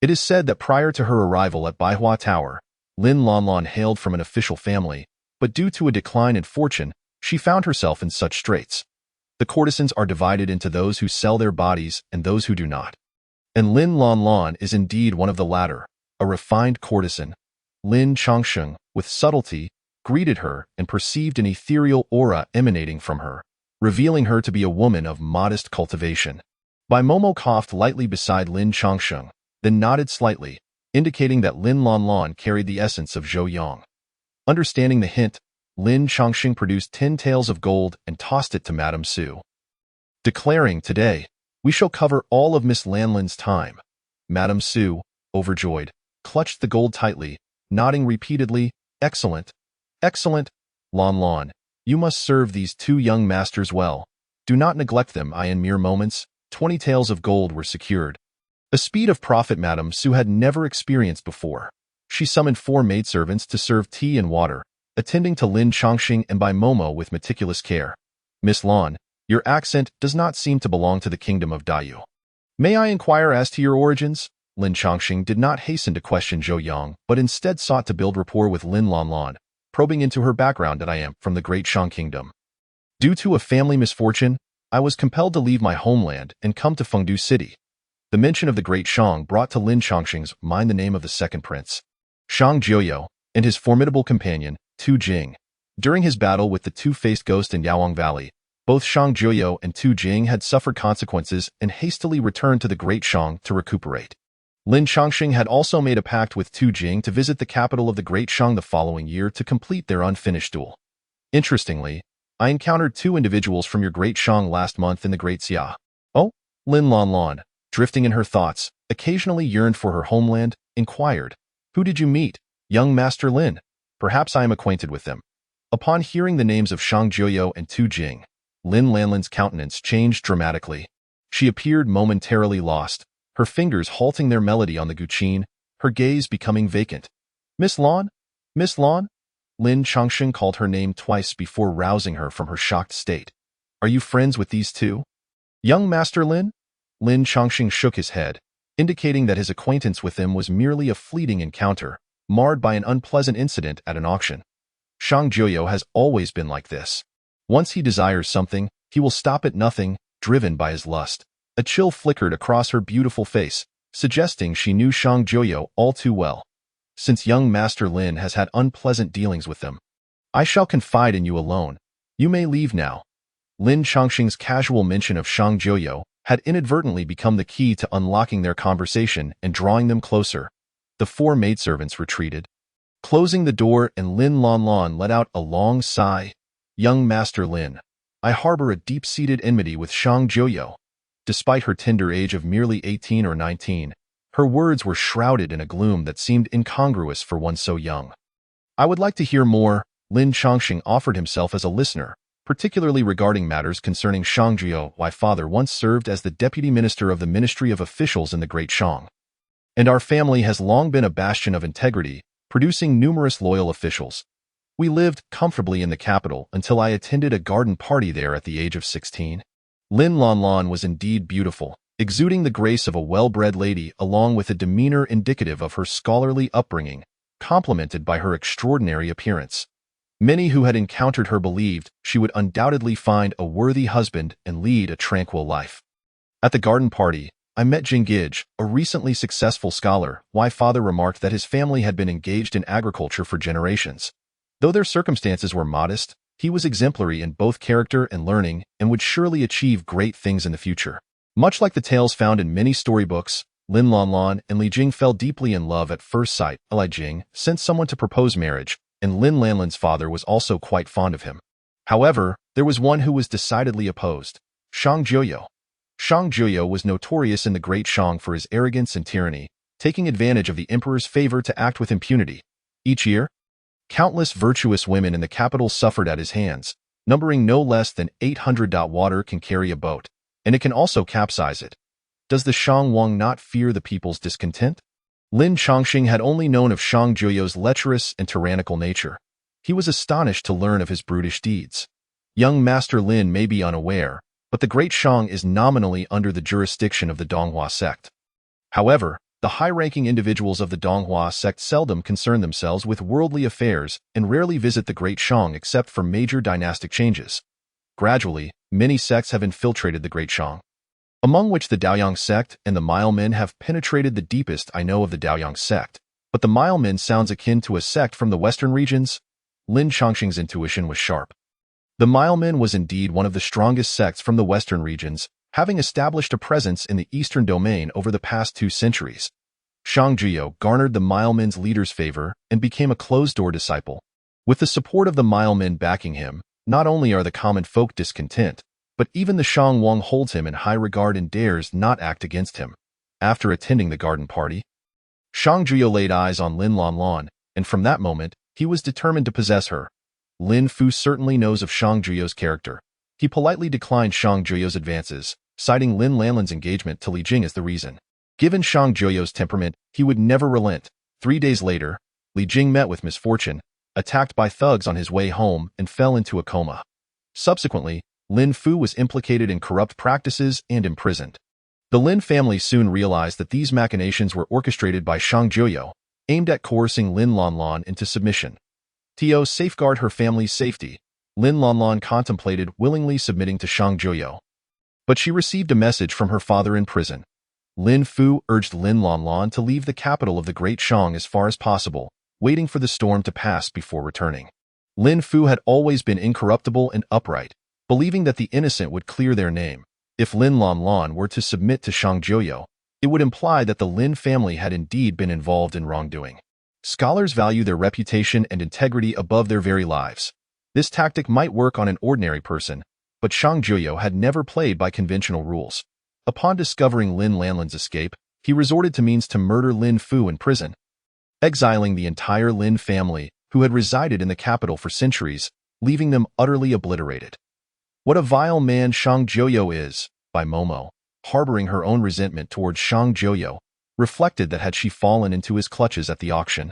It is said that prior to her arrival at Baihua Tower, Lin Lanlan hailed from an official family, but due to a decline in fortune, she found herself in such straits. The courtesans are divided into those who sell their bodies and those who do not. And Lin Lanlan is indeed one of the latter, a refined courtesan. Lin Chongqing, with subtlety, greeted her and perceived an ethereal aura emanating from her, revealing her to be a woman of modest cultivation. Bai Momo coughed lightly beside Lin Chongqing, then nodded slightly, indicating that Lin Lanlan carried the essence of Zhou Yong. Understanding the hint, Lin Chongqing produced 10 taels of gold and tossed it to Madame Su, declaring, today, we shall cover all of Miss Lanlan's time. Madame Su, overjoyed, clutched the gold tightly, nodding repeatedly, "Excellent! Excellent! Lon Lon, you must serve these two young masters well. Do not neglect them." In mere moments, 20 taels of gold were secured. A speed of profit Madame Su had never experienced before. She summoned 4 maidservants to serve tea and water, attending to Lin Chongqing and Bai Momo with meticulous care. "Miss Lon, your accent does not seem to belong to the kingdom of Daiyu. May I inquire as to your origins?" Lin Chongqing did not hasten to question Zhou Yang, but instead sought to build rapport with Lin Lanlan, probing into her background. "I am from the Great Shang Kingdom. Due to a family misfortune, I was compelled to leave my homeland and come to Fengdu City." The mention of the Great Shang brought to Lin Chongqing's mind the name of the second prince, Shang Jiuyo, and his formidable companion, Tu Jing. During his battle with the two-faced ghost in Yaoang Valley, both Shang Jiuyo and Tu Jing had suffered consequences and hastily returned to the Great Shang to recuperate. Lin Chongqing had also made a pact with Tu Jing to visit the capital of the Great Shang the following year to complete their unfinished duel. "Interestingly, I encountered 2 individuals from your Great Shang last month in the Great Xia." "Oh?" Lin Lanlan, drifting in her thoughts, occasionally yearned for her homeland, inquired. "Who did you meet?" "Young Master Lin. Perhaps I am acquainted with them." Upon hearing the names of Shang Jiuyo and Tu Jing, Lin Lanlan's countenance changed dramatically. She appeared momentarily lost, her fingers halting their melody on the guqin, her gaze becoming vacant. "Miss Lon? Miss Lon?" Lin Chongqing called her name twice before rousing her from her shocked state. "Are you friends with these two?" "Young Master Lin?" Lin Chongqing shook his head, indicating that his acquaintance with them was merely a fleeting encounter, marred by an unpleasant incident at an auction. Shang Jiuyo has always been like this. Once he desires something, he will stop at nothing, driven by his lust. A chill flickered across her beautiful face, suggesting she knew Shang Jiuyo all too well. "Since young Master Lin has had unpleasant dealings with them, I shall confide in you alone. You may leave now." Lin Chongqing's casual mention of Shang Jiuyo had inadvertently become the key to unlocking their conversation and drawing them closer. The 4 maidservants retreated, closing the door, and Lin Lanlan let out a long sigh. "Young Master Lin, I harbor a deep-seated enmity with Shang Jiuyo." Despite her tender age of merely 18 or 19, her words were shrouded in a gloom that seemed incongruous for one so young. "I would like to hear more." Lin Chongqing offered himself as a listener, particularly regarding matters concerning Shang Jiuyo. "My father once served as the deputy minister of the Ministry of Officials in the Great Shang, and our family has long been a bastion of integrity, producing numerous loyal officials. We lived comfortably in the capital until I attended a garden party there at the age of 16. Lin Lanlan was indeed beautiful, exuding the grace of a well-bred lady along with a demeanor indicative of her scholarly upbringing, complemented by her extraordinary appearance. Many who had encountered her believed she would undoubtedly find a worthy husband and lead a tranquil life. At the garden party, I met Jingij, a recently successful scholar. My father remarked that his family had been engaged in agriculture for generations. Though their circumstances were modest, he was exemplary in both character and learning and would surely achieve great things in the future. Much like the tales found in many storybooks, Lin Lanlan and Li Jing fell deeply in love at first sight. Li Jing sent someone to propose marriage, and Lin Lanlan's father was also quite fond of him. However, there was one who was decidedly opposed: Shang Jiuyo. Shang Jiuyo was notorious in the Great Shang for his arrogance and tyranny, taking advantage of the emperor's favor to act with impunity. Each year, countless virtuous women in the capital suffered at his hands, numbering no less than 800. Water can carry a boat, and it can also capsize it. Does the Shang Wang not fear the people's discontent? Lin Chongqing had only known of Shang Jiuyo's lecherous and tyrannical nature. He was astonished to learn of his brutish deeds. Young Master Lin may be unaware, but the Great Shang is nominally under the jurisdiction of the Donghua sect. However, the high-ranking individuals of the Donghua sect seldom concern themselves with worldly affairs and rarely visit the Great Shang except for major dynastic changes. Gradually, many sects have infiltrated the Great Shang, among which the Daoyang sect and the Milemen have penetrated the deepest. I know of the Daoyang sect, but the Milemen sounds akin to a sect from the western regions. Lin Chongqing's intuition was sharp. The Milemen was indeed one of the strongest sects from the western regions, having established a presence in the eastern domain over the past 2 centuries. Shang Jiuyo garnered the Milemen's leader's favor and became a closed-door disciple. With the support of the Milemen backing him, not only are the common folk discontent, but even the Shang Wang holds him in high regard and dares not act against him. After attending the garden party, Shang Juyo laid eyes on Lin Lanlan, and from that moment, he was determined to possess her. Lin Fu certainly knows of Shang Juyo's character. He politely declined Shang Juyo's advances, citing Lin Lanlan's engagement to Li Jing as the reason. Given Shang Juyo's temperament, he would never relent. 3 days later, Li Jing met with misfortune, attacked by thugs on his way home, and fell into a coma. Subsequently, Lin Fu was implicated in corrupt practices and imprisoned. The Lin family soon realized that these machinations were orchestrated by Shang Juyo, aimed at coercing Lin Lanlan into submission. To safeguard her family's safety, Lin Lanlan contemplated willingly submitting to Shang Juyo. But she received a message from her father in prison. Lin Fu urged Lin Lanlan to leave the capital of the Great Shang as far as possible, waiting for the storm to pass before returning. Lin Fu had always been incorruptible and upright, believing that the innocent would clear their name. If Lin Lanlan were to submit to Shang Juyo, it would imply that the Lin family had indeed been involved in wrongdoing. Scholars value their reputation and integrity above their very lives. This tactic might work on an ordinary person, but Shang Juyo had never played by conventional rules. Upon discovering Lin Lanlan's escape, he resorted to means to murder Lin Fu in prison, exiling the entire Lin family, who had resided in the capital for centuries, leaving them utterly obliterated. What a vile man Shang Juyo is, by Momo, harboring her own resentment towards Shang Juyo, reflected that had she fallen into his clutches at the auction,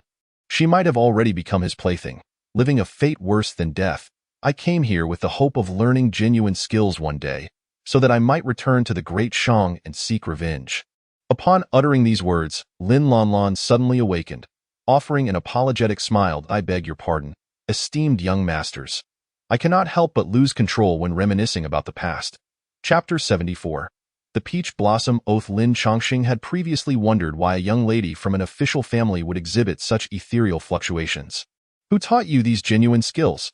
she might have already become his plaything, living a fate worse than death. I came here with the hope of learning genuine skills one day, so that I might return to the Great Shang and seek revenge. Upon uttering these words, Lin Lanlan suddenly awakened, offering an apologetic smile. I beg your pardon, esteemed young masters. I cannot help but lose control when reminiscing about the past. Chapter 74. The Peach Blossom Oath. Lin Chongqing had previously wondered why a young lady from an official family would exhibit such ethereal fluctuations. Who taught you these genuine skills?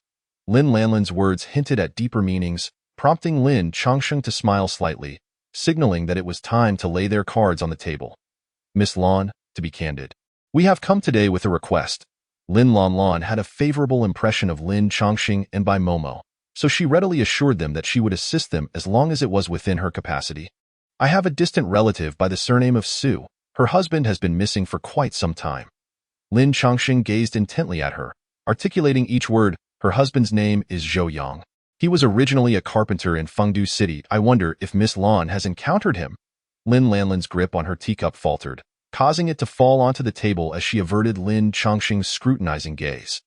Lin Lanlan's words hinted at deeper meanings, prompting Lin Chongqing to smile slightly, signaling that it was time to lay their cards on the table. Miss Lan, to be candid, we have come today with a request. Lin Lanlan had a favorable impression of Lin Chongqing and by Momo, so she readily assured them that she would assist them as long as it was within her capacity. I have a distant relative by the surname of Su. Her husband has been missing for quite some time. Lin Chongqing gazed intently at her, articulating each word. Her husband's name is Zhou Yang. He was originally a carpenter in Fengdu City. I wonder if Miss Lan has encountered him. Lin Lanlan's grip on her teacup faltered, causing it to fall onto the table as she averted Lin Chongqing's scrutinizing gaze.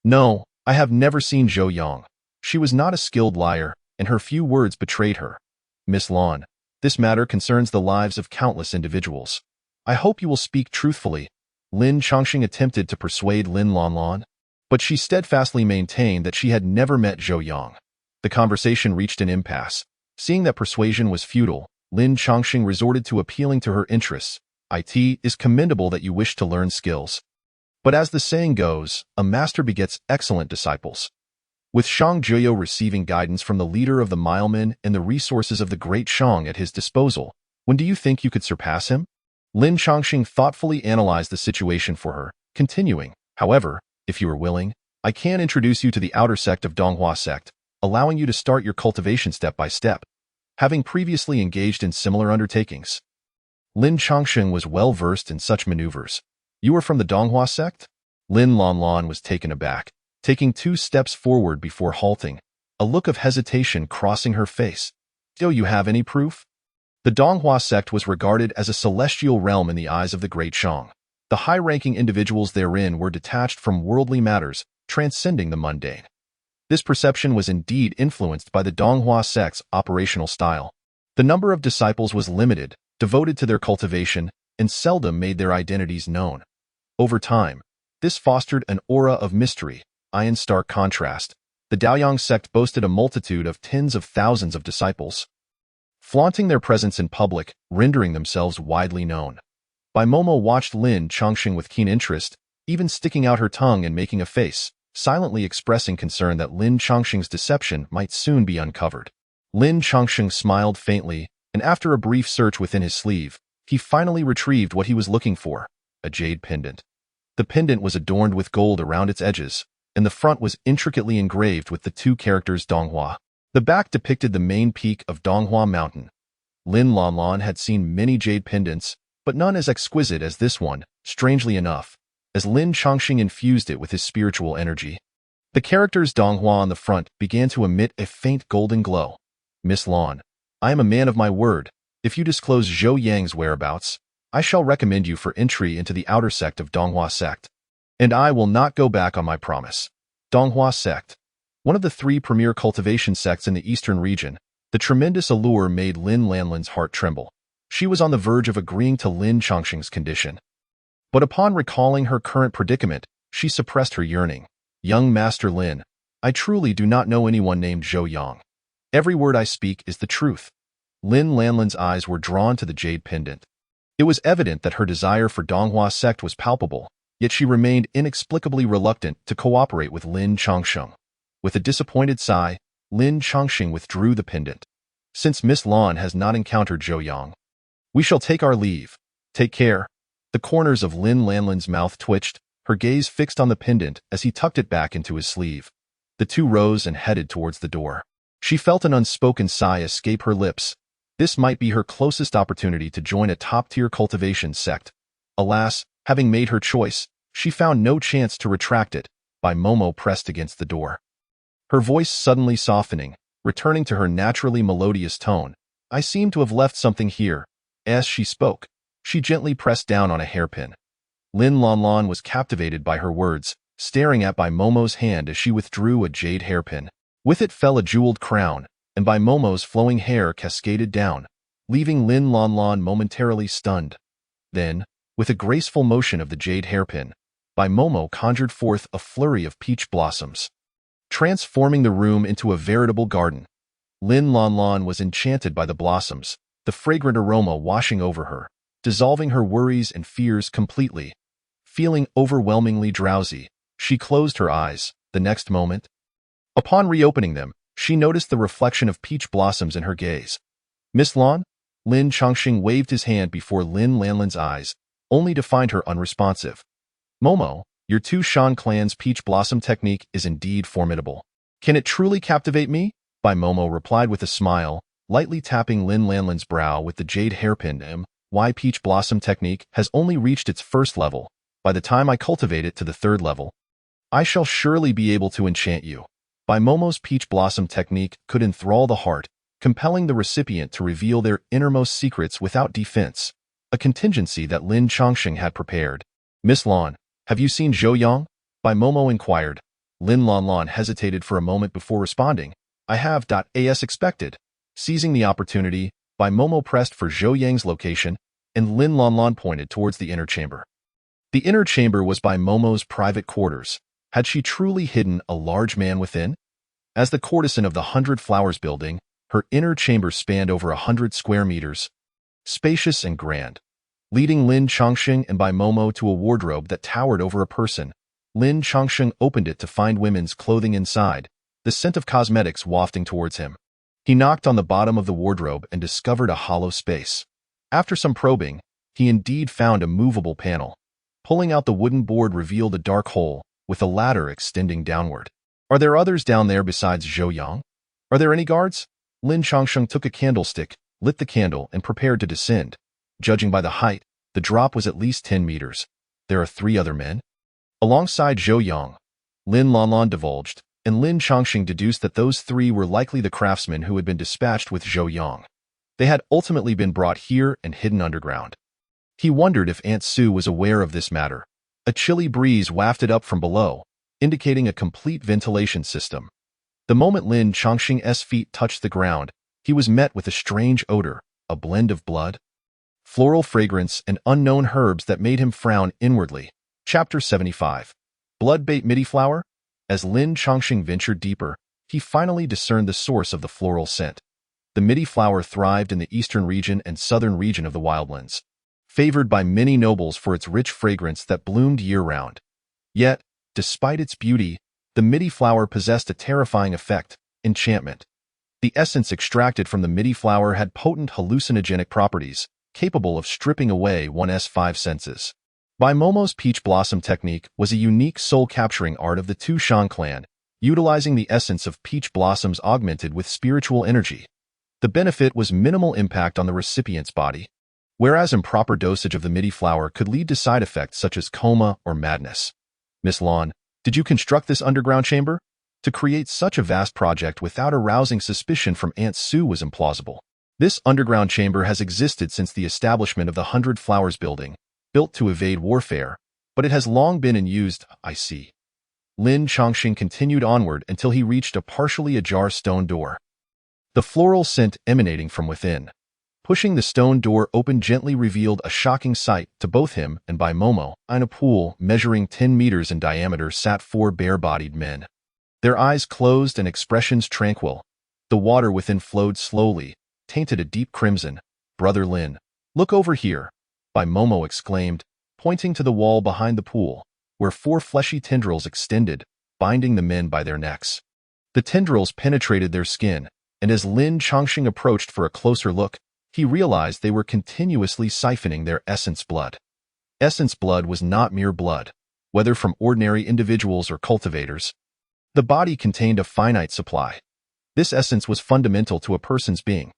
No, I have never seen Zhou Yang. She was not a skilled liar, and her few words betrayed her. Miss Lan, this matter concerns the lives of countless individuals. I hope you will speak truthfully. Lin Chongqing attempted to persuade Lin Lanlan, but she steadfastly maintained that she had never met Zhou Yang. The conversation reached an impasse. Seeing that persuasion was futile, Lin Chongqing resorted to appealing to her interests. It is commendable that you wish to learn skills. But as the saying goes, a master begets excellent disciples. With Shang Juyo receiving guidance from the leader of the Milemen and the resources of the Great Shang at his disposal, when do you think you could surpass him? Lin Chongqing thoughtfully analyzed the situation for her, continuing, however, if you are willing, I can introduce you to the outer sect of Donghua sect, allowing you to start your cultivation step by step. Having previously engaged in similar undertakings, Lin Chongqing was well versed in such maneuvers. You are from the Donghua sect? Lin Lanlan was taken aback, taking 2 steps forward before halting, a look of hesitation crossing her face. Do you have any proof? The Donghua sect was regarded as a celestial realm in the eyes of the Great Shang. The high-ranking individuals therein were detached from worldly matters, transcending the mundane. This perception was indeed influenced by the Donghua sect's operational style. The number of disciples was limited, devoted to their cultivation, and seldom made their identities known. Over time, this fostered an aura of mystery. In stark contrast, the Daoyang sect boasted a multitude of tens of thousands of disciples, flaunting their presence in public, rendering themselves widely known. Bai Momo watched Lin Chongqing with keen interest, even sticking out her tongue and making a face, silently expressing concern that Lin Chongqing's deception might soon be uncovered. Lin Chongqing smiled faintly, and after a brief search within his sleeve, he finally retrieved what he was looking for, a jade pendant. The pendant was adorned with gold around its edges, and the front was intricately engraved with the 2 characters Donghua. The back depicted the main peak of Donghua Mountain. Lin Lanlan had seen many jade pendants, but none as exquisite as this one, strangely enough, as Lin Chongqing infused it with his spiritual energy. The characters Donghua on the front began to emit a faint golden glow. Miss Lan, I am a man of my word. If you disclose Zhou Yang's whereabouts, I shall recommend you for entry into the outer sect of Donghua sect. And I will not go back on my promise. Donghua sect, one of the 3 premier cultivation sects in the eastern region, the tremendous allure made Lin Lanlin's heart tremble. She was on the verge of agreeing to Lin Chongqing's condition. But upon recalling her current predicament, she suppressed her yearning. Young Master Lin, I truly do not know anyone named Zhou Yang. Every word I speak is the truth. Lin Lanlin's eyes were drawn to the jade pendant. It was evident that her desire for Donghua sect was palpable, yet she remained inexplicably reluctant to cooperate with Lin Chongqing. With a disappointed sigh, Lin Chongqing withdrew the pendant. Since Miss Lan has not encountered Zhou Yang, we shall take our leave. Take care. The corners of Lin Lanlin's mouth twitched, her gaze fixed on the pendant as he tucked it back into his sleeve. The two rose and headed towards the door. She felt an unspoken sigh escape her lips. This might be her closest opportunity to join a top-tier cultivation sect. Alas, having made her choice, she found no chance to retract it. Bai Momo pressed against the door. Her voice suddenly softening, returning to her naturally melodious tone. I seem to have left something here. As she spoke, she gently pressed down on a hairpin. Lin Lanlan was captivated by her words, staring at Bai Momo's hand as she withdrew a jade hairpin. With it fell a jeweled crown, and Bai Momo's flowing hair cascaded down, leaving Lin Lanlan momentarily stunned. Then, with a graceful motion of the jade hairpin, Bai Momo conjured forth a flurry of peach blossoms, transforming the room into a veritable garden. Lin Lanlan was enchanted by the blossoms, the fragrant aroma washing over her, dissolving her worries and fears completely. Feeling overwhelmingly drowsy, she closed her eyes. The next moment, upon reopening them, she noticed the reflection of peach blossoms in her gaze. Miss Lan? Lin Chongqing waved his hand before Lin Lanlin's eyes, only to find her unresponsive. Momo, your Tu Shan clan's peach blossom technique is indeed formidable. Can it truly captivate me? Bai Momo replied with a smile, lightly tapping Lin Lanlin's brow with the jade hairpin. My peach blossom technique has only reached its first level. By the time I cultivate it to the 3rd level, I shall surely be able to enchant you. Bai Momo's peach blossom technique could enthrall the heart, compelling the recipient to reveal their innermost secrets without defense, a contingency that Lin Chongqing had prepared. Miss Lan, have you seen Zhou Yang? Bai Momo inquired. Lin Lanlan hesitated for a moment before responding. I have. As expected. Seizing the opportunity, Bai Momo pressed for Zhou Yang's location, and Lin Lanlan pointed towards the inner chamber. The inner chamber was Bai Momo's private quarters. Had she truly hidden a large man within? As the courtesan of the 100 Flowers building, her inner chamber spanned over 100 square meters, spacious and grand, leading Lin Chongqing and Bai Momo to a wardrobe that towered over a person. Lin Chongqing opened it to find women's clothing inside, the scent of cosmetics wafting towards him. He knocked on the bottom of the wardrobe and discovered a hollow space. After some probing, he indeed found a movable panel. Pulling out the wooden board revealed a dark hole, with a ladder extending downward. Are there others down there besides Zhou Yang? Are there any guards? Lin Chongqing took a candlestick, lit the candle, and prepared to descend. Judging by the height, the drop was at least 10 meters. There are 3 other men? Alongside Zhou Yang, Lin Lanlan divulged, and Lin Chongqing deduced that those 3 were likely the craftsmen who had been dispatched with Zhou Yang. They had ultimately been brought here and hidden underground. He wondered if Aunt Sue was aware of this matter. A chilly breeze wafted up from below, indicating a complete ventilation system. The moment Lin Chongqing's feet touched the ground, he was met with a strange odor, a blend of blood, floral fragrance, and unknown herbs that made him frown inwardly. Chapter 75. Blood-bait midi flower? As Lin Chongqing ventured deeper, he finally discerned the source of the floral scent. The midi flower thrived in the eastern region and southern region of the wildlands, favored by many nobles for its rich fragrance that bloomed year-round. Yet, despite its beauty, the midi flower possessed a terrifying effect, enchantment. The essence extracted from the midi flower had potent hallucinogenic properties, capable of stripping away one's 5 senses. Bai Momo's peach blossom technique was a unique soul-capturing art of the Tu Shan clan, utilizing the essence of peach blossoms augmented with spiritual energy. The benefit was minimal impact on the recipient's body. whereas improper dosage of the MIDI flower could lead to side effects such as coma or madness. Miss Lawn, did you construct this underground chamber? To create such a vast project without arousing suspicion from Aunt Sue was implausible. This underground chamber has existed since the establishment of the 100 Flowers building, built to evade warfare, but it has long been in use, I see. Lin Chongqing continued onward until he reached a partially ajar stone door. The floral scent emanating from within. Pushing the stone door open gently revealed a shocking sight to both him and Bai Momo. In a pool measuring 10 meters in diameter sat 4 bare-bodied men. Their eyes closed and expressions tranquil. The water within flowed slowly, tainted a deep crimson. Brother Lin, look over here, Bai Momo exclaimed, pointing to the wall behind the pool, where 4 fleshy tendrils extended, binding the men by their necks. The tendrils penetrated their skin, and as Lin Chongqing approached for a closer look, he realized they were continuously siphoning their essence blood. Essence blood was not mere blood, whether from ordinary individuals or cultivators. The body contained a finite supply. This essence was fundamental to a person's being.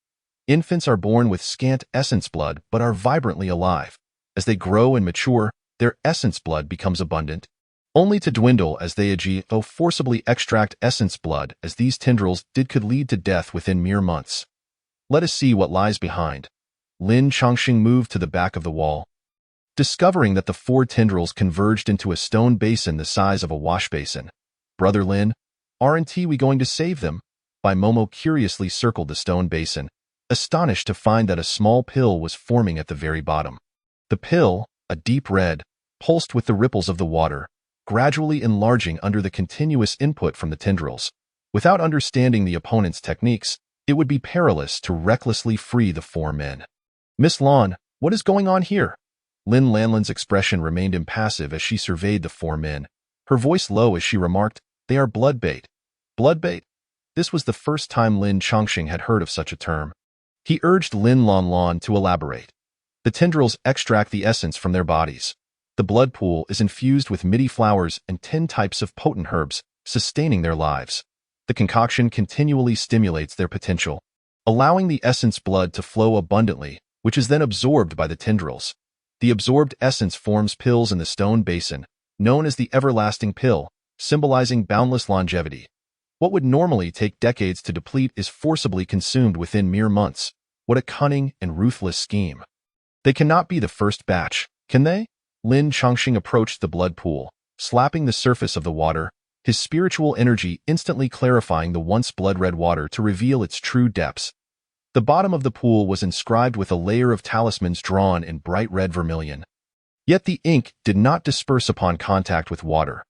Infants are born with scant essence blood but are vibrantly alive. As they grow and mature, their essence blood becomes abundant, only to dwindle as they age. Forcibly extract essence blood as these tendrils could lead to death within mere months. Let us see what lies behind. Lin Chongqing moved to the back of the wall. Discovering that the 4 tendrils converged into a stone basin the size of a wash basin. Brother Lin, aren't we going to save them? Bai Momo curiously circled the stone basin, astonished to find that a small pill was forming at the very bottom. The pill, a deep red, pulsed with the ripples of the water, gradually enlarging under the continuous input from the tendrils. Without understanding the opponent's techniques, it would be perilous to recklessly free the 4 men. Miss Lawn, what is going on here? Lin Lanlan's expression remained impassive as she surveyed the 4 men, her voice low as she remarked, they are blood bait. Blood bait? This was the first time Lin Chongqing had heard of such a term. He urged Lin Lanlan to elaborate. The tendrils extract the essence from their bodies. The blood pool is infused with MIDI flowers and 10 types of potent herbs, sustaining their lives. The concoction continually stimulates their potential, allowing the essence blood to flow abundantly, which is then absorbed by the tendrils. The absorbed essence forms pills in the stone basin, known as the everlasting pill, symbolizing boundless longevity. What would normally take decades to deplete is forcibly consumed within mere months. What a cunning and ruthless scheme. They cannot be the first batch, can they? Lin Chongqing approached the blood pool, slapping the surface of the water, his spiritual energy instantly clarifying the once blood-red water to reveal its true depths. The bottom of the pool was inscribed with a layer of talismans drawn in bright red vermilion. Yet the ink did not disperse upon contact with water.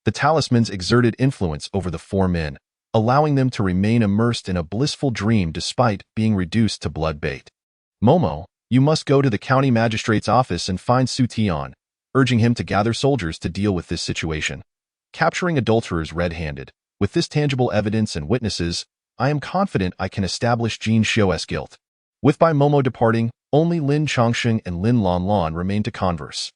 The talismans exerted influence over the 4 men, allowing them to remain immersed in a blissful dream despite being reduced to blood bait. Momo, you must go to the county magistrate's office and find Su Tian, urging him to gather soldiers to deal with this situation. Capturing adulterers red-handed, with this tangible evidence and witnesses, I am confident I can establish Jin Xiu's guilt. With Bai Momo departing, only Lin Chongqing and Lin Lanlan remained to converse.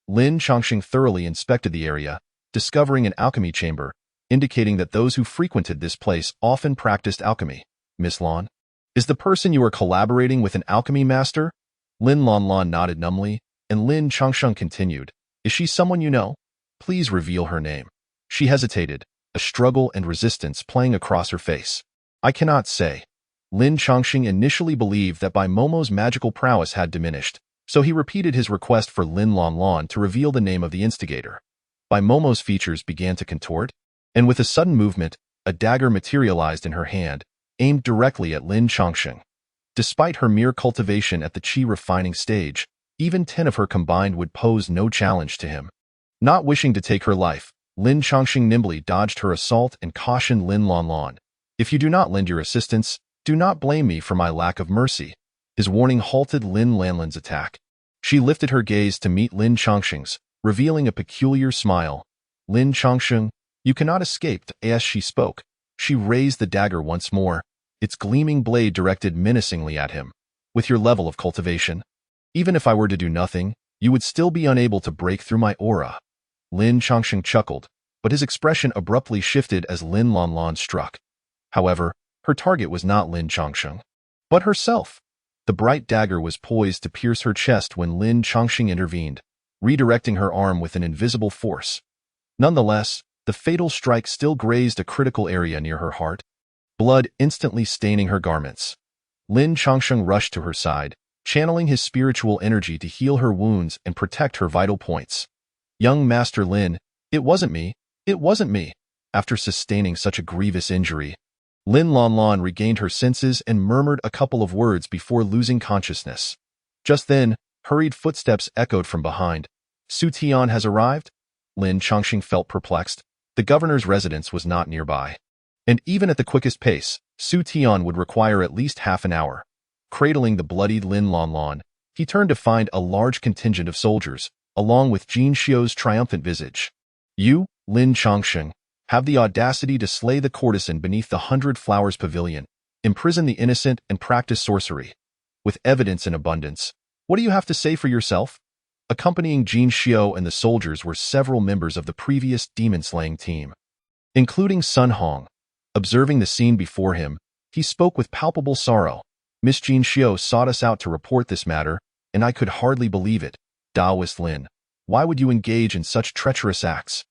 Lin Chongqing thoroughly inspected the area, discovering an alchemy chamber, indicating that those who frequented this place often practiced alchemy. Miss Lan, is the person you are collaborating with an alchemy master? Lin Lanlan nodded numbly, and Lin Chongqing continued, is she someone you know? Please reveal her name. She hesitated, a struggle and resistance playing across her face. I cannot say. Lin Chongqing initially believed that Bai Momo's magical prowess had diminished, so he repeated his request for Lin Lanlan to reveal the name of the instigator. Bai Momo's features began to contort, and with a sudden movement, a dagger materialized in her hand, aimed directly at Lin Chongqing. Despite her mere cultivation at the qi refining stage, even 10 of her combined would pose no challenge to him. Not wishing to take her life, Lin Chongqing nimbly dodged her assault and cautioned Lin Lanlan. If you do not lend your assistance, do not blame me for my lack of mercy. His warning halted Lin Lanlan's attack. She lifted her gaze to meet Lin Chongqing's, revealing a peculiar smile. Lin Chongqing, you cannot escape. As she spoke, she raised the dagger once more, its gleaming blade directed menacingly at him. With your level of cultivation, even if I were to do nothing, you would still be unable to break through my aura. Lin Chongqing chuckled, but his expression abruptly shifted as Lin Lanlan struck. However, her target was not Lin Chongqing, but herself. The bright dagger was poised to pierce her chest when Lin Chongqing intervened, redirecting her arm with an invisible force. Nonetheless, the fatal strike still grazed a critical area near her heart, blood instantly staining her garments. Lin Chongqing rushed to her side, channeling his spiritual energy to heal her wounds and protect her vital points. Young Master Lin, it wasn't me. It wasn't me. After sustaining such a grievous injury, Lin Lanlan regained her senses and murmured a couple of words before losing consciousness. Just then, hurried footsteps echoed from behind. Su Tian has arrived? Lin Chongqing felt perplexed. The governor's residence was not nearby. And even at the quickest pace, Su Tian would require at least half an hour. Cradling the bloodied Lin Lanlan, he turned to find a large contingent of soldiers, along with Jin Xiu's triumphant visage. You, Lin Chongqing, have the audacity to slay the courtesan beneath the 100 Flowers Pavilion, imprison the innocent, and practice sorcery. With evidence in abundance, what do you have to say for yourself? Accompanying Jin Xiu and the soldiers were several members of the previous demon-slaying team, including Sun Hong. Observing the scene before him, he spoke with palpable sorrow. Miss Jin Xiu sought us out to report this matter, and I could hardly believe it. Taoist Lin, why would you engage in such treacherous acts?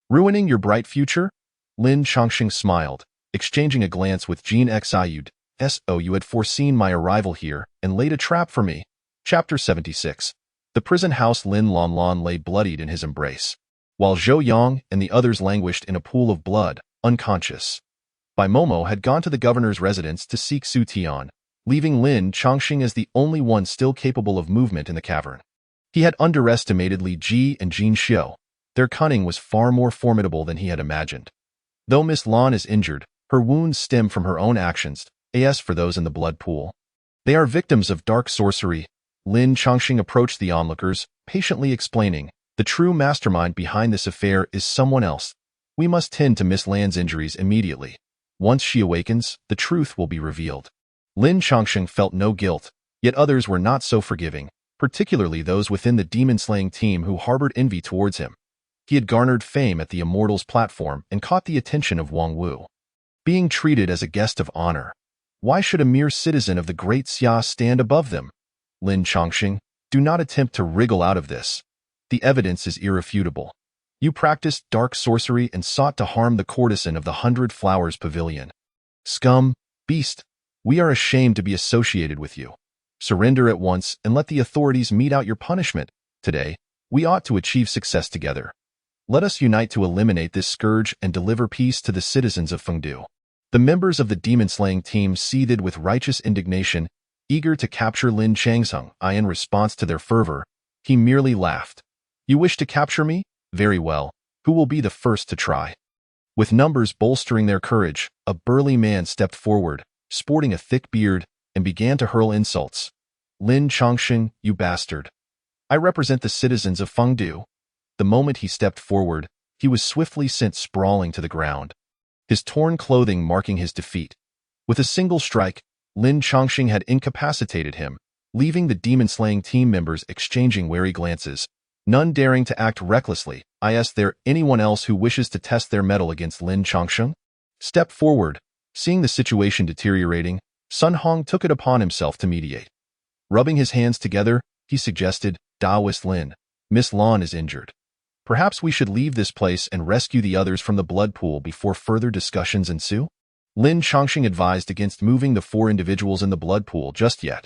Ruining your bright future? Lin Chongqing smiled, exchanging a glance with Jin Xiu. So you had foreseen my arrival here and laid a trap for me. Chapter 76. The prison house. Lin Lanlan lay bloodied in his embrace, while Zhou Yang and the others languished in a pool of blood, unconscious. Bai Momo had gone to the governor's residence to seek Su Tian, leaving Lin Chongqing as the only one still capable of movement in the cavern. He had underestimated Li Ji and Jin Xiu. Their cunning was far more formidable than he had imagined. Though Miss Lan is injured, her wounds stem from her own actions, as for those in the blood pool. They are victims of dark sorcery. Lin Chongqing approached the onlookers, patiently explaining, the true mastermind behind this affair is someone else. We must tend to Miss Lan's injuries immediately. Once she awakens, the truth will be revealed. Lin Chongqing felt no guilt, yet others were not so forgiving, particularly those within the demon-slaying team who harbored envy towards him. He had garnered fame at the Immortals platform and caught the attention of Wang Wu. Being treated as a guest of honor, why should a mere citizen of the Great Xia stand above them? Lin Chongqing, do not attempt to wriggle out of this. The evidence is irrefutable. You practiced dark sorcery and sought to harm the courtesan of the 100 Flowers Pavilion. Scum, beast, we are ashamed to be associated with you. Surrender at once and let the authorities mete out your punishment. Today, we ought to achieve success together. Let us unite to eliminate this scourge and deliver peace to the citizens of Fengdu. The members of the demon-slaying team seethed with righteous indignation, eager to capture Lin Changsheng. In response to their fervor, he merely laughed. You wish to capture me? Very well. Who will be the first to try? With numbers bolstering their courage, a burly man stepped forward, sporting a thick beard, and began to hurl insults. Lin Chongqing, you bastard. I represent the citizens of Fengdu. The moment he stepped forward, he was swiftly sent sprawling to the ground, his torn clothing marking his defeat. With a single strike, Lin Chongqing had incapacitated him, leaving the demon-slaying team members exchanging wary glances, none daring to act recklessly. Is there anyone else who wishes to test their mettle against Lin Chongqing? Step forward. Seeing the situation deteriorating, Sun Hong took it upon himself to mediate. Rubbing his hands together, he suggested, Taoist Lin, Miss Lan is injured. Perhaps we should leave this place and rescue the others from the blood pool before further discussions ensue? Lin Chongqing advised against moving the 4 individuals in the blood pool just yet.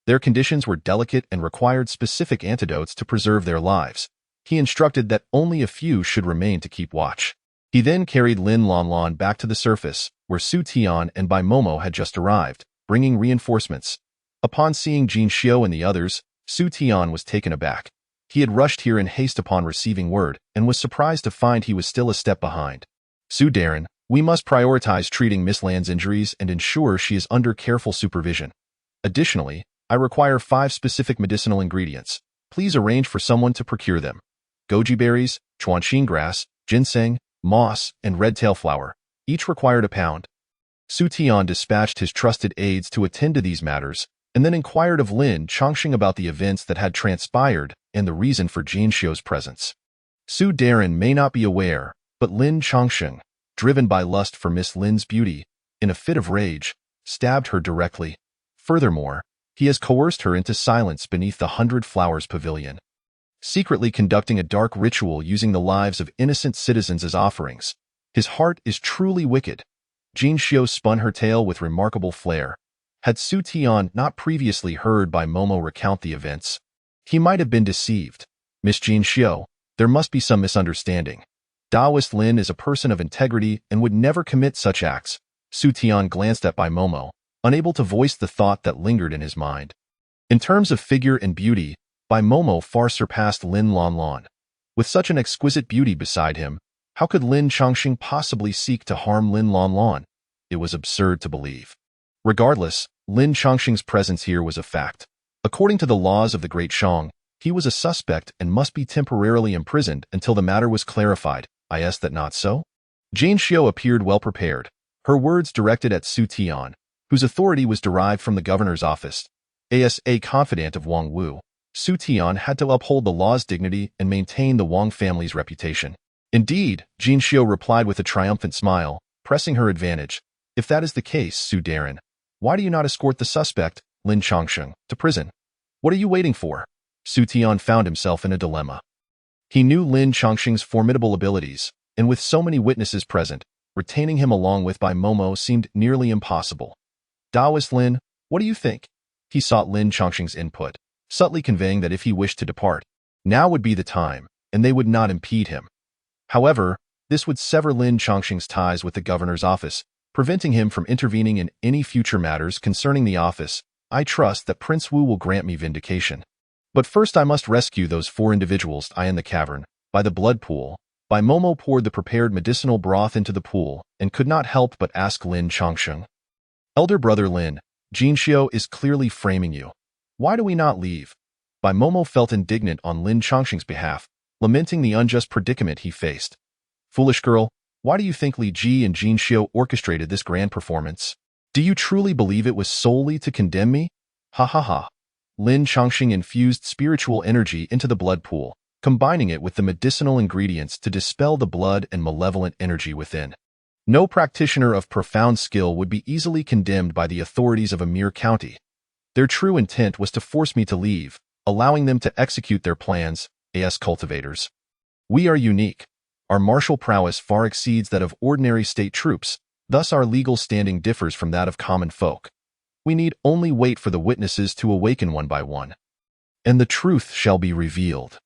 Their conditions were delicate and required specific antidotes to preserve their lives. He instructed that only a few should remain to keep watch. He then carried Lin Lanlan back to the surface, where Su Tian and Bai Momo had just arrived, bringing reinforcements. Upon seeing Jin Xiu and the others, Su Tian was taken aback. He had rushed here in haste upon receiving word and was surprised to find he was still a step behind. Su Darren, we must prioritize treating Miss Lan's injuries and ensure she is under careful supervision. Additionally, I require 5 specific medicinal ingredients. Please arrange for someone to procure them. Goji berries, chuanxin grass, ginseng, moss, and red tail flower. Each required a pound. Su Tian dispatched his trusted aides to attend to these matters, and then inquired of Lin Chongqing about the events that had transpired and the reason for Jin Xiu's presence. Su Darren may not be aware, but Lin Chongqing, driven by lust for Miss Lin's beauty, in a fit of rage, stabbed her directly. Furthermore, He has coerced her into silence beneath the 100 Flowers Pavilion, secretly conducting a dark ritual using the lives of innocent citizens as offerings. His heart is truly wicked. Jin Xiao spun her tale with remarkable flair. Had Su Tian not previously heard Bai Momo recount the events, he might have been deceived. Miss Jin Xiao, there must be some misunderstanding. Daoist Lin is a person of integrity and would never commit such acts. Su Tian glanced at Bai Momo, unable to voice the thought that lingered in his mind. In terms of figure and beauty, Bai Momo far surpassed Lin Lanlan. With such an exquisite beauty beside him, how could Lin Chongqing possibly seek to harm Lin Lanlan? It was absurd to believe. Regardless, Lin Chongqing's presence here was a fact. According to the laws of the Great Shang, he was a suspect and must be temporarily imprisoned until the matter was clarified. Is that not so? Jin Xiao appeared well prepared, her words directed at Su Tian, whose authority was derived from the governor's office. As a confidant of Wang Wu, Su Tian had to uphold the law's dignity and maintain the Wang family's reputation. Indeed, Jin Xiao replied with a triumphant smile, pressing her advantage. If that is the case, Su Darren, why do you not escort the suspect, Lin Chongqing, to prison? What are you waiting for? Su Tian found himself in a dilemma. He knew Lin Chongqing's formidable abilities, and with so many witnesses present, retaining him along with Bai Momo seemed nearly impossible. Daoist Lin, what do you think? He sought Lin Chongqing's input, subtly conveying that if he wished to depart, now would be the time, and they would not impede him. However, this would sever Lin Chongqing's ties with the governor's office, preventing him from intervening in any future matters concerning the office. I trust that Prince Wu will grant me vindication. But first I must rescue those 4 individuals I in the cavern, by the blood pool. Bai Momo poured the prepared medicinal broth into the pool and could not help but ask Lin Chongqing. Elder brother Lin, Jin Xiao is clearly framing you. Why do we not leave? Bai Momo felt indignant on Lin Chongqing's behalf, lamenting the unjust predicament he faced. Foolish girl, why do you think Li Ji and Jin Xiao orchestrated this grand performance? Do you truly believe it was solely to condemn me? Ha ha ha. Lin Chongqing infused spiritual energy into the blood pool, combining it with the medicinal ingredients to dispel the blood and malevolent energy within. No practitioner of profound skill would be easily condemned by the authorities of a mere county. Their true intent was to force me to leave, allowing them to execute their plans, as cultivators. We are unique. Our martial prowess far exceeds that of ordinary state troops, thus our legal standing differs from that of common folk. We need only wait for the witnesses to awaken one by one, and the truth shall be revealed.